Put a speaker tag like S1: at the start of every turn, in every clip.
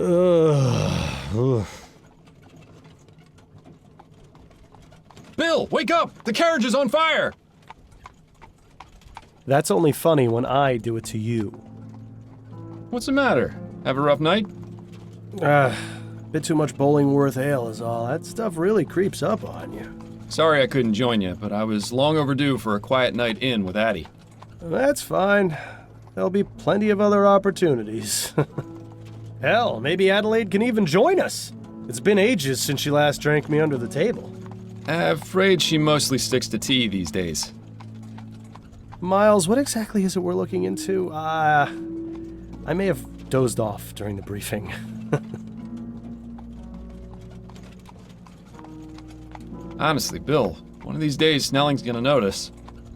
S1: Ugh.
S2: Bill, wake up! The carriage is on fire!
S1: That's only funny when I do it to you.
S2: What's the matter? Have a rough night?
S1: Bit too much Bollingworth ale is all. That stuff really creeps up on you.
S2: Sorry I couldn't join you, but I was long overdue for a quiet night in with Addie.
S1: That's fine. There'll be plenty of other opportunities. Hell, maybe Adelaide can even join us. It's been ages since she last drank me under the table.
S2: Afraid she mostly sticks to tea these days.
S1: Miles, what exactly is it we're looking into? I may have dozed off during the briefing.
S2: Honestly, Bill, one of these days Snelling's gonna notice.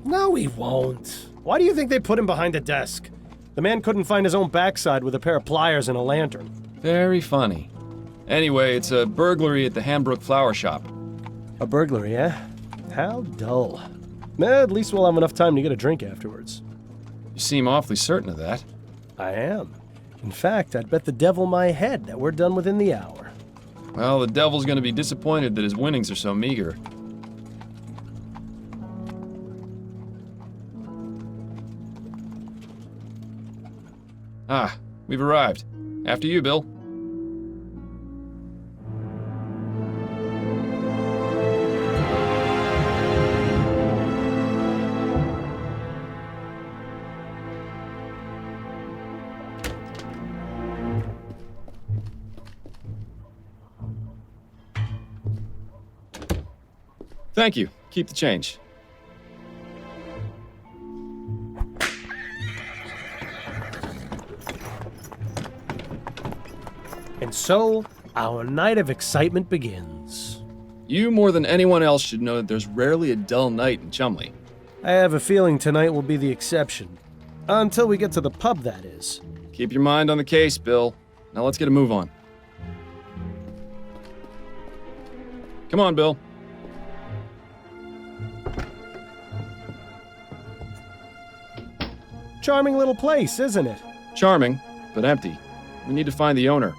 S1: No, he won't. Why do you think they put him behind a desk? The man couldn't find his own backside with a pair of pliers and a lantern.
S2: Very funny. Anyway, it's a burglary at the Hambrook Flower Shop.
S1: A burglary, eh? How dull. At least we'll have enough time to get a drink afterwards.
S2: You seem awfully certain of that.
S1: I am. In fact, I'd bet the devil my head that we're done within the hour.
S2: Well, the devil's gonna be disappointed that his winnings are so meager. Ah, we've arrived. After you, Bill. Thank you. Keep the change.
S1: And so, our night of excitement begins.
S2: You, more than anyone else, should know that there's rarely a dull night in Chumley.
S1: I have a feeling tonight will be the exception. Until we get to the pub, that is.
S2: Keep your mind on the case, Bill. Now let's get a move on. Come on, Bill.
S1: Charming little place, isn't it?
S2: Charming, but empty. We need to find the owner.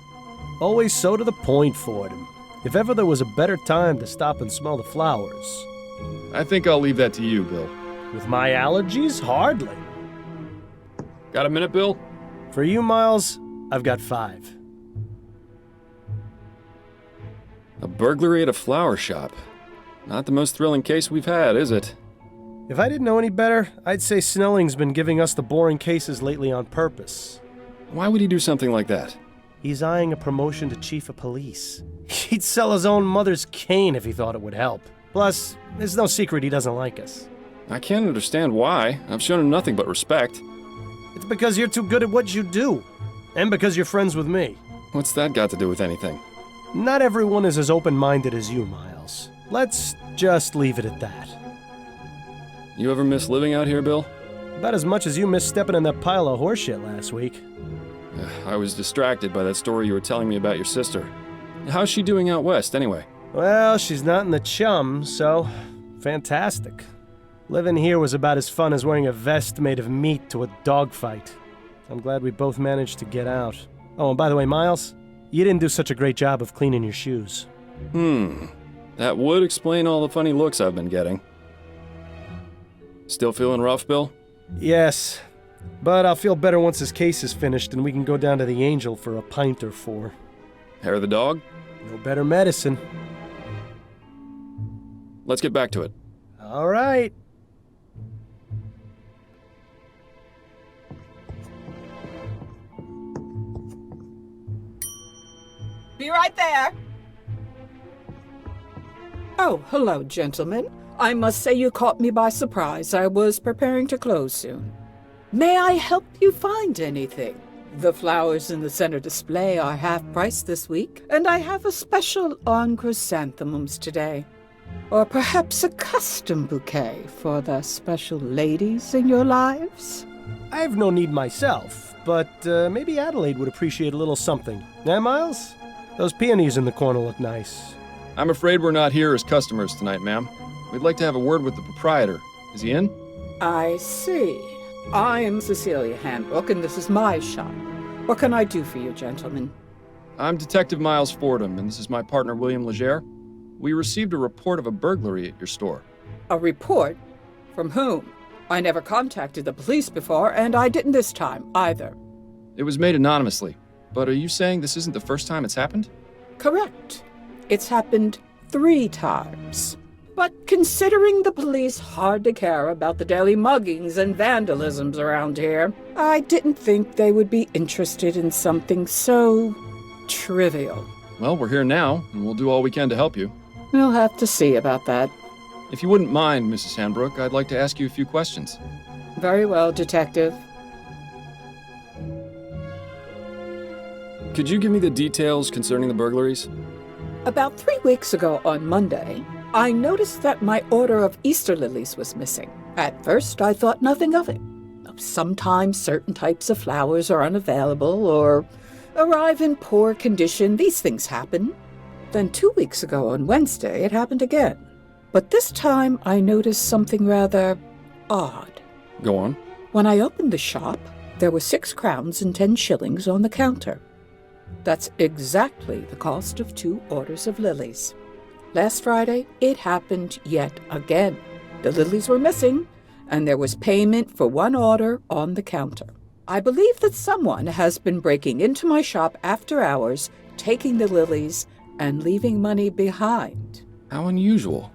S1: Always so to the point, Fordham. If ever there was a better time to stop and smell the flowers.
S2: I think I'll leave that to you, Bill.
S1: With my allergies, hardly.
S2: Got a minute, Bill?
S1: For you, Miles, I've got 5.
S2: A burglary at a flower shop. Not the most thrilling case we've had, is it?
S1: If I didn't know any better, I'd say Snelling's been giving us the boring cases lately on purpose.
S2: Why would he do something like that?
S1: He's eyeing a promotion to chief of police. He'd sell his own mother's cane if he thought it would help. Plus, there's no secret he doesn't like us.
S2: I can't understand why. I've shown him nothing but respect.
S1: It's because you're too good at what you do. And because you're friends with me.
S2: What's that got to do with anything?
S1: Not everyone is as open-minded as you, Miles. Let's just leave it at that.
S2: You ever miss living out here, Bill?
S1: About as much as you missed stepping in that pile of horseshit last week.
S2: I was distracted by that story you were telling me about your sister. How's she doing out west, anyway?
S1: Well, she's not in the chum, so fantastic. Living here was about as fun as wearing a vest made of meat to a dogfight. I'm glad we both managed to get out. Oh, and by the way, Miles, you didn't do such a great job of cleaning your shoes.
S2: That would explain all the funny looks I've been getting. Still feeling rough, Bill?
S1: Yes, but I'll feel better once this case is finished and we can go down to the Angel for a pint or 4.
S2: Hair of the dog?
S1: No better medicine.
S2: Let's get back to it.
S1: All right.
S3: Be right there. Oh, hello, gentlemen. I must say you caught me by surprise. I was preparing to close soon. May I help you find anything? The flowers in the center display are half-price this week, and I have a special on chrysanthemums today. Or perhaps a custom bouquet for the special ladies in your lives?
S1: I have no need myself, but maybe Adelaide would appreciate a little something. Eh, Miles? Those peonies in the corner look nice.
S2: I'm afraid we're not here as customers tonight, ma'am. We'd like to have a word with the proprietor. Is he in?
S3: I see. I am Cecilia Handbook, and this is my shop. What can I do for you, gentlemen?
S2: I'm Detective Miles Fordham, and this is my partner, William Legere. We received a report of a burglary at your store.
S3: A report? From whom? I never contacted the police before, and I didn't this time, either.
S2: It was made anonymously, but are you saying this isn't the first time it's happened?
S3: Correct. It's happened 3 times. But considering the police hardly care about the daily muggings and vandalisms around here, I didn't think they would be interested in something so trivial.
S2: Well, we're here now, and we'll do all we can to help you.
S3: We'll have to see about that.
S2: If you wouldn't mind, Mrs. Hanbrook, I'd like to ask you a few questions.
S3: Very well, Detective.
S2: Could you give me the details concerning the burglaries?
S3: About 3 weeks ago on Monday, I noticed that my order of Easter lilies was missing. At first, I thought nothing of it. Sometimes certain types of flowers are unavailable or arrive in poor condition. These things happen. Then 2 weeks ago on Wednesday, it happened again. But this time, I noticed something rather odd.
S2: Go on.
S3: When I opened the shop, there were 6 crowns and 10 shillings on the counter. That's exactly the cost of 2 orders of lilies. Last Friday, it happened yet again. The lilies were missing, and there was payment for 1 order on the counter. I believe that someone has been breaking into my shop after hours, taking the lilies, and leaving money behind.
S2: How unusual.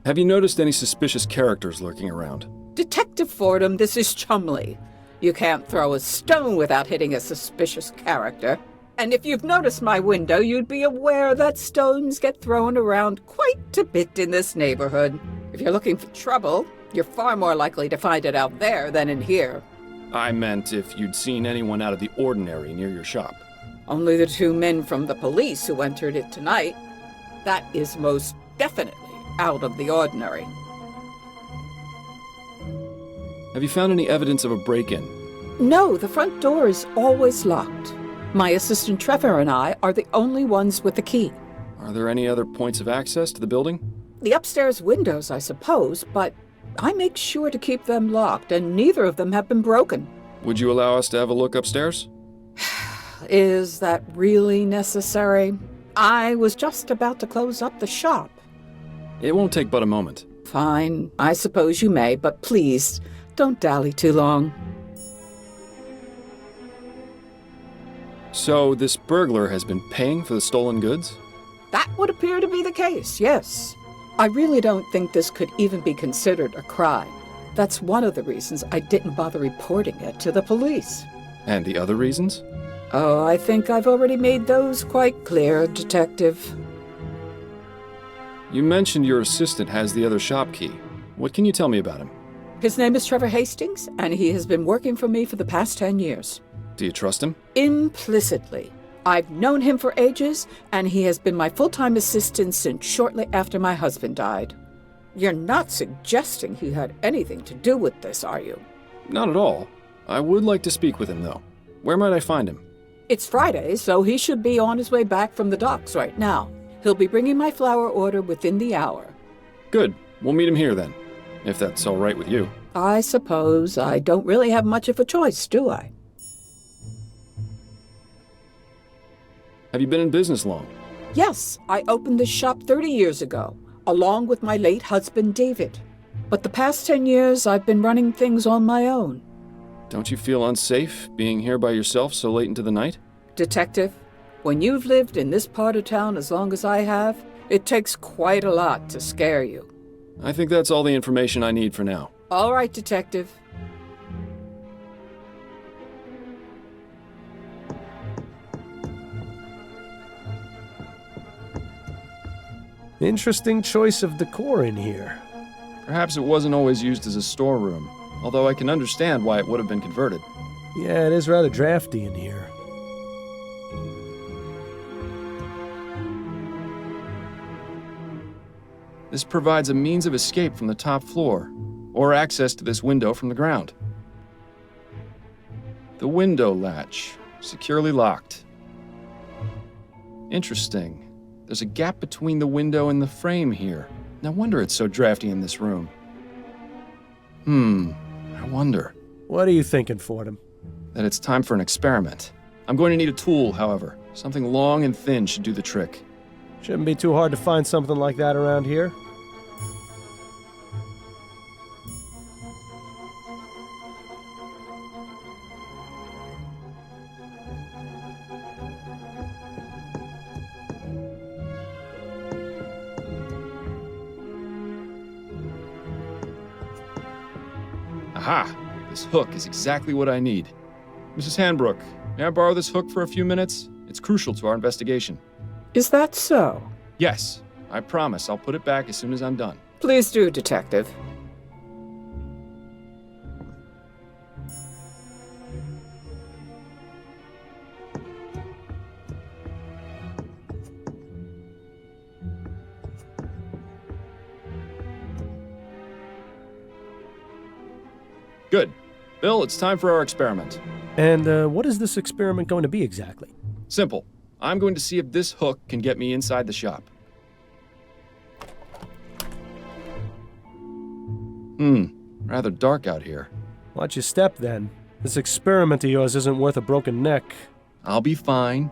S2: Have you noticed any suspicious characters lurking around?
S3: Detective Fordham, this is Chumley. You can't throw a stone without hitting a suspicious character. And if you've noticed my window, you'd be aware that stones get thrown around quite a bit in this neighborhood. If you're looking for trouble, you're far more likely to find it out there than in here.
S2: I meant if you'd seen anyone out of the ordinary near your shop.
S3: Only the 2 men from the police who entered it tonight. That is most definitely out of the ordinary.
S2: Have you found any evidence of a break-in?
S3: No, the front door is always locked. My assistant Trevor and I are the only ones with the key.
S2: Are there any other points of access to the building?
S3: The upstairs windows, I suppose, but I make sure to keep them locked, and neither of them have been broken.
S2: Would you allow us to have a look upstairs?
S3: Is that really necessary? I was just about to close up the shop.
S2: It won't take but a moment.
S3: Fine, I suppose you may, but please, don't dally too long.
S2: So this burglar has been paying for the stolen goods?
S3: That would appear to be the case, yes. I really don't think this could even be considered a crime. That's one of the reasons I didn't bother reporting it to the police.
S2: And the other reasons?
S3: Oh, I think I've already made those quite clear, Detective.
S2: You mentioned your assistant has the other shop key. What can you tell me about him?
S3: His name is Trevor Hastings, and he has been working for me for the past 10 years.
S2: Do you trust him?
S3: Implicitly. I've known him for ages, and he has been my full-time assistant since shortly after my husband died. You're not suggesting he had anything to do with this, are you?
S2: Not at all. I would like to speak with him, though. Where might I find him?
S3: It's Friday, so he should be on his way back from the docks right now. He'll be bringing my flower order within the hour.
S2: Good. We'll meet him here, then. If that's all right with you.
S3: I suppose I don't really have much of a choice, do I?
S2: Have you been in business long?
S3: Yes, I opened this shop 30 years ago, along with my late husband, David. But the past 10 years, I've been running things on my own.
S2: Don't you feel unsafe being here by yourself so late into the night?
S3: Detective, when you've lived in this part of town as long as I have, it takes quite a lot to scare you.
S2: I think that's all the information I need for now.
S3: All right, Detective.
S1: Interesting choice of decor in here.
S2: Perhaps it wasn't always used as a storeroom, although I can understand why it would have been converted.
S1: Yeah, it is rather drafty in here.
S2: This provides a means of escape from the top floor, or access to this window from the ground. The window latch, securely locked. Interesting. There's a gap between the window and the frame here. No wonder it's so drafty in this room. I wonder.
S1: What are you thinking, Fordham?
S2: that it's time for an experiment. I'm going to need a tool, however. Something long and thin should do the trick.
S1: Shouldn't be too hard to find something like that around here.
S2: Aha! This hook is exactly what I need. Mrs. Hanbrook, may I borrow this hook for a few minutes? It's crucial to our investigation.
S3: Is that so?
S2: Yes, I promise I'll put it back as soon as I'm done.
S3: Please do, Detective.
S2: Good. Bill, it's time for our experiment.
S1: And what is this experiment going to be exactly?
S2: Simple. I'm going to see if this hook can get me inside the shop. Rather dark out here.
S1: Watch your step, then. This experiment of yours isn't worth a broken neck.
S2: I'll be fine.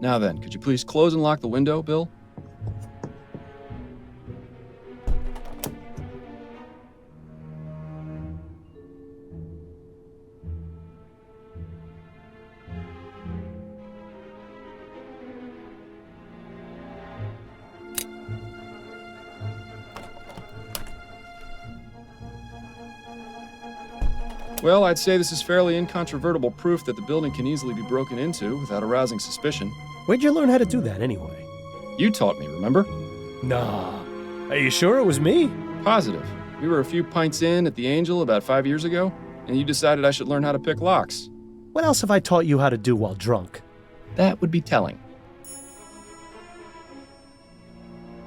S2: Now then, could you please close and lock the window, Bill? Well, I'd say this is fairly incontrovertible proof that the building can easily be broken into without arousing suspicion.
S1: Where'd you learn how to do that, anyway?
S2: You taught me, remember?
S1: Nah. Are you sure it was me?
S2: Positive. We were a few pints in at the Angel about 5 years ago, and you decided I should learn how to pick locks.
S1: What else have I taught you how to do while drunk?
S2: That would be telling.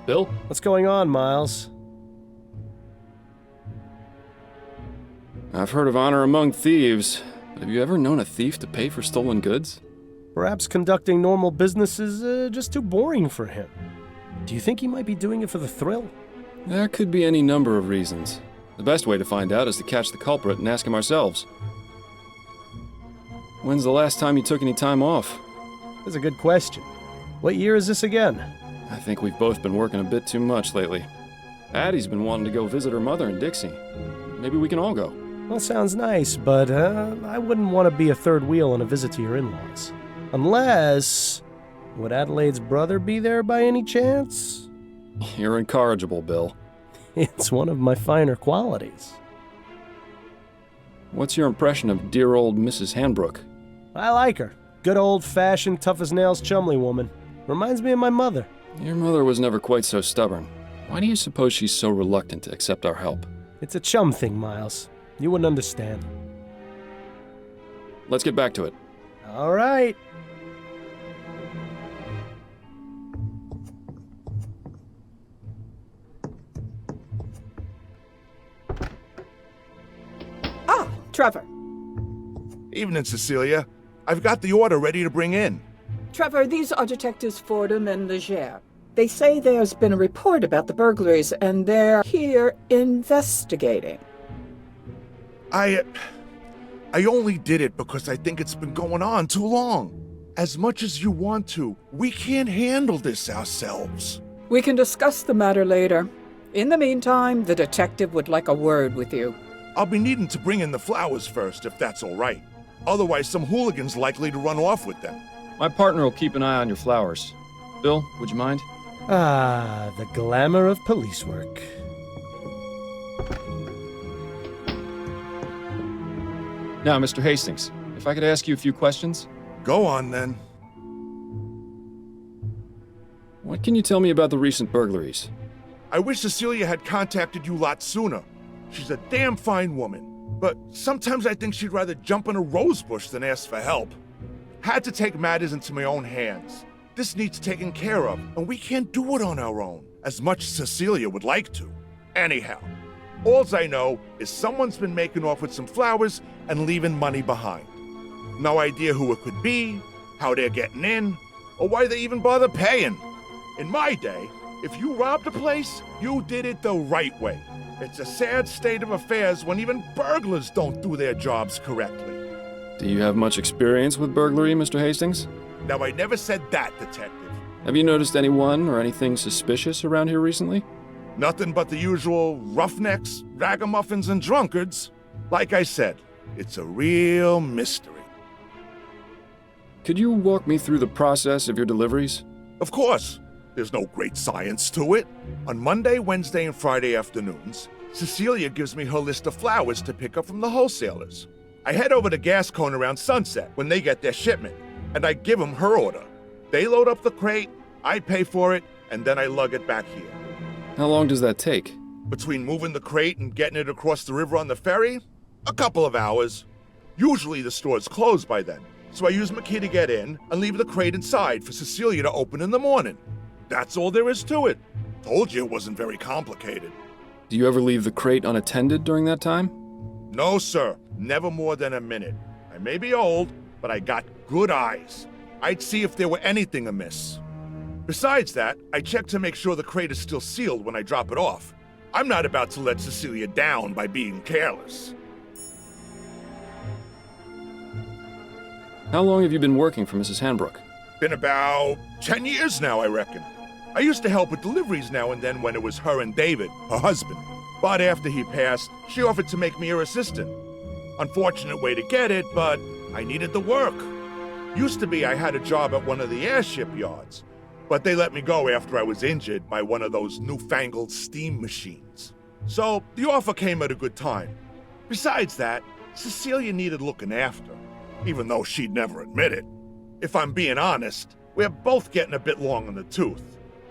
S2: Bill?
S1: What's going on, Miles?
S2: I've heard of honor among thieves, but have you ever known a thief to pay for stolen goods?
S1: Perhaps conducting normal business is just too boring for him. Do you think he might be doing it for the thrill?
S2: There could be any number of reasons. The best way to find out is to catch the culprit and ask him ourselves. When's the last time you took any time off?
S1: That's a good question. What year is this again?
S2: I think we've both been working a bit too much lately. Addie's been wanting to go visit her mother in Dixie. Maybe we can all go.
S1: Well, sounds nice, but I wouldn't want to be a third wheel on a visit to your in-laws. Unless... would Adelaide's brother be there by any chance?
S2: You're incorrigible, Bill.
S1: It's one of my finer qualities.
S2: What's your impression of dear old Mrs. Hanbrook?
S1: I like her. Good old-fashioned, tough-as-nails Chumley woman. Reminds me of my mother.
S2: Your mother was never quite so stubborn. Why do you suppose she's so reluctant to accept our help?
S1: It's a chum thing, Miles. You wouldn't understand.
S2: Let's get back to it.
S1: All right.
S3: Ah, Trevor.
S4: Evening, Cecilia. I've got the order ready to bring in.
S3: Trevor, these are Detectives Fordham and Leger. They say there's been a report about the burglaries, and they're here investigating.
S4: I only did it because I think it's been going on too long. As much as you want to, we can't handle this ourselves.
S3: We can discuss the matter later. In the meantime, the detective would like a word with you.
S4: I'll be needing to bring in the flowers first, if that's all right. Otherwise, some hooligan's likely to run off with them.
S2: My partner will keep an eye on your flowers. Bill, would you mind?
S1: Ah, the glamour of police work.
S2: Now, Mr. Hastings, if I could ask you a few questions?
S4: Go on, then.
S2: What can you tell me about the recent burglaries?
S4: I wish Cecilia had contacted you lots sooner. She's a damn fine woman. But sometimes I think she'd rather jump in a rose bush than ask for help. Had to take matters into my own hands. This needs taken care of, and we can't do it on our own, as much as Cecilia would like to. Anyhow, alls I know is someone's been making off with some flowers and leaving money behind. No idea who it could be, how they're getting in, or why they even bother paying. In my day, if you robbed a place, you did it the right way. It's a sad state of affairs when even burglars don't do their jobs correctly.
S2: Do you have much experience with burglary, Mr. Hastings?
S4: Now, I never said that, Detective.
S2: Have you noticed anyone or anything suspicious around here recently?
S4: Nothing but the usual roughnecks, ragamuffins, and drunkards. Like I said, it's a real mystery.
S2: Could you walk me through the process of your deliveries?
S4: Of course, there's no great science to it. On Monday, Wednesday, and Friday afternoons, Cecilia gives me her list of flowers to pick up from the wholesalers. I head over to Gascone around sunset when they get their shipment, and I give them her order. They load up the crate, I pay for it, and then I lug it back here.
S2: How long does that take?
S4: Between moving the crate and getting it across the river on the ferry, a couple of hours. Usually the store's closed by then, so I use my key to get in and leave the crate inside for Cecilia to open in the morning. That's all there is to it. Told you it wasn't very complicated.
S2: Do you ever leave the crate unattended during that time?
S4: No, sir. Never more than a minute. I may be old, but I got good eyes. I'd see if there were anything amiss. Besides that, I check to make sure the crate is still sealed when I drop it off. I'm not about to let Cecilia down by being careless.
S2: How long have you been working for Mrs. Hanbrook?
S4: Been about 10 years now, I reckon. I used to help with deliveries now and then when it was her and David, her husband. But after he passed, she offered to make me her assistant. Unfortunate way to get it, but I needed the work. Used to be I had a job at one of the airship yards, but they let me go after I was injured by one of those newfangled steam machines. So the offer came at a good time. Besides that, Cecilia needed looking after, even though she'd never admit it. If I'm being honest, we're both getting a bit long in the tooth.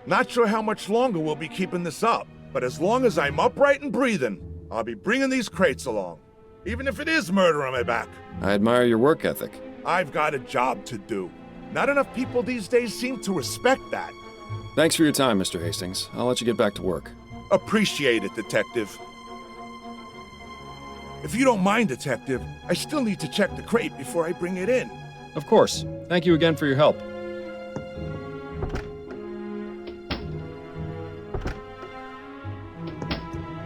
S4: Not sure how much longer we'll be keeping this up, but as long as I'm upright and breathing, I'll be bringing these crates along, even if it is murder on my back.
S2: I admire your work ethic.
S4: I've got a job to do. Not enough people these days seem to respect that.
S2: Thanks for your time, Mr. Hastings. I'll let you get back to work.
S4: Appreciate it, Detective. If you don't mind, Detective, I still need to check the crate before I bring it in.
S2: Of course. Thank you again for your help.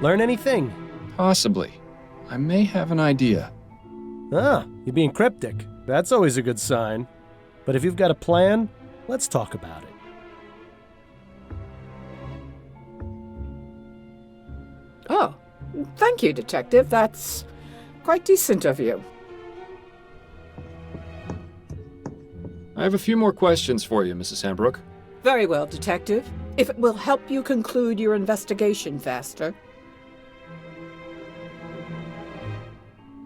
S1: Learn anything?
S2: Possibly. I may have an idea.
S1: Ah, you're being cryptic. That's always a good sign. But if you've got a plan, let's talk about it.
S3: Oh, thank you, Detective. That's quite decent of you.
S2: I have a few more questions for you, Mrs. Hanbrook.
S3: Very well, Detective. If it will help you conclude your investigation faster.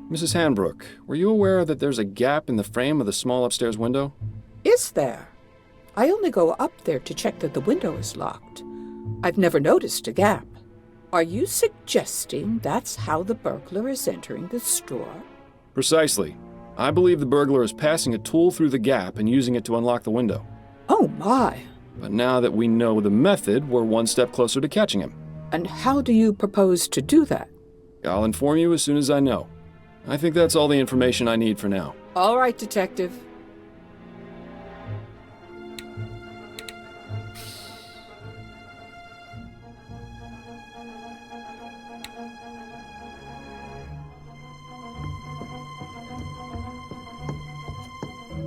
S2: Mrs. Hanbrook, were you aware that there's a gap in the frame of the small upstairs window?
S3: Is there? I only go up there to check that the window is locked. I've never noticed a gap. Are you suggesting that's how the burglar is entering the store?
S2: Precisely. I believe the burglar is passing a tool through the gap and using it to unlock the window.
S3: Oh my!
S2: But now that we know the method, we're one step closer to catching him.
S3: And how do you propose to do that?
S2: I'll inform you as soon as I know. I think that's all the information I need for now.
S3: All right, Detective.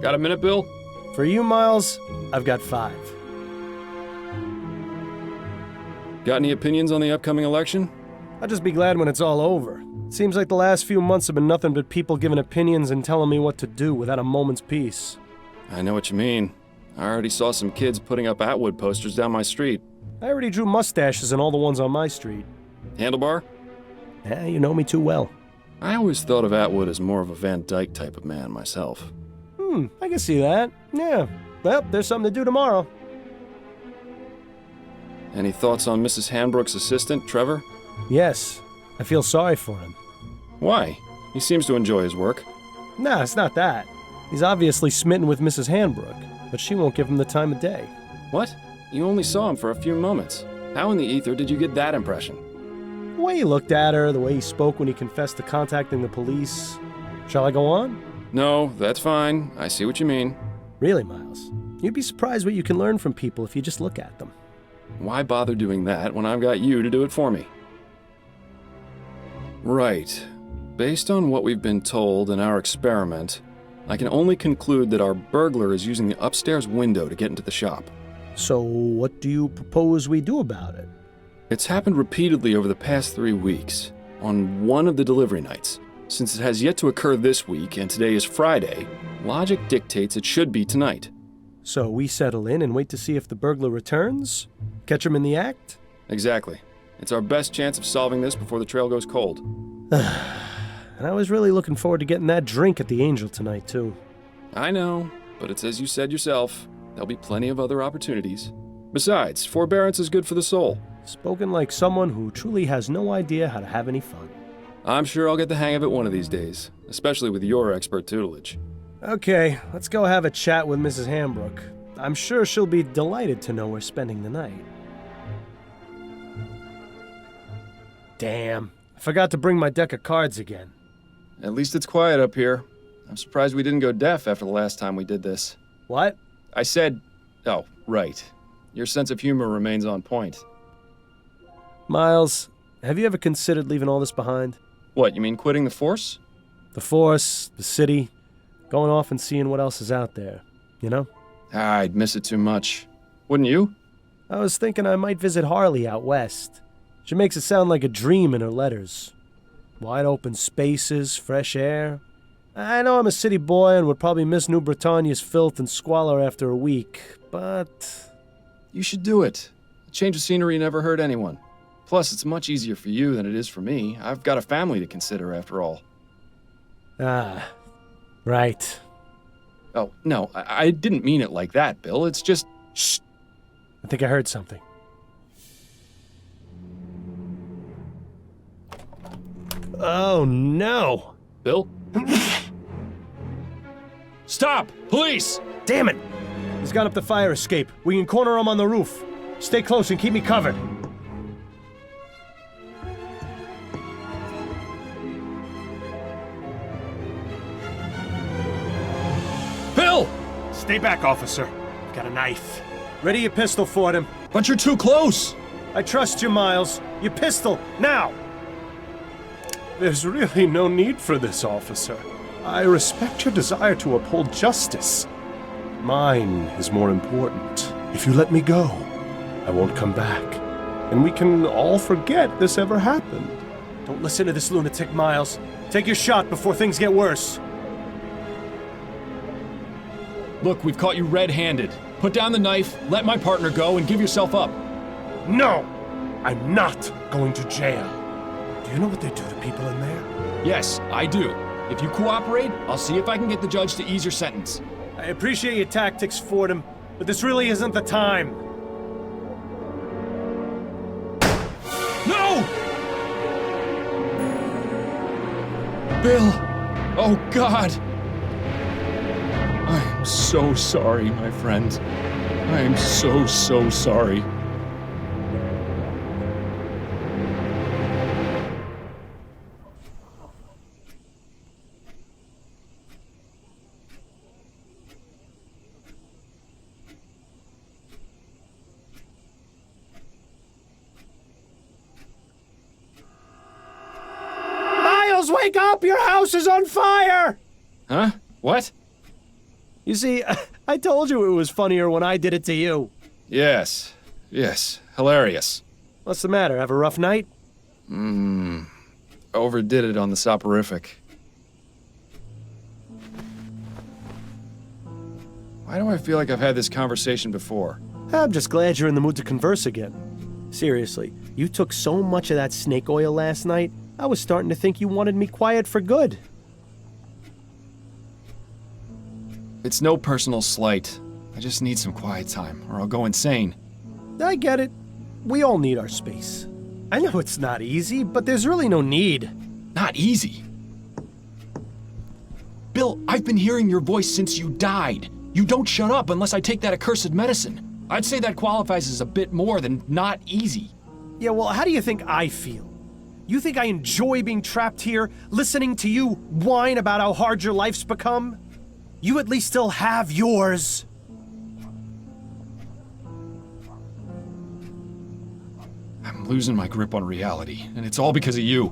S2: Got a minute, Bill?
S1: For you, Miles, I've got 5.
S2: Got any opinions on the upcoming election?
S1: I'll just be glad when it's all over. It seems like the last few months have been nothing but people giving opinions and telling me what to do without a moment's peace.
S2: I know what you mean. I already saw some kids putting up Atwood posters down my street.
S1: I already drew mustaches in all the ones on my street.
S2: Handlebar?
S1: You know me too well.
S2: I always thought of Atwood as more of a Van Dyke type of man myself.
S1: I can see that. Yeah. Well, there's something to do tomorrow.
S2: Any thoughts on Mrs. Hanbrook's assistant, Trevor?
S1: Yes. I feel sorry for him.
S2: Why? He seems to enjoy his work.
S1: Nah, it's not that. He's obviously smitten with Mrs. Hanbrook, but she won't give him the time of day.
S2: What? You only saw him for a few moments. How in the ether did you get that impression?
S1: The way he looked at her, the way he spoke when he confessed to contacting the police. Shall I go on?
S2: No, that's fine. I see what you mean.
S1: Really, Miles? You'd be surprised what you can learn from people if you just look at them.
S2: Why bother doing that when I've got you to do it for me? Right. Based on what we've been told in our experiment, I can only conclude that our burglar is using the upstairs window to get into the shop.
S1: So what do you propose we do about it?
S2: It's happened repeatedly over the past 3 weeks, on one of the delivery nights. Since it has yet to occur this week, and today is Friday, logic dictates it should be tonight.
S1: So we settle in and wait to see if the burglar returns? Catch him in the act?
S2: Exactly. It's our best chance of solving this before the trail goes cold.
S1: And I was really looking forward to getting that drink at the Angel tonight, too.
S2: I know, but it's as you said yourself. There'll be plenty of other opportunities. Besides, forbearance is good for the soul.
S1: Spoken like someone who truly has no idea how to have any fun.
S2: I'm sure I'll get the hang of it one of these days, especially with your expert tutelage.
S1: Okay, let's go have a chat with Mrs. Hambrook. I'm sure she'll be delighted to know we're spending the night. Damn, I forgot to bring my deck of cards again.
S2: At least it's quiet up here. I'm surprised we didn't go deaf after the last time we did this.
S1: What?
S2: I said... Oh, right. Your sense of humor remains on point.
S1: Miles, have you ever considered leaving all this behind?
S2: What, you mean quitting the force?
S1: The force, the city, going off and seeing what else is out there, you know?
S2: I'd miss it too much. Wouldn't you?
S1: I was thinking I might visit Harley out west. She makes it sound like a dream in her letters. Wide open spaces, fresh air. I know I'm a city boy and would probably miss New Britannia's filth and squalor after a week, but...
S2: You should do it. A change of scenery never hurt anyone. Plus, it's much easier for you than it is for me. I've got a family to consider, after all.
S1: Ah, right.
S2: Oh, no, I didn't mean it like that, Bill. It's just...
S1: Shh! I think I heard something. Oh, no!
S2: Bill? Stop! Police!
S1: Damn it! He's gone up the fire escape. We can corner him on the roof. Stay close and keep me covered.
S2: Bill!
S1: Stay back, officer. I've got a knife. Ready your pistol, Fordham.
S2: But you're too close!
S1: I trust you, Miles. Your pistol, now! There's really no need for this, officer. I respect your desire to uphold justice. Mine is more important. If you let me go, I won't come back. And we can all forget this ever happened. Don't listen to this lunatic, Miles. Take your shot before things get worse.
S2: Look, we've caught you red-handed. Put down the knife, let my partner go, and give yourself up.
S1: No! I'm not going to jail. Do you know what they do to people in there?
S2: Yes, I do. If you cooperate, I'll see if I can get the judge to ease your sentence.
S1: I appreciate your tactics, Fordham, but this really isn't the time.
S2: No! Bill! Oh, God! I am so sorry, my friend. I am so sorry.
S1: Miles, wake up! Your house is on fire!
S2: Huh? What?
S1: You see, I told you it was funnier when I did it to you.
S2: Yes. Hilarious.
S1: What's the matter? Have a rough night?
S2: Overdid it on the soporific. Why do I feel like I've had this conversation before?
S1: I'm just glad you're in the mood to converse again. Seriously, you took so much of that snake oil last night, I was starting to think you wanted me quiet for good.
S2: It's no personal slight. I just need some quiet time, or I'll go insane.
S1: I get it. We all need our space. I know it's not easy, but there's really no need.
S2: Not easy. Bill, I've been hearing your voice since you died. You don't shut up unless I take that accursed medicine. I'd say that qualifies as a bit more than not easy.
S1: Yeah, well, how do you think I feel? You think I enjoy being trapped here, listening to you whine about how hard your life's become? You at least still have yours.
S2: I'm losing my grip on reality, and it's all because of you.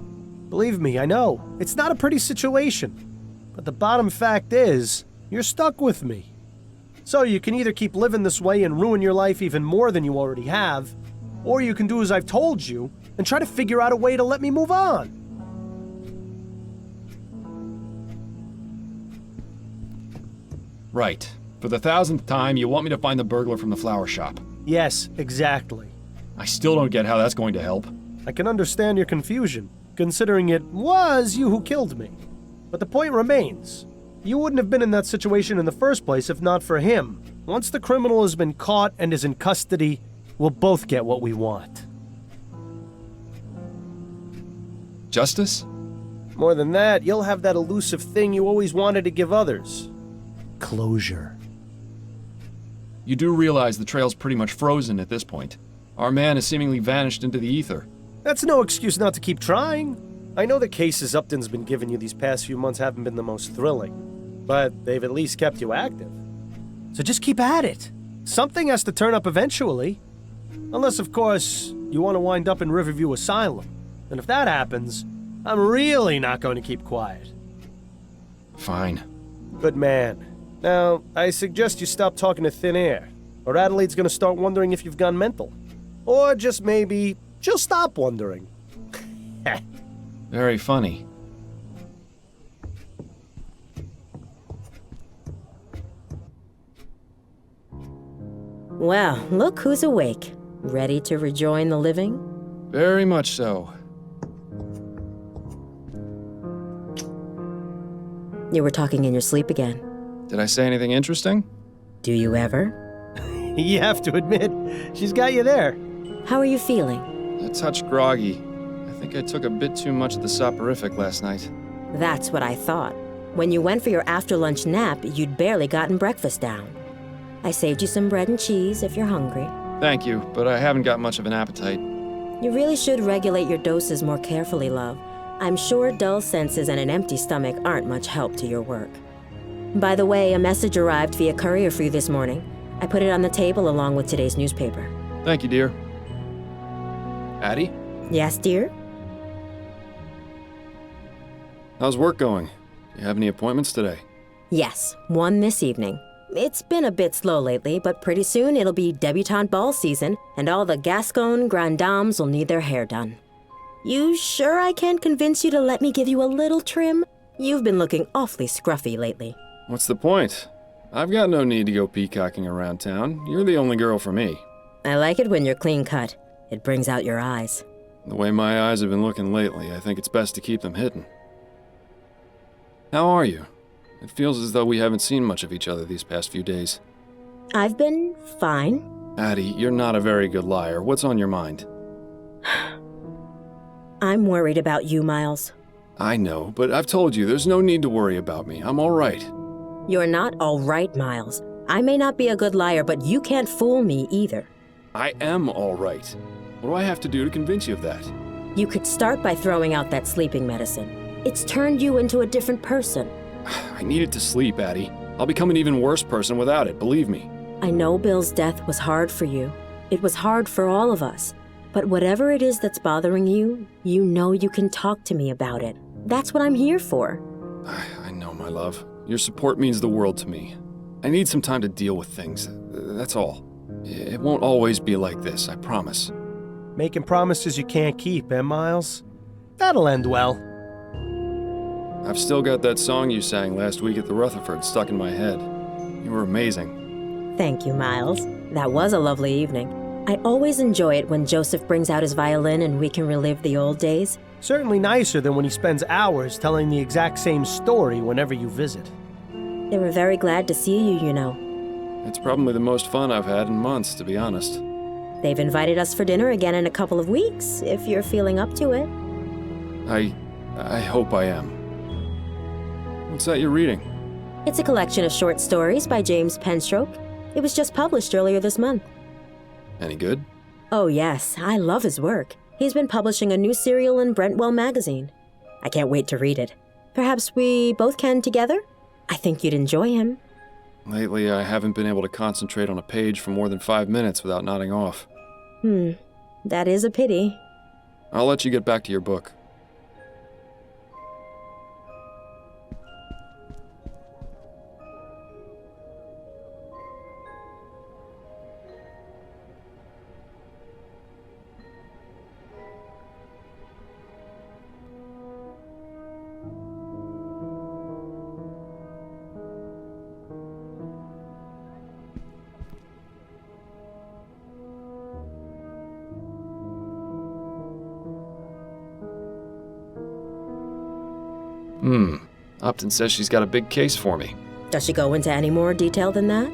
S1: Believe me, I know. It's not a pretty situation. But the bottom fact is, you're stuck with me. So you can either keep living this way and ruin your life even more than you already have, or you can do as I've told you and try to figure out a way to let me move on.
S2: Right. For the 1000th time, you want me to find the burglar from the flower shop.
S1: Yes, exactly.
S2: I still don't get how that's going to help.
S1: I can understand your confusion, considering it was you who killed me. But the point remains. You wouldn't have been in that situation in the first place if not for him. Once the criminal has been caught and is in custody, we'll both get what we want.
S2: Justice?
S1: More than that, you'll have that elusive thing you always wanted to give others. Closure.
S2: You do realize the trail's pretty much frozen at this point. Our man has seemingly vanished into the ether.
S1: That's no excuse not to keep trying. I know the cases Upton's been giving you these past few months haven't been the most thrilling, but they've at least kept you active. So just keep at it. Something has to turn up eventually. Unless, of course, you want to wind up in Riverview Asylum. And if that happens, I'm really not going to keep quiet.
S2: Fine.
S1: Good man. Now, I suggest you stop talking to thin air, or Adelaide's gonna start wondering if you've gone mental. Or just maybe, she'll stop wondering.
S2: Very funny.
S5: Well, look who's awake. Ready to rejoin the living?
S2: Very much so.
S5: You were talking in your sleep again.
S2: Did I say anything interesting?
S5: Do you ever?
S1: You have to admit, she's got you there.
S5: How are you feeling?
S2: A touch groggy. I think I took a bit too much of the soporific last night.
S5: That's what I thought. When you went for your after-lunch nap, you'd barely gotten breakfast down. I saved you some bread and cheese if you're hungry.
S2: Thank you, but I haven't got much of an appetite.
S5: You really should regulate your doses more carefully, love. I'm sure dull senses and an empty stomach aren't much help to your work. By the way, a message arrived via courier for you this morning. I put it on the table along with today's newspaper.
S2: Thank you, dear. Addie?
S5: Yes, dear?
S2: How's work going? Do you have any appointments today?
S5: Yes, one this evening. It's been a bit slow lately, but pretty soon it'll be debutante ball season, and all the Gascon grand dames will need their hair done. You sure I can't convince you to let me give you a little trim? You've been looking awfully scruffy lately.
S2: What's the point? I've got no need to go peacocking around town. You're the only girl for me.
S5: I like it when you're clean cut. It brings out your eyes.
S2: The way my eyes have been looking lately, I think it's best to keep them hidden. How are you? It feels as though we haven't seen much of each other these past few days.
S5: I've been fine.
S2: Addie, you're not a very good liar. What's on your mind?
S5: I'm worried about you, Miles.
S2: I know, but I've told you, there's no need to worry about me. I'm all right.
S5: You're not all right, Miles. I may not be a good liar, but you can't fool me either.
S2: I am all right. What do I have to do to convince you of that?
S5: You could start by throwing out that sleeping medicine. It's turned you into a different person.
S2: I needed to sleep, Addie. I'll become an even worse person without it, believe me.
S5: I know Bill's death was hard for you. It was hard for all of us. But whatever it is that's bothering you, you know you can talk to me about it. That's what I'm here for.
S2: I know, my love. Your support means the world to me. I need some time to deal with things. That's all. It won't always be like this, I promise.
S1: Making promises you can't keep, eh, Miles? That'll end well.
S2: I've still got that song you sang last week at the Rutherford stuck in my head. You were amazing.
S5: Thank you, Miles. That was a lovely evening. I always enjoy it when Joseph brings out his violin and we can relive the old days.
S1: Certainly nicer than when he spends hours telling the exact same story whenever you visit.
S5: They were very glad to see you, you know.
S2: It's probably the most fun I've had in months, to be honest.
S5: They've invited us for dinner again in a couple of weeks, if you're feeling up to it.
S2: I hope I am. What's that you're reading?
S5: It's a collection of short stories by James Penstroke. It was just published earlier this month.
S2: Any good?
S5: Oh yes, I love his work. He's been publishing a new serial in Brentwell magazine. I can't wait to read it. Perhaps we both can together? I think you'd enjoy him.
S2: Lately, I haven't been able to concentrate on a page for more than 5 minutes without nodding off.
S5: That is a pity.
S2: I'll let you get back to your book. Upton says she's got a big case for me.
S5: Does she go into any more detail than that?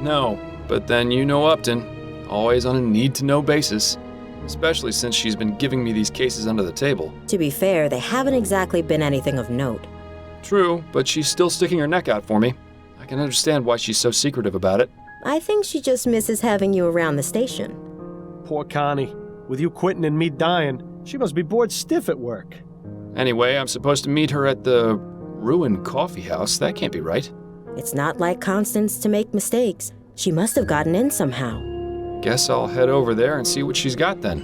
S2: No, but then you know Upton. Always on a need-to-know basis. Especially since she's been giving me these cases under the table.
S5: To be fair, they haven't exactly been anything of note.
S2: True, but she's still sticking her neck out for me. I can understand why she's so secretive about it.
S5: I think she just misses having you around the station.
S1: Poor Connie. With you quitting and me dying, she must be bored stiff at work.
S2: Anyway, I'm supposed to meet her at the ruined coffee house. That can't be right.
S5: It's not like Constance to make mistakes. She must have gotten in somehow.
S2: Guess I'll head over there and see what she's got then.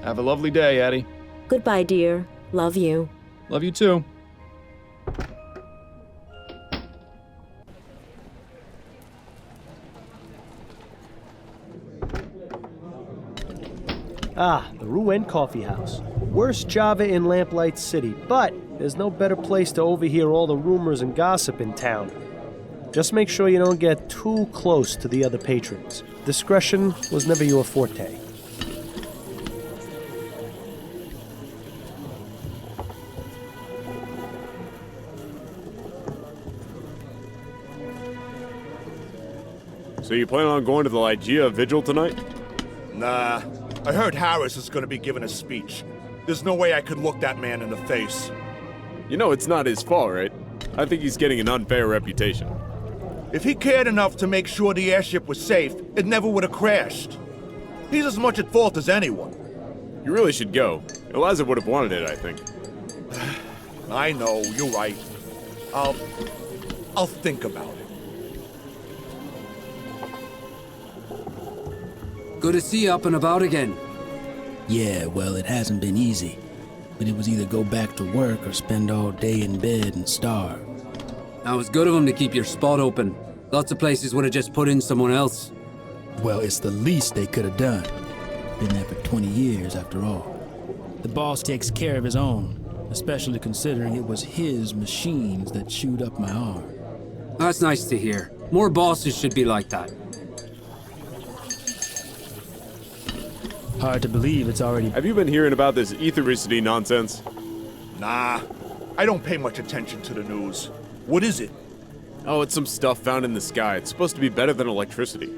S2: Have a lovely day, Addie.
S5: Goodbye, dear. Love you.
S2: Love you too.
S1: Ah, the Rouen Coffee House. Worst Java in Lamplight City, but there's no better place to overhear all the rumors and gossip in town. Just make sure you don't get too close to the other patrons. Discretion was never your forte.
S6: So you plan on going to the Lygia Vigil tonight?
S4: Nah. I heard Harris is gonna be giving a speech. There's no way I could look that man in the face.
S6: You know it's not his fault, right? I think he's getting an unfair reputation.
S4: If he cared enough to make sure the airship was safe, it never would have crashed. He's as much at fault as anyone.
S6: You really should go. Eliza would have wanted it, I think.
S4: I know, you're right. I'll think about it.
S7: Good to see you up and about again.
S8: Yeah, well, it hasn't been easy. But it was either go back to work or spend all day in bed and starve.
S7: Now, it was good of them to keep your spot open. Lots of places would have just put in someone else.
S8: Well, it's the least they could have done. Been there for 20 years, after all. The boss takes care of his own, especially considering it was his machines that chewed up my arm.
S7: That's nice to hear. More bosses should be like that.
S8: Hard to believe it's already...
S6: Have you been hearing about this ethericity nonsense?
S4: Nah, I don't pay much attention to the news. What is it?
S6: Oh, it's some stuff found in the sky. It's supposed to be better than electricity.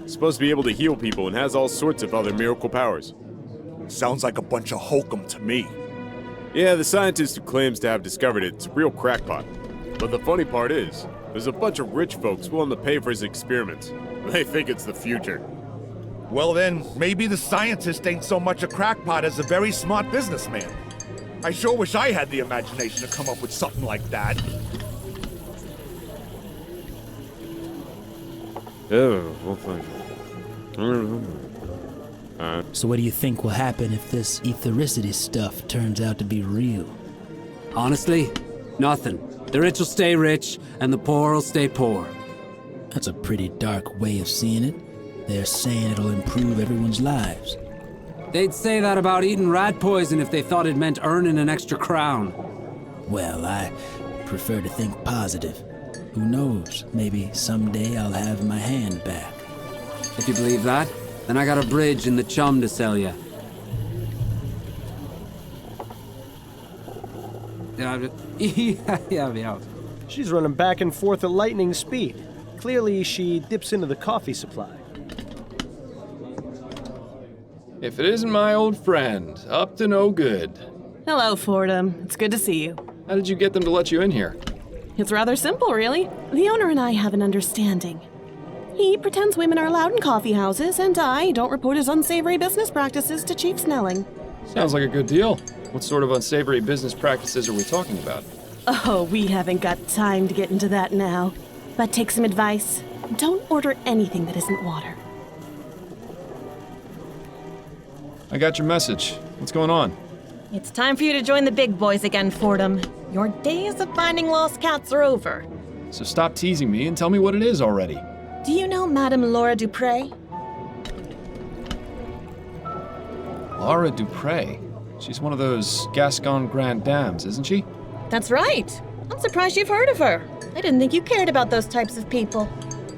S6: It's supposed to be able to heal people and has all sorts of other miracle powers.
S4: Sounds like a bunch of hokum to me.
S6: Yeah, the scientist who claims to have discovered it's a real crackpot. But the funny part is, there's a bunch of rich folks willing to pay for his experiments. They think it's the future.
S4: Well then, maybe the scientist ain't so much a crackpot as a very smart businessman. I sure wish I had the imagination to come up with something like that.
S6: Oh, well, thank you.
S8: So what do you think will happen if this ethericity stuff turns out to be real?
S7: Honestly, nothing. The rich will stay rich, and the poor will stay poor.
S8: That's a pretty dark way of seeing it. They're saying it'll improve everyone's lives.
S7: They'd say that about eating rat poison if they thought it meant earning an extra crown.
S8: Well, I prefer to think positive. Who knows? Maybe someday I'll have my hand back.
S7: If you believe that, then I got a bridge in the chum to sell you. Yeah.
S1: She's running back and forth at lightning speed. Clearly, she dips into the coffee supply.
S2: If it isn't my old friend, up to no good.
S9: Hello, Fordham. It's good to see you.
S2: How did you get them to let you in here?
S9: It's rather simple, really. The owner and I have an understanding. He pretends women are allowed in coffee houses, and I don't report his unsavory business practices to Chief Snelling.
S2: Sounds like a good deal. What sort of unsavory business practices are we talking about?
S9: Oh, we haven't got time to get into that now. But take some advice. Don't order anything that isn't water.
S2: I got your message. What's going on?
S10: It's time for you to join the big boys again, Fordham. Your days of finding lost cats are over.
S2: So stop teasing me and tell me what it is already.
S10: Do you know Madame Laura Dupre?
S2: Laura Dupre? She's one of those Gascon Grand Dames, isn't she?
S10: That's right. I'm surprised you've heard of her. I didn't think you cared about those types of people.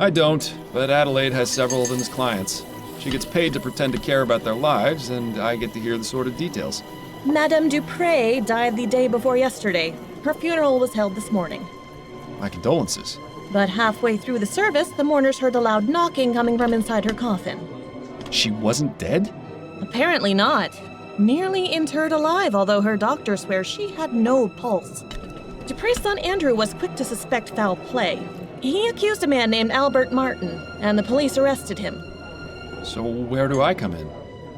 S2: I don't, but Adelaide has several of them as clients. She gets paid to pretend to care about their lives, and I get to hear the sordid details.
S9: Madame Dupre died the day before yesterday. Her funeral was held this morning.
S2: My condolences.
S9: But halfway through the service, the mourners heard a loud knocking coming from inside her coffin.
S2: She wasn't dead?
S9: Apparently not. Nearly interred alive, although her doctor swears she had no pulse. Dupre's son Andrew was quick to suspect foul play. He accused a man named Albert Martin, and the police arrested him.
S2: So where do I come in?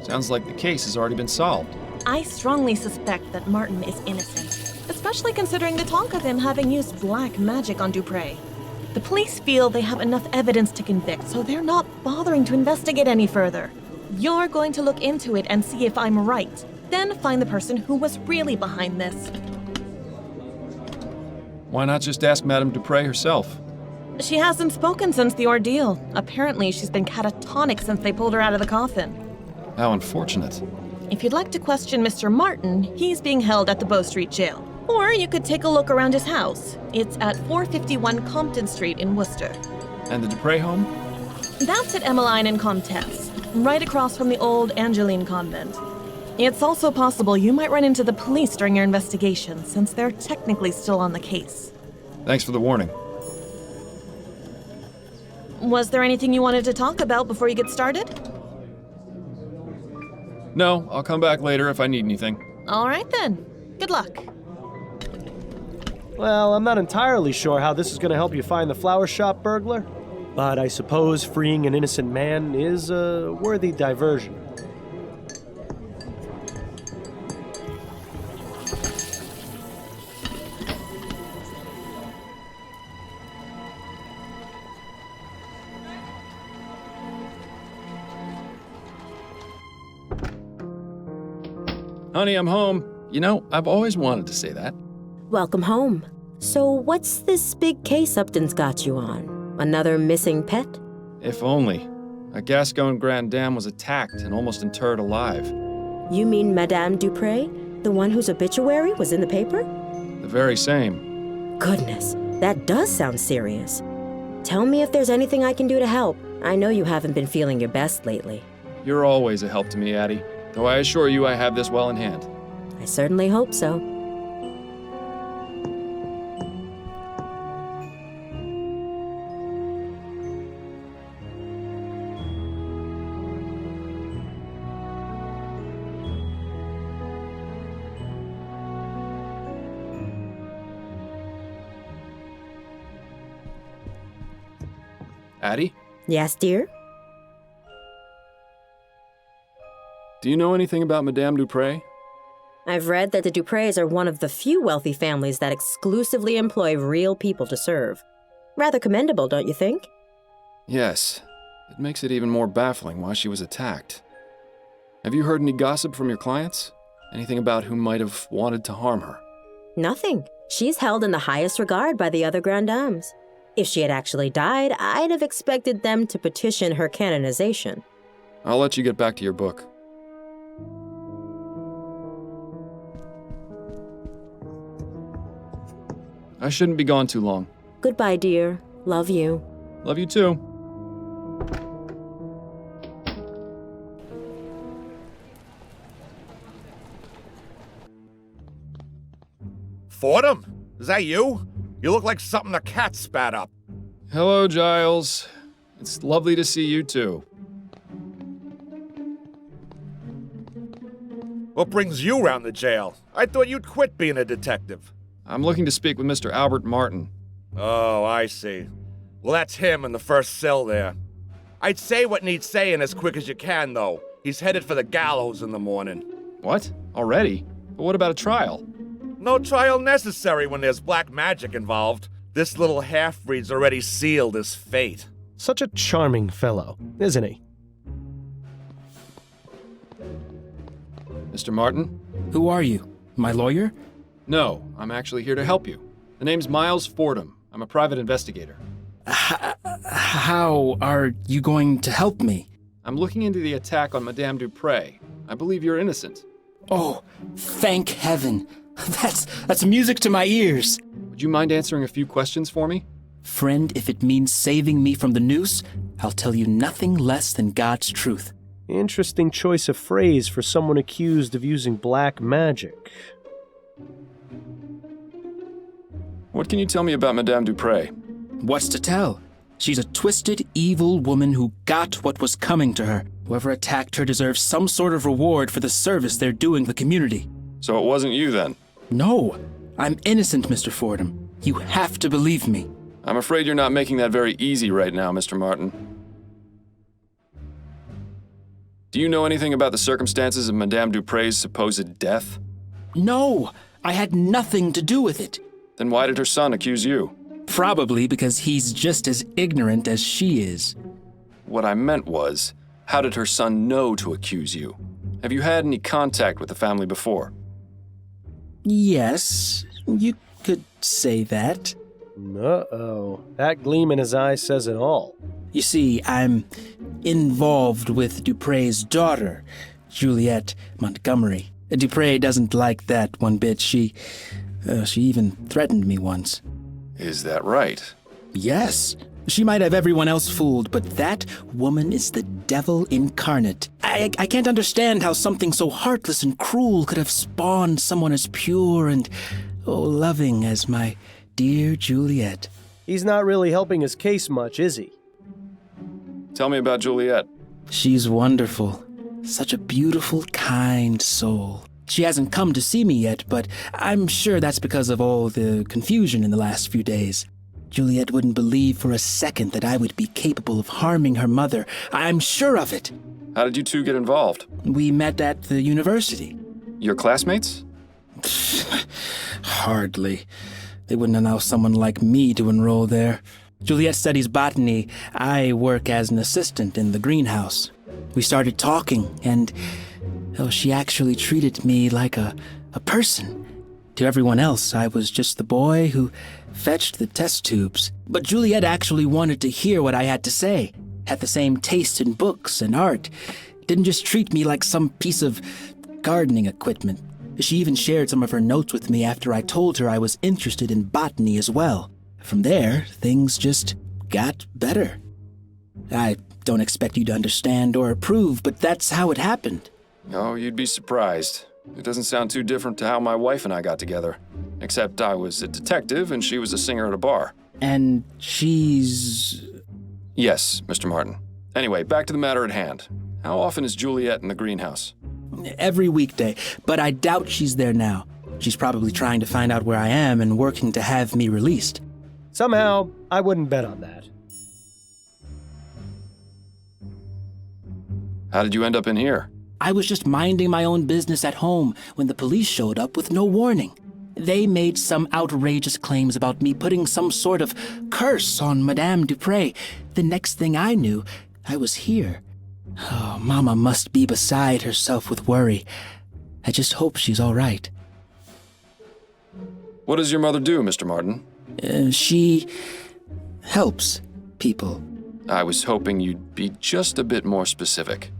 S2: Sounds like the case has already been solved.
S9: I strongly suspect that Martin is innocent, especially considering the talk of him having used black magic on Dupre. The police feel they have enough evidence to convict, so they're not bothering to investigate any further. You're going to look into it and see if I'm right, then find the person who was really behind this.
S2: Why not just ask Madame Dupre herself?
S9: She hasn't spoken since the ordeal. Apparently, she's been catatonic since they pulled her out of the coffin.
S2: How unfortunate.
S9: If you'd like to question Mr. Martin, he's being held at the Bow Street Jail. Or you could take a look around his house. It's at 451 Compton Street in Worcester.
S2: And the Dupre home?
S9: That's at Emmeline and Comtesse, right across from the old Angeline convent. It's also possible you might run into the police during your investigation, since they're technically still on the case.
S2: Thanks for the warning.
S9: Was there anything you wanted to talk about before you get started?
S2: No, I'll come back later if I need anything.
S9: All right then. Good luck.
S1: Well, I'm not entirely sure how this is going to help you find the flower shop burglar, but I suppose freeing an innocent man is a worthy diversion.
S2: Honey, I'm home. You know, I've always wanted to say that.
S5: Welcome home. So what's this big case Upton's got you on? Another missing pet?
S2: If only. A Gascon Grand Dame was attacked and almost interred alive.
S5: You mean Madame Dupre? The one whose obituary was in the paper?
S2: The very same.
S5: Goodness, that does sound serious. Tell me if there's anything I can do to help. I know you haven't been feeling your best lately.
S2: You're always a help to me, Addie. Though I assure you I have this well in hand.
S5: I certainly hope so.
S2: Addie?
S5: Yes, dear?
S2: Do you know anything about Madame Dupre?
S5: I've read that the Dupres are one of the few wealthy families that exclusively employ real people to serve. Rather commendable, don't you think?
S2: Yes. It makes it even more baffling why she was attacked. Have you heard any gossip from your clients? Anything about who might have wanted to harm her?
S5: Nothing. She's held in the highest regard by the other Grand Dames. If she had actually died, I'd have expected them to petition her canonization.
S2: I'll let you get back to your book. I shouldn't be gone too long.
S5: Goodbye, dear. Love you.
S2: Love you too.
S4: Fordham? Is that you? You look like something the cat spat up.
S2: Hello, Giles. It's lovely to see you too.
S4: What brings you round the jail? I thought you'd quit being a detective.
S2: I'm looking to speak with Mr. Albert Martin.
S4: Oh, I see. Well, that's him in the first cell there. I'd say what needs saying as quick as you can, though. He's headed for the gallows in the morning.
S2: What? Already? But what about a trial?
S4: No trial necessary when there's black magic involved. This little half-breed's already sealed his fate.
S1: Such a charming fellow, isn't he?
S2: Mr. Martin?
S8: Who are you? My lawyer?
S2: No, I'm actually here to help you. The name's Miles Fordham. I'm a private investigator.
S8: How are you going to help me?
S2: I'm looking into the attack on Madame Dupre. I believe you're innocent.
S8: Oh, thank heaven. That's music to my ears.
S2: Would you mind answering a few questions for me?
S8: Friend, if it means saving me from the noose, I'll tell you nothing less than God's truth.
S1: Interesting choice of phrase for someone accused of using black magic.
S2: What can you tell me about Madame Dupre?
S8: What's to tell? She's a twisted, evil woman who got what was coming to her. Whoever attacked her deserves some sort of reward for the service they're doing the community.
S2: So it wasn't you then?
S8: No, I'm innocent, Mr. Fordham. You have to believe me.
S2: I'm afraid you're not making that very easy right now, Mr. Martin. Do you know anything about the circumstances of Madame Dupre's supposed death?
S8: No, I had nothing to do with it.
S2: Then why did her son accuse you?
S8: Probably because he's just as ignorant as she is.
S2: What I meant was, how did her son know to accuse you? Have you had any contact with the family before?
S8: Yes, you could say that.
S1: Uh-oh. That gleam in his eye says it all.
S8: You see, I'm involved with Dupre's daughter, Juliet Montgomery. Dupre doesn't like that one bit. She even threatened me once.
S2: Is that right?
S8: Yes. She might have everyone else fooled, but that woman is the devil incarnate. I can't understand how something so heartless and cruel could have spawned someone as pure and, loving as my dear Juliet.
S1: He's not really helping his case much, is he?
S2: Tell me about Juliet.
S8: She's wonderful. Such a beautiful, kind soul. She hasn't come to see me yet, but I'm sure that's because of all the confusion in the last few days. Juliet wouldn't believe for a second that I would be capable of harming her mother. I'm sure of it.
S2: How did you two get involved?
S8: We met at the university.
S2: Your classmates?
S8: Hardly. They wouldn't allow someone like me to enroll there. Juliet studies botany. I work as an assistant in the greenhouse. We started talking, and she actually treated me like a person. To everyone else, I was just the boy who fetched the test tubes. But Juliet actually wanted to hear what I had to say, had the same taste in books and art, didn't just treat me like some piece of gardening equipment. She even shared some of her notes with me after I told her I was interested in botany as well. From there, things just got better. I don't expect you to understand or approve, but that's how it happened.
S2: Oh, you'd be surprised. It doesn't sound too different to how my wife and I got together. Except I was a detective and she was a singer at a bar.
S8: And she's...
S2: Yes, Mr. Martin. Anyway, back to the matter at hand. How often is Juliet in the greenhouse?
S8: Every weekday, but I doubt she's there now. She's probably trying to find out where I am and working to have me released.
S1: Somehow, I wouldn't bet on that.
S2: How did you end up in here?
S8: I was just minding my own business at home when the police showed up with no warning. They made some outrageous claims about me putting some sort of curse on Madame Dupre. The next thing I knew, I was here. Oh, Mama must be beside herself with worry. I just hope she's all right.
S2: What does your mother do, Mr. Martin?
S8: She helps people.
S2: I was hoping you'd be just a bit more specific.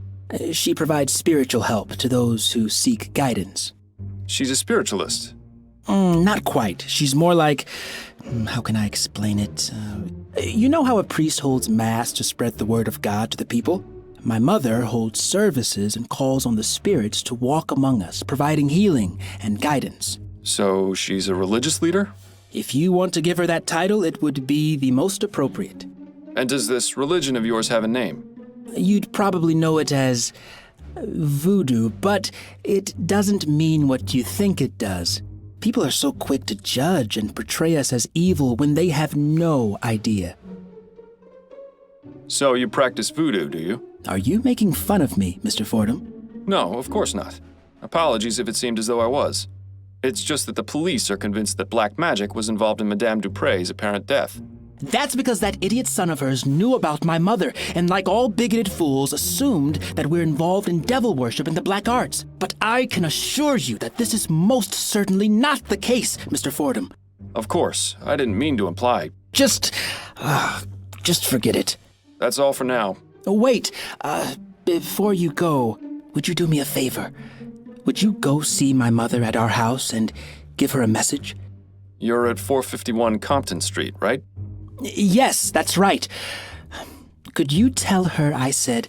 S8: She provides spiritual help to those who seek guidance.
S2: She's a spiritualist.
S8: Not quite. She's more like... how can I explain it? You know how a priest holds mass to spread the word of God to the people? My mother holds services and calls on the spirits to walk among us, providing healing and guidance.
S2: So she's a religious leader?
S8: If you want to give her that title, it would be the most appropriate.
S2: And does this religion of yours have a name?
S8: You'd probably know it as voodoo, but it doesn't mean what you think it does. People are so quick to judge and portray us as evil when they have no idea.
S2: So you practice voodoo, do you?
S8: Are you making fun of me, Mr. Fordham?
S2: No, of course not. Apologies if it seemed as though I was. It's just that the police are convinced that black magic was involved in Madame Dupre's apparent death.
S8: That's because that idiot son of hers knew about my mother, and like all bigoted fools, assumed that we're involved in devil worship in the black arts. But I can assure you that this is most certainly not the case, Mr. Fordham.
S2: Of course, I didn't mean to imply.
S8: Just forget it.
S2: That's all for now.
S8: Wait, before you go, would you do me a favor? Would you go see my mother at our house and give her a message?
S2: You're at 451 Compton Street, right?
S8: Yes, that's right. Could you tell her I said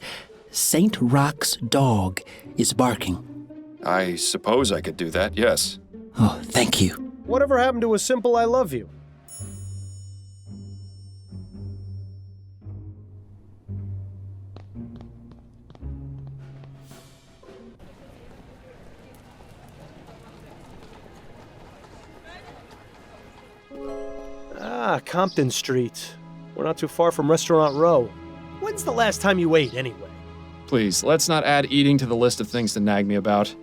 S8: St. Rock's dog is barking?
S2: I suppose I could do that, yes.
S8: Oh, thank you.
S1: Whatever happened to a simple I love you? Ah, Compton Street. We're not too far from Restaurant Row. When's the last time you ate, anyway?
S2: Please, let's not add eating to the list of things to nag me about.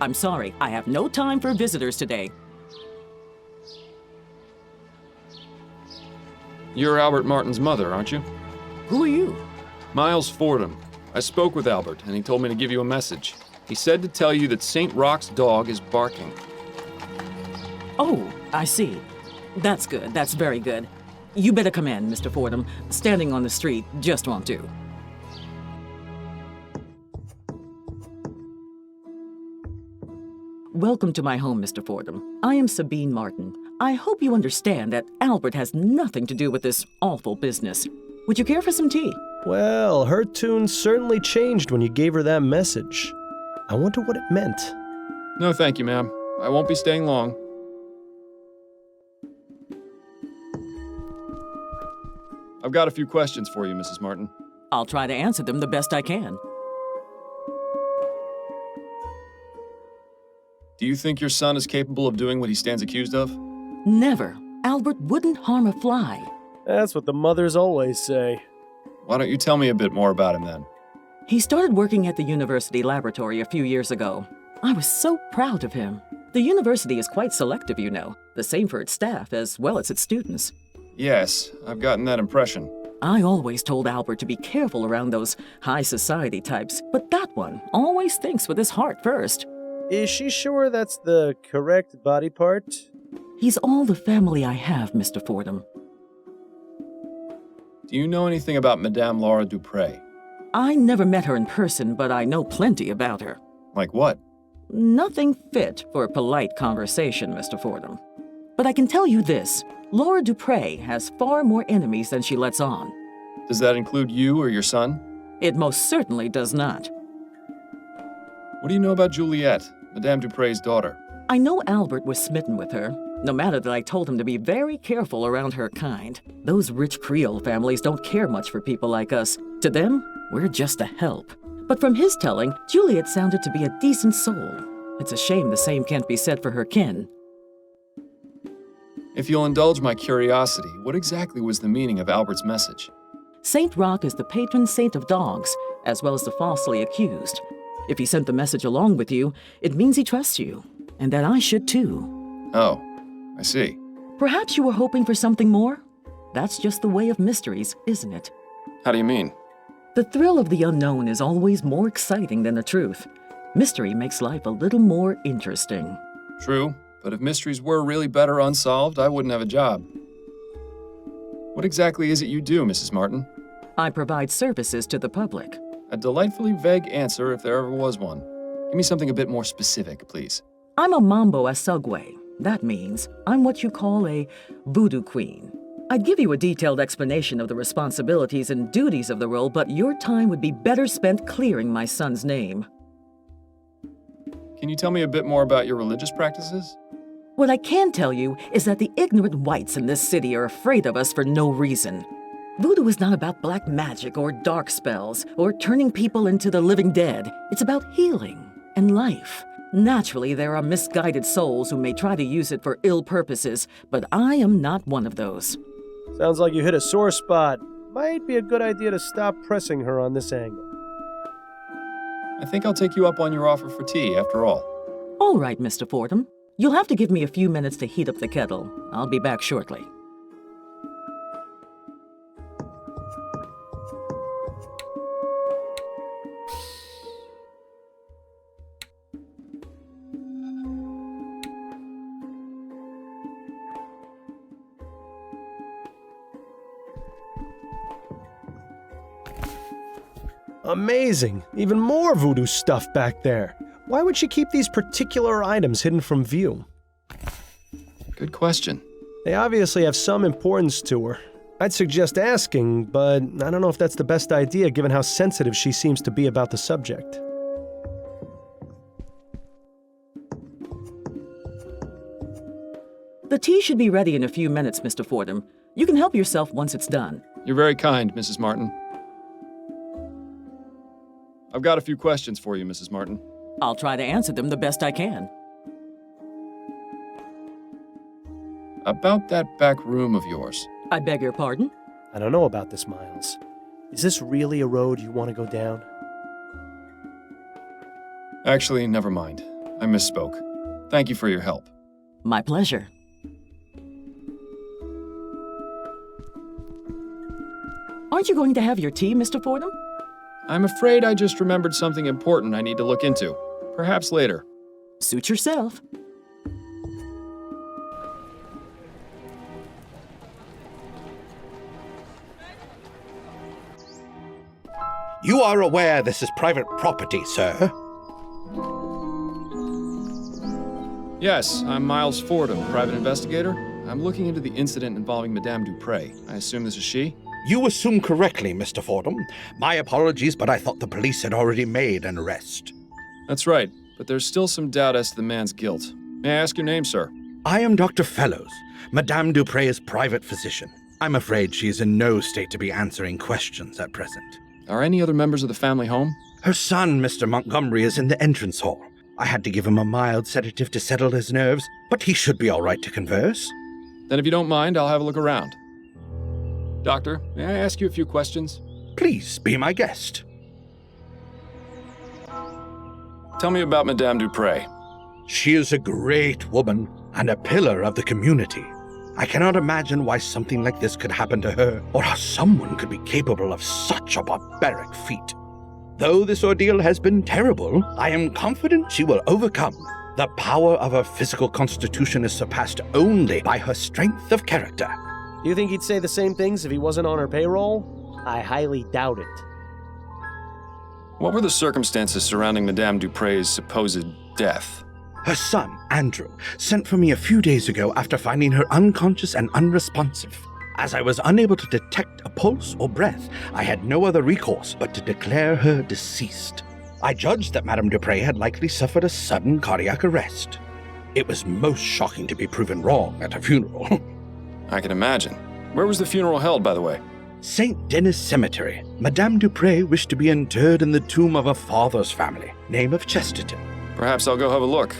S11: I'm sorry, I have no time for visitors today.
S2: You're Albert Martin's mother, aren't you?
S11: Who are you?
S2: Miles Fordham. I spoke with Albert, and he told me to give you a message. He said to tell you that St. Rock's dog is barking.
S11: Oh, I see. That's good. That's very good. You better come in, Mr. Fordham. Standing on the street just won't do. Welcome to my home, Mr. Fordham. I am Sabine Martin. I hope you understand that Albert has nothing to do with this awful business. Would you care for some tea?
S1: Well, her tune certainly changed when you gave her that message. I wonder what it meant.
S2: No, thank you, ma'am. I won't be staying long. I've got a few questions for you, Mrs. Martin.
S11: I'll try to answer them the best I can.
S2: Do you think your son is capable of doing what he stands accused of?
S11: Never. Albert wouldn't harm a fly.
S1: That's what the mothers always say.
S2: Why don't you tell me a bit more about him then?
S11: He started working at the university laboratory a few years ago. I was so proud of him. The university is quite selective, you know. The same for its staff as well as its students.
S2: Yes, I've gotten that impression.
S11: I always told Albert to be careful around those high society types, but that one always thinks with his heart first.
S1: Is she sure that's the correct body part?
S11: He's all the family I have, Mr. Fordham.
S2: Do you know anything about Madame Laura Dupre?
S11: I never met her in person, but I know plenty about her.
S2: Like what?
S11: Nothing fit for polite conversation, Mr. Fordham. But I can tell you this. Laura Dupre has far more enemies than she lets on.
S2: Does that include you or your son?
S11: It most certainly does not.
S2: What do you know about Juliet, Madame Dupre's daughter?
S11: I know Albert was smitten with her, no matter that I told him to be very careful around her kind. Those rich Creole families don't care much for people like us. To them, we're just a help. But from his telling, Juliet sounded to be a decent soul. It's a shame the same can't be said for her kin.
S2: If you'll indulge my curiosity, what exactly was the meaning of Albert's message?
S11: Saint Rock is the patron saint of dogs, as well as the falsely accused. If he sent the message along with you, it means he trusts you, and that I should too.
S2: Oh, I see.
S11: Perhaps you were hoping for something more? That's just the way of mysteries, isn't it?
S2: How do you mean?
S11: The thrill of the unknown is always more exciting than the truth. Mystery makes life a little more interesting.
S2: True, but if mysteries were really better unsolved, I wouldn't have a job. What exactly is it you do, Mrs. Martin?
S11: I provide services to the public.
S2: A delightfully vague answer if there ever was one. Give me something a bit more specific, please.
S11: I'm a Mambo Asugwe. That means I'm what you call a voodoo queen. I'd give you a detailed explanation of the responsibilities and duties of the role, but your time would be better spent clearing my son's name.
S2: Can you tell me a bit more about your religious practices?
S11: What I can tell you is that the ignorant whites in this city are afraid of us for no reason. Voodoo is not about black magic or dark spells or turning people into the living dead. It's about healing and life. Naturally, there are misguided souls who may try to use it for ill purposes, but I am not one of those.
S1: Sounds like you hit a sore spot. Might be a good idea to stop pressing her on this angle.
S2: I think I'll take you up on your offer for tea, after all.
S11: All right, Mr. Fordham. You'll have to give me a few minutes to heat up the kettle. I'll be back shortly.
S1: Amazing. Even more voodoo stuff back there. Why would she keep these particular items hidden from view?
S2: Good question.
S1: They obviously have some importance to her. I'd suggest asking, but I don't know if that's the best idea given how sensitive she seems to be about the subject.
S11: The tea should be ready in a few minutes, Mr. Fordham. You can help yourself once it's done.
S2: You're very kind, Mrs. Martin. I've got a few questions for you, Mrs. Martin.
S11: I'll try to answer them the best I can.
S2: About that back room of yours.
S11: I beg your pardon?
S1: I don't know about this, Miles. Is this really a road you want to go down?
S2: Actually, never mind. I misspoke. Thank you for your help.
S11: My pleasure. Aren't you going to have your tea, Mr. Fordham?
S2: I'm afraid I just remembered something important I need to look into. Perhaps later.
S11: Suit yourself.
S12: You are aware this is private property, sir?
S2: Yes, I'm Miles Fordham, private investigator. I'm looking into the incident involving Madame Dupre. I assume this is she?
S12: You assume correctly, Mr. Fordham. My apologies, but I thought the police had already made an arrest.
S2: That's right, but there's still some doubt as to the man's guilt. May I ask your name, sir?
S12: I am Dr. Fellows, Madame Dupre's private physician. I'm afraid she is in no state to be answering questions at present.
S2: Are any other members of the family home?
S12: Her son, Mr. Montgomery, is in the entrance hall. I had to give him a mild sedative to settle his nerves, but he should be all right to converse.
S2: Then if you don't mind, I'll have a look around. Doctor, may I ask you a few questions?
S12: Please, be my guest.
S2: Tell me about Madame Dupre.
S12: She is a great woman and a pillar of the community. I cannot imagine why something like this could happen to her, or how someone could be capable of such a barbaric feat. Though this ordeal has been terrible, I am confident she will overcome. The power of her physical constitution is surpassed only by her strength of character.
S1: Do you think he'd say the same things if he wasn't on her payroll? I highly doubt it.
S2: What were the circumstances surrounding Madame Dupre's supposed death?
S12: Her son, Andrew, sent for me a few days ago after finding her unconscious and unresponsive. As I was unable to detect a pulse or breath, I had no other recourse but to declare her deceased. I judged that Madame Dupre had likely suffered a sudden cardiac arrest. It was most shocking to be proven wrong at a funeral.
S2: I can imagine. Where was the funeral held, by the way?
S12: St. Denis Cemetery. Madame Dupre wished to be interred in the tomb of her father's family, name of Chesterton.
S2: Perhaps I'll go have a look.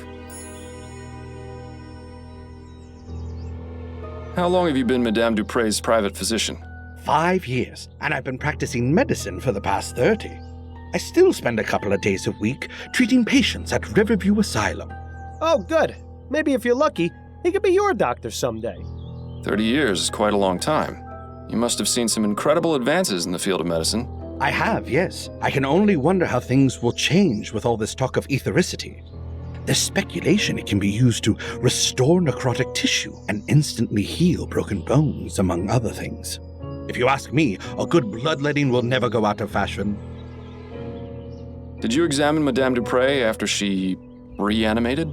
S2: How long have you been Madame Dupre's private physician?
S12: 5 years, and I've been practicing medicine for the past 30. I still spend a couple of days a week treating patients at Riverview Asylum.
S1: Oh, good. Maybe if you're lucky, he could be your doctor someday.
S2: 30 years is quite a long time. You must have seen some incredible advances in the field of medicine.
S12: I have, yes. I can only wonder how things will change with all this talk of ethericity. There's speculation it can be used to restore necrotic tissue and instantly heal broken bones, among other things. If you ask me, a good bloodletting will never go out of fashion.
S2: Did you examine Madame Dupre after she reanimated?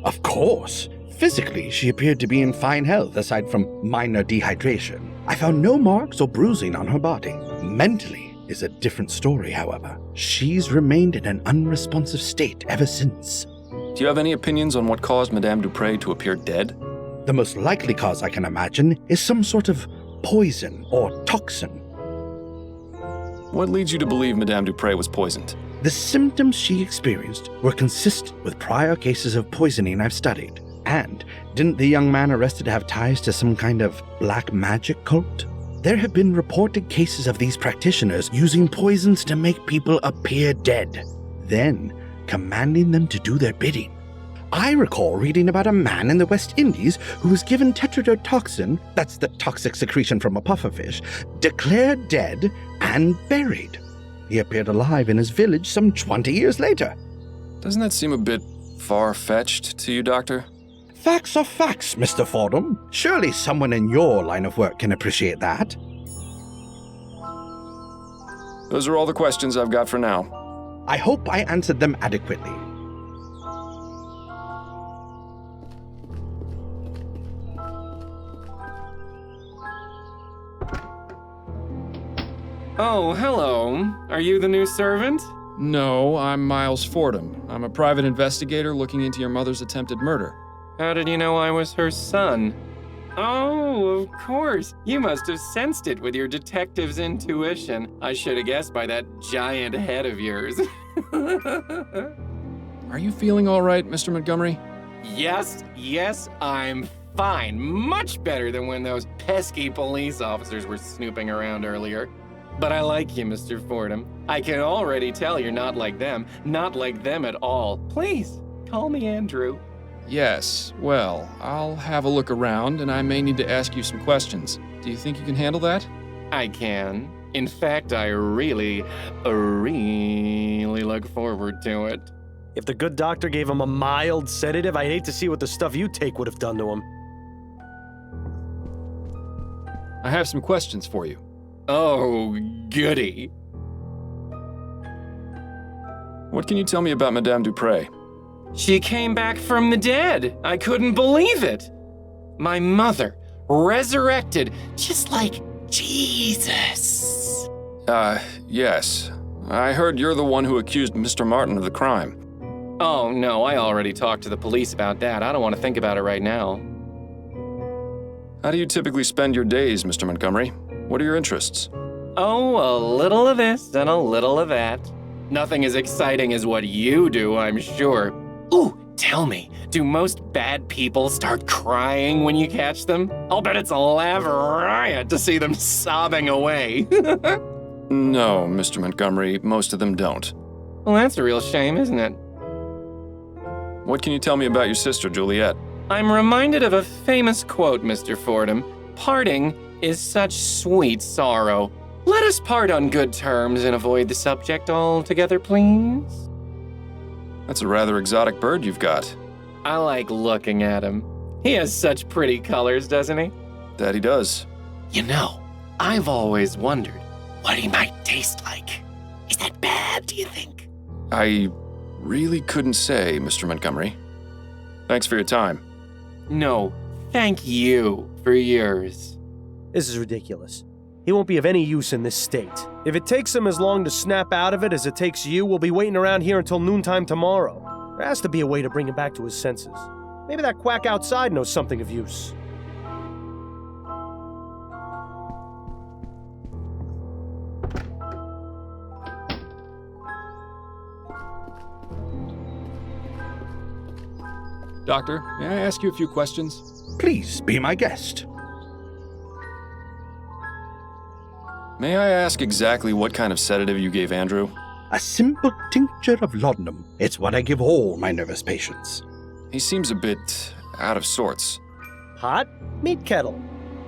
S12: Of course. Physically, she appeared to be in fine health aside from minor dehydration. I found no marks or bruising on her body. Mentally is a different story, however. She's remained in an unresponsive state ever since.
S2: Do you have any opinions on what caused Madame Dupre to appear dead?
S12: The most likely cause I can imagine is some sort of poison or toxin.
S2: What leads you to believe Madame Dupre was poisoned?
S12: The symptoms she experienced were consistent with prior cases of poisoning I've studied. And didn't the young man arrested have ties to some kind of black magic cult? There have been reported cases of these practitioners using poisons to make people appear dead, then commanding them to do their bidding. I recall reading about a man in the West Indies who was given tetrodotoxin, that's the toxic secretion from a pufferfish, declared dead and buried. He appeared alive in his village some 20 years later.
S2: Doesn't that seem a bit far-fetched to you, Doctor?
S12: Facts are facts, Mr. Fordham. Surely someone in your line of work can appreciate that.
S2: Those are all the questions I've got for now.
S12: I hope I answered them adequately.
S13: Oh, hello. Are you the new servant?
S2: No, I'm Miles Fordham. I'm a private investigator looking into your mother's attempted murder.
S13: How did you know I was her son? Oh, of course. You must have sensed it with your detective's intuition. I should have guessed by that giant head of yours.
S2: Are you feeling all right, Mr. Montgomery?
S13: Yes, I'm fine. Much better than when those pesky police officers were snooping around earlier. But I like you, Mr. Fordham. I can already tell you're not like them at all. Please, call me Andrew.
S2: Yes, well, I'll have a look around and I may need to ask you some questions. Do you think you can handle that?
S13: I can. In fact, I really look forward to it.
S1: If the good doctor gave him a mild sedative, I'd hate to see what the stuff you take would have done to him.
S2: I have some questions for you.
S13: Oh, goody.
S2: What can you tell me about Madame Dupre?
S13: She came back from the dead. I couldn't believe it. My mother, resurrected, just like Jesus.
S2: Yes. I heard you're the one who accused Mr. Martin of the crime.
S13: Oh, no, I already talked to the police about that. I don't want to think about it right now.
S2: How do you typically spend your days, Mr. Montgomery? What are your interests?
S13: Oh, a little of this and a little of that. Nothing as exciting as what you do, I'm sure. Ooh, tell me, do most bad people start crying when you catch them? I'll bet it's a laugh riot to see them sobbing away.
S2: No, Mr. Montgomery, most of them don't.
S13: Well, that's a real shame, isn't it?
S2: What can you tell me about your sister, Juliet?
S13: I'm reminded of a famous quote, Mr. Fordham. Parting is such sweet sorrow. Let us part on good terms and avoid the subject altogether, please.
S2: That's a rather exotic bird you've got.
S13: I like looking at him. He has such pretty colors, doesn't he?
S2: That he does.
S13: You know, I've always wondered what he might taste like. Is that bad, do you think?
S2: I really couldn't say, Mr. Montgomery. Thanks for your time.
S13: No, thank you for yours.
S1: This is ridiculous. He won't be of any use in this state. If it takes him as long to snap out of it as it takes you, we'll be waiting around here until noontime tomorrow. There has to be a way to bring him back to his senses. Maybe that quack outside knows something of use.
S2: Doctor, may I ask you a few questions?
S12: Please be my guest.
S2: May I ask exactly what kind of sedative you gave Andrew?
S12: A simple tincture of laudanum. It's what I give all my nervous patients.
S2: He seems a bit out of sorts.
S1: Hot? Meat kettle.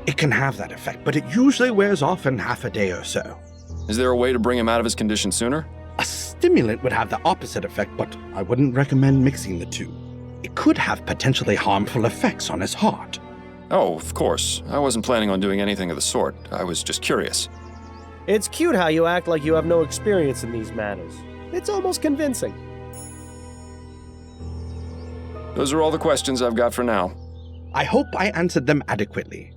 S12: It can have that effect, but it usually wears off in half a day or so.
S2: Is there a way to bring him out of his condition sooner?
S12: A stimulant would have the opposite effect, but I wouldn't recommend mixing the two. It could have potentially harmful effects on his heart.
S2: Oh, of course. I wasn't planning on doing anything of the sort. I was just curious.
S1: It's cute how you act like you have no experience in these matters. It's almost convincing.
S2: Those are all the questions I've got for now.
S12: I hope I answered them adequately.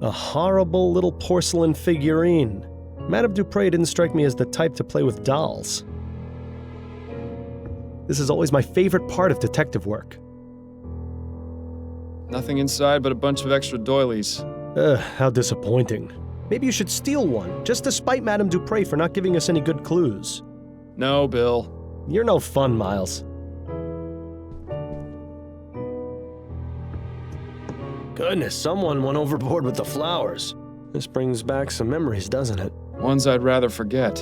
S1: A horrible little porcelain figurine. Madame Dupre didn't strike me as the type to play with dolls. This is always my favorite part of detective work.
S2: Nothing inside but a bunch of extra doilies.
S1: Ugh, how disappointing. Maybe you should steal one, just to spite Madame Dupre for not giving us any good clues.
S2: No, Bill.
S1: You're no fun, Miles. Goodness, someone went overboard with the flowers. This brings back some memories, doesn't it?
S2: Ones I'd rather forget.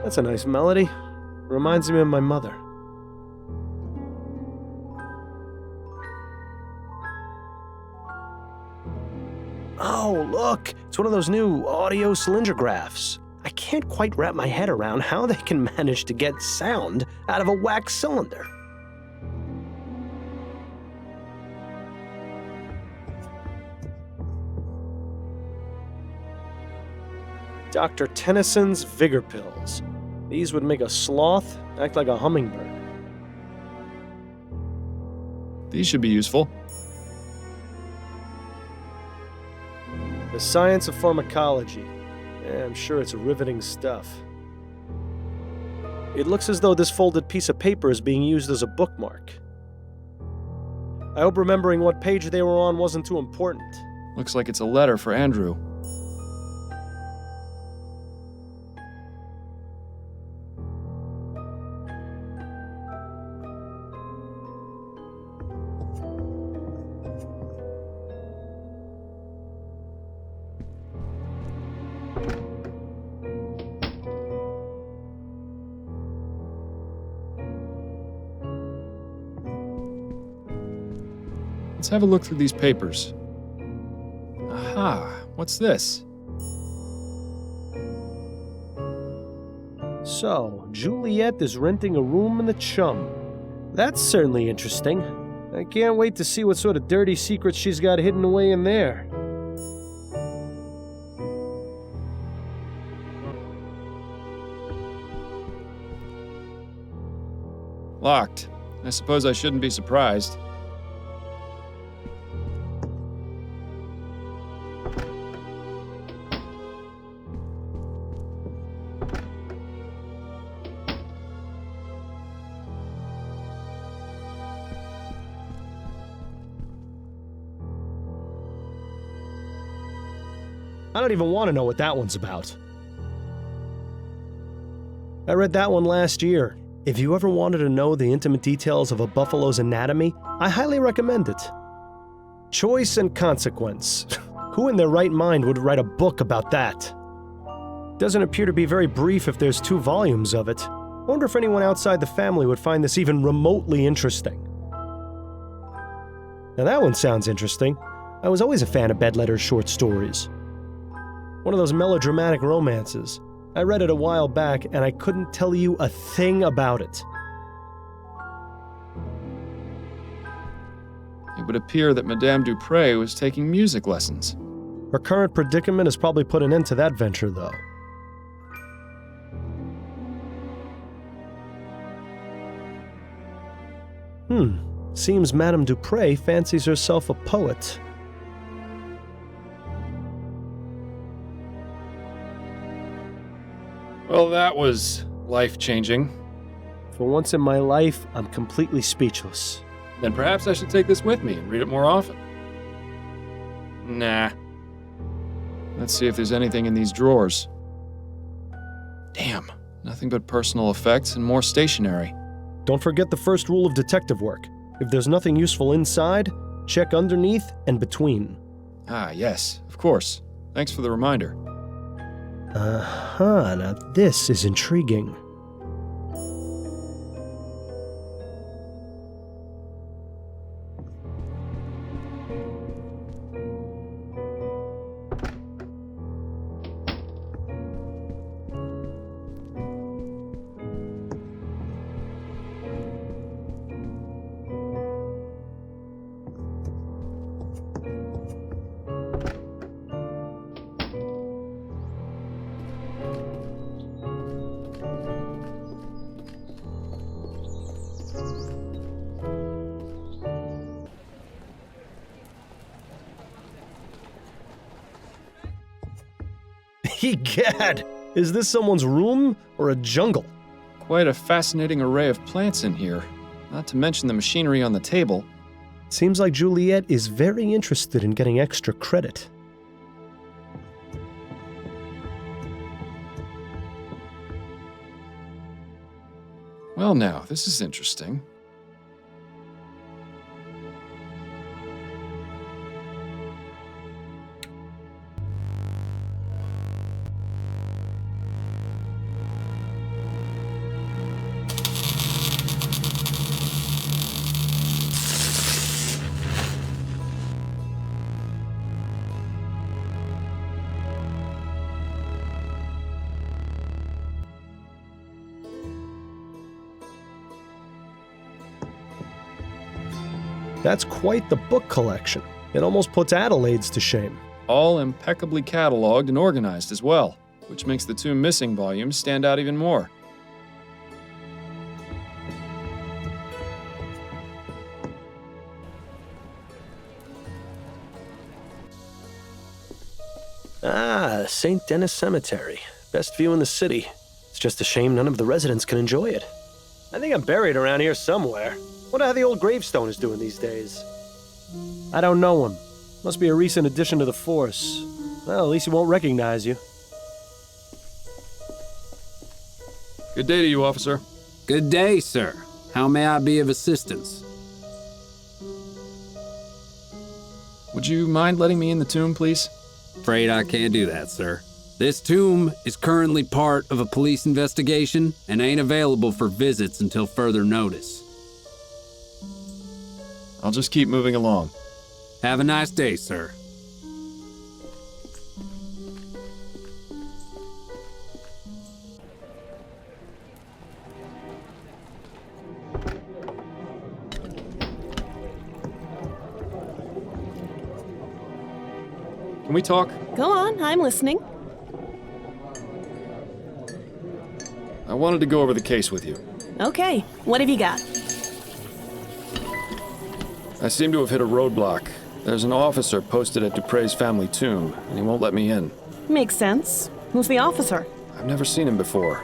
S1: That's a nice melody. Reminds me of my mother. Oh, look! It's one of those new audio cylindergraphs. I can't quite wrap my head around how they can manage to get sound out of a wax cylinder. Dr. Tennyson's Vigor Pills. These would make a sloth act like a hummingbird.
S2: These should be useful.
S1: The Science of Pharmacology. Yeah, I'm sure it's riveting stuff. It looks as though this folded piece of paper is being used as a bookmark. I hope remembering what page they were on wasn't too important.
S2: Looks like it's a letter for Andrew. Let's have a look through these papers. Aha, what's this?
S1: So, Juliet is renting a room in the Chum. That's certainly interesting. I can't wait to see what sort of dirty secrets she's got hidden away in there.
S2: Locked. I suppose I shouldn't be surprised.
S1: I don't even want to know what that one's about. I read that one last year. If you ever wanted to know the intimate details of a buffalo's anatomy, I highly recommend it. Choice and Consequence. Who in their right mind would write a book about that? Doesn't appear to be very brief if there's 2 volumes of it. I wonder if anyone outside the family would find this even remotely interesting. Now that one sounds interesting. I was always a fan of Bedletter's short stories. One of those melodramatic romances. I read it a while back, and I couldn't tell you a thing about it.
S2: It would appear that Madame Dupre was taking music lessons.
S1: Her current predicament has probably put an end to that venture, though. Seems Madame Dupre fancies herself a poet.
S2: Well, that was life-changing.
S1: For once in my life, I'm completely speechless.
S2: Then perhaps I should take this with me and read it more often. Nah. Let's see if there's anything in these drawers. Damn, nothing but personal effects and more stationery.
S1: Don't forget the first rule of detective work. If there's nothing useful inside, check underneath and between.
S2: Ah, yes, of course. Thanks for the reminder.
S1: Now this is intriguing. Egad! Is this someone's room or a jungle?
S2: Quite a fascinating array of plants in here, not to mention the machinery on the table.
S1: Seems like Juliet is very interested in getting extra credit.
S2: Well now, this is interesting.
S1: That's quite the book collection. It almost puts Adelaide's to shame.
S2: All impeccably cataloged and organized as well, which makes the 2 missing volumes stand out even more.
S1: Ah, St. Denis Cemetery. Best view in the city. It's just a shame none of the residents can enjoy it. I think I'm buried around here somewhere. Wonder how the old gravestone is doing these days. I don't know him. Must be a recent addition to the force. Well, at least he won't recognize you.
S2: Good day to you, officer.
S7: Good day, sir. How may I be of assistance?
S2: Would you mind letting me in the tomb, please?
S7: Afraid I can't do that, sir. This tomb is currently part of a police investigation and ain't available for visits until further notice.
S2: I'll just keep moving along.
S7: Have a nice day, sir.
S2: Can we talk?
S9: Go on, I'm listening.
S2: I wanted to go over the case with you.
S9: Okay, what have you got?
S2: I seem to have hit a roadblock. There's an officer posted at Dupre's family tomb, and he won't let me in.
S9: Makes sense. Who's the officer?
S2: I've never seen him before.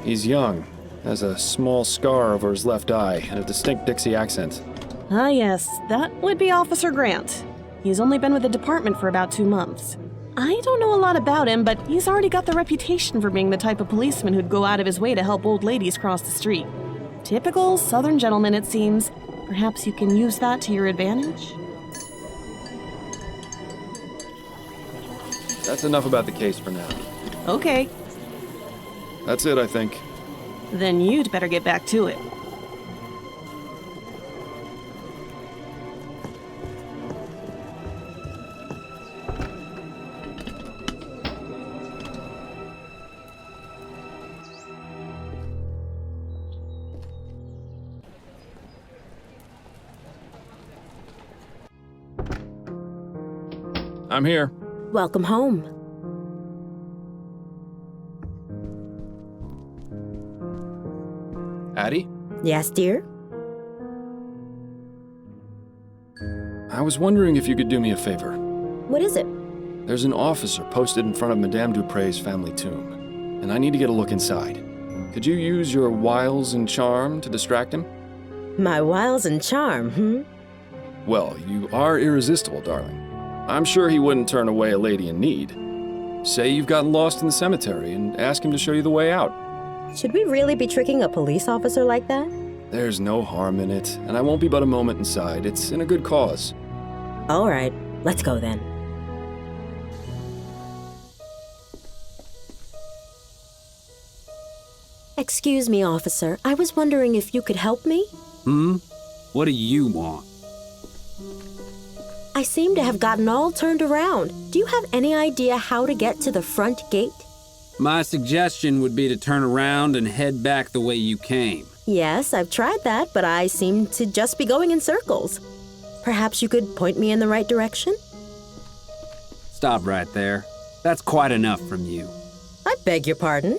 S2: He's young, has a small scar over his left eye, and a distinct Dixie accent.
S9: Ah, yes, that would be Officer Grant. He's only been with the department for about 2 months. I don't know a lot about him, but he's already got the reputation for being the type of policeman who'd go out of his way to help old ladies cross the street. Typical Southern gentleman, it seems. Perhaps you can use that to your advantage?
S2: That's enough about the case for now.
S9: Okay,
S2: That's it, I think.
S9: then you'd better get back to it.
S2: I'm here.
S5: Welcome home.
S2: Addie?
S5: Yes, dear?
S2: I was wondering if you could do me a favor.
S5: What is it?
S2: There's an officer posted in front of Madame Dupre's family tomb, and I need to get a look inside. Could you use your wiles and charm to distract him?
S5: My wiles and charm,
S2: Well, you are irresistible, darling. I'm sure he wouldn't turn away a lady in need. Say you've gotten lost in the cemetery and ask him to show you the way out.
S5: Should we really be tricking a police officer like that?
S2: There's no harm in it, and I won't be but a moment inside. It's in a good cause.
S5: All right, let's go then. Excuse me, officer. I was wondering if you could help me?
S7: What do you want?
S5: I seem to have gotten all turned around. Do you have any idea how to get to the front gate?
S7: My suggestion would be to turn around and head back the way you came.
S5: Yes, I've tried that, but I seem to just be going in circles. Perhaps you could point me in the right direction?
S7: Stop right there. That's quite enough from you.
S5: I beg your pardon?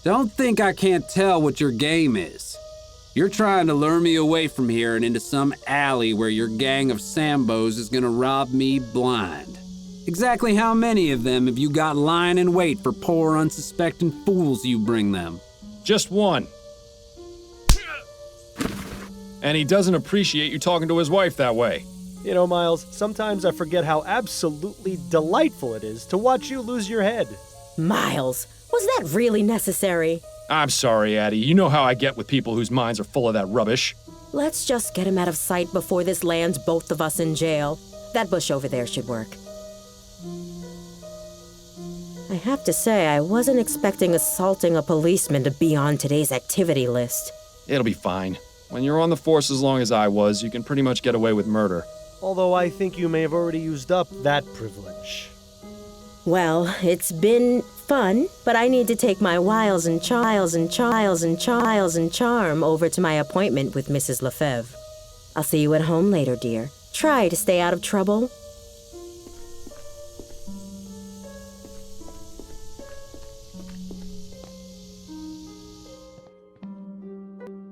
S7: Don't think I can't tell what your game is. You're trying to lure me away from here and into some alley where your gang of Sambos is gonna rob me blind. Exactly how many of them have you got lying in wait for poor, unsuspecting fools you bring them?
S2: Just one. And he doesn't appreciate you talking to his wife that way.
S1: You know, Miles, sometimes I forget how absolutely delightful it is to watch you lose your head.
S5: Miles, was that really necessary?
S2: I'm sorry, Addie. You know how I get with people whose minds are full of that rubbish.
S5: Let's just get him out of sight before this lands both of us in jail. That bush over there should work. I have to say, I wasn't expecting assaulting a policeman to be on today's activity list.
S2: It'll be fine. When you're on the force as long as I was, you can pretty much get away with murder.
S1: Although I think you may have already used up that privilege.
S5: Well, it's been fun, but I need to take my wiles and charm over to my appointment with Mrs. Lefebvre. I'll see you at home later, dear. try to stay out of trouble.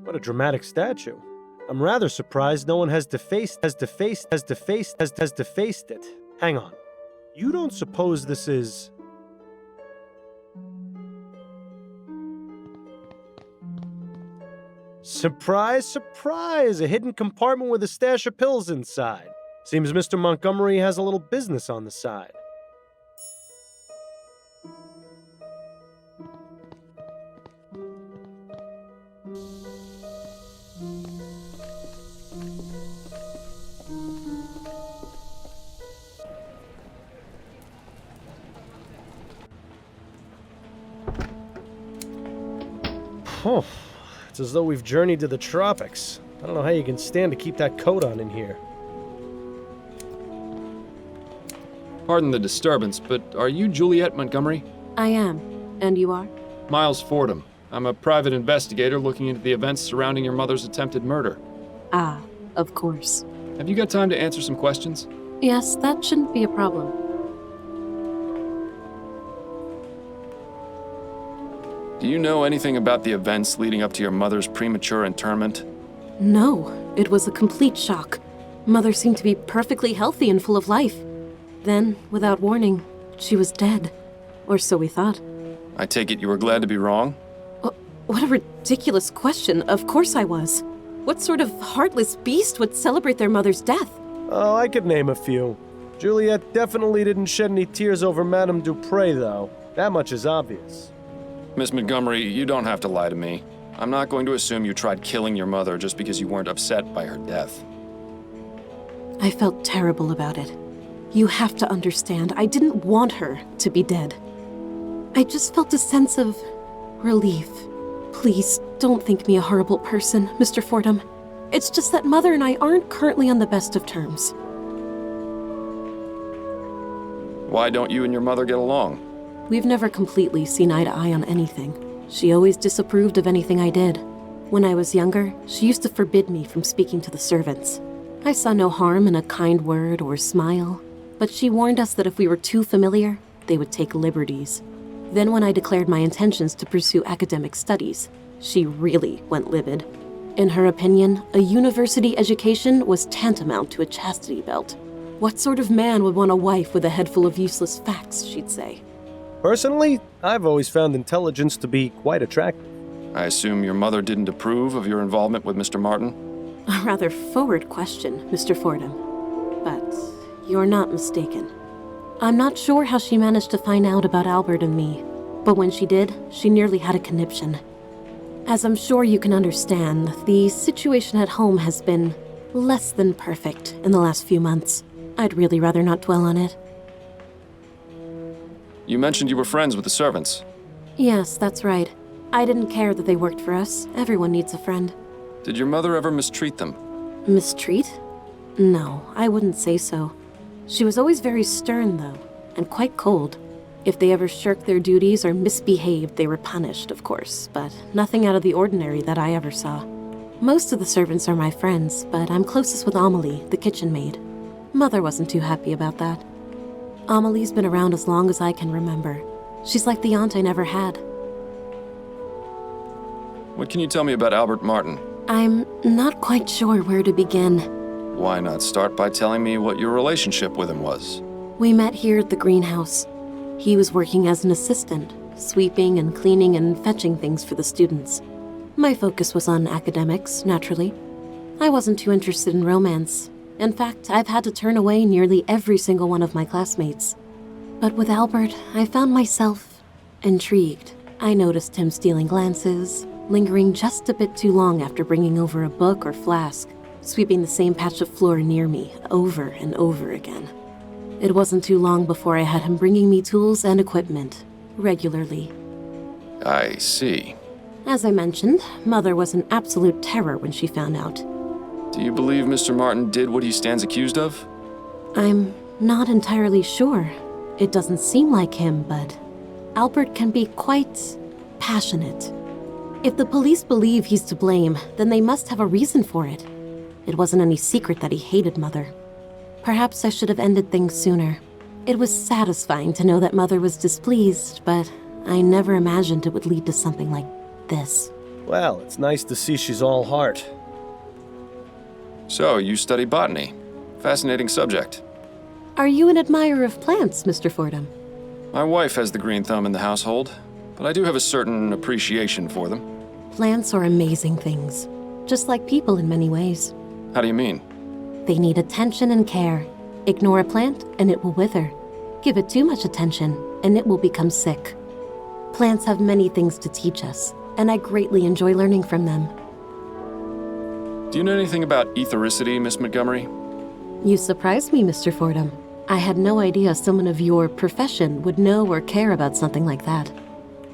S1: What a dramatic statue. I'm rather surprised no one has defaced it. Hang on. You don't suppose this is... Surprise, surprise! A hidden compartment with a stash of pills inside. Seems Mr. Montgomery has a little business on the side. Oh, it's as though we've journeyed to the tropics. I don't know how you can stand to keep that coat on in here.
S2: Pardon the disturbance, but are you Juliet Montgomery?
S14: I am. And you are?
S2: Miles Fordham. I'm a private investigator looking into the events surrounding your mother's attempted murder.
S14: Ah, of course.
S2: Have you got time to answer some questions?
S14: Yes, that shouldn't be a problem.
S2: Do you know anything about the events leading up to your mother's premature interment?
S14: No, it was a complete shock. Mother seemed to be perfectly healthy and full of life. Then, without warning, she was dead. Or so we thought.
S2: I take it you were glad to be wrong?
S14: What a ridiculous question. Of course I was. What sort of heartless beast would celebrate their mother's death?
S1: Oh, I could name a few. Juliet definitely didn't shed any tears over Madame Dupre, though. That much is obvious.
S2: Miss Montgomery, you don't have to lie to me. I'm not going to assume you tried killing your mother just because you weren't upset by her death.
S14: I felt terrible about it. You have to understand, I didn't want her to be dead. I just felt a sense of relief. Please, don't think me a horrible person, Mr. Fordham. It's just that Mother and I aren't currently on the best of terms.
S2: Why don't you and your mother get along?
S14: We've never completely seen eye to eye on anything. She always disapproved of anything I did. When I was younger, she used to forbid me from speaking to the servants. I saw no harm in a kind word or smile, but she warned us that if we were too familiar, they would take liberties. Then when I declared my intentions to pursue academic studies, she really went livid. In her opinion, a university education was tantamount to a chastity belt. What sort of man would want a wife with a head full of useless facts, she'd say.
S1: Personally, I've always found intelligence to be quite attractive.
S2: I assume your mother didn't approve of your involvement with Mr. Martin?
S14: A rather forward question, Mr. Fordham. But you're not mistaken. I'm not sure how she managed to find out about Albert and me, but when she did, she nearly had a conniption. As I'm sure you can understand, the situation at home has been less than perfect in the last few months. I'd really rather not dwell on it.
S2: You mentioned you were friends with the servants.
S14: Yes, that's right. I didn't care that they worked for us. Everyone needs a friend.
S2: Did your mother ever mistreat them?
S14: Mistreat? No, I wouldn't say so. She was always very stern, though, and quite cold. If they ever shirked their duties or misbehaved, they were punished, of course, but nothing out of the ordinary that I ever saw. Most of the servants are my friends, but I'm closest with Amelie, the kitchen maid. Mother wasn't too happy about that. Amelie's been around as long as I can remember. She's like the aunt I never had.
S2: What can you tell me about Albert Martin?
S14: I'm not quite sure where to begin.
S2: Why not start by telling me what your relationship with him was?
S14: We met here at the greenhouse. He was working as an assistant, sweeping and cleaning and fetching things for the students. My focus was on academics, naturally. I wasn't too interested in romance. In fact, I've had to turn away nearly every single one of my classmates. But with Albert, I found myself intrigued. I noticed him stealing glances, lingering just a bit too long after bringing over a book or flask, sweeping the same patch of floor near me over and over again. It wasn't too long before I had him bringing me tools and equipment, regularly.
S2: I see.
S14: As I mentioned, Mother was an absolute terror when she found out.
S2: Do you believe Mr. Martin did what he stands accused of?
S14: I'm not entirely sure. It doesn't seem like him, but Albert can be quite passionate. If the police believe he's to blame, then they must have a reason for it. It wasn't any secret that he hated Mother. Perhaps I should have ended things sooner. It was satisfying to know that Mother was displeased, but I never imagined it would lead to something like this.
S1: Well, it's nice to see she's all heart.
S2: So, you study botany. Fascinating subject.
S14: Are you an admirer of plants, Mr. Fordham?
S2: My wife has the green thumb in the household, but I do have a certain appreciation for them.
S14: Plants are amazing things, just like people in many ways.
S2: How do you mean?
S14: They need attention and care. Ignore a plant, and it will wither. Give it too much attention, and it will become sick. Plants have many things to teach us, and I greatly enjoy learning from them.
S2: Do you know anything about ethericity, Miss Montgomery?
S14: You surprised me, Mr. Fordham. I had no idea someone of your profession would know or care about something like that.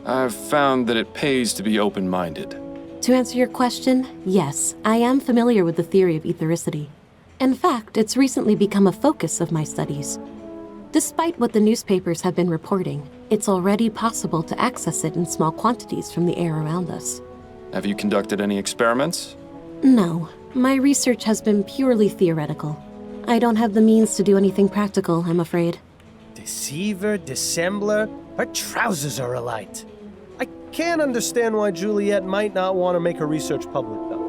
S2: I've found that it pays to be open-minded.
S14: To answer your question, yes, I am familiar with the theory of ethericity. In fact, it's recently become a focus of my studies. Despite what the newspapers have been reporting, it's already possible to access it in small quantities from the air around us.
S2: Have you conducted any experiments?
S14: No, my research has been purely theoretical. I don't have the means to do anything practical, I'm afraid.
S1: Deceiver, dissembler, her trousers are alight. I can't understand why Juliet might not want to make her research public, though.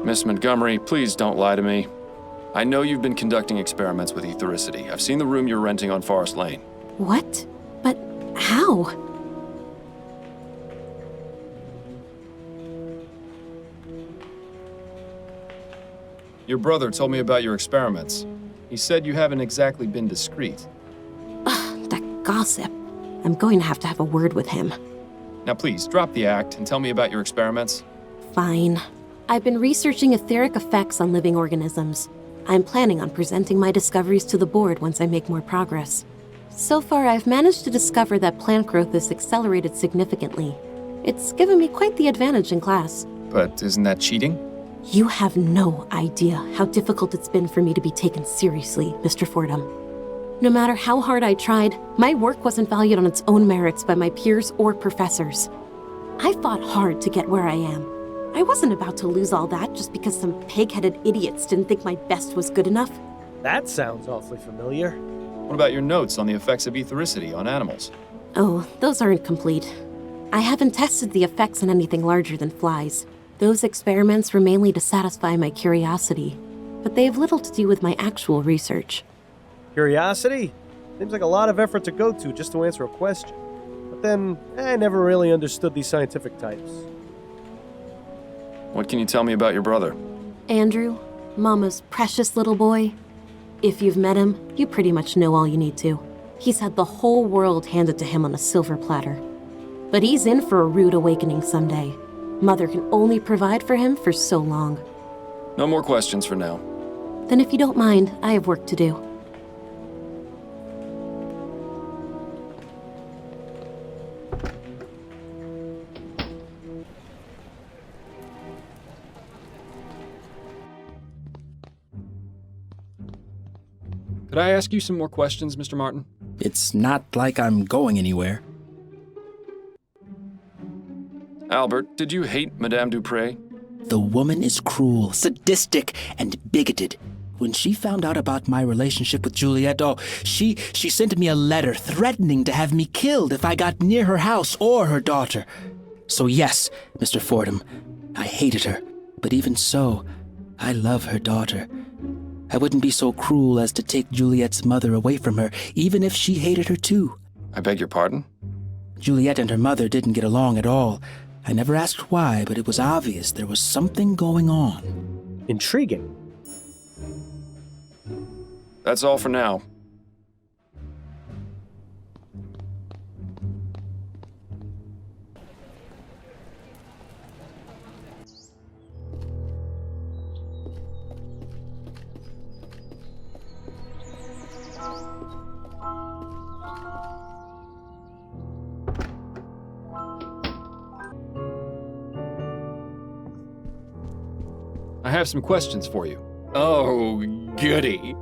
S2: Miss Montgomery, please don't lie to me. I know you've been conducting experiments with ethericity. I've seen the room you're renting on Forest Lane.
S14: What? But how?
S2: Your brother told me about your experiments. He said you haven't exactly been discreet.
S14: Ugh, that gossip. I'm going to have a word with him.
S2: Now please, drop the act and tell me about your experiments.
S14: Fine. I've been researching etheric effects on living organisms. I'm planning on presenting my discoveries to the board once I make more progress. So far, I've managed to discover that plant growth is accelerated significantly. It's given me quite the advantage in class.
S2: But isn't that cheating?
S14: You have no idea how difficult it's been for me to be taken seriously, Mr. Fordham. No matter how hard I tried, my work wasn't valued on its own merits by my peers or professors. I fought hard to get where I am. I wasn't about to lose all that just because some pig-headed idiots didn't think my best was good enough.
S1: That sounds awfully familiar.
S2: What about your notes on the effects of ethericity on animals?
S14: Oh, those aren't complete. I haven't tested the effects on anything larger than flies. Those experiments were mainly to satisfy my curiosity, but they have little to do with my actual research.
S1: Curiosity? Seems like a lot of effort to go to just to answer a question. But then, I never really understood these scientific types.
S2: What can you tell me about your brother?
S14: Andrew, Mama's precious little boy. If you've met him, you pretty much know all you need to. He's had the whole world handed to him on a silver platter. But he's in for a rude awakening someday. Mother can only provide for him for so long.
S2: No more questions for now.
S14: Then if you don't mind, I have work to do.
S2: Could I ask you some more questions, Mr. Martin?
S8: It's not like I'm going anywhere.
S2: Albert, did you hate Madame Dupre?
S8: The woman is cruel, sadistic, and bigoted. When she found out about my relationship with Juliet, she sent me a letter threatening to have me killed if I got near her house or her daughter. So yes, Mr. Fordham, I hated her. But even so, I love her daughter. I wouldn't be so cruel as to take Juliet's mother away from her, even if she hated her too.
S2: I beg your pardon?
S8: Juliet and her mother didn't get along at all. I never asked why, but it was obvious there was something going on.
S1: Intriguing.
S2: That's all for now. I have some questions for you.
S13: Oh, goody.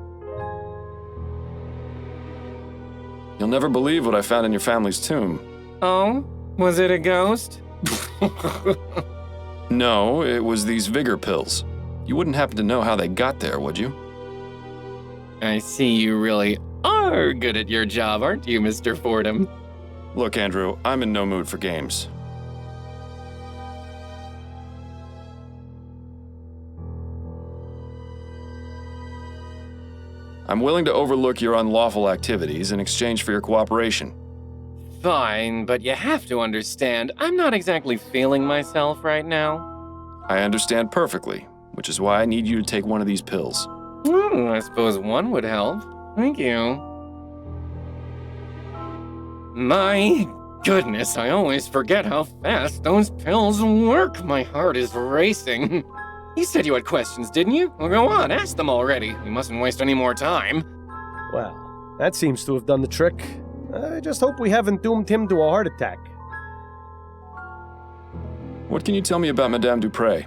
S2: You'll never believe what I found in your family's tomb.
S13: Oh? Was it a ghost?
S2: No, it was these vigor pills. You wouldn't happen to know how they got there, would you?
S13: I see you really are good at your job, aren't you, Mr. Fordham?
S2: Look, Andrew, I'm in no mood for games. I'm willing to overlook your unlawful activities in exchange for your cooperation.
S13: Fine, but you have to understand, I'm not exactly feeling myself right now.
S2: I understand perfectly, which is why I need you to take one of these pills.
S13: I suppose one would help. Thank you. My goodness, I always forget how fast those pills work. My heart is racing. You said you had questions, didn't you? Well, go on, ask them already. We mustn't waste any more time.
S1: Well, that seems to have done the trick. I just hope we haven't doomed him to a heart attack.
S2: What can you tell me about Madame Dupre?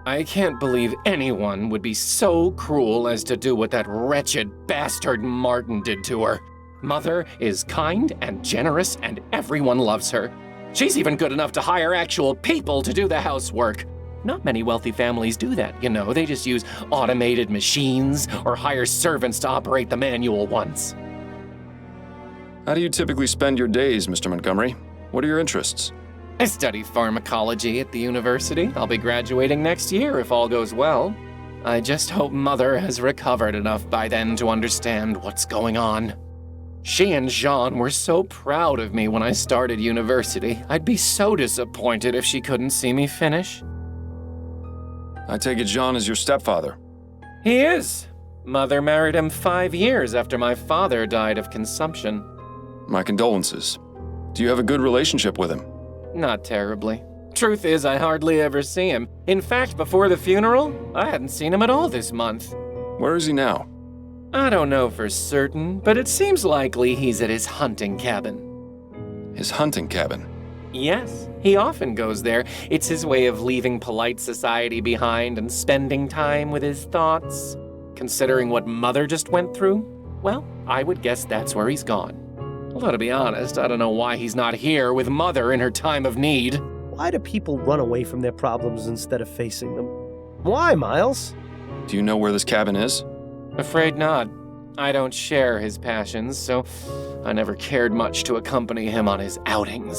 S13: I can't believe anyone would be so cruel as to do what that wretched bastard Martin did to her. Mother is kind and generous, and everyone loves her. She's even good enough to hire actual people to do the housework. Not many wealthy families do that, you know. They just use automated machines or hire servants to operate the manual ones.
S2: How do you typically spend your days, Mr. Montgomery? What are your interests?
S13: I study pharmacology at the university. I'll be graduating next year if all goes well. I just hope Mother has recovered enough by then to understand what's going on. She and Jean were so proud of me when I started university. I'd be so disappointed if she couldn't see me finish.
S2: I take it Jean is your stepfather.
S13: He is. Mother married him 5 years after my father died of consumption.
S2: My condolences. Do you have a good relationship with him?
S13: Not terribly. Truth is, I hardly ever see him. In fact, before the funeral, I hadn't seen him at all this month.
S2: Where is he now?
S13: I don't know for certain, but it seems likely he's at his hunting cabin.
S2: His hunting cabin?
S13: Yes, he often goes there. It's his way of leaving polite society behind and spending time with his thoughts. Considering what Mother just went through, well, I would guess that's where he's gone. Although, to be honest, I don't know why he's not here with Mother in her time of need.
S1: Why do people run away from their problems instead of facing them? Why, Miles?
S2: Do you know where this cabin is?
S13: Afraid not. I don't share his passions, so I never cared much to accompany him on his outings.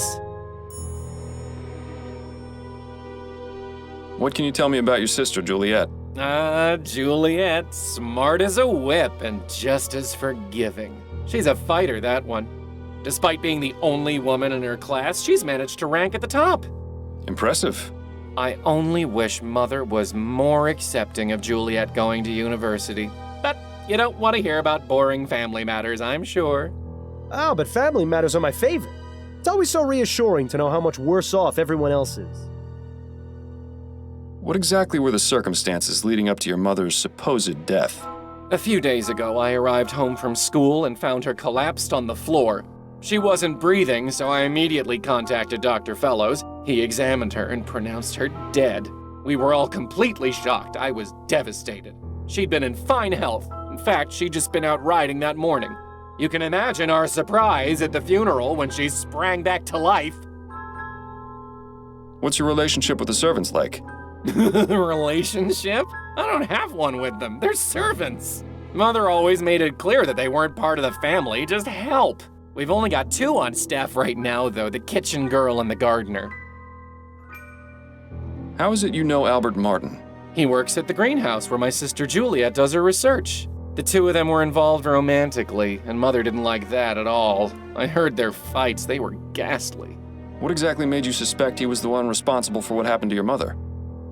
S2: What can you tell me about your sister, Juliet?
S13: Juliet, smart as a whip and just as forgiving. She's a fighter, that one. Despite being the only woman in her class, she's managed to rank at the top.
S2: Impressive.
S13: I only wish Mother was more accepting of Juliet going to university. But you don't want to hear about boring family matters, I'm sure.
S1: Oh, but family matters are my favorite. It's always so reassuring to know how much worse off everyone else is.
S2: What exactly were the circumstances leading up to your mother's supposed death?
S13: A few days ago, I arrived home from school and found her collapsed on the floor. She wasn't breathing, so I immediately contacted Dr. Fellows. He examined her and pronounced her dead. We were all completely shocked. I was devastated. She'd been in fine health. In fact, she'd just been out riding that morning. You can imagine our surprise at the funeral when she sprang back to life.
S2: What's your relationship with the servants like?
S13: Relationship? I don't have one with them. They're servants. Mother always made it clear that they weren't part of the family, just help. We've only got 2 on staff right now, though, the kitchen girl and the gardener.
S2: How is it you know Albert Martin?
S13: He works at the greenhouse where my sister Juliet does her research. The 2 of them were involved romantically, and Mother didn't like that at all. I heard their fights. They were ghastly.
S2: What exactly made you suspect he was the one responsible for what happened to your mother?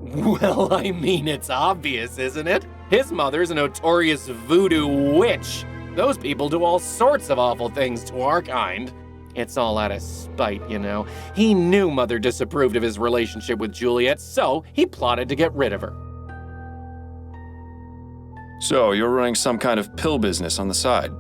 S13: Well, I mean, it's obvious, isn't it? His mother's a notorious voodoo witch. Those people do all sorts of awful things to our kind. It's all out of spite, you know. He knew Mother disapproved of his relationship with Juliet, so he plotted to get rid of her.
S2: So, you're running some kind of pill business on the side?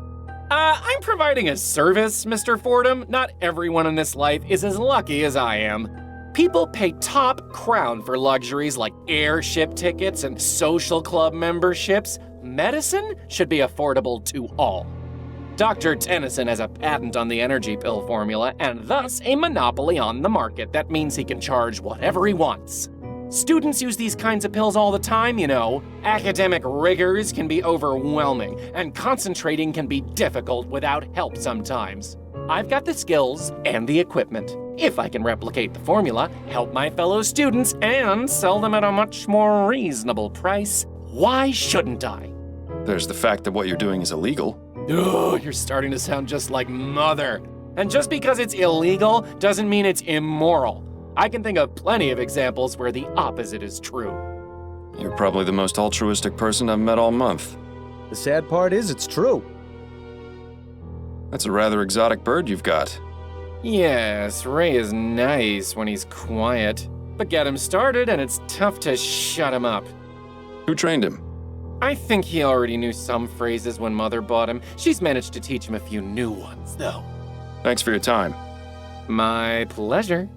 S13: I'm providing a service, Mr. Fordham. Not everyone in this life is as lucky as I am. People pay top crown for luxuries like airship tickets and social club memberships. Medicine should be affordable to all. Dr. Tennyson has a patent on the energy pill formula and thus a monopoly on the market. That means he can charge whatever he wants. Students use these kinds of pills all the time, you know. Academic rigors can be overwhelming, and concentrating can be difficult without help sometimes. I've got the skills and the equipment. If I can replicate the formula, help my fellow students, and sell them at a much more reasonable price, why shouldn't I?
S2: There's the fact that what you're doing is illegal.
S13: Ugh, you're starting to sound just like Mother. And just because it's illegal doesn't mean it's immoral. I can think of plenty of examples where the opposite is true.
S2: You're probably the most altruistic person I've met all month.
S1: The sad part is it's true.
S2: That's a rather exotic bird you've got.
S13: Yes, Ray is nice when he's quiet. But get him started and it's tough to shut him up.
S2: Who trained him?
S13: I think he already knew some phrases when Mother bought him. She's managed to teach him a few new ones, though.
S2: Thanks for your time.
S13: My pleasure.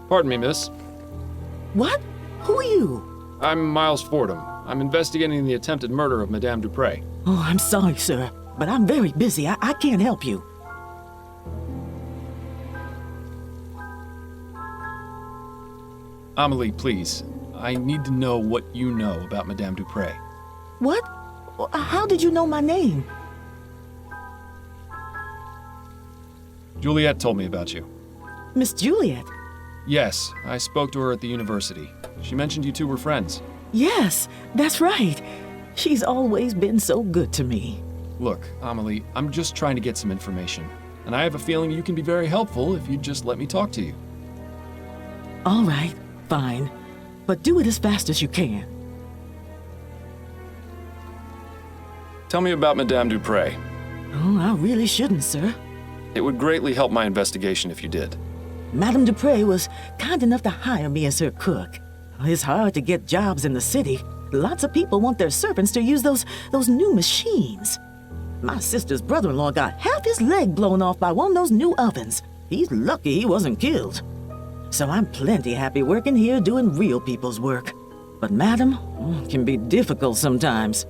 S2: Pardon me, miss.
S11: What? Who are you?
S2: I'm Miles Fordham. I'm investigating the attempted murder of Madame Dupre.
S11: Oh, I'm sorry, sir, but I'm very busy. I can't help you.
S2: Amelie, please. I need to know what you know about Madame Dupre.
S11: What? How did you know my name?
S2: Juliet told me about you.
S11: Miss Juliet?
S2: Yes, I spoke to her at the university. She mentioned you two were friends.
S11: Yes, that's right. She's always been so good to me.
S2: Look, Amelie, I'm just trying to get some information. And I have a feeling you can be very helpful if you just let me talk to you.
S11: All right, fine. But do it as fast as you can.
S2: Tell me about Madame Dupre.
S11: Oh, I really shouldn't, sir.
S2: It would greatly help my investigation if you did.
S11: Madame Dupre was kind enough to hire me as her cook. It's hard to get jobs in the city. Lots of people want their servants to use those new machines. My sister's brother-in-law got half his leg blown off by one of those new ovens. He's lucky he wasn't killed. So I'm plenty happy working here doing real people's work. But Madam can be difficult sometimes.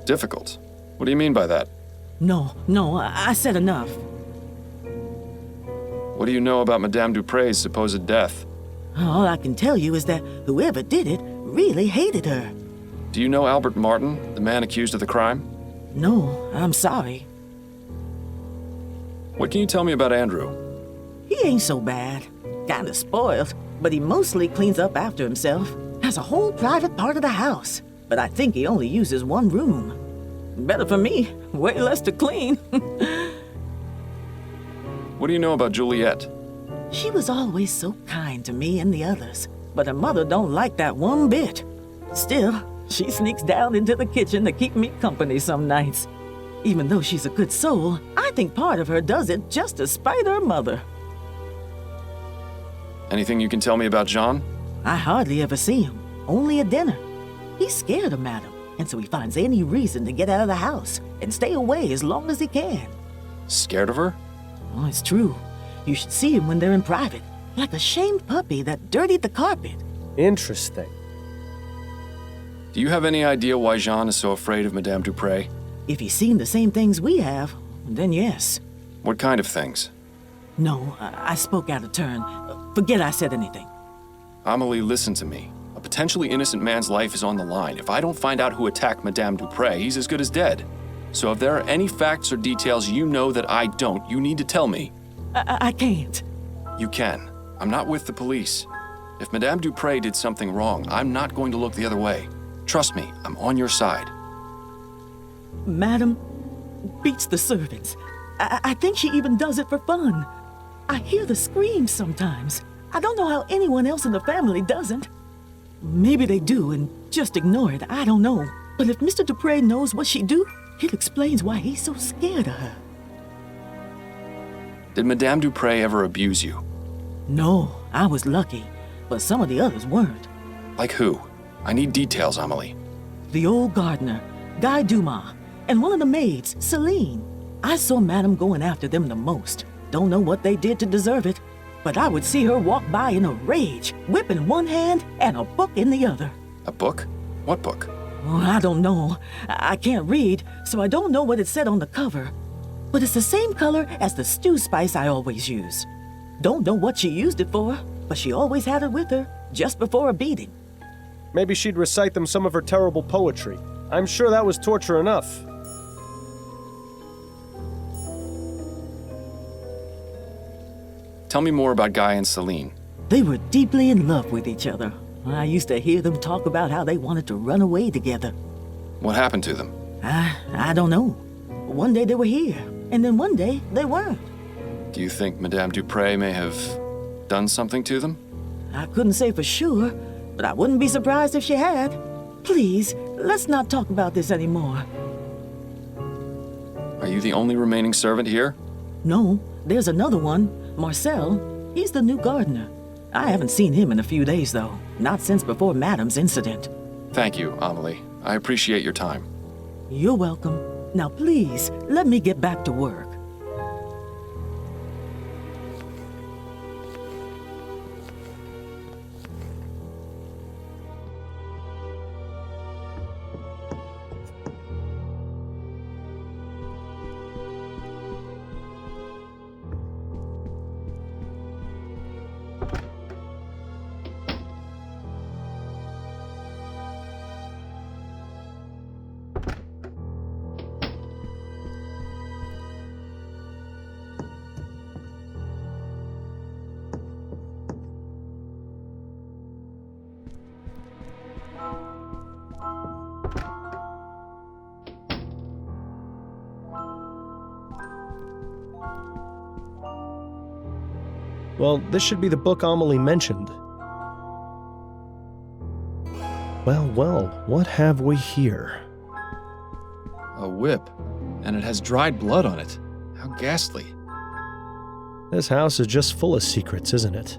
S2: Difficult? What do you mean by that?
S11: No, I said enough.
S2: What do you know about Madame Dupre's supposed death?
S11: All I can tell you is that whoever did it really hated her.
S2: Do you know Albert Martin, the man accused of the crime?
S11: No, I'm sorry.
S2: What can you tell me about Andrew?
S11: He ain't so bad. Kinda spoiled, but he mostly cleans up after himself. Has a whole private part of the house, but I think he only uses one room. Better for me, way less to clean.
S2: What do you know about Juliet?
S11: She was always so kind to me and the others, but her mother don't like that one bit. Still, she sneaks down into the kitchen to keep me company some nights. Even though she's a good soul, I think part of her does it just to spite her mother.
S2: Anything you can tell me about Jean?
S11: I hardly ever see him, only at dinner. He's scared of Madam, and so he finds any reason to get out of the house and stay away as long as he can.
S2: Scared of her?
S11: Oh, it's true. You should see him when they're in private, like a shamed puppy that dirtied the carpet.
S1: Interesting.
S2: Do you have any idea why Jean is so afraid of Madame Dupre?
S11: If he's seen the same things we have, then yes.
S2: What kind of things?
S11: No, I spoke out of turn. Forget I said anything.
S2: Amelie, listen to me. A potentially innocent man's life is on the line. If I don't find out who attacked Madame Dupre, he's as good as dead. So if there are any facts or details you know that I don't, you need to tell me.
S11: I can't.
S2: You can. I'm not with the police. If Madame Dupre did something wrong, I'm not going to look the other way. Trust me, I'm on your side.
S11: Madam beats the servants. I think she even does it for fun. I hear the screams sometimes. I don't know how anyone else in the family doesn't. Maybe they do and just ignore it, I don't know. But if Mr. Dupre knows what she do, it explains why he's so scared of her.
S2: Did Madame Dupre ever abuse you?
S11: No, I was lucky, but some of the others weren't.
S2: Like who? I need details, Amelie.
S11: The old gardener, Guy Dumas, and one of the maids, Celine. I saw Madame going after them the most. Don't know what they did to deserve it, but I would see her walk by in a rage, whip in one hand and a book in the other.
S2: A book? What book?
S11: Oh, I don't know. I can't read, so I don't know what it said on the cover. But it's the same color as the stew spice I always use. Don't know what she used it for, but she always had it with her, just before a beating.
S1: Maybe she'd recite them some of her terrible poetry. I'm sure that was torture enough.
S2: Tell me more about Guy and Celine.
S11: They were deeply in love with each other. I used to hear them talk about how they wanted to run away together.
S2: What happened to them?
S11: I don't know. One day they were here, and then one day they weren't.
S2: Do you think Madame Dupre may have done something to them?
S11: I couldn't say for sure, but I wouldn't be surprised if she had. Please, let's not talk about this anymore.
S2: Are you the only remaining servant here?
S11: No, there's another one, Marcel. He's the new gardener. I haven't seen him in a few days, though. Not since before Madame's incident.
S2: Thank you, Amelie. I appreciate your time.
S11: You're welcome. Now please, let me get back to work.
S1: Well, this should be the book Amelie mentioned. Well, what have we here?
S2: A whip, and it has dried blood on it. How ghastly.
S1: This house is just full of secrets, isn't it?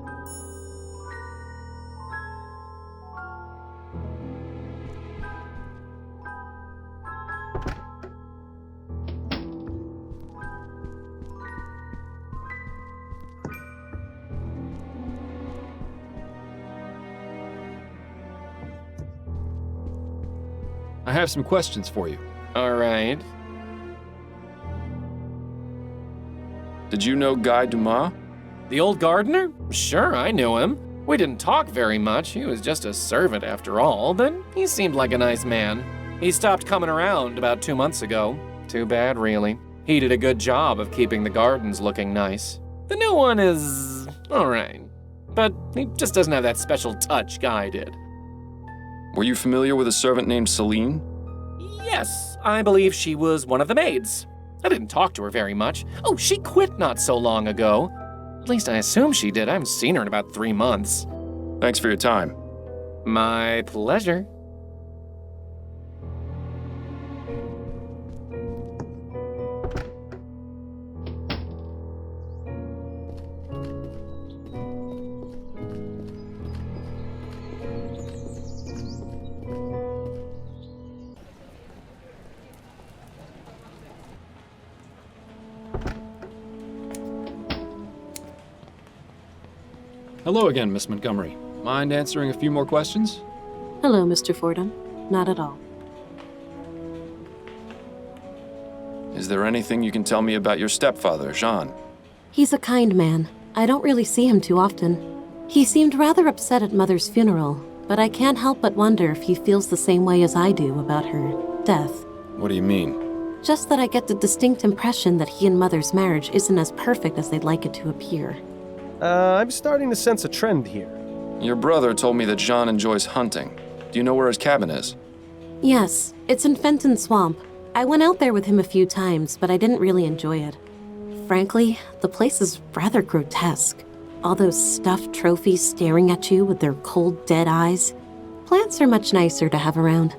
S2: I have some questions for you.
S13: All right.
S2: Did you know Guy Dumas?
S13: The old gardener? Sure, I knew him. We didn't talk very much. He was just a servant after all, but he seemed like a nice man. He stopped coming around about 2 months ago. Too bad, really. He did a good job of keeping the gardens looking nice. The new one is all right, but he just doesn't have that special touch Guy did.
S2: Were you familiar with a servant named Celine?
S13: Yes, I believe she was one of the maids. I didn't talk to her very much. Oh, she quit not so long ago. At least I assume she did. I haven't seen her in about 3 months.
S2: Thanks for your time.
S13: My pleasure.
S2: Hello again, Miss Montgomery. Mind answering a few more questions?
S14: Hello, Mr. Fordham. Not at all.
S2: Is there anything you can tell me about your stepfather, Jean?
S14: He's a kind man. I don't really see him too often. He seemed rather upset at Mother's funeral, but I can't help but wonder if he feels the same way as I do about her death.
S2: What do you mean?
S14: Just that I get the distinct impression that he and Mother's marriage isn't as perfect as they'd like it to appear.
S1: I'm starting to sense a trend here.
S2: Your brother told me that Jean enjoys hunting. Do you know where his cabin is?
S14: Yes, it's in Fenton Swamp. I went out there with him a few times, but I didn't really enjoy it. Frankly, the place is rather grotesque. All those stuffed trophies staring at you with their cold, dead eyes. Plants are much nicer to have around.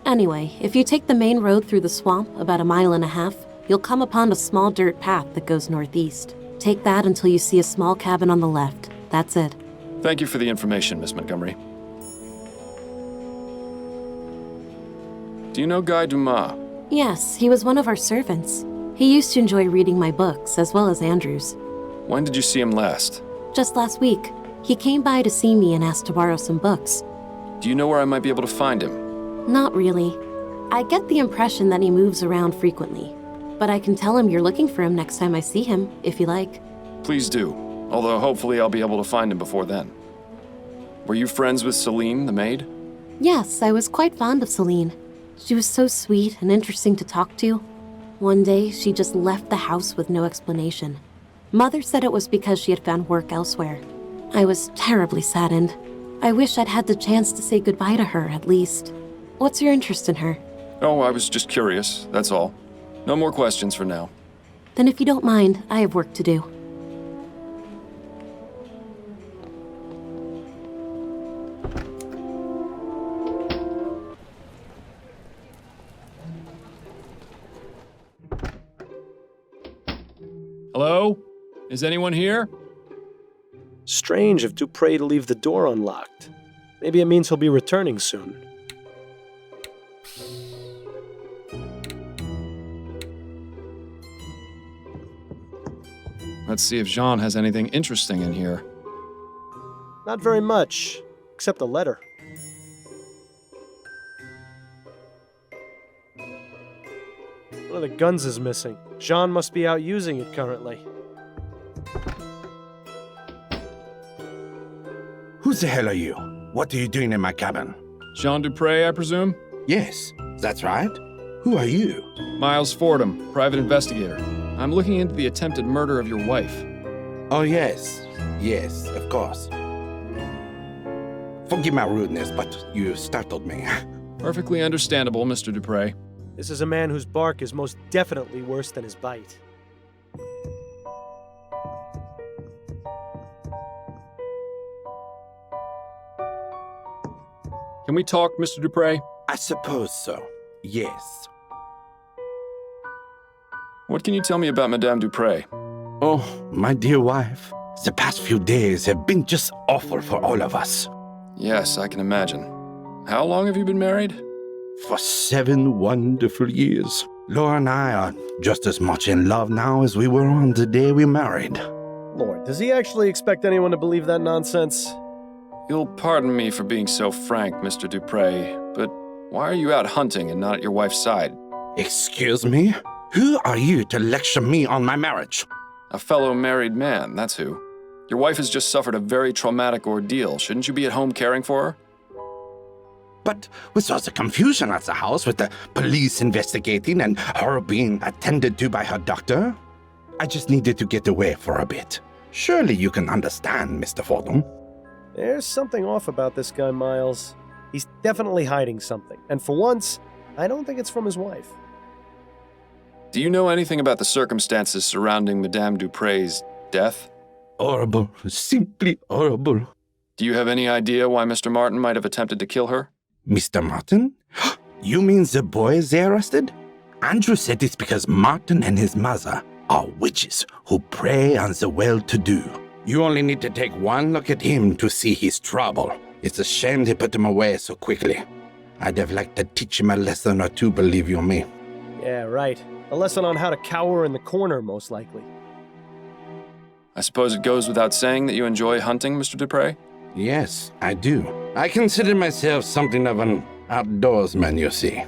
S14: Anyway, if you take the main road through the swamp about 1.5 miles, you'll come upon a small dirt path that goes northeast. Take that until you see a small cabin on the left. That's it.
S2: Thank you for the information, Miss Montgomery. Do you know Guy Dumas?
S14: Yes, he was one of our servants. He used to enjoy reading my books, as well as Andrew's.
S2: When did you see him last?
S14: Just last week. He came by to see me and asked to borrow some books.
S2: Do you know where I might be able to find him?
S14: Not really. I get the impression that he moves around frequently. But I can tell him you're looking for him next time I see him, if you like.
S2: Please do, although hopefully I'll be able to find him before then. Were you friends with Celine, the maid?
S14: Yes, I was quite fond of Celine. She was so sweet and interesting to talk to. One day, she just left the house with no explanation. Mother said it was because she had found work elsewhere. I was terribly saddened. I wish I'd had the chance to say goodbye to her, at least. What's your interest in her?
S2: Oh, I was just curious, that's all. No more questions for now.
S14: Then if you don't mind, I have work to do.
S15: Hello? Is anyone here?
S1: Strange of Dupre to leave the door unlocked. Maybe it means he'll be returning soon.
S2: Let's see if Jean has anything interesting in here.
S1: Not very much, except a letter. One of the guns is missing. Jean must be out using it currently.
S12: Who the hell are you? What are you doing in my cabin?
S15: Jean Dupre, I presume?
S12: Yes, that's right. Who are you?
S15: Miles Fordham, private investigator. I'm looking into the attempted murder of your wife.
S12: Oh, yes. Yes, of course. Forgive my rudeness, but you startled me.
S15: Perfectly understandable, Mr. Dupre.
S1: This is a man whose bark is most definitely worse than his bite.
S15: Can we talk, Mr. Dupre?
S12: I suppose so. Yes.
S2: What can you tell me about Madame Dupre?
S12: Oh, my dear wife. The past few days have been just awful for all of us.
S2: Yes, I can imagine. How long have you been married?
S12: For 7 wonderful years. Laura and I are just as much in love now as we were on the day we married.
S1: Lord, does he actually expect anyone to believe that nonsense?
S2: You'll pardon me for being so frank, Mr. Dupre, but why are you out hunting and not at your wife's side?
S12: Excuse me? Who are you to lecture me on my marriage?
S2: A fellow married man, that's who. Your wife has just suffered a very traumatic ordeal. Shouldn't you be at home caring for her?
S12: But with all the confusion at the house, with the police investigating and her being attended to by her doctor, I just needed to get away for a bit. Surely you can understand, Mr. Fordham.
S1: There's something off about this guy, Miles. He's definitely hiding something. And for once, I don't think it's from his wife.
S2: Do you know anything about the circumstances surrounding Madame Dupre's death?
S12: Horrible. Simply horrible.
S2: Do you have any idea why Mr. Martin might have attempted to kill her?
S12: Mr. Martin? You mean the boys they arrested? Andrew said it's because Martin and his mother are witches who prey on the well-to-do. You only need to take one look at him to see his trouble. It's a shame they put him away so quickly. I'd have liked to teach him a lesson or two, believe you me.
S1: Yeah, right. A lesson on how to cower in the corner, most likely.
S2: I suppose it goes without saying that you enjoy hunting, Mr. Dupre?
S12: Yes, I do. I consider myself something of an outdoorsman, you see.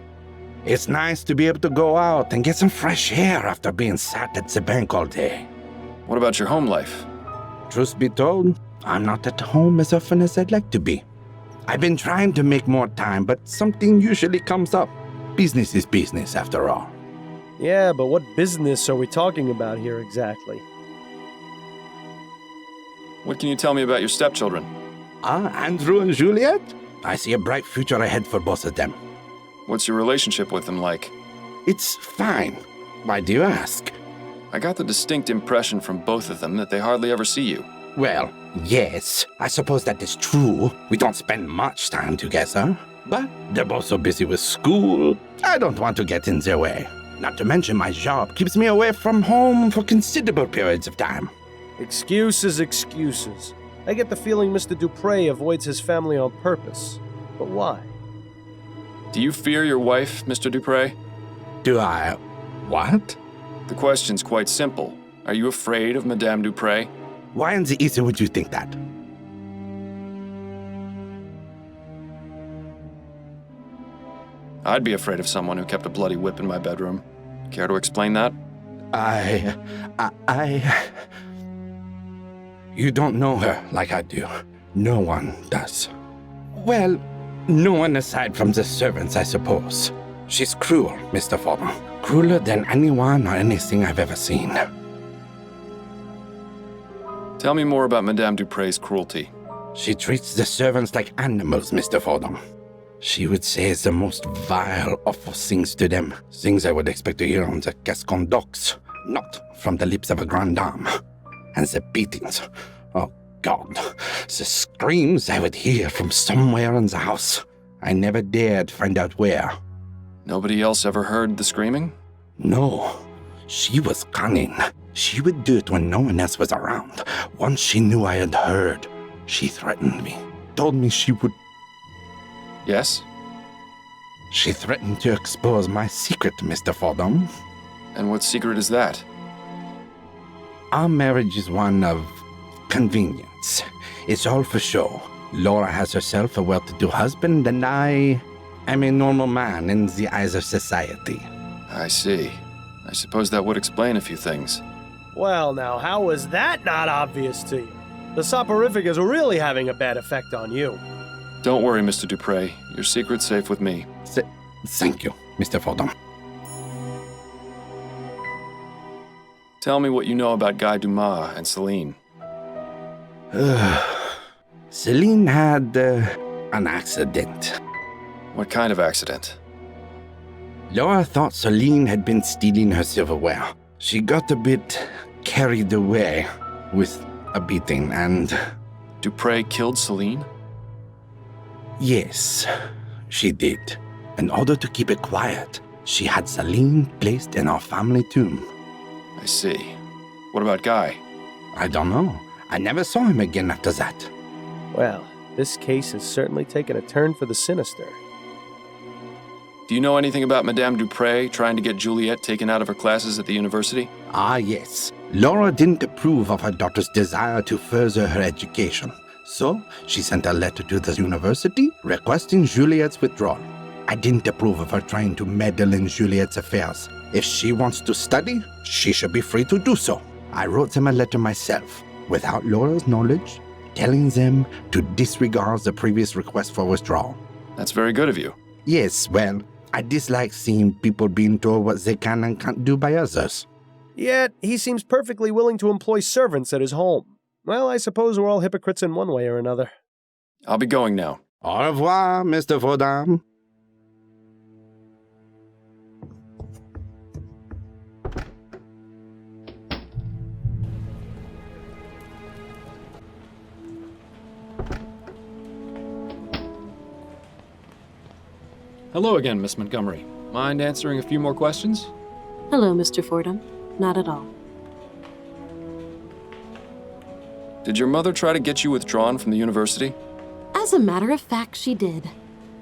S12: It's nice to be able to go out and get some fresh air after being sat at the bank all day.
S2: What about your home life?
S12: Truth be told, I'm not at home as often as I'd like to be. I've been trying to make more time, but something usually comes up. Business is business, after all.
S1: Yeah, but what business are we talking about here exactly?
S2: What can you tell me about your stepchildren?
S12: Andrew and Juliet? I see a bright future ahead for both of them.
S2: What's your relationship with them like?
S12: It's fine. Why do you ask?
S2: I got the distinct impression from both of them that they hardly ever see you.
S12: Well, yes, I suppose that is true. We don't spend much time together. But they're both so busy with school, I don't want to get in their way. Not to mention my job keeps me away from home for considerable periods of time.
S1: Excuses, excuses. I get the feeling Mr. Dupre avoids his family on purpose. But why?
S2: Do you fear your wife, Mr. Dupre?
S12: Do I... what?
S2: The question's quite simple. Are you afraid of Madame Dupre?
S12: Why in the East would you think that?
S2: I'd be afraid of someone who kept a bloody whip in my bedroom. Care to explain that?
S12: You don't know her like I do. No one does. Well, no one aside from the servants, I suppose. She's cruel, Mr. Fordham. Crueler than anyone or anything I've ever seen.
S2: Tell me more about Madame Dupre's cruelty.
S12: She treats the servants like animals, Mr. Fordham. She would say the most vile, awful things to them. Things I would expect to hear on the Gascon docks, not from the lips of a grande dame. And the beatings. Oh, God. The screams I would hear from somewhere in the house. I never dared find out where.
S2: Nobody else ever heard the screaming?
S12: No. She was cunning. She would do it when no one else was around. Once she knew I had heard, she threatened me. Told me she would...
S2: Yes?
S12: She threatened to expose my secret, Mr. Fordham.
S2: And what secret is that?
S12: Our marriage is one of convenience. It's all for show. Laura has herself a well-to-do husband, and I am a normal man in the eyes of society.
S2: I see. I suppose that would explain a few things.
S1: Well, now, how was that not obvious to you? The soporific is really having a bad effect on you.
S2: Don't worry, Mr. Dupre. Your secret's safe with me.
S12: Thank you, Mr. Fordham.
S2: Tell me what you know about Guy Dumas and Celine.
S12: Celine had an accident.
S2: What kind of accident?
S12: Laura thought Celine had been stealing her silverware. She got a bit carried away with a beating and...
S2: Dupre killed Celine?
S12: Yes, she did. In order to keep it quiet, she had Celine placed in our family tomb.
S2: I see. What about Guy?
S12: I don't know. I never saw him again after that.
S1: Well, this case has certainly taken a turn for the sinister.
S2: Do you know anything about Madame Dupre trying to get Juliet taken out of her classes at the university?
S12: Ah, yes. Laura didn't approve of her daughter's desire to further her education. So, she sent a letter to the university requesting Juliet's withdrawal. I didn't approve of her trying to meddle in Juliet's affairs. If she wants to study, she should be free to do so. I wrote them a letter myself, without Laura's knowledge, telling them to disregard the previous request for withdrawal.
S2: That's very good of you.
S12: Yes, well, I dislike seeing people being told what they can and can't do by others.
S1: Yet, he seems perfectly willing to employ servants at his home. Well, I suppose we're all hypocrites in one way or another.
S2: I'll be going now.
S12: Au revoir, Mr. Fordham.
S15: Hello again, Miss Montgomery. Mind answering a few more questions?
S14: Hello, Mr. Fordham. Not at all.
S2: Did your mother try to get you withdrawn from the university?
S14: As a matter of fact, she did.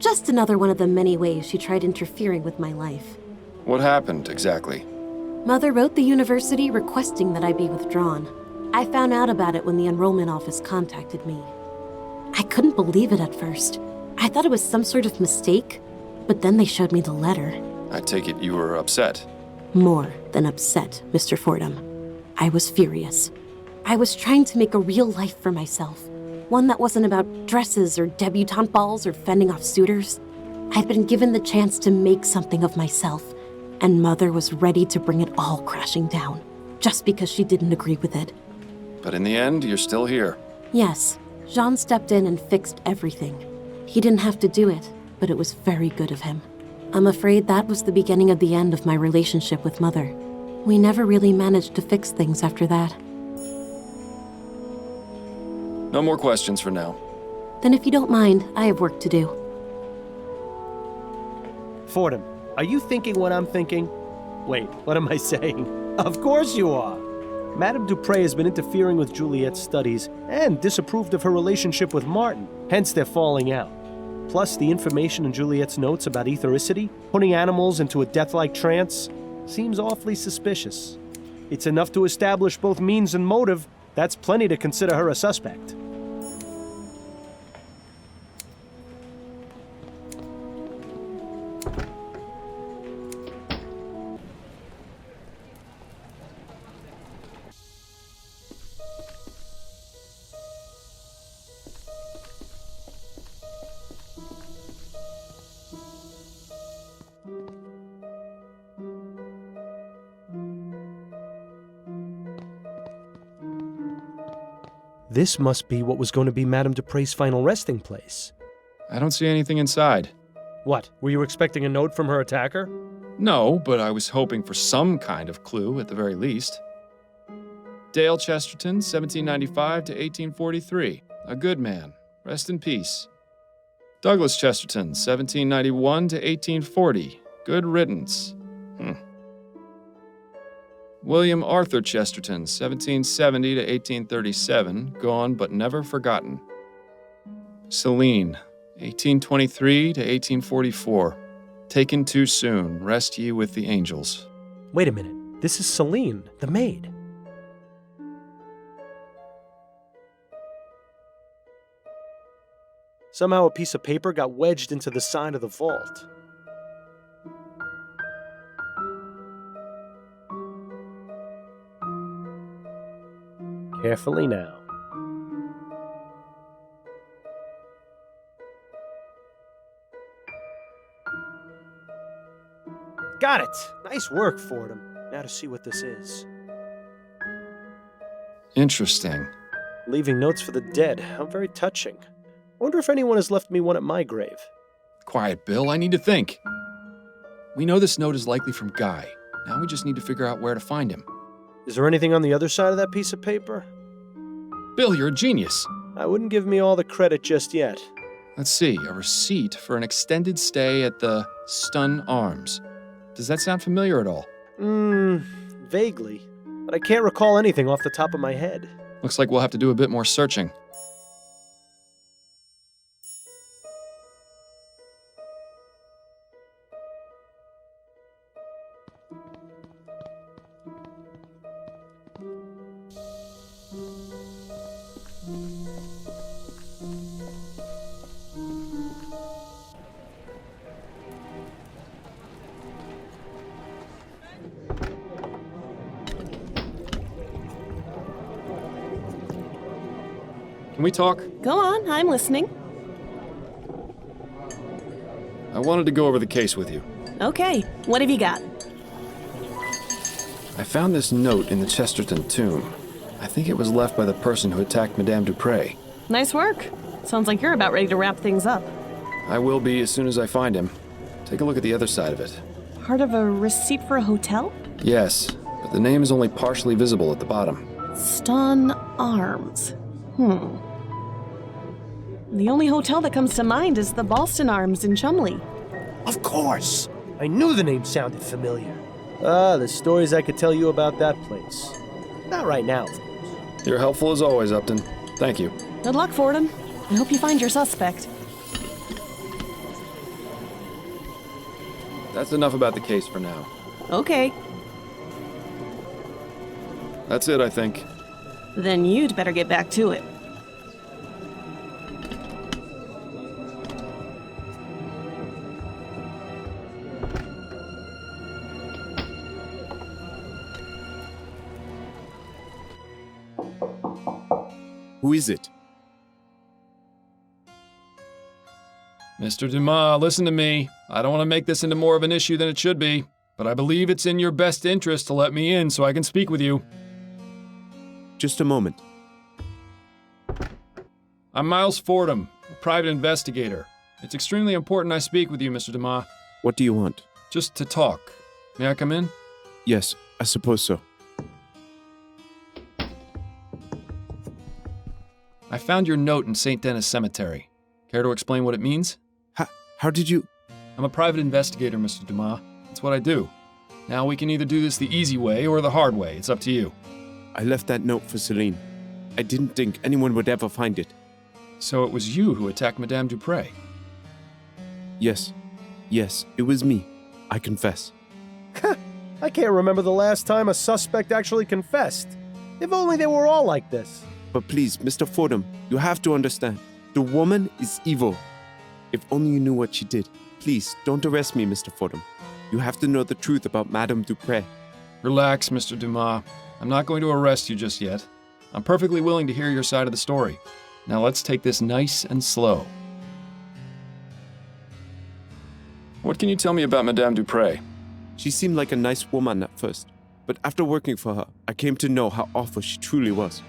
S14: Just another one of the many ways she tried interfering with my life.
S2: What happened, exactly?
S14: Mother wrote the university requesting that I be withdrawn. I found out about it when the enrollment office contacted me. I couldn't believe it at first. I thought it was some sort of mistake, but then they showed me the letter.
S2: I take it you were upset.
S14: More than upset, Mr. Fordham. I was furious. I was trying to make a real life for myself. One that wasn't about dresses or debutante balls or fending off suitors. I'd been given the chance to make something of myself, and Mother was ready to bring it all crashing down, just because she didn't agree with it.
S2: But in the end, you're still here.
S14: Yes, Jean stepped in and fixed everything. He didn't have to do it, but it was very good of him. I'm afraid that was the beginning of the end of my relationship with Mother. We never really managed to fix things after that.
S2: No more questions for now.
S14: Then if you don't mind, I have work to do.
S1: Fordham, are you thinking what I'm thinking? Wait, what am I saying? Of course you are! Madame Dupre has been interfering with Juliet's studies and disapproved of her relationship with Martin, hence they're falling out. Plus, the information in Juliet's notes about ethericity, putting animals into a death-like trance, seems awfully suspicious. It's enough to establish both means and motive. That's plenty to consider her a suspect. This must be what was going to be Madame Dupre's final resting place.
S15: I don't see anything inside.
S1: What, were you expecting a note from her attacker?
S15: No, but I was hoping for some kind of clue at the very least. Dale Chesterton, 1795 to 1843. A good man. Rest in peace. Douglas Chesterton, 1791 to 1840. Good riddance. William Arthur Chesterton, 1770 to 1837, gone but never forgotten. Celine, 1823 to 1844, taken too soon, rest ye with the angels.
S1: Wait a minute, this is Celine, the maid. Somehow a piece of paper got wedged into the side of the vault. Carefully now. Got it! Nice work, Fordham. Now to see what this is.
S15: Interesting.
S1: Leaving notes for the dead. How very touching. Wonder if anyone has left me one at my grave.
S15: Quiet, Bill. I need to think. We know this note is likely from Guy. Now we just need to figure out where to find him.
S1: Is there anything on the other side of that piece of paper?
S15: Bill, you're a genius.
S1: I wouldn't give me all the credit just yet.
S15: Let's see, a receipt for an extended stay at the Stun Arms. Does that sound familiar at all?
S1: Vaguely. But I can't recall anything off the top of my head.
S15: Looks like we'll have to do a bit more searching. Can we talk?
S9: Go on, I'm listening.
S15: I wanted to go over the case with you.
S9: Okay, what have you got?
S2: I found this note in the Chesterton tomb. I think it was left by the person who attacked Madame Dupre.
S9: Nice work. Sounds like you're about ready to wrap things up.
S2: I will be as soon as I find him. Take a look at the other side of it.
S9: Part of a receipt for a hotel?
S2: Yes, but the name is only partially visible at the bottom.
S9: Stun Arms. The only hotel that comes to mind is the Boston Arms in Chumley.
S1: Of course! I knew the name sounded familiar. The stories I could tell you about that place. Not right now, of course.
S2: You're helpful as always, Upton. Thank you.
S9: Good luck, Fordham. I hope you find your suspect.
S2: That's enough about the case for now.
S9: Okay.
S2: That's it, I think.
S9: Then you'd better get back to it.
S6: Who is it?
S15: Mr. Dumas, listen to me. I don't want to make this into more of an issue than it should be, but I believe it's in your best interest to let me in so I can speak with you.
S6: Just a moment.
S15: I'm Miles Fordham, a private investigator. It's extremely important I speak with you, Mr. Dumas.
S6: What do you want?
S15: Just to talk. May I come in?
S6: Yes, I suppose so.
S15: I found your note in St. Denis Cemetery. Care to explain what it means?
S6: How did you...
S15: I'm a private investigator, Mr. Dumas. That's what I do. Now we can either do this the easy way or the hard way. It's up to you.
S6: I left that note for Celine. I didn't think anyone would ever find it.
S15: So it was you who attacked Madame Dupre?
S6: Yes. Yes, it was me. I confess.
S1: I can't remember the last time a suspect actually confessed. If only they were all like this.
S16: But please, Mr. Fordham, you have to understand. The woman is evil. If only you knew what she did. Please, don't arrest me, Mr. Fordham. You have to know the truth about Madame Dupre.
S15: Relax, Mr. Dumas. I'm not going to arrest you just yet. I'm perfectly willing to hear your side of the story. Now let's take this nice and slow. What can you tell me about Madame Dupre?
S16: She seemed like a nice woman at first, but after working for her, I came to know how awful she truly was.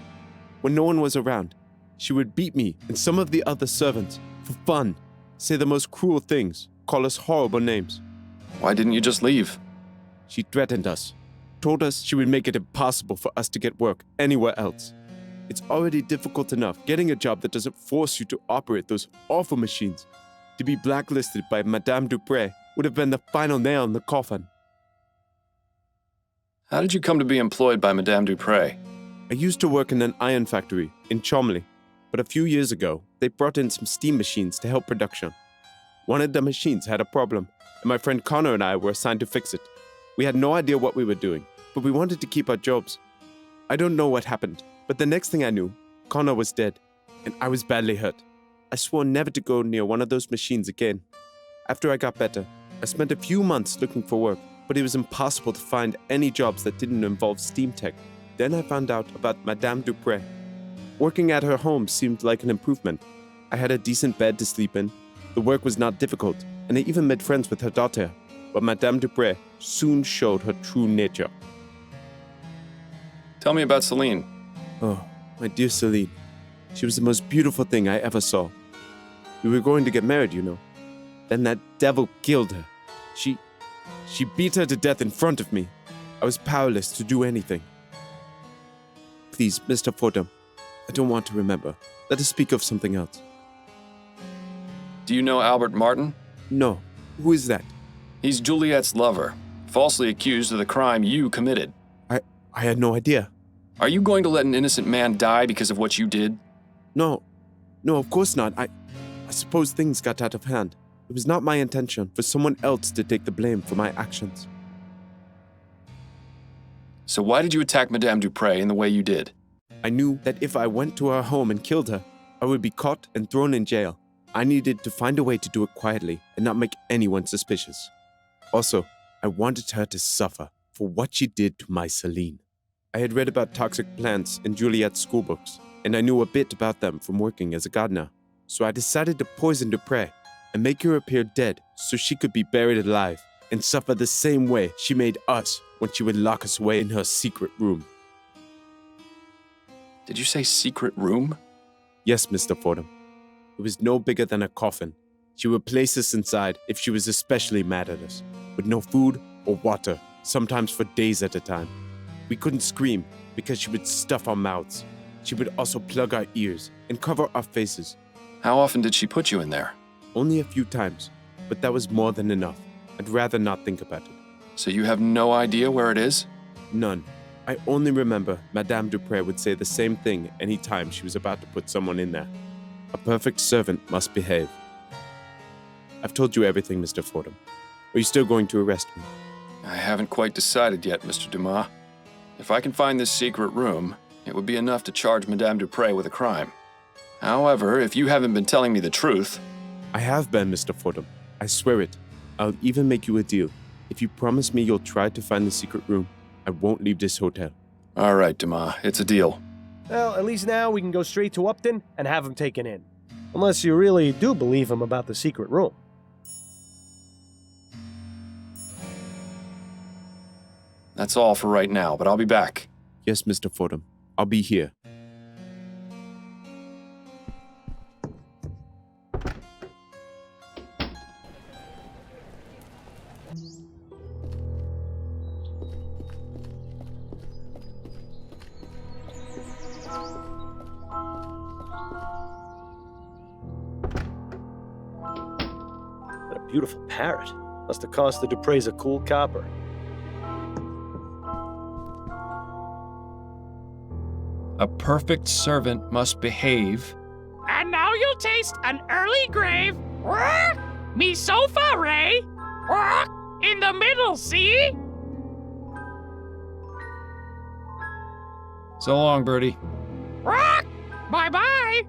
S16: When no one was around, she would beat me and some of the other servants for fun, say the most cruel things, call us horrible names.
S2: Why didn't you just leave?
S16: She threatened us, told us she would make it impossible for us to get work anywhere else. It's already difficult enough getting a job that doesn't force you to operate those awful machines. To be blacklisted by Madame Dupre would have been the final nail in the coffin.
S2: How did you come to be employed by Madame Dupre?
S16: I used to work in an iron factory in Chomley, but a few years ago, they brought in some steam machines to help production. One of the machines had a problem, and my friend Connor and I were assigned to fix it. We had no idea what we were doing, but we wanted to keep our jobs. I don't know what happened, but the next thing I knew, Connor was dead, and I was badly hurt. I swore never to go near one of those machines again. After I got better, I spent a few months looking for work, but it was impossible to find any jobs that didn't involve steam tech. Then I found out about Madame Dupre. Working at her home seemed like an improvement. I had a decent bed to sleep in, the work was not difficult, and I even made friends with her daughter. But Madame Dupre soon showed her true nature.
S2: Tell me about Celine.
S16: Oh, my dear Celine. She was the most beautiful thing I ever saw. We were going to get married, you know. Then that devil killed her. She beat her to death in front of me. I was powerless to do anything. Please, Mr. Fordham, I don't want to remember. Let us speak of something else.
S2: Do you know Albert Martin?
S16: No. Who is that?
S2: He's Juliet's lover, falsely accused of the crime you committed.
S16: I had no idea.
S2: Are you going to let an innocent man die because of what you did?
S16: No, of course not. I suppose things got out of hand. It was not my intention for someone else to take the blame for my actions.
S2: So why did you attack Madame Dupre in the way you did?
S16: I knew that if I went to her home and killed her, I would be caught and thrown in jail. I needed to find a way to do it quietly and not make anyone suspicious. Also, I wanted her to suffer for what she did to my Celine. I had read about toxic plants in Juliet's schoolbooks, and I knew a bit about them from working as a gardener. So I decided to poison Dupre and make her appear dead so she could be buried alive and suffer the same way she made us when she would lock us away in her secret room.
S2: Did you say secret room?
S16: Yes, Mr. Fordham. It was no bigger than a coffin. She would place us inside if she was especially mad at us, with no food or water, sometimes for days at a time. We couldn't scream because she would stuff our mouths. She would also plug our ears and cover our faces.
S2: How often did she put you in there?
S16: Only a few times, but that was more than enough. I'd rather not think about it.
S2: So you have no idea where it is?
S16: None. I only remember Madame Dupre would say the same thing any time she was about to put someone in there. A perfect servant must behave. I've told you everything, Mr. Fordham. Are you still going to arrest me?
S2: I haven't quite decided yet, Mr. Dumas. If I can find this secret room, it would be enough to charge Madame Dupre with a crime. However, if you haven't been telling me the truth...
S16: I have been, Mr. Fordham. I swear it. I'll even make you a deal. If you promise me you'll try to find the secret room, I won't leave this hotel.
S2: All right, Dumas. It's a deal.
S1: Well, at least now we can go straight to Upton and have him taken in. Unless you really do believe him about the secret room.
S2: That's all for right now, but I'll be back.
S16: Yes, Mr. Fordham. I'll be here.
S1: What a beautiful parrot. Must have cost the Dupre's a cool copper.
S15: A perfect servant must behave.
S17: And now you'll taste an early grave. Me sofa, Ray. In the middle, see?
S15: So long, Birdie.
S17: Rock! Bye-bye!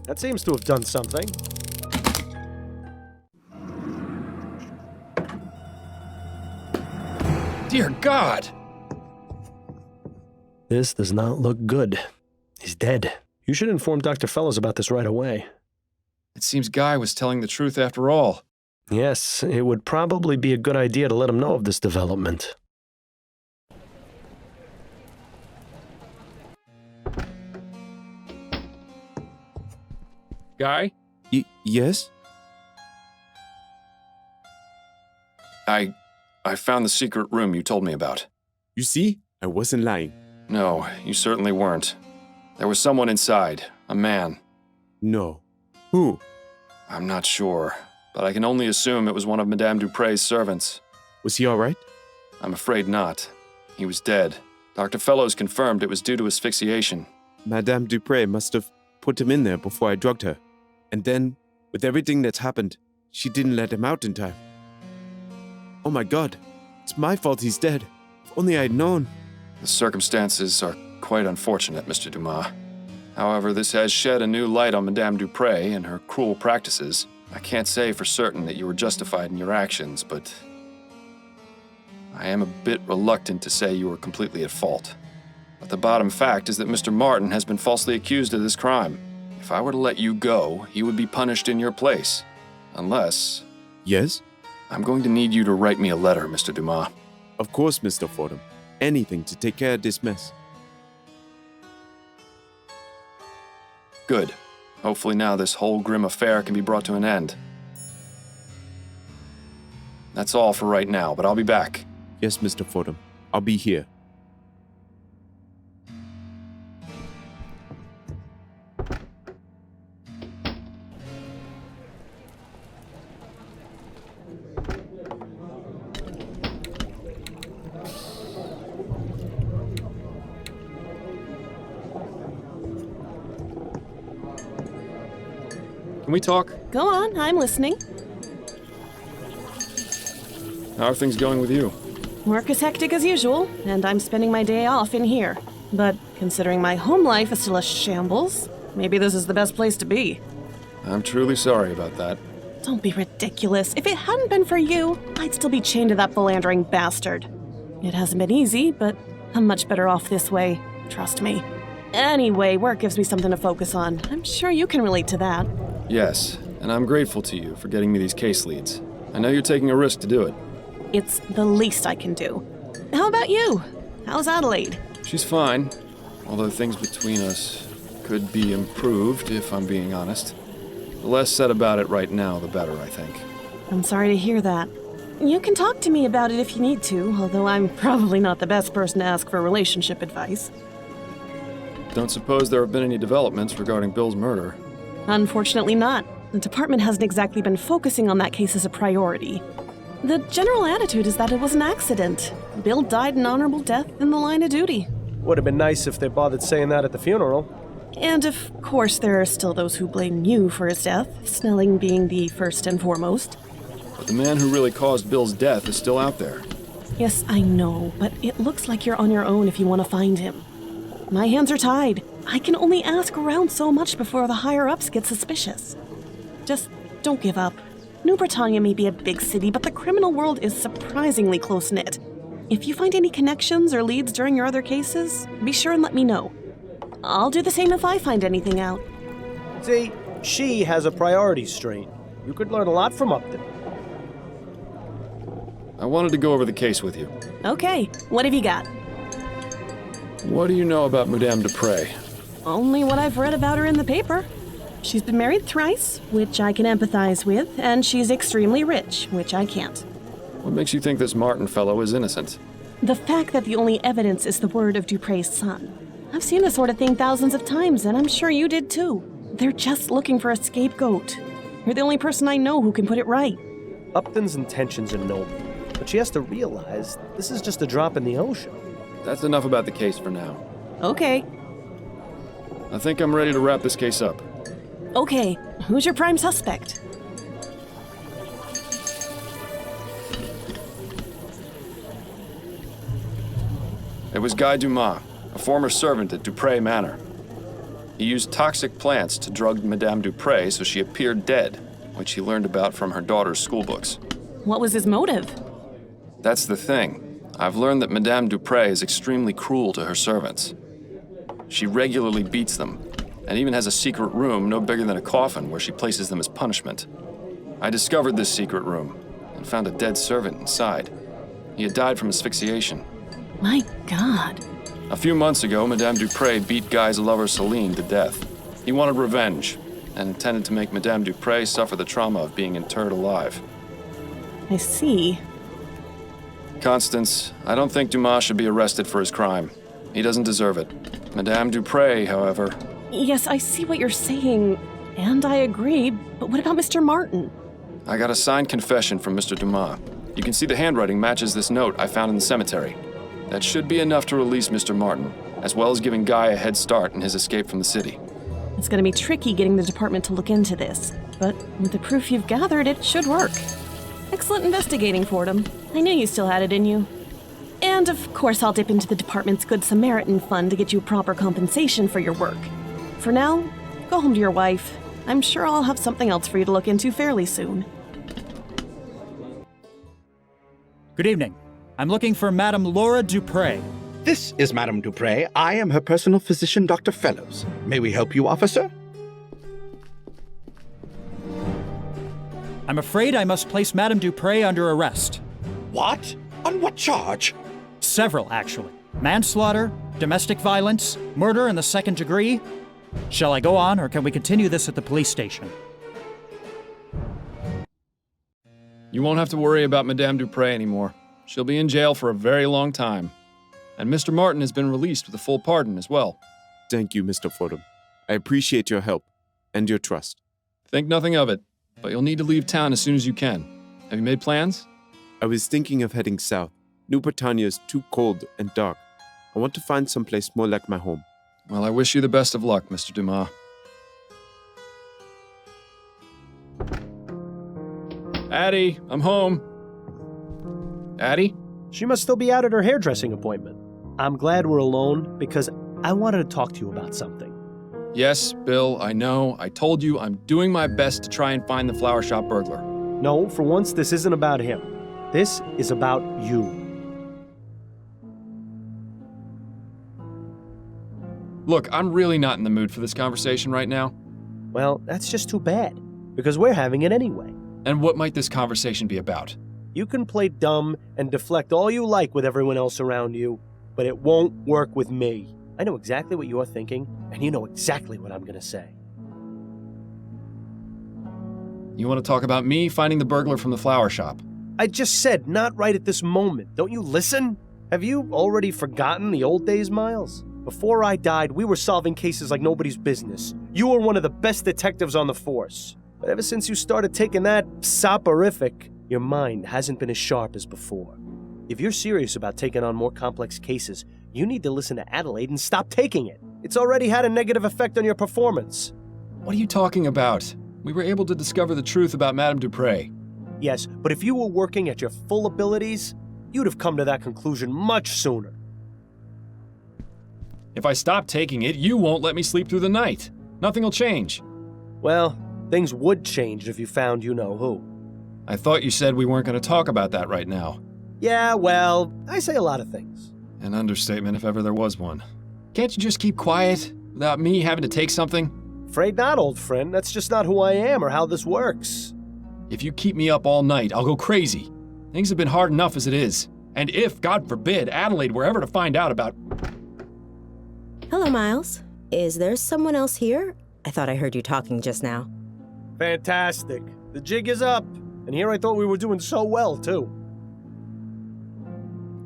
S1: That seems to have done something.
S15: Dear God!
S1: This does not look good. He's dead. You should inform Dr. Fellows about this right away.
S15: It seems Guy was telling the truth after all.
S1: Yes, it would probably be a good idea to let him know of this development.
S15: Guy?
S16: Yes?
S2: I found the secret room you told me about.
S16: You see? I wasn't lying.
S2: No, you certainly weren't. There was someone inside, a man.
S16: No. Who?
S2: I'm not sure, but I can only assume it was one of Madame Dupre's servants.
S16: Was he all right?
S2: I'm afraid not. He was dead. Dr. Fellows confirmed it was due to asphyxiation.
S16: Madame Dupre must have put him in there before I drugged her. And then, with everything that's happened, she didn't let him out in time. Oh my God, it's my fault he's dead. If only I'd known.
S2: The circumstances are quite unfortunate, Mr. Dumas. However, this has shed a new light on Madame Dupre and her cruel practices. I can't say for certain that you were justified in your actions, but I am a bit reluctant to say you were completely at fault. But the bottom fact is that Mr. Martin has been falsely accused of this crime. If I were to let you go, he would be punished in your place. Unless...
S16: Yes?
S2: I'm going to need you to write me a letter, Mr. Dumas.
S16: Of course, Mr. Fordham. Anything to take care of this mess.
S2: Good. Hopefully now this whole grim affair can be brought to an end. That's all for right now, but I'll be back.
S16: Yes, Mr. Fordham. I'll be here.
S15: Can we talk?
S9: Go on, I'm listening.
S15: How are things going with you?
S9: Work is hectic as usual, and I'm spending my day off in here. But considering my home life is still a shambles, maybe this is the best place to be.
S15: I'm truly sorry about that.
S9: Don't be ridiculous. If it hadn't been for you, I'd still be chained to that philandering bastard. It hasn't been easy, but I'm much better off this way. Trust me. Anyway, work gives me something to focus on. I'm sure you can relate to that.
S15: Yes, and I'm grateful to you for getting me these case leads. I know you're taking a risk to do it.
S9: It's the least I can do. How about you? How's Adelaide?
S15: She's fine, although things between us could be improved, if I'm being honest. The less said about it right now, the better, I think.
S9: I'm sorry to hear that. You can talk to me about it if you need to, although I'm probably not the best person to ask for relationship advice.
S15: Don't suppose there have been any developments regarding Bill's murder?
S9: Unfortunately not. The department hasn't exactly been focusing on that case as a priority. The general attitude is that it was an accident. Bill died an honorable death in the line of duty.
S1: Would have been nice if they bothered saying that at the funeral.
S9: And of course there are still those who blame you for his death, Snelling being the first and foremost.
S15: But the man who really caused Bill's death is still out there.
S9: Yes, I know, but it looks like you're on your own if you want to find him. My hands are tied. I can only ask around so much before the higher-ups get suspicious. Just don't give up.
S18: New Britannia may be a big city, but the criminal world is surprisingly close-knit. If you find any connections or leads during your other cases, be sure and let me know. I'll do the same if I find anything out.
S1: See, she has a priorities straight. You could learn a lot from Upton.
S2: I wanted to go over the case with you.
S18: Okay, what have you got?
S2: What do you know about Madame Dupre?
S18: Only what I've read about her in the paper. She's been married thrice, which I can empathize with, and she's extremely rich, which I can't.
S2: What makes you think this Martin fellow is innocent?
S18: The fact that the only evidence is the word of Dupre's son. I've seen this sort of thing thousands of times, and I'm sure you did too. They're just looking for a scapegoat. You're the only person I know who can put it right.
S1: Upton's intentions are noble, but she has to realize this is just a drop in the ocean.
S2: That's enough about the case for now.
S18: Okay.
S2: I think I'm ready to wrap this case up.
S18: Okay, who's your prime suspect?
S2: It was Guy Dumas, a former servant at Dupre Manor. He used toxic plants to drug Madame Dupre so she appeared dead, which he learned about from her daughter's schoolbooks.
S18: What was his motive?
S2: That's the thing. I've learned that Madame Dupre is extremely cruel to her servants. She regularly beats them, and even has a secret room no bigger than a coffin where she places them as punishment. I discovered this secret room and found a dead servant inside. He had died from asphyxiation.
S18: My God.
S2: A few months ago, Madame Dupre beat Guy's lover Celine to death. He wanted revenge and intended to make Madame Dupre suffer the trauma of being interred alive.
S18: I see.
S2: Constance, I don't think Dumas should be arrested for his crime. He doesn't deserve it. Madame Dupre, however...
S18: Yes, I see what you're saying, and I agree, but what about Mr. Martin?
S2: I got a signed confession from Mr. Dumas. You can see the handwriting matches this note I found in the cemetery. That should be enough to release Mr. Martin, as well as giving Guy a head start in his escape from the city.
S18: It's going to be tricky getting the department to look into this, but with the proof you've gathered, it should work. Excellent investigating, Fordham. I knew you still had it in you. And of course, I'll dip into the department's Good Samaritan fund to get you proper compensation for your work. For now, go home to your wife. I'm sure I'll have something else for you to look into fairly soon.
S19: Good evening. I'm looking for Madame Laura Dupre.
S12: This is Madame Dupre. I am her personal physician, Dr. Fellows. May we help you, officer?
S19: I'm afraid I must place Madame Dupre under arrest.
S12: What? On what charge?
S19: Several, actually. Manslaughter, domestic violence, murder in the second degree. Shall I go on, or can we continue this at the police station?
S15: You won't have to worry about Madame Dupre anymore. She'll be in jail for a very long time. And Mr. Martin has been released with a full pardon as well.
S16: Thank you, Mr. Fordham. I appreciate your help and your trust.
S15: Think nothing of it, but you'll need to leave town as soon as you can. Have you made plans?
S16: I was thinking of heading south. New Britannia is too cold and dark. I want to find someplace more like my home.
S15: Well, I wish you the best of luck, Mr. Dumas. Addie, I'm home. Addie?
S1: She must still be out at her hairdressing appointment. I'm glad we're alone because I wanted to talk to you about something.
S15: Yes, Bill, I know. I told you I'm doing my best to try and find the flower shop burglar.
S1: No, for once, this isn't about him. This is about you.
S15: Look, I'm really not in the mood for this conversation right now.
S1: Well, that's just too bad, because we're having it anyway.
S15: And what might this conversation be about?
S1: You can play dumb and deflect all you like with everyone else around you, but it won't work with me. I know exactly what you're thinking, and you know exactly what I'm gonna say.
S15: You want to talk about me finding the burglar from the flower shop?
S1: I just said not right at this moment. Don't you listen? Have you already forgotten the old days, Miles? Before I died, we were solving cases like nobody's business. You were one of the best detectives on the force. But ever since you started taking that soporific, your mind hasn't been as sharp as before. If you're serious about taking on more complex cases, you need to listen to Adelaide and stop taking it. It's already had a negative effect on your performance.
S15: What are you talking about? We were able to discover the truth about Madame Dupre.
S1: Yes, but if you were working at your full abilities, you'd have come to that conclusion much sooner.
S15: If I stop taking it, you won't let me sleep through the night. Nothing will change.
S1: Well, things would change if you found you-know-who.
S15: I thought you said we weren't going to talk about that right now.
S1: Yeah, well, I say a lot of things.
S15: An understatement if ever there was one. Can't you just keep quiet without me having to take something?
S1: Afraid not, old friend. That's just not who I am or how this works.
S15: If you keep me up all night, I'll go crazy. Things have been hard enough as it is. And if, God forbid, Adelaide were ever to find out about...
S5: Hello, Miles. Is there someone else here? I thought I heard you talking just now.
S1: Fantastic. The jig is up. And here I thought we were doing so well, too.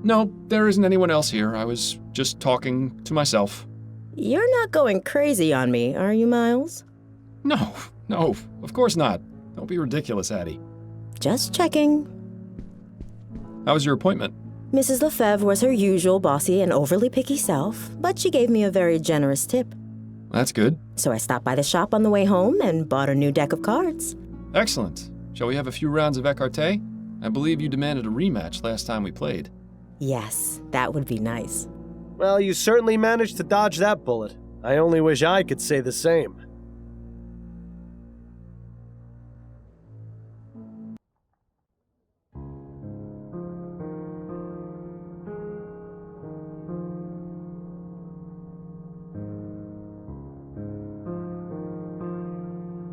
S15: No, there isn't anyone else here. I was just talking to myself.
S5: You're not going crazy on me, are you, Miles?
S15: No, of course not. Don't be ridiculous, Addie.
S5: Just checking.
S15: How was your appointment?
S5: Mrs. Lefebvre was her usual bossy and overly picky self, but she gave me a very generous tip.
S15: That's good.
S5: So I stopped by the shop on the way home and bought a new deck of cards.
S15: Excellent. Shall we have a few rounds of écarté? I believe you demanded a rematch last time we played.
S5: Yes, that would be nice.
S1: Well, you certainly managed to dodge that bullet. I only wish I could say the same.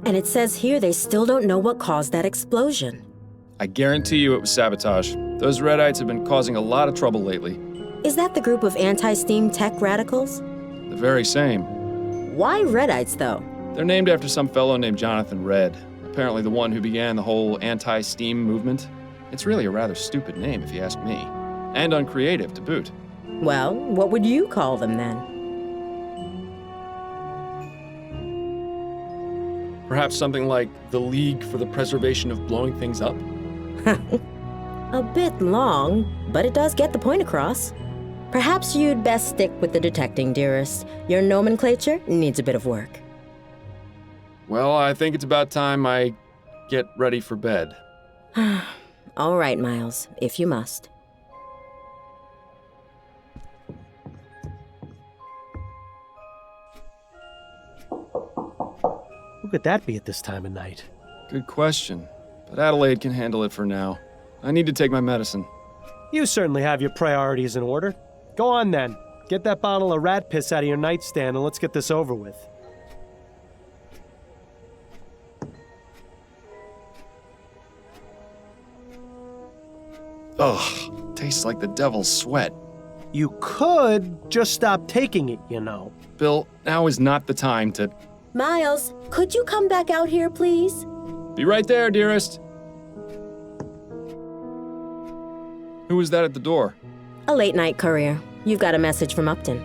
S5: And it says here they still don't know what caused that explosion.
S15: I guarantee you it was sabotage. Those Redites have been causing a lot of trouble lately.
S5: Is that the group of anti-steam tech radicals?
S15: The very same.
S5: Why Redites, though?
S15: They're named after some fellow named Jonathan Red, apparently the one who began the whole anti-steam movement. It's really a rather stupid name, if you ask me. And uncreative, to boot.
S5: Well, what would you call them, then?
S15: Perhaps something like the League for the Preservation of Blowing Things Up?
S5: A bit long, but it does get the point across. Perhaps you'd best stick with the detecting, dearest. Your nomenclature needs a bit of work.
S15: Well, I think it's about time I get ready for bed.
S5: All right, Miles, if you must.
S1: Who could that be at this time of night?
S15: Good question, but Adelaide can handle it for now. I need to take my medicine.
S1: You certainly have your priorities in order. Go on then. Get that bottle of rat piss out of your nightstand and let's get this over with.
S15: Ugh, tastes like the devil's sweat.
S1: You could just stop taking it, you know.
S15: Bill, now is not the time to...
S5: Miles, could you come back out here, please?
S15: Be right there, dearest. Who was that at the door?
S5: A late-night courier. You've got a message from Upton.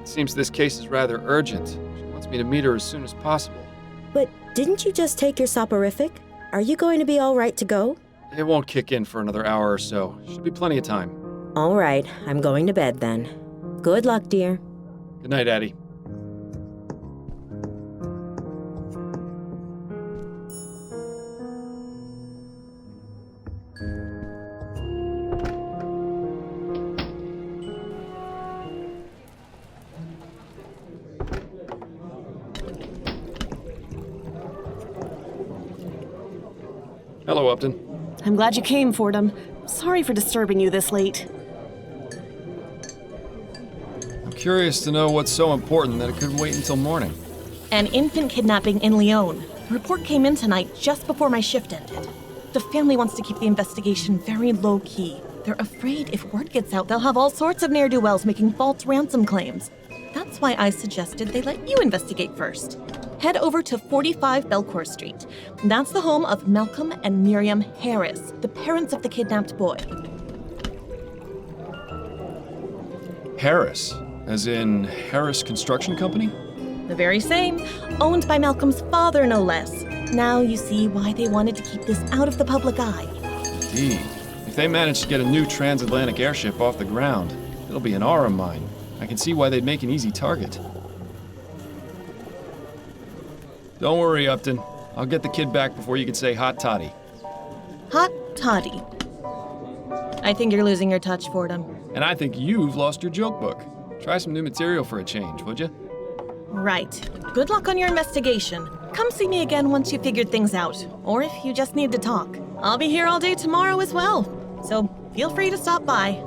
S15: Seems this case is rather urgent. She wants me to meet her as soon as possible.
S5: But didn't you just take your soporific? Are you going to be all right to go?
S15: It won't kick in for another hour or so. Should be plenty of time.
S5: All right, I'm going to bed then. Good luck, dear.
S15: Good night, Addie. Hello, Upton.
S18: I'm glad you came, Fordham. Sorry for disturbing you this late.
S15: I'm curious to know what's so important that it couldn't wait until morning.
S10: An infant kidnapping in Lyon. The report came in tonight just before my shift ended. The family wants to keep the investigation very low-key. They're afraid if word gets out, they'll have all sorts of ne'er-do-wells making false ransom claims. That's why I suggested they let you investigate first. Head over to 45 Belcourt Street. That's the home of Malcolm and Miriam Harris, the parents of the kidnapped boy.
S15: Harris? As in Harris Construction Company?
S10: The very same. Owned by Malcolm's father, no less. Now you see why they wanted to keep this out of the public eye.
S15: Indeed. If they manage to get a new transatlantic airship off the ground, it'll be an aura mine. I can see why they'd make an easy target. Don't worry, Upton. I'll get the kid back before you can say hot toddy.
S10: Hot toddy. I think you're losing your touch, Fordham.
S15: And I think you've lost your joke book. Try some new material for a change, would you?
S10: Right. Good luck on your investigation. Come see me again once you figured things out, or if you just need to talk. I'll be here all day tomorrow as well, so feel free to stop by.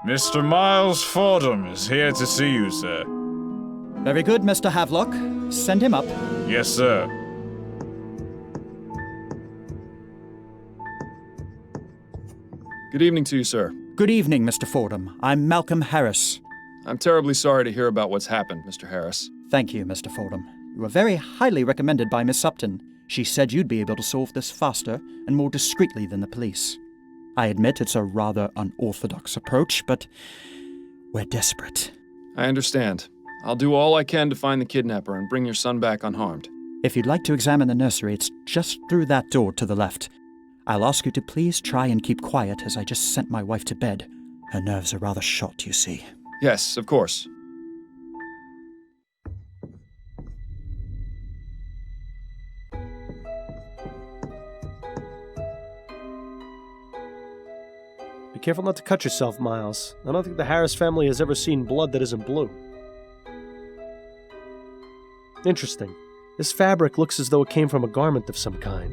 S20: Mr. Miles Fordham is here to see you, sir.
S19: Very good, Mr. Havelock. Send him up.
S20: Yes, sir.
S15: Good evening to you, sir.
S19: Good evening, Mr. Fordham. I'm Malcolm Harris.
S15: I'm terribly sorry to hear about what's happened, Mr. Harris.
S19: Thank you, Mr. Fordham. You were very highly recommended by Miss Upton. She said you'd be able to solve this faster and more discreetly than the police. I admit it's a rather unorthodox approach, but we're desperate.
S15: I understand. I'll do all I can to find the kidnapper and bring your son back unharmed.
S19: If you'd like to examine the nursery, it's just through that door to the left. I'll ask you to please try and keep quiet as I just sent my wife to bed. Her nerves are rather shot, you see.
S15: Yes, of course.
S1: Be careful not to cut yourself, Miles. I don't think the Harris family has ever seen blood that isn't blue. Interesting. This fabric looks as though it came from a garment of some kind.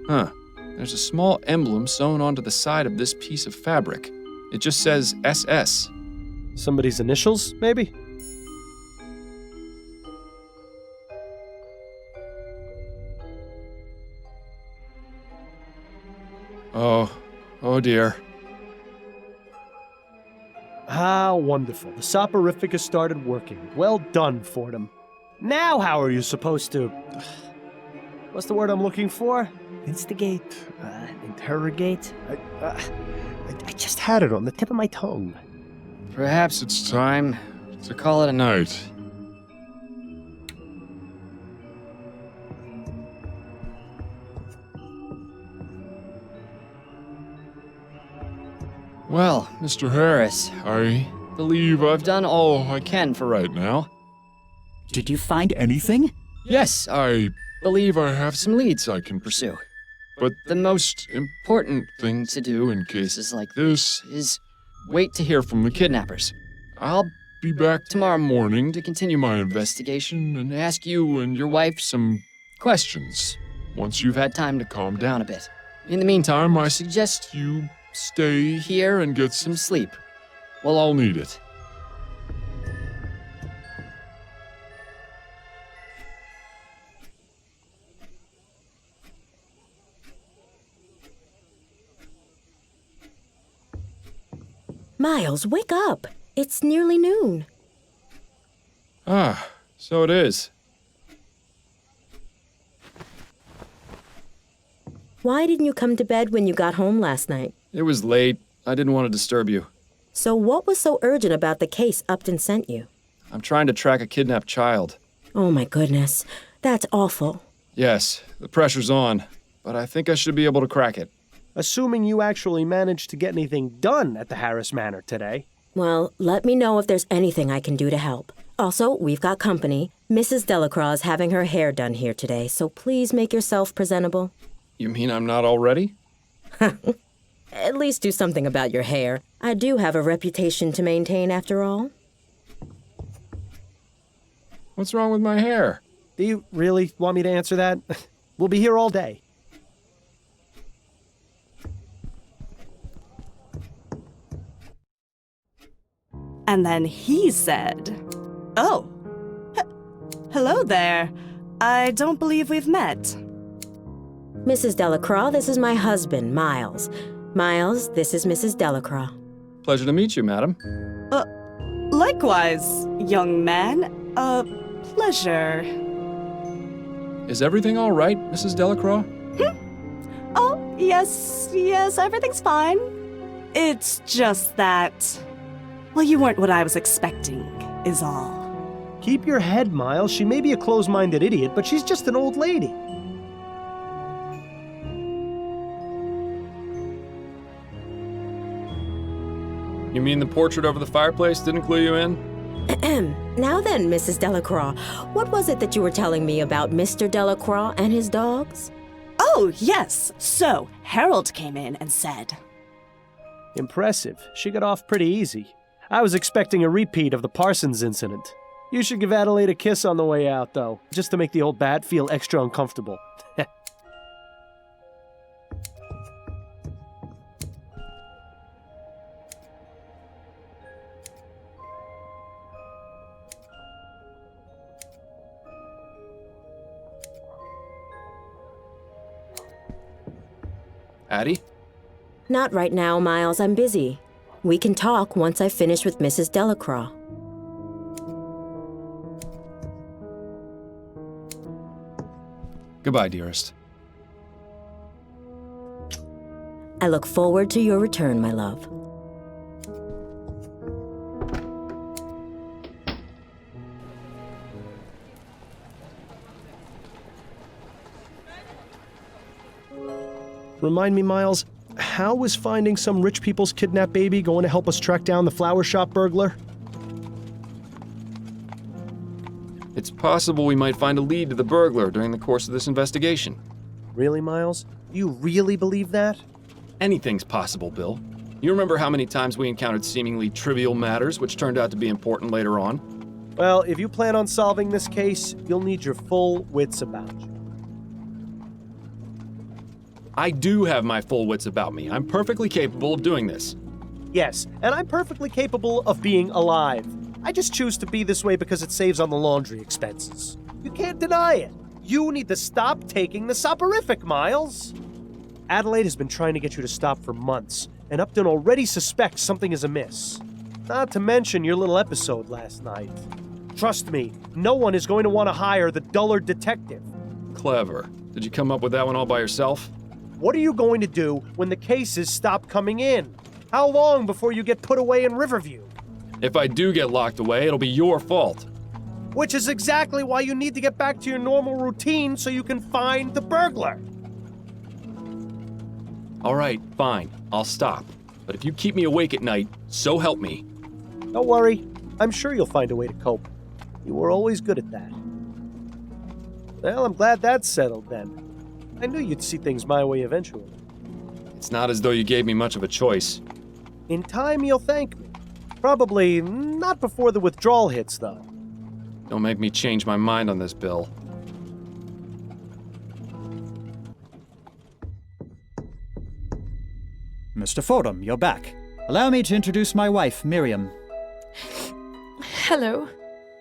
S15: Huh. There's a small emblem sewn onto the side of this piece of fabric. It just says SS.
S1: Somebody's initials, maybe?
S15: Oh dear.
S1: How wonderful. The soporific has started working. Well done, Fordham. Now how are you supposed to... What's the word I'm looking for? Instigate? Interrogate? I just had it on the tip of my tongue.
S21: Perhaps it's time to call it a night.
S15: Well,
S21: Mr. Harris, I believe I've done all I can for right now.
S19: Did you find anything?
S21: Yes, I believe I have some leads I can pursue. But the most important thing to do in cases like this is wait to hear from the kidnappers. I'll be back tomorrow morning to continue my investigation and ask you and your wife some questions once you've had time to calm down a bit. In the meantime, I suggest you stay here and get some sleep. We'll all need it.
S5: Miles, wake up. It's nearly noon.
S15: Ah, so it is.
S5: Why didn't you come to bed when you got home last night?
S15: It was late. I didn't want to disturb you.
S5: So what was so urgent about the case Upton sent you?
S15: I'm trying to track a kidnapped child.
S5: Oh my goodness. That's awful.
S15: Yes, the pressure's on, but I think I should be able to crack it.
S1: Assuming you actually managed to get anything done at the Harris Manor today.
S5: Well, let me know if there's anything I can do to help. Also, we've got company. Mrs. Delacroix is having her hair done here today, so please make yourself presentable.
S15: You mean I'm not all ready?
S5: At least do something about your hair. I do have a reputation to maintain after all.
S15: What's wrong with my hair?
S1: Do you really want me to answer that? We'll be here all day.
S22: And then he said, "Oh, hello there. I don't believe we've met."
S5: Mrs. Delacroix, this is my husband, Miles. Miles, this is Mrs. Delacroix.
S15: Pleasure to meet you, madam.
S22: Likewise, young man. Pleasure.
S15: Is everything all right, Mrs. Delacroix?
S22: Oh, yes, everything's fine. It's just that, well, you weren't what I was expecting, is all.
S1: Keep your head, Miles. She may be a close-minded idiot, but she's just an old lady.
S2: You mean the portrait over the fireplace didn't clue you in?
S5: Now then, Mrs. Delacroix, what was it that you were telling me about Mr. Delacroix and his dogs?
S22: Oh, yes. So, Harold came in and said...
S1: Impressive. She got off pretty easy. I was expecting a repeat of the Parsons incident. You should give Adelaide a kiss on the way out, though, just to make the old bat feel extra uncomfortable.
S2: Addie?
S5: Not right now, Miles. I'm busy. We can talk once I finish with Mrs. Delacroix.
S2: Goodbye, dearest.
S5: I look forward to your return, my love.
S1: Remind me, Miles, how was finding some rich people's kidnapped baby going to help us track down the flower shop burglar?
S2: It's possible we might find a lead to the burglar during the course of this investigation.
S1: Really, Miles? You really believe that?
S2: Anything's possible, Bill. You remember how many times we encountered seemingly trivial matters which turned out to be important later on?
S1: Well, if you plan on solving this case, you'll need your full wits about you.
S2: I do have my full wits about me. I'm perfectly capable of doing this.
S1: Yes, and I'm perfectly capable of being alive. I just choose to be this way because it saves on the laundry expenses. You can't deny it. You need to stop taking the soporific, Miles. Adelaide has been trying to get you to stop for months, and Upton already suspects something is amiss. Not to mention your little episode last night. Trust me, no one is going to want to hire the dullard detective.
S2: Clever. Did you come up with that one all by yourself?
S1: What are you going to do when the cases stop coming in? How long before you get put away in Riverview?
S2: If I do get locked away, it'll be your fault.
S1: Which is exactly why you need to get back to your normal routine so you can find the burglar.
S2: All right, fine. I'll stop. But if you keep me awake at night, so help me.
S1: Don't worry. I'm sure you'll find a way to cope. You were always good at that. Well, I'm glad that's settled then. I knew you'd see things my way eventually.
S2: It's not as though you gave me much of a choice.
S1: In time, you'll thank me. Probably not before the withdrawal hits, though.
S2: Don't make me change my mind on this, Bill.
S19: Mr. Fordham, you're back. Allow me to introduce my wife, Miriam.
S3: Hello.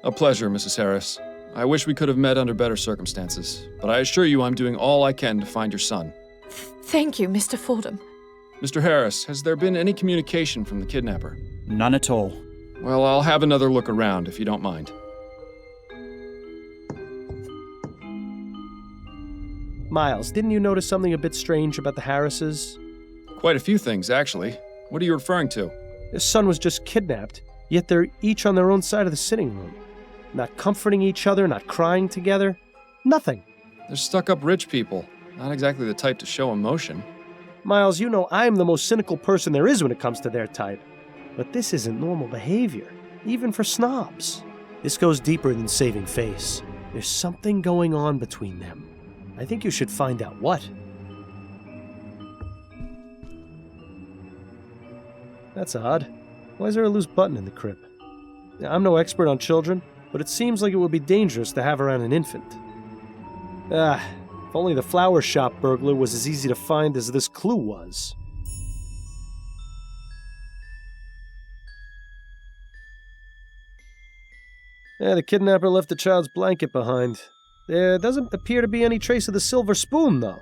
S2: A pleasure, Mrs. Harris. I wish we could have met under better circumstances, but I assure you I'm doing all I can to find your son.
S3: Thank you, Mr. Fordham.
S2: Mr. Harris, has there been any communication from the kidnapper?
S19: None at all.
S2: Well, I'll have another look around, if you don't mind.
S1: Miles, didn't you notice something a bit strange about the Harrises?
S2: Quite a few things, actually. What are you referring to?
S1: His son was just kidnapped, yet they're each on their own side of the sitting room. Not comforting each other, not crying together. Nothing.
S2: They're stuck-up rich people. Not exactly the type to show emotion.
S1: Miles, you know I'm the most cynical person there is when it comes to their type. But this isn't normal behavior, even for snobs. This goes deeper than saving face. There's something going on between them. I think you should find out what. That's odd. Why is there a loose button in the crib? I'm no expert on children, but it seems like it would be dangerous to have around an infant. If only the flower shop burglar was as easy to find as this clue was. The kidnapper left the child's blanket behind. There doesn't appear to be any trace of the silver spoon, though.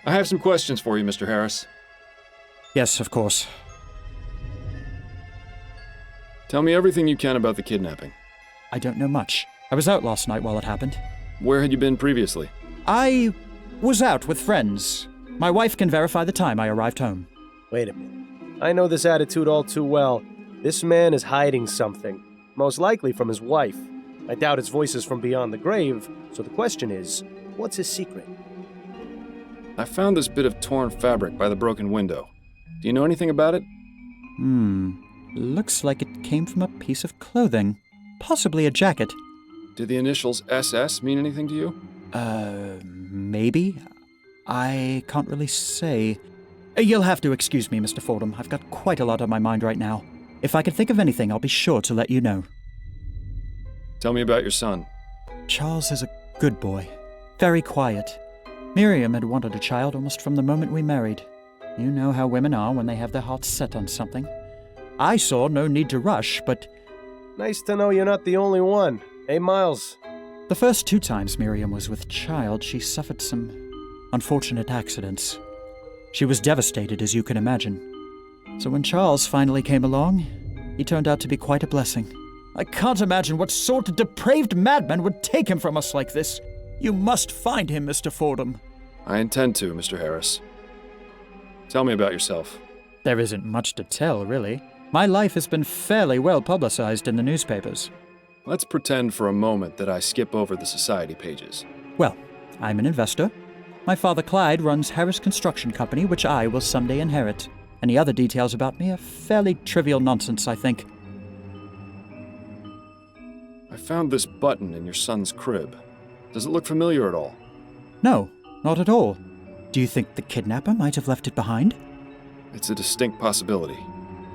S2: I have some questions for you, Mr. Harris.
S19: Yes, of course.
S2: Tell me everything you can about the kidnapping.
S19: I don't know much. I was out last night while it happened.
S2: Where had you been previously?
S19: I was out with friends. My wife can verify the time I arrived home.
S1: Wait a minute. I know this attitude all too well. This man is hiding something, most likely from his wife. I doubt his voice is from beyond the grave, so the question is, what's his secret?
S2: I found this bit of torn fabric by the broken window. Do you know anything about it?
S19: Looks like it came from a piece of clothing. Possibly a jacket.
S2: Did the initials SS mean anything to you?
S19: Maybe? I can't really say. You'll have to excuse me, Mr. Fordham. I've got quite a lot on my mind right now. If I can think of anything, I'll be sure to let you know.
S2: Tell me about your son.
S19: Charles is a good boy. Very quiet. Miriam had wanted a child almost from the moment we married. You know how women are when they have their hearts set on something. I saw no need to rush, but...
S1: Nice to know you're not the only one. Hey, Miles.
S19: The first 2 times Miriam was with child, she suffered some unfortunate accidents. She was devastated, as you can imagine. So when Charles finally came along, he turned out to be quite a blessing. I can't imagine what sort of depraved madman would take him from us like this. You must find him, Mr. Fordham.
S2: I intend to, Mr. Harris. Tell me about yourself.
S19: There isn't much to tell, really. My life has been fairly well publicized in the newspapers.
S2: Let's pretend for a moment that I skip over the society pages.
S19: Well, I'm an investor. My father Clyde runs Harris Construction Company, which I will someday inherit. Any other details about me are fairly trivial nonsense, I think.
S2: I found this button in your son's crib. Does it look familiar at all?
S19: No, not at all. Do you think the kidnapper might have left it behind?
S2: It's a distinct possibility.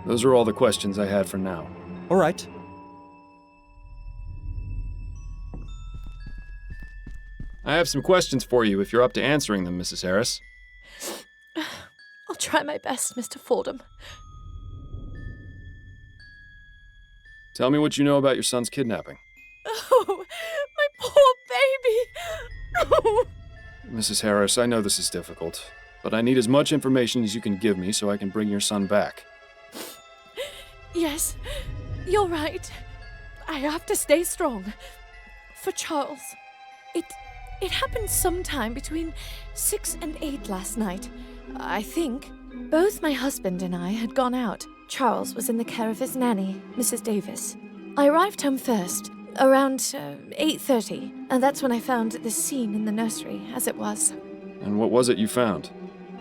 S2: Those are all the questions I had for now.
S19: All right.
S2: I have some questions for you if you're up to answering them, Mrs. Harris.
S3: I'll try my best, Mr. Fordham.
S2: Tell me what you know about your son's kidnapping.
S3: Oh, my poor baby!
S2: Mrs. Harris, I know this is difficult, but I need as much information as you can give me so I can bring your son back.
S3: Yes, you're right. I have to stay strong. For Charles. It happened sometime between 6 and 8 last night. I think. Both my husband and I had gone out. Charles was in the care of his nanny, Mrs. Davis. I arrived home first, around 8:30, and that's when I found this scene in the nursery, as it was.
S2: And what was it you found?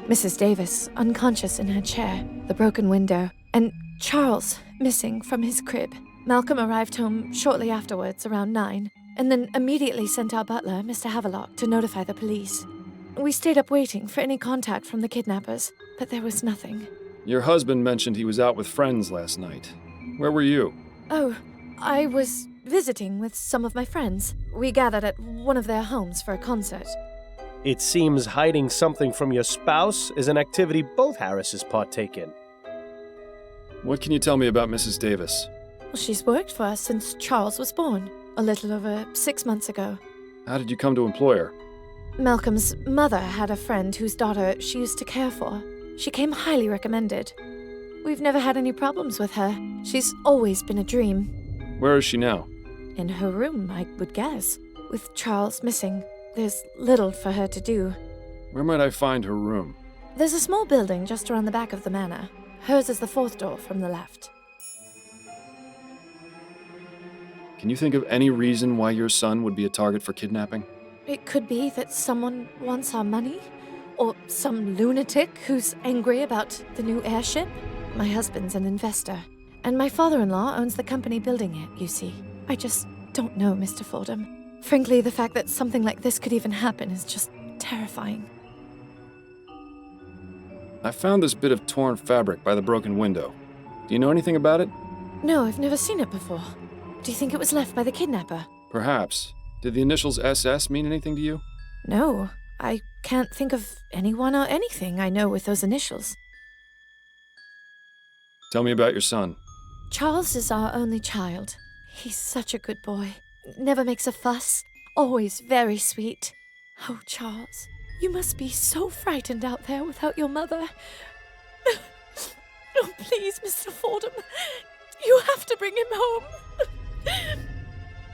S3: Mrs. Davis, unconscious in her chair, the broken window, and Charles missing from his crib. Malcolm arrived home shortly afterwards, around 9, and then immediately sent our butler, Mr. Havelock, to notify the police. We stayed up waiting for any contact from the kidnappers, but there was nothing.
S2: Your husband mentioned he was out with friends last night. Where were you?
S3: Oh, I was visiting with some of my friends. We gathered at one of their homes for a concert.
S1: It seems hiding something from your spouse is an activity both Harrises partake in.
S2: What can you tell me about Mrs. Davis?
S3: Well, she's worked for us since Charles was born, a little over 6 months ago.
S2: How did you come to employ her?
S3: Malcolm's mother had a friend whose daughter she used to care for. She came highly recommended. We've never had any problems with her. She's always been a dream.
S2: Where is she now?
S3: In her room, I would guess. With Charles missing, there's little for her to do.
S2: Where might I find her room?
S3: There's a small building just around the back of the manor. Hers is the 4th door from the left.
S2: Can you think of any reason why your son would be a target for kidnapping?
S3: It could be that someone wants our money, or some lunatic who's angry about the new airship. My husband's an investor, and my father-in-law owns the company building it, you see. I just don't know, Mr. Fordham. Frankly, the fact that something like this could even happen is just terrifying.
S2: I found this bit of torn fabric by the broken window. Do you know anything about it?
S3: No, I've never seen it before. Do you think it was left by the kidnapper?
S2: Perhaps. Did the initials SS mean anything to you?
S3: No, I can't think of anyone or anything I know with those initials.
S2: Tell me about your son.
S3: Charles is our only child. He's such a good boy. Never makes a fuss. Always very sweet. Oh, Charles, you must be so frightened out there without your mother. Oh, please, Mr. Fordham. You have to bring him home.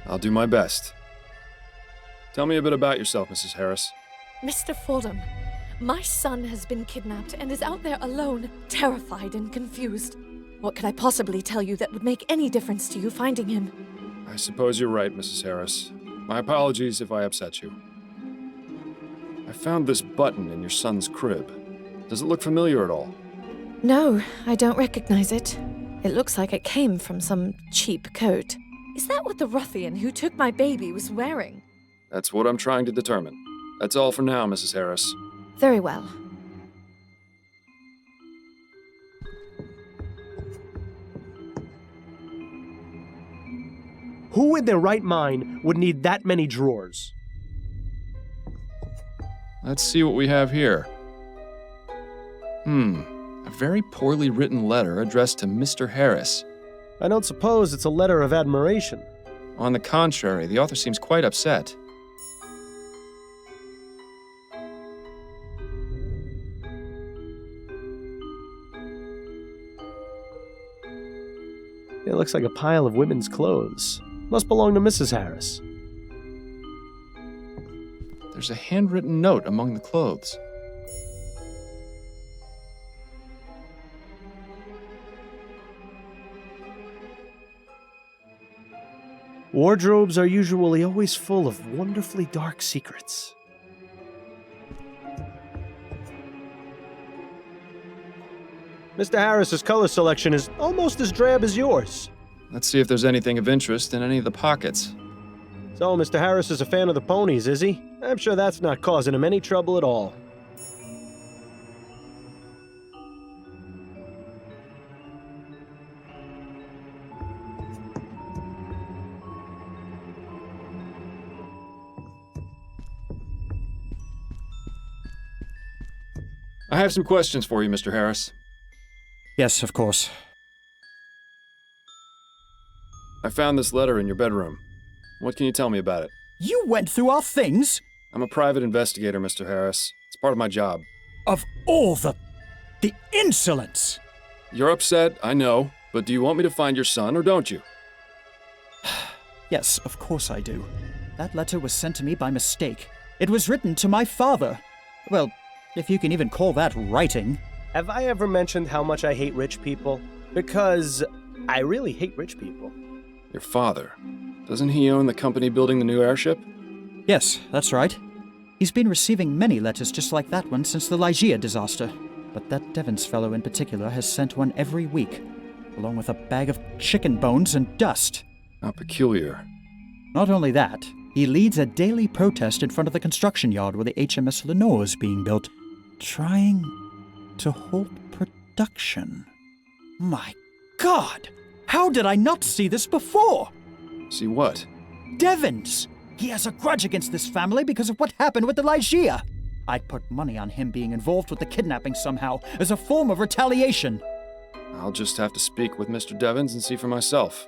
S2: I'll do my best. Tell me a bit about yourself, Mrs. Harris.
S3: Mr. Fordham, my son has been kidnapped and is out there alone, terrified and confused. What could I possibly tell you that would make any difference to you finding him?
S15: I suppose you're right, Mrs. Harris. My apologies if I upset you. I found this button in your son's crib. Does it look familiar at all?
S3: No, I don't recognize it. It looks like it came from some cheap coat. Is that what the ruffian who took my baby was wearing?
S15: That's what I'm trying to determine. That's all for now, Mrs. Harris.
S3: Very well.
S1: Who in their right mind would need that many drawers?
S15: Let's see what we have here. A very poorly written letter addressed to Mr. Harris.
S1: I don't suppose it's a letter of admiration.
S15: On the contrary, the author seems quite upset.
S1: It looks like a pile of women's clothes. Must belong to Mrs. Harris.
S15: There's a handwritten note among the clothes.
S1: Wardrobes are usually always full of wonderfully dark secrets. Mr. Harris's color selection is almost as drab as yours.
S15: Let's see if there's anything of interest in any of the pockets.
S1: So, Mr. Harris is a fan of the ponies, is he? I'm sure that's not causing him any trouble at all.
S15: I have some questions for you, Mr. Harris.
S19: Yes, of course.
S15: I found this letter in your bedroom. What can you tell me about it?
S19: You went through our things?
S15: I'm a private investigator, Mr. Harris. It's part of my job.
S19: Of all the insolence!
S15: You're upset, I know, but do you want me to find your son or don't you?
S19: Yes, of course I do. That letter was sent to me by mistake. It was written to my father. Well, if you can even call that writing.
S1: Have I ever mentioned how much I hate rich people? Because I really hate rich people.
S15: Your father. Doesn't he own the company building the new airship?
S19: Yes, that's right. He's been receiving many letters just like that one since the Ligeia disaster. But that Devons fellow in particular has sent one every week, along with a bag of chicken bones and dust.
S15: How peculiar.
S19: Not only that, he leads a daily protest in front of the construction yard where the HMS Lenore is being built, trying to halt production. My God! How did I not see this before?
S15: See what?
S19: Devons! He has a grudge against this family because of what happened with the Ligeia. I'd put money on him being involved with the kidnapping somehow, as a form of retaliation.
S15: I'll just have to speak with Mr. Devons and see for myself.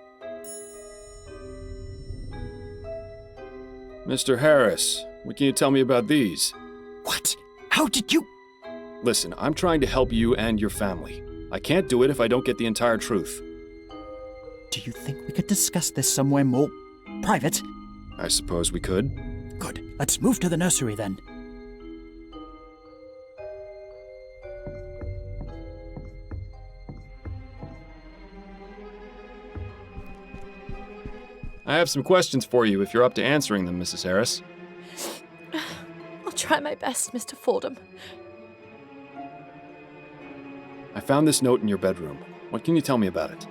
S15: Mr. Harris, what can you tell me about these?
S19: What? How did you...
S15: Listen, I'm trying to help you and your family. I can't do it if I don't get the entire truth.
S19: Do you think we could discuss this somewhere more private?
S15: I suppose we could.
S19: Good. Let's move to the nursery then.
S15: I have some questions for you if you're up to answering them, Mrs. Harris.
S3: I'll try my best, Mr. Fordham.
S15: I found this note in your bedroom. What can you tell me about it?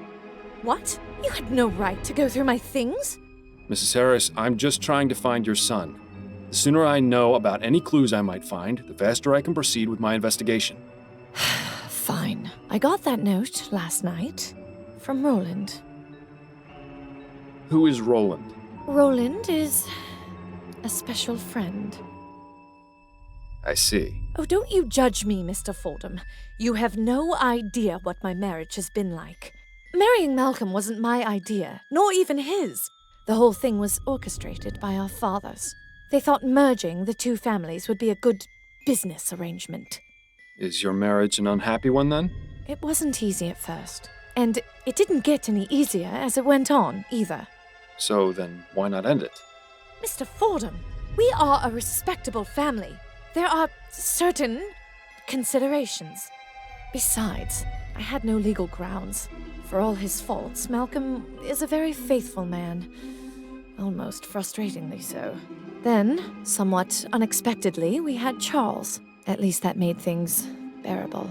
S3: What? You had no right to go through my things?
S15: Mrs. Harris, I'm just trying to find your son. The sooner I know about any clues I might find, the faster I can proceed with my investigation.
S3: Fine. I got that note last night from Roland.
S15: Who is Roland?
S3: Roland is a special friend.
S15: I see.
S3: Oh, don't you judge me, Mr. Fordham. You have no idea what my marriage has been like. Marrying Malcolm wasn't my idea, nor even his. The whole thing was orchestrated by our fathers. They thought merging the two families would be a good business arrangement.
S15: Is your marriage an unhappy one, then?
S3: It wasn't easy at first, and it didn't get any easier as it went on, either.
S15: So then, why not end it?
S3: Mr. Fordham, we are a respectable family. There are certain considerations. Besides, I had no legal grounds. For all his faults, Malcolm is a very faithful man. almost frustratingly so. Then, somewhat unexpectedly, we had Charles. At least that made things bearable.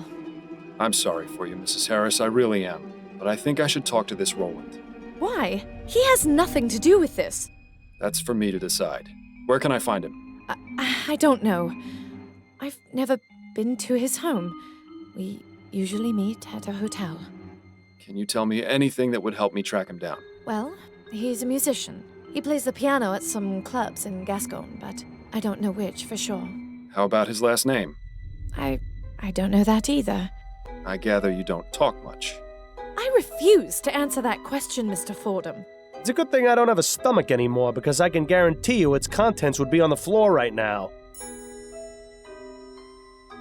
S2: I'm sorry for you, Mrs. Harris, I really am. But I think I should talk to this Roland.
S3: Why? He has nothing to do with this.
S2: That's for me to decide. Where can I find him?
S3: I don't know. I've never been to his home. We usually meet at a hotel.
S2: Can you tell me anything that would help me track him down?
S3: Well, he's a musician. He plays the piano at some clubs in Gascon, but I don't know which for sure.
S2: How about his last name?
S3: I don't know that either.
S2: I gather you don't talk much.
S3: I refuse to answer that question, Mr. Fordham.
S1: It's a good thing I don't have a stomach anymore, because I can guarantee you its contents would be on the floor right now.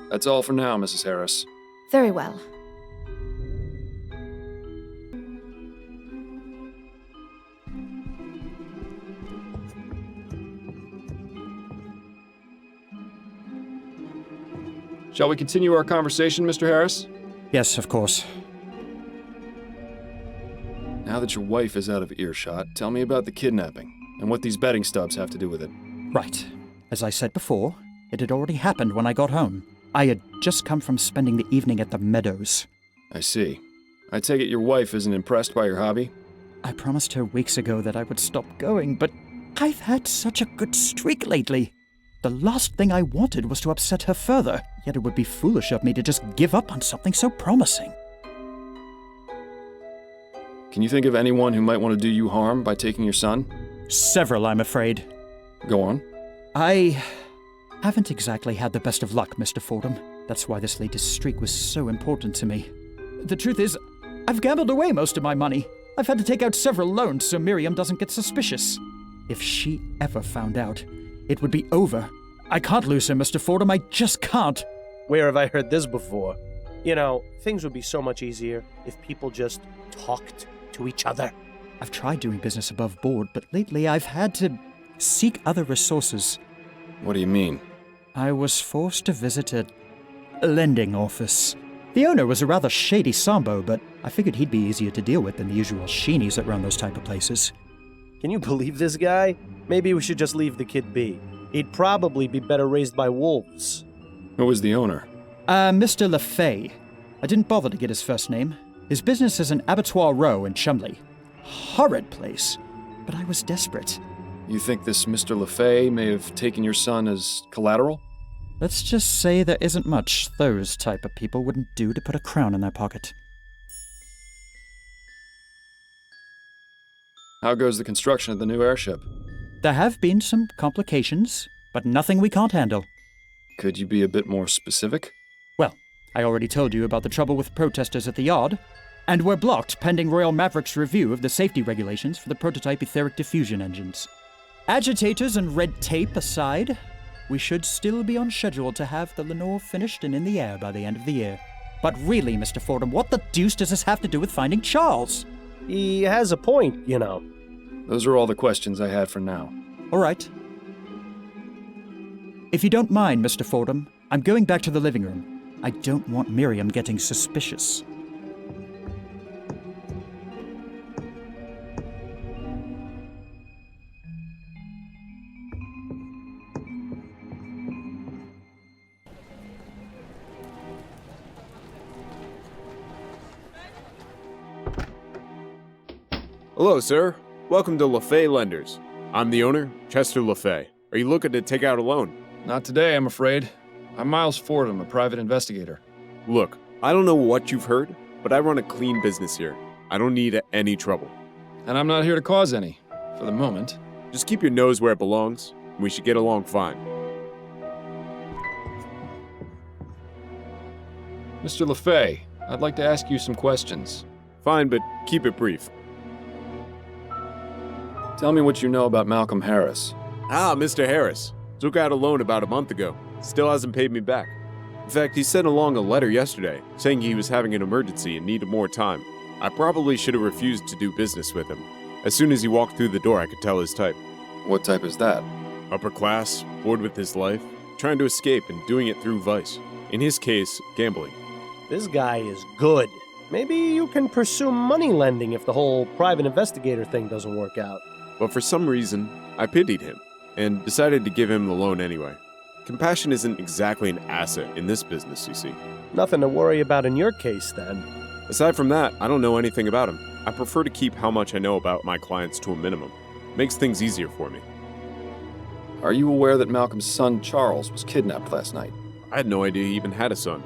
S2: That's all for now, Mrs. Harris.
S3: Very well.
S2: Shall we continue our conversation, Mr. Harris?
S19: Yes, of course.
S2: Now that your wife is out of earshot, tell me about the kidnapping, and what these betting stubs have to do with it.
S19: Right. As I said before, it had already happened when I got home. I had just come from spending the evening at the meadows.
S2: I see. I take it your wife isn't impressed by your hobby?
S19: I promised her weeks ago that I would stop going, but I've had such a good streak lately. The last thing I wanted was to upset her further, yet it would be foolish of me to just give up on something so promising.
S2: Can you think of anyone who might want to do you harm by taking your son?
S19: Several, I'm afraid.
S2: Go on.
S19: I haven't exactly had the best of luck, Mr. Fordham. That's why this latest streak was so important to me. The truth is, I've gambled away most of my money. I've had to take out several loans so Miriam doesn't get suspicious. If she ever found out, it would be over. I can't lose her, Mr. Fordham. I just can't.
S1: Where have I heard this before? You know, things would be so much easier if people just talked to each other.
S19: I've tried doing business above board, but lately I've had to seek other resources.
S2: What do you mean?
S19: I was forced to visit a lending office. The owner was a rather shady Sambo, but I figured he'd be easier to deal with than the usual sheenies that run those type of places.
S1: Can you believe this guy? Maybe we should just leave the kid be. He'd probably be better raised by wolves.
S2: Who was the owner?
S19: Mr. LaFay. I didn't bother to get his first name. His business is an abattoir row in Chumley. Horrid place, but I was desperate.
S2: You think this Mr. LaFay may have taken your son as collateral?
S19: Let's just say there isn't much those type of people wouldn't do to put a crown in their pocket.
S2: How goes the construction of the new airship?
S19: There have been some complications, but nothing we can't handle.
S2: Could you be a bit more specific?
S19: Well, I already told you about the trouble with protesters at the yard, and we're blocked pending Royal Maverick's review of the safety regulations for the prototype etheric diffusion engines. Agitators and red tape aside, we should still be on schedule to have the Lenore finished and in the air by the end of the year. But really, Mr. Fordham, what the deuce does this have to do with finding Charles?
S1: He has a point, you know.
S2: Those are all the questions I had for now.
S19: All right. If you don't mind, Mr. Fordham, I'm going back to the living room. I don't want Miriam getting suspicious.
S6: Hello, sir. Welcome to LaFay Lenders. I'm the owner, Chester LaFay. Are you looking to take out a loan?
S2: Not today, I'm afraid. I'm Miles Fordham, a private investigator.
S6: Look, I don't know what you've heard, but I run a clean business here. I don't need any trouble.
S2: And I'm not here to cause any, for the moment.
S6: Just keep your nose where it belongs, and we should get along fine.
S2: Mr. LaFay, I'd like to ask you some questions.
S6: Fine, but keep it brief.
S2: Tell me what you know about Malcolm Harris.
S6: Ah, Mr. Harris. Took out a loan about a month ago. Still hasn't paid me back. In fact, he sent along a letter yesterday saying he was having an emergency and needed more time. I probably should have refused to do business with him. As soon as he walked through the door, I could tell his type.
S2: What type is that?
S6: Upper class, bored with his life, trying to escape and doing it through vice. In his case, gambling.
S1: This guy is good. Maybe you can pursue money lending if the whole private investigator thing doesn't work out.
S6: but for some reason, I pitied him and decided to give him the loan anyway. Compassion isn't exactly an asset in this business, you see.
S1: Nothing to worry about in your case, then.
S6: Aside from that, I don't know anything about him. I prefer to keep how much I know about my clients to a minimum. Makes things easier for me.
S2: Are you aware that Malcolm's son, Charles, was kidnapped last night?
S6: I had no idea he even had a son.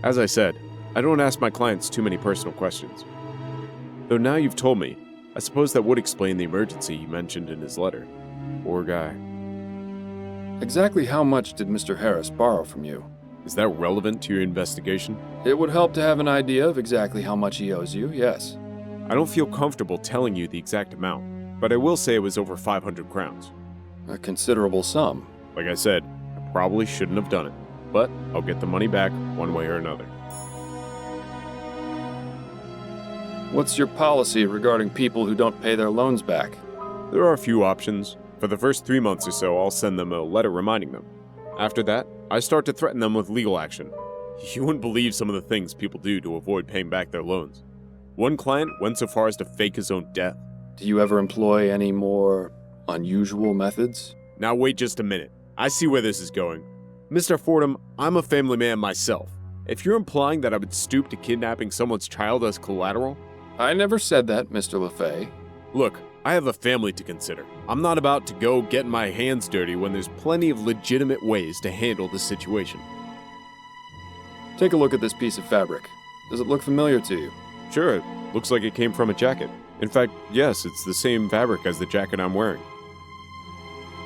S6: As I said, I don't ask my clients too many personal questions. Though now you've told me, I suppose that would explain the emergency he mentioned in his letter. Poor guy.
S2: Exactly how much did Mr. Harris borrow from you?
S6: Is that relevant to your investigation?
S2: It would help to have an idea of exactly how much he owes you, yes.
S6: I don't feel comfortable telling you the exact amount, but I will say it was over 500 crowns.
S2: A considerable sum.
S6: Like I said, I probably shouldn't have done it, but I'll get the money back one way or another.
S2: What's your policy regarding people who don't pay their loans back?
S6: There are a few options. For the first 3 months or so, I'll send them a letter reminding them. After that, I start to threaten them with legal action. You wouldn't believe some of the things people do to avoid paying back their loans. One client went so far as to fake his own death.
S2: Do you ever employ any more unusual methods?
S6: Now wait just a minute. I see where this is going. Mr. Fordham, I'm a family man myself. If you're implying that I would stoop to kidnapping someone's child as collateral...
S2: I never said that, Mr. LaFay.
S6: Look, I have a family to consider. I'm not about to go getting my hands dirty when there's plenty of legitimate ways to handle the situation.
S2: Take a look at this piece of fabric. Does it look familiar to you?
S6: Sure, it looks like it came from a jacket. In fact, yes, it's the same fabric as the jacket I'm wearing.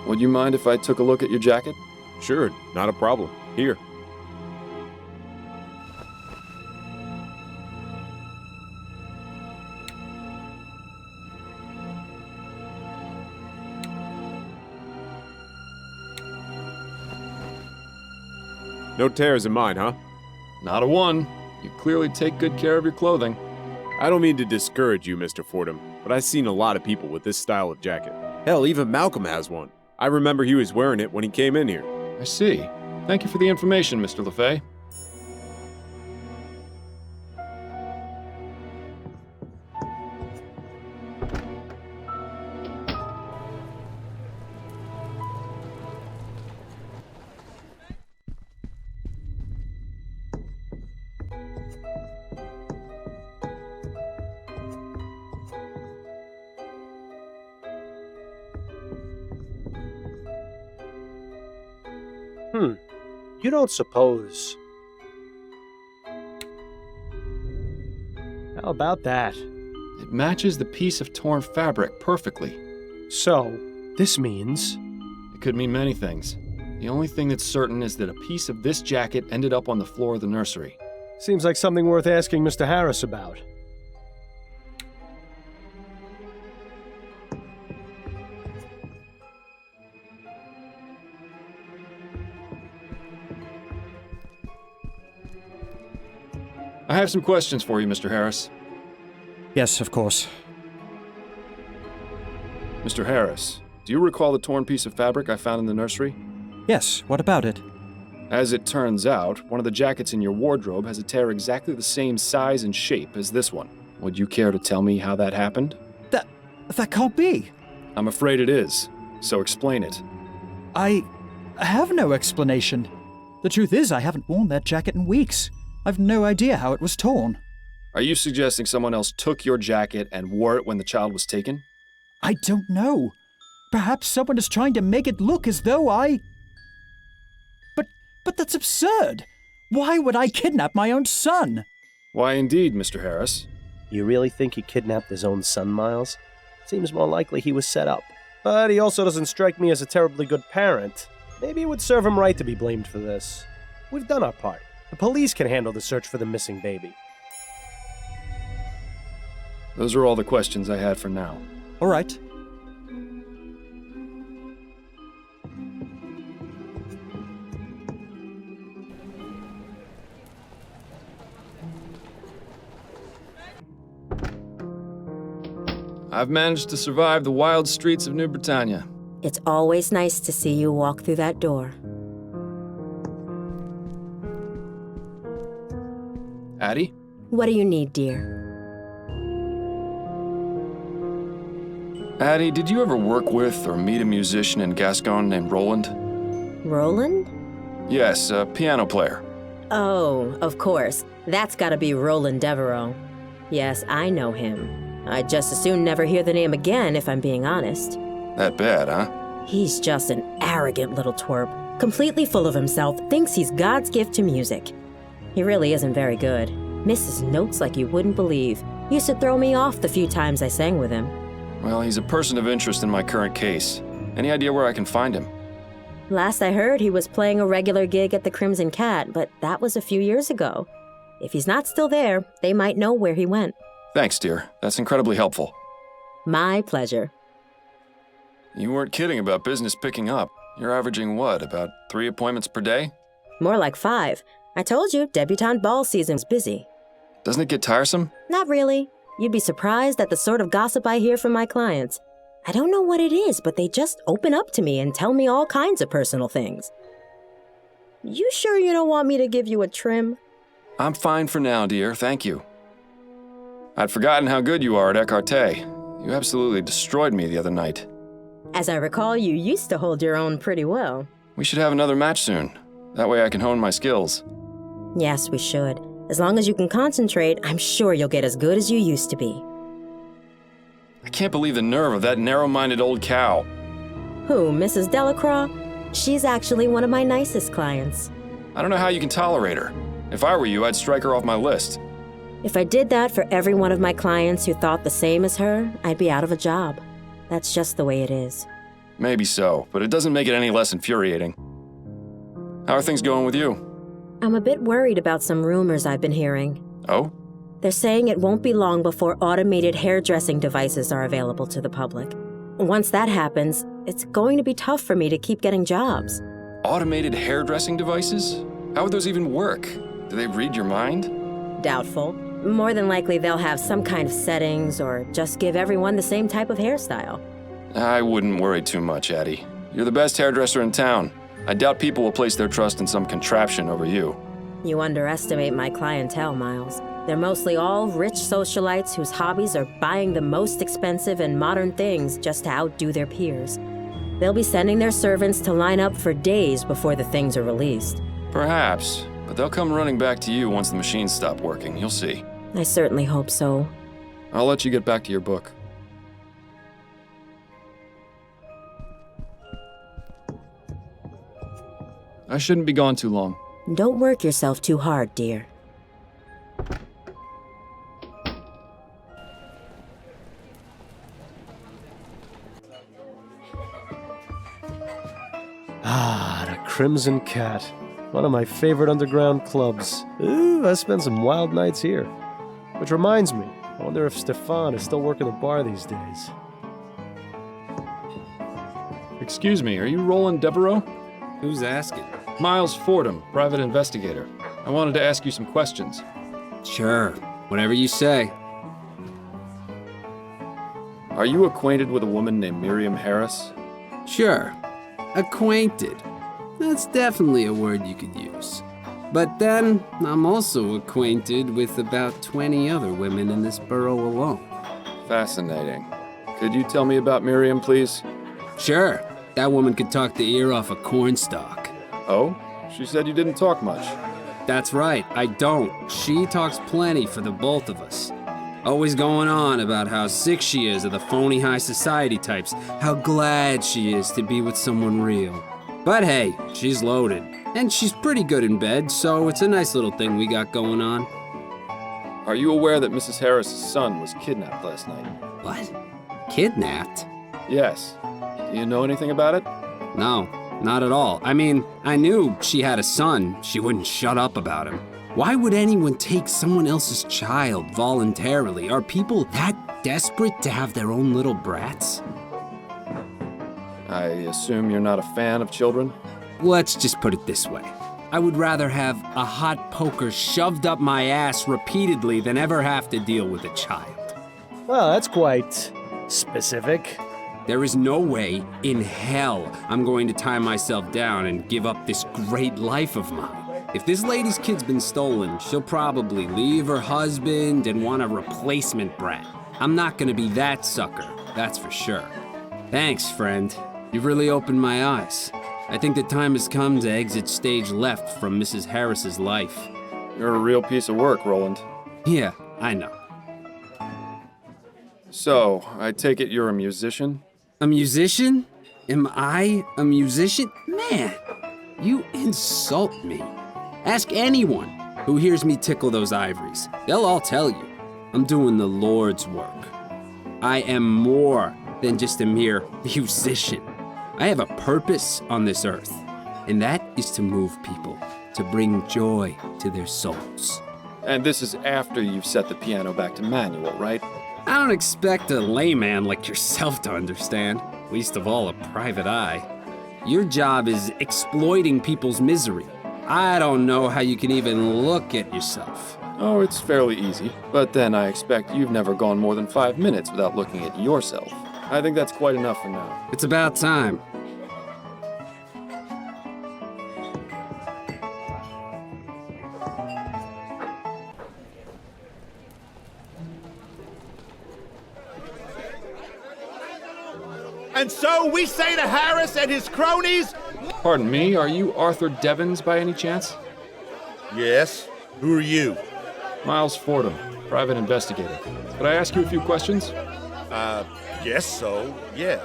S2: Would you mind if I took a look at your jacket?
S6: Sure, not a problem. Here. No tears in mine, huh?
S2: Not a one. You clearly take good care of your clothing.
S6: I don't mean to discourage you, Mr. Fordham, but I've seen a lot of people with this style of jacket. Hell, even Malcolm has one. I remember he was wearing it when he came in here.
S2: I see. Thank you for the information, Mr. LaFay.
S1: You don't suppose... How about that?
S2: It matches the piece of torn fabric perfectly.
S1: So, this means...
S2: It could mean many things. The only thing that's certain is that a piece of this jacket ended up on the floor of the nursery.
S1: Seems like something worth asking Mr. Harris about.
S2: I have some questions for you, Mr. Harris.
S19: Yes, of course.
S2: Mr. Harris, do you recall the torn piece of fabric I found in the nursery?
S19: Yes, what about it?
S2: As it turns out, one of the jackets in your wardrobe has a tear exactly the same size and shape as this one. Would you care to tell me how that happened?
S19: That can't be.
S2: I'm afraid it is, so explain it.
S19: I have no explanation. The truth is, I haven't worn that jacket in weeks. I've no idea how it was torn.
S2: Are you suggesting someone else took your jacket and wore it when the child was taken?
S19: I don't know. Perhaps someone is trying to make it look as though I... But that's absurd. Why would I kidnap my own son?
S2: Why indeed, Mr. Harris?
S1: You really think he kidnapped his own son, Miles? Seems more likely he was set up. But he also doesn't strike me as a terribly good parent. Maybe it would serve him right to be blamed for this. We've done our part. The police can handle the search for the missing baby.
S2: Those are all the questions I had for now.
S19: All right.
S2: I've managed to survive the wild streets of New Britannia.
S5: It's always nice to see you walk through that door.
S2: Addie?
S5: What do you need, dear?
S2: Addie, did you ever work with or meet a musician in Gascon named Roland?
S5: Roland?
S2: Yes, a piano player.
S5: Oh, of course. That's gotta be Roland Devereaux. Yes, I know him. I'd just as soon never hear the name again, if I'm being honest.
S2: That bad, huh?
S5: He's just an arrogant little twerp, completely full of himself, thinks he's God's gift to music. He really isn't very good. Misses notes like you wouldn't believe. Used to throw me off the few times I sang with him.
S2: Well, he's a person of interest in my current case. Any idea where I can find him?
S5: Last I heard, he was playing a regular gig at the Crimson Cat, but that was a few years ago. If he's not still there, they might know where he went.
S2: Thanks, dear. That's incredibly helpful.
S5: My pleasure.
S2: You weren't kidding about business picking up. You're averaging what, about 3 appointments per day?
S5: More like 5. I told you, debutante ball season's busy.
S2: Doesn't it get tiresome?
S5: Not really. You'd be surprised at the sort of gossip I hear from my clients. I don't know what it is, but they just open up to me and tell me all kinds of personal things. You sure you don't want me to give you a trim?
S2: I'm fine for now, dear. Thank you. I'd forgotten how good you are at écarté. You absolutely destroyed me the other night.
S5: As I recall, you used to hold your own pretty well.
S2: We should have another match soon. That way I can hone my skills.
S5: Yes, we should. As long as you can concentrate, I'm sure you'll get as good as you used to be.
S2: I can't believe the nerve of that narrow-minded old cow.
S5: Who, Mrs. Delacroix? She's actually one of my nicest clients.
S2: I don't know how you can tolerate her. If I were you, I'd strike her off my list.
S5: If I did that for every one of my clients who thought the same as her, I'd be out of a job. That's just the way it is.
S2: Maybe so, but it doesn't make it any less infuriating. How are things going with you?
S5: I'm a bit worried about some rumors I've been hearing.
S2: Oh?
S5: They're saying it won't be long before automated hairdressing devices are available to the public. Once that happens, it's going to be tough for me to keep getting jobs.
S2: Automated hairdressing devices? How would those even work? Do they read your mind?
S5: Doubtful. More than likely they'll have some kind of settings or just give everyone the same type of hairstyle.
S2: I wouldn't worry too much, Addie. You're the best hairdresser in town. I doubt people will place their trust in some contraption over you.
S5: You underestimate my clientele, Miles. They're mostly all rich socialites whose hobbies are buying the most expensive and modern things just to outdo their peers. They'll be sending their servants to line up for days before the things are released.
S2: Perhaps, but they'll come running back to you once the machines stop working. You'll see.
S5: I certainly hope so.
S2: I'll let you get back to your book. I shouldn't be gone too long.
S5: Don't work yourself too hard, dear.
S1: Ah, the Crimson Cat. One of my favorite underground clubs. Ooh, I spent some wild nights here. Which reminds me, I wonder if Stefan is still working the bar these days.
S15: Excuse me, are you Roland Devereaux?
S4: Who's asking?
S15: Miles Fordham, private investigator. I wanted to ask you some questions.
S4: Sure, whatever you say.
S2: Are you acquainted with a woman named Miriam Harris?
S4: Sure. Acquainted. That's definitely a word you could use. But then, I'm also acquainted with about 20 other women in this borough alone.
S2: Fascinating. Could you tell me about Miriam, please?
S4: Sure. That woman could talk the ear off a cornstalk.
S2: Oh? She said you didn't talk much.
S4: That's right, I don't. She talks plenty for the both of us. Always going on about how sick she is of the phony high society types, how glad she is to be with someone real. But hey, she's loaded. And she's pretty good in bed, so it's a nice little thing we got going on.
S2: Are you aware that Mrs. Harris's son was kidnapped last night?
S4: What? Kidnapped?
S2: Yes. Do you know anything about it?
S4: No, not at all. I mean, I knew she had a son. She wouldn't shut up about him. Why would anyone take someone else's child voluntarily? Are people that desperate to have their own little brats?
S2: I assume you're not a fan of children?
S4: Let's just put it this way. I would rather have a hot poker shoved up my ass repeatedly than ever have to deal with a child.
S1: Well, that's quite specific.
S4: There is no way in hell I'm going to tie myself down and give up this great life of mine. If this lady's kid's been stolen, she'll probably leave her husband and want a replacement brat. I'm not gonna be that sucker. that's for sure. Thanks, friend. You've really opened my eyes. I think the time has come to exit stage left from Mrs. Harris's life.
S2: You're a real piece of work, Roland.
S4: Yeah, I know.
S2: So, I take it you're a musician?
S4: A musician? Am I a musician? Man, you insult me. Ask anyone who hears me tickle those ivories. They'll all tell you. I'm doing the Lord's work. I am more than just a mere musician. I have a purpose on this earth, and that is to move people, to bring joy to their souls.
S2: And this is after you've set the piano back to manual, right?
S4: I don't expect a layman like yourself to understand, least of all a private eye. Your job is exploiting people's misery. I don't know how you can even look at yourself.
S2: Oh, it's fairly easy. But then I expect you've never gone more than 5 minutes without looking at yourself. I think that's quite enough for now.
S4: It's about time.
S7: And so we say to Harris and his cronies...
S2: Pardon me, are you Arthur Devons by any chance?
S7: Yes. Who are you?
S2: Miles Fordham, private investigator. Could I ask you a few questions?
S7: Guess so, yeah.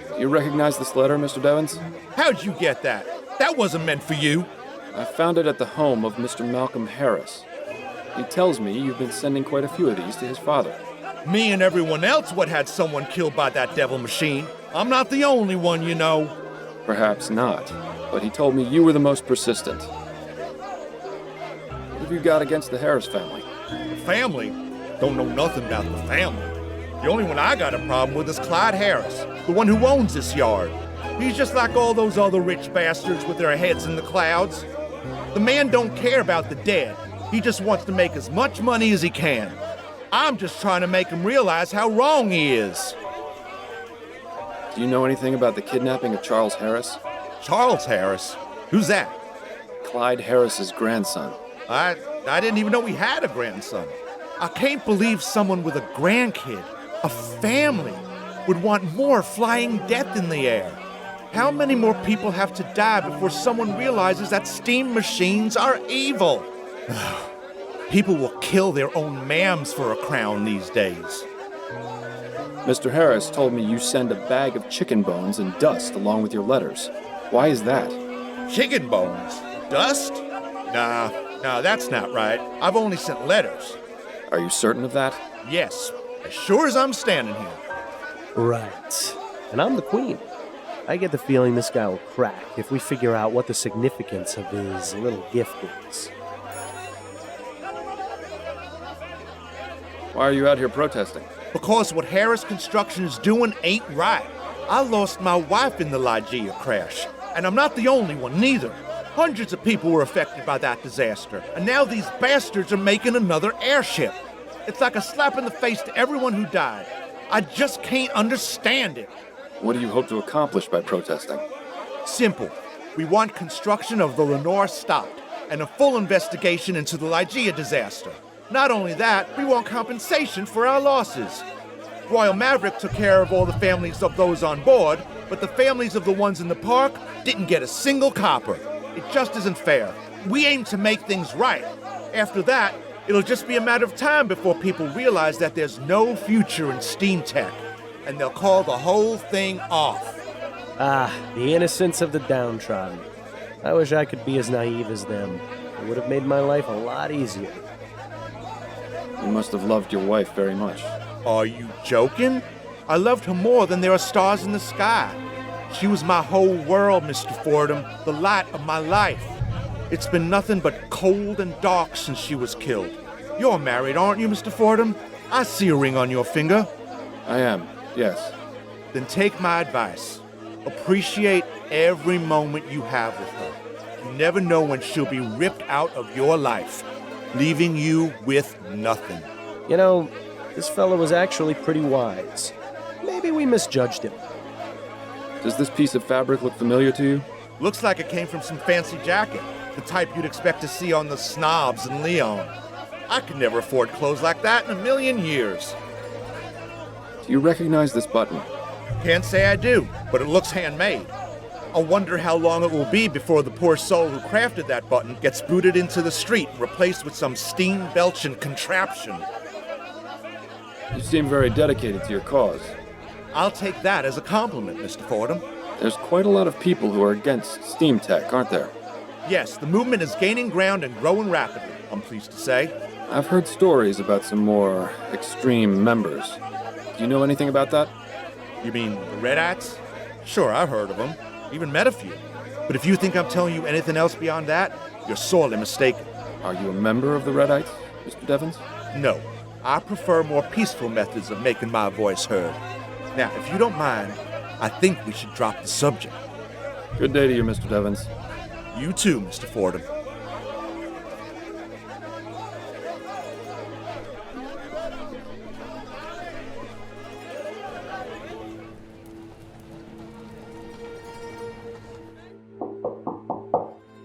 S2: Do you recognize this letter, Mr. Devons?
S7: How'd you get that? That wasn't meant for you.
S2: I found it at the home of Mr. Malcolm Harris. He tells me you've been sending quite a few of these to his father.
S7: Me and everyone else what had someone killed by that devil machine. I'm not the only one, you know.
S2: Perhaps not, but he told me you were the most persistent. What have you got against the Harris family?
S7: The family? Don't know nothing about the family. The only one I got a problem with is Clyde Harris, the one who owns this yard. He's just like all those other rich bastards with their heads in the clouds. The man don't care about the dead. He just wants to make as much money as he can. I'm just trying to make him realize how wrong he is.
S2: Do you know anything about the kidnapping of Charles Harris?
S7: Charles Harris? Who's that?
S2: Clyde Harris's grandson.
S7: I didn't even know we had a grandson. I can't believe someone with a grandkid, a family, would want more flying death in the air. How many more people have to die before someone realizes that steam machines are evil? People will kill their own mams for a crown these days.
S2: Mr. Harris told me you send a bag of chicken bones and dust along with your letters. Why is that?
S7: Chicken bones? Dust? Nah, that's not right. I've only sent letters.
S2: Are you certain of that?
S7: Yes, as sure as I'm standing here.
S1: Right. And I'm the queen. I get the feeling this guy will crack if we figure out what the significance of his little gift is.
S2: Why are you out here protesting?
S7: Because what Harris Construction is doing ain't right. I lost my wife in the Ligeia crash, and I'm not the only one, neither. Hundreds of people were affected by that disaster, and now these bastards are making another airship. It's like a slap in the face to everyone who died. I just can't understand it.
S2: What do you hope to accomplish by protesting?
S7: Simple. We want construction of the Lenore stopped, and a full investigation into the Ligeia disaster. Not only that, we want compensation for our losses. Royal Maverick took care of all the families of those on board, but the families of the ones in the park didn't get a single copper. It just isn't fair. We aim to make things right. After that, it'll just be a matter of time before people realize that there's no future in steam tech, and they'll call the whole thing off.
S1: Ah, the innocence of the downtrodden. I wish I could be as naive as them. It would have made my life a lot easier.
S2: You must have loved your wife very much.
S7: Are you joking? I loved her more than there are stars in the sky. She was my whole world, Mr. Fordham, the light of my life. It's been nothing but cold and dark since she was killed. You're married, aren't you, Mr. Fordham? I see a ring on your finger.
S2: I am, yes.
S7: Then take my advice. Appreciate every moment you have with her. You never know when she'll be ripped out of your life, leaving you with nothing.
S1: You know, this fellow was actually pretty wise. Maybe we misjudged him.
S2: Does this piece of fabric look familiar to you?
S7: Looks like it came from some fancy jacket, the type you'd expect to see on the snobs in Leon. I could never afford clothes like that in a million years.
S2: Do you recognize this button?
S7: Can't say I do, but it looks handmade. I wonder how long it will be before the poor soul who crafted that button gets booted into the street and replaced with some steam-belching contraption.
S15: You seem very dedicated to your cause.
S7: I'll take that as a compliment, Mr. Fordham.
S2: There's quite a lot of people who are against steam tech, aren't there?
S7: Yes, the movement is gaining ground and growing rapidly, I'm pleased to say.
S2: I've heard stories about some more extreme members. Do you know anything about that?
S7: You mean the Red-Ats? Sure, I've heard of them. Even met a few. But if you think I'm telling you anything else beyond that, you're sorely mistaken.
S2: Are you a member of the Redites, Mr. Devons?
S7: No. I prefer more peaceful methods of making my voice heard. Now, if you don't mind, I think we should drop the subject.
S2: Good day to you, Mr. Devons.
S7: You too, Mr. Fordham.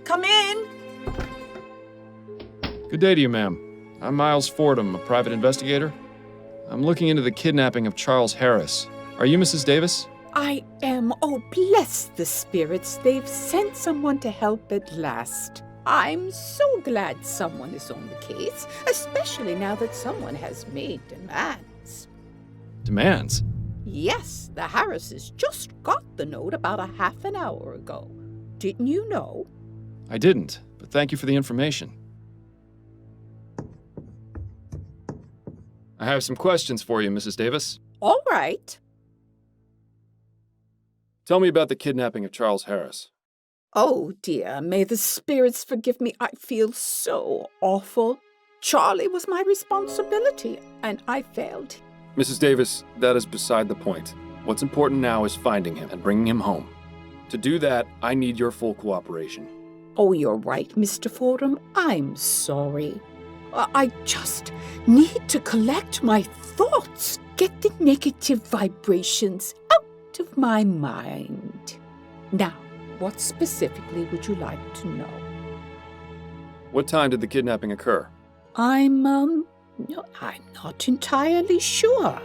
S8: Come in.
S15: Good day to you, ma'am. I'm Miles Fordham, a private investigator. I'm looking into the kidnapping of Charles Harris. Are you Mrs. Davis?
S8: I am. Oh, bless the spirits. They've sent someone to help at last. I'm so glad someone is on the case, especially now that someone has made demands.
S15: Demands?
S8: Yes, the Harrises just got the note about a half an hour ago. Didn't you know?
S15: I didn't, but thank you for the information. I have some questions for you, Mrs. Davis.
S8: All right.
S15: Tell me about the kidnapping of Charles Harris.
S8: Oh, dear, may the spirits forgive me. I feel so awful. Charlie was my responsibility, and I failed.
S2: Mrs. Davis, that is beside the point. What's important now is finding him and bringing him home. To do that, I need your full cooperation.
S8: Oh, you're right, Mr. Fordham. I'm sorry. I just need to collect my thoughts, get the negative vibrations out of my mind. Now, what specifically would you like to know?
S2: What time did the kidnapping occur?
S8: I'm not entirely sure.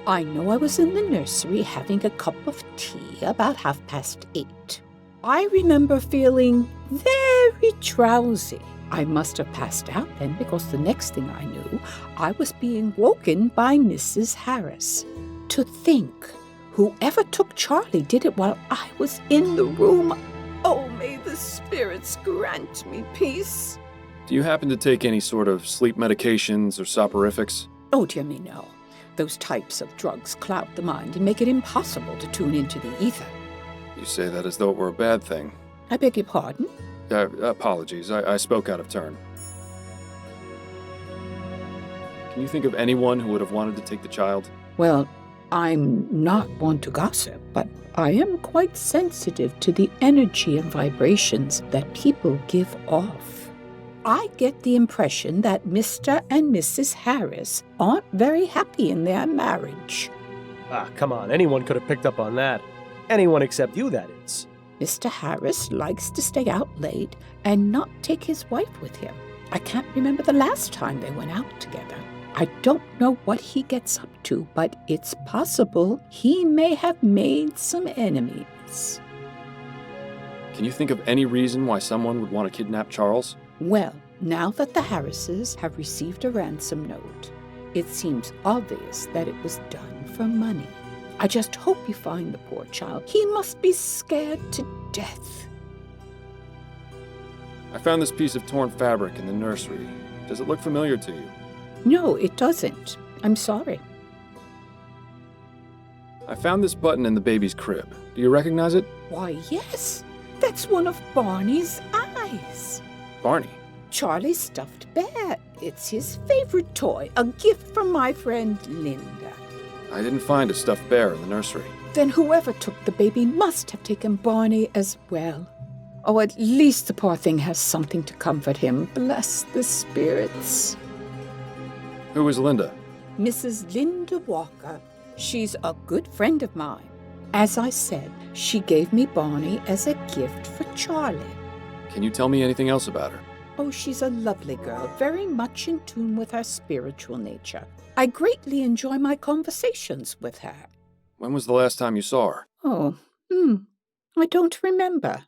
S8: I know I was in the nursery having a cup of tea about 8:30. I remember feeling very drowsy. I must have passed out then because the next thing I knew, I was being woken by Mrs. Harris. To think, whoever took Charlie did it while I was in the room. Oh, may the spirits grant me peace.
S2: Do you happen to take any sort of sleep medications or soporifics?
S8: Oh, dear me, no. Those types of drugs cloud the mind and make it impossible to tune into the ether.
S2: You say that as though it were a bad thing.
S8: I beg your pardon?
S2: Apologies, I spoke out of turn. Can you think of anyone who would have wanted to take the child?
S8: Well, I'm not one to gossip, but I am quite sensitive to the energy and vibrations that people give off. I get the impression that Mr. and Mrs. Harris aren't very happy in their marriage.
S1: Ah, come on, anyone could have picked up on that. Anyone except you, that is.
S8: Mr. Harris likes to stay out late and not take his wife with him. I can't remember the last time they went out together. I don't know what he gets up to, but it's possible he may have made some enemies.
S2: Can you think of any reason why someone would want to kidnap Charles?
S8: Well, now that the Harrises have received a ransom note, it seems obvious that it was done for money. I just hope you find the poor child. He must be scared to death.
S2: I found this piece of torn fabric in the nursery. Does it look familiar to you?
S8: No, it doesn't. I'm sorry.
S2: I found this button in the baby's crib. Do you recognize it?
S8: Why, yes. That's one of Barney's eyes.
S2: Barney?
S8: Charlie's stuffed bear. It's his favorite toy, a gift from my friend Linda.
S2: I didn't find a stuffed bear in the nursery.
S8: Then whoever took the baby must have taken Barney as well. Oh, at least the poor thing has something to comfort him. Bless the spirits.
S2: Who is Linda?
S8: Mrs. Linda Walker. She's a good friend of mine. As I said, she gave me Barney as a gift for Charlie.
S2: Can you tell me anything else about her?
S8: Oh, she's a lovely girl, very much in tune with her spiritual nature. I greatly enjoy my conversations with her.
S2: When was the last time you saw her?
S8: Oh, I don't remember.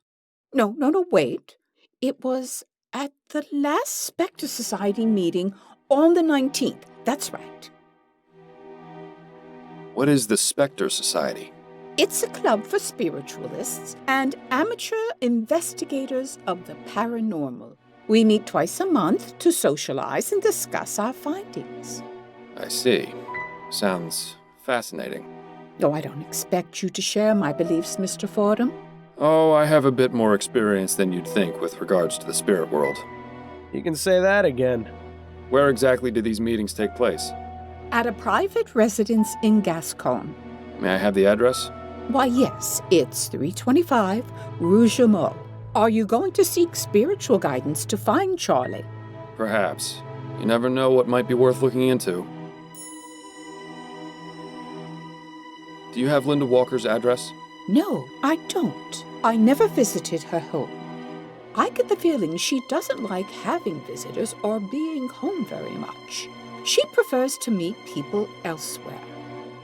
S8: No, wait. It was at the last Spectre Society meeting on the 19th. That's right.
S2: What is the Spectre Society?
S8: It's a club for spiritualists and amateur investigators of the paranormal. We meet twice a month to socialize and discuss our findings.
S2: I see. Sounds fascinating.
S8: Oh, I don't expect you to share my beliefs, Mr. Fordham.
S2: Oh, I have a bit more experience than you'd think with regards to the spirit world.
S1: You can say that again.
S2: Where exactly do these meetings take place?
S8: At a private residence in Gascon.
S2: May I have the address?
S8: Why, yes, it's 325 Rue Jameau. Are you going to seek spiritual guidance to find Charlie?
S2: Perhaps. You never know what might be worth looking into. Do you have Linda Walker's address?
S8: No, I don't. I never visited her home. I get the feeling she doesn't like having visitors or being home very much. She prefers to meet people elsewhere.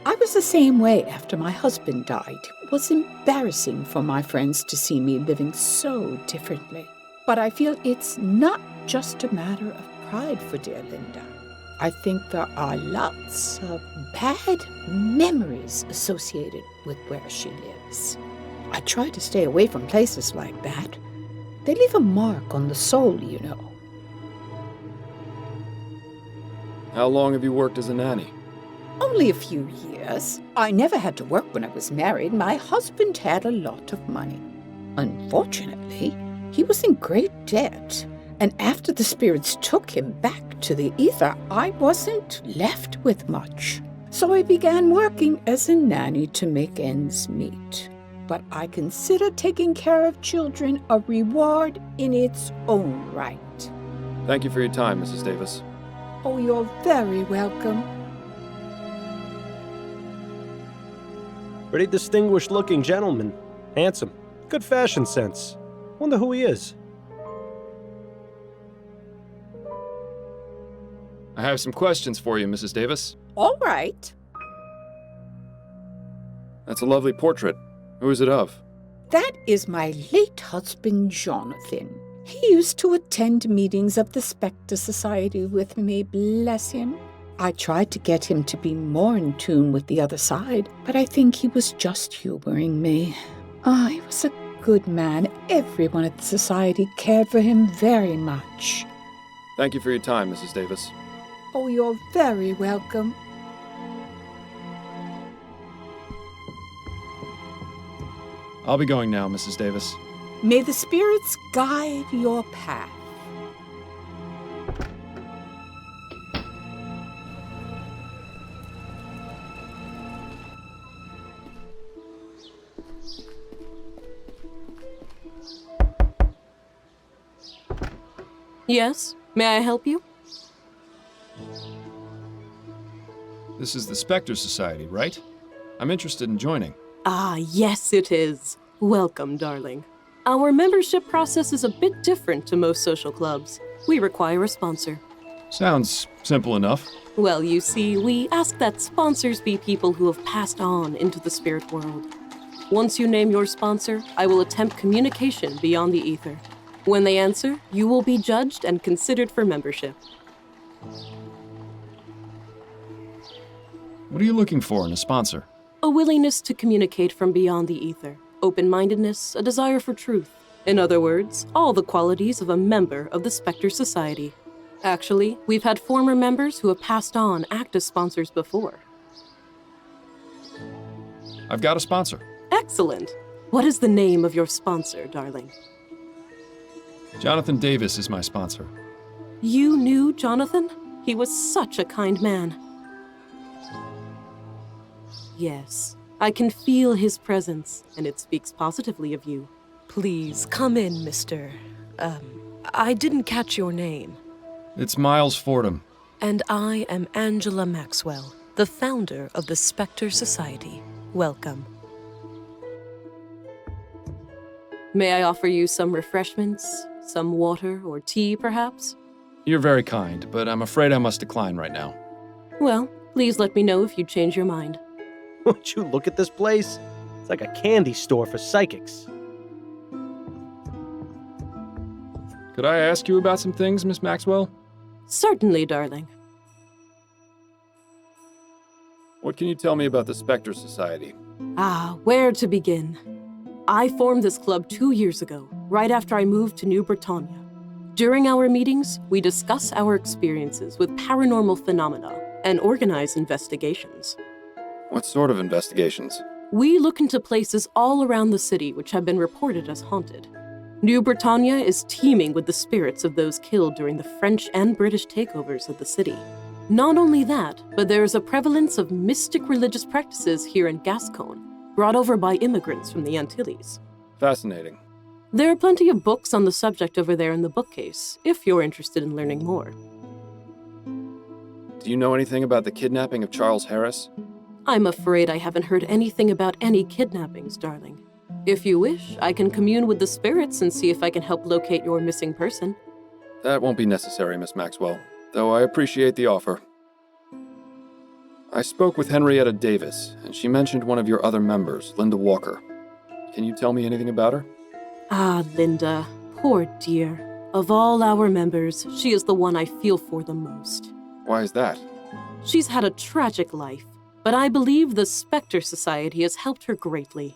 S8: I was the same way after my husband died. It was embarrassing for my friends to see me living so differently. But I feel it's not just a matter of pride for dear Linda. I think there are lots of bad memories associated with where she lives. I try to stay away from places like that. They leave a mark on the soul, you know.
S2: How long have you worked as a nanny?
S8: Only a few years. I never had to work when I was married. My husband had a lot of money. Unfortunately, he was in great debt. And after the spirits took him back to the ether, I wasn't left with much. So I began working as a nanny to make ends meet. But I consider taking care of children a reward in its own right.
S2: Thank you for your time, Mrs. Davis.
S8: Oh, you're very welcome.
S1: Pretty distinguished looking gentleman. Handsome. Good fashion sense. Wonder who he is.
S2: I have some questions for you, Mrs. Davis.
S8: All right.
S2: That's a lovely portrait. Who is it of?
S8: That is my late husband, Jonathan. He used to attend meetings of the Spectre Society with me, bless him. I tried to get him to be more in tune with the other side, but I think he was just humoring me. He was a good man. Everyone at the society cared for him very much.
S2: Thank you for your time, Mrs. Davis.
S8: Oh, you're very welcome.
S2: I'll be going now, Mrs. Davis.
S8: May the spirits guide your path.
S14: Yes? May I help you?
S2: This is the Spectre Society, right? I'm interested in joining.
S14: Ah, yes, it is. Welcome, darling. Our membership process is a bit different to most social clubs. We require a sponsor.
S2: Sounds simple enough.
S14: Well, you see, we ask that sponsors be people who have passed on into the spirit world. Once you name your sponsor, I will attempt communication beyond the ether. When they answer, you will be judged and considered for membership.
S2: What are you looking for in a sponsor?
S14: A willingness to communicate from beyond the ether, open-mindedness, a desire for truth. In other words, all the qualities of a member of the Spectre Society. Actually, we've had former members who have passed on act as sponsors before.
S2: I've got a sponsor.
S14: Excellent. What is the name of your sponsor, darling?
S2: Jonathan Davis is my sponsor.
S14: You knew Jonathan? He was such a kind man. Yes, I can feel his presence, and it speaks positively of you.
S11: Please, come in, Mr. I didn't catch your name.
S2: It's Miles Fordham.
S11: And I am Angela Maxwell, the founder of the Spectre Society. Welcome.
S14: May I offer you some refreshments? Some water or tea, perhaps?
S2: You're very kind, but I'm afraid I must decline right now.
S14: Well, please let me know if you change your mind.
S1: Would you look at this place? It's like a candy store for psychics.
S2: Could I ask you about some things, Miss Maxwell?
S14: Certainly, darling.
S2: What can you tell me about the Spectre Society?
S14: Ah, where to begin? I formed this club 2 years ago, right after I moved to New Britannia. During our meetings, we discuss our experiences with paranormal phenomena and organize investigations.
S2: What sort of investigations?
S14: We look into places all around the city which have been reported as haunted. New Britannia is teeming with the spirits of those killed during the French and British takeovers of the city. Not only that, but there is a prevalence of mystic religious practices here in Gascony, brought over by immigrants from the Antilles.
S2: Fascinating.
S14: There are plenty of books on the subject over there in the bookcase, if you're interested in learning more.
S2: Do you know anything about the kidnapping of Charles Harris?
S14: I'm afraid I haven't heard anything about any kidnappings, darling. If you wish, I can commune with the spirits and see if I can help locate your missing person.
S2: That won't be necessary, Miss Maxwell, though I appreciate the offer. I spoke with Henrietta Davis, and she mentioned one of your other members, Linda Walker. Can you tell me anything about her?
S14: Ah, Linda, poor dear. Of all our members, she is the one I feel for the most.
S2: Why is that?
S14: She's had a tragic life, but I believe the Spectre Society has helped her greatly.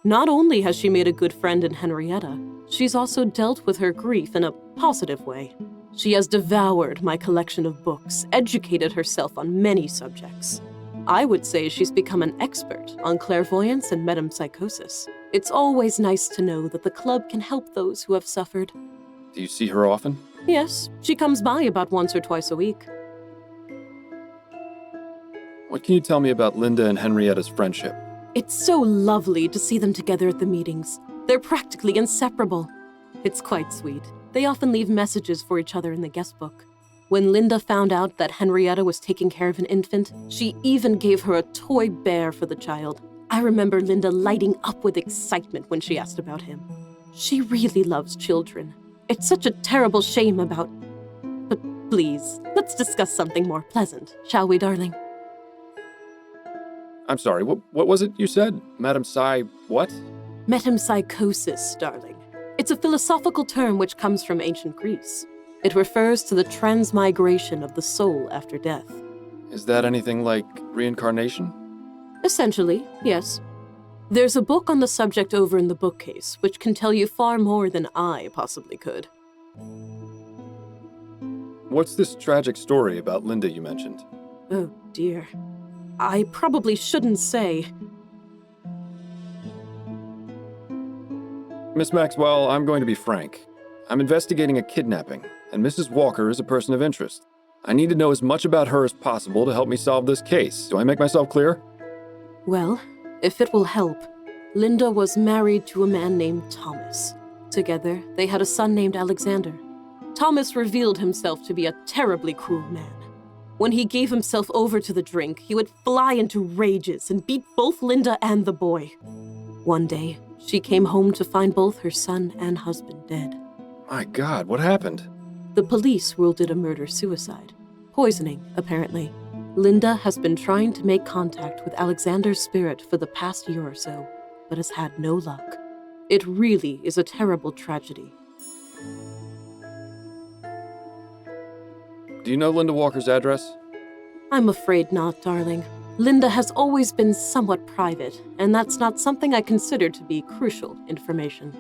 S14: Not only has she made a good friend in Henrietta, she's also dealt with her grief in a positive way. She has devoured my collection of books, educated herself on many subjects. I would say she's become an expert on clairvoyance and metempsychosis. It's always nice to know that the club can help those who have suffered.
S2: Do you see her often?
S14: Yes, she comes by about once or twice a week.
S2: What can you tell me about Linda and Henrietta's friendship?
S14: It's so lovely to see them together at the meetings. They're practically inseparable. It's quite sweet. They often leave messages for each other in the guest book. When Linda found out that Henrietta was taking care of an infant, she even gave her a toy bear for the child. I remember Linda lighting up with excitement when she asked about him. She really loves children. It's such a terrible shame about... But please, let's discuss something more pleasant, shall we, darling?
S2: I'm sorry, what was it you said? Madam Psy, what?
S14: Metempsychosis, darling. It's a philosophical term which comes from ancient Greece. It refers to the transmigration of the soul after death.
S2: Is that anything like reincarnation?
S14: Essentially, yes. There's a book on the subject over in the bookcase, which can tell you far more than I possibly could.
S2: What's this tragic story about Linda you mentioned?
S14: Oh, dear. I probably shouldn't say.
S2: Miss Maxwell, I'm going to be frank. I'm investigating a kidnapping, and Mrs. Walker is a person of interest. I need to know as much about her as possible to help me solve this case. Do I make myself clear?
S14: Well, if it will help, Linda was married to a man named Thomas. Together, they had a son named Alexander. Thomas revealed himself to be a terribly cruel man. When he gave himself over to the drink, he would fly into rages and beat both Linda and the boy. One day, she came home to find both her son and husband dead.
S2: My God, what happened?
S14: The police ruled it a murder-suicide. Poisoning, apparently. Linda has been trying to make contact with Alexander's spirit for the past year or so, but has had no luck. It really is a terrible tragedy.
S2: Do you know Linda Walker's address?
S14: I'm afraid not, darling. Linda has always been somewhat private, and that's not something I consider to be crucial information.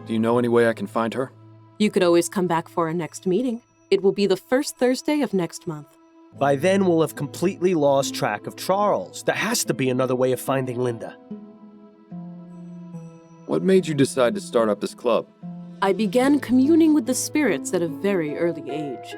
S2: Do you know any way I can find her?
S14: You could always come back for our next meeting. It will be the first Thursday of next month.
S1: By then, we'll have completely lost track of Charles. There has to be another way of finding Linda.
S2: What made you decide to start up this club?
S14: I began communing with the spirits at a very early age.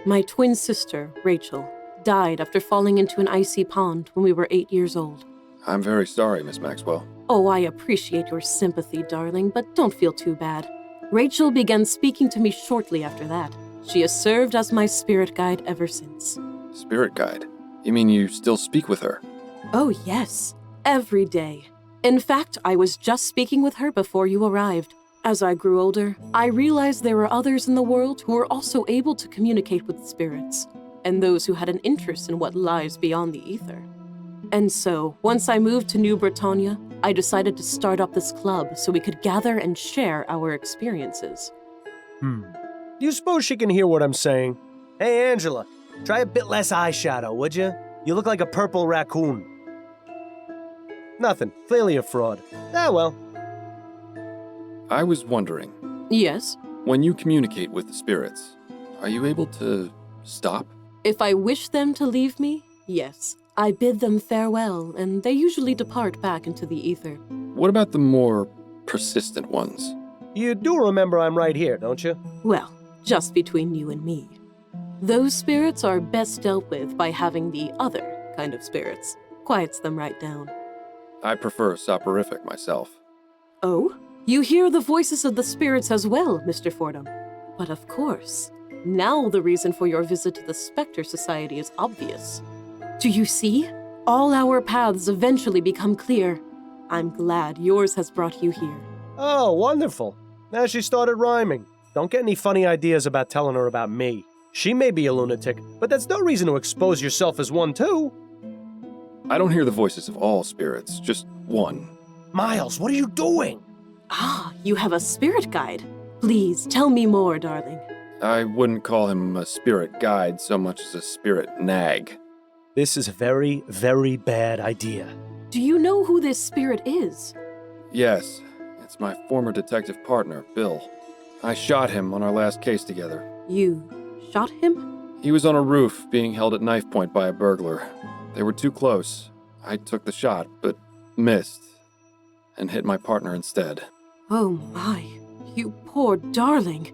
S14: My twin sister, Rachel, died after falling into an icy pond when we were 8 years old.
S2: I'm very sorry, Miss Maxwell.
S14: Oh, I appreciate your sympathy, darling, but don't feel too bad. Rachel began speaking to me shortly after that. She has served as my spirit guide ever since.
S2: Spirit guide? You mean you still speak with her?
S14: Oh, yes. Every day. In fact, I was just speaking with her before you arrived.
S11: As I grew older, I realized there were others in the world who were also able to communicate with spirits, and those who had an interest in what lies beyond the ether. And so, once I moved to New Britannia, I decided to start up this club so we could gather and share our experiences.
S1: Do you suppose she can hear what I'm saying? Hey, Angela, try a bit less eyeshadow, would you? You look like a purple raccoon. Nothing. Clearly a fraud. Ah, well.
S2: I was wondering.
S11: Yes?
S2: When you communicate with the spirits, are you able to stop?
S11: If I wish them to leave me, yes. I bid them farewell, and they usually depart back into the ether.
S2: What about the more persistent ones?
S1: You do remember I'm right here, don't you?
S11: Well, just between you and me. Those spirits are best dealt with by having the other kind of spirits. Quiets them right down.
S2: I prefer soporific myself.
S11: Oh? You hear the voices of the spirits as well, Mr. Fordham. But of course, now the reason for your visit to the Spectre Society is obvious. Do you see? All our paths eventually become clear. I'm glad yours has brought you here.
S1: Oh, wonderful. Now she started rhyming. Don't get any funny ideas about telling her about me. She may be a lunatic, but that's no reason to expose yourself as one too.
S2: I don't hear the voices of all spirits, just one.
S1: Miles, what are you doing?
S11: Ah, you have a spirit guide. Please, tell me more, darling.
S2: I wouldn't call him a spirit guide so much as a spirit nag.
S1: This is a very, very bad idea.
S11: Do you know who this spirit is?
S2: Yes, it's my former detective partner, Bill. I shot him on our last case together.
S11: You shot him?
S2: He was on a roof being held at knife point by a burglar. They were too close. I took the shot, but missed, and hit my partner instead.
S11: Oh my, you poor darling.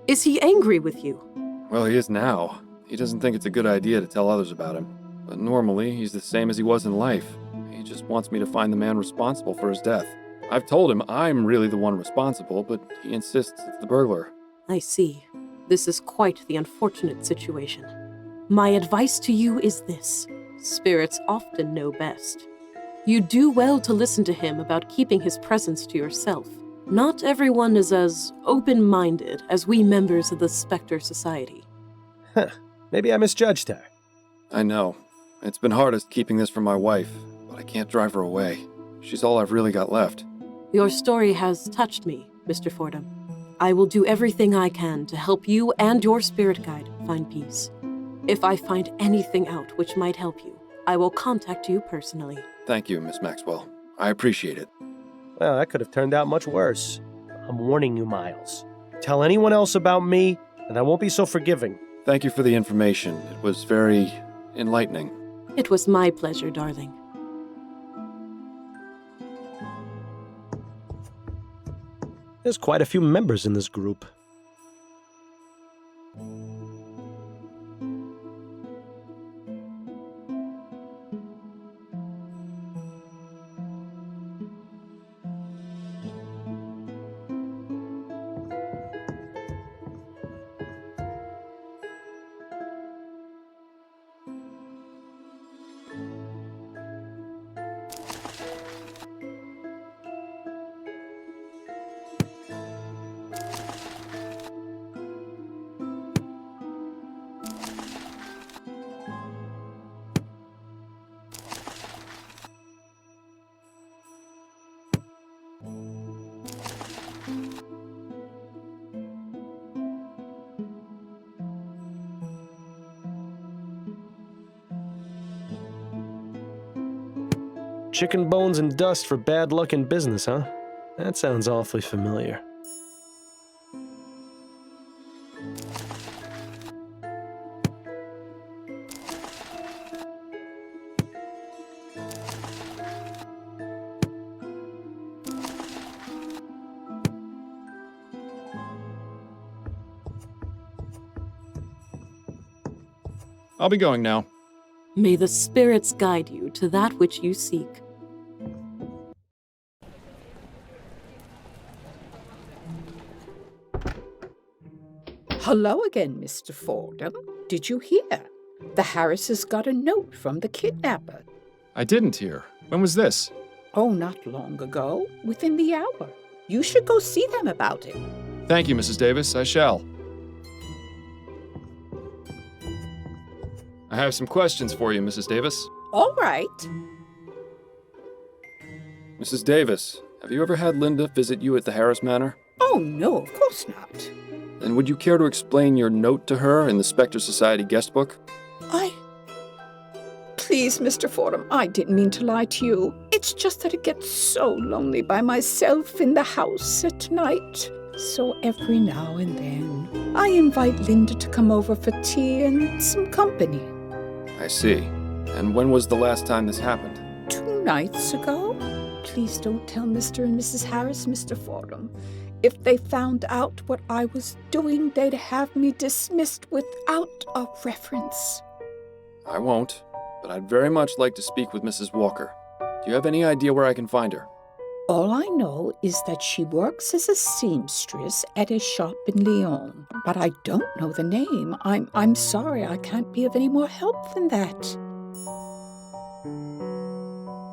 S11: Is he angry with you?
S2: Well, he is now. He doesn't think it's a good idea to tell others about him. But normally, he's the same as he was in life. He just wants me to find the man responsible for his death. I've told him I'm really the one responsible, but he insists it's the burglar.
S11: I see. This is quite the unfortunate situation. My advice to you is this. Spirits often know best. You do well to listen to him about keeping his presence to yourself. Not everyone is as open-minded as we members of the Spectre Society.
S1: Maybe I misjudged her.
S2: I know. It's been hardest keeping this from my wife, but I can't drive her away. She's all I've really got left.
S11: Your story has touched me, Mr. Fordham. I will do everything I can to help you and your spirit guide find peace. If I find anything out which might help you, I will contact you personally.
S2: Thank you, Miss Maxwell. I appreciate it.
S1: Well, that could have turned out much worse. I'm warning you, Miles. Tell anyone else about me, and I won't be so forgiving.
S2: Thank you for the information. It was very enlightening.
S11: It was my pleasure, darling.
S1: There's quite a few members in this group. Chicken bones and dust for bad luck in business, huh? That sounds awfully familiar.
S15: I'll be going now.
S11: May the spirits guide you to that which you seek.
S8: Hello again, Mr. Fordham. Did you hear? The Harrises got a note from the kidnapper.
S15: I didn't hear. When was this?
S8: Oh, not long ago, within the hour. You should go see them about it.
S15: Thank you, Mrs. Davis. I shall. I have some questions for you, Mrs. Davis.
S8: All right.
S2: Mrs. Davis, have you ever had Linda visit you at the Harris Manor?
S8: Oh, no, of course not.
S2: Then would you care to explain your note to her in the Spectre Society guest book?
S8: Please, Mr. Fordham, I didn't mean to lie to you. It's just that it gets so lonely by myself in the house at night. So every now and then, I invite Linda to come over for tea and some company.
S2: I see. And when was the last time this happened?
S8: 2 nights ago. Please don't tell Mr. and Mrs. Harris, Mr. Fordham. If they found out what I was doing, they'd have me dismissed without a reference.
S2: I won't, but I'd very much like to speak with Mrs. Walker. Do you have any idea where I can find her?
S8: All I know is that she works as a seamstress at a shop in Lyon, but I don't know the name. I'm sorry, I can't be of any more help than that.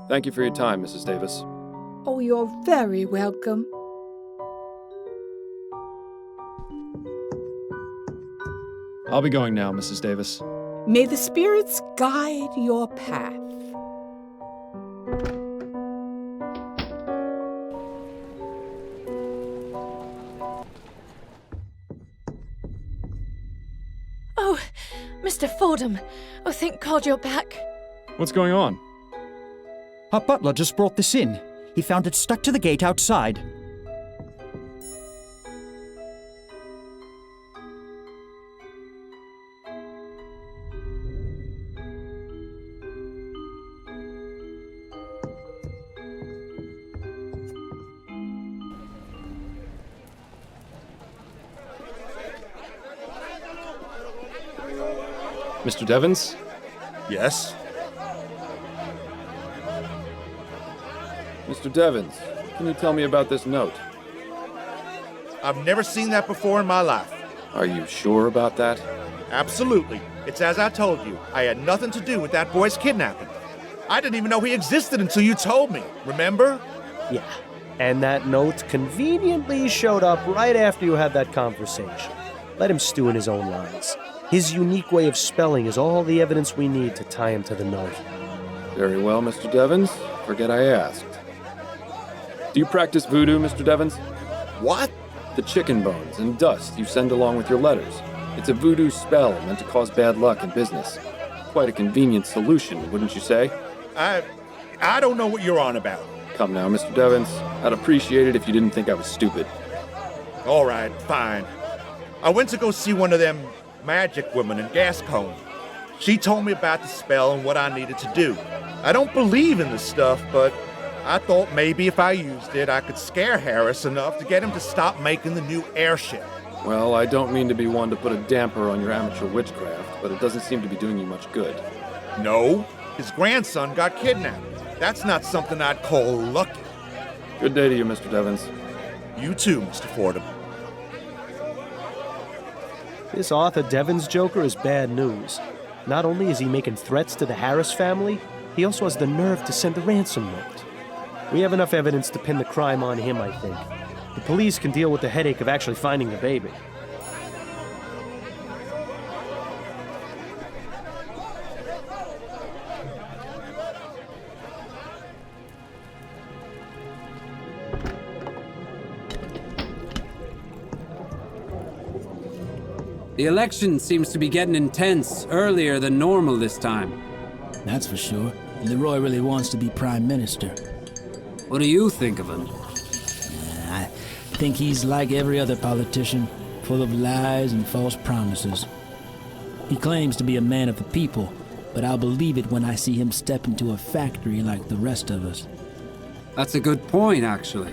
S2: Thank you for your time, Mrs. Davis.
S8: Oh, you're very welcome.
S15: I'll be going now, Mrs. Davis.
S8: May the spirits guide your path.
S3: Oh, Mr. Fordham. Oh, thank God you're back.
S15: What's going on?
S19: Our butler just brought this in. He found it stuck to the gate outside.
S2: Mr. Devons?
S7: Yes?
S2: Mr. Devons, can you tell me about this note?
S7: I've never seen that before in my life.
S2: Are you sure about that?
S7: Absolutely. It's as I told you. I had nothing to do with that boy's kidnapping. I didn't even know he existed until you told me. Remember?
S1: Yeah. And that note conveniently showed up right after you had that conversation. Let him stew in his own lines. His unique way of spelling is all the evidence we need to tie him to the note.
S2: Very well, Mr. Devons. Forget I asked. Do you practice voodoo, Mr. Devons?
S7: What?
S2: The chicken bones and dust you send along with your letters. It's a voodoo spell meant to cause bad luck in business. Quite a convenient solution, wouldn't you say?
S7: I don't know what you're on about.
S2: Come now, Mr. Devons. I'd appreciate it if you didn't think I was stupid.
S7: All right, fine. I went to go see one of them magic women in Gascon. She told me about the spell and what I needed to do. I don't believe in this stuff, but I thought maybe if I used it, I could scare Harris enough to get him to stop making the new airship.
S2: Well, I don't mean to be one to put a damper on your amateur witchcraft, but it doesn't seem to be doing you much good.
S7: No, his grandson got kidnapped. That's not something I'd call lucky.
S2: Good day to you, Mr. Devons.
S7: You too, Mr. Fordham.
S1: This Arthur Devons joker is bad news. Not only is he making threats to the Harris family, he also has the nerve to send a ransom note. We have enough evidence to pin the crime on him, I think. The police can deal with the headache of actually finding the baby.
S4: The election seems to be getting intense earlier than normal this time.
S13: That's for sure. Leroy really wants to be prime minister.
S4: What do you think of him?
S13: I think he's like every other politician, full of lies and false promises. He claims to be a man of the people, but I'll believe it when I see him step into a factory like the rest of us.
S4: That's a good point, actually.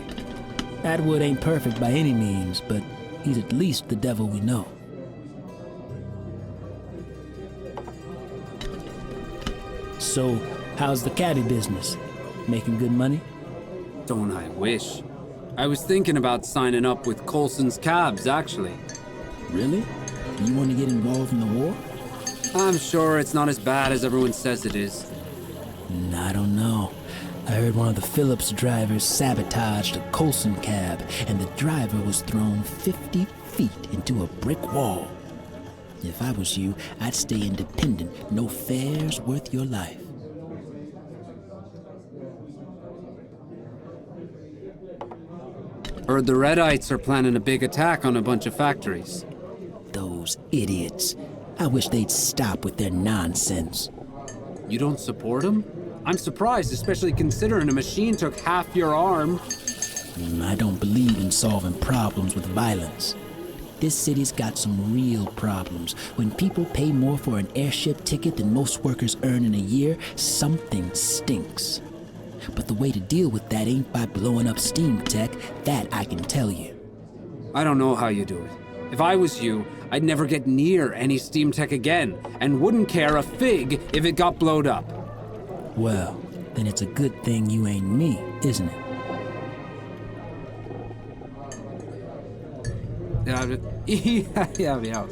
S13: Atwood ain't perfect by any means, but he's at least the devil we know. So, how's the caddy business? Making good money?
S4: Don't I wish. I was thinking about signing up with Coulson's Cabs, actually.
S13: Really? You want to get involved in the war?
S4: I'm sure it's not as bad as everyone says it is.
S13: I don't know. I heard one of the Phillips drivers sabotaged a Coulson cab, and the driver was thrown 50 feet into a brick wall. If I was you, I'd stay independent. No fare's worth your life.
S4: Heard the Redites are planning a big attack on a bunch of factories.
S13: Those idiots. I wish they'd stop with their nonsense.
S4: You don't support them? I'm surprised, especially considering a machine took half your arm.
S13: I don't believe in solving problems with violence. This city's got some real problems. When people pay more for an airship ticket than most workers earn in a year, something stinks. But the way to deal with that ain't by blowing up steam tech, that I can tell you.
S4: I don't know how you do it. If I was you, I'd never get near any steam tech again, and wouldn't care a fig if it got blowed up.
S13: Well, then it's a good thing you ain't me, isn't it?
S4: Yeah.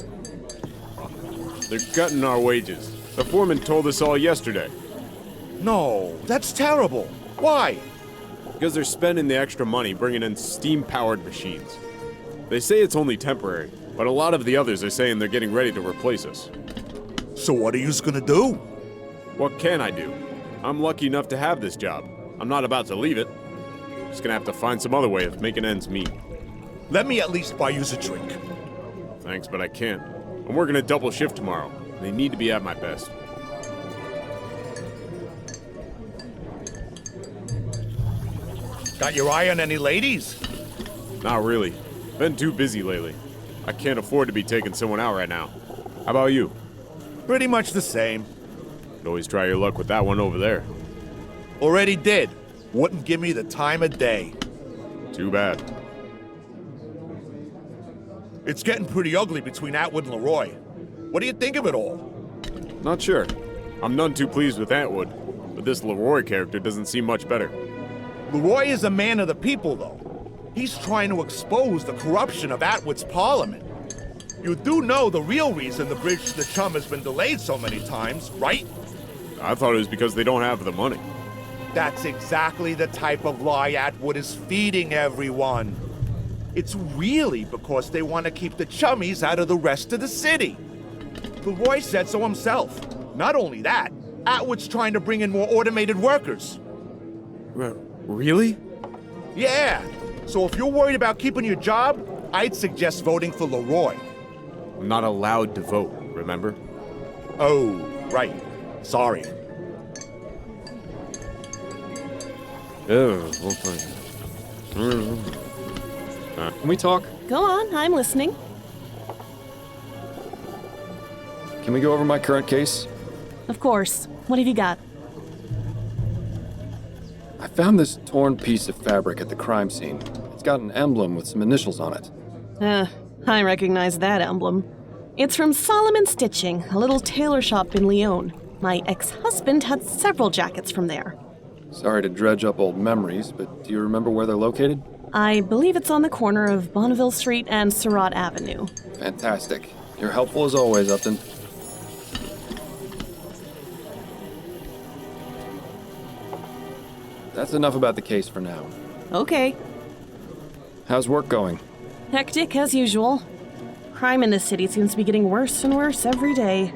S6: They're cutting our wages. The foreman told us all yesterday.
S7: No, that's terrible. Why?
S6: Because they're spending the extra money bringing in steam-powered machines. They say it's only temporary, but a lot of the others are saying they're getting ready to replace us.
S7: So what are you gonna do?
S6: What can I do? I'm lucky enough to have this job. I'm not about to leave it. Just gonna have to find some other way of making ends meet.
S7: Let me at least buy you a drink.
S6: Thanks, but I can't. I'm working a double shift tomorrow. They need to be at my best.
S7: Got your eye on any ladies?
S6: Not really. Been too busy lately. I can't afford to be taking someone out right now. How about you?
S7: Pretty much the same.
S6: Could always try your luck with that one over there.
S7: Already did. Wouldn't give me the time of day.
S6: Too bad.
S7: It's getting pretty ugly between Atwood and Leroy. What do you think of it all?
S6: Not sure. I'm none too pleased with Atwood, but this Leroy character doesn't seem much better.
S7: Leroy is a man of the people, though. He's trying to expose the corruption of Atwood's parliament. You do know the real reason the bridge to the Chum has been delayed so many times, right?
S6: I thought it was because they don't have the money.
S7: That's exactly the type of lie Atwood is feeding everyone. It's really because they want to keep the chummies out of the rest of the city. Leroy said so himself. Not only that, Atwood's trying to bring in more automated workers.
S6: Really?
S7: Yeah. So if you're worried about keeping your job, I'd suggest voting for Leroy.
S6: I'm not allowed to vote, remember?
S7: Oh, right. Sorry.
S15: Can we talk?
S10: Go on, I'm listening.
S15: Can we go over my current case?
S10: Of course. What have you got?
S15: I found this torn piece of fabric at the crime scene. It's got an emblem with some initials on it.
S10: I recognize that emblem. It's from Solomon Stitching, a little tailor shop in Lyon. My ex-husband had several jackets from there.
S15: Sorry to dredge up old memories, but do you remember where they're located?
S10: I believe it's on the corner of Bonneville Street and Surratt Avenue.
S15: Fantastic. You're helpful as always, Upton. That's enough about the case for now.
S10: Okay.
S15: How's work going?
S10: Hectic as usual. Crime in this city seems to be getting worse and worse every day.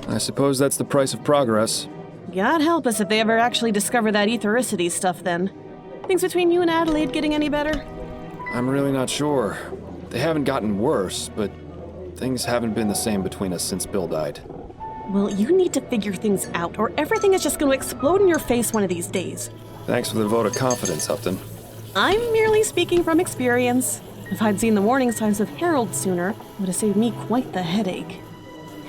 S15: I suppose that's the price of progress.
S10: God help us if they ever actually discover that ethericity stuff then. Things between you and Adelaide getting any better?
S15: I'm really not sure. They haven't gotten worse, but things haven't been the same between us since Bill died.
S10: Well, you need to figure things out, or everything is just going to explode in your face one of these days.
S15: Thanks for the vote of confidence, Upton.
S10: I'm merely speaking from experience. If I'd seen the warning signs of Harold sooner, it would have saved me quite the headache.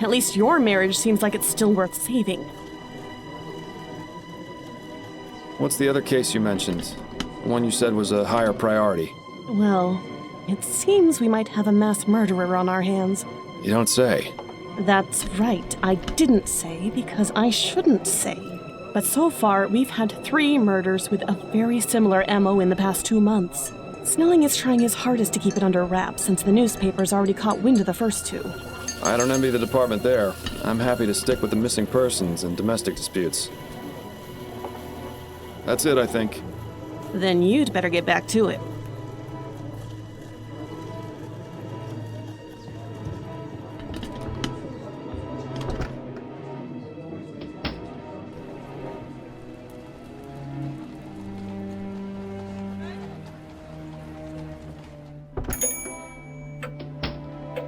S10: At least your marriage seems like it's still worth saving.
S15: What's the other case you mentioned? The one you said was a higher priority.
S10: Well, it seems we might have a mass murderer on our hands.
S15: You don't say.
S10: That's right. I didn't say because I shouldn't say. But so far, we've had 3 murders with a very similar MO in the past 2 months. Snelling is trying his hardest to keep it under wraps since the newspapers already caught wind of the first 2.
S15: I don't envy the department there. I'm happy to stick with the missing persons and domestic disputes.
S2: That's it, I think.
S10: Then you'd better get back to it.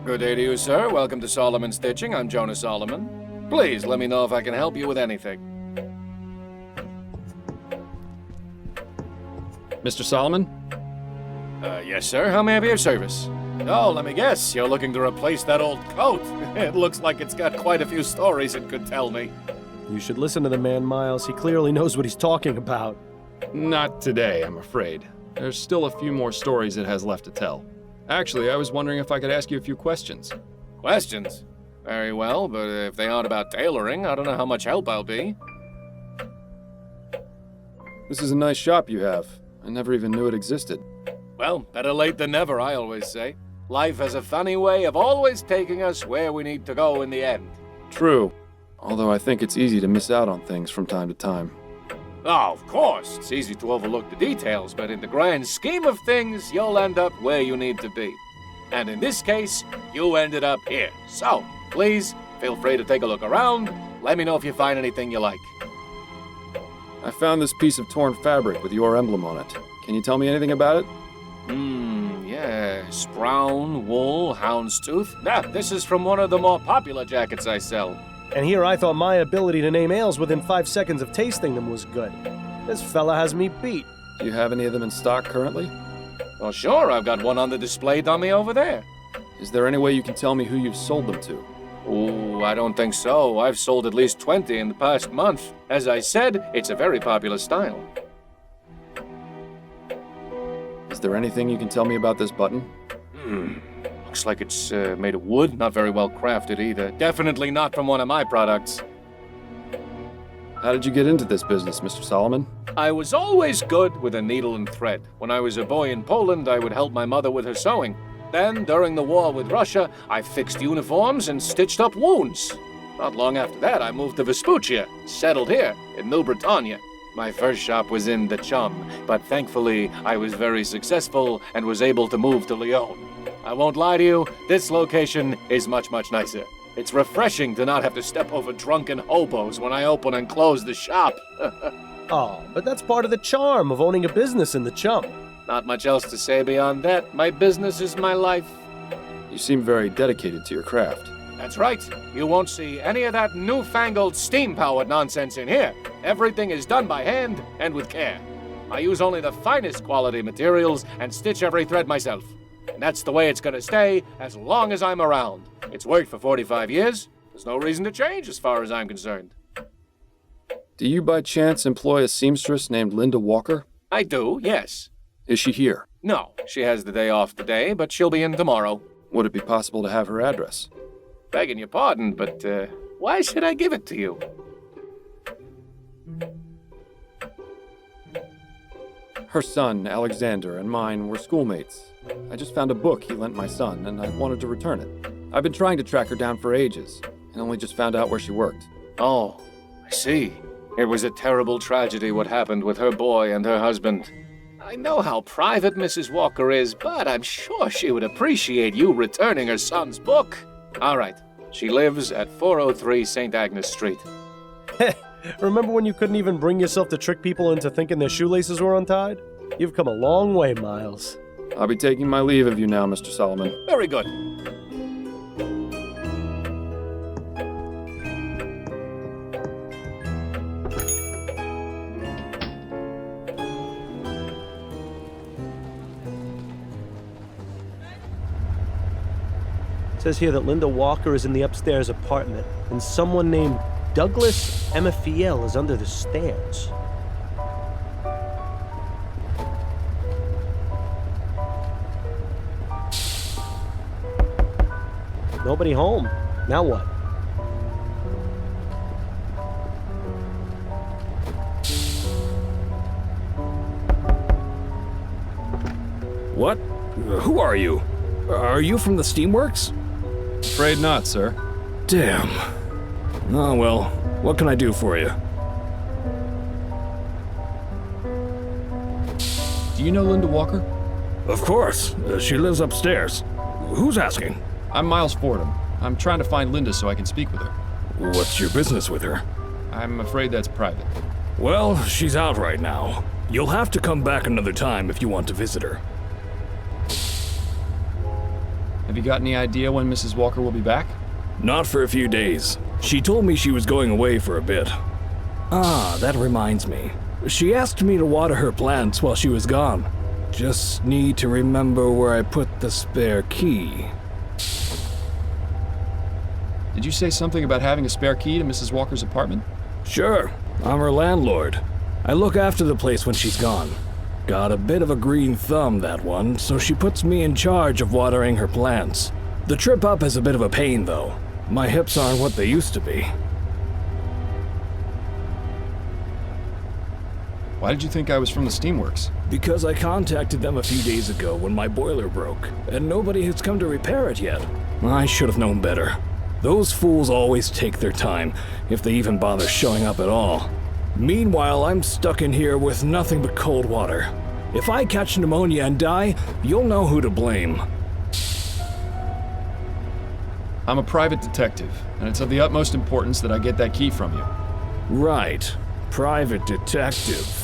S9: Good day to you, sir. Welcome to Solomon Stitching. I'm Jonah Solomon. Please let me know if I can help you with anything.
S2: Mr. Solomon?
S9: Yes, sir. How may I be of service? Oh, let me guess. You're looking to replace that old coat. It looks like it's got quite a few stories it could tell me.
S1: You should listen to the man, Miles. He clearly knows what he's talking about.
S2: Not today, I'm afraid. There's still a few more stories it has left to tell. Actually, I was wondering if I could ask you a few questions.
S9: Questions? Very well, but if they aren't about tailoring, I don't know how much help I'll be.
S2: This is a nice shop you have. I never even knew it existed.
S9: Well, better late than never, I always say. Life has a funny way of always taking us where we need to go in the end.
S2: True. Although I think it's easy to miss out on things from time to time.
S9: Oh, of course. It's easy to overlook the details, but in the grand scheme of things, you'll end up where you need to be. And in this case, you ended up here. So, please, feel free to take a look around. Let me know if you find anything you like.
S2: I found this piece of torn fabric with your emblem on it. Can you tell me anything about it?
S9: Yes. Brown, wool, houndstooth. Now, this is from one of the more popular jackets I sell.
S1: And here I thought my ability to name ales within 5 seconds of tasting them was good. This fella has me beat.
S2: Do you have any of them in stock currently?
S9: Well, sure. I've got one on the display dummy over there.
S2: Is there any way you can tell me who you've sold them to?
S9: Oh, I don't think so. I've sold at least 20 in the past month. As I said, it's a very popular style.
S2: Is there anything you can tell me about this button?
S9: Looks like it's made of wood. Not very well crafted either. Definitely not from one of my products.
S2: How did you get into this business, Mr. Solomon?
S9: I was always good with a needle and thread. When I was a boy in Poland, I would help my mother with her sewing. Then, during the war with Russia, I fixed uniforms and stitched up wounds. Not long after that, I moved to Vespuccia, settled here in New Britannia. My first shop was in the Chum, but thankfully, I was very successful and was able to move to Lyon. I won't lie to you, this location is much, much nicer. It's refreshing to not have to step over drunken hobos when I open and close the shop.
S1: Oh, but that's part of the charm of owning a business in the Chum.
S9: Not much else to say beyond that. My business is my life.
S2: You seem very dedicated to your craft.
S9: That's right. You won't see any of that newfangled steam-powered nonsense in here. Everything is done by hand and with care. I use only the finest quality materials and stitch every thread myself. And that's the way it's gonna stay as long as I'm around. It's worked for 45 years. There's no reason to change as far as I'm concerned.
S2: Do you by chance employ a seamstress named Linda Walker?
S9: I do, yes.
S2: Is she here?
S9: No, she has the day off today, but she'll be in tomorrow.
S2: Would it be possible to have her address?
S9: Begging your pardon, but why should I give it to you?
S2: Her son, Alexander, and mine were schoolmates. I just found a book he lent my son, and I wanted to return it. I've been trying to track her down for ages, and only just found out where she worked.
S9: Oh, I see. It was a terrible tragedy what happened with her boy and her husband. I know how private Mrs. Walker is, but I'm sure she would appreciate you returning her son's book. All right. She lives at 403 St. Agnes Street.
S1: Remember when you couldn't even bring yourself to trick people into thinking their shoelaces were untied? You've come a long way, Miles.
S2: I'll be taking my leave of you now, Mr. Solomon.
S9: Very good.
S1: It says here that Linda Walker is in the upstairs apartment, and someone named Douglas Emafiel is under the stairs. Nobody home. Now what?
S17: What? Who are you? Are you from the Steamworks?
S2: Afraid not, sir.
S17: Damn. Oh well, what can I do for you?
S2: Do you know Linda Walker?
S17: Of course. She lives upstairs. Who's asking?
S2: I'm Miles Fordham. I'm trying to find Linda so I can speak with her.
S17: What's your business with her?
S2: I'm afraid that's private.
S17: Well, she's out right now. You'll have to come back another time if you want to visit her.
S2: Have you got any idea when Mrs. Walker will be back?
S17: Not for a few days. She told me she was going away for a bit. Ah, that reminds me. She asked me to water her plants while she was gone. Just need to remember where I put the spare key.
S2: Did you say something about having a spare key to Mrs. Walker's apartment?
S17: Sure, I'm her landlord. I look after the place when she's gone. Got a bit of a green thumb, that one, so she puts me in charge of watering her plants. The trip up is a bit of a pain, though. My hips aren't what they used to be.
S2: Why did you think I was from the steamworks?
S17: Because I contacted them a few days ago when my boiler broke, and nobody has come to repair it yet. I should have known better. Those fools always take their time, if they even bother showing up at all. Meanwhile, I'm stuck in here with nothing but cold water. If I catch pneumonia and die, you'll know who to blame.
S2: I'm a private detective, and it's of the utmost importance that I get that key from you.
S17: Right. Private detective.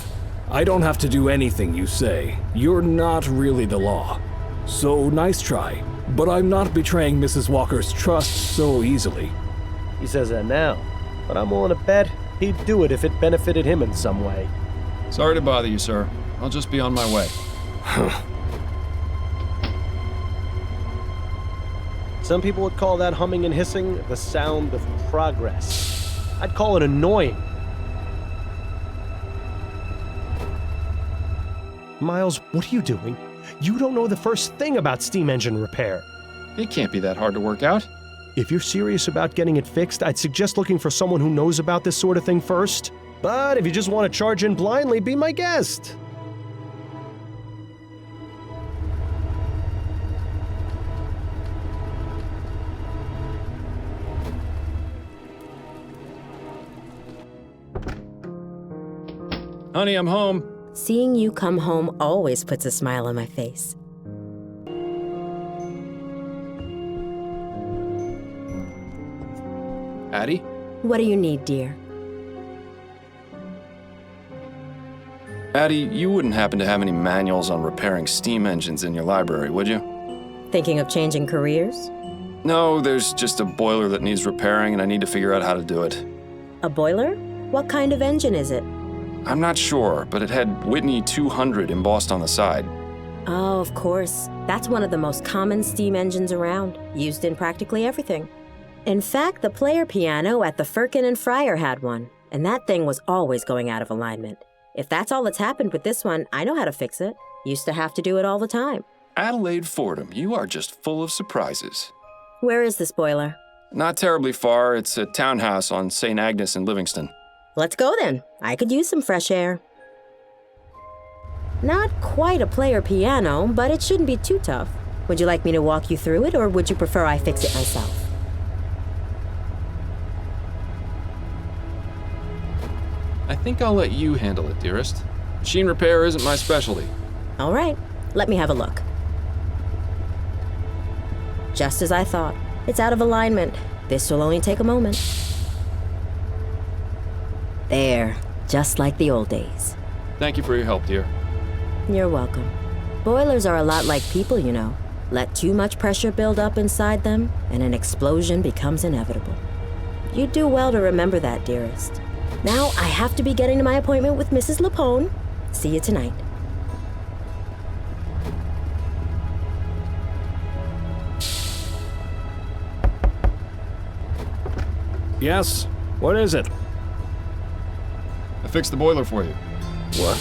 S17: I don't have to do anything you say. You're not really the law. So nice try. But I'm not betraying Mrs. Walker's trust so easily.
S1: He says that now, but I'm willing to bet he'd do it if it benefited him in some way.
S2: Sorry to bother you, sir. I'll just be on my way.
S1: Some people would call that humming and hissing the sound of progress. I'd call it annoying. Miles, what are you doing? You don't know the first thing about steam engine repair.
S2: It can't be that hard to work out.
S1: If you're serious about getting it fixed, I'd suggest looking for someone who knows about this sort of thing first. But if you just want to charge in blindly, be my guest.
S2: Honey, I'm home.
S5: Seeing you come home always puts a smile on my face.
S2: Addie?
S5: What do you need, dear?
S2: Addie, you wouldn't happen to have any manuals on repairing steam engines in your library, would you?
S5: Thinking of changing careers?
S2: No, there's just a boiler that needs repairing and I need to figure out how to do it.
S5: A boiler? What kind of engine is it?
S2: I'm not sure, but it had Whitney 200 embossed on the side.
S5: Oh, of course. That's one of the most common steam engines around, used in practically everything. In fact, the player piano at the Firkin and Fryer had one, and that thing was always going out of alignment. If that's all that's happened with this one, I know how to fix it. Used to have to do it all the time.
S2: Adelaide Fordham, you are just full of surprises.
S5: Where is this boiler?
S2: Not terribly far. It's a townhouse on St. Agnes in Livingston.
S5: Let's go then. I could use some fresh air. Not quite a player piano, but it shouldn't be too tough. Would you like me to walk you through it, or would you prefer I fix it myself?
S2: I think I'll let you handle it, dearest. Machine repair isn't my specialty.
S5: All right, let me have a look. Just as I thought. It's out of alignment. This will only take a moment. There, just like the old days.
S2: Thank you for your help, dear.
S5: You're welcome. Boilers are a lot like people, you know. Let too much pressure build up inside them, and an explosion becomes inevitable. You do well to remember that, dearest. Now, I have to be getting to my appointment with Mrs. Lapone. See you tonight.
S17: Yes? What is it?
S2: I fixed the boiler for you.
S17: What?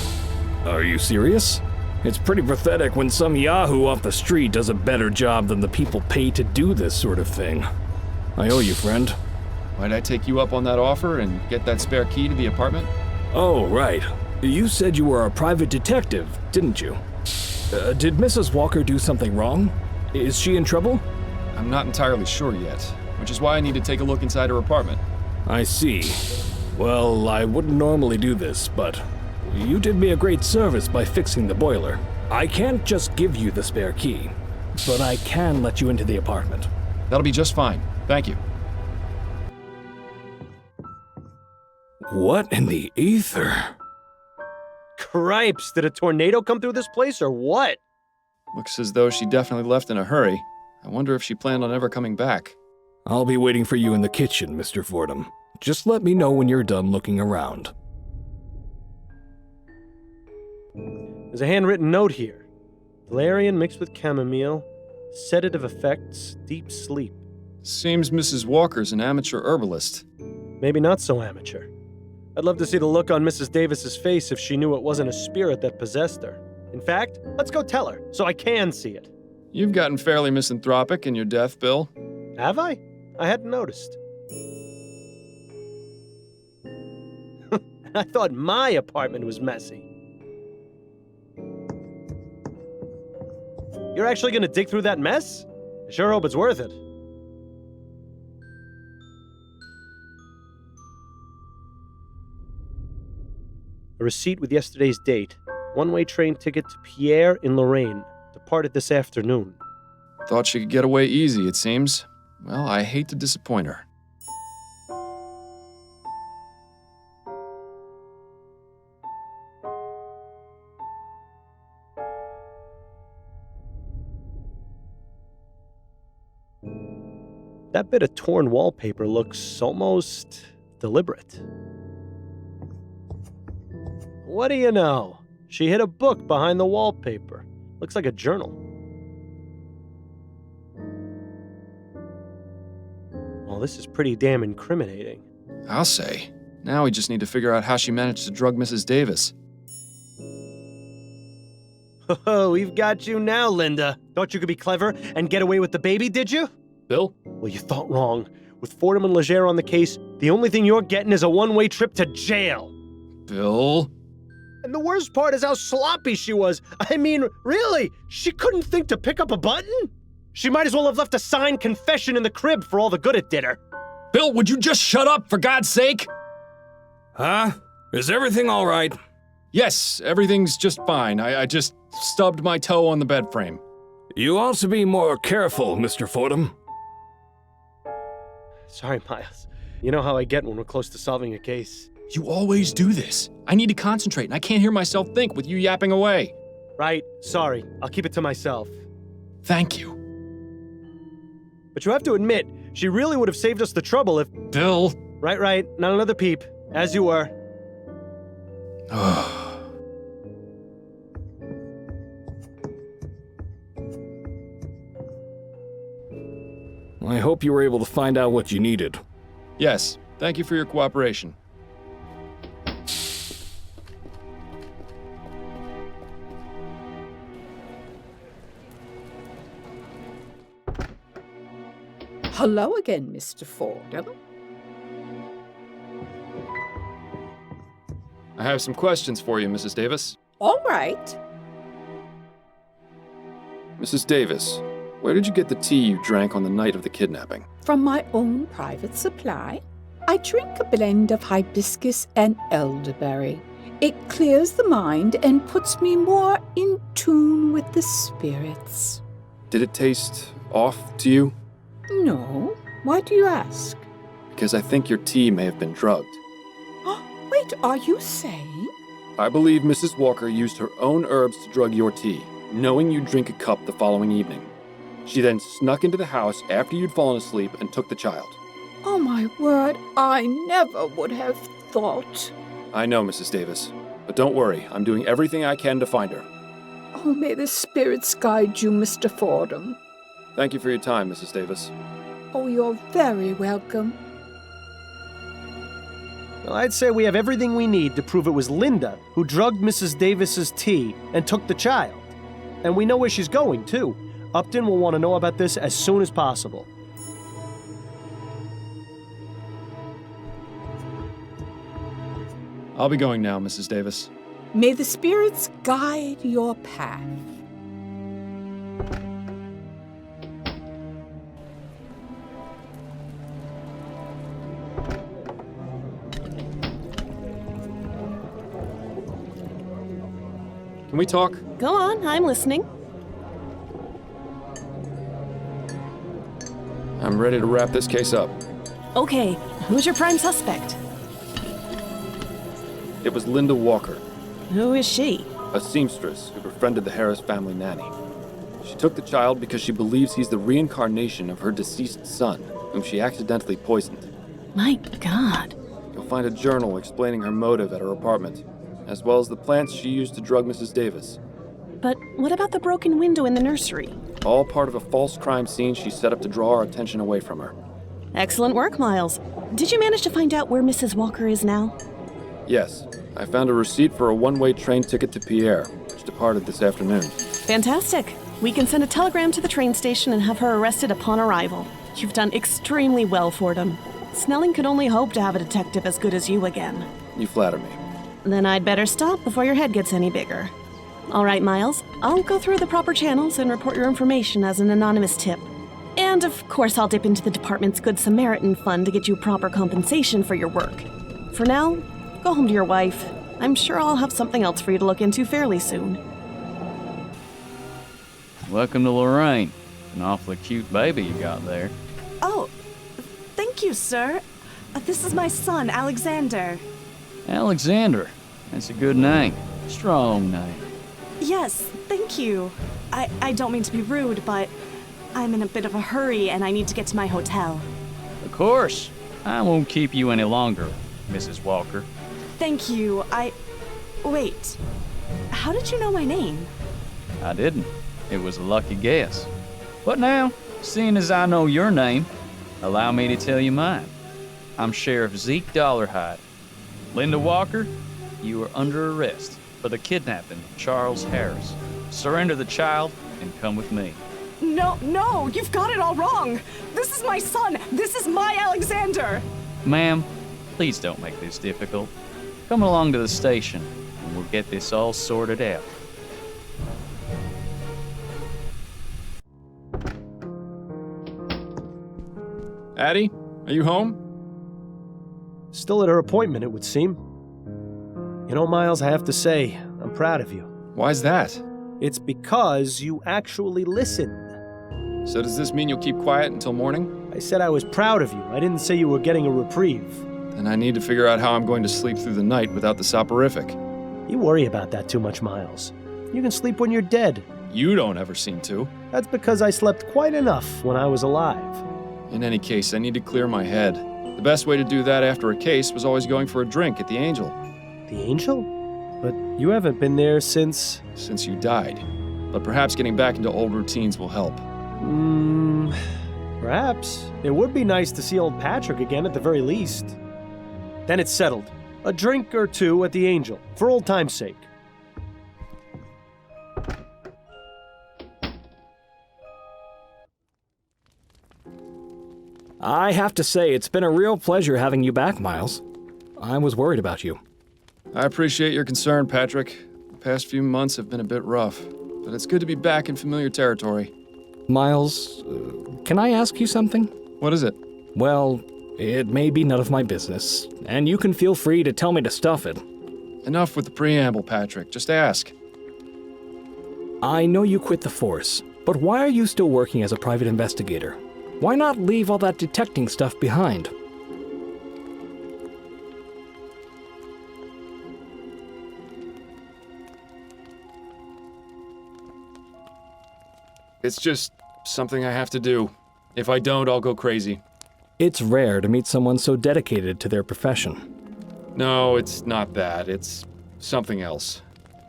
S17: Are you serious? It's pretty pathetic when some yahoo off the street does a better job than the people paid to do this sort of thing. I owe you, friend.
S2: Might I take you up on that offer and get that spare key to the apartment?
S17: Oh, right. You said you were a private detective, didn't you? Did Mrs. Walker do something wrong? Is she in trouble?
S2: I'm not entirely sure yet, which is why I need to take a look inside her apartment.
S17: I see. Well, I wouldn't normally do this, but You did me a great service by fixing the boiler. I can't just give you the spare key, but I can let you into the apartment.
S2: That'll be just fine. Thank you.
S17: What in the ether?
S1: Cripes, did a tornado come through this place or what?
S2: Looks as though she definitely left in a hurry. I wonder if she planned on ever coming back.
S17: I'll be waiting for you in the kitchen, Mr. Fordham. Just let me know when you're done looking around.
S1: There's a handwritten note here. Valerian mixed with chamomile, sedative effects, deep sleep.
S2: Seems Mrs. Walker's an amateur herbalist.
S1: Maybe not so amateur. I'd love to see the look on Mrs. Davis's face if she knew it wasn't a spirit that possessed her. In fact, let's go tell her, so I can see it.
S2: You've gotten fairly misanthropic in your death, Bill.
S1: Have I? I hadn't noticed. I thought my apartment was messy. You're actually gonna dig through that mess? I sure hope it's worth it. A receipt with yesterday's date. One-way train ticket to Pierre in Lorraine. Departed this afternoon.
S2: Thought she could get away easy, it seems. Well, I hate to disappoint her.
S1: That bit of torn wallpaper looks almost deliberate. What do you know? She hid a book behind the wallpaper. Looks like a journal. Well, this is pretty damn incriminating.
S2: I'll say. Now we just need to figure out how she managed to drug Mrs. Davis.
S1: Oh, we've got you now, Linda. Thought you could be clever and get away with the baby, did you?
S2: Bill?
S1: Well, you thought wrong. With Fordham and Legere on the case, the only thing you're getting is a one-way trip to jail.
S2: Bill?
S1: And the worst part is how sloppy she was. I mean, really? She couldn't think to pick up a button? She might as well have left a signed confession in the crib for all the good it did her.
S2: Bill, would you just shut up, for God's sake?
S17: Huh? Is everything all right?
S2: Yes, everything's just fine. I just stubbed my toe on the bed frame.
S17: You ought to be more careful, Mr. Fordham.
S1: Sorry, Miles. You know how I get when we're close to solving a case.
S2: You always do this. I need to concentrate, and I can't hear myself think with you yapping away.
S1: Right, sorry. I'll keep it to myself.
S2: Thank you.
S1: But you have to admit, she really would have saved us the trouble if...
S2: Bill!
S1: Right. Not another peep. As you were.
S17: I hope you were able to find out what you needed.
S2: Yes, thank you for your cooperation.
S8: Hello again, Mr. Fordham.
S2: I have some questions for you, Mrs. Davis.
S8: All right.
S2: Mrs. Davis, where did you get the tea you drank on the night of the kidnapping?
S8: From my own private supply, I drink a blend of hibiscus and elderberry. It clears the mind and puts me more in tune with the spirits.
S2: Did it taste off to you?
S8: No. Why do you ask?
S2: Because I think your tea may have been drugged.
S8: Wait, are you saying?
S2: I believe Mrs. Walker used her own herbs to drug your tea, knowing you'd drink a cup the following evening. She then snuck into the house after you'd fallen asleep and took the child.
S8: Oh my word, I never would have thought.
S2: I know, Mrs. Davis. But don't worry, I'm doing everything I can to find her.
S8: Oh, may the spirits guide you, Mr. Fordham.
S2: Thank you for your time, Mrs. Davis.
S8: Oh, you're very welcome.
S1: Well, I'd say we have everything we need to prove it was Linda who drugged Mrs. Davis's tea and took the child. And we know where she's going, too. Upton will want to know about this as soon as possible.
S2: I'll be going now, Mrs. Davis.
S8: May the spirits guide your path.
S2: Can we talk?
S18: Go on, I'm listening.
S2: I'm ready to wrap this case up.
S18: Okay, who's your prime suspect?
S2: It was Linda Walker,
S18: Who is she?
S2: a seamstress who befriended the Harris family nanny. She took the child because she believes he's the reincarnation of her deceased son, whom she accidentally poisoned.
S18: My God.
S2: You'll find a journal explaining her motive at her apartment, as well as the plants she used to drug Mrs. Davis.
S18: But what about the broken window in the nursery?
S2: All part of a false crime scene she set up to draw our attention away from her.
S18: Excellent work, Miles. Did you manage to find out where Mrs. Walker is now?
S2: Yes, I found a receipt for a one-way train ticket to Pierre, which departed this afternoon.
S18: Fantastic. We can send a telegram to the train station and have her arrested upon arrival. You've done extremely well, Fordham. Snelling could only hope to have a detective as good as you again.
S2: You flatter me.
S18: Then I'd better stop before your head gets any bigger. All right, Miles. I'll go through the proper channels and report your information as an anonymous tip. And of course, I'll dip into the department's Good Samaritan fund to get you proper compensation for your work. For now, go home to your wife. I'm sure I'll have something else for you to look into fairly soon.
S12: Welcome to Lorraine. An awfully cute baby you got there.
S22: Oh, thank you, sir. This is my son, Alexander.
S12: Alexander. That's a good name. Strong name.
S22: Yes, thank you. I don't mean to be rude, but I'm in a bit of a hurry and I need to get to my hotel.
S12: Of course. I won't keep you any longer, Mrs. Walker.
S22: Thank you. Wait. How did you know my name?
S12: I didn't. It was a lucky guess. But now, seeing as I know your name, allow me to tell you mine. I'm Sheriff Zeke Dollarhide. Linda Walker, you are under arrest for the kidnapping of Charles Harris. Surrender the child and come with me.
S22: No, you've got it all wrong. This is my son. This is my Alexander.
S12: Ma'am, please don't make this difficult. Come along to the station and we'll get this all sorted out.
S15: Addie, are you home?
S1: Still at her appointment, it would seem. You know, Miles, I have to say, I'm proud of you.
S15: Why's that?
S1: It's because you actually listened.
S15: So does this mean you'll keep quiet until morning?
S1: I said I was proud of you. I didn't say you were getting a reprieve.
S15: Then I need to figure out how I'm going to sleep through the night without the soporific.
S1: You worry about that too much, Miles. You can sleep when you're dead.
S15: You don't ever seem to.
S1: That's because I slept quite enough when I was alive.
S15: In any case, I need to clear my head. The best way to do that after a case was always going for a drink at the Angel.
S1: The Angel? But you haven't been there since...
S15: Since you died. But perhaps getting back into old routines will help.
S1: Perhaps. It would be nice to see old Patrick again at the very least. Then it's settled. A drink or two at the Angel, for old time's sake.
S17: I have to say, it's been a real pleasure having you back, Miles. I was worried about you.
S15: I appreciate your concern, Patrick. The past few months have been a bit rough, but it's good to be back in familiar territory.
S17: Miles, can I ask you something?
S15: What is it?
S17: Well, it may be none of my business, and you can feel free to tell me to stuff it.
S15: Enough with the preamble, Patrick. Just ask.
S17: I know you quit the force, but why are you still working as a private investigator? Why not leave all that detecting stuff behind?
S15: It's just something I have to do. If I don't, I'll go crazy.
S17: It's rare to meet someone so dedicated to their profession.
S15: No, it's not that. It's something else.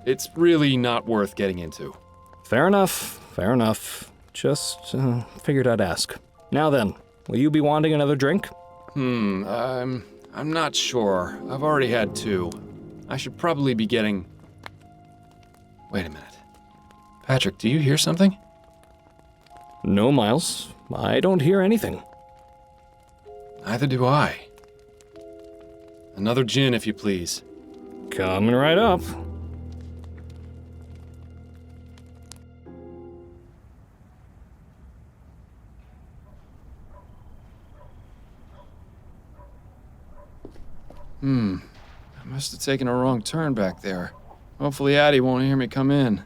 S15: It's really not worth getting into.
S17: Fair enough. Just figured I'd ask. Now then, will you be wanting another drink?
S15: I'm not sure. I've already had 2. I should probably be getting... Wait a minute. Patrick, do you hear something?
S17: No, Miles. I don't hear anything.
S15: Neither do I. Another gin, if you please.
S17: Coming right up.
S15: I must have taken a wrong turn back there. Hopefully Addie won't hear me come in.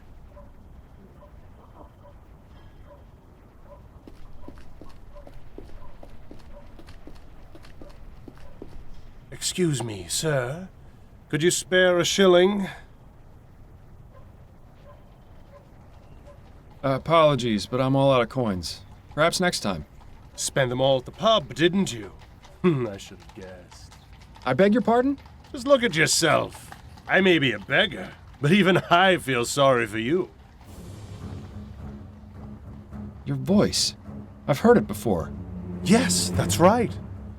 S1: Excuse me, sir. Could you spare a shilling?
S15: Apologies, but I'm all out of coins. Perhaps next time.
S1: Spend them all at the pub, didn't you? I should have guessed.
S15: I beg your pardon?
S1: Just look at yourself. I may be a beggar, but even I feel sorry for you.
S15: Your voice. I've heard it before.
S1: Yes, that's right.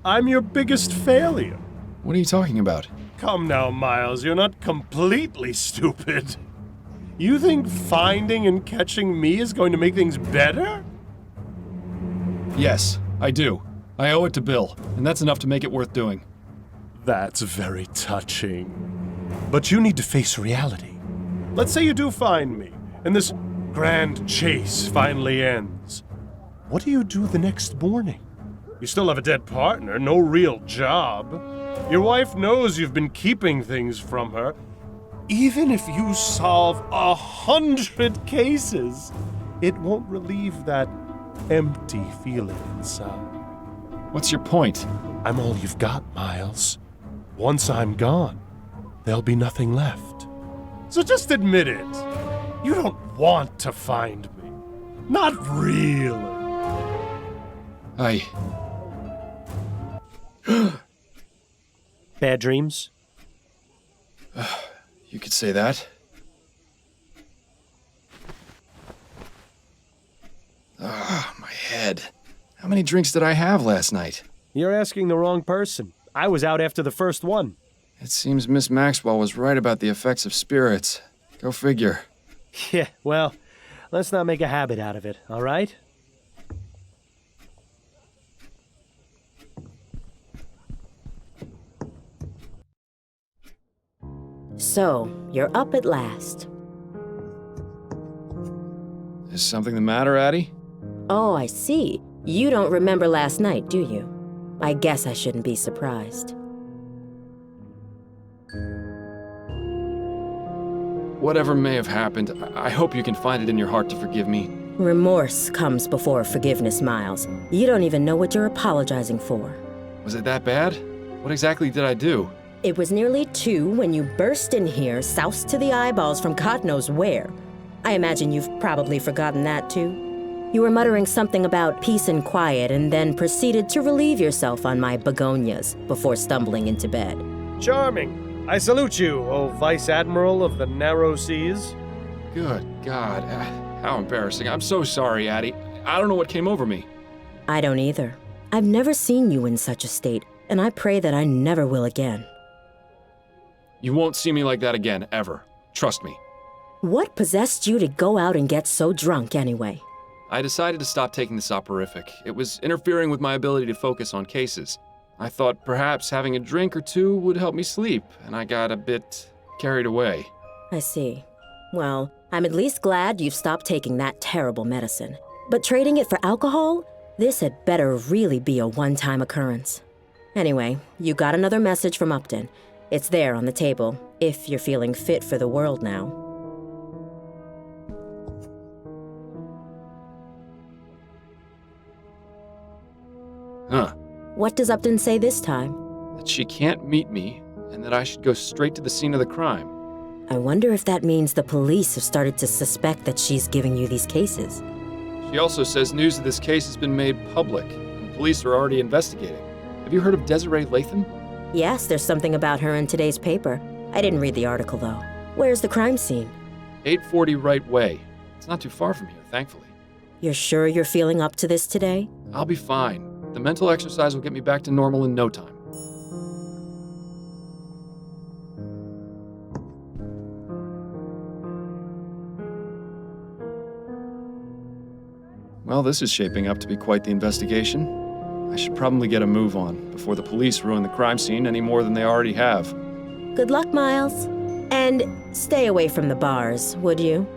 S1: I'm your biggest failure.
S15: What are you talking about?
S1: Come now, Miles, you're not completely stupid. You think finding and catching me is going to make things better?
S15: Yes, I do. I owe it to Bill, and that's enough to make it worth doing.
S1: That's very touching. But you need to face reality. Let's say you do find me, and this grand chase finally ends. What do you do the next morning? You still have a dead partner, no real job. Your wife knows you've been keeping things from her. Even if you solve 100 cases, it won't relieve that empty feeling inside.
S15: What's your point?
S1: I'm all you've got, Miles. Once I'm gone, there'll be nothing left. So just admit it. You don't want to find me. Not really. Bad dreams?
S15: You could say that. My head. How many drinks did I have last night?
S1: You're asking the wrong person. I was out after the first one.
S15: It seems Miss Maxwell was right about the effects of spirits. Go figure.
S1: Yeah, well, let's not make a habit out of it, all right?
S5: So, you're up at last.
S15: Is something the matter, Addie?
S5: Oh, I see. You don't remember last night, do you? I guess I shouldn't be surprised.
S15: Whatever may have happened, I hope you can find it in your heart to forgive me.
S5: Remorse comes before forgiveness, Miles. You don't even know what you're apologizing for.
S15: Was it that bad? What exactly did I do?
S5: It was nearly 2 when you burst in here, soused to the eyeballs from God knows where. I imagine you've probably forgotten that too. You were muttering something about peace and quiet and then proceeded to relieve yourself on my begonias before stumbling into bed.
S1: Charming. I salute you, O Vice Admiral of the Narrow Seas.
S15: Good God. How embarrassing. I'm so sorry, Addie. I don't know what came over me.
S5: I don't either. I've never seen you in such a state, and I pray that I never will again.
S15: You won't see me like that again, ever. Trust me.
S5: What possessed you to go out and get so drunk anyway?
S15: I decided to stop taking the soporific. It was interfering with my ability to focus on cases. I thought perhaps having a drink or two would help me sleep, and I got a bit carried away.
S5: I see. Well, I'm at least glad you've stopped taking that terrible medicine. But trading it for alcohol? This had better really be a one-time occurrence. Anyway, you got another message from Upton. It's there on the table, if you're feeling fit for the world now.
S15: Huh.
S5: What does Upton say this time?
S15: That she can't meet me, and that I should go straight to the scene of the crime.
S5: I wonder if that means the police have started to suspect that she's giving you these cases.
S15: She also says news of this case has been made public, and the police are already investigating. Have you heard of Desiree Latham?
S5: Yes, there's something about her in today's paper. I didn't read the article, though. Where's the crime scene?
S15: 840 Right Way. It's not too far from here, thankfully.
S5: You're sure you're feeling up to this today?
S15: I'll be fine. The mental exercise will get me back to normal in no time. Well, this is shaping up to be quite the investigation. I should probably get a move on before the police ruin the crime scene any more than they already have.
S5: Good luck, Miles. And stay away from the bars, would you?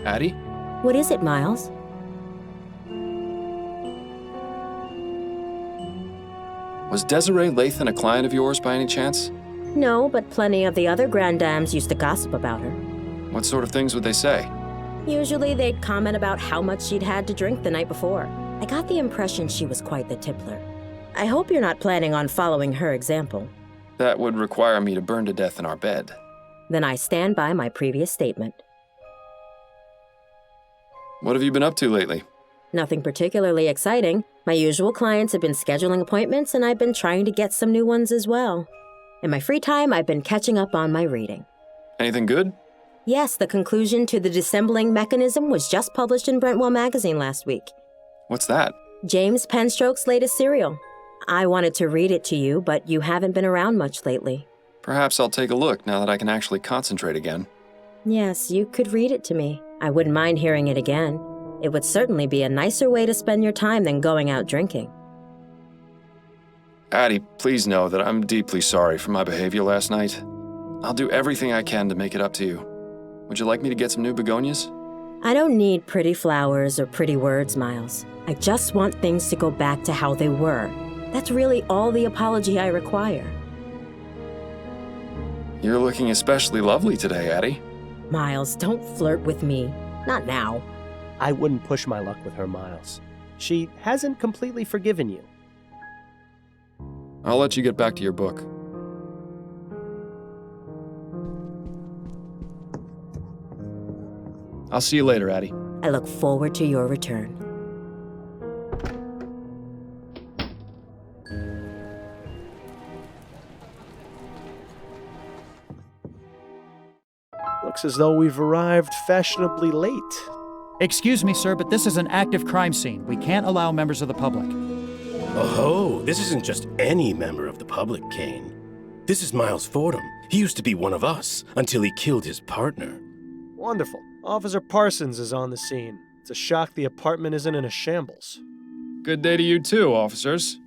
S15: Addie?
S5: What is it, Miles?
S2: Was Desiree Lathan a client of yours by any chance?
S5: No, but plenty of the other grand dames used to gossip about her.
S2: What sort of things would they say?
S5: Usually they'd comment about how much she'd had to drink the night before. I got the impression she was quite the tippler. I hope you're not planning on following her example.
S2: That would require me to burn to death in our bed.
S5: Then I stand by my previous statement.
S2: What have you been up to lately?
S5: Nothing particularly exciting. My usual clients have been scheduling appointments, and I've been trying to get some new ones as well. In my free time, I've been catching up on my reading.
S2: Anything good?
S5: Yes, the conclusion to the dissembling mechanism was just published in Brentwell magazine last week.
S2: What's that?
S5: James Penstroke's latest serial. I wanted to read it to you, but you haven't been around much lately.
S2: Perhaps I'll take a look now that I can actually concentrate again.
S5: Yes, you could read it to me. I wouldn't mind hearing it again. It would certainly be a nicer way to spend your time than going out drinking.
S2: Addie, please know that I'm deeply sorry for my behavior last night. I'll do everything I can to make it up to you. Would you like me to get some new begonias?
S5: I don't need pretty flowers or pretty words, Miles. I just want things to go back to how they were. That's really all the apology I require.
S2: You're looking especially lovely today, Addie.
S5: Miles, don't flirt with me. Not now.
S1: I wouldn't push my luck with her, Miles. She hasn't completely forgiven you.
S2: I'll let you get back to your book. I'll see you later, Addie.
S5: I look forward to your return.
S1: Looks as though we've arrived fashionably late.
S19: Excuse me, sir, but this is an active crime scene. We can't allow members of the public.
S16: Oh, this isn't just any member of the public, Kane. This is Miles Fordham. He used to be one of us until he killed his partner.
S1: Wonderful. Officer Parsons is on the scene. It's a shock the apartment isn't in a shambles.
S15: Good day to you too, officers.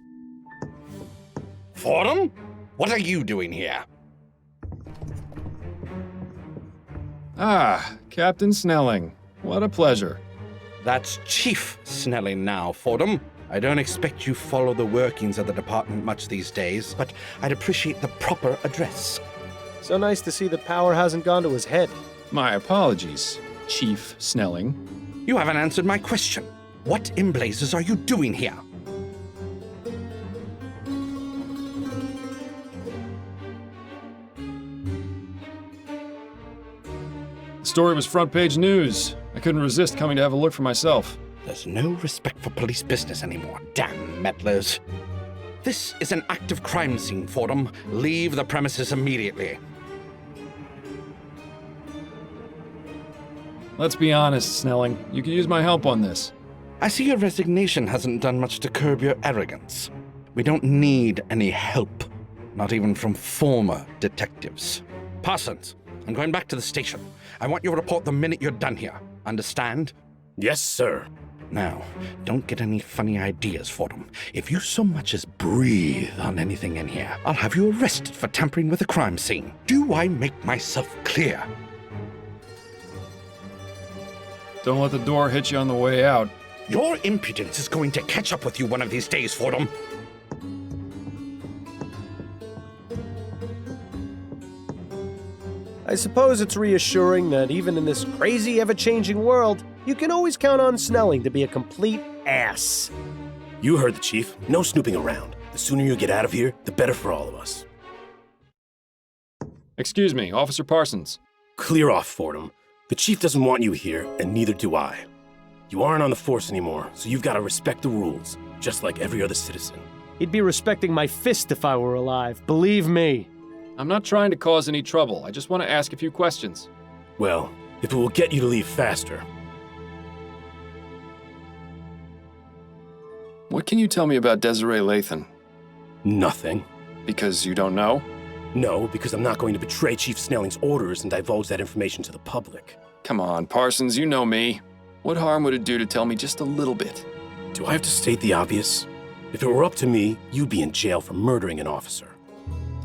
S20: Fordham? What are you doing here?
S15: Ah, Captain Snelling. What a pleasure.
S20: That's Chief Snelling now, Fordham. I don't expect you follow the workings of the department much these days, but I'd appreciate the proper address.
S1: So nice to see the power hasn't gone to his head.
S15: My apologies, Chief Snelling.
S20: You haven't answered my question. What in blazes are you doing here?
S15: The story was front page news. I couldn't resist coming to have a look for myself.
S20: There's no respect for police business anymore, damn meddlers. This is an active crime scene, Fordham. Leave the premises immediately.
S15: Let's be honest, Snelling. You could use my help on this.
S20: I see your resignation hasn't done much to curb your arrogance. We don't need any help, not even from former detectives. Parsons, I'm going back to the station. I want your report the minute you're done here. Understand?
S16: Yes, sir.
S20: Now, don't get any funny ideas, Fordham. If you so much as breathe on anything in here, I'll have you arrested for tampering with a crime scene. Do I make myself clear?
S15: Don't let the door hit you on the way out.
S20: Your impudence is going to catch up with you one of these days, Fordham.
S1: I suppose it's reassuring that even in this crazy, ever-changing world, you can always count on Snelling to be a complete ass.
S16: You heard the chief. No snooping around. The sooner you get out of here, the better for all of us.
S15: Excuse me, Officer Parsons.
S16: Clear off, Fordham. The chief doesn't want you here, and neither do I. You aren't on the force anymore, so you've got to respect the rules, just like every other citizen.
S1: He'd be respecting my fist if I were alive, believe me.
S15: I'm not trying to cause any trouble. I just want to ask a few questions.
S16: Well, if it will get you to leave faster.
S2: What can you tell me about Desiree Lathan?
S16: Nothing.
S2: Because you don't know?
S16: No, because I'm not going to betray Chief Snelling's orders and divulge that information to the public.
S2: Come on, Parsons, you know me. What harm would it do to tell me just a little bit?
S16: Do I have to state the obvious? If it were up to me, you'd be in jail for murdering an officer.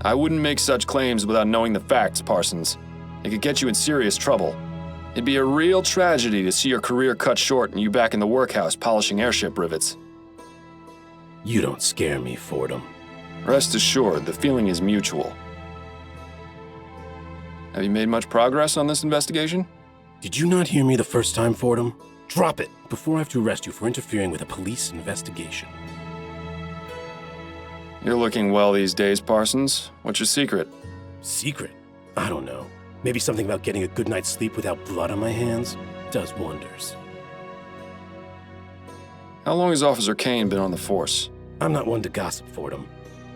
S2: I wouldn't make such claims without knowing the facts, Parsons. It could get you in serious trouble. It'd be a real tragedy to see your career cut short and you back in the workhouse polishing airship rivets.
S16: You don't scare me, Fordham.
S2: Rest assured, the feeling is mutual. Have you made much progress on this investigation?
S16: Did you not hear me the first time, Fordham? Drop it before I have to arrest you for interfering with a police investigation.
S2: You're looking well these days, Parsons. What's your secret?
S16: Secret? I don't know. Maybe something about getting a good night's sleep without blood on my hands does wonders.
S2: How long has Officer Kane been on the force?
S16: I'm not one to gossip, Fordham.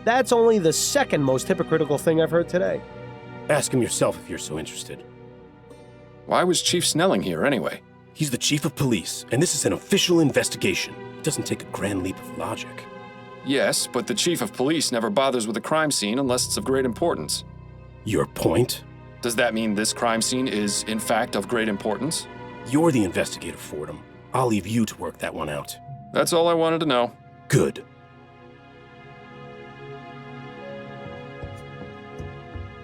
S1: That's only the second most hypocritical thing I've heard today.
S16: Ask him yourself if you're so interested.
S2: Why was Chief Snelling here anyway?
S16: He's the chief of police, and this is an official investigation. It doesn't take a grand leap of logic.
S2: Yes, but the chief of police never bothers with a crime scene unless it's of great importance.
S16: Your point?
S2: Does that mean this crime scene is, in fact, of great importance?
S16: You're the investigator, Fordham. I'll leave you to work that one out.
S2: That's all I wanted to know.
S16: Good.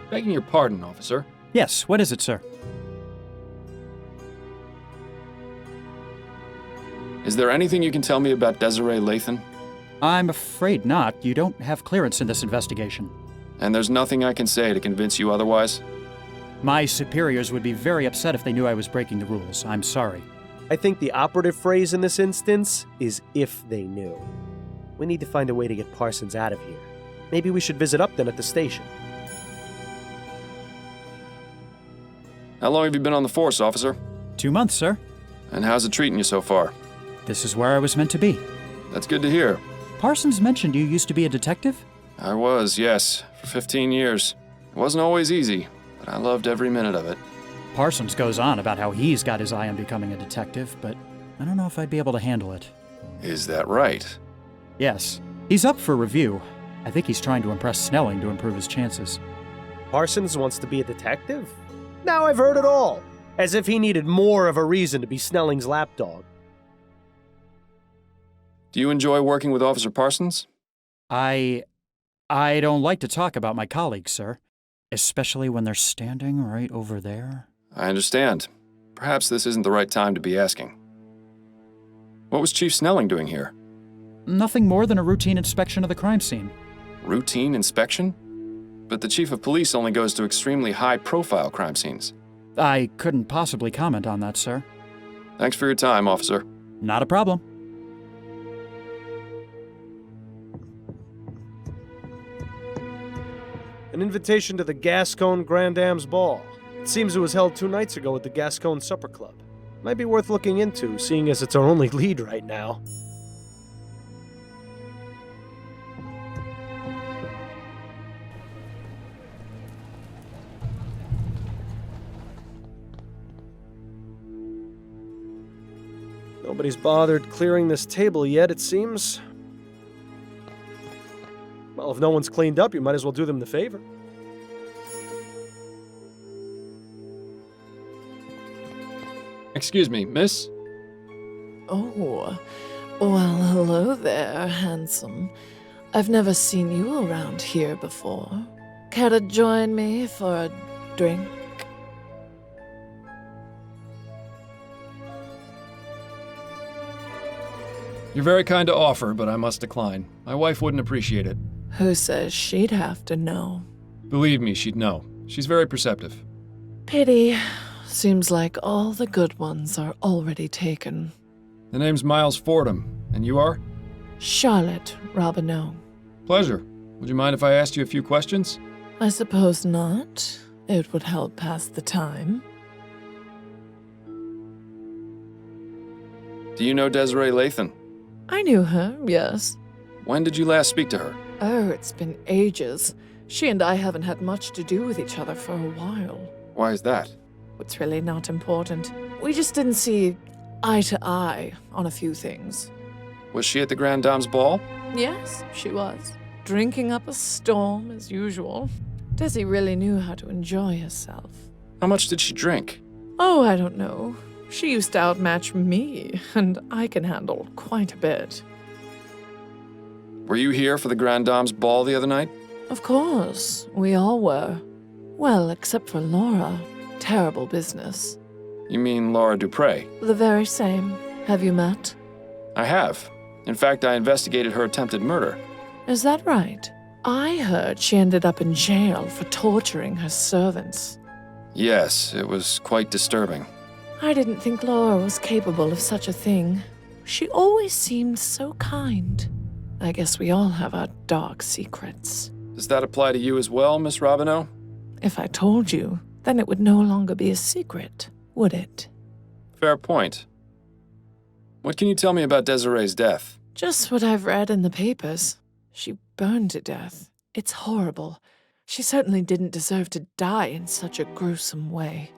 S2: Begging your pardon, officer.
S19: Yes, what is it, sir?
S2: Is there anything you can tell me about Desiree Lathan?
S19: I'm afraid not. You don't have clearance in this investigation.
S2: And there's nothing I can say to convince you otherwise?
S19: My superiors would be very upset if they knew I was breaking the rules. I'm sorry.
S1: I think the operative phrase in this instance is if they knew. We need to find a way to get Parsons out of here. Maybe we should visit Upton at the station.
S2: How long have you been on the force, officer?
S19: 2 months, sir.
S2: And how's it treating you so far?
S19: This is where I was meant to be.
S2: That's good to hear.
S19: Parsons mentioned you used to be a detective?
S2: I was, yes, for 15 years. It wasn't always easy, but I loved every minute of it.
S19: Parsons goes on about how he's got his eye on becoming a detective, but I don't know if I'd be able to handle it.
S2: Is that right?
S19: Yes. He's up for review. I think he's trying to impress Snelling to improve his chances.
S1: Parsons wants to be a detective? Now I've heard it all. As if he needed more of a reason to be Snelling's lapdog.
S2: Do you enjoy working with Officer Parsons?
S19: I don't like to talk about my colleagues, sir. Especially when they're standing right over there.
S2: I understand. Perhaps this isn't the right time to be asking. What was Chief Snelling doing here?
S19: Nothing more than a routine inspection of the crime scene.
S2: Routine inspection? But the Chief of Police only goes to extremely high-profile crime scenes.
S19: I couldn't possibly comment on that, sir.
S2: Thanks for your time, officer.
S19: Not a problem.
S1: An invitation to the Gascon Grand Dame's Ball. It seems it was held 2 nights ago at the Gascon Supper Club. Might be worth looking into, seeing as it's our only lead right now. Nobody's bothered clearing this table yet, it seems. Well, if no one's cleaned up, you might as well do them the favor.
S15: Excuse me, miss?
S3: Oh, well, hello there, handsome. I've never seen you around here before. Care to join me for a drink?
S15: You're very kind to offer, but I must decline. My wife wouldn't appreciate it.
S3: Who says she'd have to know?
S15: Believe me, she'd know. She's very perceptive.
S3: Pity. Seems like all the good ones are already taken.
S15: The name's Miles Fordham, and you are?
S3: Charlotte Robineau.
S15: Pleasure. Would you mind if I asked you a few questions?
S3: I suppose not. It would help pass the time.
S2: Do you know Desiree Lathan?
S3: I knew her, yes.
S2: When did you last speak to her?
S3: Oh, it's been ages. She and I haven't had much to do with each other for a while.
S2: Why is that?
S3: It's really not important. We just didn't see eye to eye on a few things.
S2: Was she at the Grand Dame's ball?
S3: Yes, she was. Drinking up a storm, as usual. Desi really knew how to enjoy herself.
S2: How much did she drink?
S3: Oh, I don't know. She used to outmatch me, and I can handle quite a bit.
S2: Were you here for the Grand Dame's ball the other night?
S3: Of course, we all were. Well, except for Laura. Terrible business.
S2: You mean Laura Dupre?
S3: The very same. Have you met?
S2: I have. In fact, I investigated her attempted murder.
S3: Is that right? I heard she ended up in jail for torturing her servants.
S2: Yes, it was quite disturbing.
S3: I didn't think Laura was capable of such a thing. She always seemed so kind. I guess we all have our dark secrets.
S2: Does that apply to you as well, Miss Robinow?
S3: If I told you, then it would no longer be a secret, would it?
S2: Fair point. What can you tell me about Desiree's death?
S3: Just what I've read in the papers. She burned to death. It's horrible. She certainly didn't deserve to die in such a gruesome way.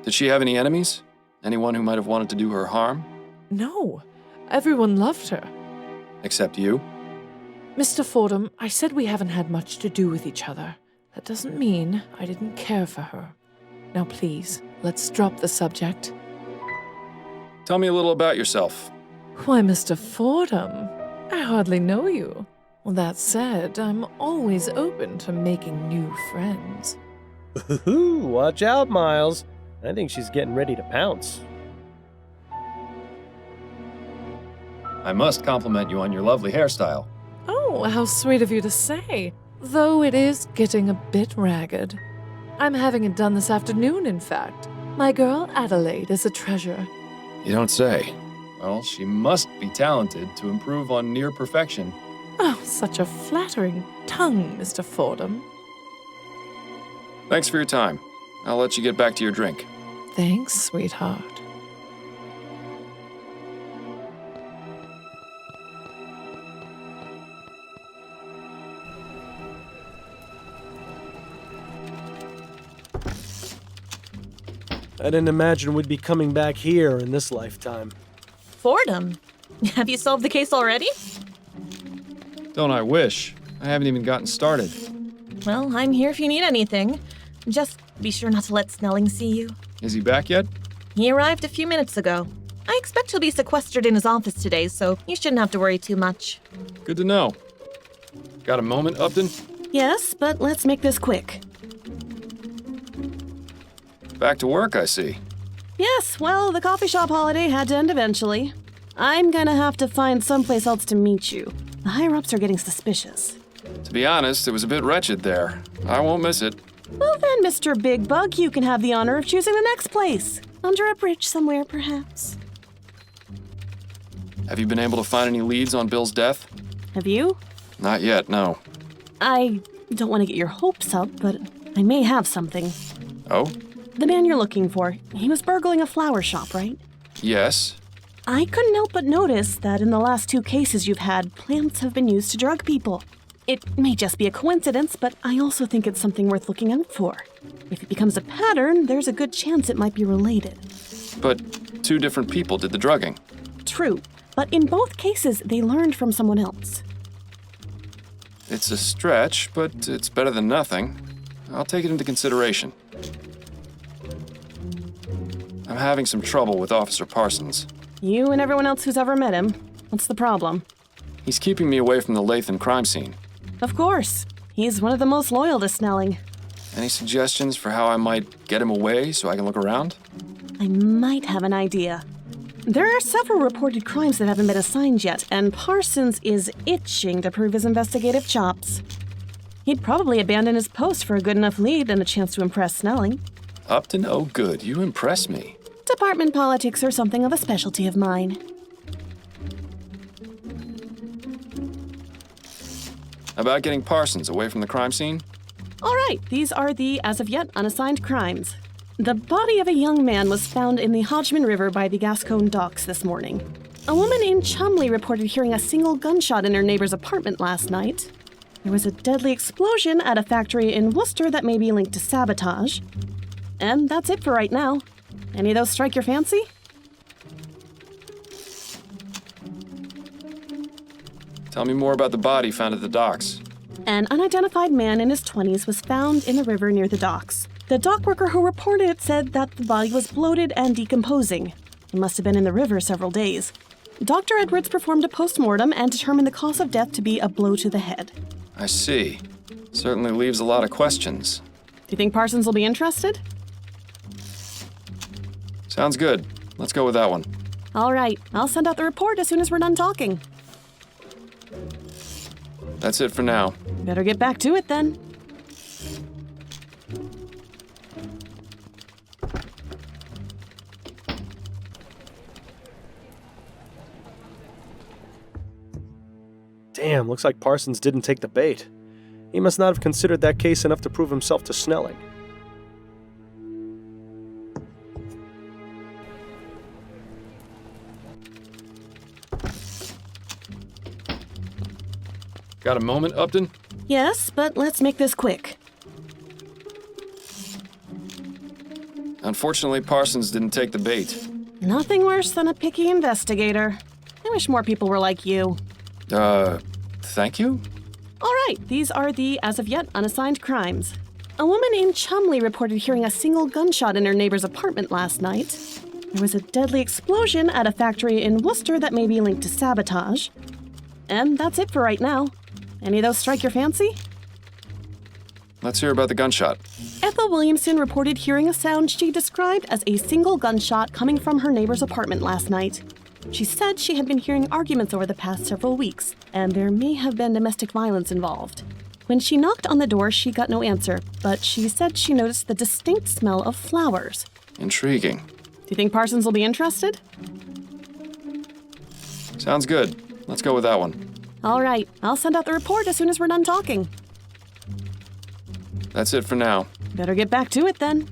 S2: Did she have any enemies? Anyone who might have wanted to do her harm?
S3: No. Everyone loved her.
S2: Except you?
S3: Mr. Fordham, I said we haven't had much to do with each other. That doesn't mean I didn't care for her. Now please, let's drop the subject.
S2: Tell me a little about yourself.
S3: Why, Mr. Fordham, I hardly know you. Well, that said, I'm always open to making new friends.
S1: Ooh, watch out, Miles. I think she's getting ready to pounce.
S2: I must compliment you on your lovely hairstyle.
S3: Oh, how sweet of you to say. Though it is getting a bit ragged. I'm having it done this afternoon, in fact. My girl Adelaide is a treasure.
S2: You don't say. Well, she must be talented to improve on near perfection.
S3: Oh, such a flattering tongue, Mr. Fordham.
S2: Thanks for your time. I'll let you get back to your drink.
S3: Thanks, sweetheart.
S1: I didn't imagine we'd be coming back here in this lifetime.
S10: Fordham, have you solved the case already?
S2: Don't I wish? I haven't even gotten started.
S10: Well, I'm here if you need anything. Just be sure not to let Snelling see you.
S2: Is he back yet?
S10: He arrived a few minutes ago. I expect he'll be sequestered in his office today, so you shouldn't have to worry too much.
S2: Good to know. Got a moment, Upton?
S10: Yes, but let's make this quick.
S2: Back to work, I see.
S10: Yes, well, the coffee shop holiday had to end eventually. I'm gonna have to find someplace else to meet you. The higher-ups are getting suspicious.
S2: To be honest, it was a bit wretched there. I won't miss it.
S10: Well then, Mr. Big Bug, you can have the honor of choosing the next place. Under a bridge somewhere, perhaps.
S2: Have you been able to find any leads on Bill's death?
S10: Have you?
S2: Not yet, no.
S10: I don't want to get your hopes up, but I may have something.
S2: Oh?
S10: The man you're looking for, he was burgling a flower shop, right?
S2: Yes.
S10: I couldn't help but notice that in the last 2 cases you've had, plants have been used to drug people. It may just be a coincidence, but I also think it's something worth looking out for. If it becomes a pattern, there's a good chance it might be related.
S2: But 2 different people did the drugging.
S10: True, but in both cases, they learned from someone else.
S2: It's a stretch, but it's better than nothing. I'll take it into consideration. I'm having some trouble with Officer Parsons.
S10: You and everyone else who's ever met him. What's the problem?
S2: He's keeping me away from the Lathan crime scene.
S10: Of course. He's one of the most loyal to Snelling.
S2: Any suggestions for how I might get him away so I can look around?
S10: I might have an idea. There are several reported crimes that haven't been assigned yet, and Parsons is itching to prove his investigative chops. He'd probably abandon his post for a good enough lead and a chance to impress Snelling.
S2: Upton, oh good, you impress me.
S10: Department politics are something of a specialty of mine.
S2: About getting Parsons away from the crime scene?
S10: All right, these are the, as of yet, unassigned crimes. The body of a young man was found in the Hodgman River by the Gascon docks this morning. A woman in Chumley reported hearing a single gunshot in her neighbor's apartment last night. There was a deadly explosion at a factory in Worcester that may be linked to sabotage. And that's it for right now. Any of those strike your fancy?
S2: Tell me more about the body found at the docks.
S10: An unidentified man in his 20s was found in the river near the docks. The dock worker who reported it said that the body was bloated and decomposing. It must have been in the river several days. Dr. Edwards performed a post-mortem and determined the cause of death to be a blow to the head.
S2: I see. Certainly leaves a lot of questions.
S10: Do you think Parsons will be interested?
S2: Sounds good. Let's go with that one.
S10: All right, I'll send out the report as soon as we're done talking.
S2: That's it for now.
S18: Better get back to it then.
S1: Damn, looks like Parsons didn't take the bait. He must not have considered that case enough to prove himself to Snelling.
S2: Got a moment, Upton?
S18: Yes, but let's make this quick.
S2: Unfortunately, Parsons didn't take the bait.
S18: Nothing worse than a picky investigator. I wish more people were like you.
S2: Thank you?
S18: All right, these are the, as of yet, unassigned crimes. A woman named Chumley reported hearing a single gunshot in her neighbor's apartment last night. There was a deadly explosion at a factory in Worcester that may be linked to sabotage. And that's it for right now. Any of those strike your fancy?
S2: Let's hear about the gunshot.
S18: Ethel Williamson reported hearing a sound she described as a single gunshot coming from her neighbor's apartment last night. She said she had been hearing arguments over the past several weeks, and there may have been domestic violence involved. When she knocked on the door, she got no answer, but she said she noticed the distinct smell of flowers.
S2: Intriguing.
S18: Do you think Parsons will be interested?
S2: Sounds good. Let's go with that one.
S18: All right, I'll send out the report as soon as we're done talking.
S2: That's it for now.
S18: Better get back to it then.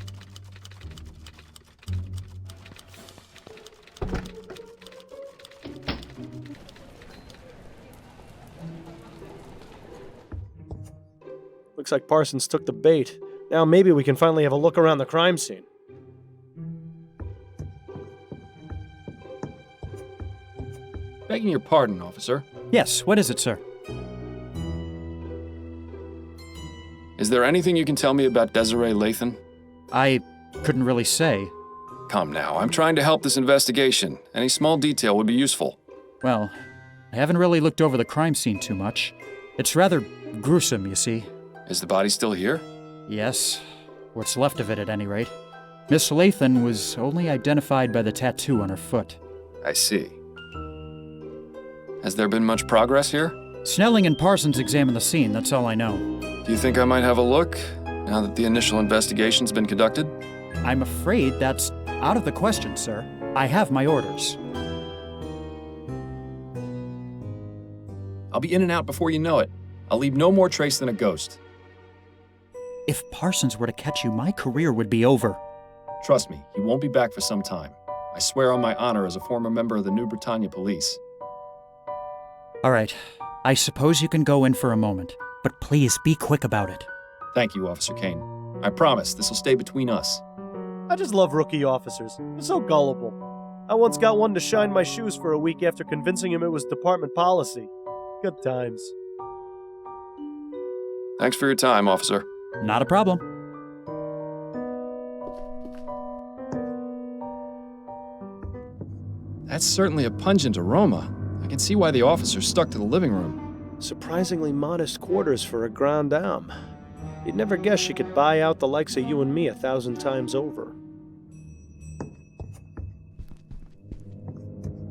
S1: Looks like Parsons took the bait. Now maybe we can finally have a look around the crime scene.
S2: Begging your pardon, officer.
S19: Yes, what is it, sir?
S2: Is there anything you can tell me about Desiree Lathan?
S19: I couldn't really say.
S2: Come now, I'm trying to help this investigation. Any small detail would be useful.
S19: Well, I haven't really looked over the crime scene too much. It's rather gruesome, you see.
S2: Is the body still here?
S19: Yes, what's left of it at any rate. Miss Lathan was only identified by the tattoo on her foot.
S2: I see. Has there been much progress here?
S19: Snelling and Parsons examined the scene, that's all I know.
S2: Do you think I might have a look, now that the initial investigation's been conducted?
S19: I'm afraid that's out of the question, sir. I have my orders.
S2: I'll be in and out before you know it. I'll leave no more trace than a ghost.
S19: If Parsons were to catch you, my career would be over.
S2: Trust me, he won't be back for some time. I swear on my honor as a former member of the New Britannia Police.
S19: All right, I suppose you can go in for a moment, but please be quick about it.
S2: Thank you, Officer Kane. I promise this will stay between us.
S1: I just love rookie officers. They're so gullible. I once got one to shine my shoes for a week after convincing him it was department policy. Good times.
S2: Thanks for your time, officer.
S19: Not a problem.
S2: That's certainly a pungent aroma. I can see why the officer stuck to the living room.
S1: Surprisingly modest quarters for a grande dame. You'd never guess she could buy out the likes of you and me 1,000 times over.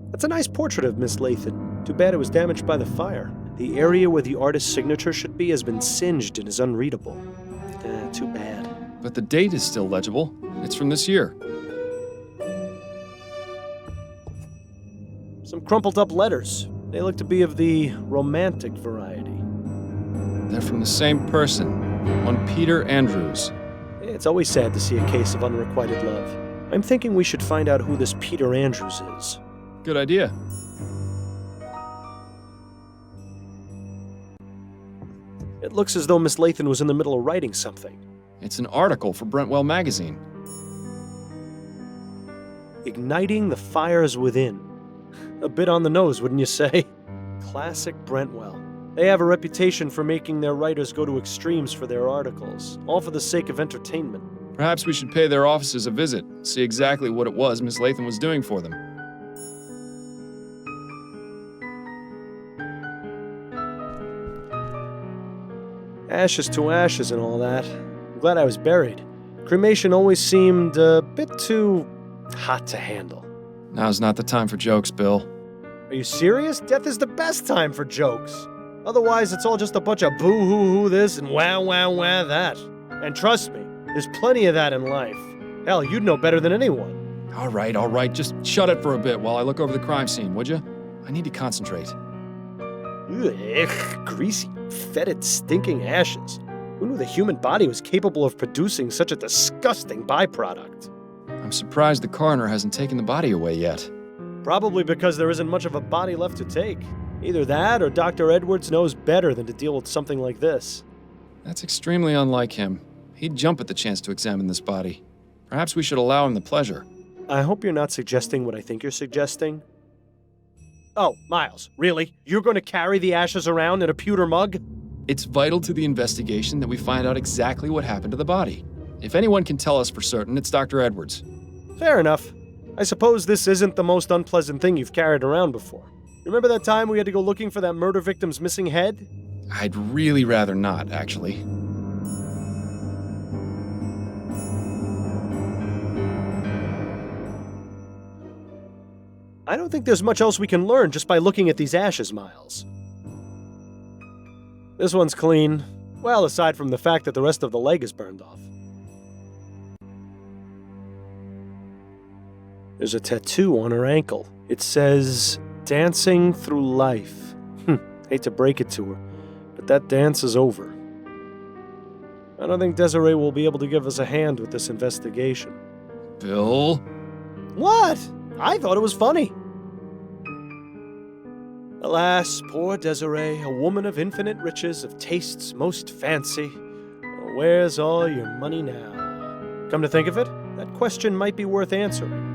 S1: That's a nice portrait of Miss Lathan. Too bad it was damaged by the fire. The area where the artist's signature should be has been singed and is unreadable. Too bad.
S2: But the date is still legible. It's from this year.
S1: Some crumpled up letters. They look to be of the romantic variety.
S2: They're from the same person, one Peter Andrews.
S1: It's always sad to see a case of unrequited love. I'm thinking we should find out who this Peter Andrews is.
S2: Good idea.
S1: It looks as though Miss Lathan was in the middle of writing something.
S2: It's an article for Brentwell magazine.
S1: Igniting the fires within. A bit on the nose, wouldn't you say? Classic Brentwell. They have a reputation for making their writers go to extremes for their articles, all for the sake of entertainment.
S2: Perhaps we should pay their offices a visit, see exactly what it was Miss Lathan was doing for them.
S1: Ashes to ashes and all that. I'm glad I was buried. Cremation always seemed a bit too hot to handle.
S2: Now's not the time for jokes, Bill.
S1: Are you serious? Death is the best time for jokes. Otherwise, it's all just a bunch of boo-hoo-hoo this and wah-wah-wah that. And trust me, there's plenty of that in life. Hell, you'd know better than anyone.
S15: All right, just shut it for a bit while I look over the crime scene, would you? I need to concentrate.
S1: Ugh, greasy, fetid, stinking ashes. Who knew the human body was capable of producing such a disgusting byproduct?
S15: I'm surprised the coroner hasn't taken the body away yet.
S1: Probably because there isn't much of a body left to take. Either that or Dr. Edwards knows better than to deal with something like this.
S15: That's extremely unlike him. He'd jump at the chance to examine this body. Perhaps we should allow him the pleasure.
S1: I hope you're not suggesting what I think you're suggesting. Oh, Miles, really? You're going to carry the ashes around in a pewter mug?
S15: It's vital to the investigation that we find out exactly what happened to the body. If anyone can tell us for certain, it's Dr. Edwards.
S1: Fair enough. I suppose this isn't the most unpleasant thing you've carried around before. Remember that time we had to go looking for that murder victim's missing head?
S15: I'd really rather not, actually.
S1: I don't think there's much else we can learn just by looking at these ashes, Miles. This one's clean. Well, aside from the fact that the rest of the leg is burned off. There's a tattoo on her ankle. It says, "Dancing through life." Hate to break it to her, but that dance is over. I don't think Desiree will be able to give us a hand with this investigation.
S15: Bill?
S1: What? I thought it was funny. Alas, poor Desiree, a woman of infinite riches, of tastes most fancy. Where's all your money now? Come to think of it, that question might be worth answering.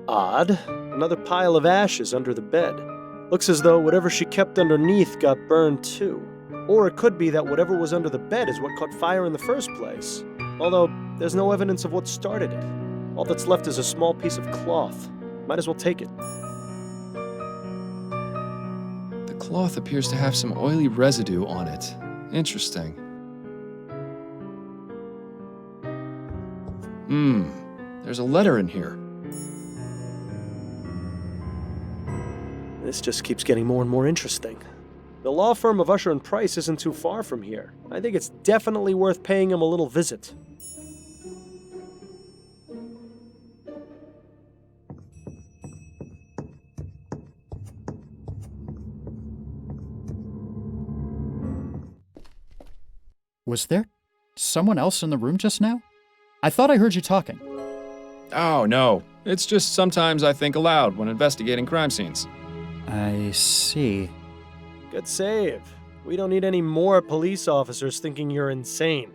S1: Odd. Another pile of ashes under the bed. Looks as though whatever she kept underneath got burned too. Or it could be that whatever was under the bed is what caught fire in the first place. Although, there's no evidence of what started it. All that's left is a small piece of cloth. Might as well take it.
S15: The cloth appears to have some oily residue on it. Interesting. There's a letter in here.
S1: This just keeps getting more and more interesting. The law firm of Usher and Price isn't too far from here. I think it's definitely worth paying him a little visit.
S19: Was there someone else in the room just now? I thought I heard you talking.
S15: Oh, no. It's just sometimes I think aloud when investigating crime scenes.
S19: I see.
S1: Good save. We don't need any more police officers thinking you're insane.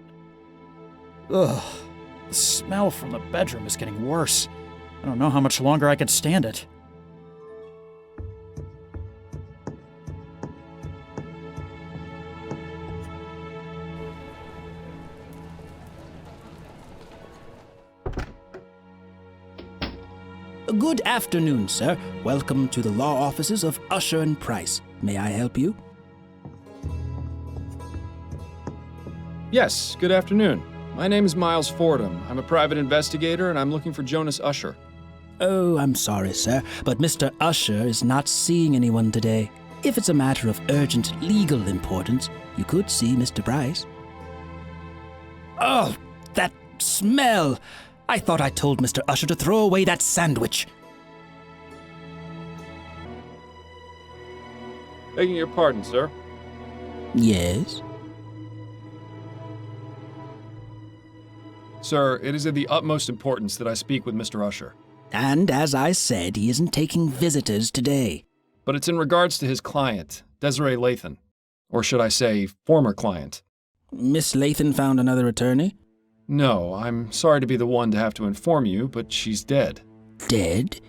S19: Ugh. The smell from the bedroom is getting worse. I don't know how much longer I could stand it.
S13: Good afternoon, sir. Welcome to the law offices of Usher and Price. May I help you?
S15: Yes, good afternoon. My name is Miles Fordham. I'm a private investigator, and I'm looking for Jonas Usher.
S13: Oh, I'm sorry, sir, but Mr. Usher is not seeing anyone today. If it's a matter of urgent legal importance, you could see Mr. Price. Oh, that smell! I thought I told Mr. Usher to throw away that sandwich.
S15: Begging your pardon, sir.
S13: Yes?
S15: Sir, it is of the utmost importance that I speak with Mr. Usher.
S13: And as I said, he isn't taking visitors today.
S15: But it's in regards to his client, Desiree Lathan. Or should I say, former client.
S13: Miss Lathan found another attorney?
S15: No, I'm sorry to be the one to have to inform you, but she's dead.
S13: Dead?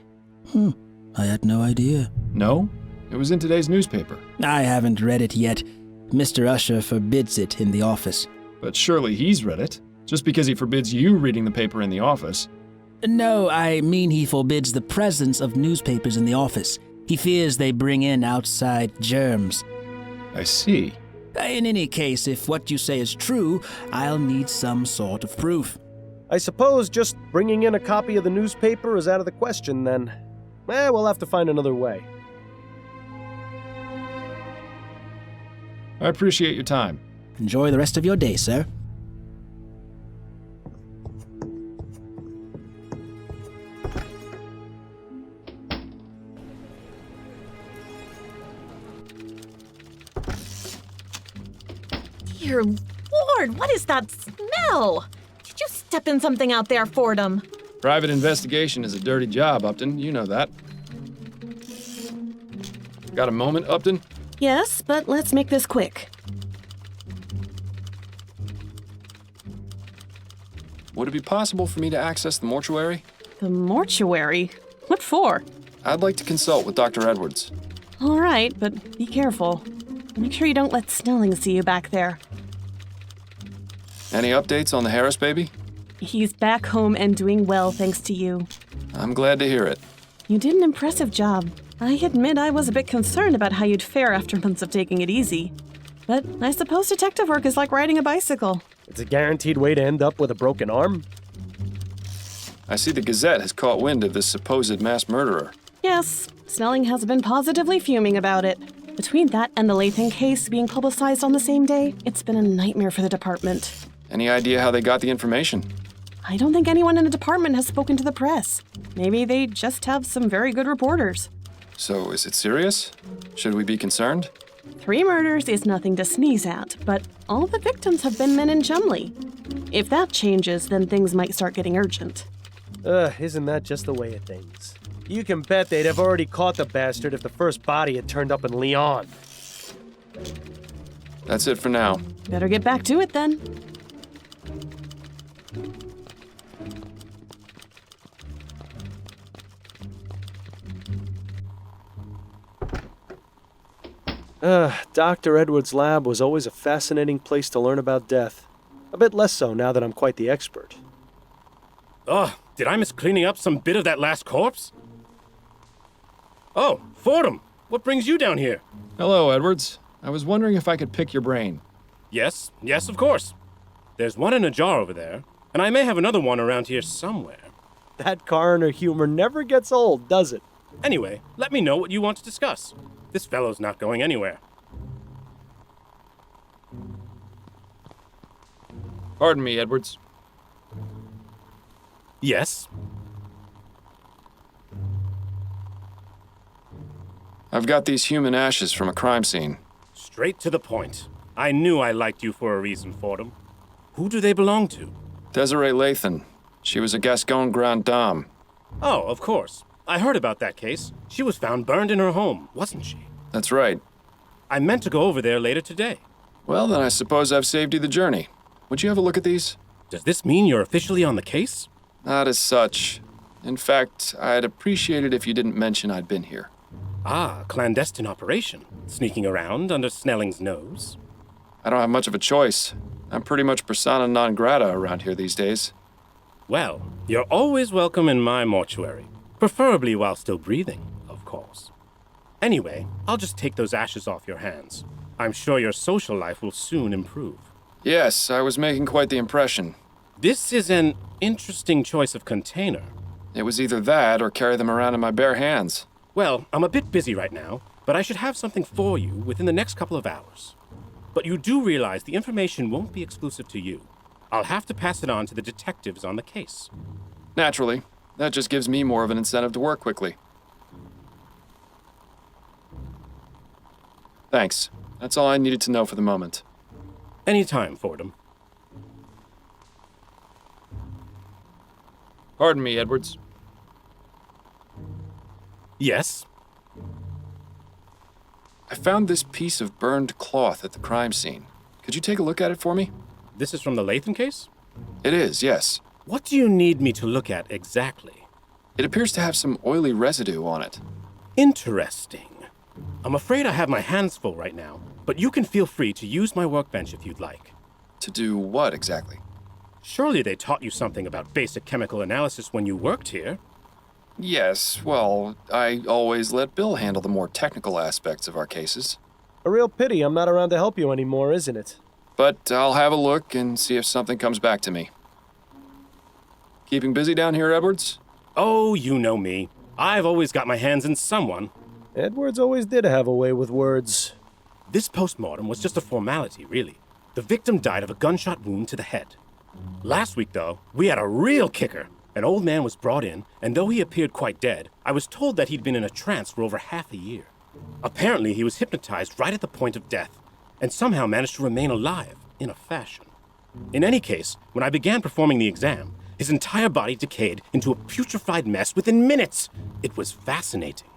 S13: I had no idea.
S15: No? It was in today's newspaper.
S13: I haven't read it yet. Mr. Usher forbids it in the office.
S15: But surely he's read it. Just because he forbids you reading the paper in the office.
S13: No, I mean he forbids the presence of newspapers in the office. He fears they bring in outside germs.
S15: I see.
S13: In any case, if what you say is true, I'll need some sort of proof.
S1: I suppose just bringing in a copy of the newspaper is out of the question, then. We'll have to find another way.
S15: I appreciate your time.
S13: Enjoy the rest of your day, sir.
S10: Dear Lord, what is that smell? Did you step in something out there, Fordham?
S15: Private investigation is a dirty job, Upton. You know that. Got a moment, Upton?
S10: Yes, but let's make this quick.
S2: Would it be possible for me to access the mortuary?
S10: The mortuary? What for?
S2: I'd like to consult with Dr. Edwards.
S10: All right, but be careful. Make sure you don't let Snelling see you back there.
S2: Any updates on the Harris baby?
S10: He's back home and doing well, thanks to you.
S2: I'm glad to hear it.
S10: You did an impressive job. I admit I was a bit concerned about how you'd fare after months of taking it easy. But I suppose detective work is like riding a bicycle.
S1: It's a guaranteed way to end up with a broken arm?
S2: I see the Gazette has caught wind of this supposed mass murderer.
S10: Yes, Snelling has been positively fuming about it. Between that and the Lathan case being publicized on the same day, it's been a nightmare for the department.
S2: Any idea how they got the information?
S10: I don't think anyone in the department has spoken to the press. Maybe they just have some very good reporters.
S2: So, is it serious? Should we be concerned?
S10: 3 murders is nothing to sneeze at, but all the victims have been men in Chumley. If that changes, then things might start getting urgent.
S1: Isn't that just the way of things? You can bet they'd have already caught the bastard if the first body had turned up in Lyon.
S2: That's it for now.
S10: Better get back to it then.
S1: Dr. Edwards' lab was always a fascinating place to learn about death. A bit less so now that I'm quite the expert.
S16: Oh, did I miss cleaning up some bit of that last corpse? Oh, Fordham, what brings you down here?
S15: Hello, Edwards. I was wondering if I could pick your brain.
S16: Yes, of course. There's one in a jar over there, and I may have another one around here somewhere.
S1: That coroner humor never gets old, does it?
S16: Anyway, let me know what you want to discuss. This fellow's not going anywhere.
S15: Pardon me, Edwards.
S16: Yes?
S2: I've got these human ashes from a crime scene.
S16: Straight to the point. I knew I liked you for a reason, Fordham. Who do they belong to?
S2: Desiree Lathan. She was a Gascon Grand Dame.
S16: Oh, of course. I heard about that case. She was found burned in her home, wasn't she?
S2: That's right.
S16: I meant to go over there later today.
S2: Well, then I suppose I've saved you the journey. Would you have a look at these?
S16: Does this mean you're officially on the case?
S2: Not as such. In fact, I'd appreciate it if you didn't mention I'd been here.
S16: Ah, clandestine operation. Sneaking around under Snelling's nose.
S2: I don't have much of a choice. I'm pretty much persona non grata around here these days.
S16: Well, you're always welcome in my mortuary. Preferably while still breathing, of course. Anyway, I'll just take those ashes off your hands. I'm sure your social life will soon improve.
S2: Yes, I was making quite the impression.
S16: This is an interesting choice of container.
S2: It was either that or carry them around in my bare hands.
S16: Well, I'm a bit busy right now, but I should have something for you within the next couple of hours. But you do realize the information won't be exclusive to you. I'll have to pass it on to the detectives on the case.
S2: Naturally. That just gives me more of an incentive to work quickly. Thanks. That's all I needed to know for the moment.
S16: Anytime, Fordham.
S15: Pardon me, Edwards.
S16: Yes?
S2: I found this piece of burned cloth at the crime scene. Could you take a look at it for me?
S16: This is from the Lathan case?
S2: It is, yes.
S16: What do you need me to look at exactly?
S2: It appears to have some oily residue on it.
S16: Interesting. I'm afraid I have my hands full right now, but you can feel free to use my workbench if you'd like.
S2: To do what exactly?
S16: Surely they taught you something about basic chemical analysis when you worked here.
S2: Yes, well, I always let Bill handle the more technical aspects of our cases.
S1: A real pity I'm not around to help you anymore, isn't it?
S2: But I'll have a look and see if something comes back to me. Keeping busy down here, Edwards?
S16: Oh, you know me. I've always got my hands in someone.
S1: Edwards always did have a way with words.
S16: This postmortem was just a formality, really. The victim died of a gunshot wound to the head. Last week, though, we had a real kicker. An old man was brought in, and though he appeared quite dead, I was told that he'd been in a trance for over half a year. Apparently, he was hypnotized right at the point of death, and somehow managed to remain alive, in a fashion. In any case, when I began performing the exam, his entire body decayed into a putrefied mess within minutes. It was fascinating.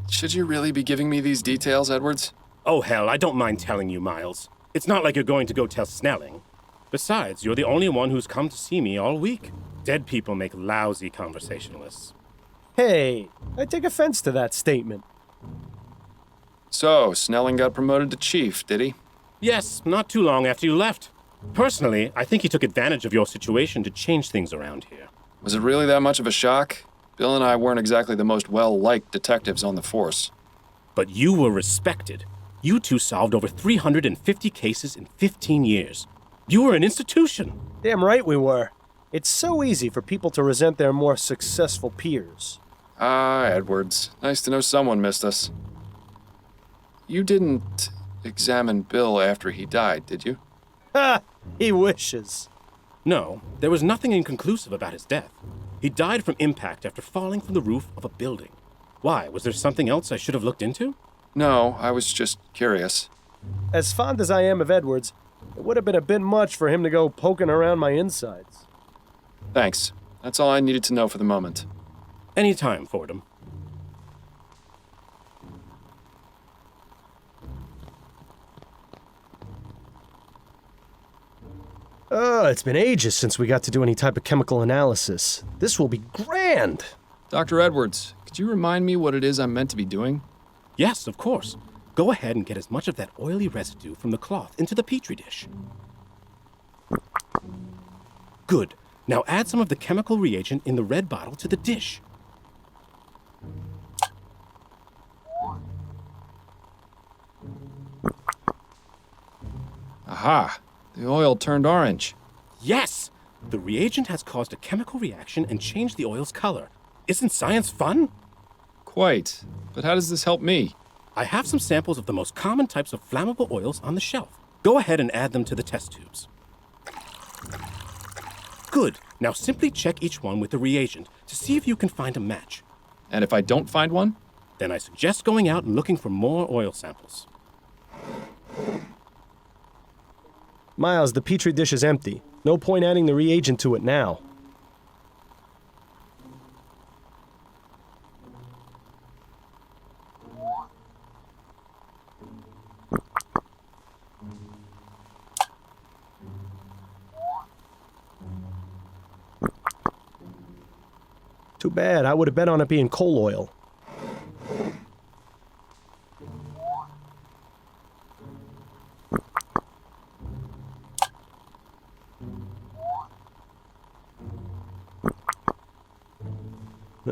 S2: Should you really be giving me these details, Edwards?
S16: Oh, hell, I don't mind telling you, Miles. It's not like you're going to go tell Snelling. Besides, you're the only one who's come to see me all week. Dead people make lousy conversationalists.
S1: Hey, I take offense to that statement.
S2: So, Snelling got promoted to chief, did he?
S16: Yes, not too long after you left. Personally, I think he took advantage of your situation to change things around here.
S2: Was it really that much of a shock? Bill and I weren't exactly the most well-liked detectives on the force.
S16: But you were respected. You two solved over 350 cases in 15 years. You were an institution.
S1: Damn right we were. It's so easy for people to resent their more successful peers.
S2: Edwards. Nice to know someone missed us. You didn't examine Bill after he died, did you?
S1: Ha! He wishes.
S16: No, there was nothing inconclusive about his death. He died from impact after falling from the roof of a building. Why, was there something else I should have looked into?
S2: No, I was just curious.
S1: As fond as I am of Edwards, it would have been a bit much for him to go poking around my insides.
S2: Thanks. That's all I needed to know for the moment.
S16: Anytime, Fordham.
S1: It's been ages since we got to do any type of chemical analysis. This will be grand!
S2: Dr. Edwards, could you remind me what it is I'm meant to be doing?
S16: Yes, of course. Go ahead and get as much of that oily residue from the cloth into the petri dish. Good. Now add some of the chemical reagent in the red bottle to the dish.
S2: Aha! The oil turned orange.
S16: Yes! The reagent has caused a chemical reaction and changed the oil's color. Isn't science fun?
S2: Quite. But how does this help me?
S16: I have some samples of the most common types of flammable oils on the shelf. Go ahead and add them to the test tubes. Good. Now simply check each one with the reagent to see if you can find a match.
S2: And if I don't find one?
S16: Then I suggest going out and looking for more oil samples.
S1: Miles, the petri dish is empty. No point adding the reagent to it now. Too bad. I would have bet on it being coal oil.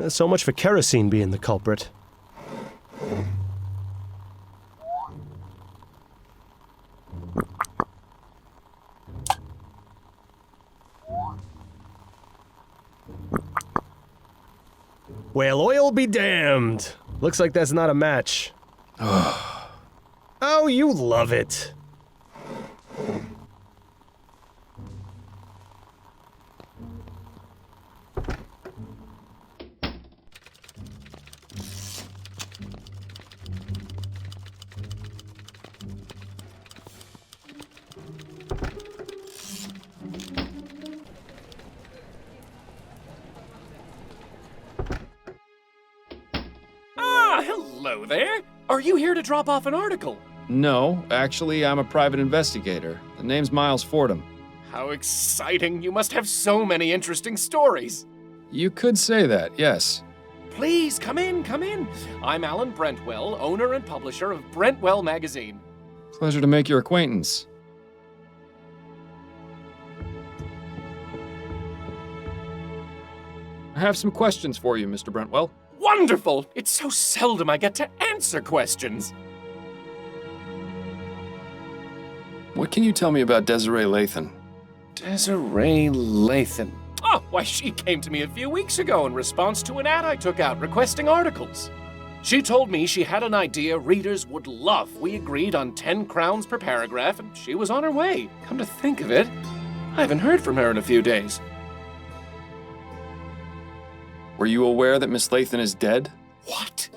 S1: So much for kerosene being the culprit. Well, oil be damned. Looks like that's not a match. Oh, you love it.
S14: Hello there. Are you here to drop off an article?
S2: No, actually, I'm a private investigator. The name's Miles Fordham.
S14: How exciting. You must have so many interesting stories.
S2: You could say that, yes.
S14: Please, come in, come in. I'm Alan Brentwell, owner and publisher of Brentwell Magazine.
S2: Pleasure to make your acquaintance. I have some questions for you, Mr. Brentwell.
S14: Wonderful! It's so seldom I get to answer questions.
S2: What can you tell me about Desiree Lathan?
S14: Desiree Lathan. Oh, Why, she came to me a few weeks ago in response to an ad I took out requesting articles. She told me she had an idea readers would love. We agreed on 10 crowns per paragraph, and she was on her way. Come to think of it, I haven't heard from her in a few days.
S2: Were you aware that Miss Lathan is dead?
S14: What?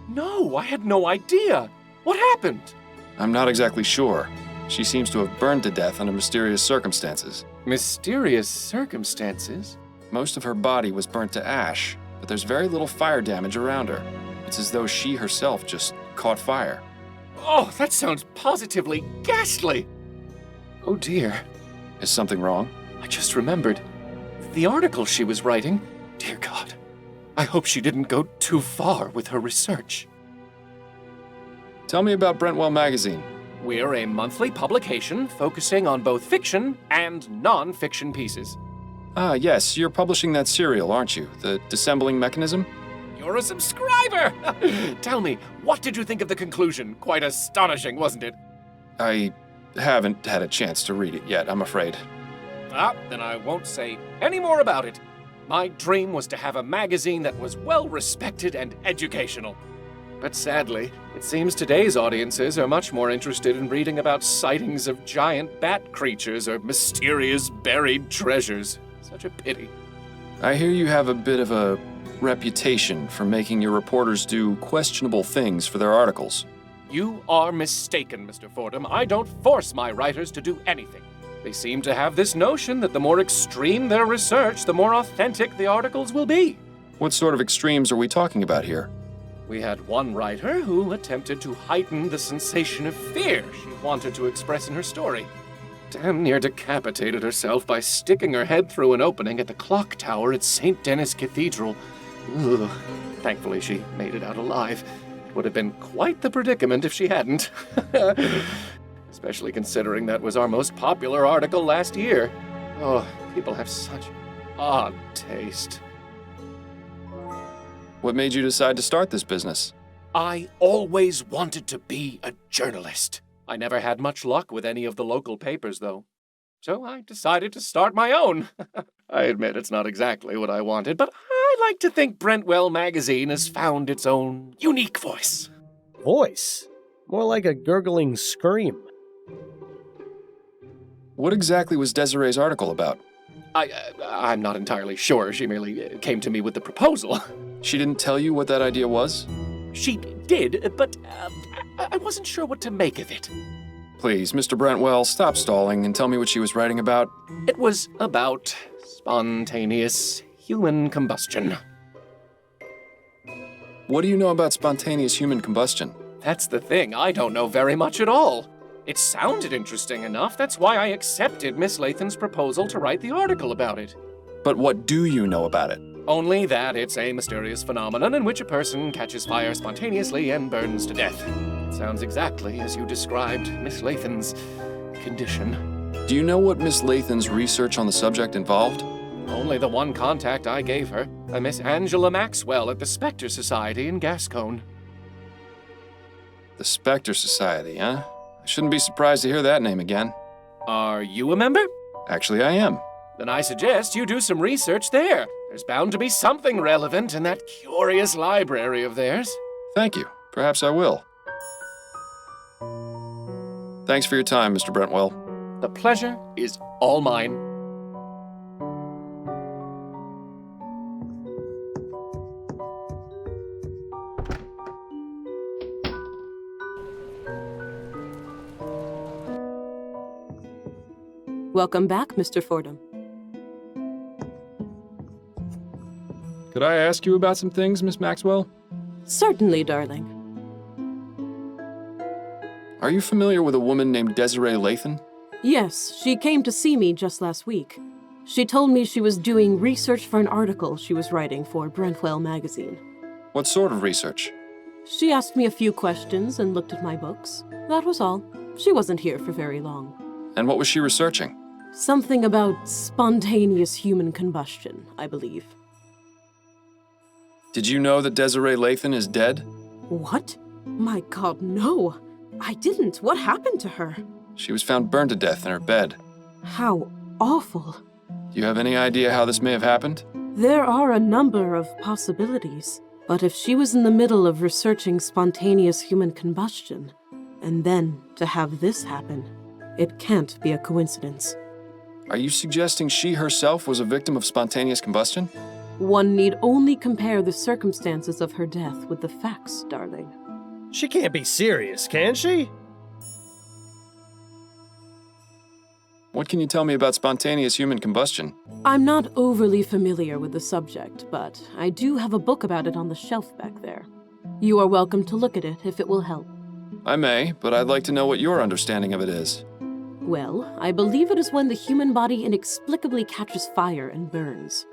S14: No, I had no idea. What happened?
S2: I'm not exactly sure. She seems to have burned to death under mysterious circumstances.
S14: Mysterious circumstances?
S2: Most of her body was burnt to ash, but there's very little fire damage around her. It's as though she herself just caught fire.
S14: Oh, that sounds positively ghastly. Oh dear.
S2: Is something wrong?
S14: I just remembered. The article she was writing. Dear God. I hope she didn't go too far with her research.
S2: Tell me about Brentwell magazine.
S14: We're a monthly publication focusing on both fiction and non-fiction pieces.
S2: Ah, yes, you're publishing that serial, aren't you? The Dissembling Mechanism?
S14: You're a subscriber! Tell me, what did you think of the conclusion? Quite astonishing, wasn't it?
S2: I haven't had a chance to read it yet, I'm afraid.
S14: Ah, then I won't say any more about it. My dream was to have a magazine that was well-respected and educational. But sadly, it seems today's audiences are much more interested in reading about sightings of giant bat creatures or mysterious buried treasures. Such a pity.
S2: I hear you have a bit of a reputation for making your reporters do questionable things for their articles.
S14: You are mistaken, Mr. Fordham. I don't force my writers to do anything. They seem to have this notion that the more extreme their research, the more authentic the articles will be.
S2: What sort of extremes are we talking about here?
S14: We had one writer who attempted to heighten the sensation of fear she wanted to express in her story. Damn near decapitated herself by sticking her head through an opening at the clock tower at St. Denis Cathedral. Ugh. Thankfully, she made it out alive. It would have been quite the predicament if she hadn't. Especially considering that was our most popular article last year. Oh, people have such odd taste.
S2: What made you decide to start this business?
S14: I always wanted to be a journalist. I never had much luck with any of the local papers, though. So I decided to start my own. I admit it's not exactly what I wanted, but I like to think Brentwell magazine has found its own unique voice.
S1: Voice? More like a gurgling scream.
S2: What exactly was Desiree's article about?
S14: I'm not entirely sure. She merely came to me with the proposal.
S2: She didn't tell you what that idea was?
S14: She did, but I wasn't sure what to make of it.
S2: Please, Mr. Brentwell, stop stalling and tell me what she was writing about.
S14: It was about spontaneous human combustion.
S2: What do you know about spontaneous human combustion?
S14: That's the thing. I don't know very much at all. It sounded interesting enough. That's why I accepted Miss Lathan's proposal to write the article about it.
S2: But what do you know about it?
S14: Only that it's a mysterious phenomenon in which a person catches fire spontaneously and burns to death. It sounds exactly as you described Miss Lathan's condition.
S2: Do you know what Miss Lathan's research on the subject involved?
S14: Only the one contact I gave her, a Miss Angela Maxwell at the Spectre Society in Gascon.
S2: The Spectre Society, huh? I shouldn't be surprised to hear that name again.
S14: Are you a member?
S2: Actually, I am.
S14: Then I suggest you do some research there. There's bound to be something relevant in that curious library of theirs.
S2: Thank you. Perhaps I will. Thanks for your time, Mr. Brentwell.
S14: The pleasure is all mine.
S11: Welcome back, Mr. Fordham.
S15: Could I ask you about some things, Miss Maxwell?
S11: Certainly, darling.
S2: Are you familiar with a woman named Desiree Lathan?
S11: Yes, she came to see me just last week. She told me she was doing research for an article she was writing for Brentwell magazine.
S2: What sort of research?
S11: She asked me a few questions and looked at my books. That was all. She wasn't here for very long.
S2: And what was she researching?
S11: Something about spontaneous human combustion, I believe.
S2: Did you know that Desiree Lathan is dead?
S11: What? My God, no. I didn't. What happened to her?
S2: She was found burned to death in her bed.
S11: How awful.
S2: Do you have any idea how this may have happened?
S11: There are a number of possibilities, but if she was in the middle of researching spontaneous human combustion, and then to have this happen, it can't be a coincidence.
S2: Are you suggesting she herself was a victim of spontaneous combustion?
S11: One need only compare the circumstances of her death with the facts, darling.
S1: She can't be serious, can she?
S2: What can you tell me about spontaneous human combustion?
S11: I'm not overly familiar with the subject, but I do have a book about it on the shelf back there. You are welcome to look at it if it will help.
S2: I may, but I'd like to know what your understanding of it is.
S11: Well, I believe it is when the human body inexplicably catches fire and burns.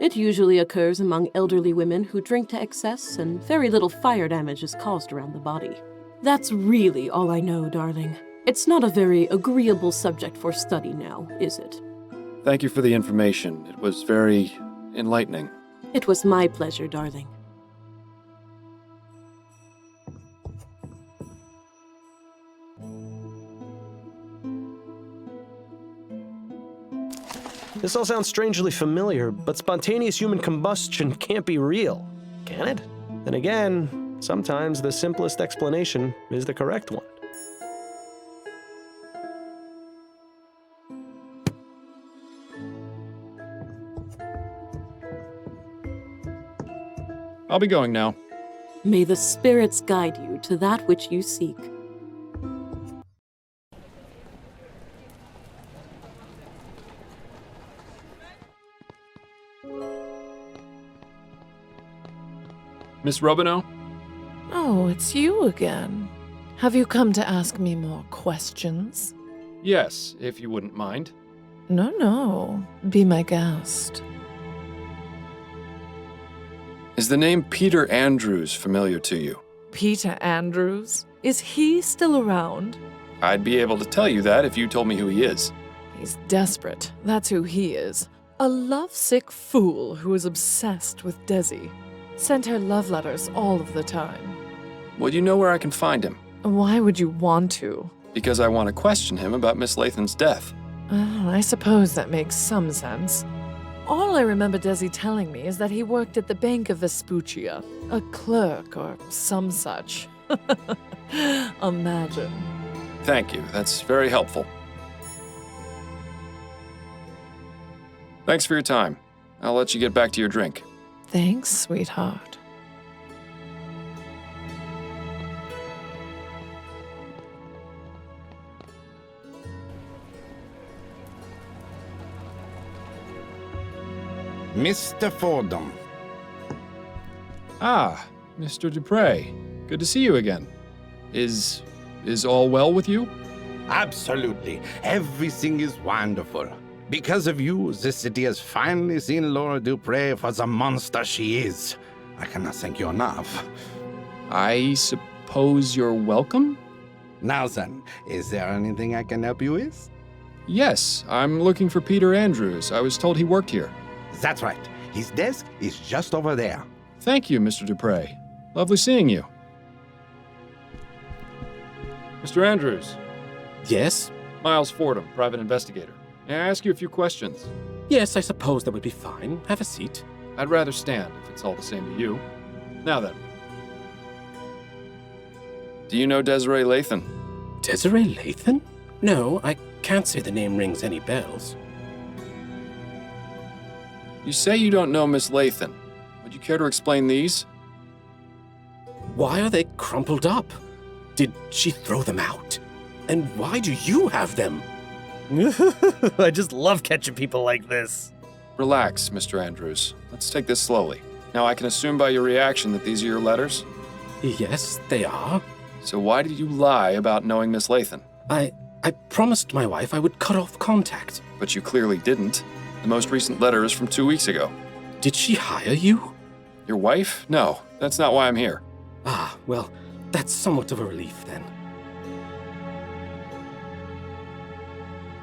S11: It usually occurs among elderly women who drink to excess, and very little fire damage is caused around the body. That's really all I know, darling. It's not a very agreeable subject for study now, is it?
S2: Thank you for the information. It was very enlightening.
S11: It was my pleasure, darling.
S1: This all sounds strangely familiar, but spontaneous human combustion can't be real, can it? Then again, sometimes the simplest explanation is the correct one.
S2: I'll be going now.
S11: May the spirits guide you to that which you seek.
S2: Miss Robineau?
S3: Oh, it's you again. Have you come to ask me more questions?
S2: Yes, if you wouldn't mind.
S3: No. Be my guest.
S2: Is the name Peter Andrews familiar to you?
S3: Peter Andrews? Is he still around?
S2: I'd be able to tell you that if you told me who he is.
S3: He's desperate. That's who he is. A lovesick fool who is obsessed with Desi. Sent her love letters all of the time.
S2: Well, you know where I can find him?
S3: Why would you want to?
S2: Because I want to question him about Miss Lathan's death.
S3: I suppose that makes some sense. All I remember Desi telling me is that he worked at the Bank of Vespuccia, a clerk or some such. Imagine.
S2: Thank you. That's very helpful. Thanks for your time. I'll let you get back to your drink.
S3: Thanks, sweetheart.
S20: Mr. Fordham.
S15: Ah, Mr. Dupre. Good to see you again. Is all well with you?
S20: Absolutely. Everything is wonderful. Because of you, the city has finally seen Laura Dupre for the monster she is. I cannot thank you enough.
S15: I suppose you're welcome?
S20: Now then, is there anything I can help you with?
S15: Yes, I'm looking for Peter Andrews. I was told he worked here.
S20: That's right. His desk is just over there.
S15: Thank you, Mr. Dupre. Lovely seeing you. Mr. Andrews.
S16: Yes?
S15: Miles Fordham, private investigator. May I ask you a few questions?
S16: Yes, I suppose that would be fine. Have a seat.
S15: I'd rather stand, if it's all the same to you. Now then.
S2: Do you know Desiree Lathan?
S16: Desiree Lathan? No, I can't say the name rings any bells.
S2: You say you don't know Miss Lathan. Would you care to explain these?
S16: Why are they crumpled up? Did she throw them out? And why do you have them?
S1: I just love catching people like this.
S2: Relax, Mr. Andrews. Let's take this slowly. Now, I can assume by your reaction that these are your letters?
S16: Yes, they are.
S2: So why did you lie about knowing Miss Lathan?
S16: I promised my wife I would cut off contact.
S2: But you clearly didn't. The most recent letter is from 2 weeks ago.
S16: Did she hire you?
S2: Your wife? No, that's not why I'm here.
S16: Ah, well, that's somewhat of a relief then.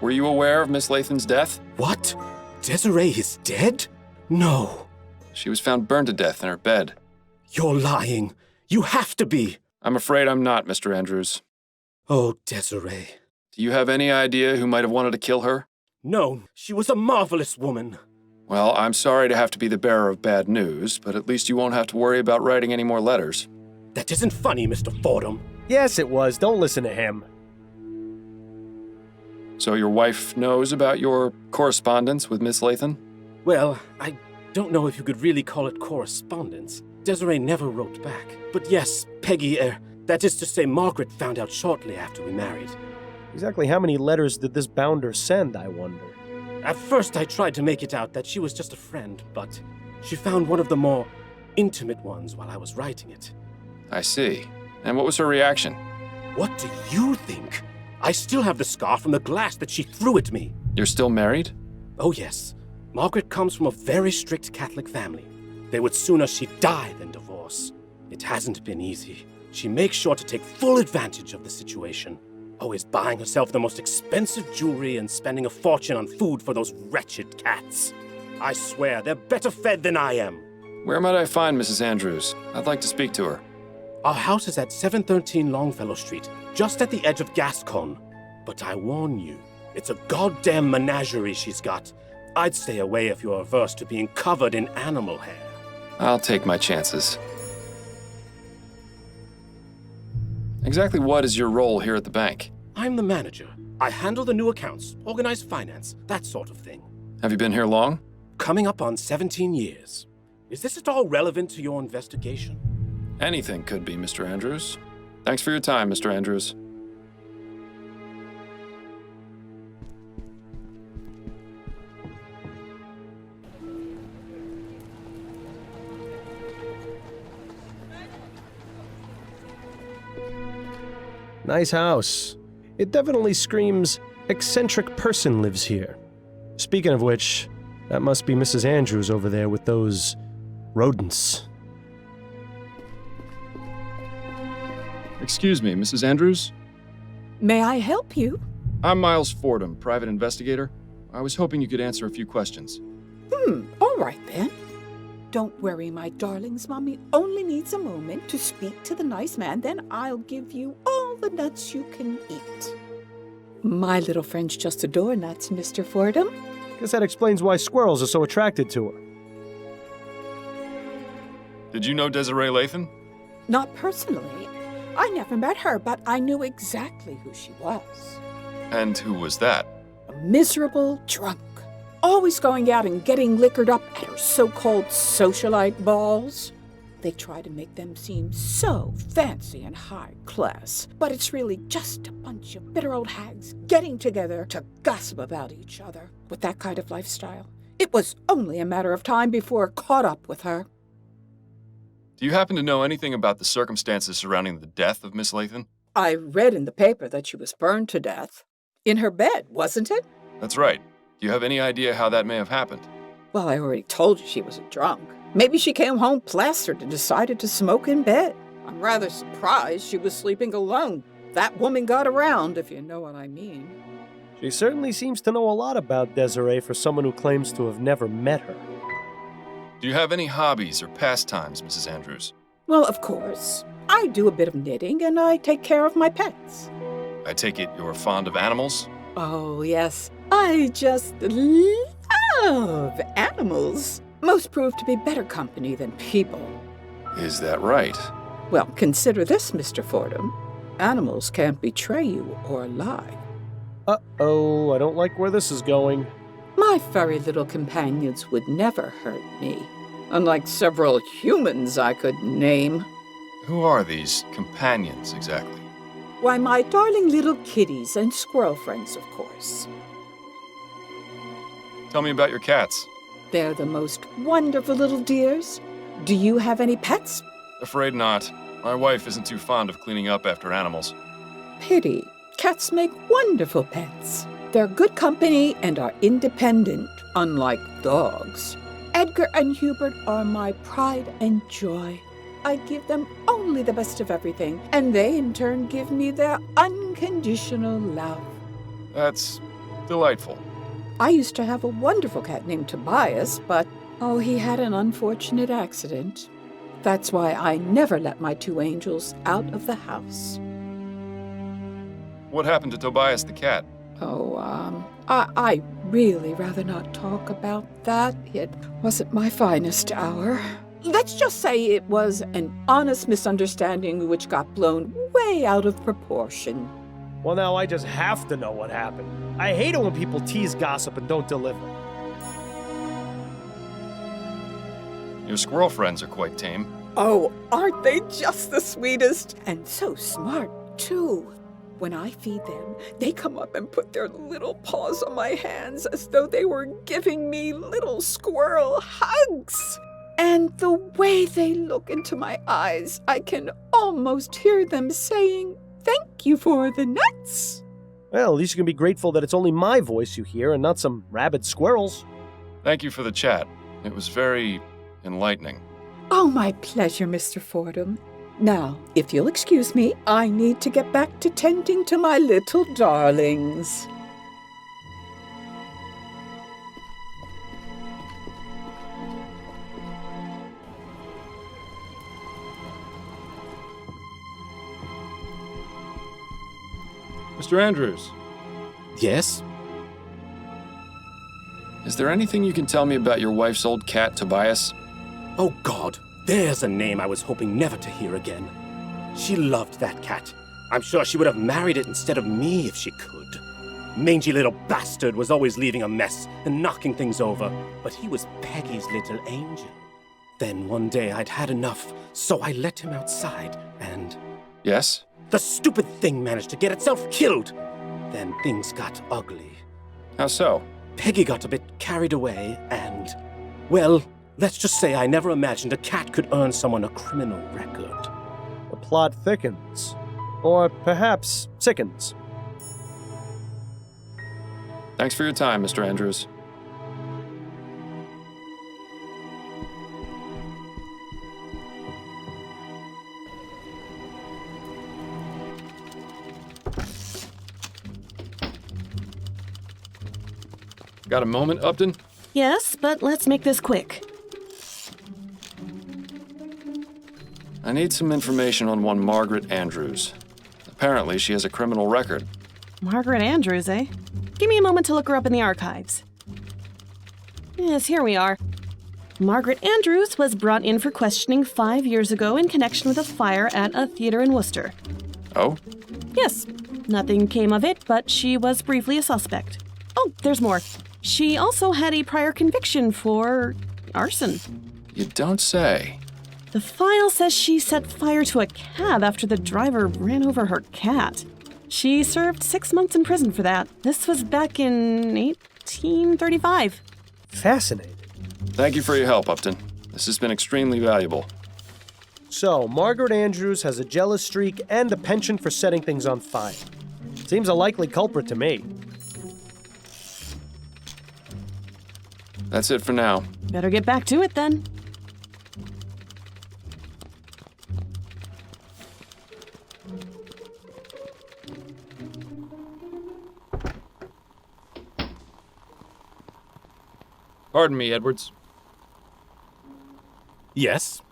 S2: Were you aware of Miss Lathan's death?
S16: What? Desiree is dead? No.
S2: She was found burned to death in her bed.
S16: You're lying. You have to be.
S2: I'm afraid I'm not, Mr. Andrews.
S16: Oh, Desiree.
S2: Do you have any idea who might have wanted to kill her?
S16: No, she was a marvelous woman.
S2: Well, I'm sorry to have to be the bearer of bad news, but at least you won't have to worry about writing any more letters.
S16: That isn't funny, Mr. Fordham.
S1: Yes, it was. Don't listen to him.
S2: So your wife knows about your correspondence with Miss Lathan?
S16: Well, I don't know if you could really call it correspondence. Desiree never wrote back. But yes, Peggy, that is to say, Margaret found out shortly after we married.
S1: Exactly how many letters did this bounder send, I wonder?
S16: At first, I tried to make it out that she was just a friend, but she found one of the more intimate ones while I was writing it.
S2: I see. And what was her reaction?
S16: What do you think? I still have the scar from the glass that she threw at me.
S2: You're still married?
S16: Oh, yes. Margaret comes from a very strict Catholic family. They would sooner she die than divorce. It hasn't been easy. She makes sure to take full advantage of the situation. Always buying herself the most expensive jewelry and spending a fortune on food for those wretched cats. I swear, they're better fed than I am.
S2: Where might I find Mrs. Andrews? I'd like to speak to her.
S16: Our house is at 713 Longfellow Street, just at the edge of Gascon. But I warn you, it's a goddamn menagerie she's got. I'd stay away if you're averse to being covered in animal hair.
S2: I'll take my chances. Exactly what is your role here at the bank?
S16: I'm the manager. I handle the new accounts, organize finance, that sort of thing.
S2: Have you been here long?
S16: Coming up on 17 years. Is this at all relevant to your investigation?
S2: Anything could be, Mr. Andrews. Thanks for your time, Mr. Andrews.
S1: Nice house. It definitely screams, eccentric person lives here. Speaking of which, that must be Mrs. Andrews over there with those rodents.
S15: Excuse me, Mrs. Andrews?
S8: May I help you?
S15: I'm Miles Fordham, private investigator. I was hoping you could answer a few questions.
S8: All right then. Don't worry, my darlings. Mommy only needs a moment to speak to the nice man, then I'll give you all the nuts you can eat. My little friends just adore nuts, Mr. Fordham.
S1: Guess that explains why squirrels are so attracted to her.
S15: Did you know Desiree Lathan?
S8: Not personally. I never met her, but I knew exactly who she was.
S15: And who was that?
S8: A miserable drunk. Always going out and getting liquored up at her so-called socialite balls. They try to make them seem so fancy and high class, but it's really just a bunch of bitter old hags getting together to gossip about each other. With that kind of lifestyle, it was only a matter of time before it caught up with her.
S15: Do you happen to know anything about the circumstances surrounding the death of Miss Lathan?
S8: I read in the paper that she was burned to death. In her bed, wasn't it?
S15: That's right. Do you have any idea how that may have happened?
S8: Well, I already told you she was a drunk. Maybe she came home plastered and decided to smoke in bed. I'm rather surprised she was sleeping alone. That woman got around, if you know what I mean.
S1: She certainly seems to know a lot about Desiree for someone who claims to have never met her.
S15: Do you have any hobbies or pastimes, Mrs. Andrews?
S8: Well, of course. I do a bit of knitting and I take care of my pets.
S15: I take it you're fond of animals?
S8: Oh, yes. I just love animals. Most prove to be better company than people.
S2: Is that right?
S8: Well, consider this, Mr. Fordham. Animals can't betray you or lie.
S1: Uh-oh, I don't like where this is going.
S8: My furry little companions would never hurt me, unlike several humans I could name.
S15: Who are these companions, exactly?
S8: Why, my darling little kitties and squirrel friends, of course.
S15: Tell me about your cats.
S8: They're the most wonderful little dears. Do you have any pets?
S15: Afraid not. My wife isn't too fond of cleaning up after animals.
S8: Pity. Cats make wonderful pets. They're good company and are independent, unlike dogs. Edgar and Hubert are my pride and joy. I give them only the best of everything, and they in turn give me their unconditional love.
S15: That's delightful.
S8: I used to have a wonderful cat named Tobias, but, oh, he had an unfortunate accident. That's why I never let my two angels out of the house.
S15: What happened to Tobias the cat?
S8: Oh, I really rather not talk about that. It wasn't my finest hour. Let's just say it was an honest misunderstanding which got blown way out of proportion.
S1: Well, now I just have to know what happened. I hate it when people tease gossip and don't deliver.
S2: Your squirrel friends are quite tame.
S8: Oh, aren't they just the sweetest? And so smart, too. When I feed them, they come up and put their little paws on my hands as though they were giving me little squirrel hugs. And the way they look into my eyes, I can almost hear them saying, "Thank you for the nuts."
S1: Well, at least you can be grateful that it's only my voice you hear and not some rabid squirrels.
S2: Thank you for the chat. It was very enlightening.
S8: Oh, my pleasure, Mr. Fordham. Now, if you'll excuse me, I need to get back to tending to my little darlings.
S2: Mr. Andrews.
S16: Yes?
S2: Is there anything you can tell me about your wife's old cat, Tobias?
S16: Oh, God. There's a name I was hoping never to hear again. She loved that cat. I'm sure she would have married it instead of me if she could. Mangy little bastard was always leaving a mess and knocking things over, but he was Peggy's little angel. Then one day I'd had enough, so I let him outside and...
S2: Yes?
S16: The stupid thing managed to get itself killed. Then things got ugly.
S2: How so?
S16: Peggy got a bit carried away and... Well, let's just say I never imagined a cat could earn someone a criminal record.
S1: The plot thickens. Or perhaps sickens.
S2: Thanks for your time, Mr. Andrews. Got a moment, Upton?
S10: Yes, but let's make this quick.
S2: I need some information on one Margaret Andrews. Apparently, she has a criminal record.
S10: Margaret Andrews, eh? Give me a moment to look her up in the archives. Yes, here we are. Margaret Andrews was brought in for questioning 5 years ago in connection with a fire at a theater in Worcester.
S2: Oh?
S10: Yes. Nothing came of it, but she was briefly a suspect. Oh, there's more. She also had a prior conviction for arson.
S2: You don't say.
S10: The file says she set fire to a cab after the driver ran over her cat. She served 6 months in prison for that. This was back in 1835.
S1: Fascinating.
S2: Thank you for your help, Upton. This has been extremely valuable.
S1: So, Margaret Andrews has a jealous streak and a penchant for setting things on fire. Seems a likely culprit to me.
S2: That's it for now.
S10: Better get back to it then.
S2: Pardon me, Edwards.
S16: Yes?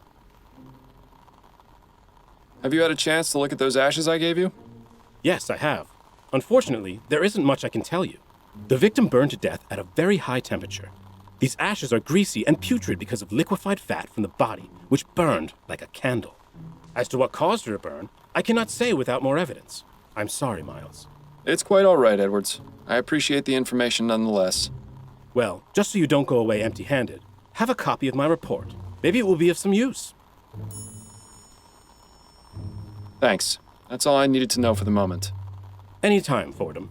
S2: Have you had a chance to look at those ashes I gave you?
S16: Yes, I have. Unfortunately, there isn't much I can tell you. The victim burned to death at a very high temperature. These ashes are greasy and putrid because of liquefied fat from the body, which burned like a candle. As to what caused her to burn, I cannot say without more evidence. I'm sorry, Miles.
S2: It's quite all right, Edwards. I appreciate the information nonetheless.
S16: Well, just so you don't go away empty-handed, have a copy of my report. Maybe it will be of some use.
S2: Thanks. That's all I needed to know for the moment.
S16: Anytime, Fordham.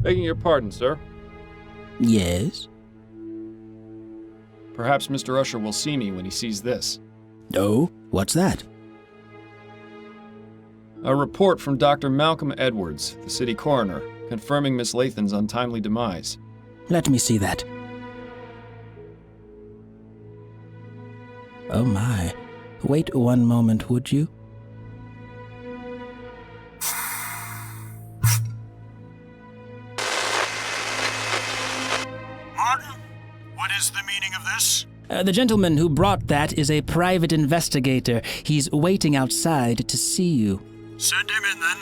S15: Begging your pardon, sir.
S13: Yes?
S15: Perhaps Mr. Usher will see me when he sees this.
S13: Oh, what's that?
S15: A report from Dr. Malcolm Edwards, the city coroner, confirming Miss Lathan's untimely demise.
S13: Let me see that. Oh my. Wait one moment, would you?
S4: Martin, what is the meaning of this?
S13: The gentleman who brought that is a private investigator. He's waiting outside to see you.
S4: Send him in then.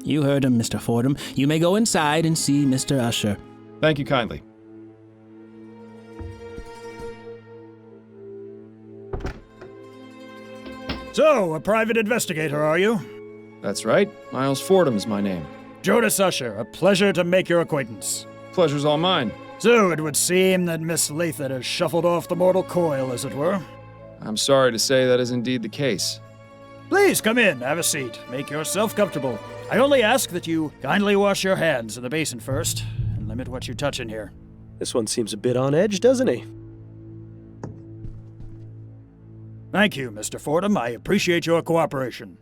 S13: You heard him, Mr. Fordham. You may go inside and see Mr. Usher.
S15: Thank you kindly.
S4: So, a private investigator, are you?
S15: That's right. Miles Fordham is my name.
S4: Jonas Usher, a pleasure to make your acquaintance.
S15: Pleasure's all mine.
S4: So, it would seem that Miss Lathan has shuffled off the mortal coil, as it were.
S15: I'm sorry to say that is indeed the case.
S4: Please come in, have a seat. Make yourself comfortable. I only ask that you kindly wash your hands in the basin first, and limit what you touch in here.
S1: This one seems a bit on edge, doesn't he?
S4: Thank you, Mr. Fordham. I appreciate your cooperation.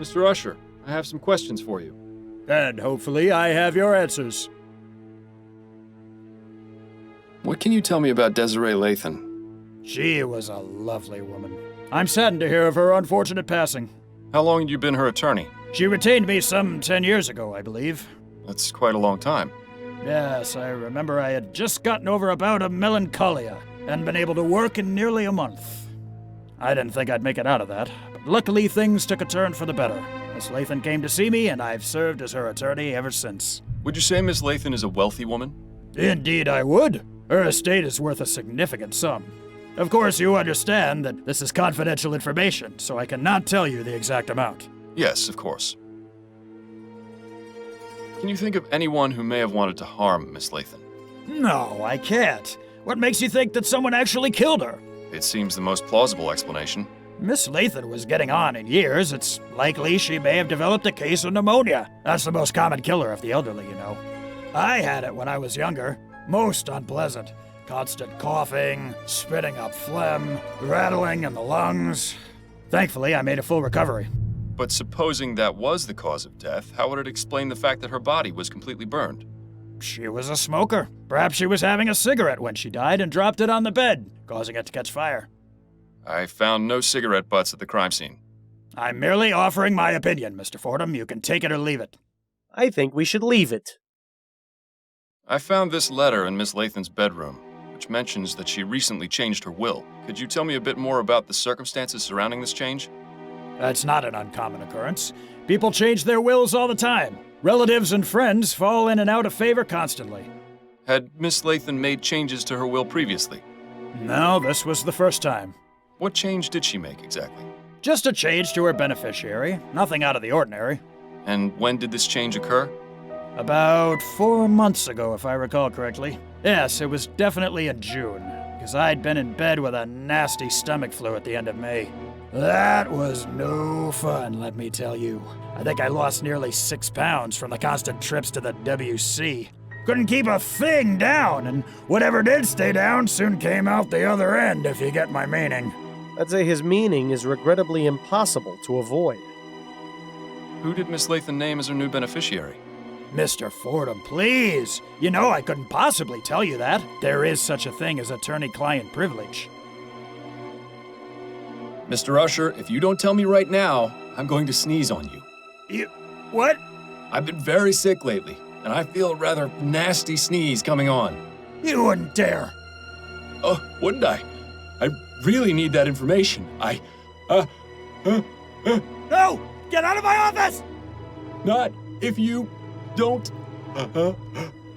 S15: Mr. Usher, I have some questions for you.
S4: And hopefully I have your answers.
S2: What can you tell me about Desiree Lathan?
S4: She was a lovely woman. I'm saddened to hear of her unfortunate passing.
S2: How long had you been her attorney?
S4: She retained me some 10 years ago, I believe.
S2: That's quite a long time.
S4: Yes, I remember I had just gotten over a bout of melancholia and been able to work in nearly a month. I didn't think I'd make it out of that, but luckily things took a turn for the better. Miss Lathan came to see me, and I've served as her attorney ever since.
S2: Would you say Miss Lathan is a wealthy woman?
S4: Indeed I would. Her estate is worth a significant sum. Of course, you understand that this is confidential information, so I cannot tell you the exact amount.
S2: Yes, of course. Can you think of anyone who may have wanted to harm Miss Lathan?
S4: No, I can't. What makes you think that someone actually killed her?
S2: It seems the most plausible explanation.
S4: Miss Lathan was getting on in years. It's likely she may have developed a case of pneumonia. That's the most common killer of the elderly, you know. I had it when I was younger. Most unpleasant. Constant coughing, spitting up phlegm, rattling in the lungs. Thankfully, I made a full recovery.
S2: But supposing that was the cause of death, how would it explain the fact that her body was completely burned?
S4: She was a smoker. Perhaps she was having a cigarette when she died and dropped it on the bed, causing it to catch fire.
S2: I found no cigarette butts at the crime scene.
S4: I'm merely offering my opinion, Mr. Fordham. You can take it or leave it.
S1: I think we should leave it.
S2: I found this letter in Miss Lathan's bedroom, which mentions that she recently changed her will. Could you tell me a bit more about the circumstances surrounding this change?
S4: That's not an uncommon occurrence. People change their wills all the time. Relatives and friends fall in and out of favor constantly.
S2: Had Miss Lathan made changes to her will previously?
S4: No, this was the first time.
S2: What change did she make exactly?
S4: Just a change to her beneficiary. Nothing out of the ordinary.
S2: And when did this change occur?
S4: About 4 months ago, if I recall correctly. Yes, it was definitely in June, because I'd been in bed with a nasty stomach flu at the end of May. That was no fun, let me tell you. I think I lost nearly 6 pounds from the constant trips to the WC. Couldn't keep a thing down, and whatever did stay down soon came out the other end, if you get my meaning.
S1: I'd say his meaning is regrettably impossible to avoid.
S2: Who did Miss Lathan name as her new beneficiary?
S4: Mr. Fordham, please! You know I couldn't possibly tell you that. There is such a thing as attorney-client privilege.
S2: Mr. Usher, if you don't tell me right now, I'm going to sneeze on you.
S4: You... what?
S2: I've been very sick lately, and I feel a rather nasty sneeze coming on.
S4: You wouldn't dare!
S2: Oh, wouldn't I? I really need that information.
S4: No! Get out of my office!
S2: Not if you don't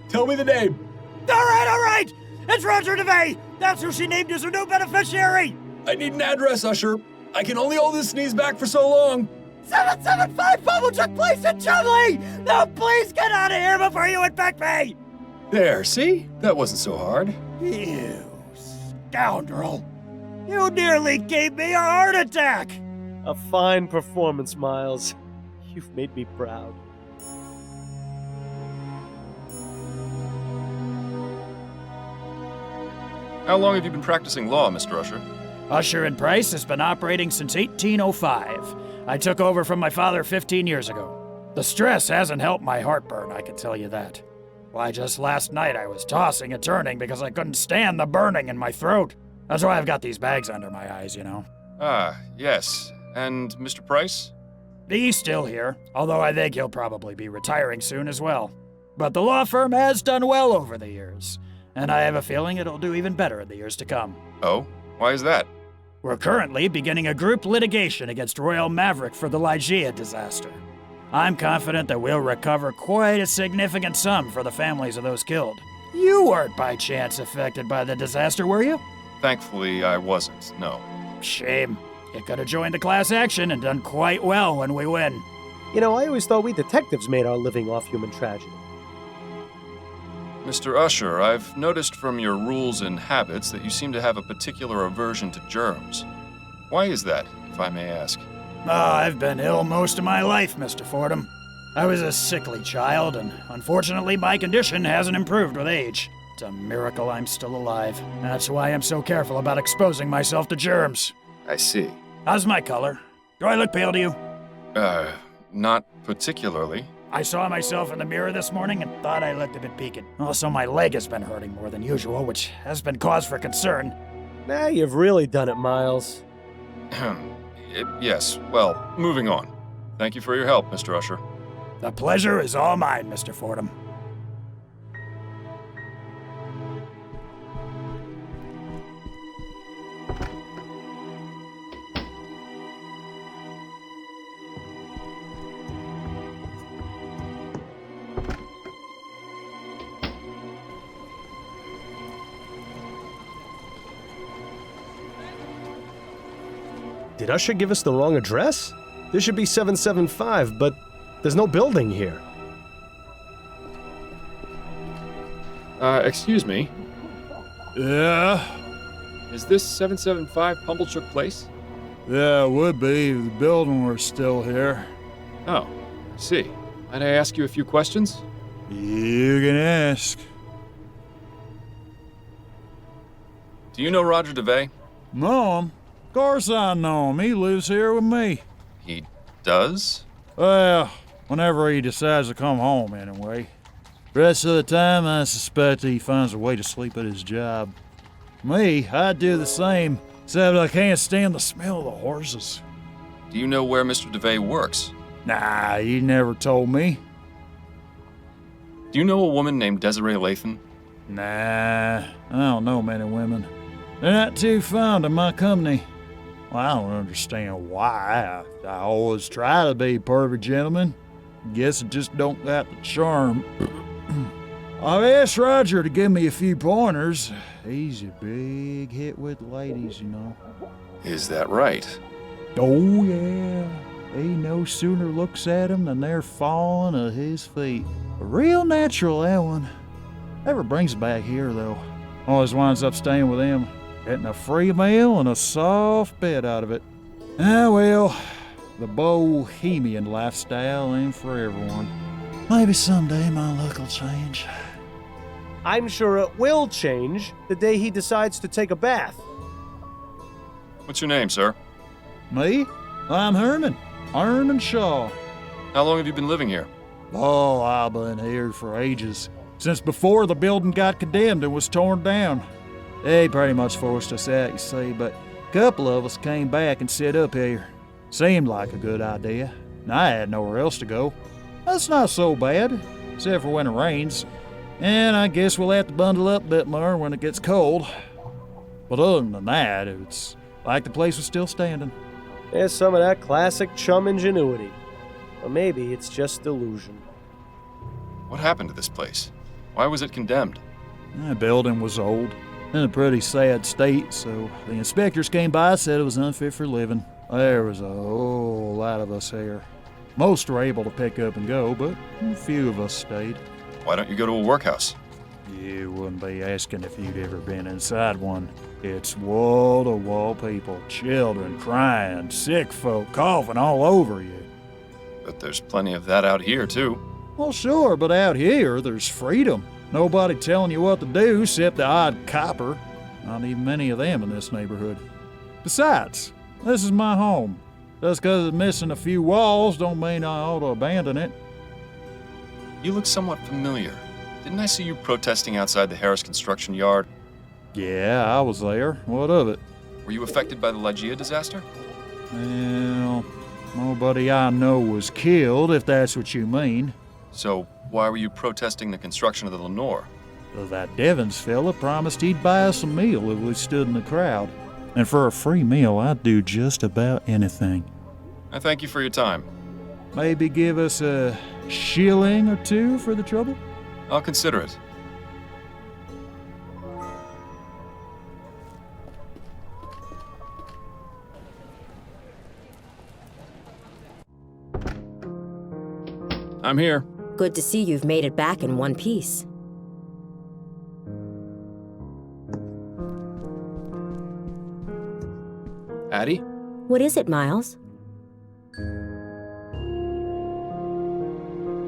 S2: tell me the name.
S4: All right! It's Roger DeVay! That's who she named as her new beneficiary!
S2: I need an address, Usher. I can only hold this sneeze back for so long.
S4: 775 Bubblechuck Place in Chumley! Now please get out of here before you infect me!
S2: There, see? That wasn't so hard.
S4: You scoundrel! You nearly gave me a heart attack!
S1: A fine performance, Miles. You've made me proud.
S2: How long have you been practicing law, Mr. Usher?
S4: Usher and Price has been operating since 1805. I took over from my father 15 years ago. The stress hasn't helped my heartburn, I can tell you that. Why, just last night I was tossing and turning because I couldn't stand the burning in my throat. That's why I've got these bags under my eyes, you know.
S15: Ah, yes. And Mr. Price?
S4: He's still here, although I think he'll probably be retiring soon as well. But the law firm has done well over the years, and I have a feeling it'll do even better in the years to come.
S15: Oh? Why is that?
S4: We're currently beginning a group litigation against Royal Maverick for the Ligeia disaster. I'm confident that we'll recover quite a significant sum for the families of those killed. You weren't by chance affected by the disaster, were you?
S15: Thankfully, I wasn't, no.
S4: Shame. You could have joined the class action and done quite well when we win.
S1: You know, I always thought we detectives made our living off human tragedy.
S15: Mr. Usher, I've noticed from your rules and habits that you seem to have a particular aversion to germs. Why is that, if I may ask?
S4: I've been ill most of my life, Mr. Fordham. I was a sickly child, and unfortunately my condition hasn't improved with age. It's a miracle I'm still alive. That's why I'm so careful about exposing myself to germs.
S15: I see.
S4: How's my color? Do I look pale to you?
S15: Not particularly.
S4: I saw myself in the mirror this morning and thought I looked a bit peaked. Also, my leg has been hurting more than usual, which has been cause for concern.
S1: Now you've really done it, Miles.
S15: Yes, well, moving on. Thank you for your help, Mr. Usher.
S4: The pleasure is all mine, Mr. Fordham.
S1: Did Usher give us the wrong address? This should be 775, but there's no building here.
S15: Excuse me.
S6: Yeah?
S15: Is this 775 Pumblechook Place?
S6: Yeah, it would be if the building were still here.
S15: Oh, I see. Might I ask you a few questions?
S6: You can ask.
S15: Do you know Roger DeVay?
S6: Know him? Of course I know him. He lives here with me.
S15: He does?
S6: Well, whenever he decides to come home, anyway. Rest of the time, I suspect he finds a way to sleep at his job. Me, I'd do the same, except I can't stand the smell of the horses.
S15: Do you know where Mr. DeVay works?
S6: Nah, he never told me.
S15: Do you know a woman named Desiree Lathan?
S6: Nah, I don't know many women. They're not too fond of my company. Well, I don't understand why. I always try to be a perfect gentleman. Guess it just don't got the charm. I've asked Roger to give me a few pointers. He's a big hit with ladies, you know.
S15: Is that right?
S6: Oh, yeah. He no sooner looks at them than they're falling at his feet. Real natural, that one. Never brings it back here, though. Always winds up staying with him. Getting a free meal and a soft bed out of it. Ah, well, the bohemian lifestyle ain't for everyone. Maybe someday my luck will change.
S1: I'm sure it will change the day he decides to take a bath.
S15: What's your name, sir?
S6: Me? I'm Herman Shaw.
S15: How long have you been living here?
S6: Oh, I've been here for ages. Since before the building got condemned and was torn down. They pretty much forced us out, you see, but a couple of us came back and set up here. Seemed like a good idea, and I had nowhere else to go. That's not so bad, except for when it rains. And I guess we'll have to bundle up a bit more when it gets cold. But other than that, it's like the place was still standing.
S1: There's some of that classic chum ingenuity. Or maybe it's just delusion.
S15: What happened to this place? Why was it condemned?
S6: The building was old, in a pretty sad state, so the inspectors came by and said it was unfit for living. There was a whole lot of us here. Most were able to pick up and go, but a few of us stayed.
S15: Why don't you go to a workhouse?
S6: You wouldn't be asking if you'd ever been inside one. It's wall-to-wall people, children crying, sick folk coughing all over you.
S15: But there's plenty of that out here, too.
S6: Well, sure, but out here, there's freedom. Nobody telling you what to do except the odd copper. Not even many of them in this neighborhood. Besides, this is my home. Just because it's missing a few walls don't mean I ought to abandon it.
S15: You look somewhat familiar.
S2: Didn't I see you protesting outside the Harris construction yard?
S6: Yeah, I was there. What of it?
S2: Were you affected by the Lygia disaster?
S6: Well, nobody I know was killed, if that's what you mean.
S2: So, why were you protesting the construction of the Lenore?
S6: Well, that Devons fella promised he'd buy us a meal if we stood in the crowd. And for a free meal, I'd do just about anything.
S2: I thank you for your time.
S6: Maybe give us a shilling or two for the trouble?
S2: I'll consider it. I'm here.
S5: Good to see you've made it back in one piece.
S2: Addie?
S5: What is it, Miles?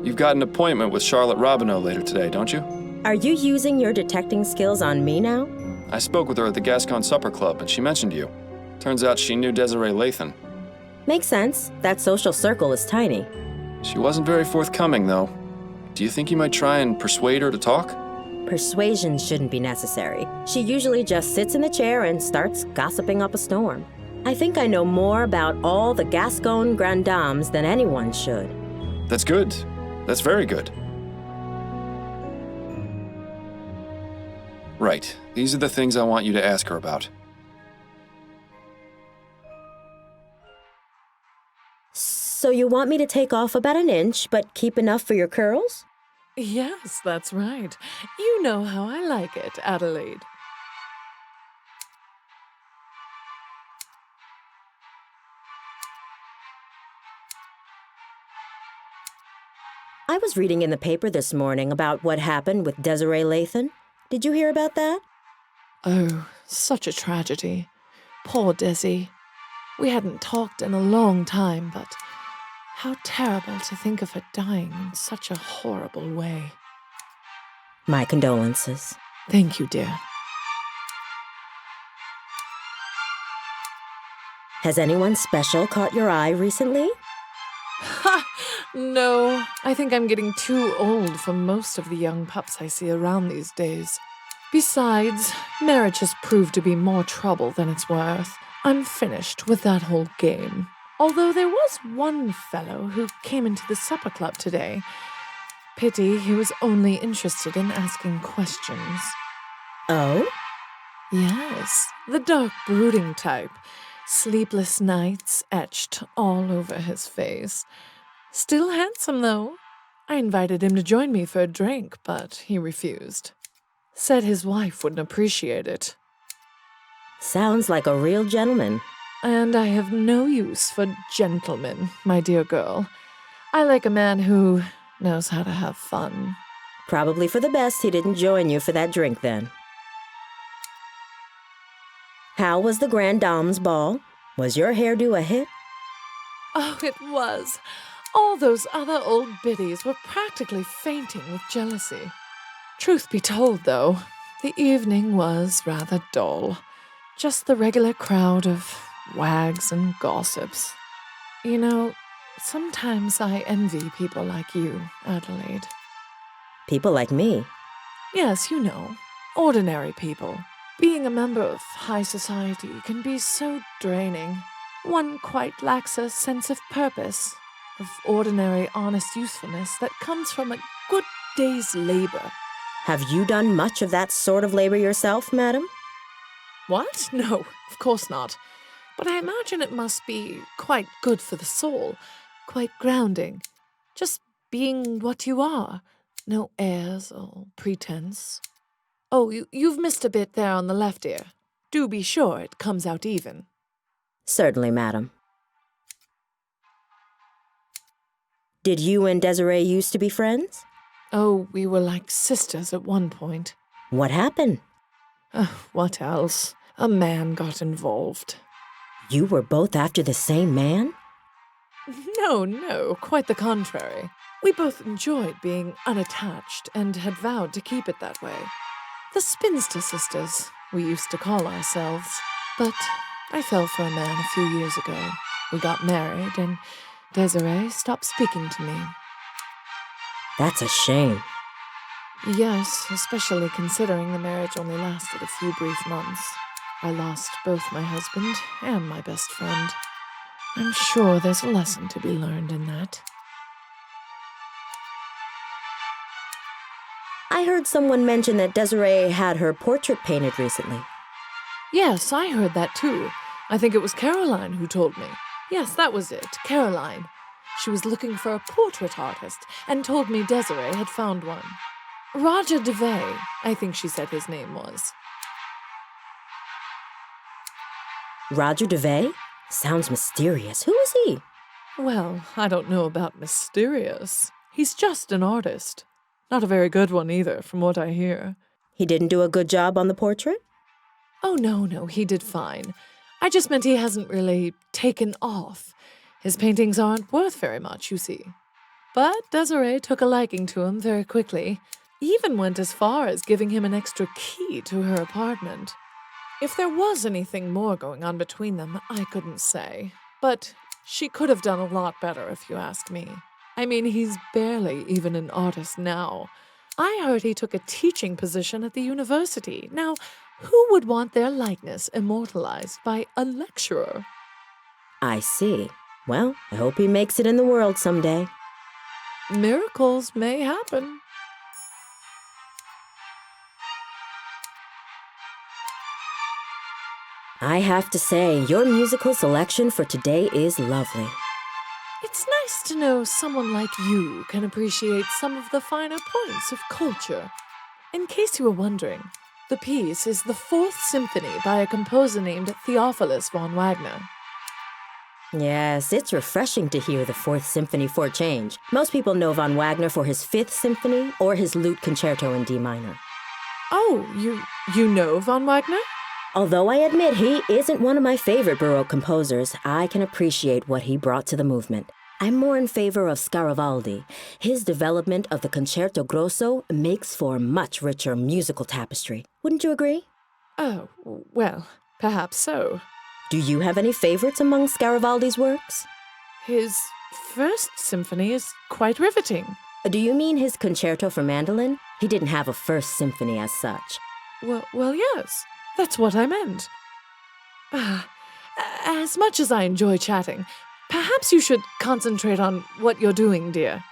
S2: You've got an appointment with Charlotte Robineau later today, don't you?
S5: Are you using your detecting skills on me now?
S2: I spoke with her at the Gascon Supper Club, and she mentioned you. Turns out she knew Desiree Lathan.
S5: Makes sense. That social circle is tiny.
S2: She wasn't very forthcoming, though. Do you think you might try and persuade her to talk?
S5: Persuasion shouldn't be necessary. She usually just sits in the chair and starts gossiping up a storm. I think I know more about all the Gascon Grand Dames than anyone should.
S2: That's good. That's very good. Right. These are the things I want you to ask her about.
S5: So you want me to take off about an inch, but keep enough for your curls?
S3: Yes, that's right. You know how I like it, Adelaide.
S5: I was reading in the paper this morning about what happened with Desiree Lathan. Did you hear about that?
S3: Oh, such a tragedy. Poor Desi. We hadn't talked in a long time, but how terrible to think of her dying in such a horrible way.
S5: My condolences.
S3: Thank you, dear.
S5: Has anyone special caught your eye recently?
S3: Ha! No, I think I'm getting too old for most of the young pups I see around these days. Besides, marriage has proved to be more trouble than it's worth. I'm finished with that whole game. Although there was one fellow who came into the supper club today. Pity he was only interested in asking questions.
S5: Oh?
S3: Yes, the dark brooding type. Sleepless nights etched all over his face. Still handsome, though. I invited him to join me for a drink, but he refused. Said his wife wouldn't appreciate it.
S5: Sounds like a real gentleman.
S3: And I have no use for gentlemen, my dear girl. I like a man who knows how to have fun.
S5: Probably for the best he didn't join you for that drink, then. How was the Grand Dame's ball? Was your hairdo a hit?
S3: Oh, it was. All those other old biddies were practically fainting with jealousy. Truth be told, though, the evening was rather dull. Just the regular crowd of wags and gossips. You know, sometimes I envy people like you, Adelaide.
S5: People like me?
S3: Yes, you know, ordinary people. Being a member of high society can be so draining. One quite lacks a sense of purpose, of ordinary honest usefulness that comes from a good day's labor.
S5: Have you done much of that sort of labor yourself, madam?
S3: What? No, of course not. But I imagine it must be quite good for the soul, quite grounding. Just being what you are. No airs or pretense. Oh, you've missed a bit there on the left ear. Do be sure it comes out even.
S5: Certainly, madam. Did you and Desiree used to be friends?
S3: Oh, we were like sisters at one point.
S5: What happened?
S3: What else? A man got involved.
S5: You were both after the same man?
S3: No, quite the contrary. We both enjoyed being unattached and had vowed to keep it that way. The spinster sisters, we used to call ourselves. But I fell for a man a few years ago. We got married, and Desiree stopped speaking to me.
S5: That's a shame.
S3: Yes, especially considering the marriage only lasted a few brief months. I lost both my husband and my best friend. I'm sure there's a lesson to be learned in that.
S5: I heard someone mention that Desiree had her portrait painted recently.
S3: Yes, I heard that too. I think it was Caroline who told me. Yes, that was it, Caroline. She was looking for a portrait artist and told me Desiree had found one. Roger DeVay, I think she said his name was.
S5: Roger DeVay? Sounds mysterious. Who is he?
S3: Well, I don't know about mysterious. He's just an artist. Not a very good one either, from what I hear.
S5: He didn't do a good job on the portrait?
S3: Oh, no, he did fine. I just meant he hasn't really taken off. His paintings aren't worth very much, you see. But Desiree took a liking to him very quickly. Even went as far as giving him an extra key to her apartment. If there was anything more going on between them, I couldn't say. But she could have done a lot better, if you ask me. I mean, he's barely even an artist now. I heard he took a teaching position at the university. Now, who would want their likeness immortalized by a lecturer?
S5: I see. Well, I hope he makes it in the world someday.
S3: Miracles may happen.
S5: I have to say, your musical selection for today is lovely.
S3: It's nice to know someone like you can appreciate some of the finer points of culture. In case you were wondering, the piece is the Fourth Symphony by a composer named Theophilus von Wagner.
S5: Yes, it's refreshing to hear the Fourth Symphony for a change. Most people know von Wagner for his Fifth Symphony or his Lute Concerto in D minor.
S3: Oh, you know von Wagner?
S5: Although I admit he isn't one of my favorite Baroque composers, I can appreciate what he brought to the movement. I'm more in favor of Scaravaldi. His development of the Concerto Grosso makes for a much richer musical tapestry. Wouldn't you agree?
S3: Oh, well, perhaps so.
S5: Do you have any favorites among Scaravaldi's works?
S3: His First Symphony is quite riveting.
S5: Do you mean his Concerto for Mandolin? He didn't have a First Symphony as such.
S3: Well, yes. That's what I meant. As much as I enjoy chatting, perhaps you should concentrate on what you're doing, dear.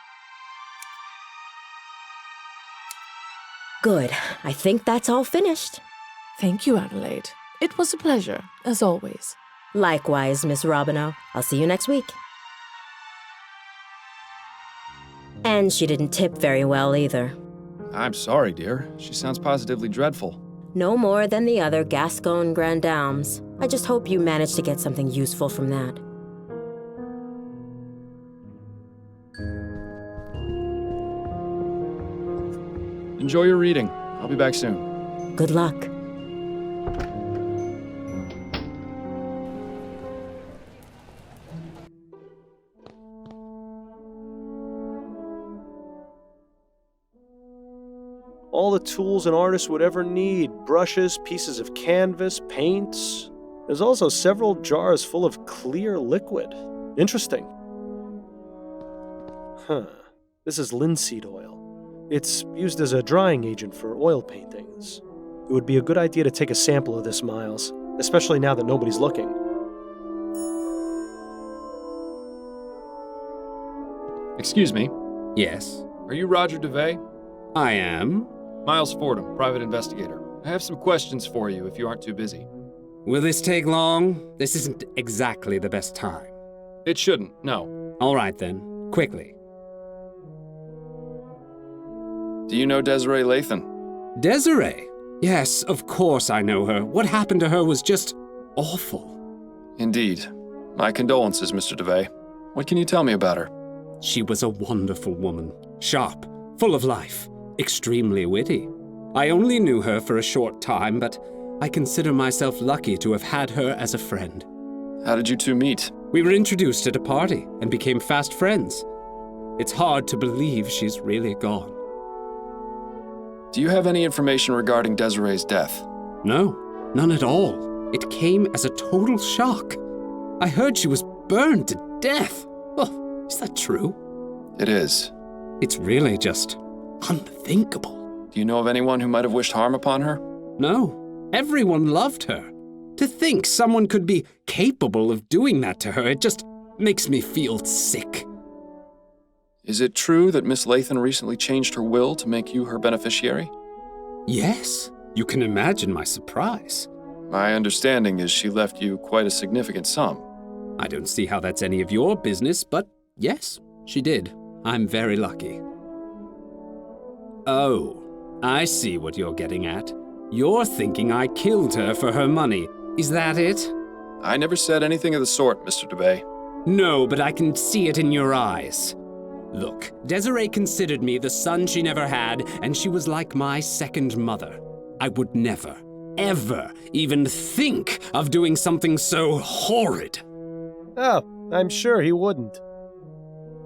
S5: Good. I think that's all finished.
S3: Thank you, Adelaide. It was a pleasure, as always.
S5: Likewise, Miss Robineau. I'll see you next week. And she didn't tip very well either.
S15: I'm sorry, dear. She sounds positively dreadful.
S5: No more than the other Gascon Grand Dames. I just hope you manage to get something useful from that.
S15: Enjoy your reading. I'll be back soon.
S5: Good luck.
S1: All the tools an artist would ever need. Brushes, pieces of canvas, paints. There's also several jars full of clear liquid. Interesting. This is linseed oil. It's used as a drying agent for oil paintings. It would be a good idea to take a sample of this, Miles, especially now that nobody's looking.
S15: Excuse me.
S7: Yes?
S15: Are you Roger DeVay?
S7: I am.
S15: Miles Fordham, private investigator. I have some questions for you if you aren't too busy.
S7: Will this take long? This isn't exactly the best time.
S15: It shouldn't, no.
S7: All right then, quickly.
S15: Do you know Desiree Lathan?
S7: Desiree? Yes, of course I know her. What happened to her was just awful.
S2: Indeed. My condolences, Mr. DeVay. What can you tell me about her?
S7: She was a wonderful woman. Sharp, full of life, extremely witty. I only knew her for a short time, but I consider myself lucky to have had her as a friend.
S2: How did you two meet?
S7: We were introduced at a party and became fast friends. It's hard to believe she's really gone.
S2: Do you have any information regarding Desiree's death?
S7: No, none at all. It came as a total shock. I heard she was burned to death. Oh, is that true?
S2: It is.
S7: It's really just unthinkable.
S2: Do you know of anyone who might have wished harm upon her?
S7: No. Everyone loved her. To think someone could be capable of doing that to her, it just makes me feel sick.
S2: Is it true that Miss Lathan recently changed her will to make you her beneficiary?
S7: Yes. You can imagine my surprise.
S2: My understanding is she left you quite a significant sum.
S7: I don't see how that's any of your business, but yes, she did. I'm very lucky. Oh, I see what you're getting at. You're thinking I killed her for her money. Is that it?
S2: I never said anything of the sort, Mr. DeBay.
S7: No, but I can see it in your eyes. Look, Desiree considered me the son she never had, and she was like my second mother. I would never, ever even think of doing something so horrid.
S1: Oh, I'm sure he wouldn't.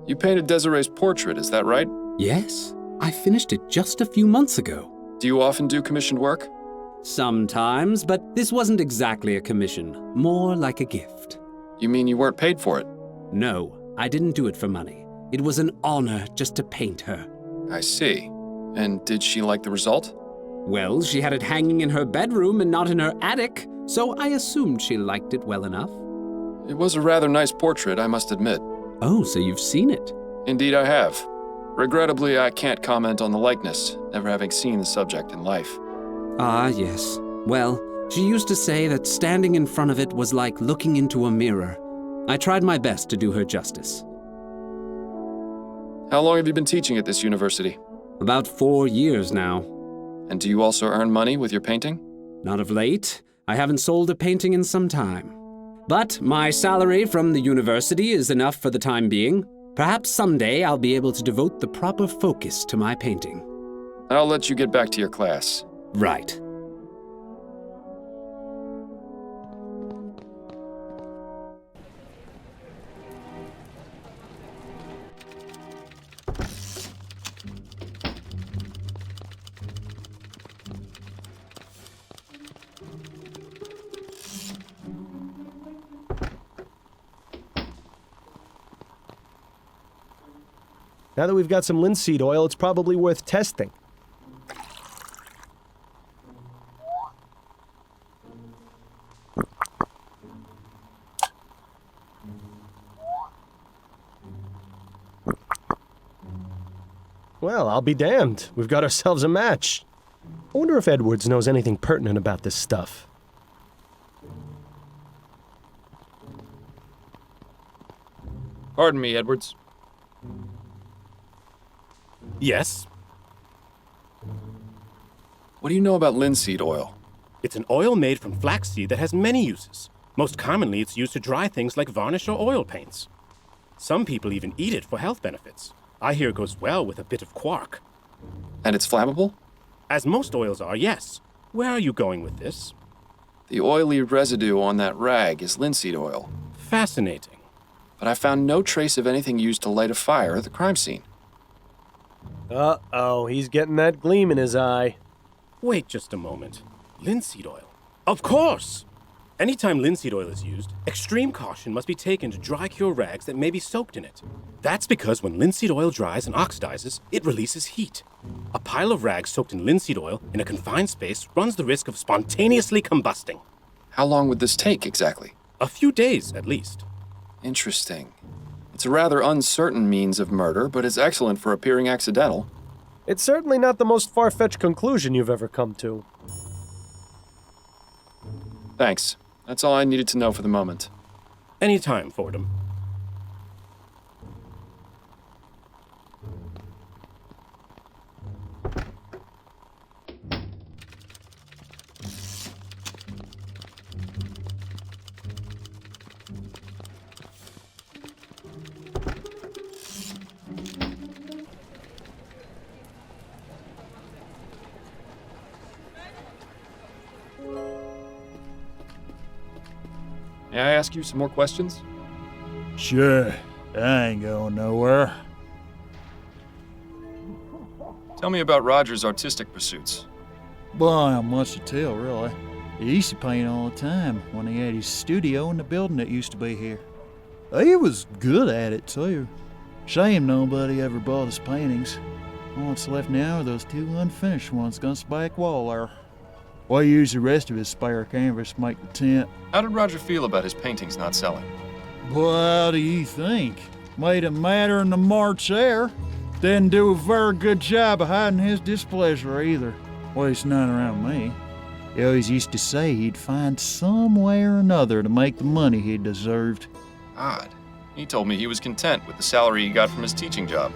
S2: You painted Desiree's portrait, is that right?
S7: Yes, I finished it just a few months ago.
S2: Do you often do commissioned work?
S7: Sometimes, but this wasn't exactly a commission, more like a gift.
S2: You mean you weren't paid for it?
S7: No, I didn't do it for money. It was an honor just to paint her.
S2: I see. And did she like the result?
S7: Well, she had it hanging in her bedroom and not in her attic, so I assumed she liked it well enough.
S2: It was a rather nice portrait, I must admit.
S7: Oh, so you've seen it?
S2: Indeed I have. Regrettably, I can't comment on the likeness, never having seen the subject in life.
S7: Ah, yes. Well, she used to say that standing in front of it was like looking into a mirror. I tried my best to do her justice.
S2: How long have you been teaching at this university?
S7: About 4 years now.
S2: And do you also earn money with your painting?
S7: Not of late. I haven't sold a painting in some time. But my salary from the university is enough for the time being. Perhaps someday I'll be able to devote the proper focus to my painting.
S2: I'll let you get back to your class.
S7: Right.
S1: Now that we've got some linseed oil, it's probably worth testing. Well, I'll be damned. We've got ourselves a match. I wonder if Edwards knows anything pertinent about this stuff.
S15: Pardon me, Edwards.
S16: Yes?
S2: What do you know about linseed oil?
S16: It's an oil made from flaxseed that has many uses. Most commonly, it's used to dry things like varnish or oil paints. Some people even eat it for health benefits. I hear it goes well with a bit of quark.
S2: And it's flammable?
S16: As most oils are, yes. Where are you going with this?
S2: The oily residue on that rag is linseed oil.
S16: Fascinating.
S2: But I found no trace of anything used to light a fire at the crime scene.
S1: Uh-oh, he's getting that gleam in his eye.
S16: Wait just a moment. Linseed oil? Of course! Anytime linseed oil is used, extreme caution must be taken to dry cure rags that may be soaked in it. That's because when linseed oil dries and oxidizes, it releases heat. A pile of rags soaked in linseed oil in a confined space runs the risk of spontaneously combusting.
S2: How long would this take exactly?
S16: A few days, at least.
S2: Interesting. It's a rather uncertain means of murder, but it's excellent for appearing accidental.
S1: It's certainly not the most far-fetched conclusion you've ever come to.
S2: Thanks. That's all I needed to know for the moment.
S16: Anytime, Fordham.
S15: May I ask you some more questions?
S6: Sure. I ain't going nowhere.
S15: Tell me about Roger's artistic pursuits.
S6: Boy, not much to tell, really. He used to paint all the time when he had his studio in the building that used to be here. He was good at it, too. Shame nobody ever bought his paintings. All that's left now are those two unfinished ones against the back wall there. We'll use the rest of his spare canvas to make the tent.
S2: How did Roger feel about his paintings not selling?
S6: What do you think? Made him madder in the March air. Didn't do a very good job of hiding his displeasure either. At least none around me. He always used to say he'd find some way or another to make the money he deserved.
S2: Odd. He told me he was content with the salary he got from his teaching job.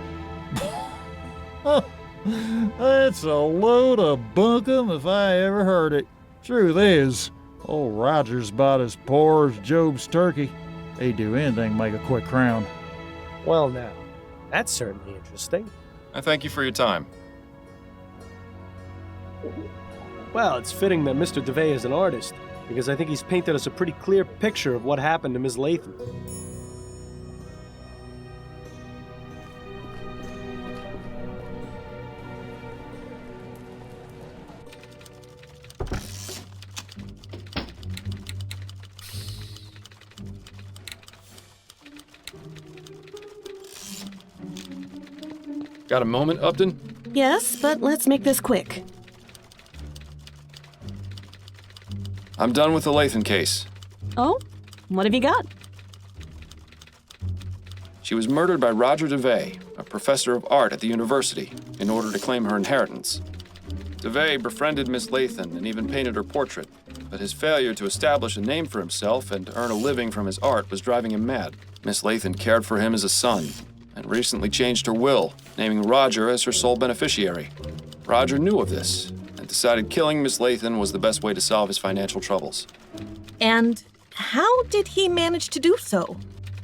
S6: That's a load of bunkum if I ever heard it. Truth is, old Roger's about as poor as Job's turkey. He'd do anything to make a quick crown.
S1: Well, now, that's certainly interesting.
S2: I thank you for your time.
S1: Well, it's fitting that Mr. DeVay is an artist, because I think he's painted us a pretty clear picture of what happened to Miss Latham.
S2: Got a moment, Upton?
S18: Yes, but let's make this quick.
S2: I'm done with the Latham case.
S18: Oh? What have you got?
S2: She was murdered by Roger DeVay, a professor of art at the university, in order to claim her inheritance. DeVay befriended Miss Latham and even painted her portrait, but his failure to establish a name for himself and earn a living from his art was driving him mad. Miss Latham cared for him as a son, and recently changed her will, naming Roger as her sole beneficiary. Roger knew of this, and decided killing Miss Latham was the best way to solve his financial troubles.
S10: And how did he manage to do so?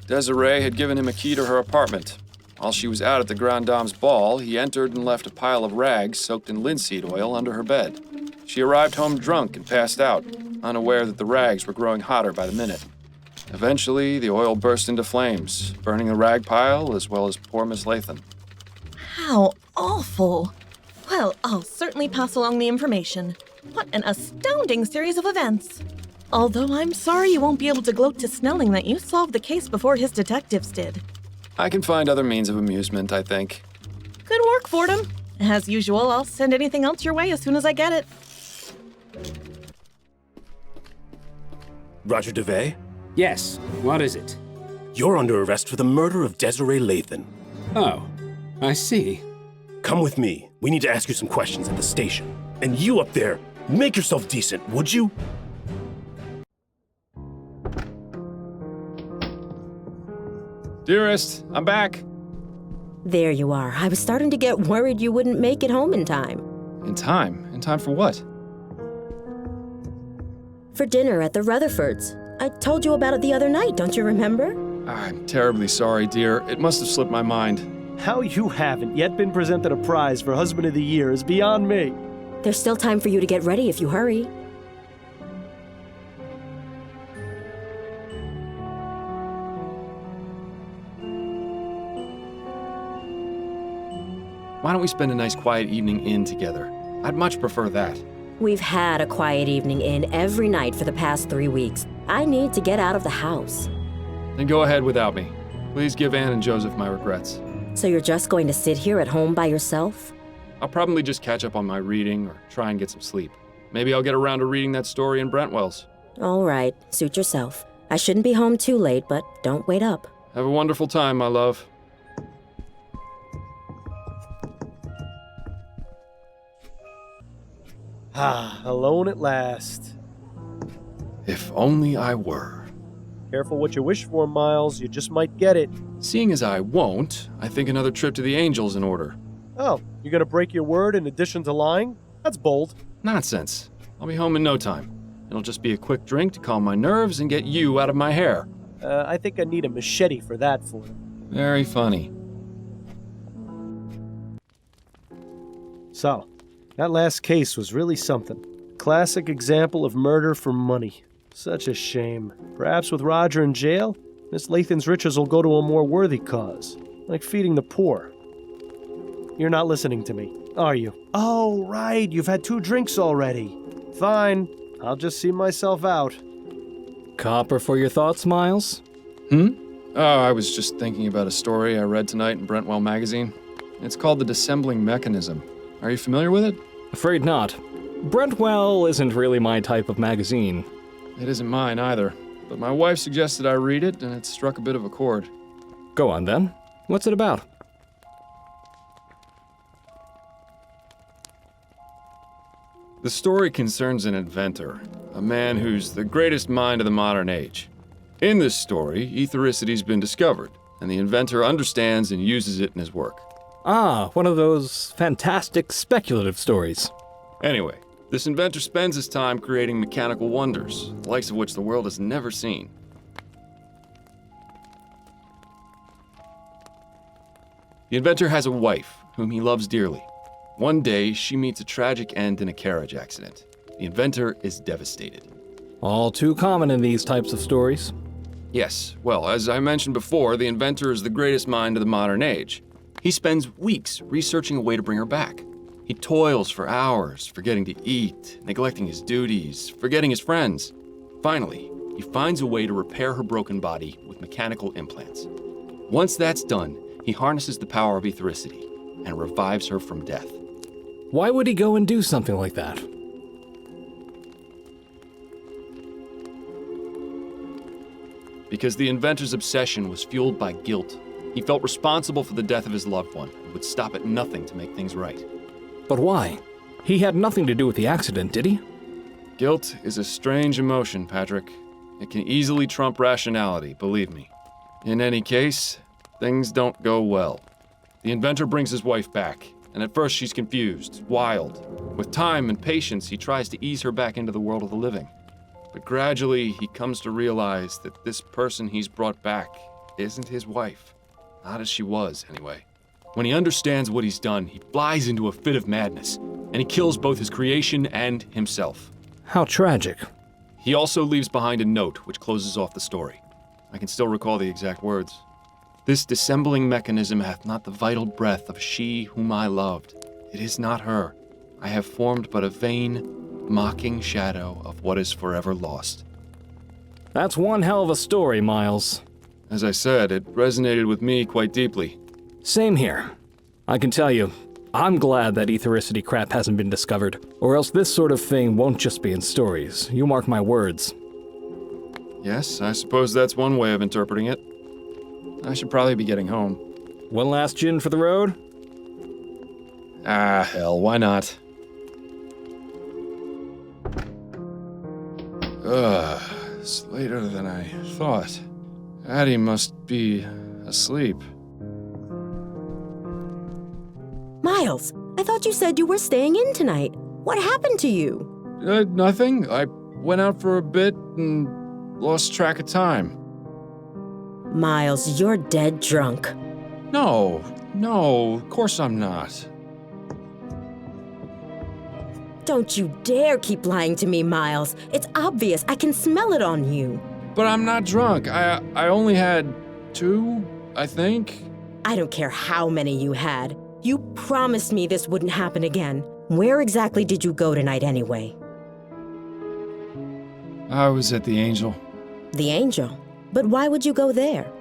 S2: Desiree had given him a key to her apartment. While she was out at the Grand Dame's ball, he entered and left a pile of rags soaked in linseed oil under her bed. She arrived home drunk and passed out, unaware that the rags were growing hotter by the minute. Eventually, the oil burst into flames, burning the rag pile as well as poor Miss Latham.
S10: How awful. Well, I'll certainly pass along the information. What an astounding series of events. Although I'm sorry you won't be able to gloat to Snelling that you solved the case before his detectives did.
S2: I can find other means of amusement, I think.
S10: Good work, Fordham. As usual, I'll send anything else your way as soon as I get it.
S16: Roger DeVay?
S7: Yes, what is it?
S16: You're under arrest for the murder of Desiree Latham.
S7: Oh, I see.
S16: Come with me. We need to ask you some questions at the station. And you up there, make yourself decent, would you?
S2: Dearest, I'm back.
S5: There you are. I was starting to get worried you wouldn't make it home in time.
S2: In time? In time for what?
S5: For dinner at the Rutherfords. I told you about it the other night, don't you remember?
S2: I'm terribly sorry, dear. It must have slipped my mind.
S1: How you haven't yet been presented a prize for Husband of the Year is beyond me.
S5: There's still time for you to get ready if you hurry.
S2: Why don't we spend a nice quiet evening in together? I'd much prefer that.
S5: We've had a quiet evening in every night for the past 3 weeks. I need to get out of the house.
S2: Then go ahead without me. Please give Anne and Joseph my regrets.
S5: So you're just going to sit here at home by yourself?
S2: I'll probably just catch up on my reading or try and get some sleep. Maybe I'll get around to reading that story in Brentwell's.
S5: All right, suit yourself. I shouldn't be home too late, but don't wait up.
S2: Have a wonderful time, my love.
S1: Ah, alone at last.
S2: If only I were.
S1: Careful what you wish for, Miles. You just might get it.
S2: Seeing as I won't, I think another trip to the Angels in order.
S1: Oh, you're gonna break your word in addition to lying? That's bold.
S2: Nonsense. I'll be home in no time. It'll just be a quick drink to calm my nerves and get you out of my hair.
S1: I think I need a machete for that, Fordham.
S2: Very funny.
S1: So, that last case was really something. Classic example of murder for money. Such a shame. Perhaps with Roger in jail, Miss Latham's riches will go to a more worthy cause, like feeding the poor. You're not listening to me, are you? Oh, right, you've had 2 drinks already. Fine, I'll just see myself out.
S12: Copper for your thoughts, Miles?
S2: Oh, I was just thinking about a story I read tonight in Brentwell magazine.
S15: It's called the dissembling mechanism. Are you familiar with it?
S17: Afraid not. Brentwell isn't really my type of magazine.
S15: It isn't mine either, but my wife suggested I read it, and it struck a bit of a chord.
S17: Go on then. What's it about?
S15: The story concerns an inventor, a man who's the greatest mind of the modern age. In this story, ethericity's been discovered, and the inventor understands and uses it in his work.
S17: Ah, one of those fantastic speculative stories.
S15: Anyway, this inventor spends his time creating mechanical wonders, the likes of which the world has never seen. The inventor has a wife, whom he loves dearly. One day, she meets a tragic end in a carriage accident. The inventor is devastated.
S17: All too common in these types of stories.
S15: Yes, well, as I mentioned before, the inventor is the greatest mind of the modern age. He spends weeks researching a way to bring her back. He toils for hours, forgetting to eat, neglecting his duties, forgetting his friends. Finally, he finds a way to repair her broken body with mechanical implants. Once that's done, he harnesses the power of ethericity and revives her from death.
S17: Why would he go and do something like that?
S15: Because the inventor's obsession was fueled by guilt. He felt responsible for the death of his loved one and would stop at nothing to make things right.
S17: But why? He had nothing to do with the accident, did he?
S15: Guilt is a strange emotion, Patrick. It can easily trump rationality, believe me. In any case, things don't go well. The inventor brings his wife back, and at first she's confused, wild. With time and patience, he tries to ease her back into the world of the living. But gradually, he comes to realize that this person he's brought back isn't his wife. Not as she was, anyway. When he understands what he's done, he flies into a fit of madness, and he kills both his creation and himself.
S17: How tragic.
S15: He also leaves behind a note which closes off the story. I can still recall the exact words. This dissembling mechanism hath not the vital breath of she whom I loved. It is not her. I have formed but a vain, mocking shadow of what is forever lost.
S17: That's one hell of a story, Miles.
S15: As I said, it resonated with me quite deeply.
S17: Same here. I can tell you, I'm glad that ethericity crap hasn't been discovered, or else this sort of thing won't just be in stories. You mark my words.
S15: Yes, I suppose that's one way of interpreting it. I should probably be getting home.
S17: One last gin for the road?
S15: Ah, hell, why not? It's later than I thought. Addie must be asleep.
S5: Miles, I thought you said you were staying in tonight. What happened to you?
S15: Nothing. I went out for a bit and lost track of time.
S5: Miles, you're dead drunk.
S15: No, of course I'm not.
S5: Don't you dare keep lying to me, Miles. It's obvious. I can smell it on you.
S15: But I'm not drunk. I only had 2, I think.
S5: I don't care how many you had. You promised me this wouldn't happen again. Where exactly did you go tonight anyway?
S15: I was at the Angel.
S5: The Angel? But why would you go there?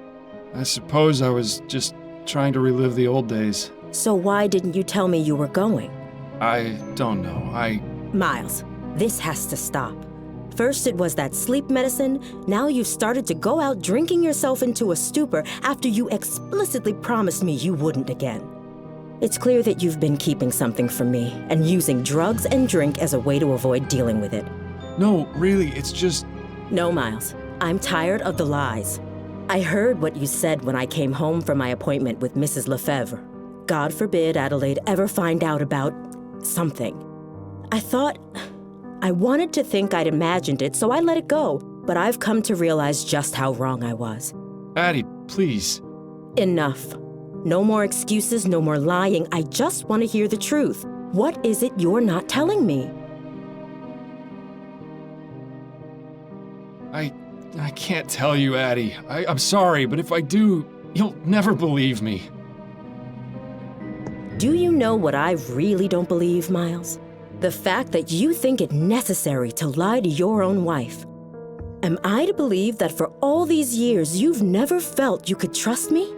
S15: I suppose I was just trying to relive the old days.
S5: So why didn't you tell me you were going?
S15: I don't know.
S5: Miles, this has to stop. First it was that sleep medicine, now you've started to go out drinking yourself into a stupor after you explicitly promised me you wouldn't again. It's clear that you've been keeping something from me and using drugs and drink as a way to avoid dealing with it.
S15: No, really, it's just...
S5: No, Miles. I'm tired of the lies. I heard what you said when I came home from my appointment with Mrs. Lefebvre. God forbid Adelaide ever find out about something. I wanted to think I'd imagined it, so I let it go, but I've come to realize just how wrong I was.
S15: Addie, please.
S5: Enough. No more excuses, no more lying. I just want to hear the truth. What is it you're not telling me?
S15: I can't tell you, Addie. I'm sorry, but if I do, you'll never believe me.
S5: Do you know what I really don't believe, Miles? The fact that you think it necessary to lie to your own wife. Am I to believe that for all these years you've never felt you could trust me?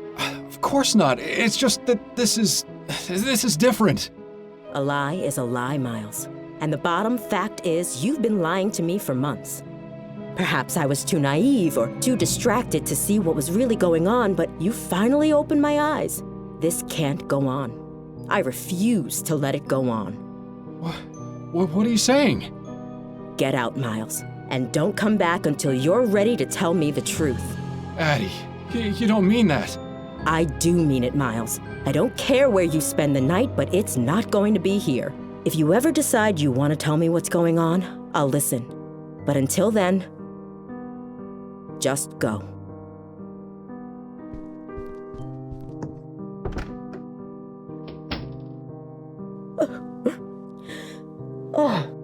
S15: Of course not. It's just that this is This is different.
S5: A lie is a lie, Miles. And the bottom fact is you've been lying to me for months. Perhaps I was too naive or too distracted to see what was really going on, but you finally opened my eyes. This can't go on. I refuse to let it go on.
S15: What are you saying?
S5: Get out, Miles, and don't come back until you're ready to tell me the truth.
S15: Addie, you don't mean that.
S5: I do mean it, Miles. I don't care where you spend the night, but it's not going to be here. If you ever decide you want to tell me what's going on, I'll listen. But until then, just go. Oh.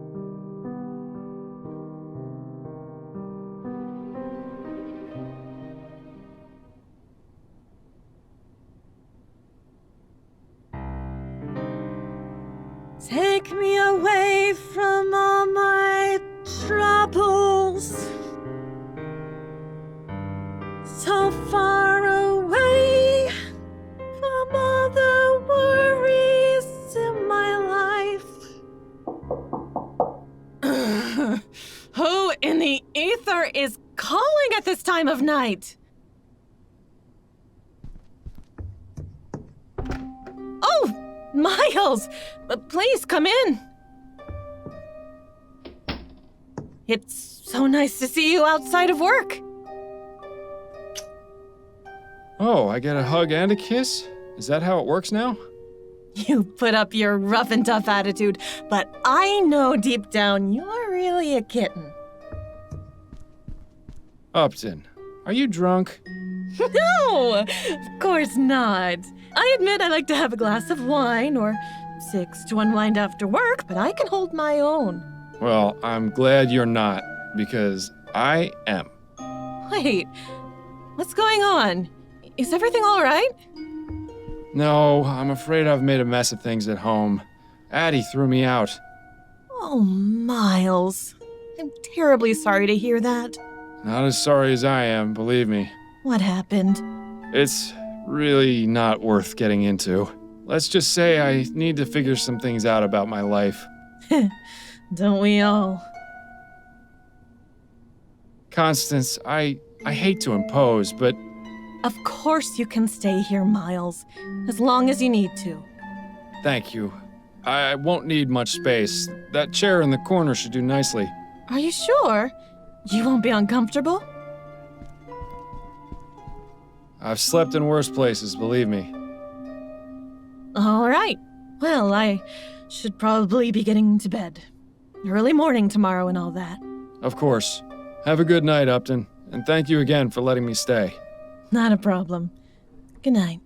S10: Take me away from all my troubles. So far away from all the worries in my life. Who in the ether is calling at this time of night? Oh! Miles! Please come in. It's so nice to see you outside of work.
S15: Oh, I get a hug and a kiss? Is that how it works now?
S10: You put up your rough and tough attitude, but I know deep down you're really a kitten.
S15: Upton, are you drunk?
S10: No, of course not. I admit I like to have a glass of wine or 6 to unwind after work, but I can hold my own.
S15: Well, I'm glad you're not, because I am.
S10: Wait, what's going on? Is everything all right?
S15: No, I'm afraid I've made a mess of things at home. Addie threw me out.
S10: Oh, Miles. I'm terribly sorry to hear that.
S15: Not as sorry as I am, believe me.
S10: What happened?
S15: It's really not worth getting into. Let's just say I need to figure some things out about my life.
S10: Don't we all?
S15: Constance, I hate to impose, but...
S10: Of course you can stay here, Miles, as long as you need to.
S15: Thank you. I won't need much space. That chair in the corner should do nicely.
S10: Are you sure? You won't be uncomfortable?
S15: I've slept in worse places, believe me.
S10: All right. Well, I should probably be getting to bed. Early morning tomorrow and all that.
S15: Of course. Have a good night, Upton, and thank you again for letting me stay.
S10: Not a problem. Good night.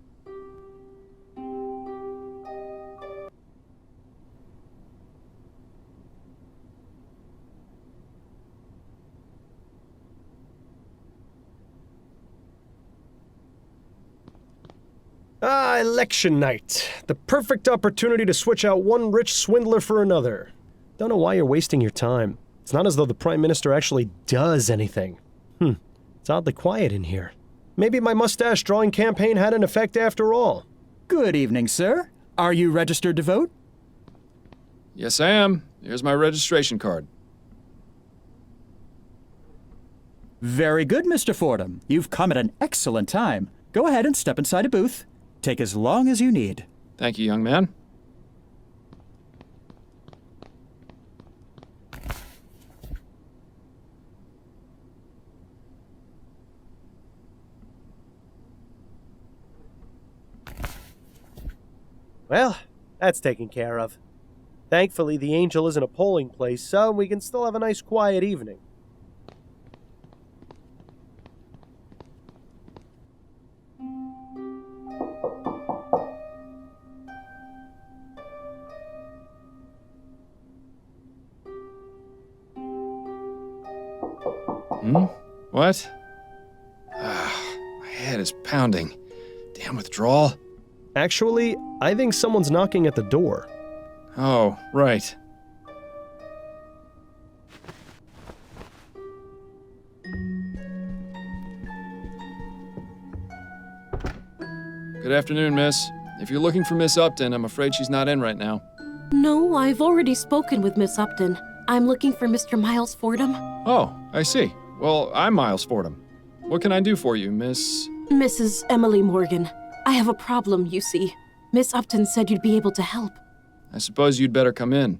S1: Election night. The perfect opportunity to switch out one rich swindler for another. Don't know why you're wasting your time. It's not as though the Prime Minister actually does anything. It's oddly quiet in here. Maybe my mustache drawing campaign had an effect after all.
S19: Good evening, sir. Are you registered to vote?
S15: Yes, I am. Here's my registration card.
S19: Very good, Mr. Fordham. You've come at an excellent time. Go ahead and step inside a booth. Take as long as you need.
S15: Thank you, young man.
S1: Well, that's taken care of. Thankfully, the Angel isn't a polling place, so we can still have a nice quiet evening.
S15: What? My head is pounding. Damn withdrawal.
S1: Actually, I think someone's knocking at the door.
S15: Oh, right. Good afternoon, miss. If you're looking for Miss Upton, I'm afraid she's not in right now.
S11: No, I've already spoken with Miss Upton. I'm looking for Mr. Miles Fordham.
S15: Oh, I see. Well, I'm Miles Fordham. What can I do for you,
S11: Mrs. Emily Morgan. I have a problem, you see. Miss Upton said you'd be able to help.
S15: I suppose you'd better come in.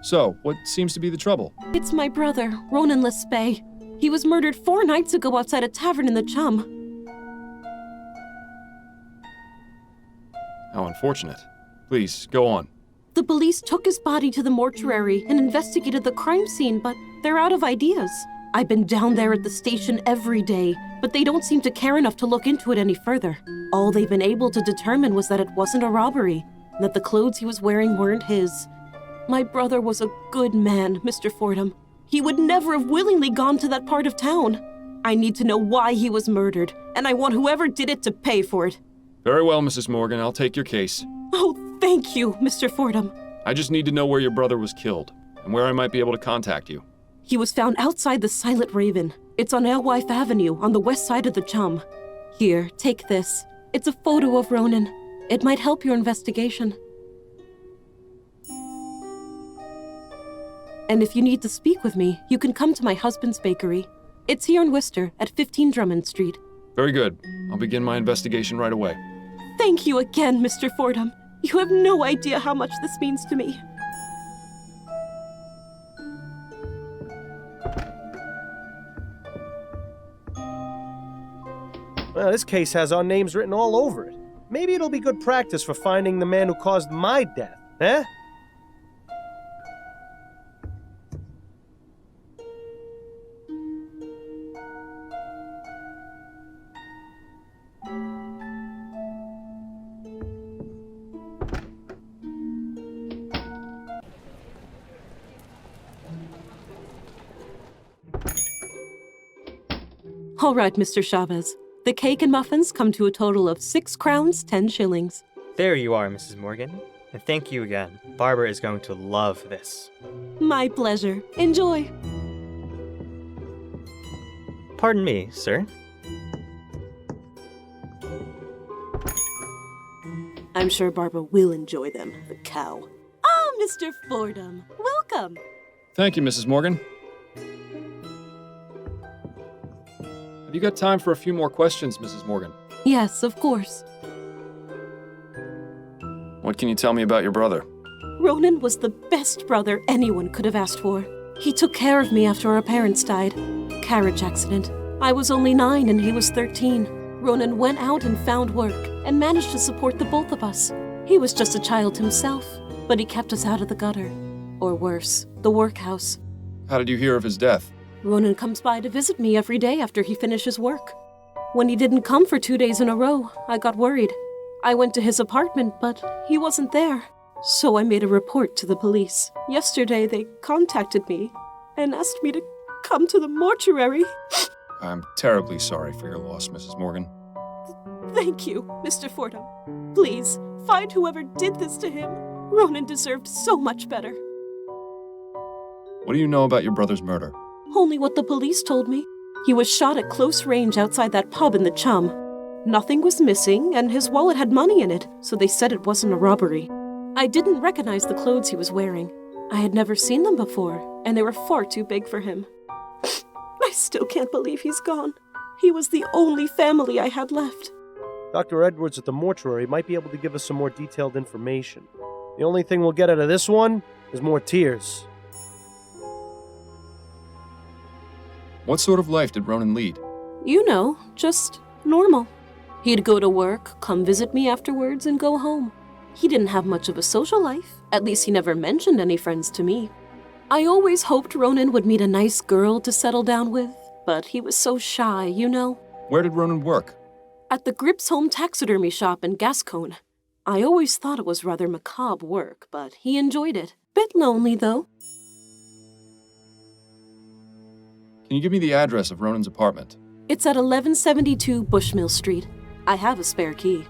S15: So, what seems to be the trouble?
S11: It's my brother, Ronan Lespay. He was murdered 4 nights ago outside a tavern in the Chum.
S15: How unfortunate. Please, go on.
S11: The police took his body to the mortuary and investigated the crime scene, but they're out of ideas. I've been down there at the station every day, but they don't seem to care enough to look into it any further. All they've been able to determine was that it wasn't a robbery, and that the clothes he was wearing weren't his. My brother was a good man, Mr. Fordham. He would never have willingly gone to that part of town. I need to know why he was murdered, and I want whoever did it to pay for it.
S15: Very well, Mrs. Morgan. I'll take your case.
S11: Oh, thank you, Mr. Fordham.
S15: I just need to know where your brother was killed, and where I might be able to contact you.
S11: He was found outside the Silent Raven. It's on Alewife Avenue, on the west side of the Chum. Here, take this. It's a photo of Ronan. It might help your investigation. And if you need to speak with me, you can come to my husband's bakery. It's here in Worcester, at 15 Drummond Street.
S15: Very good. I'll begin my investigation right away.
S11: Thank you again, Mr. Fordham. You have no idea how much this means to me.
S1: Well, this case has our names written all over it. Maybe it'll be good practice for finding the man who caused my death, eh?
S11: All right, Mr. Chavez. The cake and muffins come to a total of 6 crowns, 10 shillings.
S9: There you are, Mrs. Morgan. And thank you again. Barbara is going to love this.
S11: My pleasure. Enjoy.
S9: Pardon me, sir.
S11: I'm sure Barbara will enjoy them, the cow. Ah, Mr. Fordham. Welcome.
S15: Thank you, Mrs. Morgan. Have you got time for a few more questions, Mrs. Morgan?
S11: Yes, of course.
S2: What can you tell me about your brother?
S11: Ronan was the best brother anyone could have asked for. He took care of me after our parents died. Carriage accident. I was only 9 and he was 13. Ronan went out and found work and managed to support the both of us. He was just a child himself, but he kept us out of the gutter. Or worse, the workhouse.
S2: How did you hear of his death?
S11: Ronan comes by to visit me every day after he finishes work. When he didn't come for 2 days in a row, I got worried. I went to his apartment, but he wasn't there. So I made a report to the police. Yesterday, they contacted me and asked me to come to the mortuary.
S2: I'm terribly sorry for your loss, Mrs. Morgan.
S11: Thank you, Mr. Fordham. Please, find whoever did this to him. Ronan deserved so much better.
S2: What do you know about your brother's murder?
S11: Only what the police told me. He was shot at close range outside that pub in the Chum. Nothing was missing, and his wallet had money in it, so they said it wasn't a robbery. I didn't recognize the clothes he was wearing. I had never seen them before, and they were far too big for him. I still can't believe he's gone. He was the only family I had left.
S1: Dr. Edwards at the mortuary might be able to give us some more detailed information. The only thing we'll get out of this one is more tears.
S2: What sort of life did Ronan lead?
S11: You know, just normal. He'd go to work, come visit me afterwards, and go home. He didn't have much of a social life. At least he never mentioned any friends to me. I always hoped Ronan would meet a nice girl to settle down with, but he was so shy, you know.
S2: Where did Ronan work?
S11: At the Grips Home Taxidermy Shop in Gascone. I always thought it was rather macabre work, but he enjoyed it. Bit lonely, though.
S2: Can you give me the address of Ronan's apartment?
S11: It's at 1172 Bushmill Street. I have a spare key.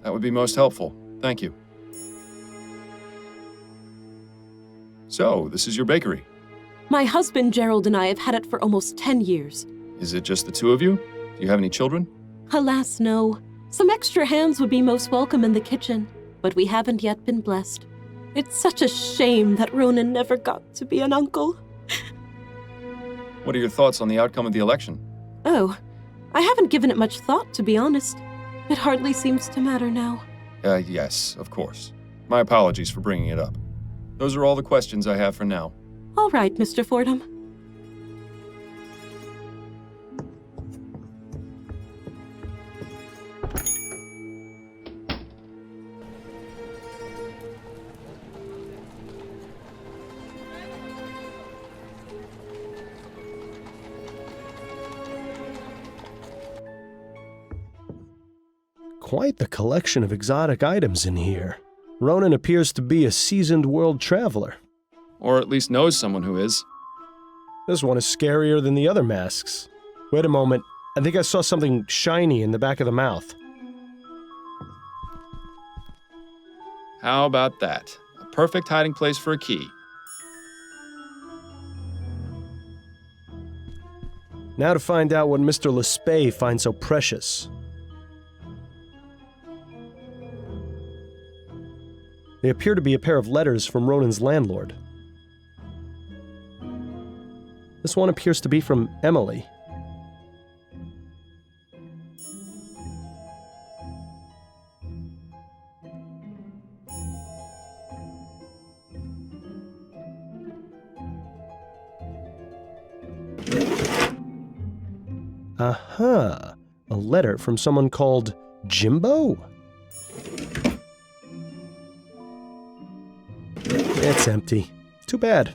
S2: That would be most helpful. Thank you. So, this is your bakery?
S11: My husband Gerald and I have had it for almost 10 years.
S2: Is it just the two of you? Do you have any children?
S11: Alas, no. Some extra hands would be most welcome in the kitchen, but we haven't yet been blessed. It's such a shame that Ronan never got to be an uncle.
S2: What are your thoughts on the outcome of the election?
S11: Oh, I haven't given it much thought, to be honest. It hardly seems to matter now.
S2: Yes, of course. My apologies for bringing it up. Those are all the questions I have for now.
S11: All right, Mr. Fordham.
S1: Quite the collection of exotic items in here. Ronan appears to be a seasoned world traveler.
S2: Or at least knows someone who is.
S1: This one is scarier than the other masks. Wait a moment. I think I saw something shiny in the back of the mouth.
S2: How about that? A perfect hiding place for a key.
S1: Now to find out what Mr. Lespay finds so precious. They appear to be a pair of letters from Ronan's landlord. This one appears to be from Emily. Aha! A letter from someone called Jimbo? It's empty. Too bad.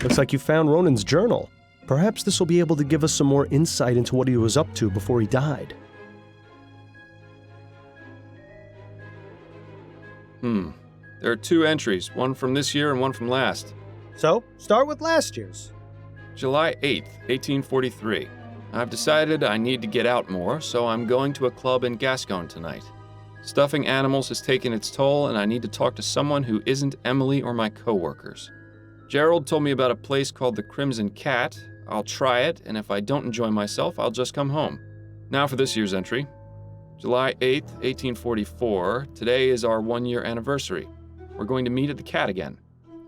S1: Looks like you found Ronan's journal. Perhaps this will be able to give us some more insight into what he was up to before he died.
S2: There are two entries, one from this year and one from last.
S1: So, start with last year's.
S2: July 8th, 1843. I've decided I need to get out more, so I'm going to a club in Gascon tonight. Stuffing animals has taken its toll, and I need to talk to someone who isn't Emily or my coworkers. Gerald told me about a place called the Crimson Cat. I'll try it, and if I don't enjoy myself, I'll just come home. Now for this year's entry. July 8th, 1844. Today is our 1-year anniversary. We're going to meet at the Cat again.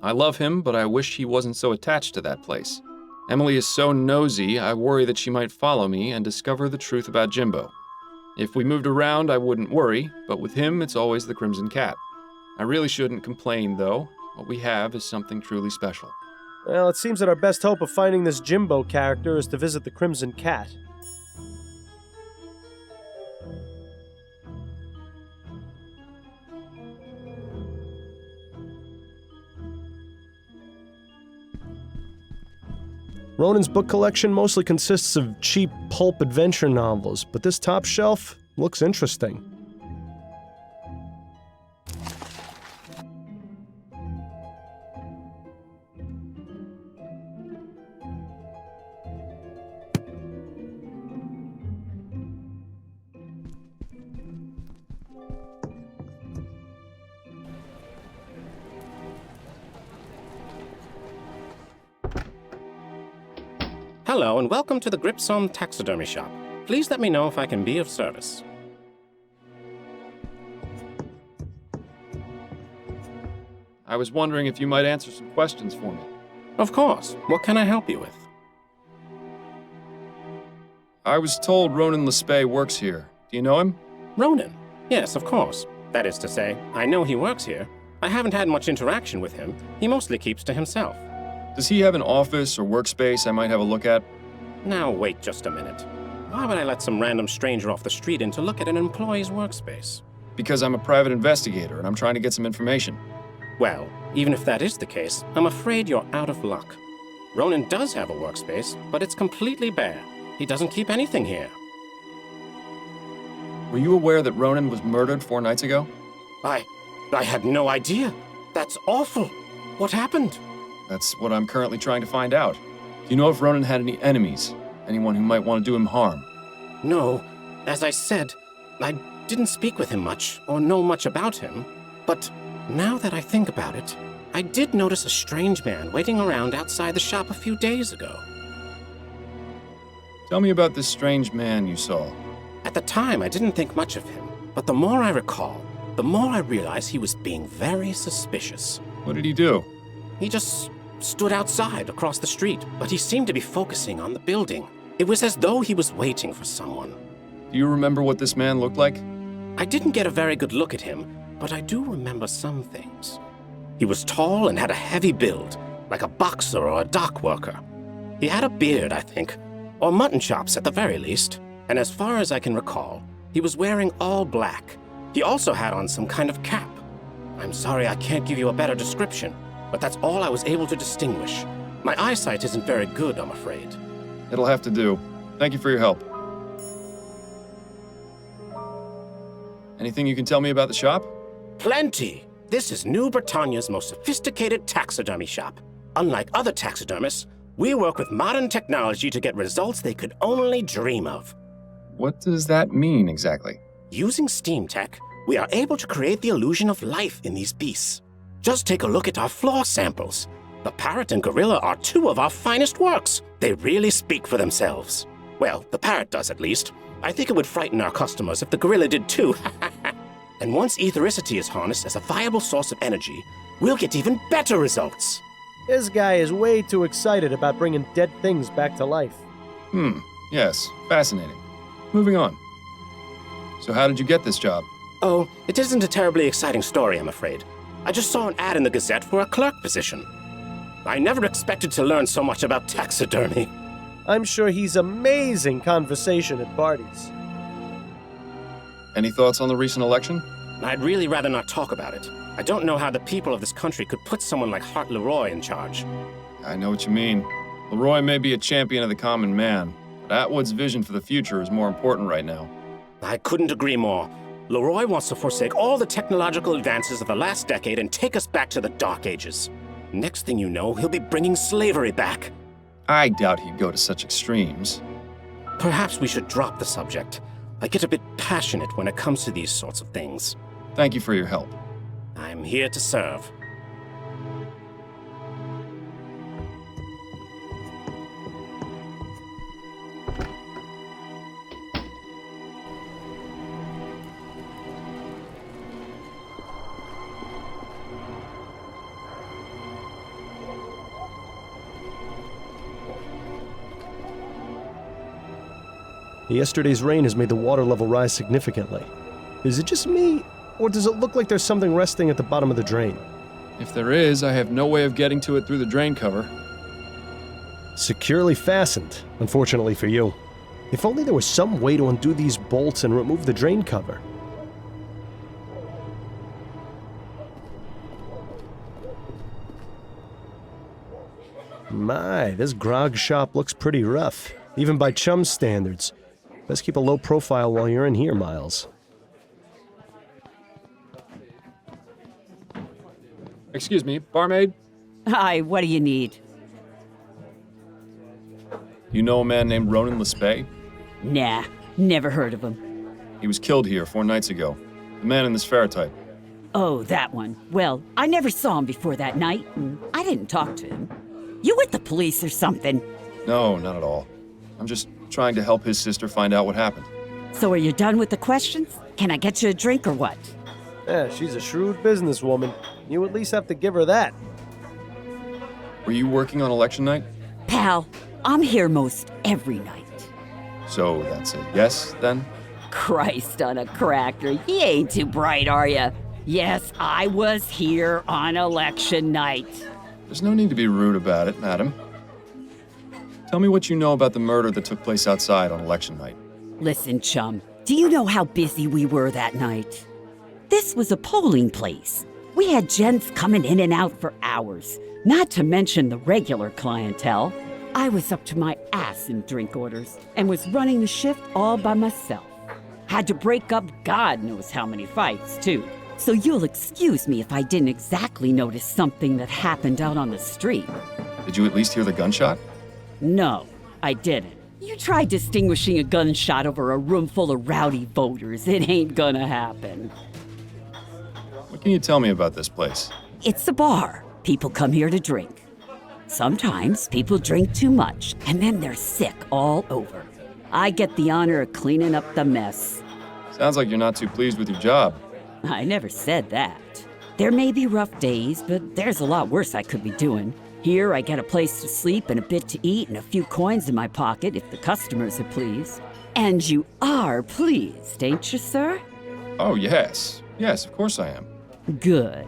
S2: I love him, but I wish he wasn't so attached to that place. Emily is so nosy, I worry that she might follow me and discover the truth about Jimbo. If we moved around, I wouldn't worry, but with him, it's always the Crimson Cat. I really shouldn't complain, though. What we have is something truly special.
S1: Well, it seems that our best hope of finding this Jimbo character is to visit the Crimson Cat. Ronan's book collection mostly consists of cheap pulp adventure novels, but this top shelf looks interesting.
S16: Hello, and welcome to the Gripsholm Taxidermy Shop. Please let me know if I can be of service.
S2: I was wondering if you might answer some questions for me.
S16: Of course. What can I help you with?
S2: I was told Ronan Lespay works here. Do you know him?
S16: Ronan? Yes, of course. That is to say, I know he works here. I haven't had much interaction with him. He mostly keeps to himself.
S2: Does he have an office or workspace I might have a look at?
S16: Now, wait just a minute. Why would I let some random stranger off the street in to look at an employee's workspace?
S2: Because I'm a private investigator and I'm trying to get some information.
S16: Well, even if that is the case, I'm afraid you're out of luck. Ronan does have a workspace, but it's completely bare. He doesn't keep anything here.
S2: Were you aware that Ronan was murdered 4 nights ago?
S16: I had no idea. That's awful. What happened?
S2: That's what I'm currently trying to find out. Do you know if Ronan had any enemies? Anyone who might want to do him harm?
S16: No. As I said, I didn't speak with him much, or know much about him. But now that I think about it, I did notice a strange man waiting around outside the shop a few days ago.
S2: Tell me about this strange man you saw.
S14: At the time, I didn't think much of him, but the more I recall, the more I realize he was being very suspicious.
S15: What did he do?
S14: He just stood outside across the street, but he seemed to be focusing on the building. It was as though he was waiting for someone.
S15: Do you remember what this man looked like?
S14: I didn't get a very good look at him, but I do remember some things. He was tall and had a heavy build, like a boxer or a dock worker. He had a beard, I think, or mutton chops at the very least, and as far as I can recall, he was wearing all black. He also had on some kind of cap. I'm sorry I can't give you a better description, but that's all I was able to distinguish. My eyesight isn't very good, I'm afraid.
S15: It'll have to do. Thank you for your help. Anything you can tell me about the shop?
S14: Plenty! This is New Britannia's most sophisticated taxidermy shop. Unlike other taxidermists, we work with modern technology to get results they could only dream of.
S15: What does that mean exactly?
S14: Using steam tech, we are able to create the illusion of life in these beasts. Just take a look at our floor samples. The parrot and gorilla are two of our finest works. They really speak for themselves. Well, the parrot does at least. I think it would frighten our customers if the gorilla did too. And once ethericity is harnessed as a viable source of energy, we'll get even better results.
S1: This guy is way too excited about bringing dead things back to life.
S15: Yes, fascinating. Moving on. So how did you get this job?
S14: Oh, it isn't a terribly exciting story, I'm afraid. I just saw an ad in the Gazette for a clerk position. I never expected to learn so much about taxidermy.
S1: I'm sure he's amazing conversation at parties.
S15: Any thoughts on the recent election?
S14: I'd really rather not talk about it. I don't know how the people of this country could put someone like Hart Leroy in charge.
S15: I know what you mean. Leroy may be a champion of the common man, but Atwood's vision for the future is more important right now.
S14: I couldn't agree more. Leroy wants to forsake all the technological advances of the last decade and take us back to the Dark Ages. Next thing you know, he'll be bringing slavery back.
S15: I doubt he'd go to such extremes.
S14: Perhaps we should drop the subject. I get a bit passionate when it comes to these sorts of things.
S15: Thank you for your help.
S14: I'm here to serve.
S1: Yesterday's rain has made the water level rise significantly. Is it just me, or does it look like there's something resting at the bottom of the drain?
S15: If there is, I have no way of getting to it through the drain cover.
S1: Securely fastened, unfortunately for you. If only there was some way to undo these bolts and remove the drain cover. My, this grog shop looks pretty rough, even by chum standards. Best keep a low profile while you're in here, Miles.
S15: Excuse me, barmaid?
S21: Hi, what do you need?
S15: You know a man named Ronan Lespay?
S21: Nah, never heard of him.
S15: He was killed here 4 nights ago. The man in this ferrotype.
S21: Oh, that one. Well, I never saw him before that night, and I didn't talk to him. You with the police or something?
S15: No, not at all. I'm just trying to help his sister find out what happened.
S21: So are you done with the questions? Can I get you a drink or what?
S1: Yeah, she's a shrewd businesswoman. You at least have to give her that.
S15: Were you working on election night?
S21: Pal, I'm here most every night.
S15: So that's a yes, then?
S21: Christ on a cracker, you ain't too bright, are ya? Yes, I was here on election night.
S15: There's no need to be rude about it, madam. Tell me what you know about the murder that took place outside on election night.
S21: Listen, chum, do you know how busy we were that night? This was a polling place. We had gents coming in and out for hours, not to mention the regular clientele. I was up to my ass in drink orders and was running the shift all by myself. Had to break up God knows how many fights, too. So you'll excuse me if I didn't exactly notice something that happened out on the street.
S15: Did you at least hear the gunshot?
S21: No, I didn't. You try distinguishing a gunshot over a room full of rowdy voters. It ain't gonna happen.
S15: What can you tell me about this place?
S21: It's a bar. People come here to drink. Sometimes people drink too much, and then they're sick all over. I get the honor of cleaning up the mess.
S15: Sounds like you're not too pleased with your job.
S21: I never said that. There may be rough days, but there's a lot worse I could be doing. Here, I get a place to sleep and a bit to eat and a few coins in my pocket if the customers are pleased. And you are pleased, ain't you, sir?
S15: Oh, yes. Yes, of course I am.
S21: Good.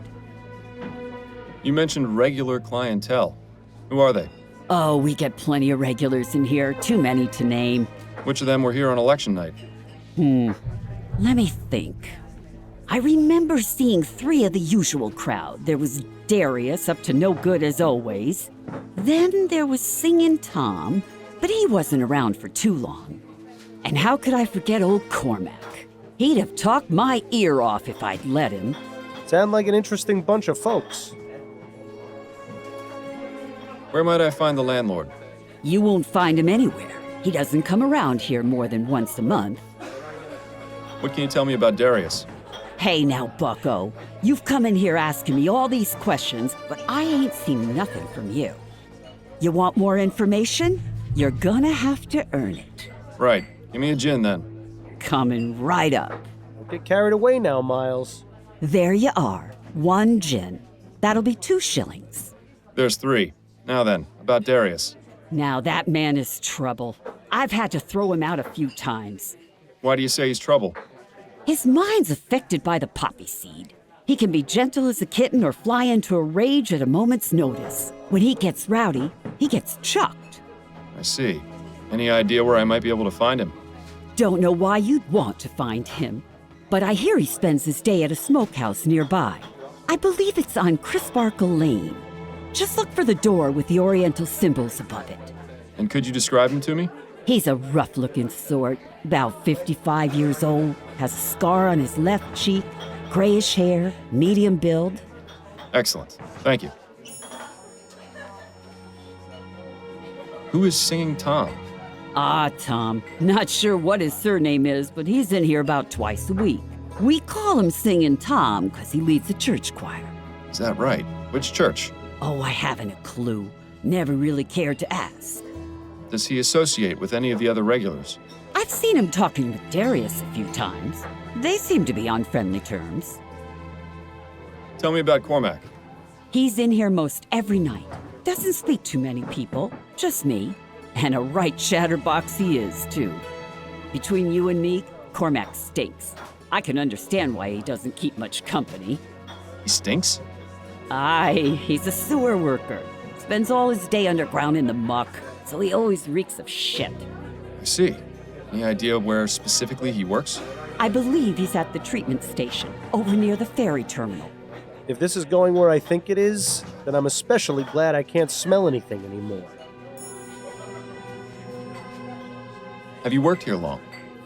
S15: You mentioned regular clientele. Who are they?
S21: Oh, we get plenty of regulars in here, too many to name.
S15: Which of them were here on election night?
S21: Let me think. I remember seeing 3 of the usual crowd. There was Darius, up to no good as always. Then there was Singin' Tom, but he wasn't around for too long. And how could I forget old Cormac? He'd have talked my ear off if I'd let him.
S1: Sound like an interesting bunch of folks.
S15: Where might I find the landlord?
S21: You won't find him anywhere. He doesn't come around here more than once a month.
S15: What can you tell me about Darius?
S21: Hey now, bucko. You've come in here asking me all these questions, but I ain't seen nothing from you. You want more information? You're gonna have to earn it.
S15: Right. Give me a gin, then.
S21: Coming right up.
S1: Don't get carried away now, Miles.
S21: There you are. 1 gin. That'll be 2 shillings.
S15: There's 3. Now then, about Darius.
S21: Now that man is trouble. I've had to throw him out a few times.
S15: Why do you say he's trouble?
S21: His mind's affected by the poppy seed. He can be gentle as a kitten or fly into a rage at a moment's notice. When he gets rowdy, he gets chucked.
S15: I see. Any idea where I might be able to find him?
S21: Don't know why you'd want to find him, but I hear he spends his day at a smokehouse nearby. I believe it's on Crisparkle Lane. Just look for the door with the oriental symbols above it.
S15: And could you describe him to me?
S21: He's a rough-looking sort, about 55 years old, has a scar on his left cheek, grayish hair, medium build.
S15: Excellent. Thank you. Who is Singing Tom?
S21: Ah, Tom. Not sure what his surname is, but he's in here about twice a week. We call him Singin' Tom because he leads a church choir.
S15: Is that right? Which church?
S21: Oh, I haven't a clue. Never really cared to ask.
S15: Does he associate with any of the other regulars?
S21: I've seen him talking with Darius a few times. They seem to be on friendly terms.
S15: Tell me about Cormac.
S21: He's in here most every night. Doesn't speak to many people, just me. And a right chatterbox he is, too. Between you and me, Cormac stinks. I can understand why he doesn't keep much company.
S15: He stinks?
S21: Aye, he's a sewer worker. Spends all his day underground in the muck, so he always reeks of shit.
S15: I see. Any idea where specifically he works?
S21: I believe he's at the treatment station, over near the ferry terminal.
S1: If this is going where I think it is, then I'm especially glad I can't smell anything anymore.
S15: Have you worked here long?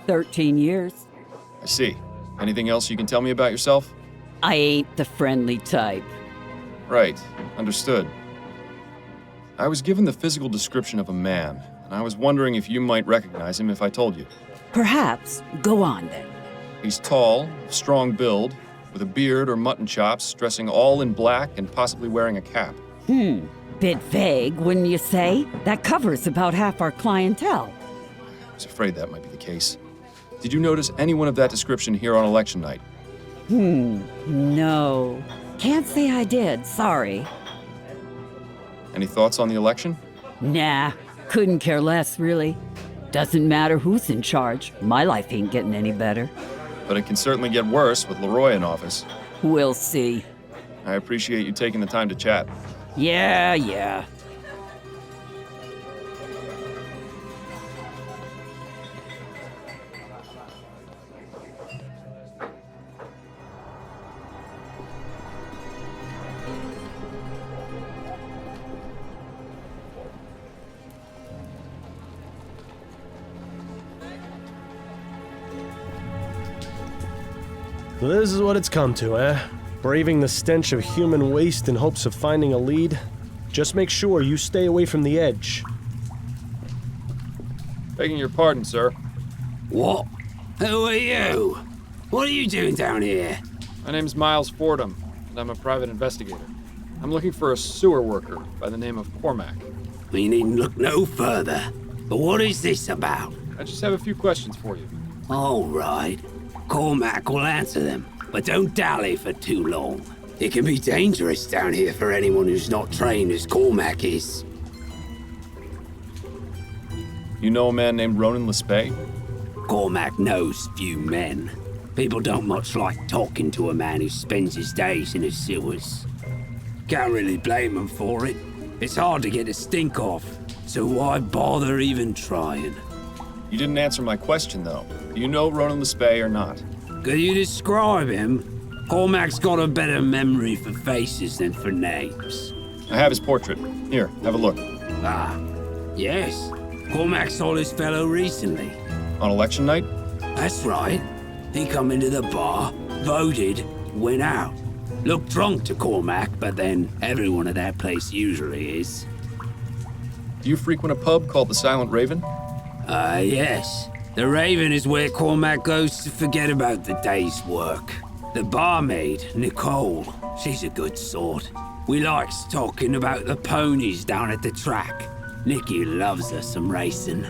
S21: 13 years.
S15: I see. Anything else you can tell me about yourself?
S21: I ain't the friendly type.
S15: Right. Understood. I was given the physical description of a man, and I was wondering if you might recognize him if I told you.
S21: Perhaps. Go on, then.
S15: He's tall, of strong build, with a beard or mutton chops, dressing all in black and possibly wearing a cap.
S21: Bit vague, wouldn't you say? That covers about half our clientele.
S15: I was afraid that might be the case. Did you notice anyone of that description here on election night?
S21: No. Can't say I did, sorry.
S15: Any thoughts on the election?
S21: Nah, couldn't care less, really. Doesn't matter who's in charge. My life ain't getting any better.
S15: But it can certainly get worse with Leroy in office.
S21: We'll see.
S15: I appreciate you taking the time to chat.
S21: Yeah.
S1: So this is what it's come to, eh? Braving the stench of human waste in hopes of finding a lead? Just make sure you stay away from the edge.
S15: Begging your pardon, sir.
S7: What? Who are you? What are you doing down here?
S15: My name's Miles Fordham, and I'm a private investigator. I'm looking for a sewer worker by the name of Cormac.
S7: You needn't look no further. But what is this about?
S15: I just have a few questions for you.
S7: All right. Cormac will answer them, but don't dally for too long. It can be dangerous down here for anyone who's not trained as Cormac is.
S15: You know a man named Ronan Lespay?
S7: Cormac knows few men. People don't much like talking to a man who spends his days in the sewers. Can't really blame him for it. It's hard to get a stink off, so why bother even trying?
S15: You didn't answer my question, though. Do you know Ronan Lespay or not?
S7: Could you describe him? Cormac's got a better memory for faces than for names.
S15: I have his portrait. Here, have a look.
S7: Ah, yes. Cormac saw this fellow recently.
S15: On election night?
S7: That's right. He come into the bar, voted, went out. Looked drunk to Cormac, but then everyone at that place usually is.
S15: Do you frequent a pub called the Silent Raven?
S7: Yes. The Raven is where Cormac goes to forget about the day's work. The barmaid, Nicole, she's a good sort. We likes talking about the ponies down at the track. Nicky loves her some racing.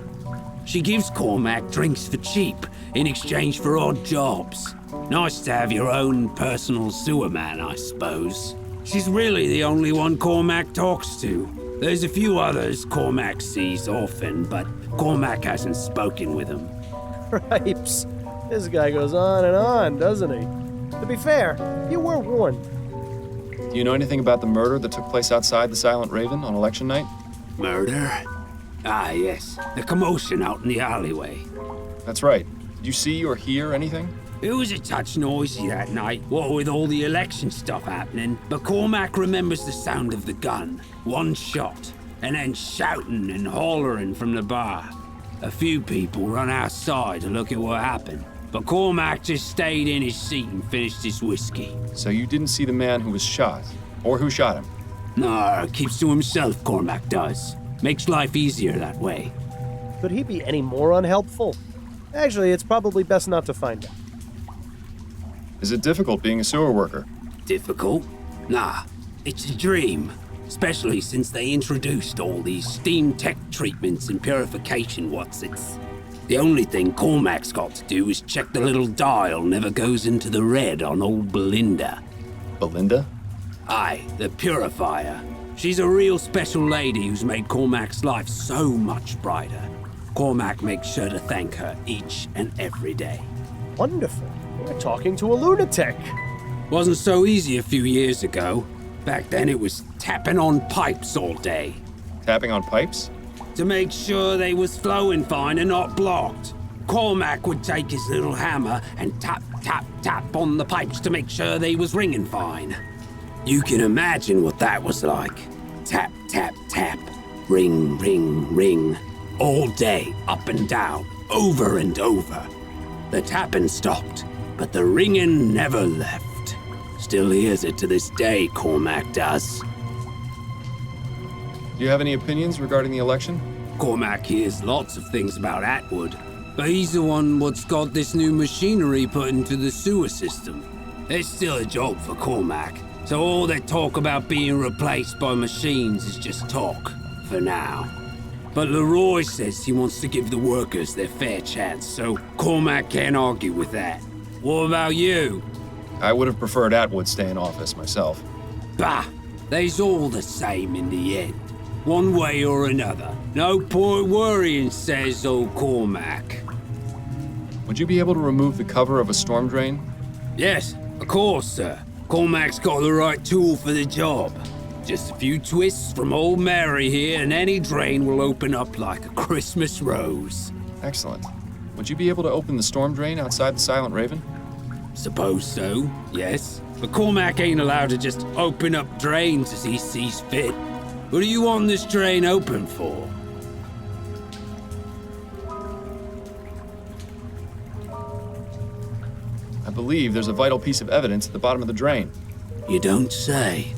S7: She gives Cormac drinks for cheap in exchange for odd jobs. Nice to have your own personal sewer man, I suppose. She's really the only one Cormac talks to. There's a few others Cormac sees often, but Cormac hasn't spoken with them.
S1: Cripes. This guy goes on and on, doesn't he? To be fair, you were warned.
S15: Do you know anything about the murder that took place outside the Silent Raven on election night?
S7: Murder? Ah, yes. The commotion out in the alleyway.
S15: That's right. Did you see or hear anything?
S7: It was a touch noisy that night, what with all the election stuff happening, but Cormac remembers the sound of the gun. One shot, and then shouting and hollering from the bar. A few people run outside to look at what happened, but Cormac just stayed in his seat and finished his whiskey.
S15: So you didn't see the man who was shot, or who shot him?
S7: No, keeps to himself, Cormac does. Makes life easier that way.
S1: Could he be any more unhelpful? Actually, it's probably best not to find out.
S15: Is it difficult being a sewer worker?
S7: Difficult? Nah, it's a dream. Especially since they introduced all these steam tech treatments and purification whatsits. The only thing Cormac's got to do is check the little dial never goes into the red on old Belinda.
S15: Belinda?
S7: Aye, the purifier. She's a real special lady who's made Cormac's life so much brighter. Cormac makes sure to thank her each and every day.
S1: Wonderful. We're talking to a lunatic.
S7: Wasn't so easy a few years ago. Back then it was tapping on pipes all day.
S15: Tapping on pipes?
S7: To make sure they was flowing fine and not blocked. Cormac would take his little hammer and tap, tap, tap on the pipes to make sure they was ringing fine. You can imagine what that was like. Tap, tap, tap. Ring, ring, ring. All day, up and down, over and over. The tapping stopped, but the ringing never left. Still hears it to this day, Cormac does.
S15: Do you have any opinions regarding the election?
S7: Cormac hears lots of things about Atwood, but he's the one what's got this new machinery put into the sewer system. It's still a job for Cormac, so all that talk about being replaced by machines is just talk, for now. But Leroy says he wants to give the workers their fair chance, so Cormac can't argue with that. What about you?
S15: I would have preferred Atwood stay in office myself.
S7: Bah! They's all the same in the end. One way or another. No point worrying, says old Cormac.
S15: Would you be able to remove the cover of a storm drain?
S7: Yes, of course, sir. Cormac's got the right tool for the job. Just a few twists from old Mary here and any drain will open up like a Christmas rose.
S15: Excellent. Would you be able to open the storm drain outside the Silent Raven?
S7: Suppose so, yes. But Cormac ain't allowed to just open up drains as he sees fit. What do you want this drain open for?
S15: I believe there's a vital piece of evidence at the bottom of the drain.
S7: You don't say.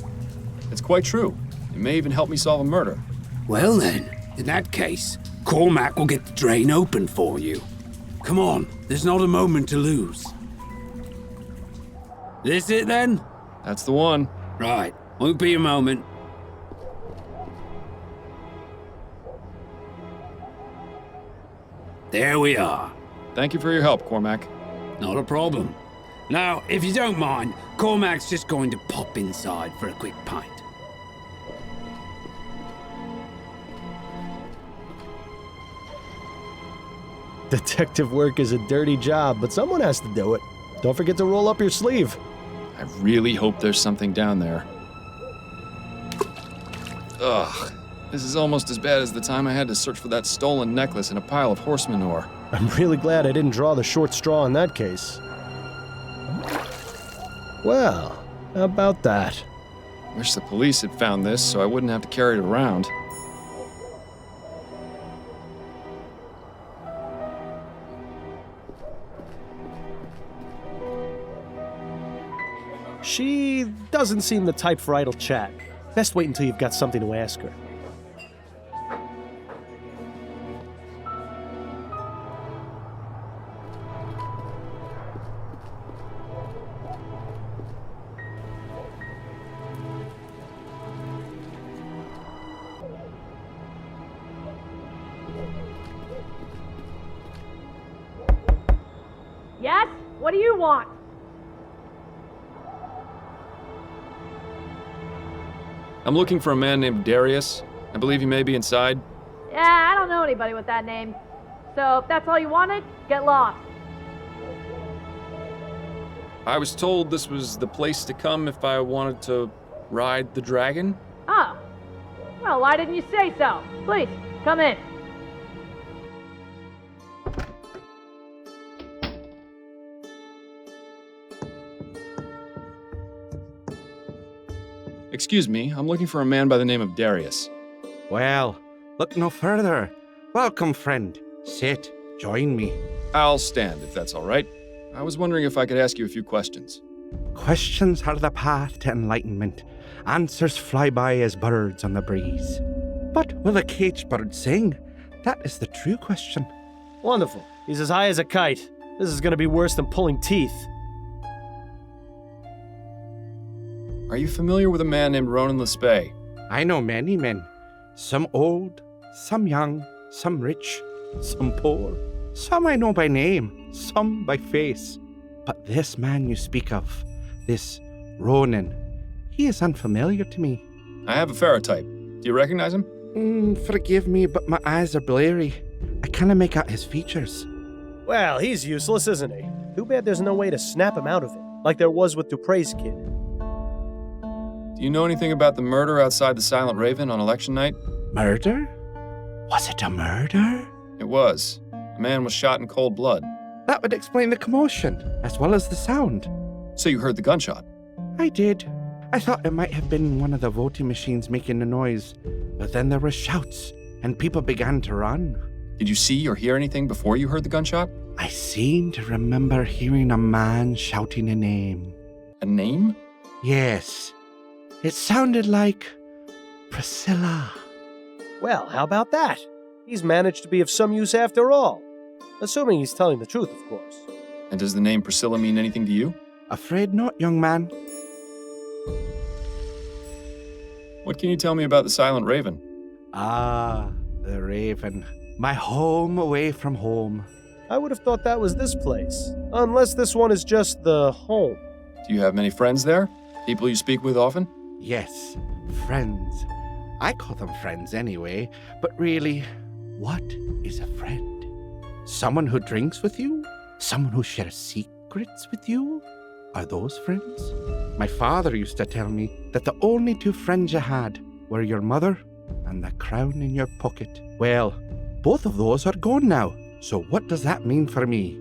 S15: It's quite true. It may even help me solve a murder.
S7: Well then, in that case, Cormac will get the drain open for you. Come on, there's not a moment to lose. This it then?
S15: That's the one.
S7: Right, won't be a moment. There we are.
S15: Thank you for your help, Cormac.
S7: Not a problem. Now, if you don't mind, Cormac's just going to pop inside for a quick pint.
S1: Detective work is a dirty job, but someone has to do it. Don't forget to roll up your sleeve.
S15: I really hope there's something down there. Ugh. This is almost as bad as the time I had to search for that stolen necklace in a pile of horse manure.
S1: I'm really glad I didn't draw the short straw in that case. Well, how about that?
S15: Wish the police had found this so I wouldn't have to carry it around.
S1: She doesn't seem the type for idle chat. Best wait until you've got something to ask her.
S20: Yes? What do you want?
S15: I'm looking for a man named Darius. I believe he may be inside.
S20: Yeah, I don't know anybody with that name. So if that's all you wanted, get lost.
S15: I was told this was the place to come if I wanted to ride the dragon.
S20: Oh. Well, why didn't you say so? Please, come in.
S15: Excuse me, I'm looking for a man by the name of Darius.
S22: Well, look no further. Welcome, friend. Sit, join me.
S15: I'll stand, if that's all right. I was wondering if I could ask you a few questions.
S22: Questions are the path to enlightenment. Answers fly by as birds on the breeze. But will a caged bird sing? That is the true question.
S1: Wonderful. He's as high as a kite. This is going to be worse than pulling teeth.
S15: Are you familiar with a man named Ronan Lespay?
S22: I know many men. Some old, some young, some rich, some poor. Some I know by name, some by face. But this man you speak of, this Ronan, he is unfamiliar to me.
S15: I have a ferrotype. Do you recognize him?
S22: Forgive me, but my eyes are blurry. I cannot make out his features.
S1: Well, he's useless, isn't he? Too bad there's no way to snap him out of it, like there was with Dupre's kid.
S15: Do you know anything about the murder outside the Silent Raven on election night?
S22: Murder? Was it a murder?
S15: It was. A man was shot in cold blood.
S22: That would explain the commotion, as well as the sound.
S15: So you heard the gunshot?
S22: I did. I thought it might have been one of the voting machines making the noise. But then there were shouts, and people began to run.
S15: Did you see or hear anything before you heard the gunshot?
S22: I seem to remember hearing a man shouting a name.
S15: A name?
S22: Yes. It sounded like Priscilla.
S1: Well, how about that? He's managed to be of some use after all. Assuming he's telling the truth, of course.
S15: And does the name Priscilla mean anything to you?
S22: Afraid not, young man.
S15: What can you tell me about the Silent Raven?
S22: Ah, the Raven. My home away from home.
S1: I would have thought that was this place. Unless this one is just the home.
S15: Do you have many friends there? People you speak with often?
S22: Yes, friends. I call them friends anyway, but really, what is a friend? Someone who drinks with you? Someone who shares secrets with you? Are those friends? My father used to tell me that the only two friends you had were your mother and the crown in your pocket. Well, both of those are gone now, so what does that mean for me?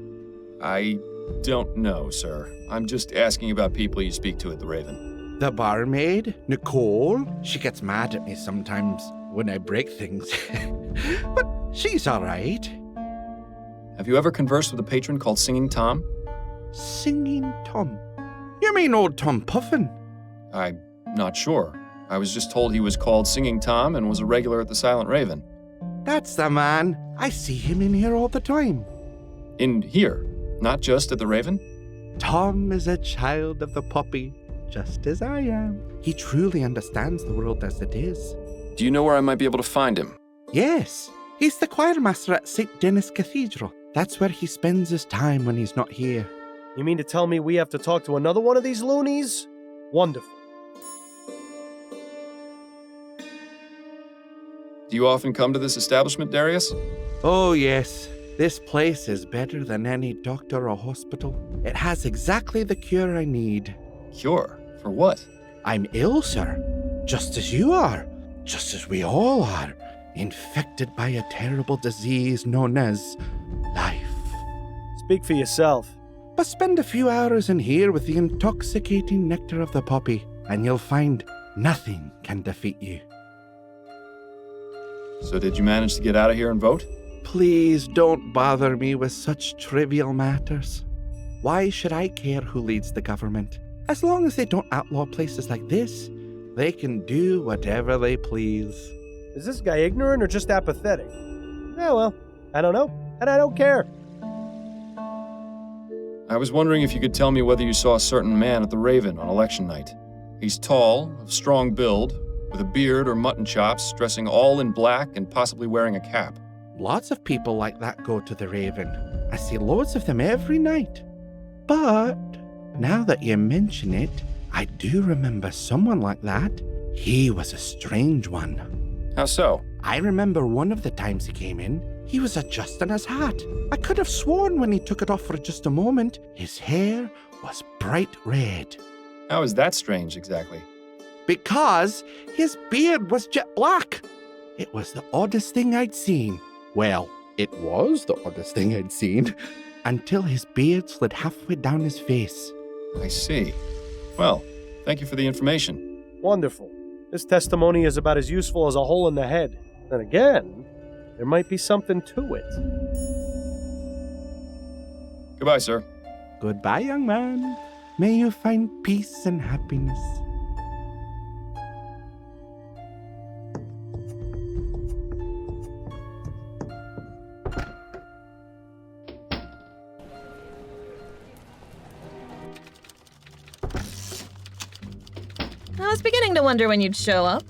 S15: I don't know, sir. I'm just asking about people you speak to at the Raven.
S22: The barmaid, Nicole, she gets mad at me sometimes when I break things. But she's all right.
S15: Have you ever conversed with a patron called Singing Tom?
S22: Singing Tom? You mean old Tom Puffin?
S15: I'm not sure. I was just told he was called Singing Tom and was a regular at the Silent Raven.
S22: That's the man. I see him in here all the time.
S15: In here? Not just at the Raven?
S22: Tom is a child of the poppy, just as I am. He truly understands the world as it is.
S15: Do you know where I might be able to find him?
S22: Yes. He's the choirmaster at St. Denis Cathedral. That's where he spends his time when he's not here.
S1: You mean to tell me we have to talk to another one of these loonies? Wonderful.
S2: Do you often come to this establishment, Darius?
S22: Oh, yes. This place is better than any doctor or hospital. It has exactly the cure I need.
S2: Cure? For what?
S22: I'm ill, sir. Just as you are. Just as we all are. Infected by a terrible disease known as life.
S1: Speak for yourself.
S22: But spend a few hours in here with the intoxicating nectar of the poppy, and you'll find nothing can defeat you.
S2: So did you manage to get out of here and vote?
S22: Please don't bother me with such trivial matters. Why should I care who leads the government? As long as they don't outlaw places like this, they can do whatever they please.
S1: Is this guy ignorant or just apathetic? Yeah, well, I don't know, and I don't care.
S2: I was wondering if you could tell me whether you saw a certain man at the Raven on election night. He's tall, of strong build, with a beard or mutton chops, dressing all in black and possibly wearing a cap.
S22: Lots of people like that go to the Raven. I see loads of them every night. But now that you mention it, I do remember someone like that. He was a strange one.
S2: How so?
S22: I remember one of the times he came in, he was adjusting his hat. I could have sworn when he took it off for just a moment, his hair was bright red.
S2: How is that strange, exactly?
S22: Because his beard was jet black. It was the oddest thing I'd seen. Well, it was the oddest thing I'd seen, until his beard slid halfway down his face.
S2: I see. Well, thank you for the information.
S1: Wonderful. This testimony is about as useful as a hole in the head. Then again, there might be something to it.
S2: Goodbye, sir.
S22: Goodbye, young man. May you find peace and happiness.
S10: I was beginning to wonder when you'd show up.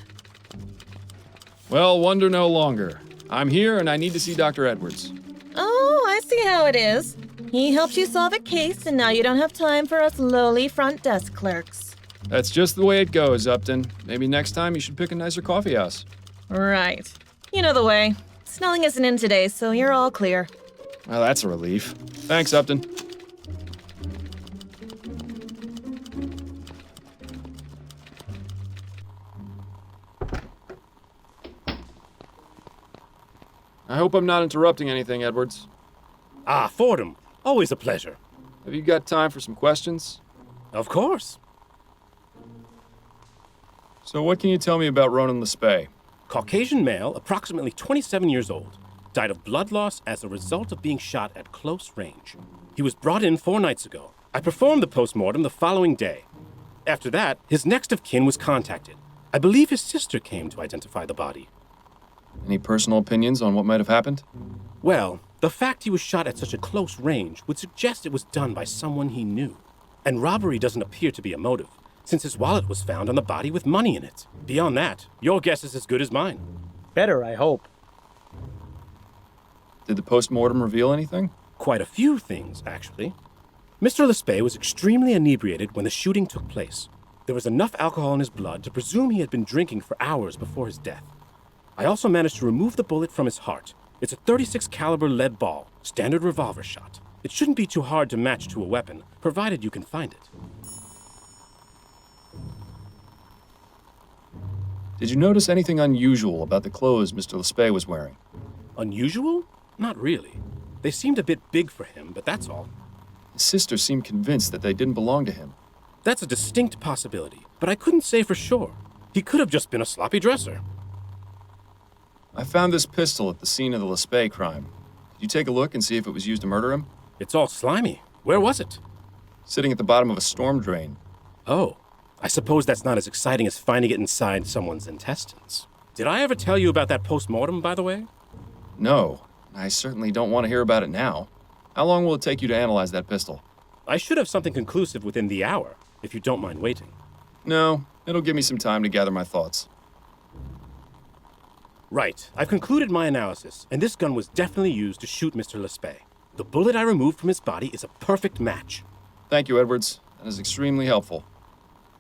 S2: Well, wonder no longer. I'm here and I need to see Dr. Edwards.
S10: Oh, I see how it is. He helped you solve a case, and now you don't have time for us lowly front desk clerks.
S2: That's just the way it goes, Upton. Maybe next time you should pick a nicer coffee house.
S10: Right. You know the way. Snelling isn't in today, so you're all clear.
S2: Well, that's a relief. Thanks, Upton. I hope I'm not interrupting anything, Edwards.
S16: Ah, Fordham. Always a pleasure.
S2: Have you got time for some questions?
S16: Of course.
S2: So what can you tell me about Ronan Lespay?
S16: Caucasian male, approximately 27 years old. Died of blood loss as a result of being shot at close range. He was brought in 4 nights ago. I performed the post-mortem the following day. After that, his next of kin was contacted. I believe his sister came to identify the body.
S2: Any personal opinions on what might have happened?
S16: Well, the fact he was shot at such a close range would suggest it was done by someone he knew. And robbery doesn't appear to be a motive, since his wallet was found on the body with money in it. Beyond that, your guess is as good as mine.
S1: Better, I hope.
S2: Did the post-mortem reveal anything?
S16: Quite a few things, actually. Mr. Lespay was extremely inebriated when the shooting took place. There was enough alcohol in his blood to presume he had been drinking for hours before his death. I also managed to remove the bullet from his heart. It's a .36 caliber lead ball, standard revolver shot. It shouldn't be too hard to match to a weapon, provided you can find it.
S2: Did you notice anything unusual about the clothes Mr. Lespay was wearing?
S16: Unusual? Not really. They seemed a bit big for him, but that's all.
S2: His sister seemed convinced that they didn't belong to him.
S16: That's a distinct possibility, but I couldn't say for sure. He could have just been a sloppy dresser.
S2: I found this pistol at the scene of the Lespay crime. Did you take a look and see if it was used to murder him?
S16: It's all slimy. Where was it?
S2: Sitting at the bottom of a storm drain.
S16: Oh, I suppose that's not as exciting as finding it inside someone's intestines. Did I ever tell you about that post-mortem, by the way?
S2: No, I certainly don't want to hear about it now. How long will it take you to analyze that pistol?
S16: I should have something conclusive within the hour, if you don't mind waiting.
S2: No, it'll give me some time to gather my thoughts.
S16: Right. I've concluded my analysis, and this gun was definitely used to shoot Mr. Lespay. The bullet I removed from his body is a perfect match.
S15: Thank you, Edwards. That is extremely helpful.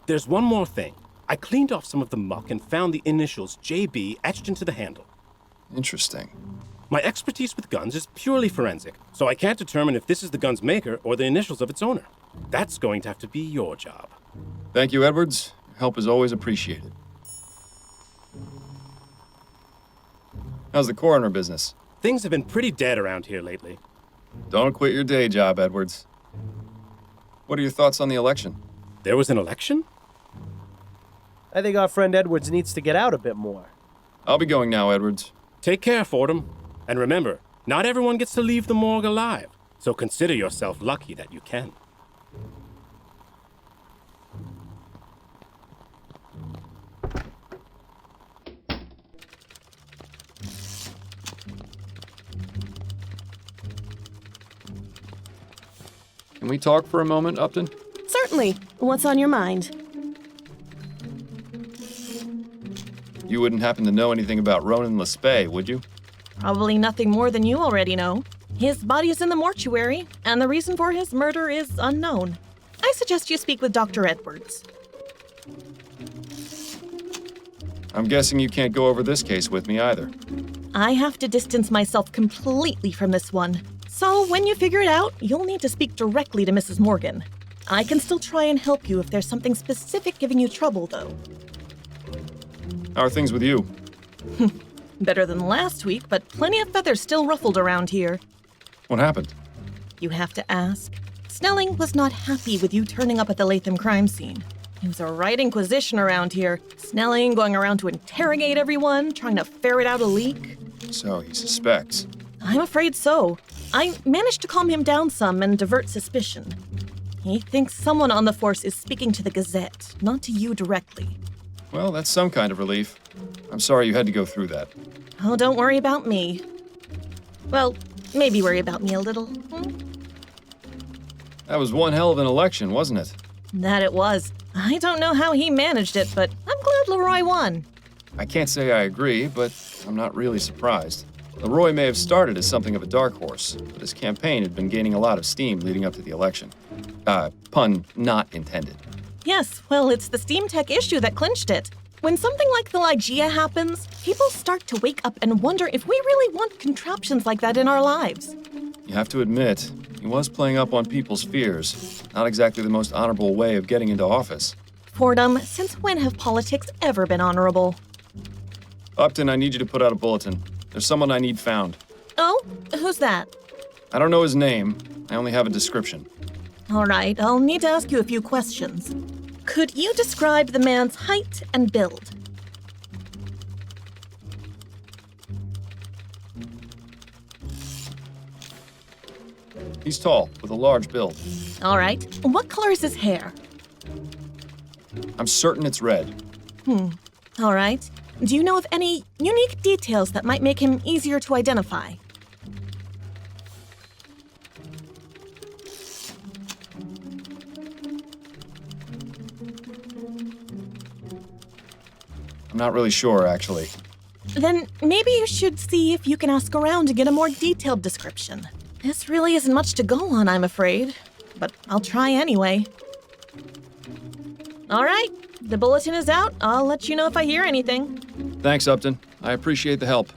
S16: There's one more thing. I cleaned off some of the muck and found the initials JB etched into the handle.
S15: Interesting.
S16: My expertise with guns is purely forensic, so I can't determine if this is the gun's maker or the initials of its owner. That's going to have to be your job.
S15: Thank you, Edwards. Your help is always appreciated. How's the coroner business?
S16: Things have been pretty dead around here lately.
S15: Don't quit your day job, Edwards. What are your thoughts on the election?
S16: There was an election?
S1: I think our friend Edwards needs to get out a bit more.
S15: I'll be going now, Edwards.
S16: Take care, Fordham. And remember, not everyone gets to leave the morgue alive, so consider yourself lucky that you can.
S15: Can we talk for a moment, Upton?
S18: Certainly. What's on your mind?
S15: You wouldn't happen to know anything about Ronan Lespay, would you?
S10: Probably nothing more than you already know. His body is in the mortuary, and the reason for his murder is unknown. I suggest you speak with Dr. Edwards.
S15: I'm guessing you can't go over this case with me either.
S10: I have to distance myself completely from this one. So when you figure it out, you'll need to speak directly to Mrs. Morgan. I can still try and help you if there's something specific giving you trouble, though.
S15: How are things with you?
S10: Better than last week, but plenty of feathers still ruffled around here.
S15: What happened?
S10: You have to ask. Snelling was not happy with you turning up at the Latham crime scene. He was a right inquisition around here. Snelling going around to interrogate everyone, trying to ferret out a leak.
S15: So he suspects.
S10: I'm afraid so. I managed to calm him down some and divert suspicion. He thinks someone on the force is speaking to the Gazette, not to you directly.
S15: Well, that's some kind of relief. I'm sorry you had to go through that.
S10: Oh, don't worry about me. Well, maybe worry about me a little.
S15: That was one hell of an election, wasn't it?
S10: That it was. I don't know how he managed it, but I'm glad Leroy won.
S15: I can't say I agree, but I'm not really surprised. Leroy may have started as something of a dark horse, but his campaign had been gaining a lot of steam leading up to the election. Pun not intended.
S10: Yes, well, it's the steam tech issue that clinched it. When something like the Ligeia happens, people start to wake up and wonder if we really want contraptions like that in our lives.
S15: You have to admit, he was playing up on people's fears. Not exactly the most honorable way of getting into office.
S10: Fordham, since when have politics ever been honorable?
S15: Upton, I need you to put out a bulletin. There's someone I need found.
S10: Oh? Who's that?
S15: I don't know his name. I only have a description.
S10: All right, I'll need to ask you a few questions. Could you describe the man's height and build?
S15: He's tall, with a large build.
S10: All right. What color is his hair?
S15: I'm certain it's red.
S10: All right. Do you know of any unique details that might make him easier to identify?
S15: I'm not really sure, actually.
S10: Then maybe you should see if you can ask around to get a more detailed description. This really isn't much to go on, I'm afraid. But I'll try anyway. All right. The bulletin is out. I'll let you know if I hear anything.
S15: Thanks, Upton. I appreciate the help.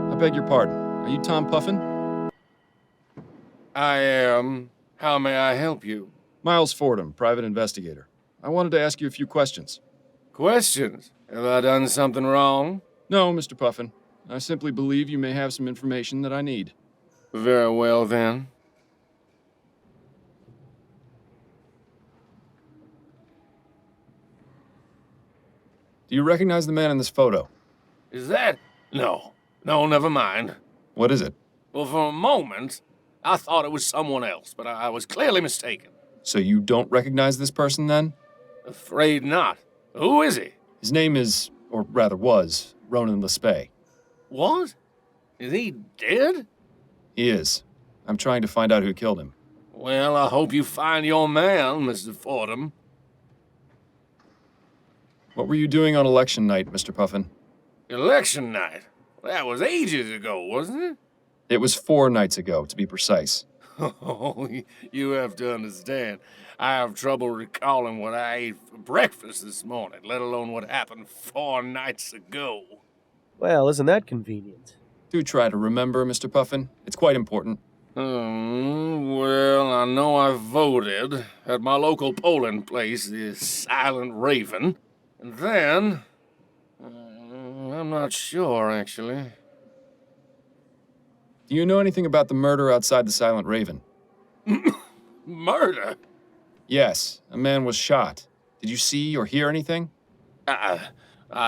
S15: I beg your pardon. Are you Tom Puffin?
S8: I am. How may I help you?
S15: Miles Fordham, private investigator. I wanted to ask you a few questions.
S8: Questions? Have I done something wrong?
S15: No, Mr. Puffin. I simply believe you may have some information that I need.
S8: Very well, then.
S15: Do you recognize the man in this photo?
S8: Is that? No. No, never mind.
S15: What is it?
S8: Well, for a moment, I thought it was someone else, but I was clearly mistaken.
S15: So you don't recognize this person, then?
S8: Afraid not. Who is he?
S15: His name is, or rather was, Ronan Lespay.
S8: What? Is he dead?
S15: He is. I'm trying to find out who killed him.
S8: Well, I hope you find your man, Mr. Fordham.
S15: What were you doing on election night, Mr. Puffin?
S8: Election night? That was ages ago, wasn't it?
S15: It was 4 nights ago, to be precise.
S8: Oh, you have to understand. I have trouble recalling what I ate for breakfast this morning, let alone what happened 4 nights ago.
S1: Well, isn't that convenient?
S15: Do try to remember, Mr. Puffin. It's quite important.
S8: Well, I know I voted at my local polling place, the Silent Raven. And then... I'm not sure, actually.
S15: Do you know anything about the murder outside the Silent Raven?
S8: Murder?
S15: Yes, a man was shot. Did you see or hear anything?
S8: I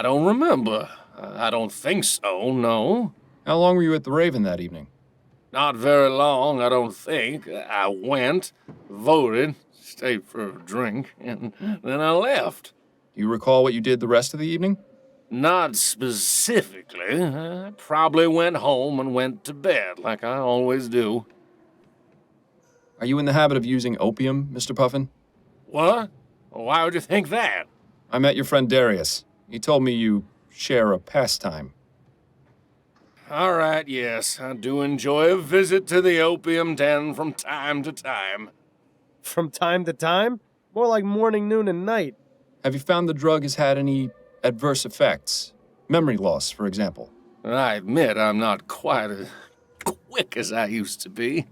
S8: don't remember. I don't think so, no.
S15: How long were you at the Raven that evening?
S8: Not very long, I don't think. I went, voted, stayed for a drink, and then I left.
S15: Do you recall what you did the rest of the evening?
S8: Not specifically. I probably went home and went to bed, like I always do.
S15: Are you in the habit of using opium, Mr. Puffin?
S8: What? Why would you think that?
S15: I met your friend Darius. He told me you share a pastime.
S8: All right, yes, I do enjoy a visit to the opium den from time to time.
S1: From time to time? More like morning, noon, and night.
S15: Have you found the drug has had any adverse effects? Memory loss, for example.
S8: I admit I'm not quite as quick as I used to be,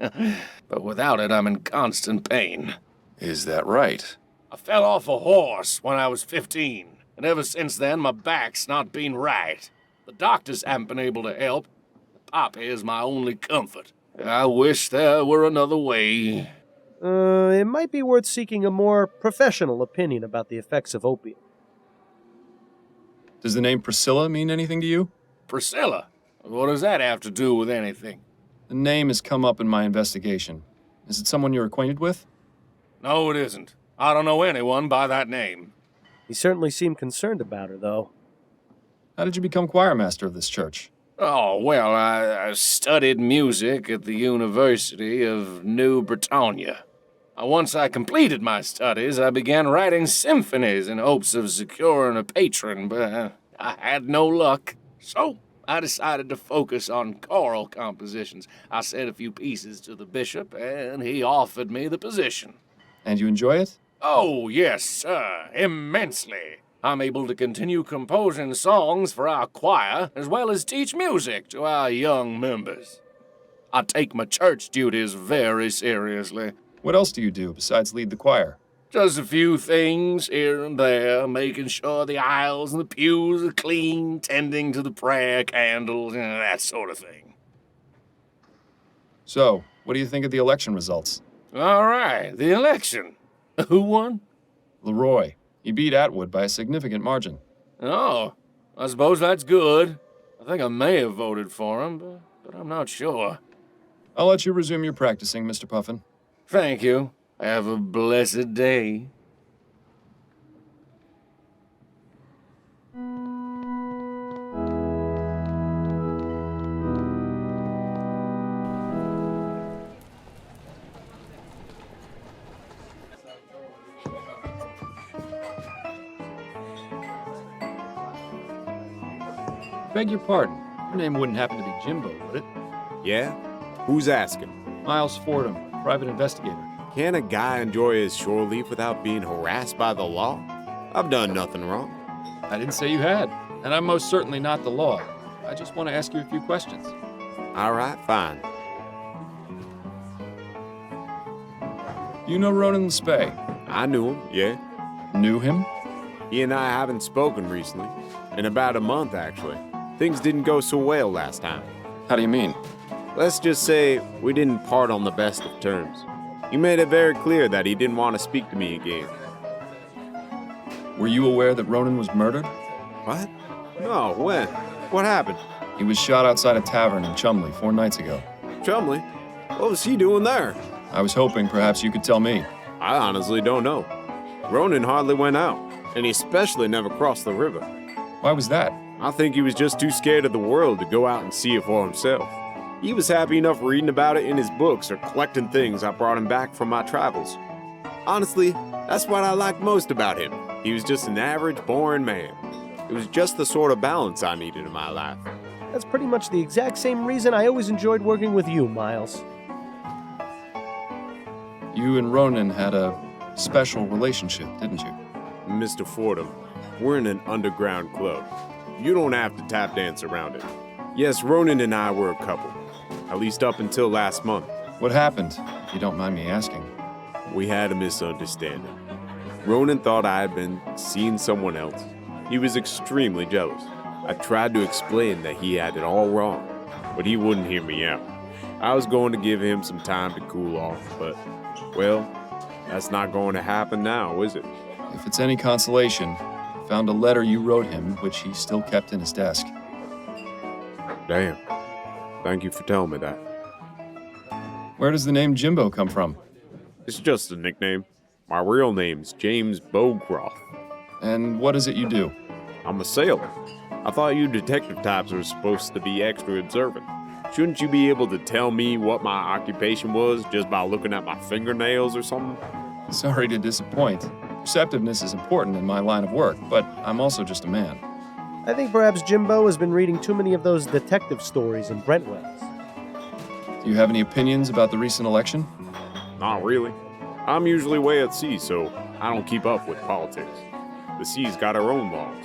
S8: but without it, I'm in constant pain.
S2: Is that right?
S8: I fell off a horse when I was 15, and ever since then, my back's not been right. The doctors haven't been able to help. The poppy is my only comfort. I wish there were another way.
S1: It might be worth seeking a more professional opinion about the effects of opium.
S15: Does the name Priscilla mean anything to you?
S8: Priscilla? What does that have to do with anything?
S15: The name has come up in my investigation. Is it someone you're acquainted with?
S8: No, it isn't. I don't know anyone by that name.
S1: You certainly seem concerned about her, though.
S15: How did you become choir master of this church?
S8: Oh, well, I studied music at the University of New Britannia. Once I completed my studies, I began writing symphonies in hopes of securing a patron, but I had no luck. So I decided to focus on choral compositions. I said a few pieces to the bishop, and he offered me the position.
S15: And you enjoy it?
S8: Oh, yes, sir, immensely. I'm able to continue composing songs for our choir, as well as teach music to our young members. I take my church duties very seriously.
S15: What else do you do besides lead the choir?
S8: Just a few things here and there, making sure the aisles and the pews are clean, tending to the prayer candles, and that sort of thing.
S15: So, what do you think of the election results?
S8: All right, the election. Who won?
S15: Leroy. He beat Atwood by a significant margin.
S8: Oh, I suppose that's good. I think I may have voted for him, but I'm not sure.
S15: I'll let you resume your practicing, Mr. Puffin.
S8: Thank you. Have a blessed day.
S15: Beg your pardon. Your name wouldn't happen to be Jimbo, would it?
S4: Yeah? Who's asking?
S15: Miles Fordham, private investigator.
S4: Can a guy enjoy his shore leave without being harassed by the law? I've done nothing wrong.
S15: I didn't say you had, and I'm most certainly not the law. I just want to ask you a few questions.
S4: All right, fine.
S15: You know Ronan Lespay?
S4: I knew him, yeah.
S15: Knew him?
S4: He and I haven't spoken recently. In about a month, actually. Things didn't go so well last time.
S15: How do you mean?
S4: Let's just say we didn't part on the best of terms. He made it very clear that he didn't want to speak to me again.
S15: Were you aware that Ronan was murdered?
S4: What? No, when? What happened?
S15: He was shot outside a tavern in Chumley 4 nights ago.
S4: Chumley? What was he doing there?
S15: I was hoping perhaps you could tell me.
S4: I honestly don't know. Ronan hardly went out, and he especially never crossed the river.
S15: Why was that?
S4: I think he was just too scared of the world to go out and see it for himself. He was happy enough reading about it in his books or collecting things I brought him back from my travels. Honestly, that's what I liked most about him. He was just an average, boring man. It was just the sort of balance I needed in my life.
S1: That's pretty much the exact same reason I always enjoyed working with you, Miles.
S15: You and Ronan had a special relationship, didn't you?
S4: Mr. Fordham, we're in an underground club. You don't have to tap dance around it. Yes, Ronan and I were a couple. At least up until last month.
S15: What happened, if you don't mind me asking?
S4: We had a misunderstanding. Ronan thought I had been seeing someone else. He was extremely jealous. I tried to explain that he had it all wrong, but he wouldn't hear me out. I was going to give him some time to cool off, but, well, that's not going to happen now, is it?
S15: If it's any consolation, I found a letter you wrote him, which he still kept in his desk.
S4: Damn. Thank you for telling me that.
S15: Where does the name Jimbo come from?
S4: It's just a nickname. My real name's James Bowcroft.
S15: And what is it you do?
S4: I'm a sailor. I thought you detective types were supposed to be extra observant. Shouldn't you be able to tell me what my occupation was just by looking at my fingernails or something?
S15: Sorry to disappoint. Perceptiveness is important in my line of work, but I'm also just a man.
S1: I think perhaps Jimbo has been reading too many of those detective stories in Brentwell's.
S15: Do you have any opinions about the recent election?
S4: Not really. I'm usually way at sea, so I don't keep up with politics. The sea's got her own laws.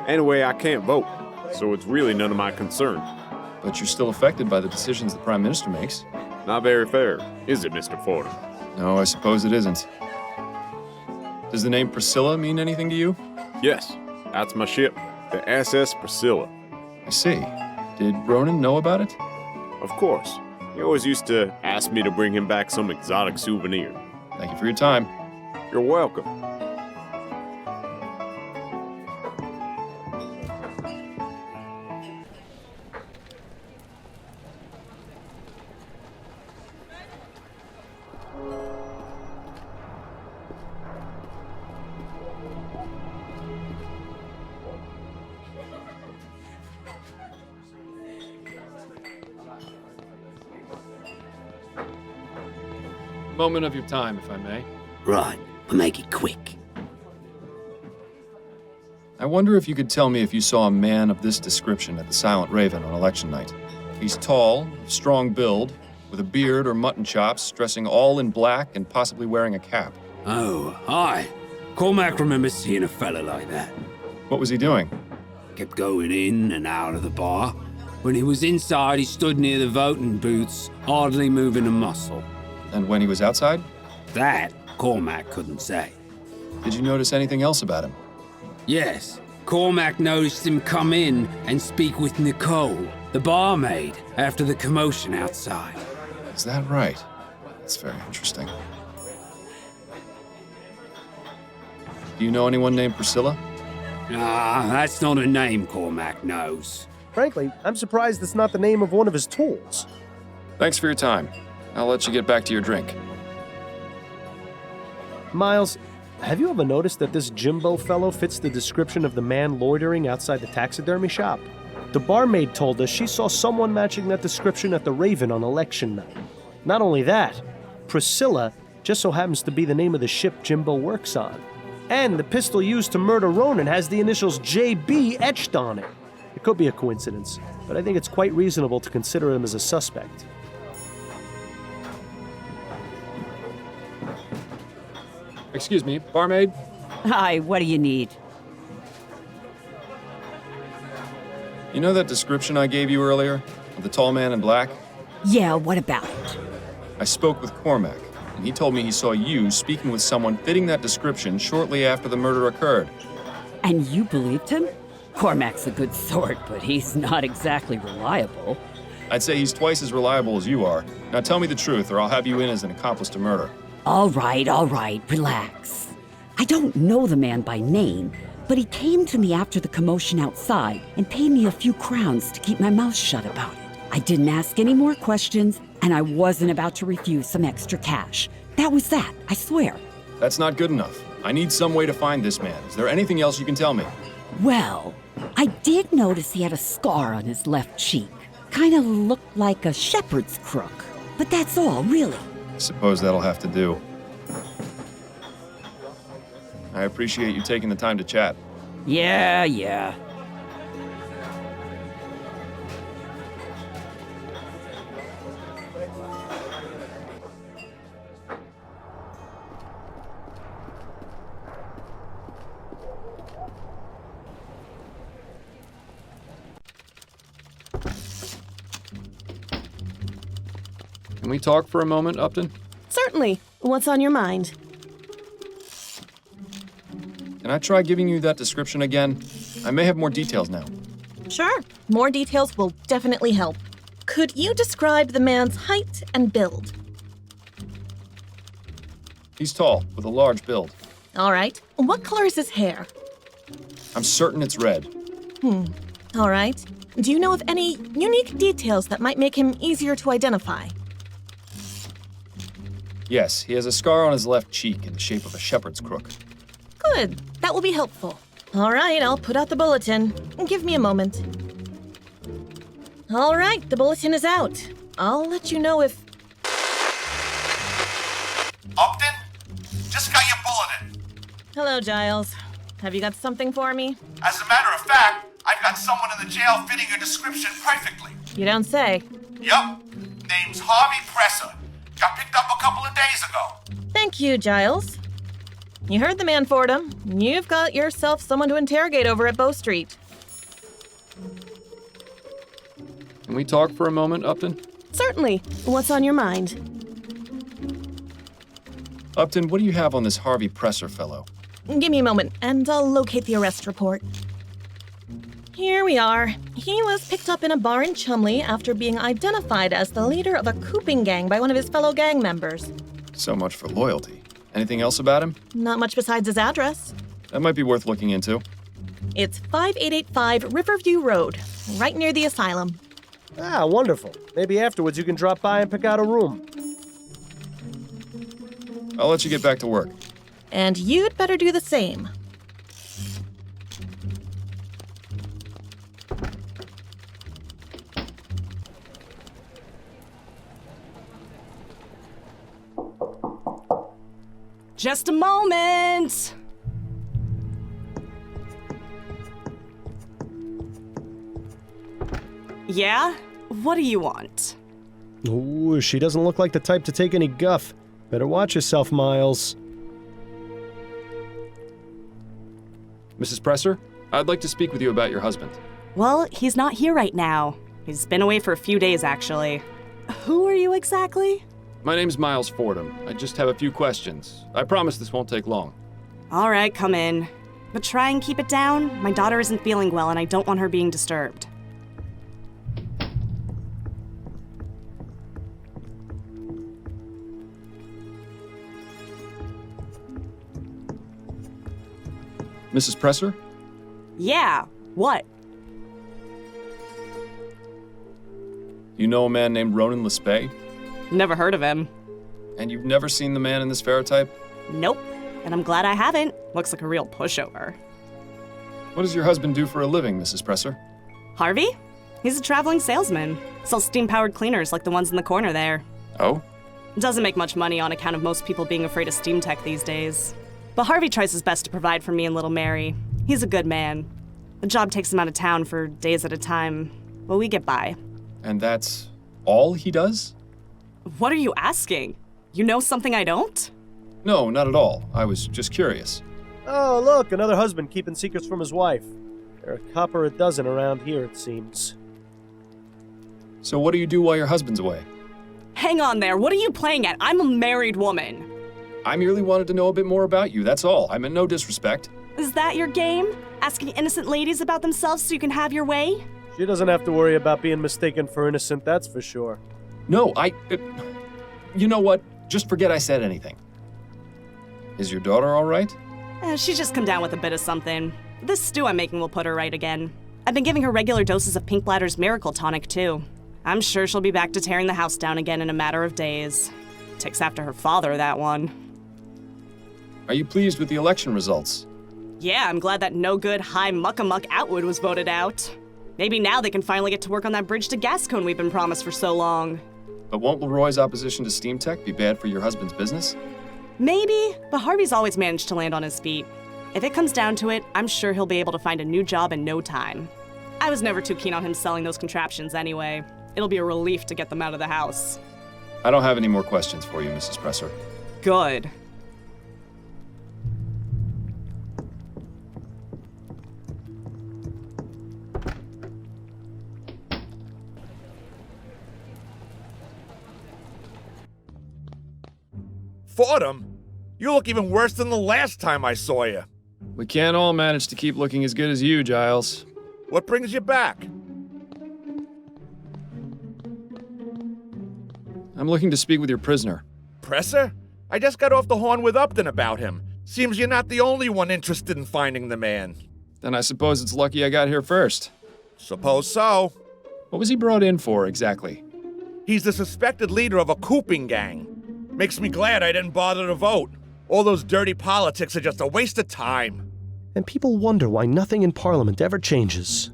S4: Anyway, I can't vote, so it's really none of my concern.
S15: But you're still affected by the decisions the Prime Minister makes.
S4: Not very fair, is it, Mr. Fordham?
S15: No, I suppose it isn't. Does the name Priscilla mean anything to you?
S4: Yes, that's my ship, the SS Priscilla.
S15: I see. Did Ronan know about it?
S4: Of course. He always used to ask me to bring him back some exotic souvenir.
S15: Thank you for your time.
S4: You're welcome.
S15: Moment of your time, if I may.
S3: Right, we'll make it quick.
S15: I wonder if you could tell me if you saw a man of this description at the Silent Raven on election night. He's tall, strong build, with a beard or mutton chops, dressing all in black and possibly wearing a cap.
S3: Oh, hi. Cormac remembers seeing a fella like that.
S15: What was he doing?
S3: Kept going in and out of the bar. When he was inside, he stood near the voting booths, hardly moving a muscle.
S15: And when he was outside?
S3: That, Cormac couldn't say.
S15: Did you notice anything else about him?
S3: Yes. Cormac noticed him come in and speak with Nicole, the barmaid, after the commotion outside.
S15: Is that right? That's very interesting. Do you know anyone named Priscilla?
S3: Ah, that's not a name Cormac knows.
S1: Frankly, I'm surprised it's not the name of one of his tools.
S15: Thanks for your time. I'll let you get back to your drink.
S1: Miles, have you ever noticed that this Jimbo fellow fits the description of the man loitering outside the taxidermy shop? The barmaid told us she saw someone matching that description at the Raven on election night. Not only that, Priscilla just so happens to be the name of the ship Jimbo works on. And the pistol used to murder Ronan has the initials JB etched on it. It could be a coincidence, but I think it's quite reasonable to consider him as a suspect.
S15: Excuse me, barmaid?
S21: Hi, what do you need?
S15: You know that description I gave you earlier? Of the tall man in black?
S21: Yeah, what about it?
S15: I spoke with Cormac, and he told me he saw you speaking with someone fitting that description shortly after the murder occurred.
S21: And you believed him? Cormac's a good sort, but he's not exactly reliable.
S15: I'd say he's twice as reliable as you are. Now tell me the truth, or I'll have you in as an accomplice to murder.
S21: All right, relax. I don't know the man by name, but he came to me after the commotion outside and paid me a few crowns to keep my mouth shut about it. I didn't ask any more questions, and I wasn't about to refuse some extra cash. That was that, I swear.
S15: That's not good enough.
S2: I need some way to find this man. Is there anything else you can tell me?
S21: Well, I did notice he had a scar on his left cheek. Kind of looked like a shepherd's crook. But that's all, really.
S2: I suppose that'll have to do. I appreciate you taking the time to chat.
S21: Yeah.
S2: Can we talk for a moment, Upton?
S18: Certainly. What's on your mind?
S2: Can I try giving you that description again? I may have more details now.
S10: Sure. More details will definitely help. Could you describe the man's height and build?
S2: He's tall, with a large build.
S10: All right. What color is his hair?
S2: I'm certain it's red.
S10: All right. Do you know of any unique details that might make him easier to identify?
S2: Yes, he has a scar on his left cheek in the shape of a shepherd's crook.
S10: Good. That will be helpful. All right, I'll put out the bulletin. Give me a moment. All right, the bulletin is out. I'll let you know if...
S6: Upton? Just got your bulletin.
S10: Hello, Giles. Have you got something for me?
S6: As a matter of fact, I've got someone in the jail fitting your description perfectly.
S10: You don't say.
S6: Yup. Name's Harvey Presser. Got picked up a couple of days ago.
S10: Thank you, Giles. You heard the man, Fordham. You've got yourself someone to interrogate over at Bow Street.
S2: Can we talk for a moment, Upton?
S18: Certainly. What's on your mind?
S2: Upton, what do you have on this Harvey Presser fellow?
S10: Give me a moment, and I'll locate the arrest report. Here we are. He was picked up in a bar in Chumley after being identified as the leader of a cooping gang by one of his fellow gang members.
S2: So much for loyalty. Anything else about him?
S10: Not much besides his address.
S2: That might be worth looking into.
S10: It's 5885 Riverview Road, right near the asylum.
S1: Ah, wonderful. Maybe afterwards you can drop by and pick out a room.
S2: I'll let you get back to work.
S10: And you'd better do the same.
S18: Just a moment! Yeah? What do you want?
S1: Ooh, she doesn't look like the type to take any guff. Better watch yourself, Miles.
S2: Mrs. Presser, I'd like to speak with you about your husband.
S18: Well, he's not here right now. He's been away for a few days, actually. Who are you exactly?
S2: My name's Miles Fordham. I just have a few questions. I promise this won't take long.
S18: All right, come in. But try and keep it down. My daughter isn't feeling well, and I don't want her being disturbed.
S2: Mrs. Presser?
S18: Yeah, what?
S2: You know a man named Ronan Lespay?
S18: Never heard of him.
S2: And you've never seen the man in this ferrotype?
S18: Nope, and I'm glad I haven't. Looks like a real pushover.
S2: What does your husband do for a living, Mrs. Presser?
S18: Harvey? He's a traveling salesman. Sells steam-powered cleaners like the ones in the corner there.
S2: Oh?
S18: Doesn't make much money on account of most people being afraid of steam tech these days. But Harvey tries his best to provide for me and little Mary. He's a good man. The job takes him out of town for days at a time, but we get by.
S2: And that's all he does?
S18: What are you asking? You know something I don't?
S2: No, not at all. I was just curious.
S1: Oh, look, another husband keeping secrets from his wife. There are a copper a dozen around here, it seems.
S2: So what do you do while your husband's away?
S18: Hang on there, what are you playing at? I'm a married woman.
S2: I merely wanted to know a bit more about you, that's all. I meant no disrespect.
S18: Is that your game? Asking innocent ladies about themselves so you can have your way?
S1: She doesn't have to worry about being mistaken for innocent, that's for sure.
S2: No, you know what? Just forget I said anything. Is your daughter all right?
S18: She's just come down with a bit of something. This stew I'm making will put her right again. I've been giving her regular doses of Pink Bladder's Miracle Tonic, too. I'm sure she'll be back to tearing the house down again in a matter of days. Takes after her father, that one.
S2: Are you pleased with the election results?
S18: Yeah, I'm glad that no-good high muck-a-muck Outwood was voted out. Maybe now they can finally get to work on that bridge to Gascon we've been promised for so long.
S2: But won't Leroy's opposition to steam tech be bad for your husband's business?
S18: Maybe, but Harvey's always managed to land on his feet. If it comes down to it, I'm sure he'll be able to find a new job in no time. I was never too keen on him selling those contraptions anyway. It'll be a relief to get them out of the house.
S2: I don't have any more questions for you, Mrs. Presser.
S18: Good.
S6: Fordham? You look even worse than the last time I saw you.
S15: We can't all manage to keep looking as good as you, Giles.
S6: What brings you back?
S15: I'm looking to speak with your prisoner.
S6: Presser? I just got off the horn with Upton about him. Seems you're not the only one interested in finding the man.
S15: Then I suppose it's lucky I got here first.
S6: Suppose so.
S15: What was he brought in for, exactly?
S6: He's the suspected leader of a cooping gang. Makes me glad I didn't bother to vote. All those dirty politics are just a waste of time.
S1: And people wonder why nothing in Parliament ever changes.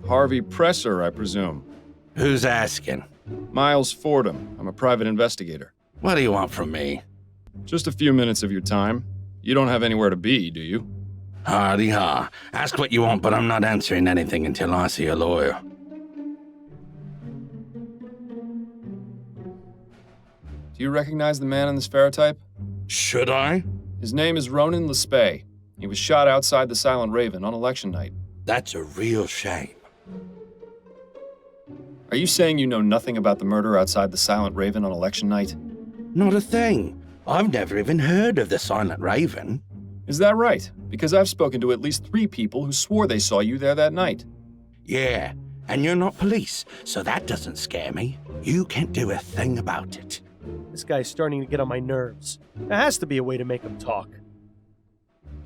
S15: Harvey Presser, I presume.
S22: Who's asking?
S15: Miles Fordham. I'm a private investigator.
S22: What do you want from me?
S15: Just a few minutes of your time. You don't have anywhere to be, do you?
S22: Hardy ha. Ask what you want, but I'm not answering anything until I see a lawyer.
S2: Do you recognize the man in this ferrotype?
S22: Should I?
S2: His name is Ronan Lespay. He was shot outside the Silent Raven on election night.
S22: That's a real shame.
S2: Are you saying you know nothing about the murder outside the Silent Raven on election night?
S22: Not a thing. I've never even heard of the Silent Raven.
S2: Is that right? Because I've spoken to at least 3 people who swore they saw you there that night.
S22: Yeah, and you're not police, so that doesn't scare me. You can't do a thing about it.
S1: This guy's starting to get on my nerves. There has to be a way to make him talk.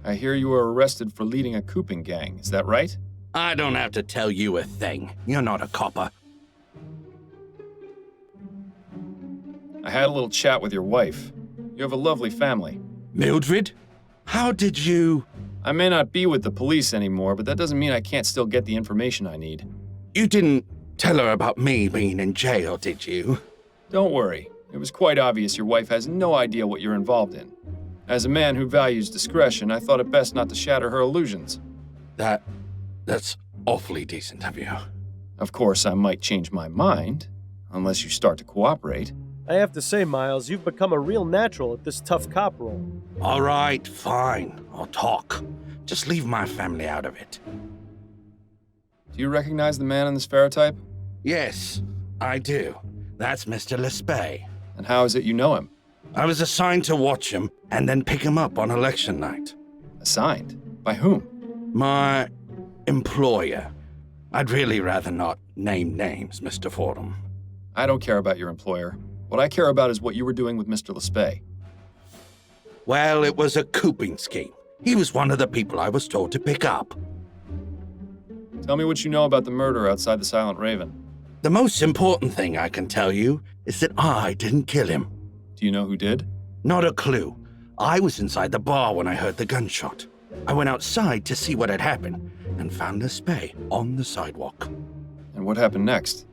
S2: I hear you were arrested for leading a cooping gang. Is that right?
S22: I don't have to tell you a thing. You're not a copper.
S2: I had a little chat with your wife. You have a lovely family.
S22: Mildred? How did you...
S2: I may not be with the police anymore, but that doesn't mean I can't still get the information I need.
S22: You didn't tell her about me being in jail, did you?
S2: Don't worry. It was quite obvious your wife has no idea what you're involved in. As a man who values discretion, I thought it best not to shatter her illusions.
S22: That's awfully decent of you.
S2: Of course, I might change my mind, unless you start to cooperate.
S1: I have to say, Miles, you've become a real natural at this tough cop role.
S22: All right, fine. I'll talk. Just leave my family out of it.
S2: Do you recognize the man in this ferrotype?
S22: Yes, I do. That's Mr. Lespay.
S2: And how is it you know him?
S22: I was assigned to watch him and then pick him up on election night.
S2: Assigned? By whom?
S22: My employer. I'd really rather not name names, Mr. Fordham.
S2: I don't care about your employer. What I care about is what you were doing with Mr. Lespay.
S22: Well, it was a cooping scheme. He was one of the people I was told to pick up.
S2: Tell me what you know about the murder outside the Silent Raven.
S22: The most important thing I can tell you is that I didn't kill him.
S2: Do you know who did?
S22: Not a clue. I was inside the bar when I heard the gunshot. I went outside to see what had happened and found Lespay on the sidewalk.
S2: And what happened next?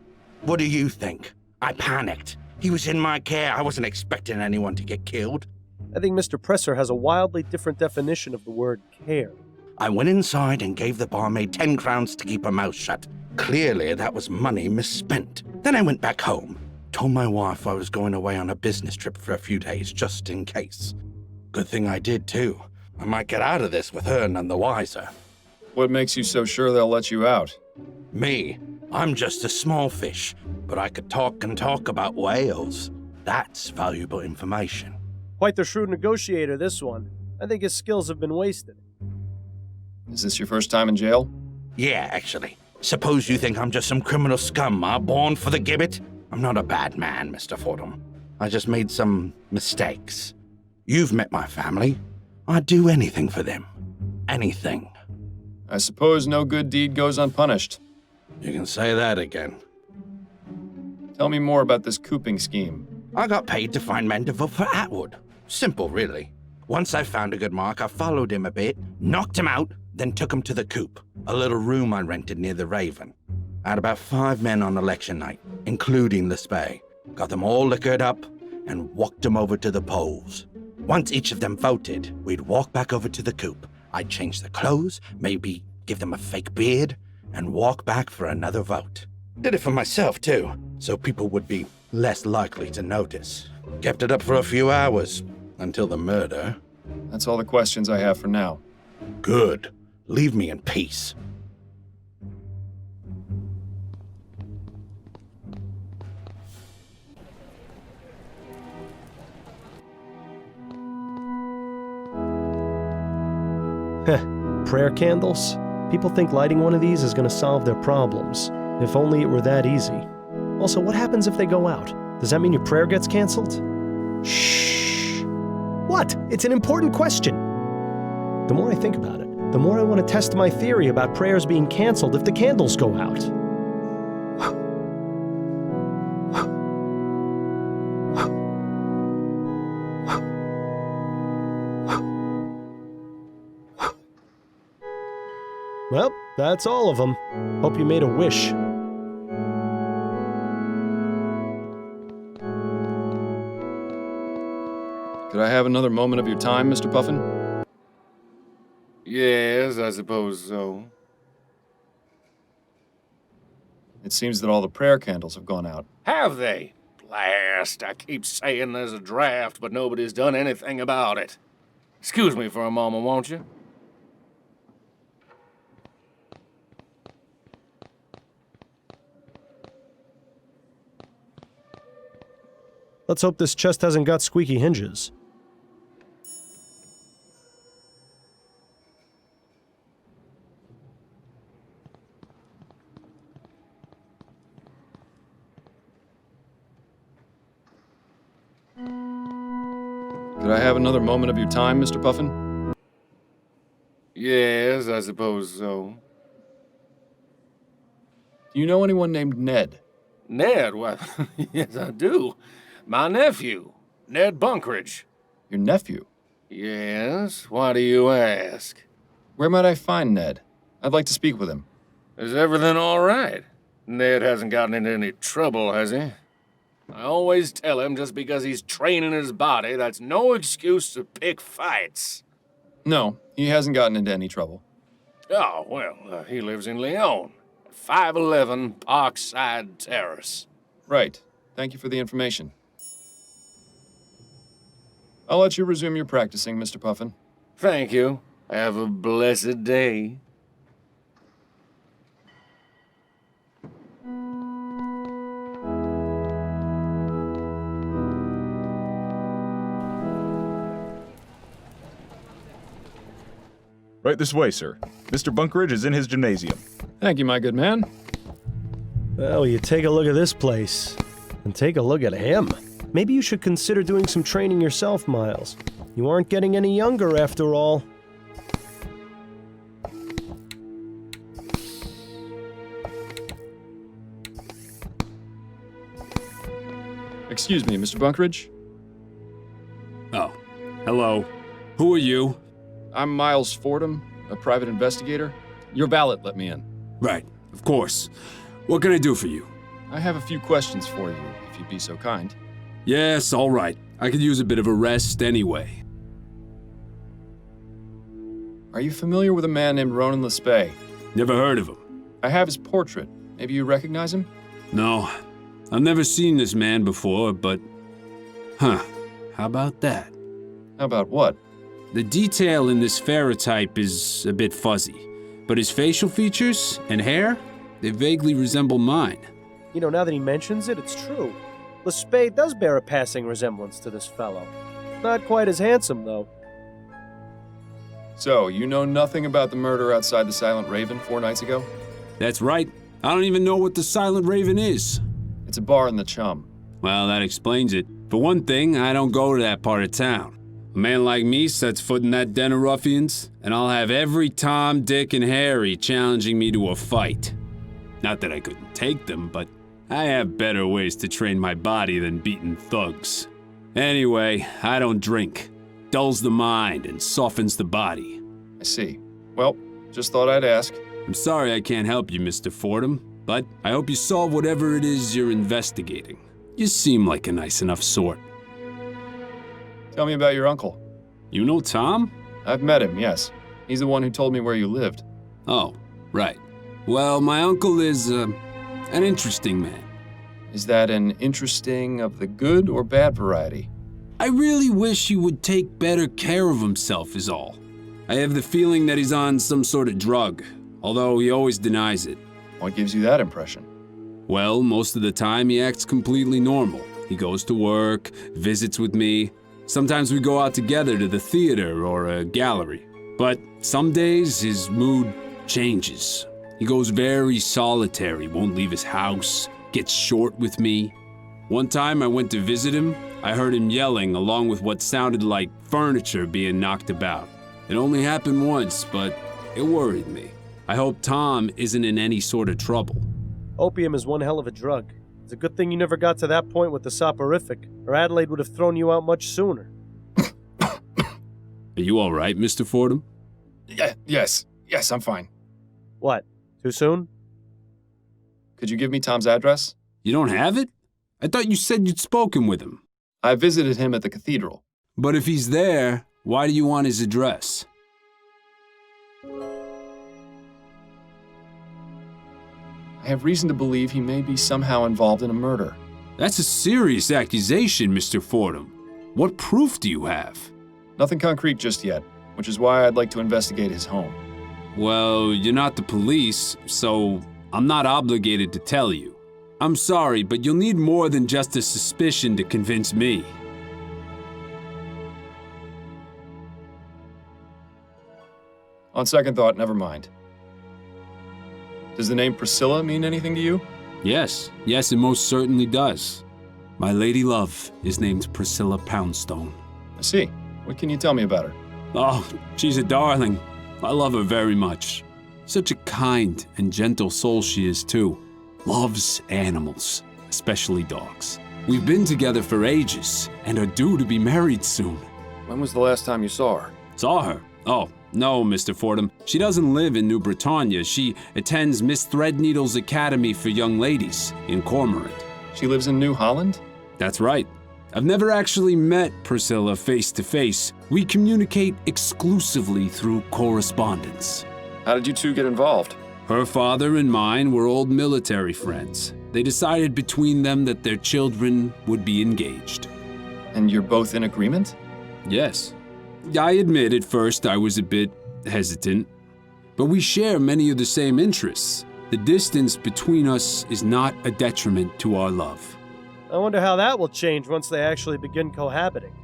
S22: What do you think? I panicked. He was in my care. I wasn't expecting anyone to get killed.
S1: I think Mr. Presser has a wildly different definition of the word care.
S22: I went inside and gave the barmaid 10 crowns to keep her mouth shut. Clearly, that was money misspent. Then I went back home, told my wife I was going away on a business trip for a few days, just in case. Good thing I did, too. I might get out of this with her none the wiser.
S2: What makes you so sure they'll let you out?
S22: Me? I'm just a small fish, but I could talk and talk about whales. That's valuable information.
S1: Quite the shrewd negotiator, this one. I think his skills have been wasted.
S2: Is this your first time in jail?
S22: Yeah, actually. Suppose you think I'm just some criminal scum, born for the gibbet? I'm not a bad man, Mr. Fordham. I just made some mistakes. You've met my family. I'd do anything for them. Anything.
S2: I suppose no good deed goes unpunished.
S22: You can say that again.
S2: Tell me more about this cooping scheme.
S22: I got paid to find men to vote for Atwood. Simple, really. Once I found a good mark, I followed him a bit, knocked him out, then took him to the Coop, a little room I rented near the Raven. I had about 5 men on election night, including the Spay. Got them all liquored up and walked them over to the polls. Once each of them voted, we'd walk back over to the Coop. I'd change their clothes, maybe give them a fake beard, and walk back for another vote. Did it for myself, too, so people would be less likely to notice. Kept it up for a few hours, until the murder.
S15: That's all the questions I have for now.
S22: Good. Leave me in peace.
S1: Prayer candles? People think lighting one of these is going to solve their problems. If only it were that easy. Also, what happens if they go out? Does that mean your prayer gets canceled? Shh. What? It's an important question. The more I think about it, the more I want to test my theory about prayers being canceled if the candles go out. Well, that's all of them. Hope you made a wish.
S15: Could I have another moment of your time, Mr. Puffin?
S8: Yes, I suppose so.
S15: It seems that all the prayer candles have gone out.
S8: Have they? Blast, I keep saying there's a draft, but nobody's done anything about it. Excuse me for a moment, won't you?
S1: Let's hope this chest hasn't got squeaky hinges.
S15: Could I have another moment of your time, Mr. Puffin?
S8: Yes, I suppose so.
S15: Do you know anyone named Ned?
S8: Ned? Well, yes, I do. My nephew, Ned Bunkridge.
S15: Your nephew?
S8: Yes, why do you ask?
S15: Where might I find Ned? I'd like to speak with him.
S8: Is everything all right? Ned hasn't gotten into any trouble, has he? I always tell him just because he's training his body, that's no excuse to pick fights.
S15: No, he hasn't gotten into any trouble.
S8: Oh, well, he lives in Lyon, 511 Parkside Terrace.
S15: Right. Thank you for the information. I'll let you resume your practicing, Mr. Puffin.
S8: Thank you. Have a blessed day.
S12: Right this way, sir. Mr. Bunkridge is in his gymnasium.
S15: Thank you, my good man.
S1: Well, you take a look at this place, and take a look at him. Maybe you should consider doing some training yourself, Miles. You aren't getting any younger after all.
S15: Excuse me, Mr. Bunkridge?
S7: Oh, hello. Who are you?
S15: I'm Miles Fordham, a private investigator. Your valet let me in.
S7: Right, of course. What can I do for you?
S15: I have a few questions for you, if you'd be so kind.
S7: Yes, all right. I could use a bit of a rest anyway.
S15: Are you familiar with a man named Ronan Lespay?
S7: Never heard of him.
S15: I have his portrait. Maybe you recognize him?
S7: No, I've never seen this man before, but... Huh, how about that?
S15: How about what?
S7: The detail in this ferrotype is a bit fuzzy, but his facial features and hair, they vaguely resemble mine.
S1: You know, now that he mentions it, it's true. Lespay does bear a passing resemblance to this fellow. Not quite as handsome, though.
S15: So, you know nothing about the murder outside the Silent Raven 4 nights ago?
S7: That's right. I don't even know what the Silent Raven is.
S15: It's a bar in the Chum.
S7: Well, that explains it. For one thing, I don't go to that part of town. A man like me sets foot in that den of ruffians, and I'll have every Tom, Dick, and Harry challenging me to a fight. Not that I couldn't take them, but I have better ways to train my body than beating thugs. Anyway, I don't drink. Dulls the mind and softens the body.
S15: I see. Well, just thought I'd ask.
S7: I'm sorry I can't help you, Mr. Fordham, but I hope you solve whatever it is you're investigating. You seem like a nice enough sort.
S15: Tell me about your uncle.
S7: You know Tom?
S15: I've met him, yes. He's the one who told me where you lived.
S7: Oh, right. Well, my uncle is, an interesting man.
S15: Is that an interesting of the good or bad variety?
S7: I really wish he would take better care of himself is all. I have the feeling that he's on some sort of drug, although he always denies it.
S15: What gives you that impression?
S7: Well, most of the time he acts completely normal. He goes to work, visits with me. Sometimes we go out together to the theater or a gallery. But some days his mood changes. He goes very solitary, won't leave his house, gets short with me. One time I went to visit him, I heard him yelling along with what sounded like furniture being knocked about. It only happened once, but it worried me. I hope Tom isn't in any sort of trouble.
S1: Opium is one hell of a drug. It's a good thing you never got to that point with the soporific, or Adelaide would have thrown you out much sooner.
S7: Are you all right, Mr. Fordham?
S15: Yes, I'm fine.
S1: What, too soon?
S15: Could you give me Tom's address?
S7: You don't have it? I thought you said you'd spoken with him.
S15: I visited him at the cathedral.
S7: But if he's there, why do you want his address?
S15: I have reason to believe he may be somehow involved in a murder.
S7: That's a serious accusation, Mr. Fordham. What proof do you have?
S15: Nothing concrete just yet, which is why I'd like to investigate his home.
S7: Well, you're not the police, so I'm not obligated to tell you. I'm sorry, but you'll need more than just a suspicion to convince me.
S15: On second thought, never mind. Does the name Priscilla mean anything to you?
S7: Yes, it most certainly does. My lady love is named Priscilla Poundstone.
S15: I see. What can you tell me about her?
S7: Oh, she's a darling. I love her very much. Such a kind and gentle soul she is, too. Loves animals, especially dogs. We've been together for ages and are due to be married soon.
S15: When was the last time you saw her?
S7: Saw her? Oh, no, Mr. Fordham. She doesn't live in New Britannia. She attends Miss Threadneedle's Academy for Young Ladies in Cormorant.
S15: She lives in New Holland?
S7: That's right. I've never actually met Priscilla face to face. We communicate exclusively through correspondence.
S15: How did you two get involved?
S7: Her father and mine were old military friends. They decided between them that their children would be engaged.
S15: And you're both in agreement?
S7: Yes. I admit at first I was a bit hesitant, but we share many of the same interests. The distance between us is not a detriment to our love.
S1: I wonder how that will change once they actually begin cohabiting.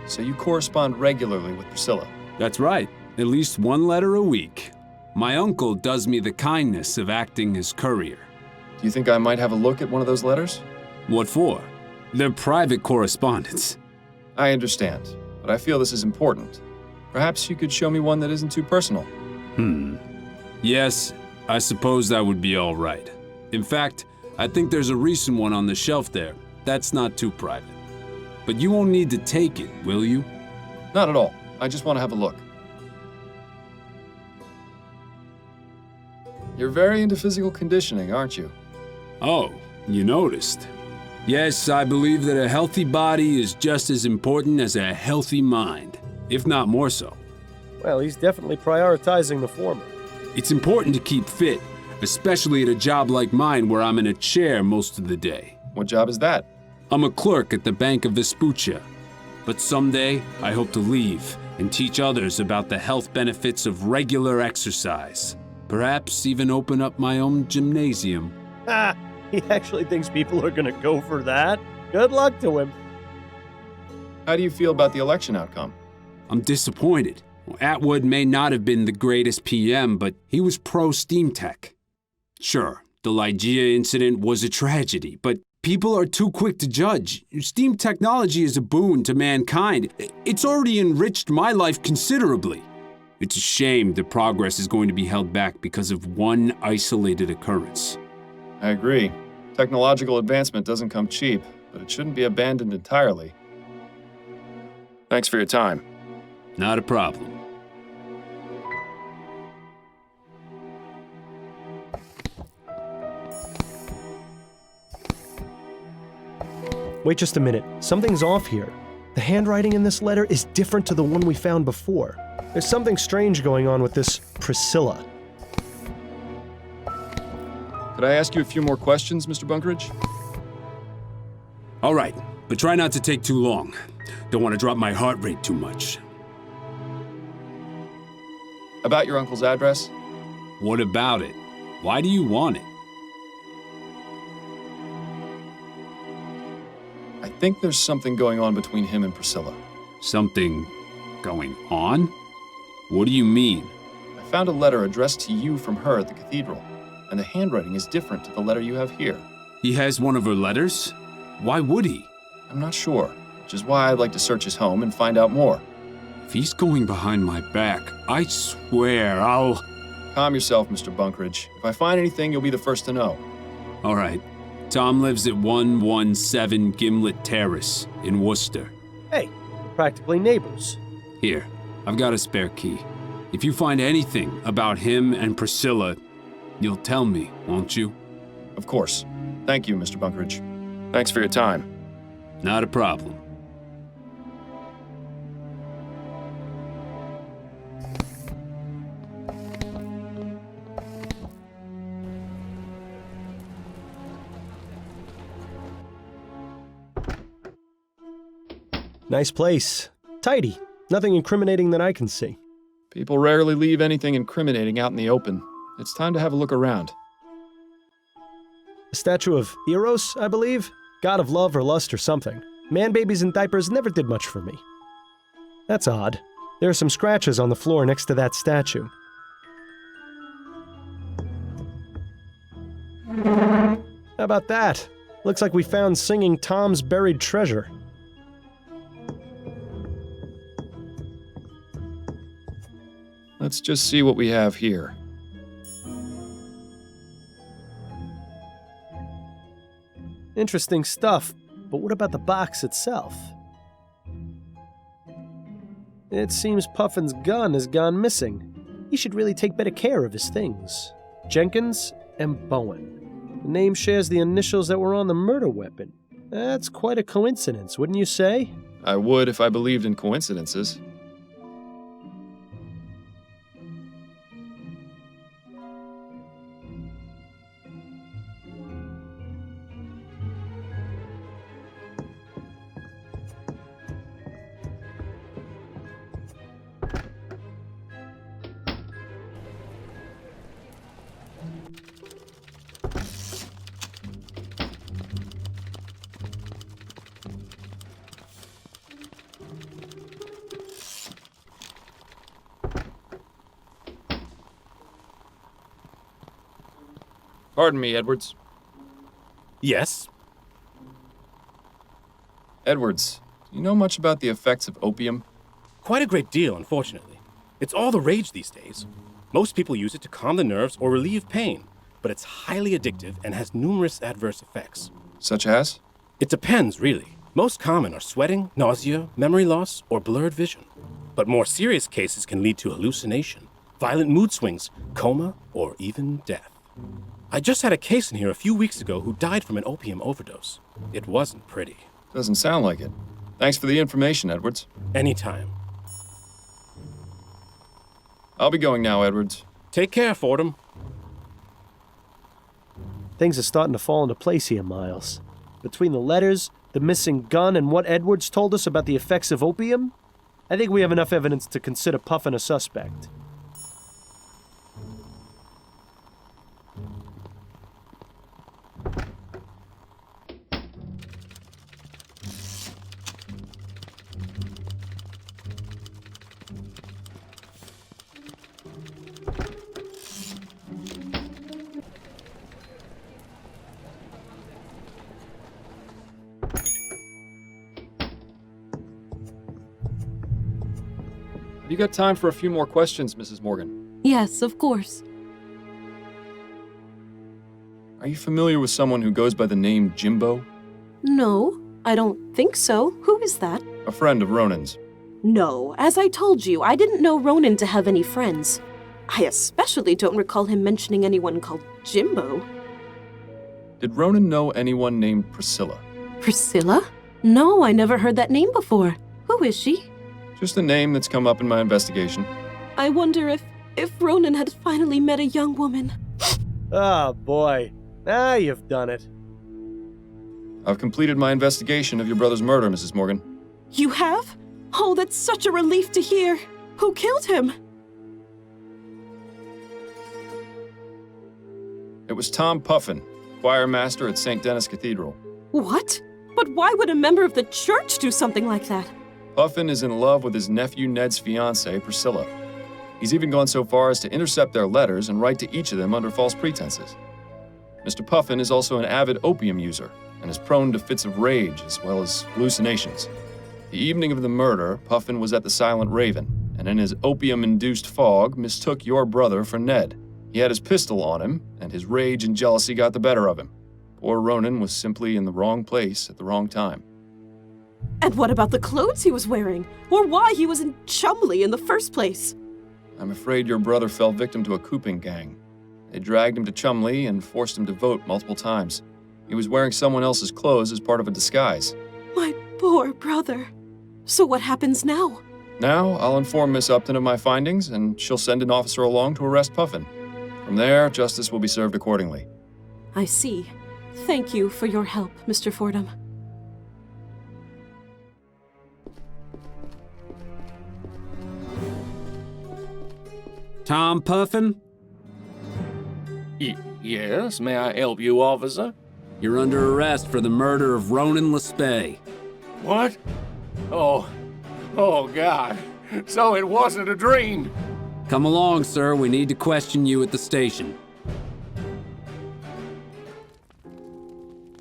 S15: So you correspond regularly with Priscilla?
S7: That's right. At least one letter a week. My uncle does me the kindness of acting as courier.
S15: Do you think I might have a look at one of those letters?
S7: What for? They're private correspondence.
S15: I understand, but I feel this is important. Perhaps you could show me one that isn't too personal.
S7: Yes, I suppose that would be all right. In fact, I think there's a recent one on the shelf there. That's not too private. But you won't need to take it, will you?
S15: Not at all. I just want to have a look. You're very into physical conditioning, aren't you?
S7: Oh, you noticed. Yes, I believe that a healthy body is just as important as a healthy mind, if not more so.
S1: Well, he's definitely prioritizing the former.
S7: It's important to keep fit, especially at a job like mine where I'm in a chair most of the day.
S15: What job is that?
S7: I'm a clerk at the Bank of Vespuccia. But someday, I hope to leave and teach others about the health benefits of regular exercise. Perhaps even open up my own gymnasium.
S1: Ha! He actually thinks people are gonna go for that? Good luck to him.
S15: How do you feel about the election outcome?
S7: I'm disappointed. Atwood may not have been the greatest PM, but he was pro-steam tech. Sure, the Ligeia incident was a tragedy, but people are too quick to judge. Steam technology is a boon to mankind. It's already enriched my life considerably. It's a shame the progress is going to be held back because of one isolated occurrence.
S2: I agree. Technological advancement doesn't come cheap, but it shouldn't be abandoned entirely. Thanks for your time.
S7: Not a problem.
S1: Wait just a minute. Something's off here. The handwriting in this letter is different to the one we found before. There's something strange going on with this Priscilla.
S15: Could I ask you a few more questions, Mr. Bunkridge?
S7: All right, but try not to take too long. Don't want to drop my heart rate too much.
S2: About your uncle's address?
S7: What about it? Why do you want it?
S2: I think there's something going on between him and Priscilla.
S7: Something going on? What do you mean?
S2: I found a letter addressed to you from her at the cathedral, and the handwriting is different to the letter you have here.
S7: He has one of her letters? Why would he?
S2: I'm not sure, which is why I'd like to search his home and find out more.
S7: If he's going behind my back, I swear I'll...
S2: Calm yourself, Mr. Bunkridge. If I find anything, you'll be the first to know.
S7: All right. Tom lives at 117 Gimlet Terrace in Worcester.
S1: Hey, practically neighbors.
S7: Here, I've got a spare key. If you find anything about him and Priscilla, you'll tell me, won't you?
S2: Of course. Thank you, Mr. Bunkridge. Thanks for your time.
S7: Not a problem.
S1: Nice place. Tidy. Nothing incriminating that I can see.
S2: People rarely leave anything incriminating out in the open. It's time to have a look around.
S1: A statue of Eros, I believe? God of love or lust or something. Man-babies in diapers never did much for me. That's odd. There are some scratches on the floor next to that statue. How about that? Looks like we found singing Tom's buried treasure.
S2: Let's just see what we have here.
S1: Interesting stuff, but what about the box itself? It seems Puffin's gun has gone missing. He should really take better care of his things. Jenkins and Bowen. The name shares the initials that were on the murder weapon. That's quite a coincidence, wouldn't you say?
S2: I would if I believed in coincidences. Pardon me, Edwards.
S16: Yes?
S2: Edwards, do you know much about the effects of opium?
S16: Quite a great deal, unfortunately. It's all the rage these days. Most people use it to calm the nerves or relieve pain, but it's highly addictive and has numerous adverse effects.
S2: Such as?
S16: It depends, really. Most common are sweating, nausea, memory loss, or blurred vision. But more serious cases can lead to hallucination, violent mood swings, coma, or even death. I just had a case in here a few weeks ago who died from an opium overdose. It wasn't pretty.
S2: Doesn't sound like it. Thanks for the information, Edwards.
S16: Anytime.
S2: I'll be going now, Edwards.
S16: Take care, Fordham.
S1: Things are starting to fall into place here, Miles. Between the letters, the missing gun, and what Edwards told us about the effects of opium, I think we have enough evidence to consider Puffin a suspect.
S15: You got time for a few more questions, Mrs. Morgan?
S11: Yes, of course.
S15: Are you familiar with someone who goes by the name Jimbo?
S11: No, I don't think so. Who is that?
S15: A friend of Ronan's.
S11: No, as I told you, I didn't know Ronan to have any friends. I especially don't recall him mentioning anyone called Jimbo.
S15: Did Ronan know anyone named Priscilla?
S11: Priscilla? No, I never heard that name before. Who is she?
S15: Just a name that's come up in my investigation.
S11: I wonder if Ronan had finally met a young woman.
S1: Oh, boy. Now you've done it.
S15: I've completed my investigation of your brother's murder, Mrs. Morgan.
S11: You have? Oh, that's such a relief to hear. Who killed him?
S15: It was Tom Puffin, choir master at St. Denis Cathedral.
S11: What? But why would a member of the church do something like that?
S15: Puffin is in love with his nephew Ned's fiancée, Priscilla. He's even gone so far as to intercept their letters and write to each of them under false pretenses. Mr. Puffin is also an avid opium user and is prone to fits of rage as well as hallucinations. The evening of the murder, Puffin was at the Silent Raven, and in his opium-induced fog mistook your brother for Ned. He had his pistol on him, and his rage and jealousy got the better of him. Poor Ronan was simply in the wrong place at the wrong time.
S11: And what about the clothes he was wearing? Or why he was in Chumley in the first place?
S15: I'm afraid your brother fell victim to a cooping gang. They dragged him to Chumley and forced him to vote multiple times. He was wearing someone else's clothes as part of a disguise.
S11: My poor brother. So what happens now?
S15: Now, I'll inform Miss Upton of my findings, and she'll send an officer along to arrest Puffin. From there, justice will be served accordingly.
S11: I see. Thank you for your help, Mr. Fordham.
S7: Tom Puffin?
S8: Yes, may I help you, officer?
S7: You're under arrest for the murder of Ronan Lespay.
S8: What? Oh, God. So it wasn't a dream.
S7: Come along, sir. We need to question you at the station.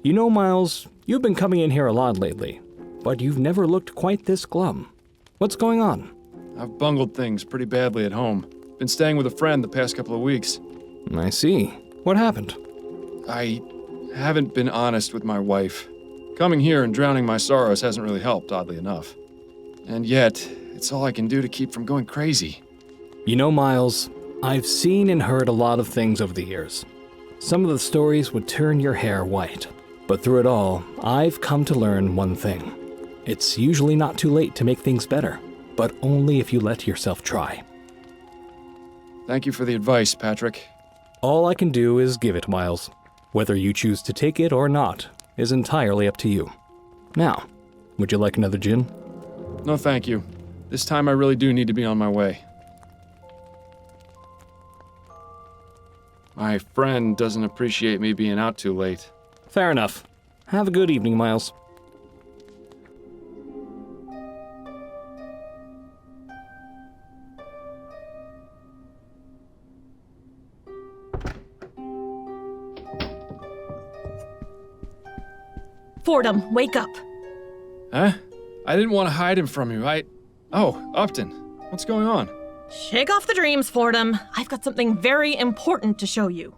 S13: You know, Miles, you've been coming in here a lot lately, but you've never looked quite this glum. What's going on?
S15: I've bungled things pretty badly at home. Been staying with a friend the past couple of weeks.
S13: I see. What happened?
S15: I haven't been honest with my wife. Coming here and drowning my sorrows hasn't really helped, oddly enough. And yet, it's all I can do to keep from going crazy.
S13: You know, Miles, I've seen and heard a lot of things over the years. Some of the stories would turn your hair white. But through it all, I've come to learn one thing. It's usually not too late to make things better, but only if you let yourself try.
S15: Thank you for the advice, Patrick.
S13: All I can do is give it, Miles. Whether you choose to take it or not is entirely up to you. Now, would you like another gin?
S15: No, thank you. This time I really do need to be on my way. My friend doesn't appreciate me being out too late.
S13: Fair enough. Have a good evening, Miles.
S10: Fordham, wake up.
S15: Huh? I didn't want to hide him from you. Oh, Upton. What's going on?
S10: Shake off the dreams, Fordham. I've got something very important to show you.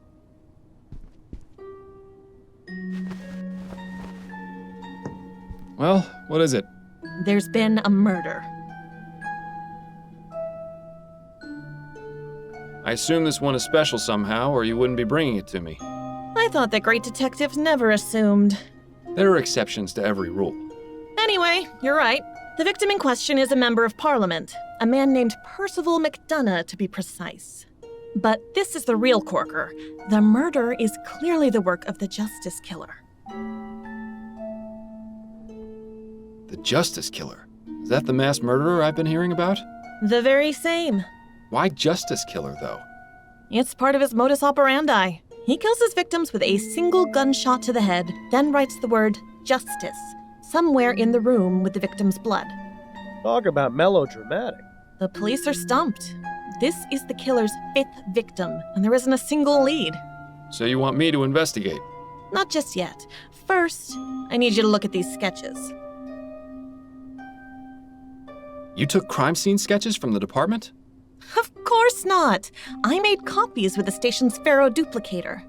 S15: Well, what is it?
S10: There's been a murder.
S15: I assume this one is special somehow, or you wouldn't be bringing it to me.
S10: I thought that great detectives never assumed.
S15: There are exceptions to every rule.
S10: Anyway, you're right. The victim in question is a member of Parliament, a man named Percival McDonough, to be precise. But this is the real corker. The murder is clearly the work of the Justice Killer.
S15: The Justice Killer? Is that the mass murderer I've been hearing about?
S10: The very same.
S15: Why Justice Killer, though?
S10: It's part of his modus operandi. He kills his victims with a single gunshot to the head, then writes the word justice somewhere in the room with the victim's blood.
S1: Talk about melodramatic.
S10: The police are stumped. This is the killer's 5th victim, and there isn't a single lead.
S15: So you want me to investigate?
S10: Not just yet. First, I need you to look at these sketches.
S2: You took crime scene sketches from the department?
S10: Of course not. I made copies with the station's ferroduplicator.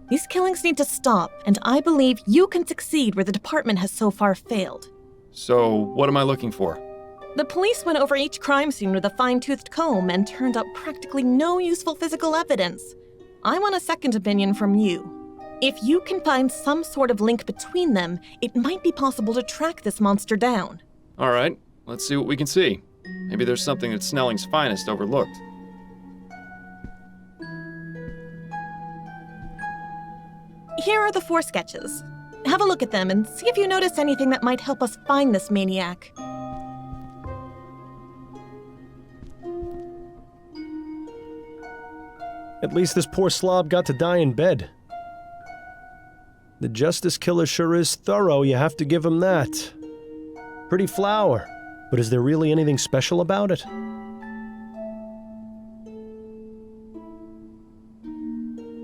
S10: These killings need to stop, and I believe you can succeed where the department has so far failed.
S2: So, what am I looking for?
S10: The police went over each crime scene with a fine-toothed comb and turned up practically no useful physical evidence. I want a second opinion from you. If you can find some sort of link between them, it might be possible to track this monster down.
S2: All right, let's see what we can see. Maybe there's something that Snelling's finest overlooked.
S10: Here are the 4 sketches. Have a look at them and see if you notice anything that might help us find this maniac.
S1: At least this poor slob got to die in bed. The Justice Killer sure is thorough, you have to give him that. Pretty flower, but is there really anything special about it?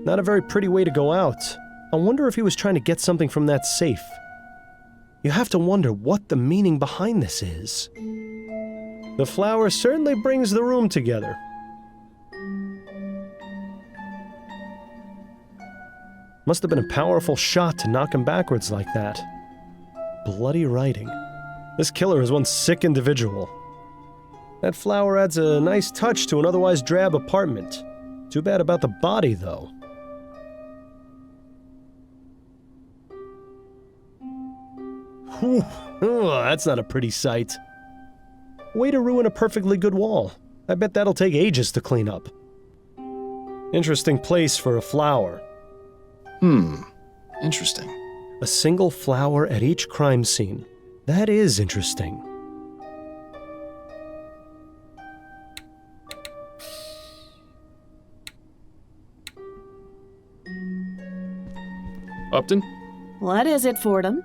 S1: Not a very pretty way to go out. I wonder if he was trying to get something from that safe. You have to wonder what the meaning behind this is. The flower certainly brings the room together. Must have been a powerful shot to knock him backwards like that. Bloody writing. This killer is one sick individual. That flower adds a nice touch to an otherwise drab apartment. Too bad about the body, though. Whew. Ugh, that's not a pretty sight. Way to ruin a perfectly good wall. I bet that'll take ages to clean up. Interesting place for a flower.
S2: Interesting.
S1: A single flower at each crime scene. That is interesting.
S2: Upton?
S18: What is it, Fordham?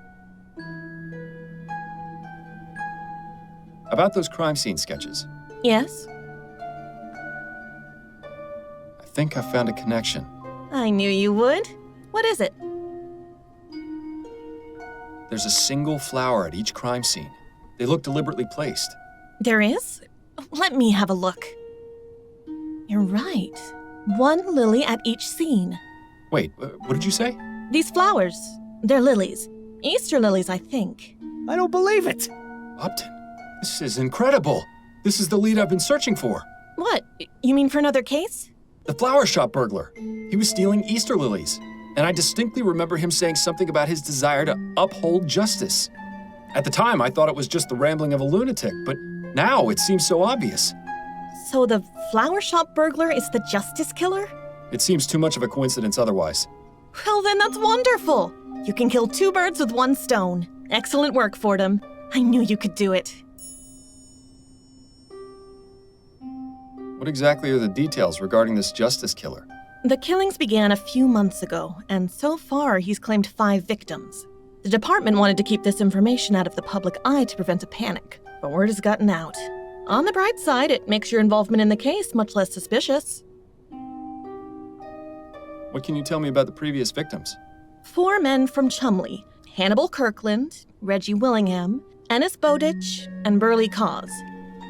S2: About those crime scene sketches.
S10: Yes?
S2: I think I found a connection.
S10: I knew you would. What is it?
S2: There's a single flower at each crime scene. They look deliberately placed.
S10: There is? Let me have a look. You're right. 1 lily at each scene.
S2: Wait, what did you say?
S10: These flowers, they're lilies. Easter lilies, I think.
S1: I don't believe it!
S2: Upton, this is incredible. This is the lead I've been searching for.
S10: What? You mean for another case?
S2: The flower shop burglar. He was stealing Easter lilies. And I distinctly remember him saying something about his desire to uphold justice. At the time, I thought it was just the rambling of a lunatic, but now it seems so obvious.
S10: So the flower shop burglar is the justice killer?
S2: It seems too much of a coincidence otherwise.
S10: Well, then that's wonderful. You can kill 2 birds with 1 stone. Excellent work, Fordham. I knew you could do it.
S2: What exactly are the details regarding this justice killer?
S10: The killings began a few months ago, and so far he's claimed 5 victims. The department wanted to keep this information out of the public eye to prevent a panic, but word has gotten out. On the bright side, it makes your involvement in the case much less suspicious.
S2: What can you tell me about the previous victims?
S10: 4 men from Chumley: Hannibal Kirkland, Reggie Willingham, Ennis Bowditch, and Burley Cause.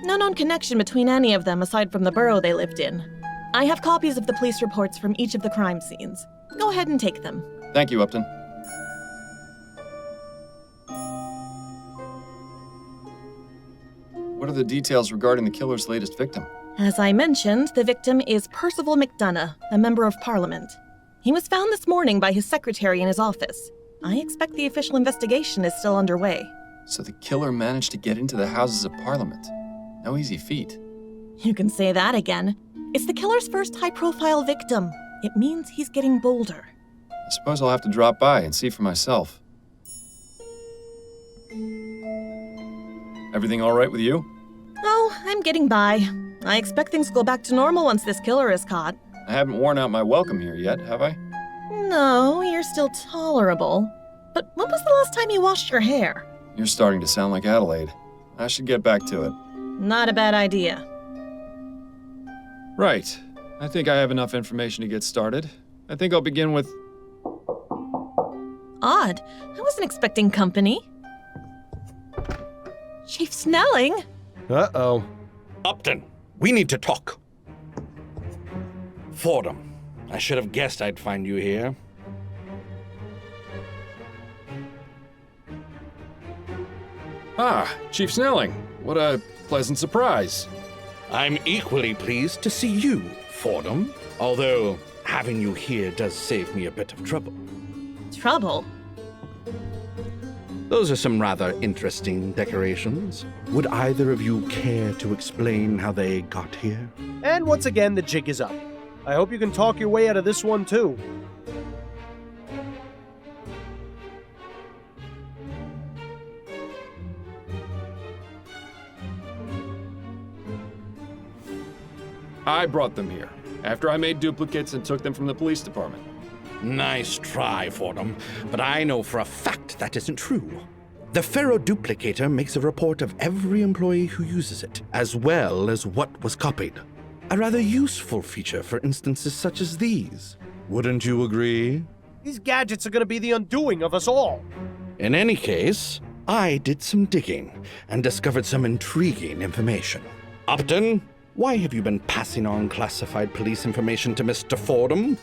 S10: No known connection between any of them aside from the borough they lived in. I have copies of the police reports from each of the crime scenes. Go ahead and take them.
S2: Thank you, Upton. What are the details regarding the killer's latest victim?
S10: As I mentioned, the victim is Percival McDonough, a member of Parliament. He was found this morning by his secretary in his office. I expect the official investigation is still underway.
S2: So the killer managed to get into the Houses of Parliament. No easy feat.
S10: You can say that again. It's the killer's first high-profile victim. It means he's getting bolder.
S2: I suppose I'll have to drop by and see for myself. Everything all right with you?
S10: Oh, I'm getting by. I expect things go back to normal once this killer is caught.
S2: I haven't worn out my welcome here yet, have I?
S10: No, you're still tolerable. But when was the last time you washed your hair?
S2: You're starting to sound like Adelaide. I should get back to it.
S10: Not a bad idea.
S15: Right. I think I have enough information to get started. I think I'll begin with...
S10: Odd. I wasn't expecting company. Chief Snelling?
S1: Uh-oh.
S22: Upton, we need to talk. Fordham, I should have guessed I'd find you here.
S2: Ah, Chief Snelling. What a pleasant surprise.
S22: I'm equally pleased to see you, Fordham, although having you here does save me a bit of trouble.
S10: Trouble?
S22: Those are some rather interesting decorations. Would either of you care to explain how they got here?
S1: And once again, the jig is up. I hope you can talk your way out of this one, too.
S2: I brought them here, after I made duplicates and took them from the police department.
S22: Nice try, Fordham, but I know for a fact that isn't true. The Ferroduplicator makes a report of every employee who uses it, as well as what was copied. A rather useful feature for instances such as these. Wouldn't you agree?
S1: These gadgets are going to be the undoing of us all.
S22: In any case, I did some digging and discovered some intriguing information. Upton, why have you been passing on classified police information to Mr. Fordham?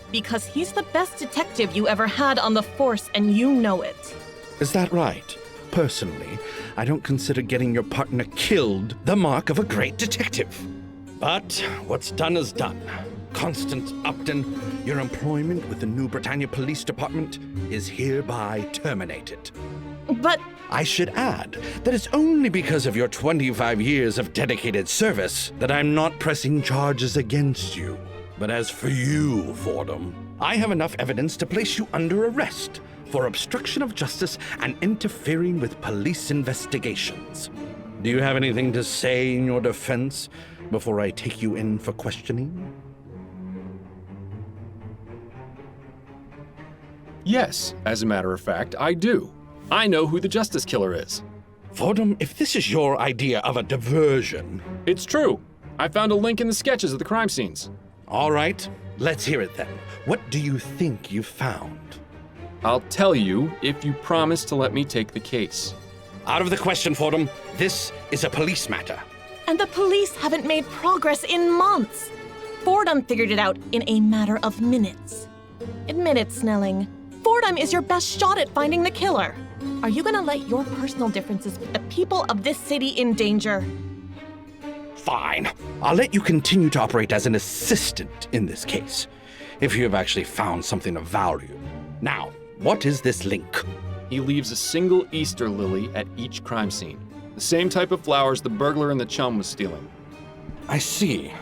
S10: Because he's the best detective you ever had on the force, and you know it.
S22: Is that right? Personally, I don't consider getting your partner killed the mark of a great detective. But what's done is done. Constance Upton, your employment with the New Britannia Police Department is hereby terminated.
S10: But
S22: I should add that it's only because of your 25 years of dedicated service that I'm not pressing charges against you. But as for you, Fordham, I have enough evidence to place you under arrest for obstruction of justice and interfering with police investigations. Do you have anything to say in your defense before I take you in for questioning?
S2: Yes, as a matter of fact, I do. I know who the Justice Killer is.
S22: Fordham, if this is your idea of a diversion...
S2: It's true. I found a link in the sketches of the crime scenes.
S22: All right, let's hear it then. What do you think you found?
S2: I'll tell you if you promise to let me take the case.
S22: Out of the question, Fordham. This is a police matter.
S10: And the police haven't made progress in months. Fordham figured it out in a matter of minutes. Admit it, Snelling. Fordham is your best shot at finding the killer. Are you gonna let your personal differences put the people of this city in danger?
S22: Fine. I'll let you continue to operate as an assistant in this case, if you have actually found something of value. Now, what is this link?
S2: He leaves a single Easter lily at each crime scene. The same type of flowers the burglar and the chum was stealing.
S22: I see.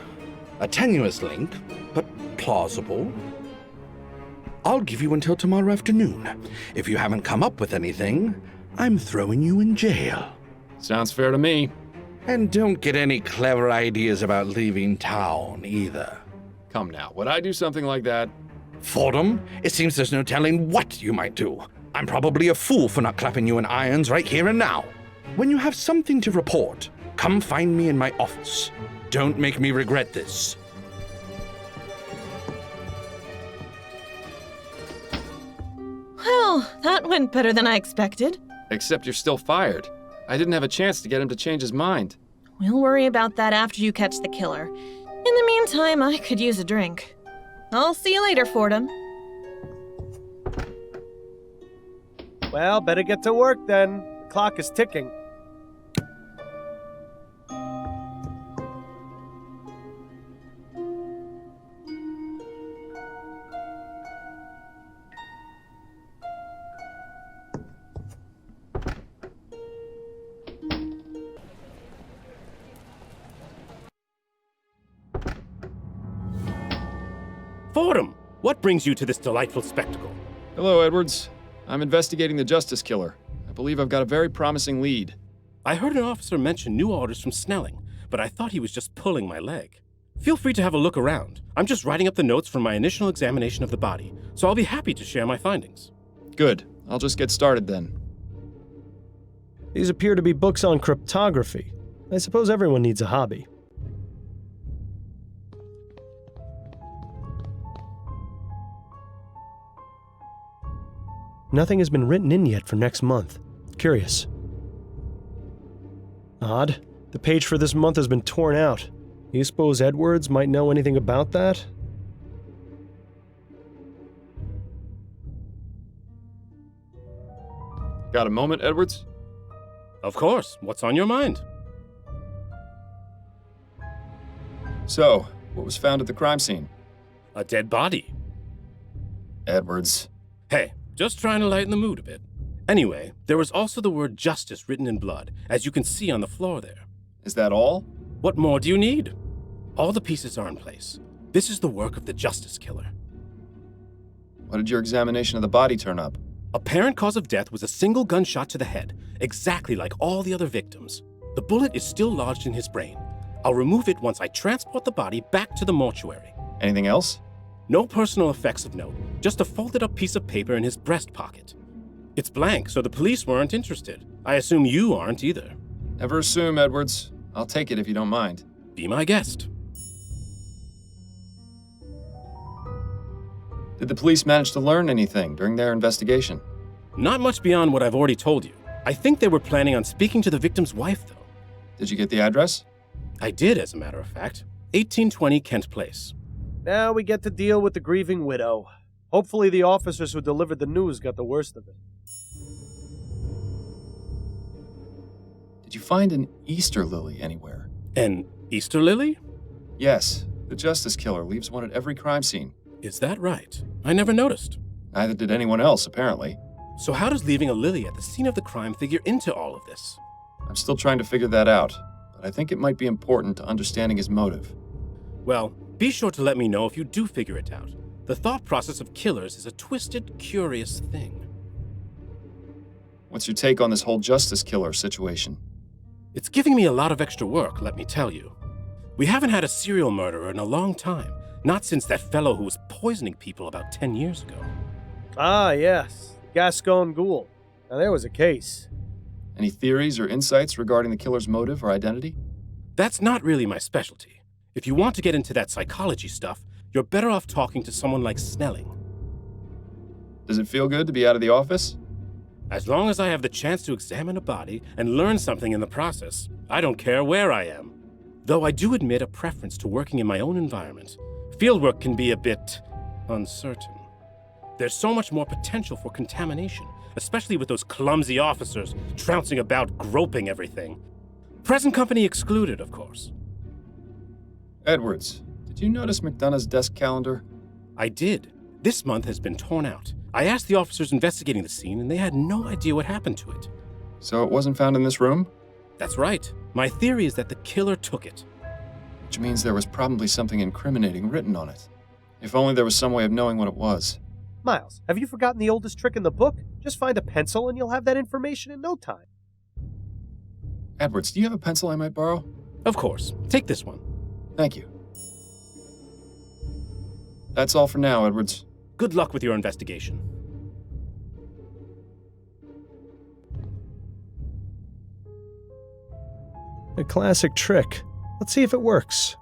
S22: A tenuous link, but plausible. I'll give you until tomorrow afternoon. If you haven't come up with anything, I'm throwing you in jail.
S2: Sounds fair to me.
S22: And don't get any clever ideas about leaving town, either.
S2: Come now, would I do something like that?
S22: Fordham, it seems there's no telling what you might do. I'm probably a fool for not clapping you in irons right here and now. When you have something to report, come find me in my office. Don't make me regret this.
S10: Well, that went better than I expected.
S2: Except you're still fired. I didn't have a chance to get him to change his mind.
S10: We'll worry about that after you catch the killer. In the meantime, I could use a drink. I'll see you later, Fordham.
S1: Well, better get to work then. The clock is ticking.
S16: Fordham, what brings you to this delightful spectacle?
S15: Hello, Edwards. I'm investigating the Justice Killer. I believe I've got a very promising lead.
S16: I heard an officer mention new orders from Snelling, but I thought he was just pulling my leg. Feel free to have a look around. I'm just writing up the notes from my initial examination of the body, so I'll be happy to share my findings.
S15: Good. I'll just get started then.
S1: These appear to be books on cryptography. I suppose everyone needs a hobby. Nothing has been written in yet for next month. Curious. Odd. The page for this month has been torn out. Do you suppose Edwards might know anything about that?
S15: Got a moment, Edwards?
S16: Of course. What's on your mind?
S15: So, what was found at the crime scene?
S16: A dead body.
S15: Edwards.
S16: Hey, just trying to lighten the mood a bit. Anyway, there was also the word justice written in blood, as you can see on the floor there.
S15: Is that all?
S16: What more do you need? All the pieces are in place. This is the work of the justice killer.
S15: What did your examination of the body turn up?
S16: Apparent cause of death was a single gunshot to the head, exactly like all the other victims. The bullet is still lodged in his brain. I'll remove it once I transport the body back to the mortuary.
S15: Anything else?
S16: No personal effects of note, just a folded up piece of paper in his breast pocket. It's blank, so the police weren't interested. I assume you aren't either.
S15: Never assume, Edwards. I'll take it if you don't mind.
S16: Be my guest.
S15: Did the police manage to learn anything during their investigation?
S16: Not much beyond what I've already told you. I think they were planning on speaking to the victim's wife, though.
S15: Did you get the address?
S16: I did, as a matter of fact. 1820 Kent Place.
S1: Now we get to deal with the grieving widow. Hopefully the officers who delivered the news got the worst of it.
S15: Did you find an Easter lily anywhere?
S16: An Easter lily?
S15: Yes. The justice killer leaves one at every crime scene.
S16: Is that right? I never noticed.
S15: Neither did anyone else, apparently.
S16: So how does leaving a lily at the scene of the crime figure into all of this?
S15: I'm still trying to figure that out, but I think it might be important to understanding his motive.
S16: Well, be sure to let me know if you do figure it out. The thought process of killers is a twisted, curious thing.
S15: What's your take on this whole justice killer situation?
S16: It's giving me a lot of extra work, let me tell you. We haven't had a serial murderer in a long time. Not since that fellow who was poisoning people about 10 years ago.
S1: Ah, yes. Gascon Ghoul. Now there was a case.
S15: Any theories or insights regarding the killer's motive or identity?
S16: That's not really my specialty. If you want to get into that psychology stuff, you're better off talking to someone like Snelling.
S15: Does it feel good to be out of the office?
S16: As long as I have the chance to examine a body and learn something in the process, I don't care where I am. Though I do admit a preference to working in my own environment. Fieldwork can be a bit uncertain. There's so much more potential for contamination, especially with those clumsy officers trouncing about groping everything. Present company excluded, of course.
S15: Edwards, did you notice McDonough's desk calendar?
S16: I did. This month has been torn out. I asked the officers investigating the scene, and they had no idea what happened to it.
S15: So it wasn't found in this room?
S16: That's right. My theory is that the killer took it.
S15: Which means there was probably something incriminating written on it. If only there was some way of knowing what it was.
S1: Miles, have you forgotten the oldest trick in the book? Just find a pencil and you'll have that information in no time.
S15: Edwards, do you have a pencil I might borrow?
S16: Of course. Take this one.
S15: Thank you. That's all for now, Edwards.
S16: Good luck with your investigation.
S1: A classic trick. Let's see if it works.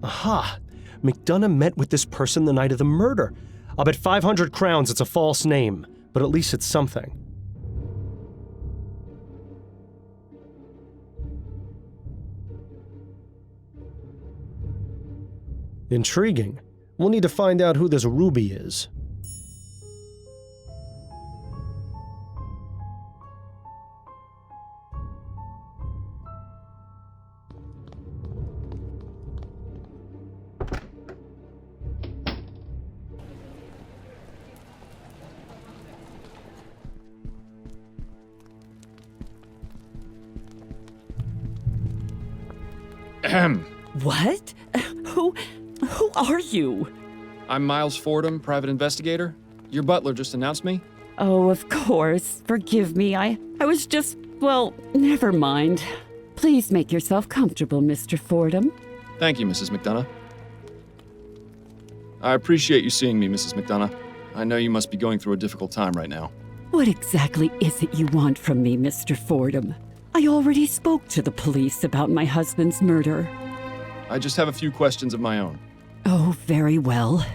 S1: Aha! McDonough met with this person the night of the murder. I'll bet 500 crowns it's a false name, but at least it's something. Intriguing. We'll need to find out who this Ruby is.
S21: What? Who are you?
S15: I'm Miles Fordham, private investigator. Your butler just announced me.
S21: Oh, of course. Forgive me. I was just, well, never mind. Please make yourself comfortable, Mr. Fordham.
S15: Thank you, Mrs. McDonough. I appreciate you seeing me, Mrs. McDonough. I know you must be going through a difficult time right now.
S21: What exactly is it you want from me, Mr. Fordham? I already spoke to the police about my husband's murder.
S15: I just have a few questions of my own.
S21: Oh, very well.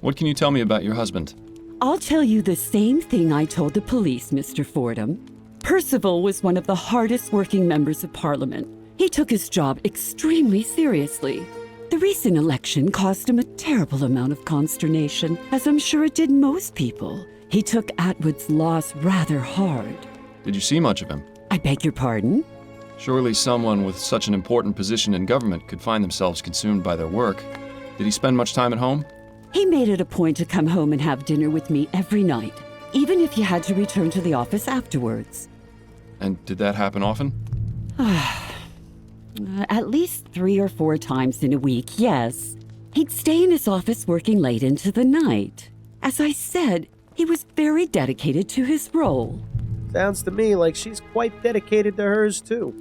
S15: What can you tell me about your husband?
S21: I'll tell you the same thing I told the police, Mr. Fordham. Percival was one of the hardest working members of Parliament. He took his job extremely seriously. The recent election caused him a terrible amount of consternation, as I'm sure it did most people. He took Atwood's loss rather hard.
S15: Did you see much of him?
S21: I beg your pardon?
S15: Surely someone with such an important position in government could find themselves consumed by their work. Did he spend much time at home?
S21: He made it a point to come home and have dinner with me every night, even if he had to return to the office afterwards.
S15: And did that happen often?
S21: At least 3 or 4 times in a week, yes. He'd stay in his office working late into the night. As I said, he was very dedicated to his role.
S1: Sounds to me like she's quite dedicated to hers, too.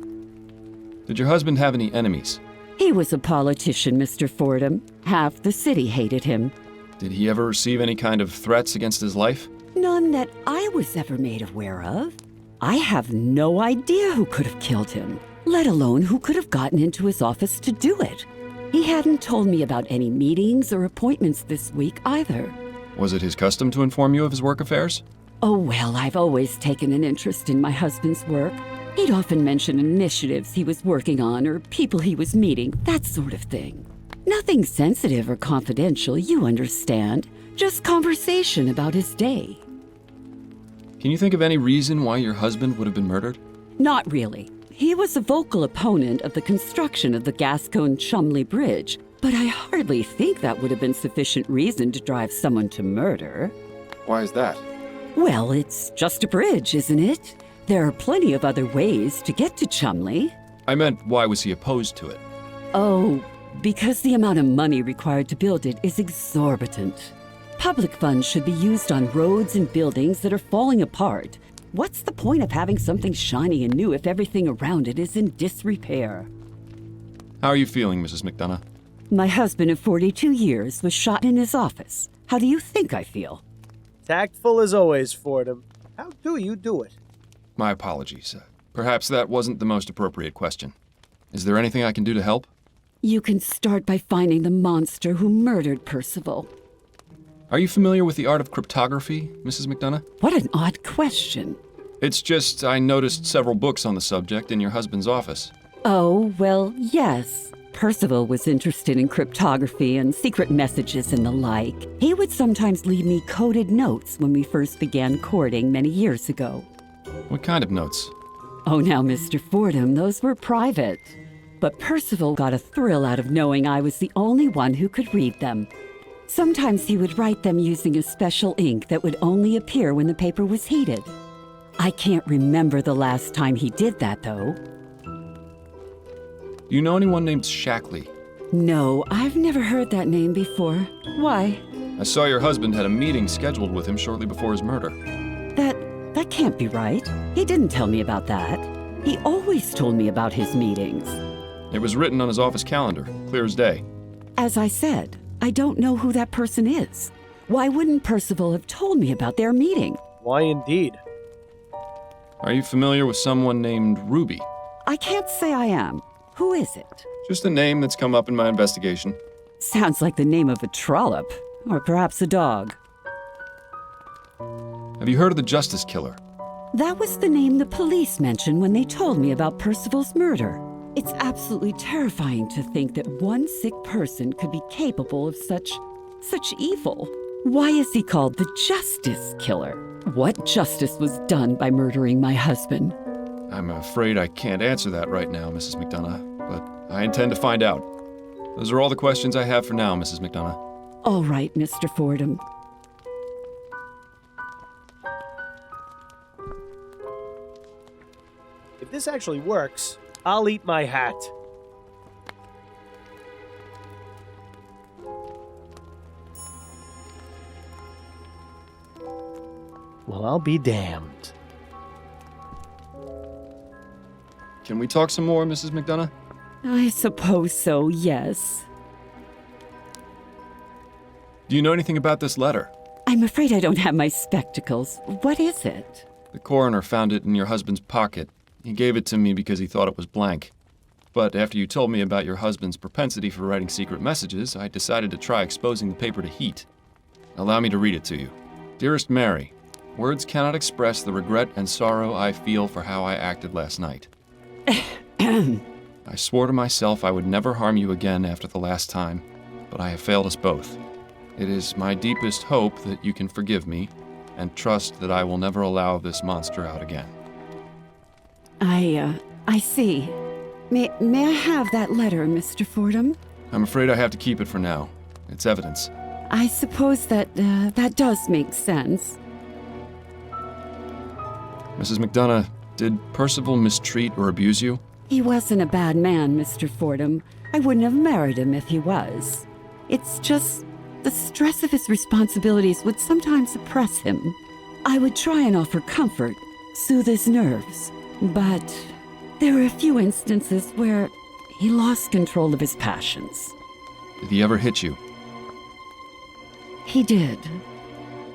S15: Did your husband have any enemies?
S21: He was a politician, Mr. Fordham. Half the city hated him.
S15: Did he ever receive any kind of threats against his life?
S21: None that I was ever made aware of. I have no idea who could have killed him, let alone who could have gotten into his office to do it. He hadn't told me about any meetings or appointments this week either.
S15: Was it his custom to inform you of his work affairs?
S21: Oh, well, I've always taken an interest in my husband's work. He'd often mention initiatives he was working on or people he was meeting, that sort of thing. Nothing sensitive or confidential, you understand. Just conversation about his day.
S15: Can you think of any reason why your husband would have been murdered?
S21: Not really. He was a vocal opponent of the construction of the Gascogne-Chumley Bridge, but I hardly think that would have been sufficient reason to drive someone to murder.
S15: Why is that?
S21: Well, it's just a bridge, isn't it? There are plenty of other ways to get to Chumley.
S15: I meant, why was he opposed to it?
S21: Oh, because the amount of money required to build it is exorbitant. Public funds should be used on roads and buildings that are falling apart. What's the point of having something shiny and new if everything around it is in disrepair?
S15: How are you feeling, Mrs. McDonough?
S21: My husband of 42 years was shot in his office. How do you think I feel?
S1: Tactful as always, Fordham. How do you do it?
S15: My apologies. Perhaps that wasn't the most appropriate question. Is there anything I can do to help?
S21: You can start by finding the monster who murdered Percival.
S15: Are you familiar with the art of cryptography, Mrs. McDonough?
S21: What an odd question.
S15: It's just I noticed several books on the subject in your husband's office.
S21: Oh, well, yes. Percival was interested in cryptography and secret messages and the like. He would sometimes leave me coded notes when we first began courting many years ago.
S15: What kind of notes?
S21: Oh, now, Mr. Fordham, those were private. But Percival got a thrill out of knowing I was the only one who could read them. Sometimes he would write them using a special ink that would only appear when the paper was heated. I can't remember the last time he did that, though.
S15: Do you know anyone named Shackley?
S21: No, I've never heard that name before. Why?
S15: I saw your husband had a meeting scheduled with him shortly before his murder.
S21: That can't be right. He didn't tell me about that. He always told me about his meetings.
S15: It was written on his office calendar, clear as day.
S21: As I said, I don't know who that person is. Why wouldn't Percival have told me about their meeting?
S1: Why indeed?
S15: Are you familiar with someone named Ruby?
S21: I can't say I am. Who is it?
S15: Just a name that's come up in my investigation.
S21: Sounds like the name of a trollop, or perhaps a dog.
S15: Have you heard of the Justice Killer?
S21: That was the name the police mentioned when they told me about Percival's murder. It's absolutely terrifying to think that one sick person could be capable of such evil. Why is he called the Justice Killer? What justice was done by murdering my husband?
S15: I'm afraid I can't answer that right now, Mrs. McDonough, but I intend to find out. Those are all the questions I have for now, Mrs. McDonough.
S21: All right, Mr. Fordham.
S1: If this actually works, I'll eat my hat. Well, I'll be damned.
S15: Can we talk some more, Mrs. McDonough?
S21: I suppose so, yes.
S15: Do you know anything about this letter?
S21: I'm afraid I don't have my spectacles. What is it?
S15: The coroner found it in your husband's pocket. He gave it to me because he thought it was blank. But after you told me about your husband's propensity for writing secret messages, I decided to try exposing the paper to heat. Allow me to read it to you. Dearest Mary, words cannot express the regret and sorrow I feel for how I acted last night. I swore to myself I would never harm you again after the last time, but I have failed us both. It is my deepest hope that you can forgive me and trust that I will never allow this monster out again.
S21: I see. May I have that letter, Mr. Fordham?
S15: I'm afraid I have to keep it for now. It's evidence.
S21: I suppose that does make sense.
S15: Mrs. McDonough, did Percival mistreat or abuse you?
S21: He wasn't a bad man, Mr. Fordham. I wouldn't have married him if he was. It's just the stress of his responsibilities would sometimes oppress him. I would try and offer comfort, soothe his nerves, but there were a few instances where he lost control of his passions.
S15: Did he ever hit you?
S21: He did.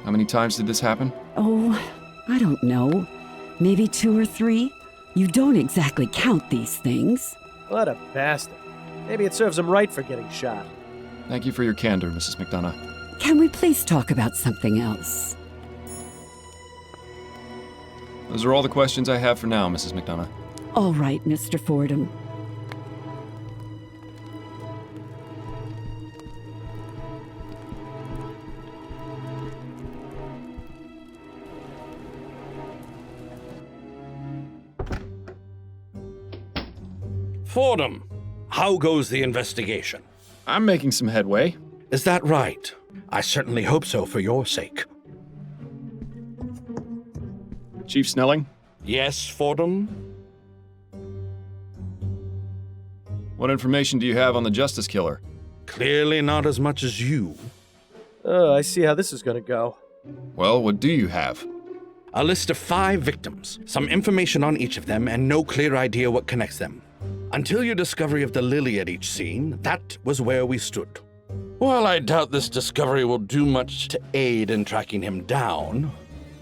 S15: How many times did this happen?
S21: Oh, I don't know. Maybe 2 or 3. You don't exactly count these things.
S1: What a bastard. Maybe it serves him right for getting shot.
S15: Thank you for your candor, Mrs. McDonough.
S21: Can we please talk about something else?
S15: Those are all the questions I have for now, Mrs. McDonough.
S21: All right, Mr. Fordham.
S5: Fordham, how goes the investigation?
S15: I'm making some headway.
S5: Is that right? I certainly hope so for your sake.
S15: Chief Snelling?
S5: Yes, Fordham?
S15: What information do you have on the Justice Killer?
S5: Clearly not as much as you.
S1: I see how this is gonna go.
S15: Well, what do you have?
S5: A list of 5 victims, some information on each of them, and no clear idea what connects them. Until your discovery of the lily at each scene, that was where we stood. While I doubt this discovery will do much to aid in tracking him down,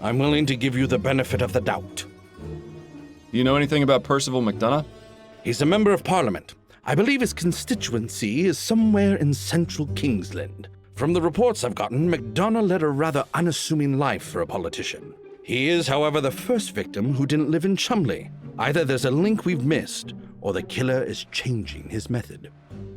S5: I'm willing to give you the benefit of the doubt.
S15: Do you know anything about Percival McDonough?
S5: He's a member of Parliament. I believe his constituency is somewhere in central Kingsland. From the reports I've gotten, McDonough led a rather unassuming life for a politician. He is, however, the first victim who didn't live in Chumley. Either there's a link we've missed, or the killer is changing his method.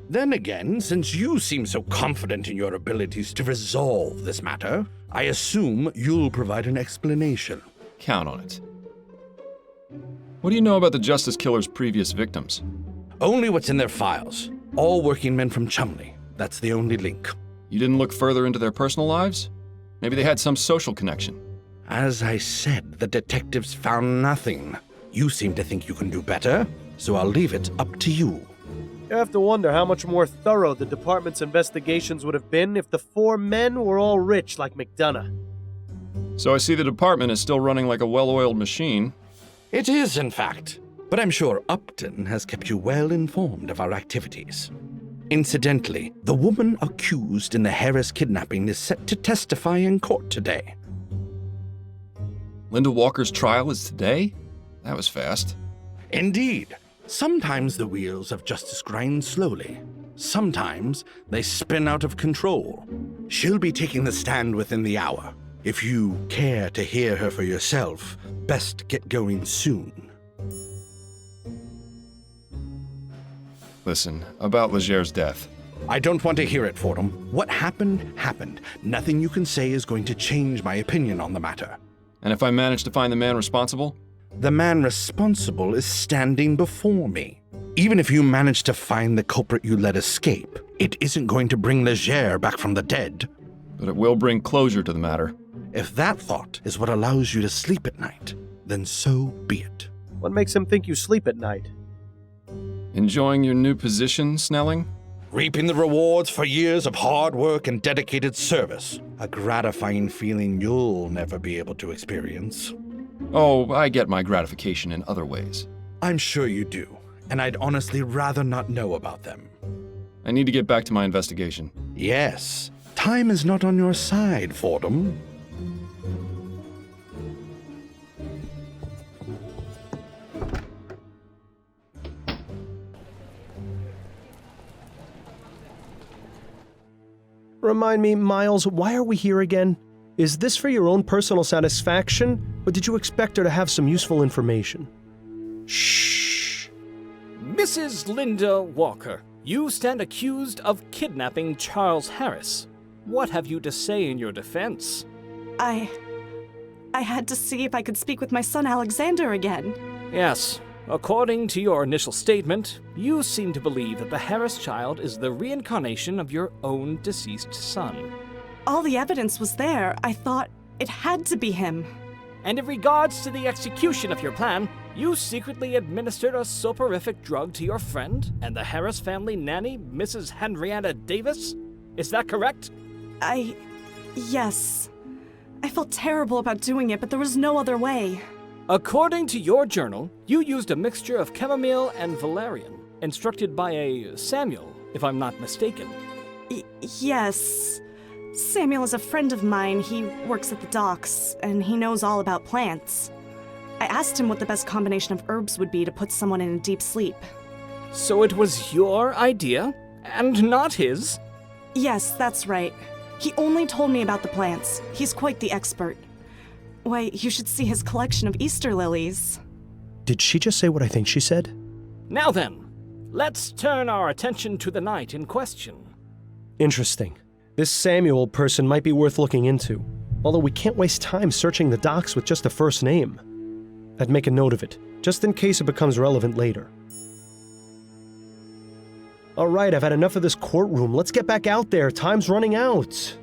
S5: Then again, since you seem so confident in your abilities to resolve this matter, I assume you'll provide an explanation.
S15: Count on it. What do you know about the Justice Killer's previous victims?
S5: Only what's in their files. All working men from Chumley. That's the only link.
S15: You didn't look further into their personal lives? Maybe they had some social connection.
S5: As I said, the detectives found nothing. You seem to think you can do better, so I'll leave it up to you.
S1: You have to wonder how much more thorough the department's investigations would have been if the 4 men were all rich like McDonough.
S15: So I see the department is still running like a well-oiled machine.
S5: It is, in fact. But I'm sure Upton has kept you well informed of our activities. Incidentally, the woman accused in the Harris kidnapping is set to testify in court today.
S15: Linda Walker's trial is today? That was fast.
S5: Indeed. Sometimes the wheels of justice grind slowly. Sometimes they spin out of control. She'll be taking the stand within the hour. If you care to hear her for yourself, best get going soon.
S15: Listen, about Leger's death.
S5: I don't want to hear it, Fordham. What happened, happened. Nothing you can say is going to change my opinion on the matter.
S15: And if I manage to find the man responsible?
S5: The man responsible is standing before me. Even if you manage to find the culprit you let escape, it isn't going to bring Leger back from the dead.
S15: But it will bring closure to the matter.
S5: If that thought is what allows you to sleep at night, then so be it.
S1: What makes him think you sleep at night?
S15: Enjoying your new position, Snelling?
S5: reaping the rewards for years of hard work and dedicated service. A gratifying feeling you'll never be able to experience.
S2: Oh, I get my gratification in other ways.
S5: I'm sure you do, and I'd honestly rather not know about them.
S2: I need to get back to my investigation.
S5: Yes, time is not on your side, Fordham.
S1: Remind me, Miles, why are we here again? Is this for your own personal satisfaction, or did you expect her to have some useful information?
S17: Shh! Mrs. Linda Walker, you stand accused of kidnapping Charles Harris. What have you to say in your defense?
S18: I had to see if I could speak with my son Alexander again.
S17: Yes. According to your initial statement, you seem to believe that the Harris child is the reincarnation of your own deceased son.
S18: All the evidence was there. I thought it had to be him.
S17: And in regards to the execution of your plan, you secretly administered a soporific drug to your friend and the Harris family nanny, Mrs. Henrietta Davis? Is that correct?
S18: Yes. I felt terrible about doing it, but there was no other way.
S17: According to your journal, you used a mixture of chamomile and valerian, instructed by a Samuel, if I'm not mistaken.
S18: Yes. Samuel is a friend of mine. He works at the docks, and he knows all about plants. I asked him what the best combination of herbs would be to put someone in a deep sleep.
S17: So it was your idea, and not his?
S18: Yes, that's right. He only told me about the plants. He's quite the expert. Why, you should see his collection of Easter lilies.
S1: Did she just say what I think she said?
S17: Now then, let's turn our attention to the night in question.
S1: Interesting. This Samuel person might be worth looking into, although we can't waste time searching the docks with just a first name. I'd make a note of it, just in case it becomes relevant later. All right, I've had enough of this courtroom. Let's get back out there. Time's running out.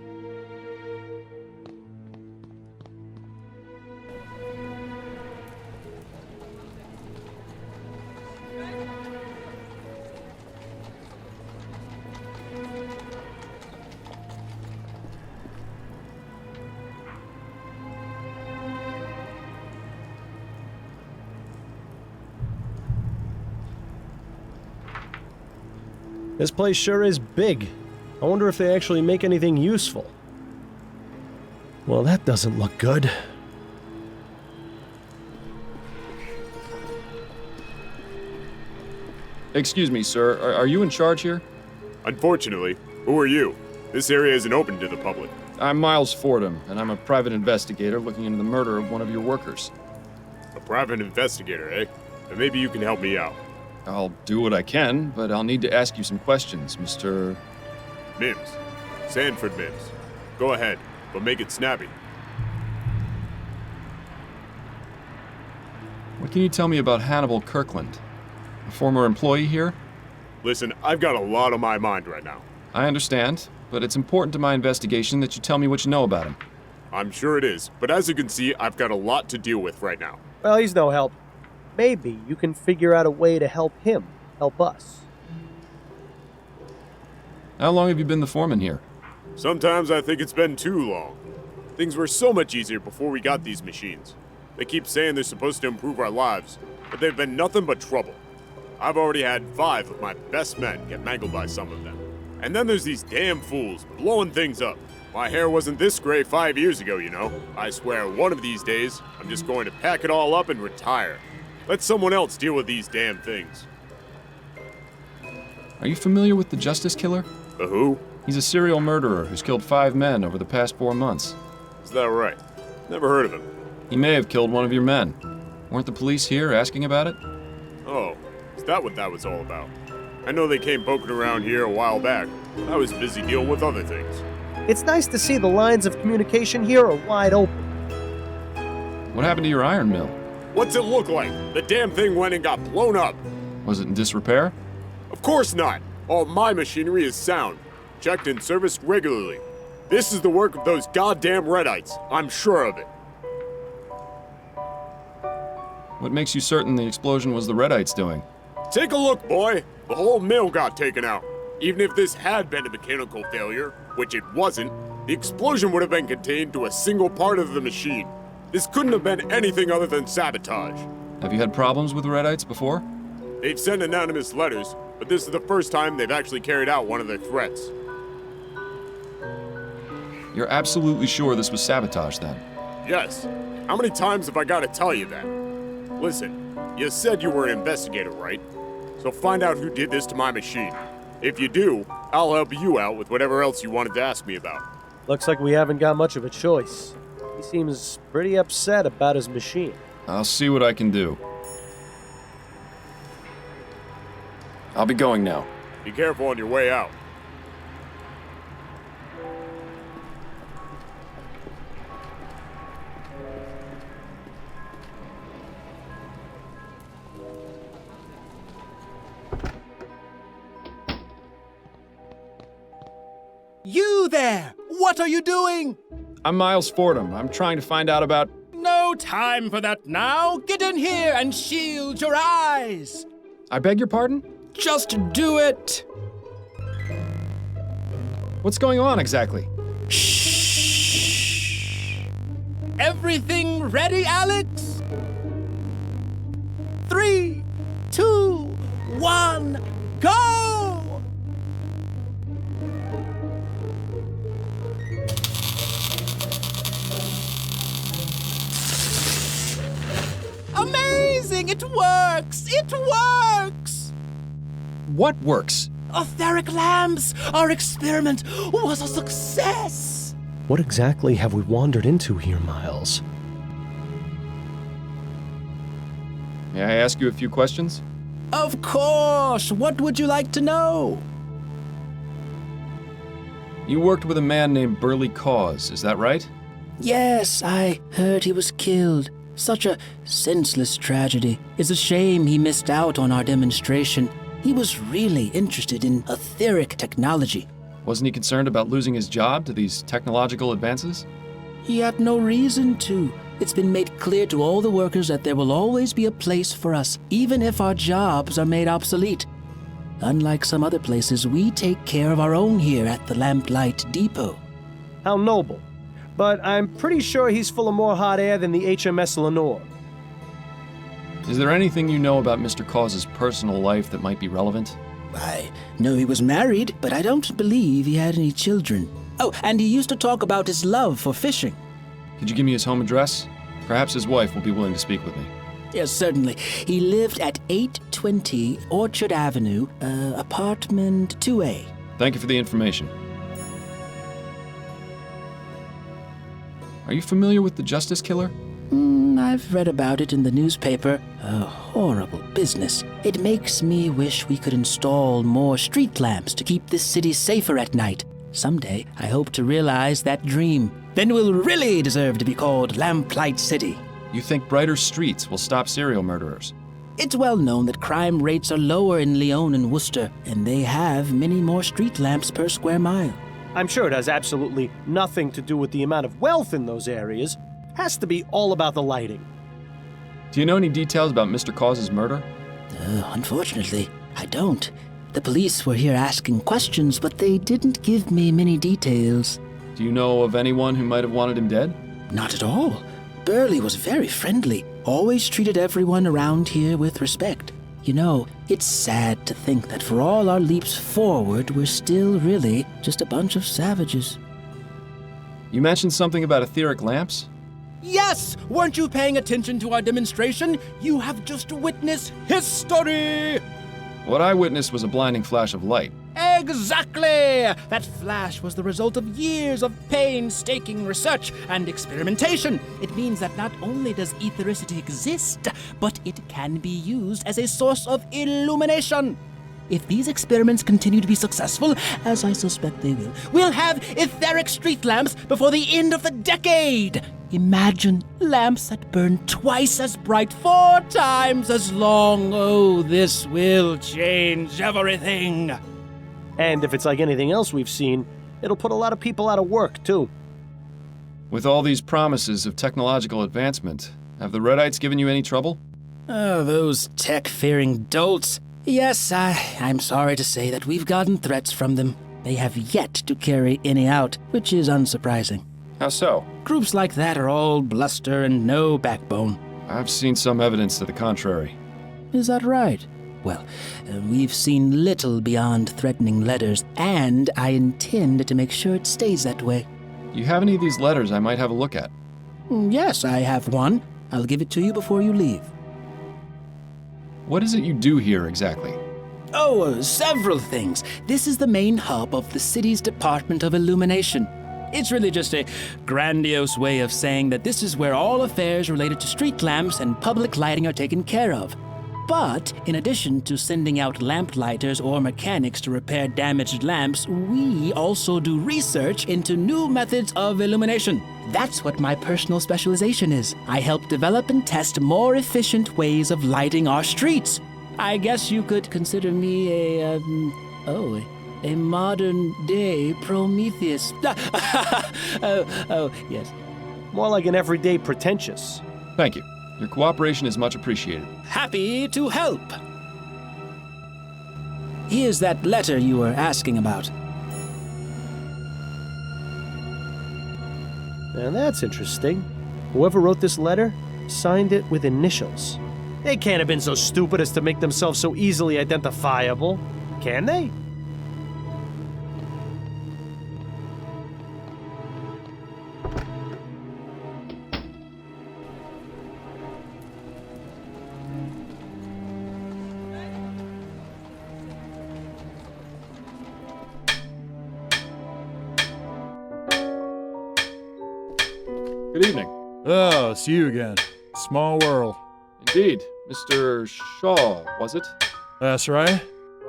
S1: This place sure is big. I wonder if they actually make anything useful. Well, that doesn't look good.
S2: Excuse me, sir. Are you in charge here?
S4: Unfortunately. Who are you? This area isn't open to the public.
S2: I'm Miles Fordham, and I'm a private investigator looking into the murder of one of your workers.
S4: A private investigator, eh? Then maybe you can help me out.
S2: I'll do what I can, but I'll need to ask you some questions, Mr.
S4: Mims. Sanford Mims. Go ahead, but make it snappy.
S2: What can you tell me about Hannibal Kirkland? A former employee here?
S4: Listen, I've got a lot on my mind right now.
S2: I understand, but it's important to my investigation that you tell me what you know about him.
S4: I'm sure it is, but as you can see, I've got a lot to deal with right now.
S1: Well, he's no help. Maybe you can figure out a way to help him help us.
S2: How long have you been the foreman here?
S4: Sometimes I think it's been too long. Things were so much easier before we got these machines. They keep saying they're supposed to improve our lives, but they've been nothing but trouble. I've already had 5 of my best men get mangled by some of them. And then there's these damn fools blowing things up. My hair wasn't this gray 5 years ago, you know. I swear one of these days, I'm just going to pack it all up and retire. Let someone else deal with these damn things.
S2: Are you familiar with the Justice Killer?
S4: The who?
S2: He's a serial murderer who's killed 5 men over the past 4 months.
S4: Is that right? Never heard of him.
S2: He may have killed one of your men. Weren't the police here asking about it?
S4: Oh, is that what that was all about? I know they came poking around here a while back. I was busy dealing with other things.
S1: It's nice to see the lines of communication here are wide open.
S2: What happened to your iron mill?
S4: What's it look like? The damn thing went and got blown up.
S2: Was it in disrepair?
S4: Of course not. All my machinery is sound, checked and serviced regularly. This is the work of those goddamn Redites. I'm sure of it.
S2: What makes you certain the explosion was the Redites doing?
S4: Take a look, boy. The whole mill got taken out. Even if this had been a mechanical failure, which it wasn't, the explosion would have been contained to a single part of the machine. This couldn't have been anything other than sabotage.
S15: Have you had problems with Redites before?
S4: They've sent anonymous letters, but this is the first time they've actually carried out one of their threats.
S15: You're absolutely sure this was sabotage, then?
S4: Yes. How many times have I got to tell you that? Listen, you said you were an investigator, right? So find out who did this to my machine. If you do, I'll help you out with whatever else you wanted to ask me about.
S1: Looks like we haven't got much of a choice. He seems pretty upset about his machine.
S15: I'll see what I can do.
S2: I'll be going now.
S4: Be careful on your way out.
S9: You there! What are you doing?
S15: I'm Miles Fordham. I'm trying to find out about...
S9: No time for that now! Get in here and shield your eyes!
S15: I beg your pardon?
S9: Just do it!
S15: What's going on exactly?
S9: Shh! Everything ready, Alex? 3, 2, 1, go! Amazing! It works! It works!
S15: What works?
S9: Etheric lamps! Our experiment was a success!
S1: What exactly have we wandered into here, Miles?
S15: May I ask you a few questions?
S9: Of course! What would you like to know?
S15: You worked with a man named Burley Cause, is that right?
S9: Yes, I heard he was killed. Such a senseless tragedy. It's a shame he missed out on our demonstration. He was really interested in etheric technology.
S15: Wasn't he concerned about losing his job to these technological advances?
S9: He had no reason to. It's been made clear to all the workers that there will always be a place for us, even if our jobs are made obsolete. Unlike some other places, we take care of our own here at the LampLight Depot.
S1: How noble. But I'm pretty sure he's full of more hot air than the HMS Lenore.
S15: Is there anything you know about Mr. Cause's personal life that might be relevant?
S9: I know he was married, but I don't believe he had any children. Oh, and he used to talk about his love for fishing.
S15: Could you give me his home address? Perhaps his wife will be willing to speak with me.
S9: Yes, certainly. He lived at 820 Orchard Avenue, apartment 2A.
S15: Thank you for the information. Are you familiar with the Justice Killer?
S9: I've read about it in the newspaper. A horrible business. It makes me wish we could install more street lamps to keep this city safer at night. Someday, I hope to realize that dream. Then we'll really deserve to be called LampLight City.
S15: You think brighter streets will stop serial murderers?
S9: It's well known that crime rates are lower in Lyon and Worcester, and they have many more street lamps per square mile.
S1: I'm sure it has absolutely nothing to do with the amount of wealth in those areas. Has to be all about the lighting.
S15: Do you know any details about Mr. Cause's murder?
S9: Unfortunately, I don't. The police were here asking questions, but they didn't give me many details.
S15: Do you know of anyone who might have wanted him dead?
S9: Not at all. Burley was very friendly, always treated everyone around here with respect. You know, it's sad to think that for all our leaps forward, we're still really just a bunch of savages.
S15: You mentioned something about etheric lamps?
S9: Yes! Weren't you paying attention to our demonstration? You have just witnessed history!
S15: What I witnessed was a blinding flash of light.
S9: Exactly! That flash was the result of years of painstaking research and experimentation. It means that not only does ethericity exist, but it can be used as a source of illumination. If these experiments continue to be successful, as I suspect they will, we'll have etheric street lamps before the end of the decade. Imagine lamps that burn twice as bright, 4 times as long. Oh, this will change everything.
S1: And if it's like anything else we've seen, it'll put a lot of people out of work, too.
S15: With all these promises of technological advancement, have the Redites given you any trouble?
S9: Oh, those tech-fearing dolts. Yes, I'm sorry to say that we've gotten threats from them. They have yet to carry any out, which is unsurprising.
S2: How so?
S9: Groups like that are all bluster and no backbone.
S2: I've seen some evidence to the contrary.
S9: Is that right? Well, we've seen little beyond threatening letters, and I intend to make sure it stays that way.
S2: Do you have any of these letters I might have a look at?
S9: Yes, I have one. I'll give it to you before you leave.
S2: What is it you do here exactly?
S9: Oh, several things. This is the main hub of the city's Department of Illumination. It's really just a grandiose way of saying that this is where all affairs related to street lamps and public lighting are taken care of. But in addition to sending out lamplighters or mechanics to repair damaged lamps, we also do research into new methods of illumination. That's what my personal specialization is. I help develop and test more efficient ways of lighting our streets. I guess you could consider me a modern-day Prometheus. Yes.
S1: More like an everyday pretentious.
S2: Thank you. Your cooperation is much appreciated.
S9: Happy to help. Here's that letter you were asking about.
S1: Now that's interesting. Whoever wrote this letter signed it with initials. They can't have been so stupid as to make themselves so easily identifiable, can they?
S2: Good evening.
S14: Oh, it's you again. Small world.
S2: Indeed. Mr. Shaw, was it?
S14: That's right.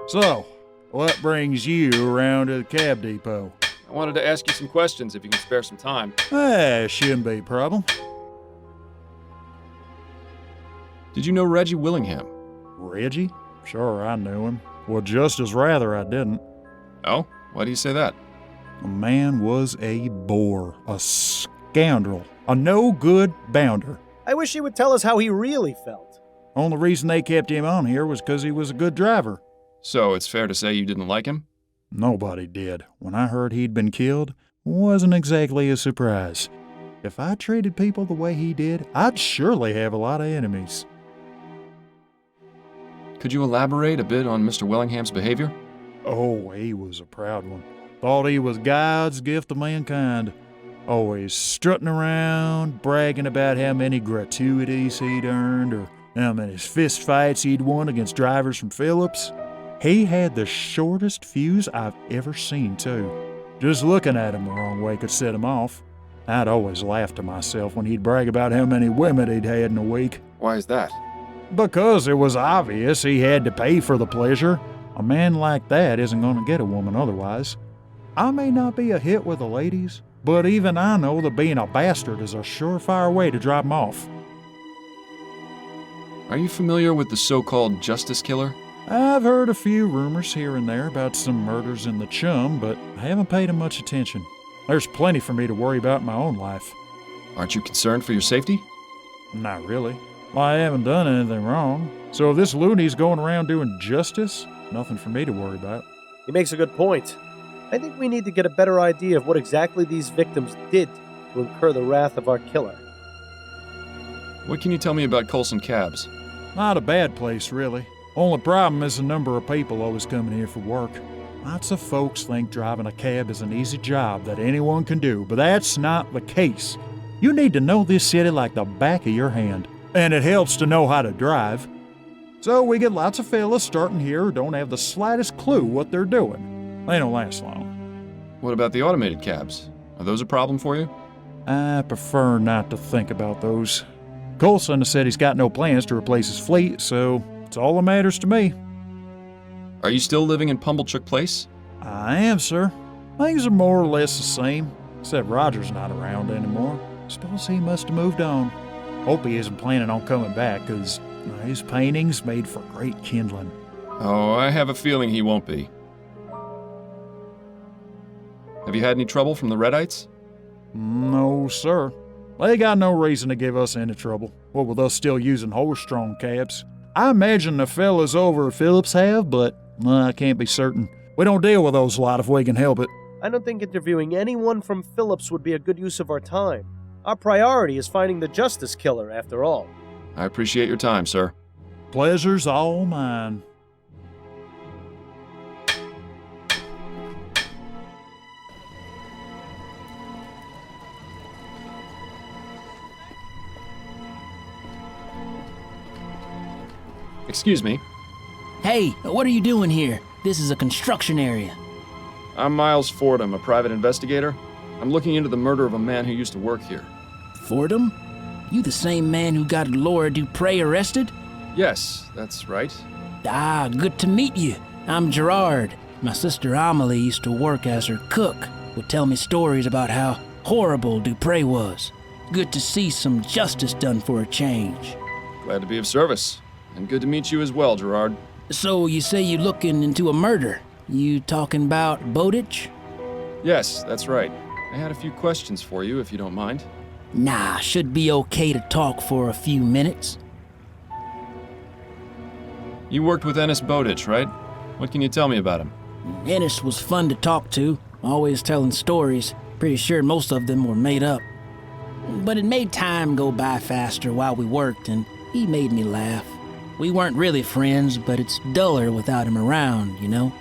S14: So, what brings you around to the cab depot?
S2: I wanted to ask you some questions if you can spare some time.
S14: Shouldn't be a problem.
S2: Did you know Reggie Willingham?
S14: Reggie? Sure, I knew him. Well, just as rather I didn't.
S2: Oh? Why do you say that?
S14: The man was a bore, a scoundrel, a no-good bounder.
S1: I wish he would tell us how he really felt.
S14: Only reason they kept him on here was because he was a good driver.
S2: So it's fair to say you didn't like him?
S14: Nobody did. When I heard he'd been killed, wasn't exactly a surprise. If I treated people the way he did, I'd surely have a lot of enemies.
S2: Could you elaborate a bit on Mr. Willingham's behavior?
S14: Oh, he was a proud one. Thought he was God's gift to mankind. Always strutting around, bragging about how many gratuities he'd earned or how many fist fights he'd won against drivers from Phillips. He had the shortest fuse I've ever seen, too. Just looking at him the wrong way could set him off. I'd always laugh to myself when he'd brag about how many women he'd had in a week.
S2: Why is that?
S14: Because it was obvious he had to pay for the pleasure. A man like that isn't going to get a woman otherwise. I may not be a hit with the ladies, but even I know that being a bastard is a surefire way to drop them off.
S2: Are you familiar with the so-called Justice Killer?
S14: I've heard a few rumors here and there about some murders in the Chum, but I haven't paid them much attention. There's plenty for me to worry about in my own life.
S2: Aren't you concerned for your safety?
S14: Not really. Well, I haven't done anything wrong. So if this loony's going around doing justice, nothing for me to worry about.
S1: He makes a good point. I think we need to get a better idea of what exactly these victims did to incur the wrath of our killer.
S2: What can you tell me about Coulson Cabs?
S14: Not a bad place, really. Only problem is the number of people always coming here for work. Lots of folks think driving a cab is an easy job that anyone can do, but that's not the case. You need to know this city like the back of your hand, and it helps to know how to drive. So we get lots of fellas starting here who don't have the slightest clue what they're doing. They don't last long.
S2: What about the automated cabs? Are those a problem for you?
S14: I prefer not to think about those. Coulson has said he's got no plans to replace his fleet, so it's all that matters to me.
S2: Are you still living in Pumblechook Place?
S14: I am, sir. Things are more or less the same, except Roger's not around anymore. Suppose he must have moved on. Hope he isn't planning on coming back, because his paintings made for great kindling.
S2: Oh, I have a feeling he won't be. Have you had any trouble from the Redites?
S14: No, sir. They got no reason to give us any trouble, what with us still using horse-drawn cabs. I imagine the fellas over at Phillips have, but I can't be certain. We don't deal with those lot if we can help it.
S1: I don't think interviewing anyone from Phillips would be a good use of our time. Our priority is finding the Justice Killer, after all.
S2: I appreciate your time, sir.
S14: Pleasure's all mine.
S2: Excuse me.
S9: Hey, what are you doing here? This is a construction area.
S2: I'm Miles Fordham, a private investigator. I'm looking into the murder of a man who used to work here.
S9: Fordham? You the same man who got Laura Dupre arrested?
S2: Yes, that's right.
S9: Ah, good to meet you. I'm Gerard. My sister Amelie used to work as her cook. Would tell me stories about how horrible Dupre was. Good to see some justice done for a change.
S2: Glad to be of service. And good to meet you as well, Gerard.
S9: So you say you looking into a murder? You talking about Bowditch?
S2: Yes, that's right. I had a few questions for you, if you don't mind.
S9: Nah, should be okay to talk for a few minutes.
S2: You worked with Ennis Bowditch, right? What can you tell me about him?
S9: Ennis was fun to talk to, always telling stories. Pretty sure most of them were made up. But it made time go by faster while we worked, and he made me laugh. We weren't really friends, but it's duller without him around, you know?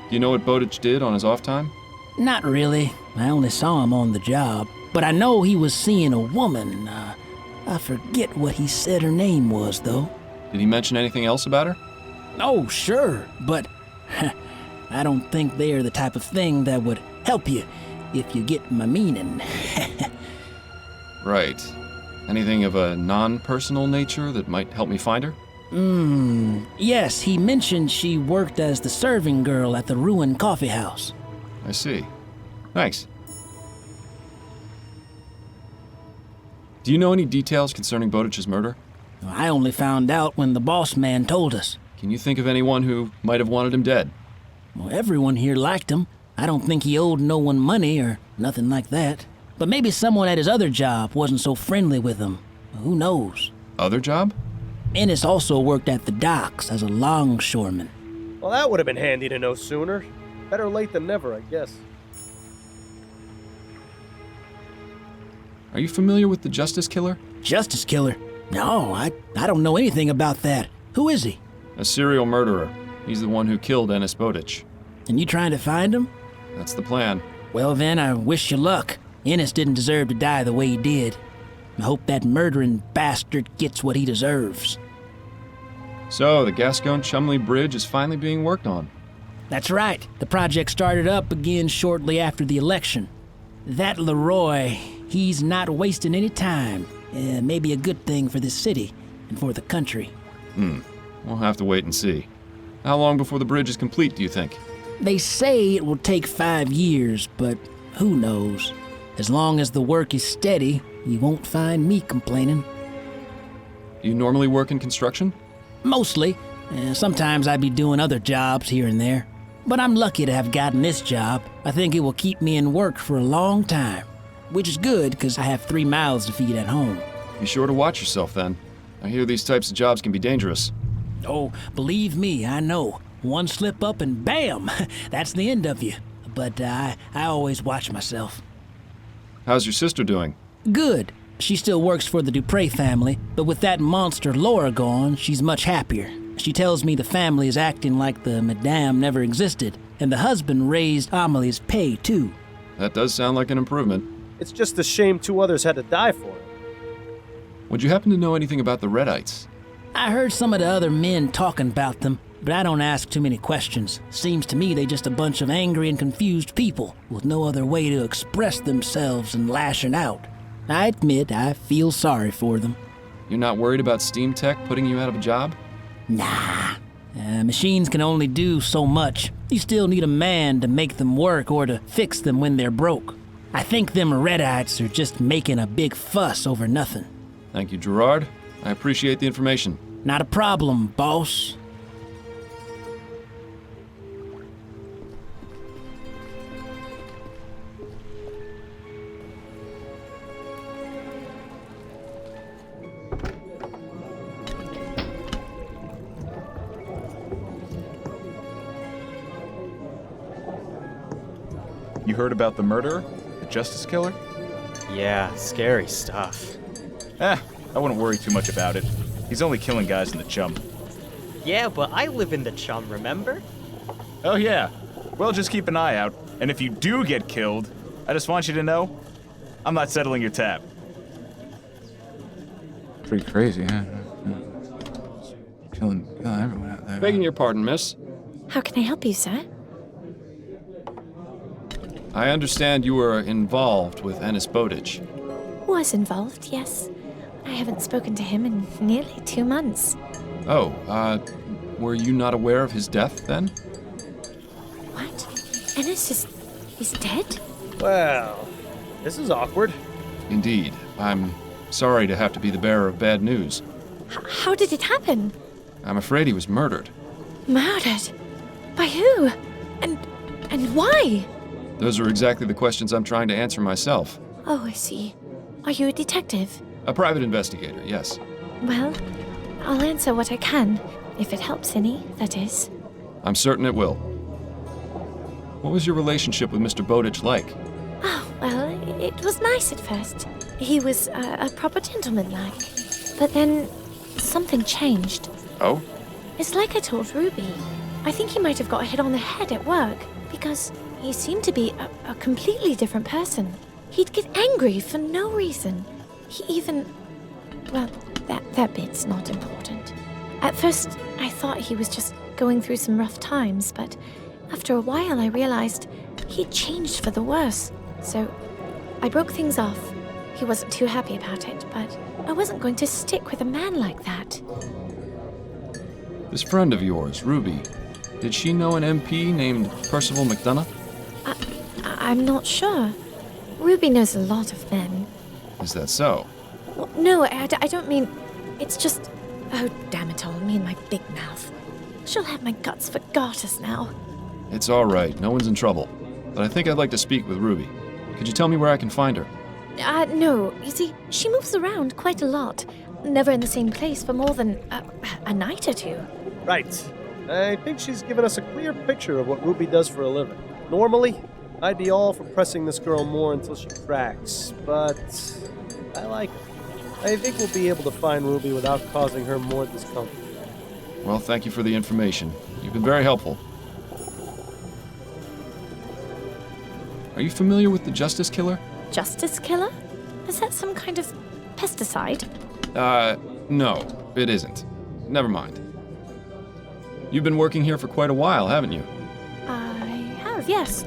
S2: Do you know what Bowditch did on his off time?
S9: Not really. I only saw him on the job. But I know he was seeing a woman. I forget what he said her name was, though.
S2: Did he mention anything else about her?
S9: Oh, sure, but I don't think they're the type of thing that would help you, if you get my meaning.
S2: Right. Anything of a non-personal nature that might help me find her?
S9: Yes, he mentioned she worked as the serving girl at the ruined coffee house.
S2: I see. Thanks. Do you know any details concerning Bowditch's murder?
S9: I only found out when the boss man told us.
S2: Can you think of anyone who might have wanted him dead?
S9: Well, everyone here liked him. I don't think he owed no one money or nothing like that. But maybe someone at his other job wasn't so friendly with him. Who knows?
S2: Other job?
S9: Ennis also worked at the docks as a longshoreman.
S1: Well, that would have been handy to know sooner. Better late than never, I guess.
S2: Are you familiar with the Justice Killer?
S9: Justice Killer? No, I don't know anything about that. Who is he?
S2: A serial murderer. He's the one who killed Ennis Bowditch.
S9: And you trying to find him?
S2: That's the plan.
S9: Well then, I wish you luck. Ennis didn't deserve to die the way he did. I hope that murdering bastard gets what he deserves.
S2: So, the Gascon-Chumley Bridge is finally being worked on.
S9: That's right. The project started up again shortly after the election. That Leroy, he's not wasting any time. Maybe a good thing for this city and for the country.
S2: We'll have to wait and see. How long before the bridge is complete, do you think?
S9: They say it will take 5 years, but who knows? As long as the work is steady, you won't find me complaining.
S2: Do you normally work in construction?
S9: Mostly. Sometimes I be doing other jobs here and there. But I'm lucky to have gotten this job. I think it will keep me in work for a long time. Which is good, because I have 3 mouths to feed at home.
S2: Be sure to watch yourself then. I hear these types of jobs can be dangerous.
S9: Oh, believe me, I know. One slip up and bam! That's the end of you. But I always watch myself.
S2: How's your sister doing?
S9: Good. She still works for the Dupre family, but with that monster Laura gone, she's much happier. She tells me the family is acting like the madame never existed, and the husband raised Amelie's pay, too.
S2: That does sound like an improvement.
S1: It's just a shame 2 others had to die for it.
S2: Would you happen to know anything about the Redites?
S9: I heard some of the other men talking about them, but I don't ask too many questions. Seems to me they just a bunch of angry and confused people with no other way to express themselves than lashing out. I admit I feel sorry for them.
S2: You're not worried about steam tech putting you out of a job?
S9: Nah. Machines can only do so much. You still need a man to make them work or to fix them when they're broke. I think them Redites are just making a big fuss over nothing.
S2: Thank you, Gerard. I appreciate the information.
S9: Not a problem, boss.
S12: You heard about the murderer? The justice killer?
S19: Yeah, scary stuff.
S12: I wouldn't worry too much about it. He's only killing guys in the chum.
S19: Yeah, but I live in the chum, remember?
S12: Oh yeah. Well, just keep an eye out. And if you do get killed, I just want you to know, I'm not settling your tab. Pretty crazy, huh? Killing everyone out there.
S2: Begging your pardon, miss.
S20: How can I help you, sir?
S2: I understand you were involved with Ennis Bowditch.
S20: Was involved, yes. I haven't spoken to him in nearly 2 months.
S2: Oh, were you not aware of his death then?
S20: What? Ennis he's dead?
S1: Well, this is awkward.
S2: Indeed. I'm sorry to have to be the bearer of bad news.
S20: How did it happen?
S2: I'm afraid he was murdered.
S20: Murdered? By who? And why?
S2: Those are exactly the questions I'm trying to answer myself.
S20: Oh, I see. Are you a detective?
S2: A private investigator, yes.
S20: Well, I'll answer what I can. If it helps any, that is.
S2: I'm certain it will. What was your relationship with Mr. Bowditch like?
S20: Oh, well, it was nice at first. He was a proper gentleman-like. But then something changed.
S2: Oh?
S20: It's like I told Ruby. I think he might have got hit on the head at work, because he seemed to be a completely different person. He'd get angry for no reason. He even... Well, that bit's not important. At first, I thought he was just going through some rough times, but after a while I realized he'd changed for the worse. So I broke things off. He wasn't too happy about it, but I wasn't going to stick with a man like that.
S2: This friend of yours, Ruby, did she know an MP named Percival McDonough?
S20: I'm not sure. Ruby knows a lot of men.
S2: Is that so?
S20: Well, no, I don't mean... It's just... Oh, damn it all, me and my big mouth. She'll have my guts for garters now.
S2: It's all right. No one's in trouble. But I think I'd like to speak with Ruby. Could you tell me where I can find her?
S20: No. You see, she moves around quite a lot. Never in the same place for more than a night or two.
S1: Right. I think she's given us a clear picture of what Ruby does for a living. Normally, I'd be all for pressing this girl more until she cracks, but I like her. I think we'll be able to find Ruby without causing her more discomfort.
S2: Well, thank you for the information. You've been very helpful. Are you familiar with the Justice Killer?
S20: Justice Killer? Is that some kind of pesticide?
S2: No, it isn't. Never mind. You've been working here for quite a while, haven't you?
S20: I have, yes.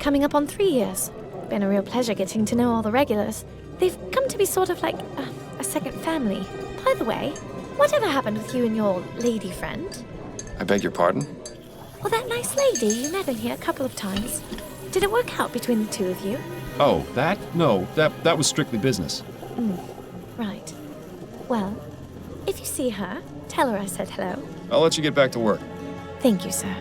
S20: Coming up on 3 years. Been a real pleasure getting to know all the regulars. They've come to be sort of like a second family. By the way, whatever happened with you and your lady friend?
S2: I beg your pardon?
S20: Well, that nice lady you met in here a couple of times. Did it work out between the two of you?
S2: Oh, that? No, that was strictly business.
S20: Right. Well, if you see her, tell her I said hello.
S2: I'll let you get back to work.
S20: Thank you, sir.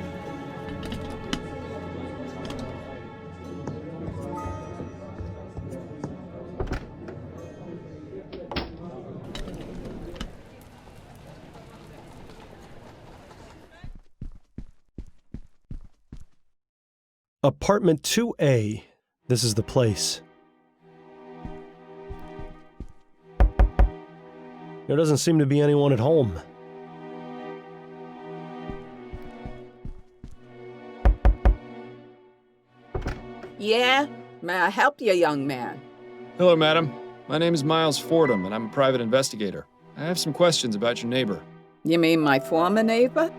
S1: Apartment 2A. This is the place. There doesn't seem to be anyone at home.
S23: Yeah? May I help you, young man?
S2: Hello, madam. My name is Miles Fordham, and I'm a private investigator. I have some questions about your neighbor.
S23: You mean my former neighbor?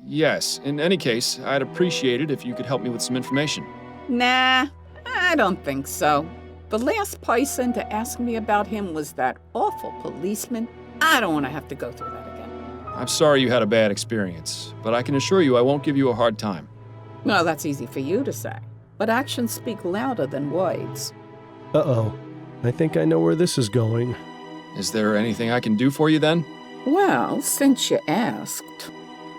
S2: Yes. In any case, I'd appreciate it if you could help me with some information.
S23: Nah, I don't think so. The last person to ask me about him was that awful policeman. I don't want to have to go through that again.
S2: I'm sorry you had a bad experience, but I can assure you I won't give you a hard time.
S23: Well, that's easy for you to say, but actions speak louder than words.
S1: Uh-oh. I think I know where this is going.
S2: Is there anything I can do for you then?
S23: Well, since you asked,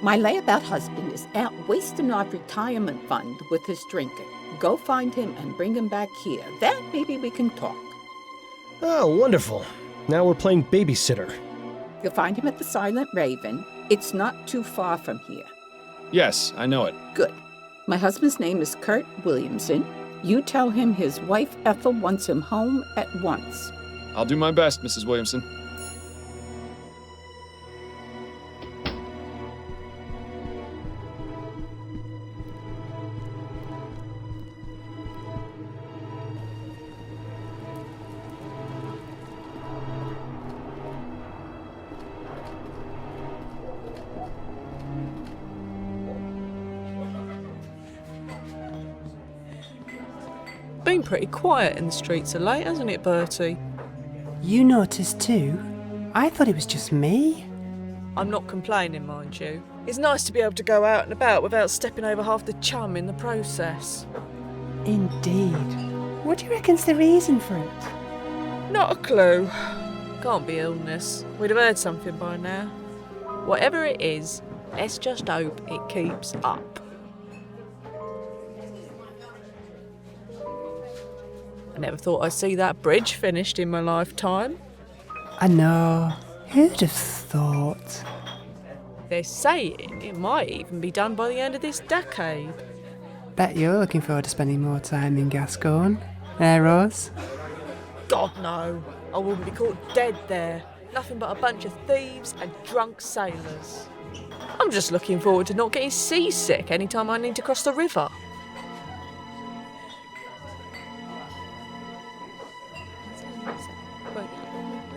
S23: my layabout husband is out wasting our retirement fund with his drinking. Go find him and bring him back here. Then maybe we can talk.
S1: Oh, wonderful. Now we're playing babysitter.
S23: You'll find him at the Silent Raven. It's not too far from here.
S2: Yes, I know it.
S23: Good. My husband's name is Kurt Williamson. You tell him his wife Ethel wants him home at once.
S15: I'll do my best, Mrs. Williamson.
S3: Been pretty quiet in the streets of late, hasn't it, Bertie?
S6: You noticed too? I thought it was just me.
S3: I'm not complaining, mind you. It's nice to be able to go out and about without stepping over half the chum in the process.
S6: Indeed. What do you reckon's the reason for it?
S3: Not a clue. Can't be illness. We'd have heard something by now. Whatever it is, let's just hope it keeps up. I never thought I'd see that bridge finished in my lifetime.
S6: I know. Who'd have thought?
S3: They're saying it might even be done by the end of this decade.
S6: Bet you're looking forward to spending more time in Gascoigne. Eh, Rose?
S3: God, no. I wouldn't be caught dead there. Nothing but a bunch of thieves and drunk sailors. I'm just looking forward to not getting seasick anytime I need to cross the river.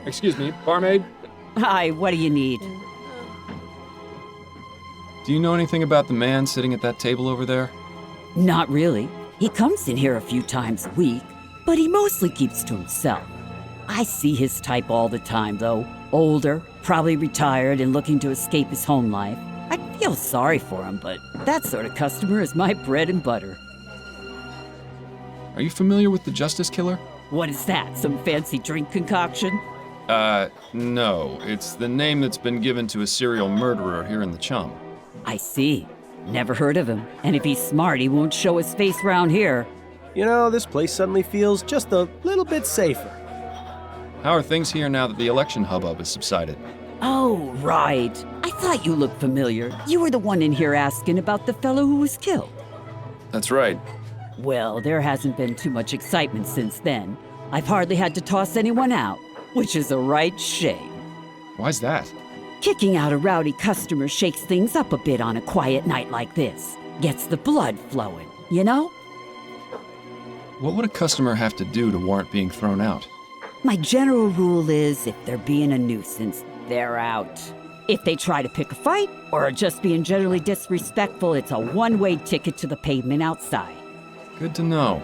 S15: Excuse me, barmaid?
S21: Hi, what do you need?
S15: Do you know anything about the man sitting at that table over there?
S21: Not really. He comes in here a few times a week, but he mostly keeps to himself. I see his type all the time, though. Older, probably retired and looking to escape his home life. I feel sorry for him, but that sort of customer is my bread and butter.
S15: Are you familiar with the Justice Killer?
S21: What is that, some fancy drink concoction?
S15: No. It's the name that's been given to a serial murderer here in the Chum.
S21: I see. Never heard of him. And if he's smart, he won't show his face around here.
S1: You know, this place suddenly feels just a little bit safer.
S15: How are things here now that the election hubbub has subsided?
S21: Oh, right. I thought you looked familiar. You were the one in here asking about the fellow who was killed.
S15: That's right.
S21: Well, there hasn't been too much excitement since then. I've hardly had to toss anyone out, which is a right shame.
S15: Why's that?
S21: Kicking out a rowdy customer shakes things up a bit on a quiet night like this. Gets the blood flowing, you know?
S15: What would a customer have to do to warrant being thrown out?
S21: My general rule is if they're being a nuisance, they're out. If they try to pick a fight or are just being generally disrespectful, it's a one-way ticket to the pavement outside.
S15: Good to know.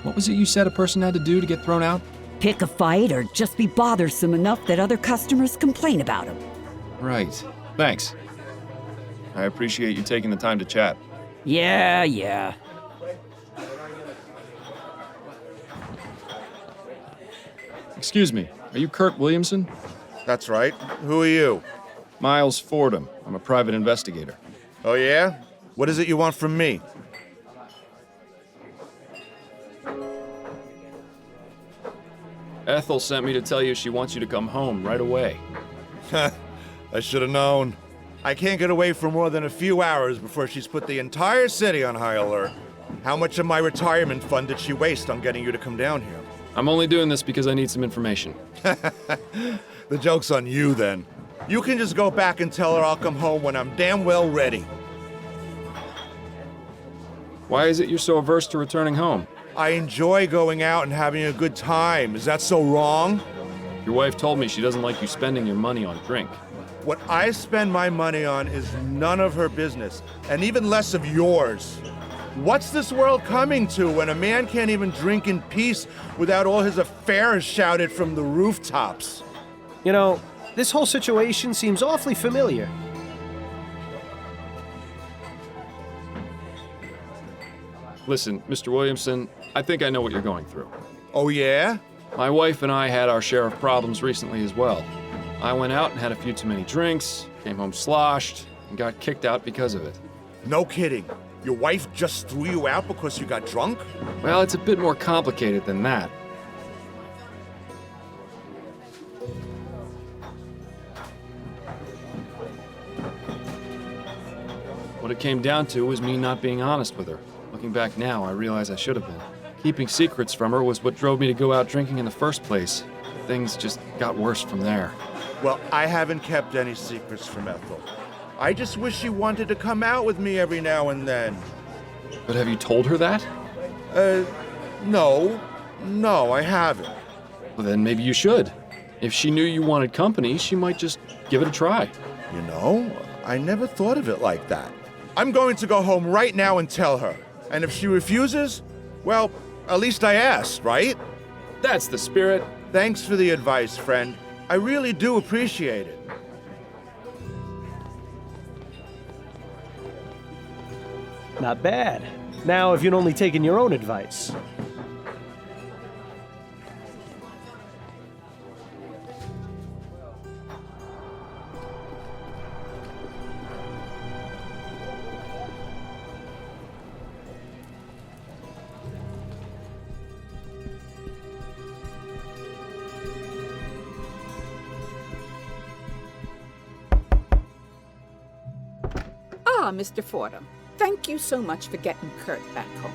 S15: What was it you said a person had to do to get thrown out?
S21: Pick a fight or just be bothersome enough that other customers complain about him.
S15: Right. Thanks. I appreciate you taking the time to chat.
S21: Yeah.
S15: Excuse me, are you Kurt Williamson?
S11: That's right. Who are you?
S15: Miles Fordham. I'm a private investigator.
S11: Oh, yeah? What is it you want from me?
S15: Ethel sent me to tell you she wants you to come home right away.
S11: I should have known. I can't get away for more than a few hours before she's put the entire city on high alert. How much of my retirement fund did she waste on getting you to come down here?
S15: I'm only doing this because I need some information.
S11: The joke's on you, then. You can just go back and tell her I'll come home when I'm damn well ready.
S15: Why is it you're so averse to returning home?
S11: I enjoy going out and having a good time. Is that so wrong?
S15: Your wife told me she doesn't like you spending your money on drink.
S11: What I spend my money on is none of her business, and even less of yours. What's this world coming to when a man can't even drink in peace without all his affairs shouted from the rooftops?
S1: You know, this whole situation seems awfully familiar.
S15: Listen, Mr. Williamson, I think I know what you're going through.
S11: Oh, yeah?
S15: My wife and I had our share of problems recently as well. I went out and had a few too many drinks, came home sloshed, and got kicked out because of it.
S11: No kidding. Your wife just threw you out because you got drunk?
S15: Well, it's a bit more complicated than that.
S2: What it came down to was me not being honest with her. Looking back now, I realize I should have been. Keeping secrets from her was what drove me to go out drinking in the first place. Things just got worse from there.
S11: Well, I haven't kept any secrets from Ethel. I just wish she wanted to come out with me every now and then.
S2: But have you told her that?
S11: No. No, I haven't.
S2: Well, then maybe you should. If she knew you wanted company, she might just give it a try.
S11: You know, I never thought of it like that. I'm going to go home right now and tell her. And if she refuses, well, at least I asked, right?
S2: That's the spirit.
S11: Thanks for the advice, friend. I really do appreciate it.
S1: Not bad. Now, if you'd only taken your own advice.
S23: Ah, Mr. Fordham, thank you so much for getting Kurt back home.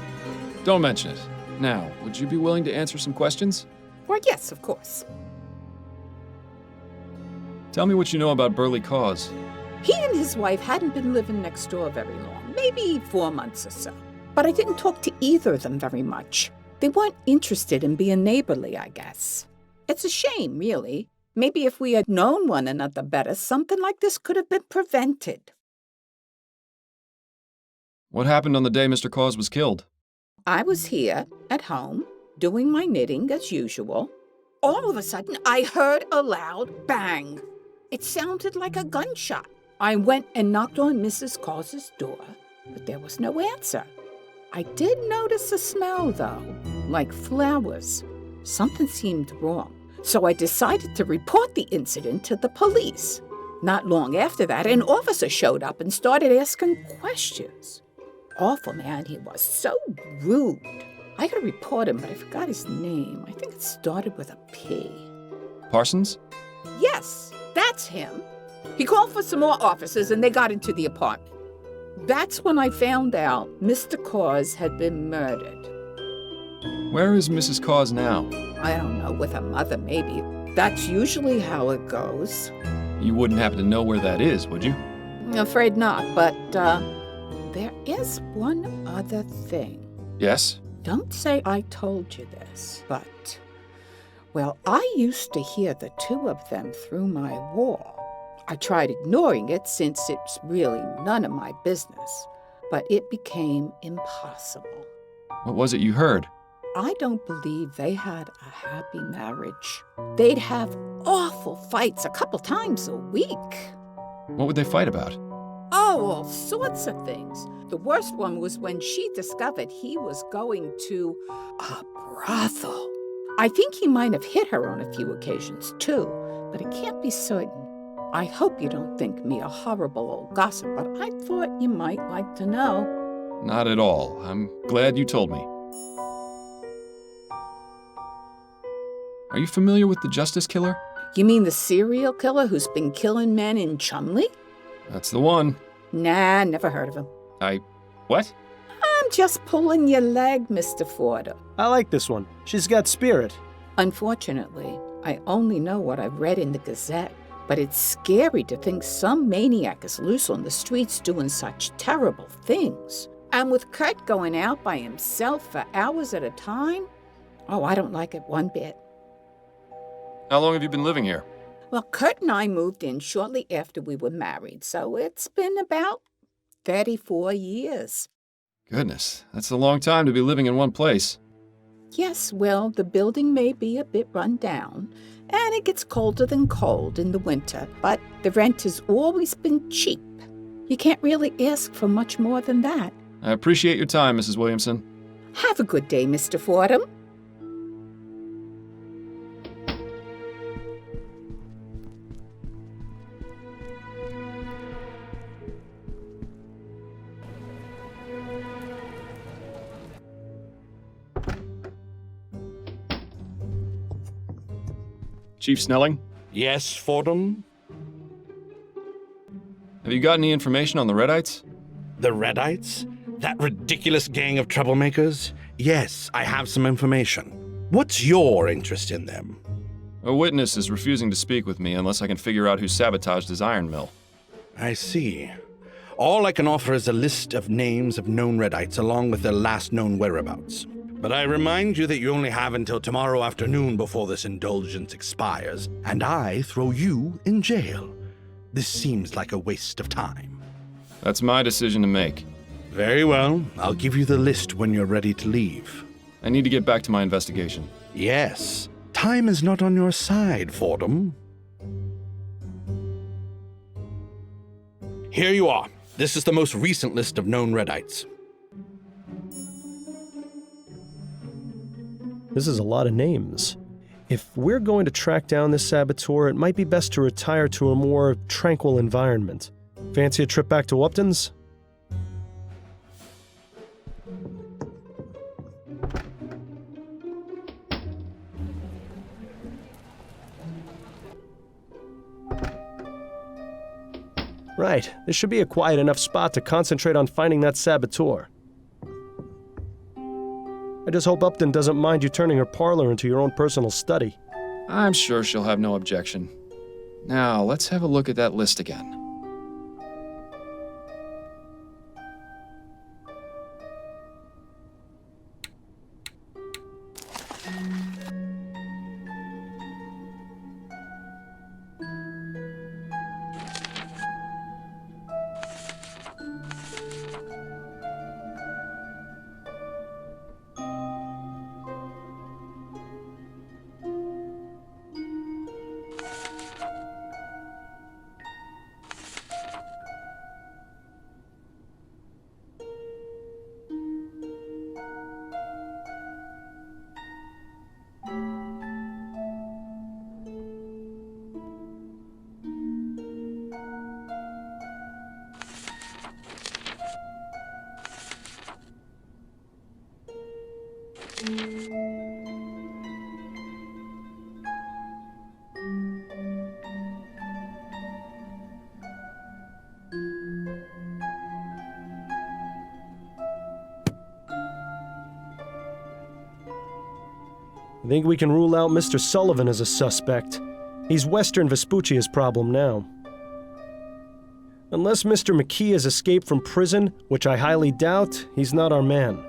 S2: Don't mention it. Now, would you be willing to answer some questions?
S23: Well, yes, of course.
S2: Tell me what you know about Burley Cause.
S23: He and his wife hadn't been living next door very long, maybe 4 months or so. But I didn't talk to either of them very much. They weren't interested in being neighborly, I guess. It's a shame, really. Maybe if we had known one another better, something like this could have been prevented.
S2: What happened on the day Mr. Cause was killed?
S23: I was here, at home, doing my knitting as usual. All of a sudden, I heard a loud bang. It sounded like a gunshot. I went and knocked on Mrs. Cause's door, but there was no answer. I did notice a smell, though, like flowers. Something seemed wrong, so I decided to report the incident to the police. Not long after that, an officer showed up and started asking questions. Awful man he was, so rude. I gotta report him, but I forgot his name. I think it started with a P.
S2: Parsons?
S23: Yes, that's him. He called for some more officers and they got into the apartment. That's when I found out Mr. Cause had been murdered.
S2: Where is Mrs. Cause now?
S23: I don't know, with her mother maybe. That's usually how it goes.
S2: You wouldn't happen to know where that is, would you?
S23: Afraid not, but there is one other thing.
S2: Yes?
S23: Don't say I told you this, but, well, I used to hear the two of them through my wall. I tried ignoring it since it's really none of my business, but it became impossible.
S2: What was it you heard?
S23: I don't believe they had a happy marriage. They'd have awful fights a couple times a week.
S2: What would they fight about?
S23: Oh, all sorts of things. The worst one was when she discovered he was going to a brothel. I think he might have hit her on a few occasions, too, but I can't be certain. I hope you don't think me a horrible old gossip, but I thought you might like to know.
S2: Not at all. I'm glad you told me. Are you familiar with the Justice Killer?
S23: You mean the serial killer who's been killing men in Chumley?
S2: That's the one.
S23: Nah, never heard of him.
S2: What?
S23: I'm just pulling your leg, Mr. Fordham.
S1: I like this one. She's got spirit.
S23: Unfortunately, I only know what I've read in the Gazette, but it's scary to think some maniac is loose on the streets doing such terrible things. And with Kurt going out by himself for hours at a time, oh, I don't like it one bit.
S2: How long have you been living here?
S23: Well, Kurt and I moved in shortly after we were married, so it's been about 34 years.
S2: Goodness, that's a long time to be living in one place.
S23: Yes, well, the building may be a bit run down, and it gets colder than cold in the winter, but the rent has always been cheap. You can't really ask for much more than that.
S2: I appreciate your time, Mrs. Williamson.
S23: Have a good day, Mr. Fordham.
S2: Chief Snelling?
S5: Yes, Fordham?
S2: Have you got any information on the Redites?
S5: The Redites? That ridiculous gang of troublemakers? Yes, I have some information. What's your interest in them?
S2: A witness is refusing to speak with me unless I can figure out who sabotaged his iron mill.
S5: I see. All I can offer is a list of names of known Redites along with their last known whereabouts. But I remind you that you only have until tomorrow afternoon before this indulgence expires, and I throw you in jail. This seems like a waste of time.
S2: That's my decision to make.
S5: Very well. I'll give you the list when you're ready to leave.
S2: I need to get back to my investigation.
S5: Yes. Time is not on your side, Fordham. Here you are. This is the most recent list of known Redites.
S1: This is a lot of names. If we're going to track down this saboteur, it might be best to retire to a more tranquil environment. Fancy a trip back to Upton's? Right, this should be a quiet enough spot to concentrate on finding that saboteur. I just hope Upton doesn't mind you turning her parlor into your own personal study.
S2: I'm sure she'll have no objection. Now, let's have a look at that list again.
S1: I think we can rule out Mr. Sullivan as a suspect. He's Western Vespuccia's problem now. Unless Mr. McKee has escaped from prison, which I highly doubt, he's not our man.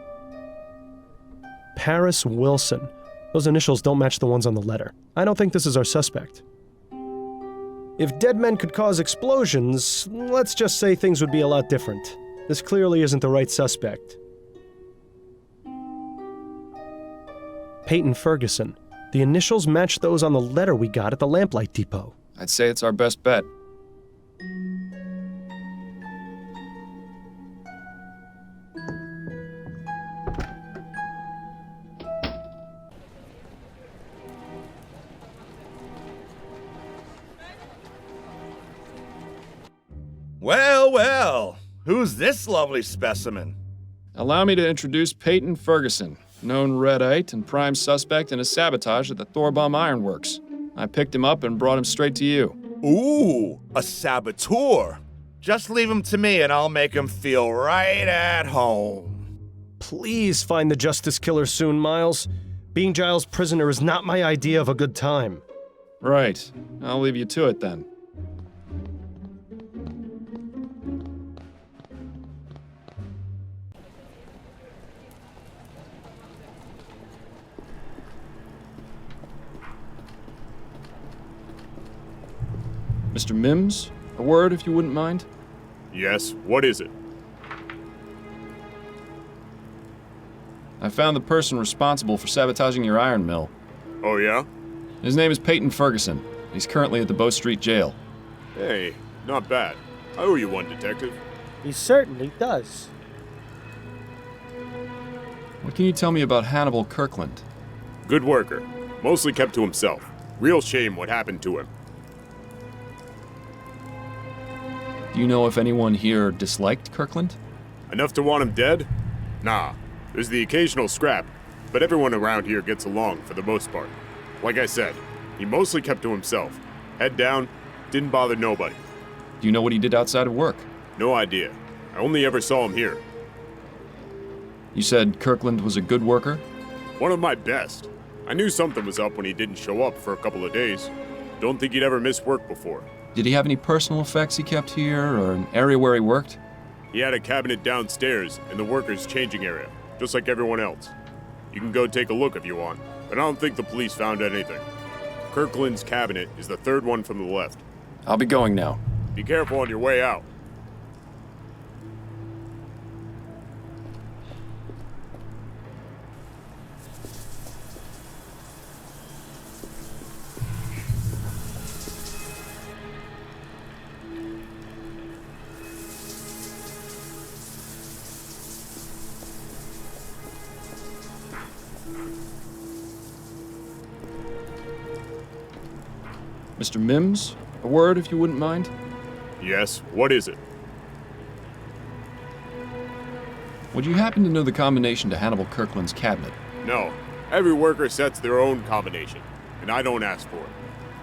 S1: Paris Wilson. Those initials don't match the ones on the letter. I don't think this is our suspect. If dead men could cause explosions, let's just say things would be a lot different. This clearly isn't the right suspect. Peyton Ferguson. The initials match those on the letter we got at the LampLight depot.
S2: I'd say it's our best bet.
S11: Well, well, who's this lovely specimen?
S2: Allow me to introduce Peyton Ferguson, known Redite and prime suspect in a sabotage at the Thorbomb Ironworks. I picked him up and brought him straight to you.
S11: Ooh, a saboteur. Just leave him to me and I'll make him feel right at home.
S1: Please find the Justice Killer soon, Miles. Being Giles' prisoner is not my idea of a good time.
S2: Right. I'll leave you to it then. Mr. Mims, a word if you wouldn't mind?
S4: Yes, what is it?
S2: I found the person responsible for sabotaging your iron mill.
S4: Oh, yeah?
S2: His name is Peyton Ferguson. He's currently at the Bow Street Jail.
S4: Hey, not bad. I owe you one, Detective.
S1: He certainly does.
S2: What can you tell me about Hannibal Kirkland?
S4: Good worker. Mostly kept to himself. Real shame what happened to him.
S2: Do you know if anyone here disliked Kirkland?
S4: Enough to want him dead? Nah. There's the occasional scrap, but everyone around here gets along for the most part. Like I said, he mostly kept to himself. Head down, didn't bother nobody.
S2: Do you know what he did outside of work?
S4: No idea. I only ever saw him here.
S2: You said Kirkland was a good worker?
S4: One of my best. I knew something was up when he didn't show up for a couple of days. Don't think he'd ever missed work before.
S2: Did he have any personal effects he kept here, or an area where he worked?
S4: He had a cabinet downstairs in the workers' changing area, just like everyone else. You can go take a look if you want, but I don't think the police found anything. Kirkland's cabinet is the third one from the left.
S2: I'll be going now.
S4: Be careful on your way out.
S2: Mr. Mims, a word if you wouldn't mind?
S4: Yes, what is it?
S2: Would you happen to know the combination to Hannibal Kirkland's cabinet?
S4: No. Every worker sets their own combination, and I don't ask for it.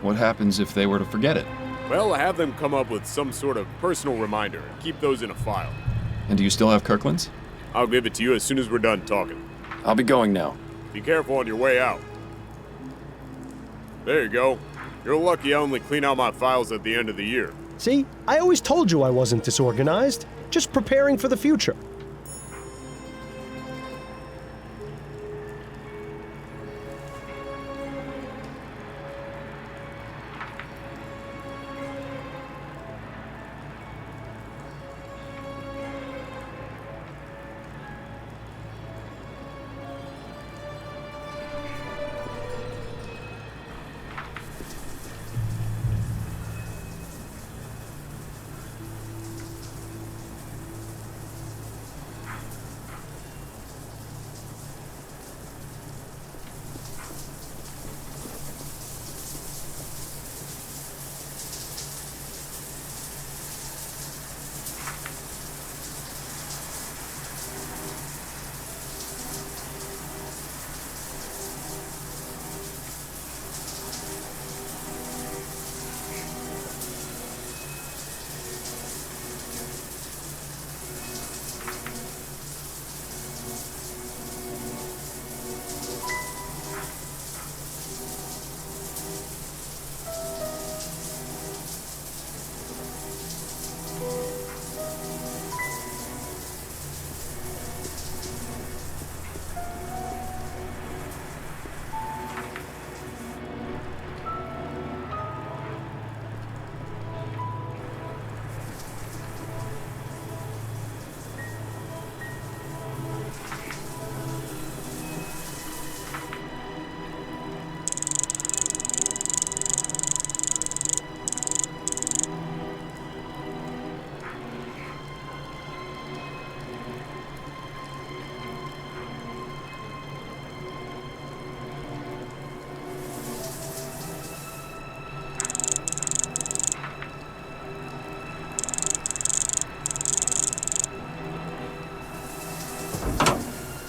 S2: What happens if they were to forget it?
S4: Well, have them come up with some sort of personal reminder and keep those in a file.
S2: And do you still have Kirkland's?
S4: I'll give it to you as soon as we're done talking.
S2: I'll be going now.
S4: Be careful on your way out. There you go. You're lucky I only clean out my files at the end of the year.
S1: See, I always told you I wasn't disorganized. Just preparing for the future.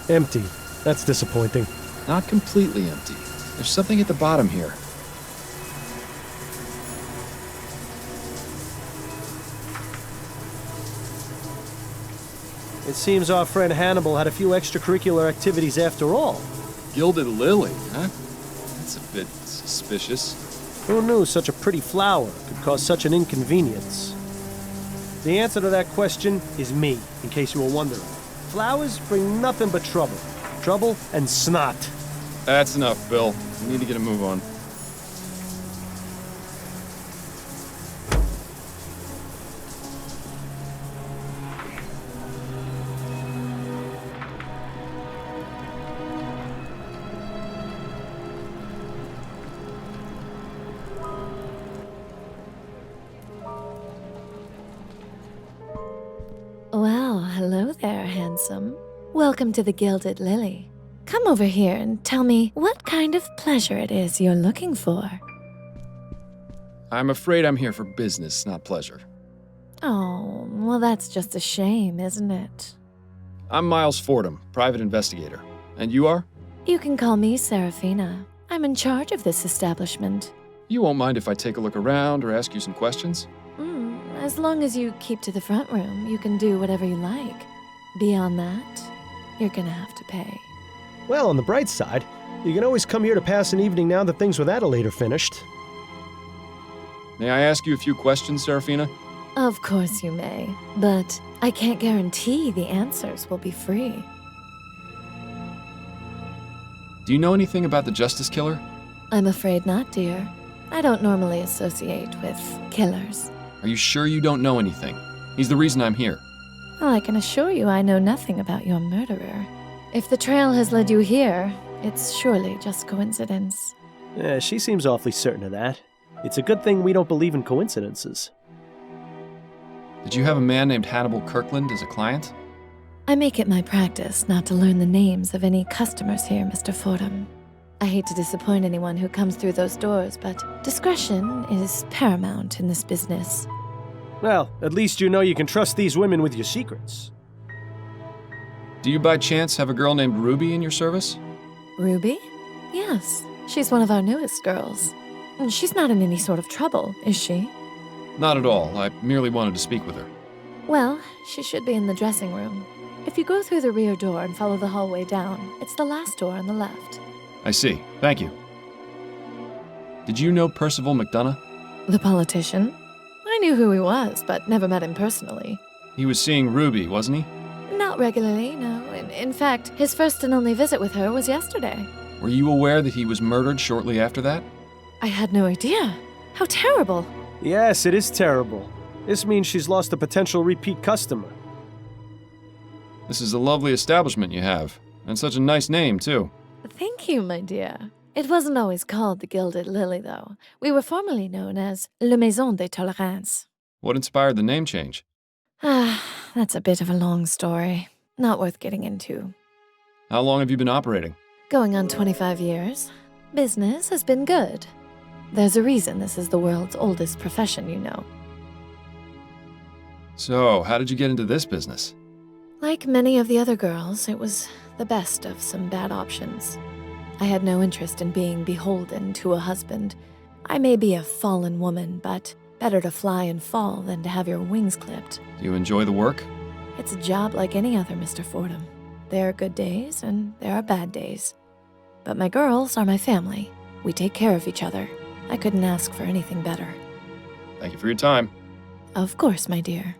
S1: Empty. That's disappointing.
S2: Not completely empty. There's something at the bottom here.
S1: It seems our friend Hannibal had a few extracurricular activities after all.
S2: Gilded lily, huh? That's a bit suspicious.
S1: Who knew such a pretty flower could cause such an inconvenience? The answer to that question is me, in case you were wondering. Flowers bring nothing but trouble. Trouble and snot.
S2: That's enough, Bill. We need to get a move on.
S20: Well, hello there, handsome. Welcome to the Gilded Lily. Come over here and tell me what kind of pleasure it is you're looking for.
S2: I'm afraid I'm here for business, not pleasure.
S20: Oh, well, that's just a shame, isn't it?
S2: I'm Miles Fordham, private investigator. And you are?
S20: You can call me Serafina. I'm in charge of this establishment.
S2: You won't mind if I take a look around or ask you some questions?
S7: As long as you keep to the front room, you can do whatever you like. Beyond that, you're gonna have to pay.
S1: Well, on the bright side, you can always come here to pass an evening now that things with Adelaide are finished.
S2: May I ask you a few questions, Serafina?
S7: Of course you may, but I can't guarantee the answers will be free.
S2: Do you know anything about the Justice Killer?
S7: I'm afraid not, dear. I don't normally associate with killers.
S2: Are you sure you don't know anything? He's the reason I'm here.
S7: Well, I can assure you I know nothing about your murderer. If the trail has led you here, it's surely just coincidence.
S1: Yeah, she seems awfully certain of that. It's a good thing we don't believe in coincidences.
S2: Did you have a man named Hannibal Kirkland as a client?
S7: I make it my practice not to learn the names of any customers here, Mr. Fordham. I hate to disappoint anyone who comes through those doors, but discretion is paramount in this business.
S1: Well, at least you know you can trust these women with your secrets.
S2: Do you by chance have a girl named Ruby in your service?
S7: Ruby? Yes, she's one of our newest girls. She's not in any sort of trouble, is she?
S2: Not at all. I merely wanted to speak with her.
S7: Well, she should be in the dressing room. If you go through the rear door and follow the hallway down, it's the last door on the left.
S2: I see. Thank you. Did you know Percival McDonough?
S7: The politician? I knew who he was, but never met him personally.
S2: He was seeing Ruby, wasn't he?
S7: Not regularly, no. In fact, his first and only visit with her was yesterday.
S2: Were you aware that he was murdered shortly after that?
S7: I had no idea. How terrible.
S1: Yes, it is terrible. This means she's lost a potential repeat customer.
S2: This is a lovely establishment you have, and such a nice name, too.
S7: Thank you, my dear. It wasn't always called the Gilded Lily, though. We were formerly known as Le Maison de Tolérance.
S2: What inspired the name change?
S7: That's a bit of a long story. Not worth getting into.
S2: How long have you been operating?
S7: Going on 25 years. Business has been good. There's a reason this is the world's oldest profession, you know.
S2: So, how did you get into this business?
S7: Like many of the other girls, it was the best of some bad options. I had no interest in being beholden to a husband. I may be a fallen woman, but better to fly and fall than to have your wings clipped.
S2: Do you enjoy the work?
S7: It's a job like any other, Mr. Fordham. There are good days and there are bad days. But my girls are my family. We take care of each other. I couldn't ask for anything better.
S2: Thank you for your time.
S7: Of course, my dear.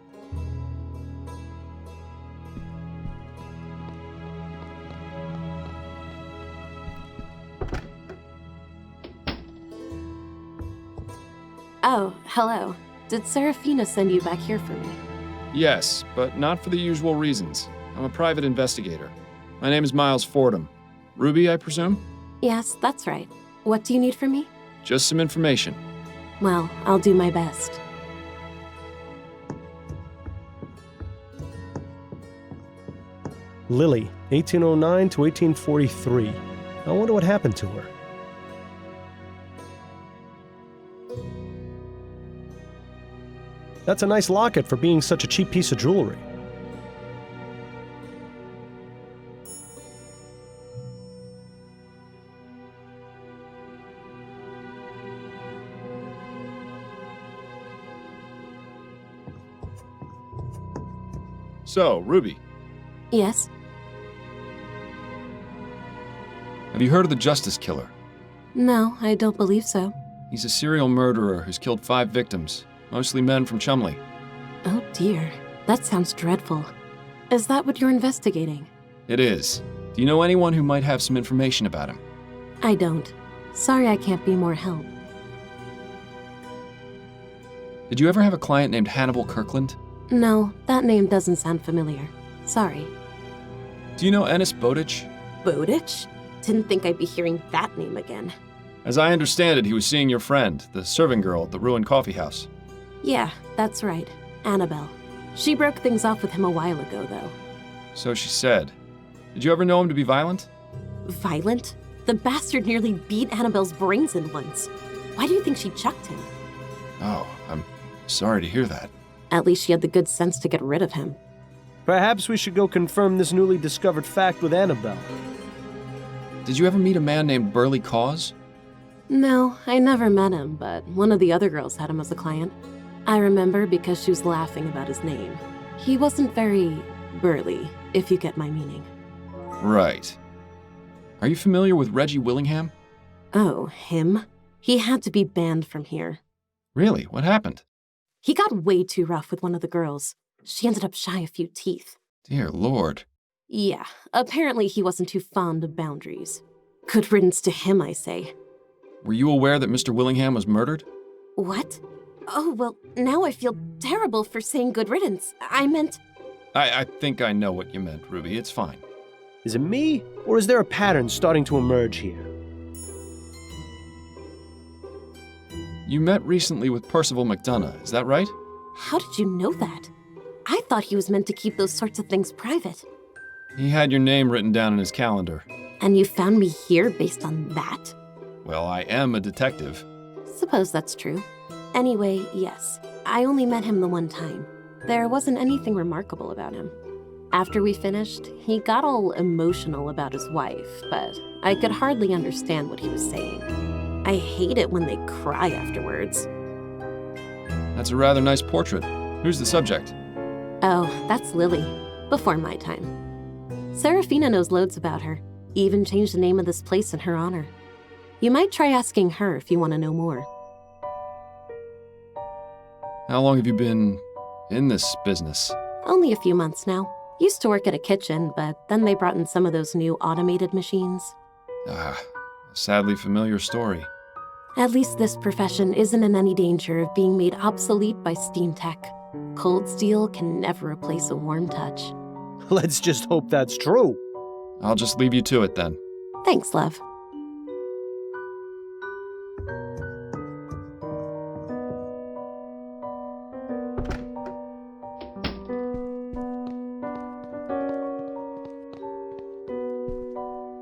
S8: Oh, hello. Did Serafina send you back here for me?
S2: Yes, but not for the usual reasons. I'm a private investigator. My name is Miles Fordham. Ruby, I presume?
S8: Yes, that's right. What do you need from me?
S2: Just some information.
S8: Well, I'll do my best.
S1: Lily, 1809 to 1843. I wonder what happened to her. That's a nice locket for being such a cheap piece of jewelry.
S2: So, Ruby,
S8: Yes?
S2: have you heard of the Justice Killer?
S8: No, I don't believe so.
S2: He's a serial murderer who's killed 5 victims, mostly men from Chumley.
S8: Oh dear, that sounds dreadful. Is that what you're investigating?
S2: It is. Do you know anyone who might have some information about him?
S8: I don't. Sorry I can't be more help.
S2: Did you ever have a client named Hannibal Kirkland?
S8: No, that name doesn't sound familiar. Sorry.
S2: Do you know Ennis Bowditch?
S8: Bowditch? Didn't think I'd be hearing that name again.
S2: As I understand it, he was seeing your friend, the serving girl at the ruined coffee house.
S8: Yeah, that's right. Annabelle. She broke things off with him a while ago, though.
S2: So she said. Did you ever know him to be violent?
S8: Violent? The bastard nearly beat Annabelle's brains in once. Why do you think she chucked him?
S2: Oh, I'm sorry to hear that.
S8: At least she had the good sense to get rid of him.
S1: Perhaps we should go confirm this newly discovered fact with Annabelle.
S2: Did you ever meet a man named Burley Cause?
S8: No, I never met him, but one of the other girls had him as a client. I remember because she was laughing about his name. He wasn't very burly, if you get my meaning.
S2: Right. Are you familiar with Reggie Willingham?
S8: Oh, him? He had to be banned from here.
S2: Really? What happened?
S8: He got way too rough with one of the girls. She ended up shy a few teeth.
S2: Dear Lord.
S8: Yeah, apparently he wasn't too fond of boundaries. Good riddance to him, I say.
S2: Were you aware that Mr. Willingham was murdered?
S8: What? Oh, well, now I feel terrible for saying good riddance. I meant...
S2: I think I know what you meant, Ruby. It's fine.
S1: Is it me, or is there a pattern starting to emerge here?
S2: You met recently with Percival McDonough, is that right?
S8: How did you know that? I thought he was meant to keep those sorts of things private.
S2: He had your name written down in his calendar.
S8: And you found me here based on that?
S2: Well, I am a detective.
S8: Suppose that's true. Anyway, yes, I only met him the one time. There wasn't anything remarkable about him. After we finished, he got all emotional about his wife, but I could hardly understand what he was saying. I hate it when they cry afterwards.
S2: That's a rather nice portrait. Who's the subject?
S8: Oh, that's Lily, before my time. Serafina knows loads about her, even changed the name of this place in her honor. You might try asking her if you want to know more.
S2: How long have you been in this business?
S8: Only a few months now. Used to work at a kitchen, but then they brought in some of those new automated machines.
S2: A sadly familiar story.
S8: At least this profession isn't in any danger of being made obsolete by steam tech. Cold steel can never replace a warm touch.
S1: Let's just hope that's true.
S2: I'll just leave you to it then.
S8: Thanks, love.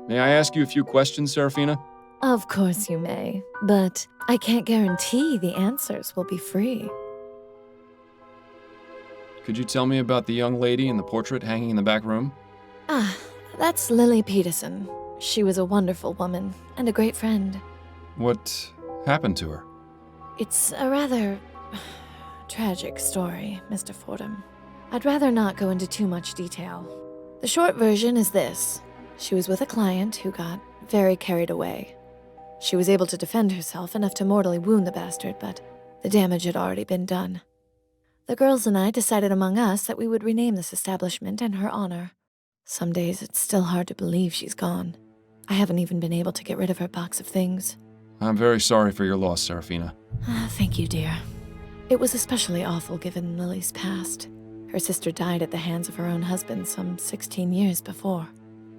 S2: May I ask you a few questions, Serafina?
S7: Of course you may, but I can't guarantee the answers will be free.
S2: Could you tell me about the young lady in the portrait hanging in the back room?
S7: Ah, that's Lily Peterson. She was a wonderful woman and a great friend.
S2: What happened to her?
S7: It's a rather tragic story, Mr. Fordham. I'd rather not go into too much detail. The short version is this. She was with a client who got very carried away. She was able to defend herself enough to mortally wound the bastard, but the damage had already been done. The girls and I decided among us that we would rename this establishment in her honor. Some days it's still hard to believe she's gone. I haven't even been able to get rid of her box of things.
S2: I'm very sorry for your loss, Serafina.
S7: Thank you, dear. It was especially awful given Lily's past. Her sister died at the hands of her own husband some 16 years before.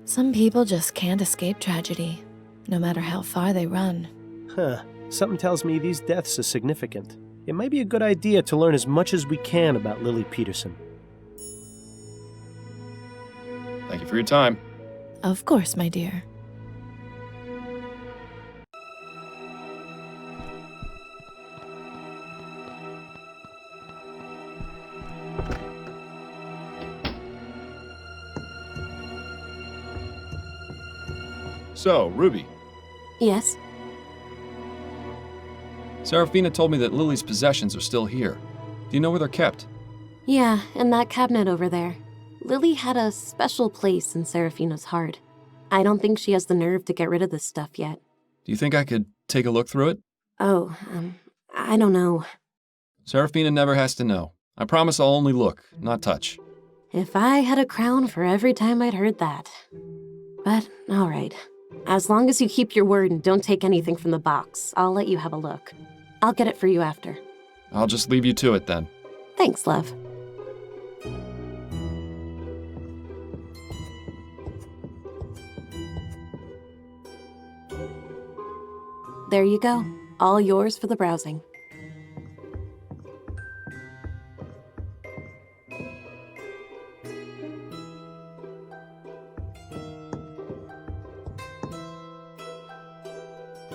S7: Some people just can't escape tragedy, no matter how far they run.
S1: Huh. Something tells me these deaths are significant. It might be a good idea to learn as much as we can about Lily Peterson.
S2: Thank you for your time.
S7: Of course, my dear.
S2: So, Ruby.
S8: Yes?
S2: Serafina told me that Lily's possessions are still here. Do you know where they're kept?
S8: Yeah, in that cabinet over there. Lily had a special place in Serafina's heart. I don't think she has the nerve to get rid of this stuff yet.
S2: Do you think I could take a look through it?
S8: Oh, I don't know.
S2: Serafina never has to know. I promise I'll only look, not touch.
S8: If I had a crown for every time I'd heard that. But, all right. As long as you keep your word and don't take anything from the box, I'll let you have a look. I'll get it for you after.
S2: I'll just leave you to it then.
S8: Thanks, love. There you go. All yours for the browsing.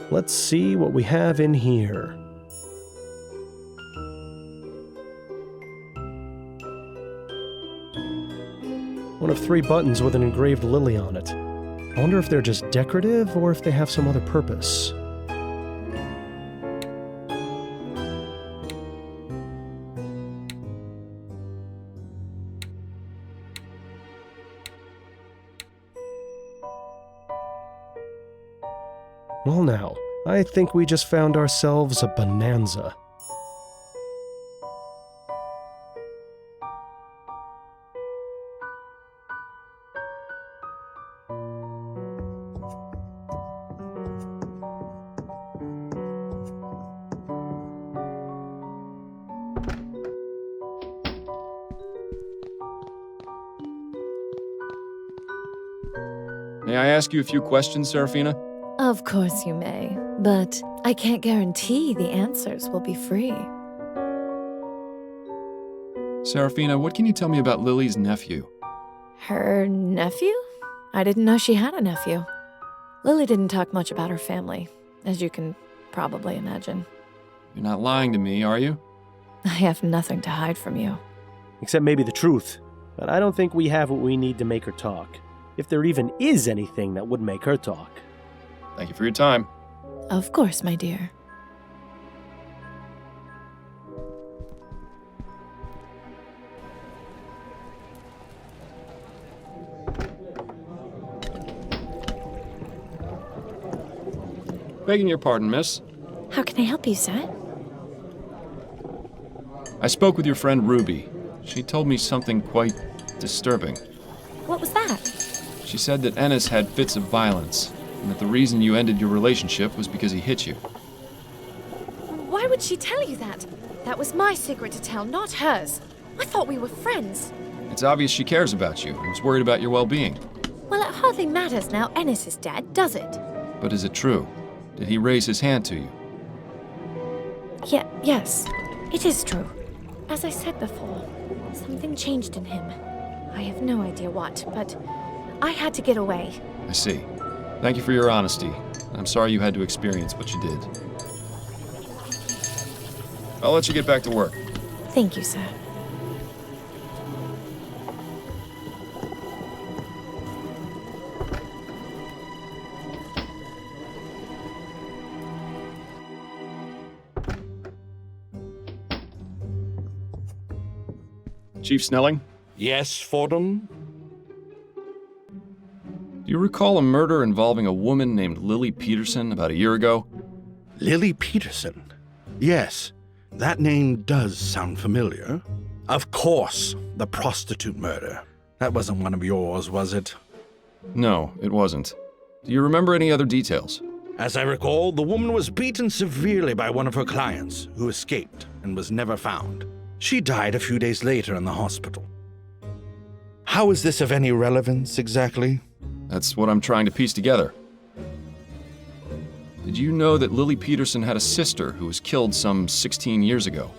S1: Let's see what we have in here. One of 3 buttons with an engraved lily on it. I wonder if they're just decorative or if they have some other purpose. Well now, I think we just found ourselves a bonanza.
S2: May I ask you a few questions, Serafina?
S7: Of course you may, but I can't guarantee the answers will be free.
S2: Serafina, what can you tell me about Lily's nephew?
S7: Her nephew? I didn't know she had a nephew. Lily didn't talk much about her family, as you can probably imagine.
S2: You're not lying to me, are you?
S7: I have nothing to hide from you.
S1: Except maybe the truth. But I don't think we have what we need to make her talk. If there even is anything that would make her talk.
S2: Thank you for your time.
S7: Of course, my dear.
S2: Begging your pardon, miss.
S20: How can I help you, sir?
S2: I spoke with your friend Ruby. She told me something quite disturbing.
S20: What was that?
S2: She said that Ennis had fits of violence, and that the reason you ended your relationship was because he hit you.
S20: Why would she tell you that? That was my secret to tell, not hers. I thought we were friends.
S2: It's obvious she cares about you and was worried about your well-being.
S20: Well, it hardly matters now Ennis is dead, does it?
S2: But is it true? Did he raise his hand to you?
S20: Yes, it is true. As I said before, something changed in him. I have no idea what, but I had to get away.
S2: I see. Thank you for your honesty. I'm sorry you had to experience what you did. I'll let you get back to work.
S20: Thank you, sir.
S2: Chief Snelling?
S5: Yes, Fordham?
S2: Do you recall a murder involving a woman named Lily Peterson about a year ago?
S5: Lily Peterson? Yes, that name does sound familiar. Of course, the prostitute murder. That wasn't one of yours, was it?
S2: No, it wasn't. Do you remember any other details?
S5: As I recall, the woman was beaten severely by one of her clients, who escaped and was never found. She died a few days later in the hospital. How is this of any relevance, exactly?
S2: That's what I'm trying to piece together. Did you know that Lily Peterson had a sister who was killed some 16 years ago?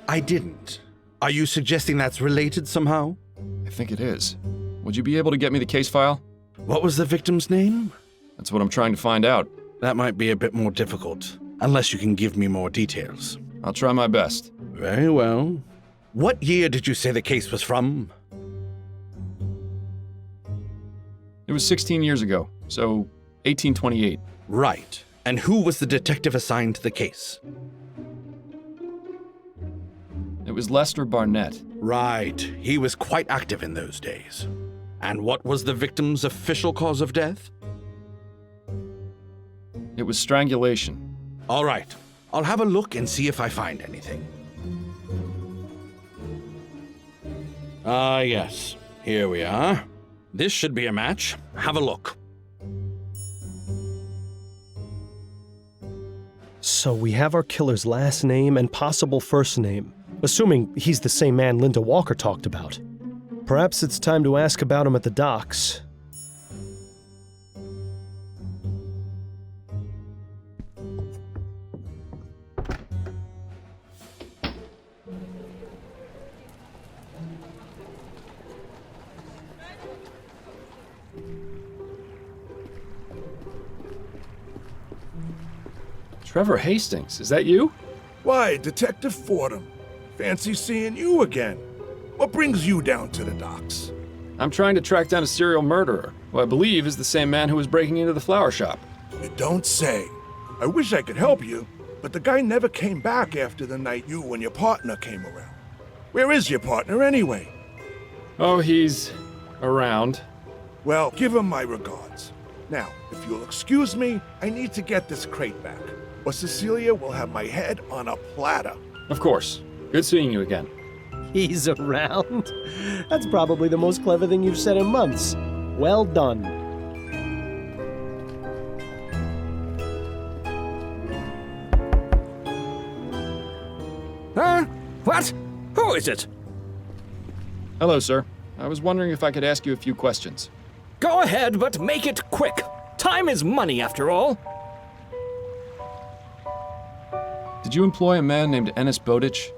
S5: I didn't. Are you suggesting that's related somehow?
S2: I think it is. Would you be able to get me the case file?
S5: What was the victim's name?
S2: That's what I'm trying to find out.
S5: That might be a bit more difficult, unless you can give me more details.
S2: I'll try my best.
S5: Very well. What year did you say the case was from?
S2: It was 16 years ago, so 1828.
S5: Right. And who was the detective assigned to the case?
S2: It was Lester Barnett.
S5: Right. He was quite active in those days. And what was the victim's official cause of death?
S2: It was strangulation.
S5: All right. I'll have a look and see if I find anything. Ah, yes. Here we are. This should be a match. Have a look.
S1: So we have our killer's last name and possible first name, assuming he's the same man Linda Walker talked about. Perhaps it's time to ask about him at the docks.
S2: Trevor Hastings, is that you?
S11: Why, Detective Fordham. Fancy seeing you again. What brings you down to the docks?
S2: I'm trying to track down a serial murderer, who I believe is the same man who was breaking into the flower shop.
S11: You don't say. I wish I could help you, but the guy never came back after the night you and your partner came around. Where is your partner anyway?
S2: Oh, he's around.
S11: Well, give him my regards. Now, if you'll excuse me, I need to get this crate back, or Cecilia will have my head on a platter.
S15: Of course. Good seeing you again.
S1: He's around? That's probably the most clever thing you've said in months. Well done.
S17: Huh? What? Who is it?
S15: Hello, sir. I was wondering if I could ask you a few questions.
S17: Go ahead, but make it quick. Time is money, after all.
S15: Did you employ a man named Enes Bodic?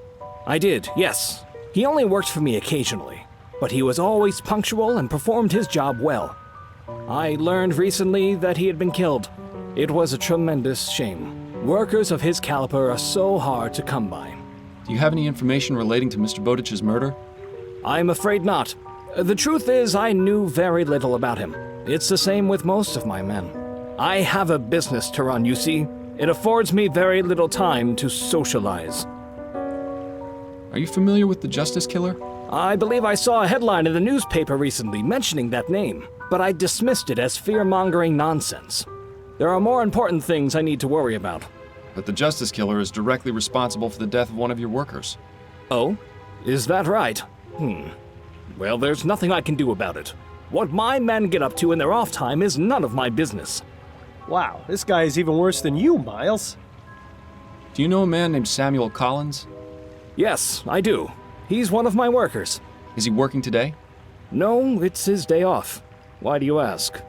S17: I did, yes. He only worked for me occasionally, but he was always punctual and performed his job well. I learned recently that he had been killed. It was a tremendous shame. Workers of his caliber are so hard to come by.
S15: Do you have any information relating to Mr. Bodic's murder?
S17: I'm afraid not. The truth is, I knew very little about him. It's the same with most of my men. I have a business to run, you see. It affords me very little time to socialize.
S15: Are you familiar with the Justice Killer?
S17: I believe I saw a headline in the newspaper recently mentioning that name, but I dismissed it as fear-mongering nonsense. There are more important things I need to worry about.
S15: But the Justice Killer is directly responsible for the death of one of your workers.
S17: Oh? Is that right? Well, there's nothing I can do about it. What my men get up to in their off time is none of my business.
S1: Wow, this guy is even worse than you, Miles.
S15: Do you know a man named Samuel Collins?
S17: Yes, I do. He's one of my workers.
S15: Is he working today?
S17: No, it's his day off. Why do you ask?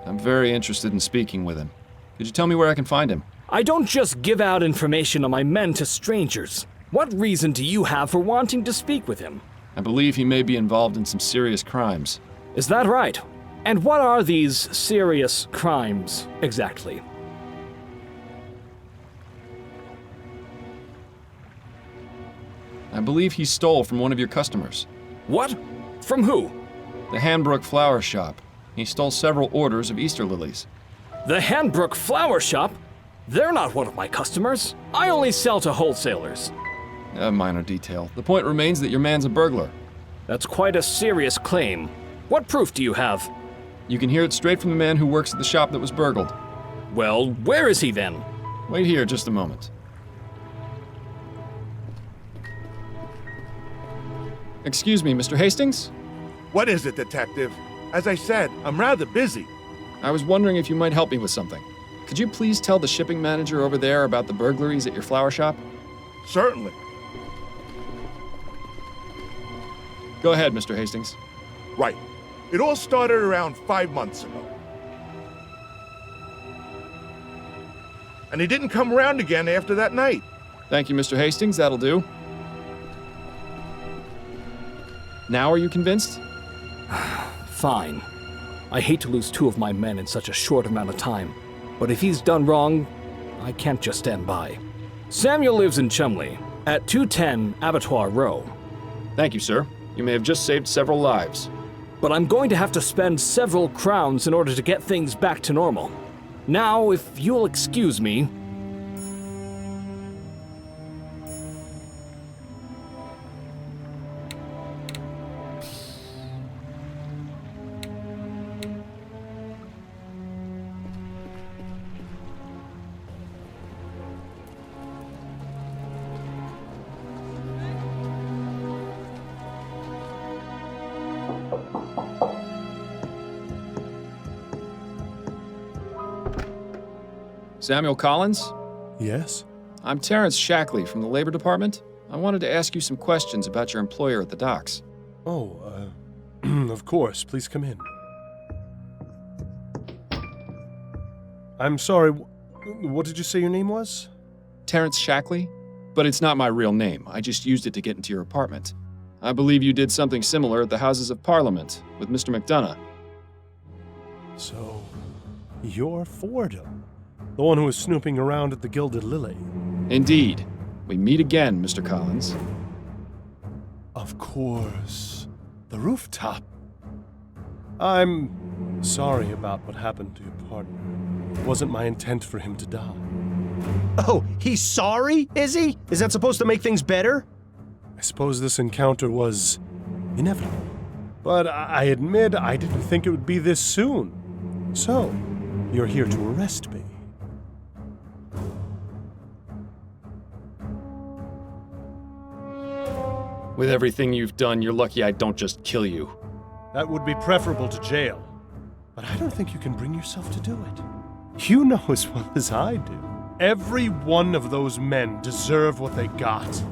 S15: I'm very interested in speaking with him. Could you tell me where I can find him?
S17: I don't just give out information on my men to strangers. What reason do you have for wanting to speak with him?
S15: I believe he may be involved in some serious crimes.
S17: Is that right? And what are these serious crimes, exactly?
S15: I believe he stole from one of your customers.
S17: What? From who?
S15: The Hanbrook Flower Shop. He stole several orders of Easter lilies.
S17: The Hanbrook Flower Shop? They're not one of my customers. I only sell to wholesalers.
S15: A minor detail. The point remains that your man's a burglar.
S17: That's quite a serious claim. What proof do you have?
S15: You can hear it straight from the man who works at the shop that was burgled.
S17: Well, where is he then?
S15: Wait here just a moment. Excuse me, Mr. Hastings?
S11: What is it, Detective? As I said, I'm rather busy.
S15: I was wondering if you might help me with something. Could you please tell the shipping manager over there about the burglaries at your flower shop?
S11: Certainly.
S15: Go ahead, Mr. Hastings.
S11: Right. It all started around 5 months ago. And he didn't come around again after that night.
S15: Thank you, Mr. Hastings. That'll do. Now are you convinced?
S17: Fine. I hate to lose 2 of my men in such a short amount of time, but if he's done wrong, I can't just stand by. Samuel lives in Chumley, at 210 Abattoir Row.
S15: Thank you, sir. You may have just saved several lives.
S17: But I'm going to have to spend several crowns in order to get things back to normal. Now, if you'll excuse me...
S15: Samuel Collins?
S10: Yes?
S15: I'm Terrence Shackley from the Labor Department. I wanted to ask you some questions about your employer at the docks.
S10: Oh, of course. Please come in. I'm sorry, what did you say your name was?
S15: Terrence Shackley? But it's not my real name. I just used it to get into your apartment. I believe you did something similar at the Houses of Parliament with Mr. McDonough.
S10: So, you're Fordham, the one who was snooping around at the Gilded Lily.
S15: Indeed. We meet again, Mr. Collins.
S10: Of course. The rooftop. I'm sorry about what happened to your partner. It wasn't my intent for him to die.
S1: Oh, he's sorry, is he? Is that supposed to make things better?
S10: I suppose this encounter was inevitable. But I admit I didn't think it would be this soon. So, You're here to arrest me.
S15: With everything you've done, you're lucky I don't just kill you.
S10: That would be preferable to jail. But I don't think you can bring yourself to do it. You know as well as I do. Every one of those men deserve what they got.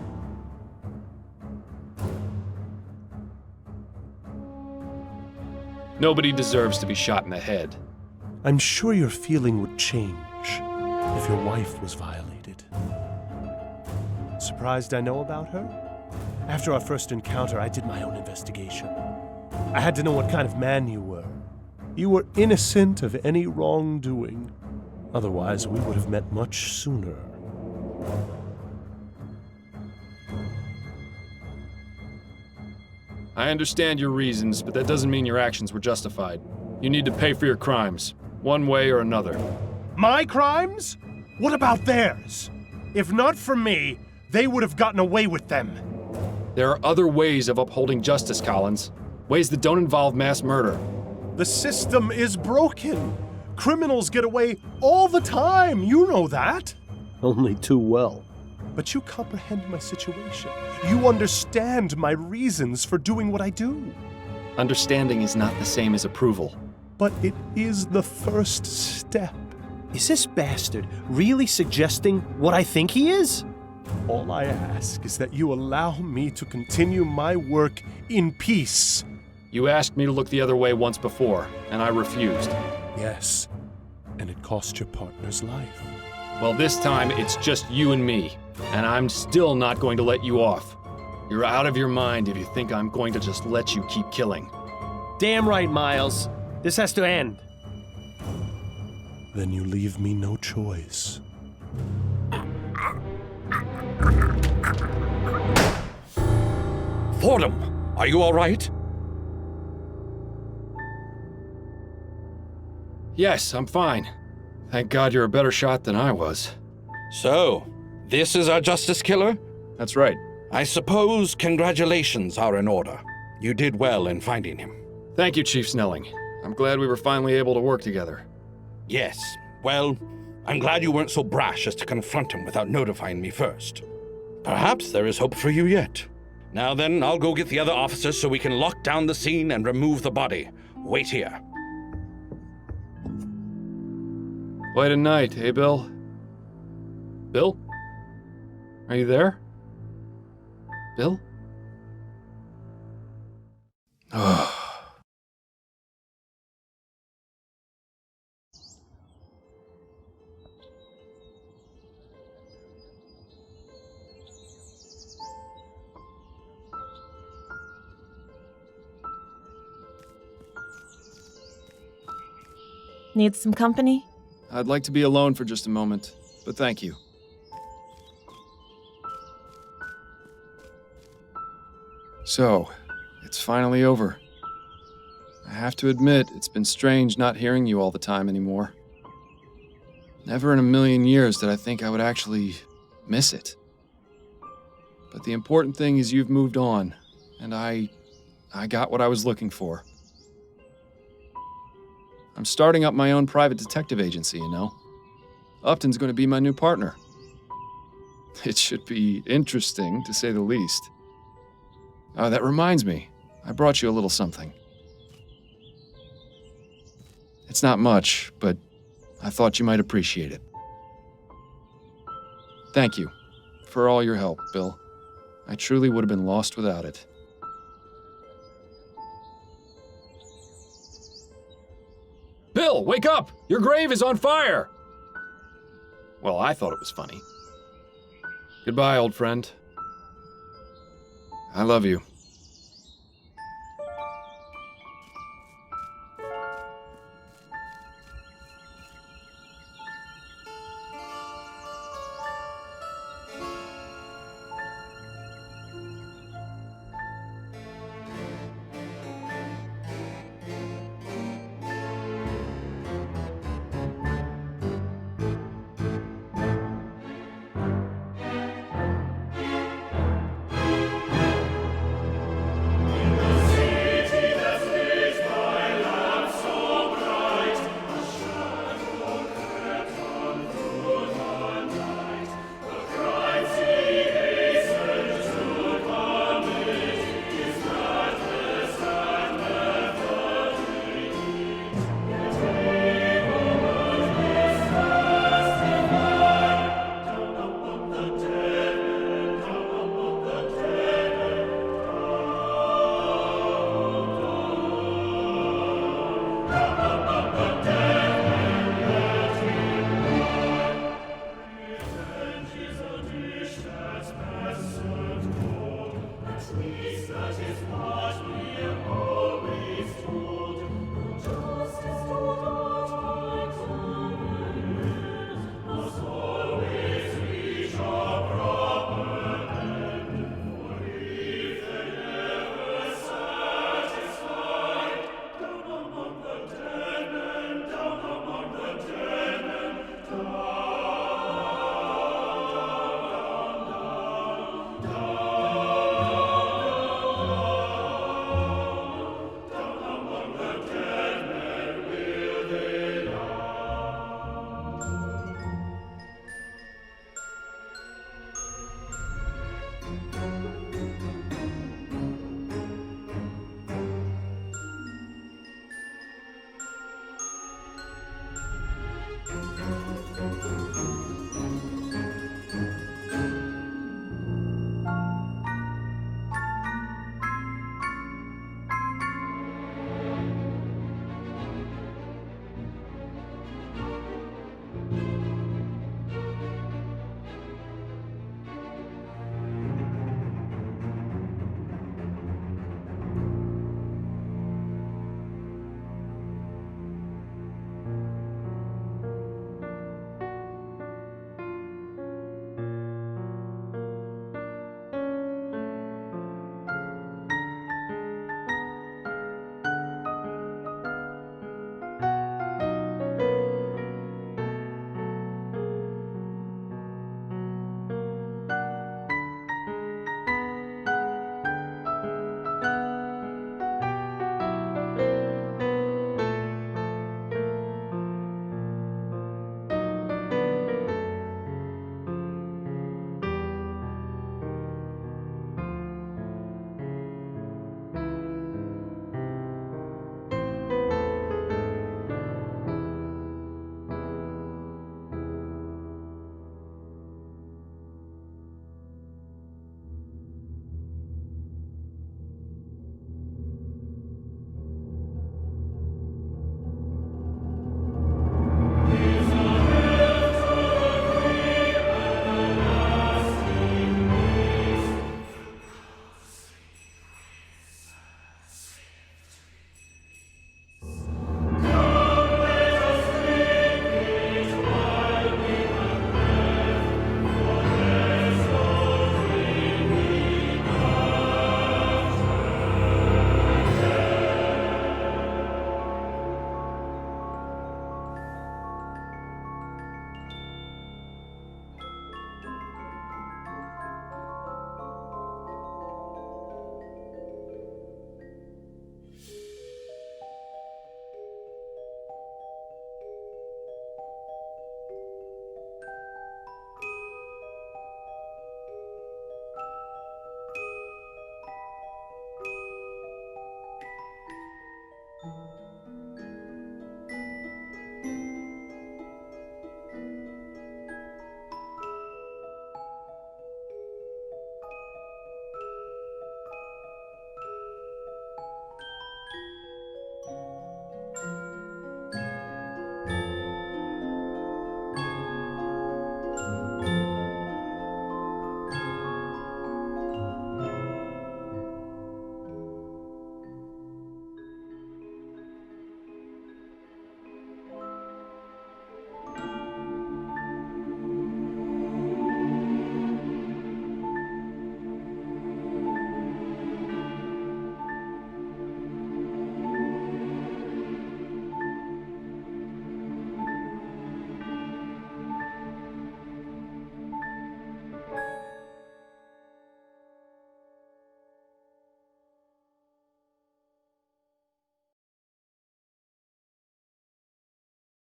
S15: Nobody deserves to be shot in the head.
S10: I'm sure your feeling would change if your wife was violated. Surprised I know about her? After our first encounter, I did my own investigation. I had to know what kind of man you were. You were innocent of any wrongdoing. Otherwise, we would have met much sooner.
S15: I understand your reasons, but that doesn't mean your actions were justified. You need to pay for your crimes, one way or another.
S10: My crimes? What about theirs? If not for me, they would have gotten away with them.
S15: There are other ways of upholding justice, Collins. Ways that don't involve mass murder.
S10: The system is broken. Criminals get away all the time. You know that.
S1: Only too well.
S10: But you comprehend my situation. You understand my reasons for doing what I do.
S15: Understanding is not the same as approval.
S10: But it is the first step.
S1: Is this bastard really suggesting what I think he is?
S10: All I ask is that you allow me to continue my work in peace.
S15: You asked me to look the other way once before, and I refused.
S10: Yes, and it cost your partner's life.
S15: Well, this time it's just you and me, and I'm still not going to let you off. You're out of your mind if you think I'm going to just let you keep killing.
S1: Damn right, Miles. This has to end.
S10: Then you leave me no choice.
S5: Fordham, are you all right?
S15: Yes, I'm fine. Thank God you're a better shot than I was.
S5: So, this is our justice killer?
S15: That's right.
S5: I suppose congratulations are in order. You did well in finding him.
S15: Thank you, Chief Snelling. I'm glad we were finally able to work together.
S5: Yes, well, I'm glad you weren't so brash as to confront him without notifying me first. Perhaps there is hope for you yet. Now then, I'll go get the other officers so we can lock down the scene and remove the body. Wait here.
S15: Quite a night, eh, Bill? Bill? Are you there? Bill? Oh.
S18: Need some company?
S15: I'd like to be alone for just a moment, but thank you. So, it's finally over. I have to admit, it's been strange not hearing you all the time anymore. Never in a million years did I think I would actually miss it. But the important thing is you've moved on, and I got what I was looking for. I'm starting up my own private detective agency, you know. Upton's going to be my new partner. It should be interesting, to say the least. Oh, that reminds me. I brought you a little something. It's not much, but I thought you might appreciate it. Thank you for all your help, Bill. I truly would have been lost without it. Bill, wake up! Your grave is on fire! Well, I thought it was funny. Goodbye, old friend. I love you.
S13: as his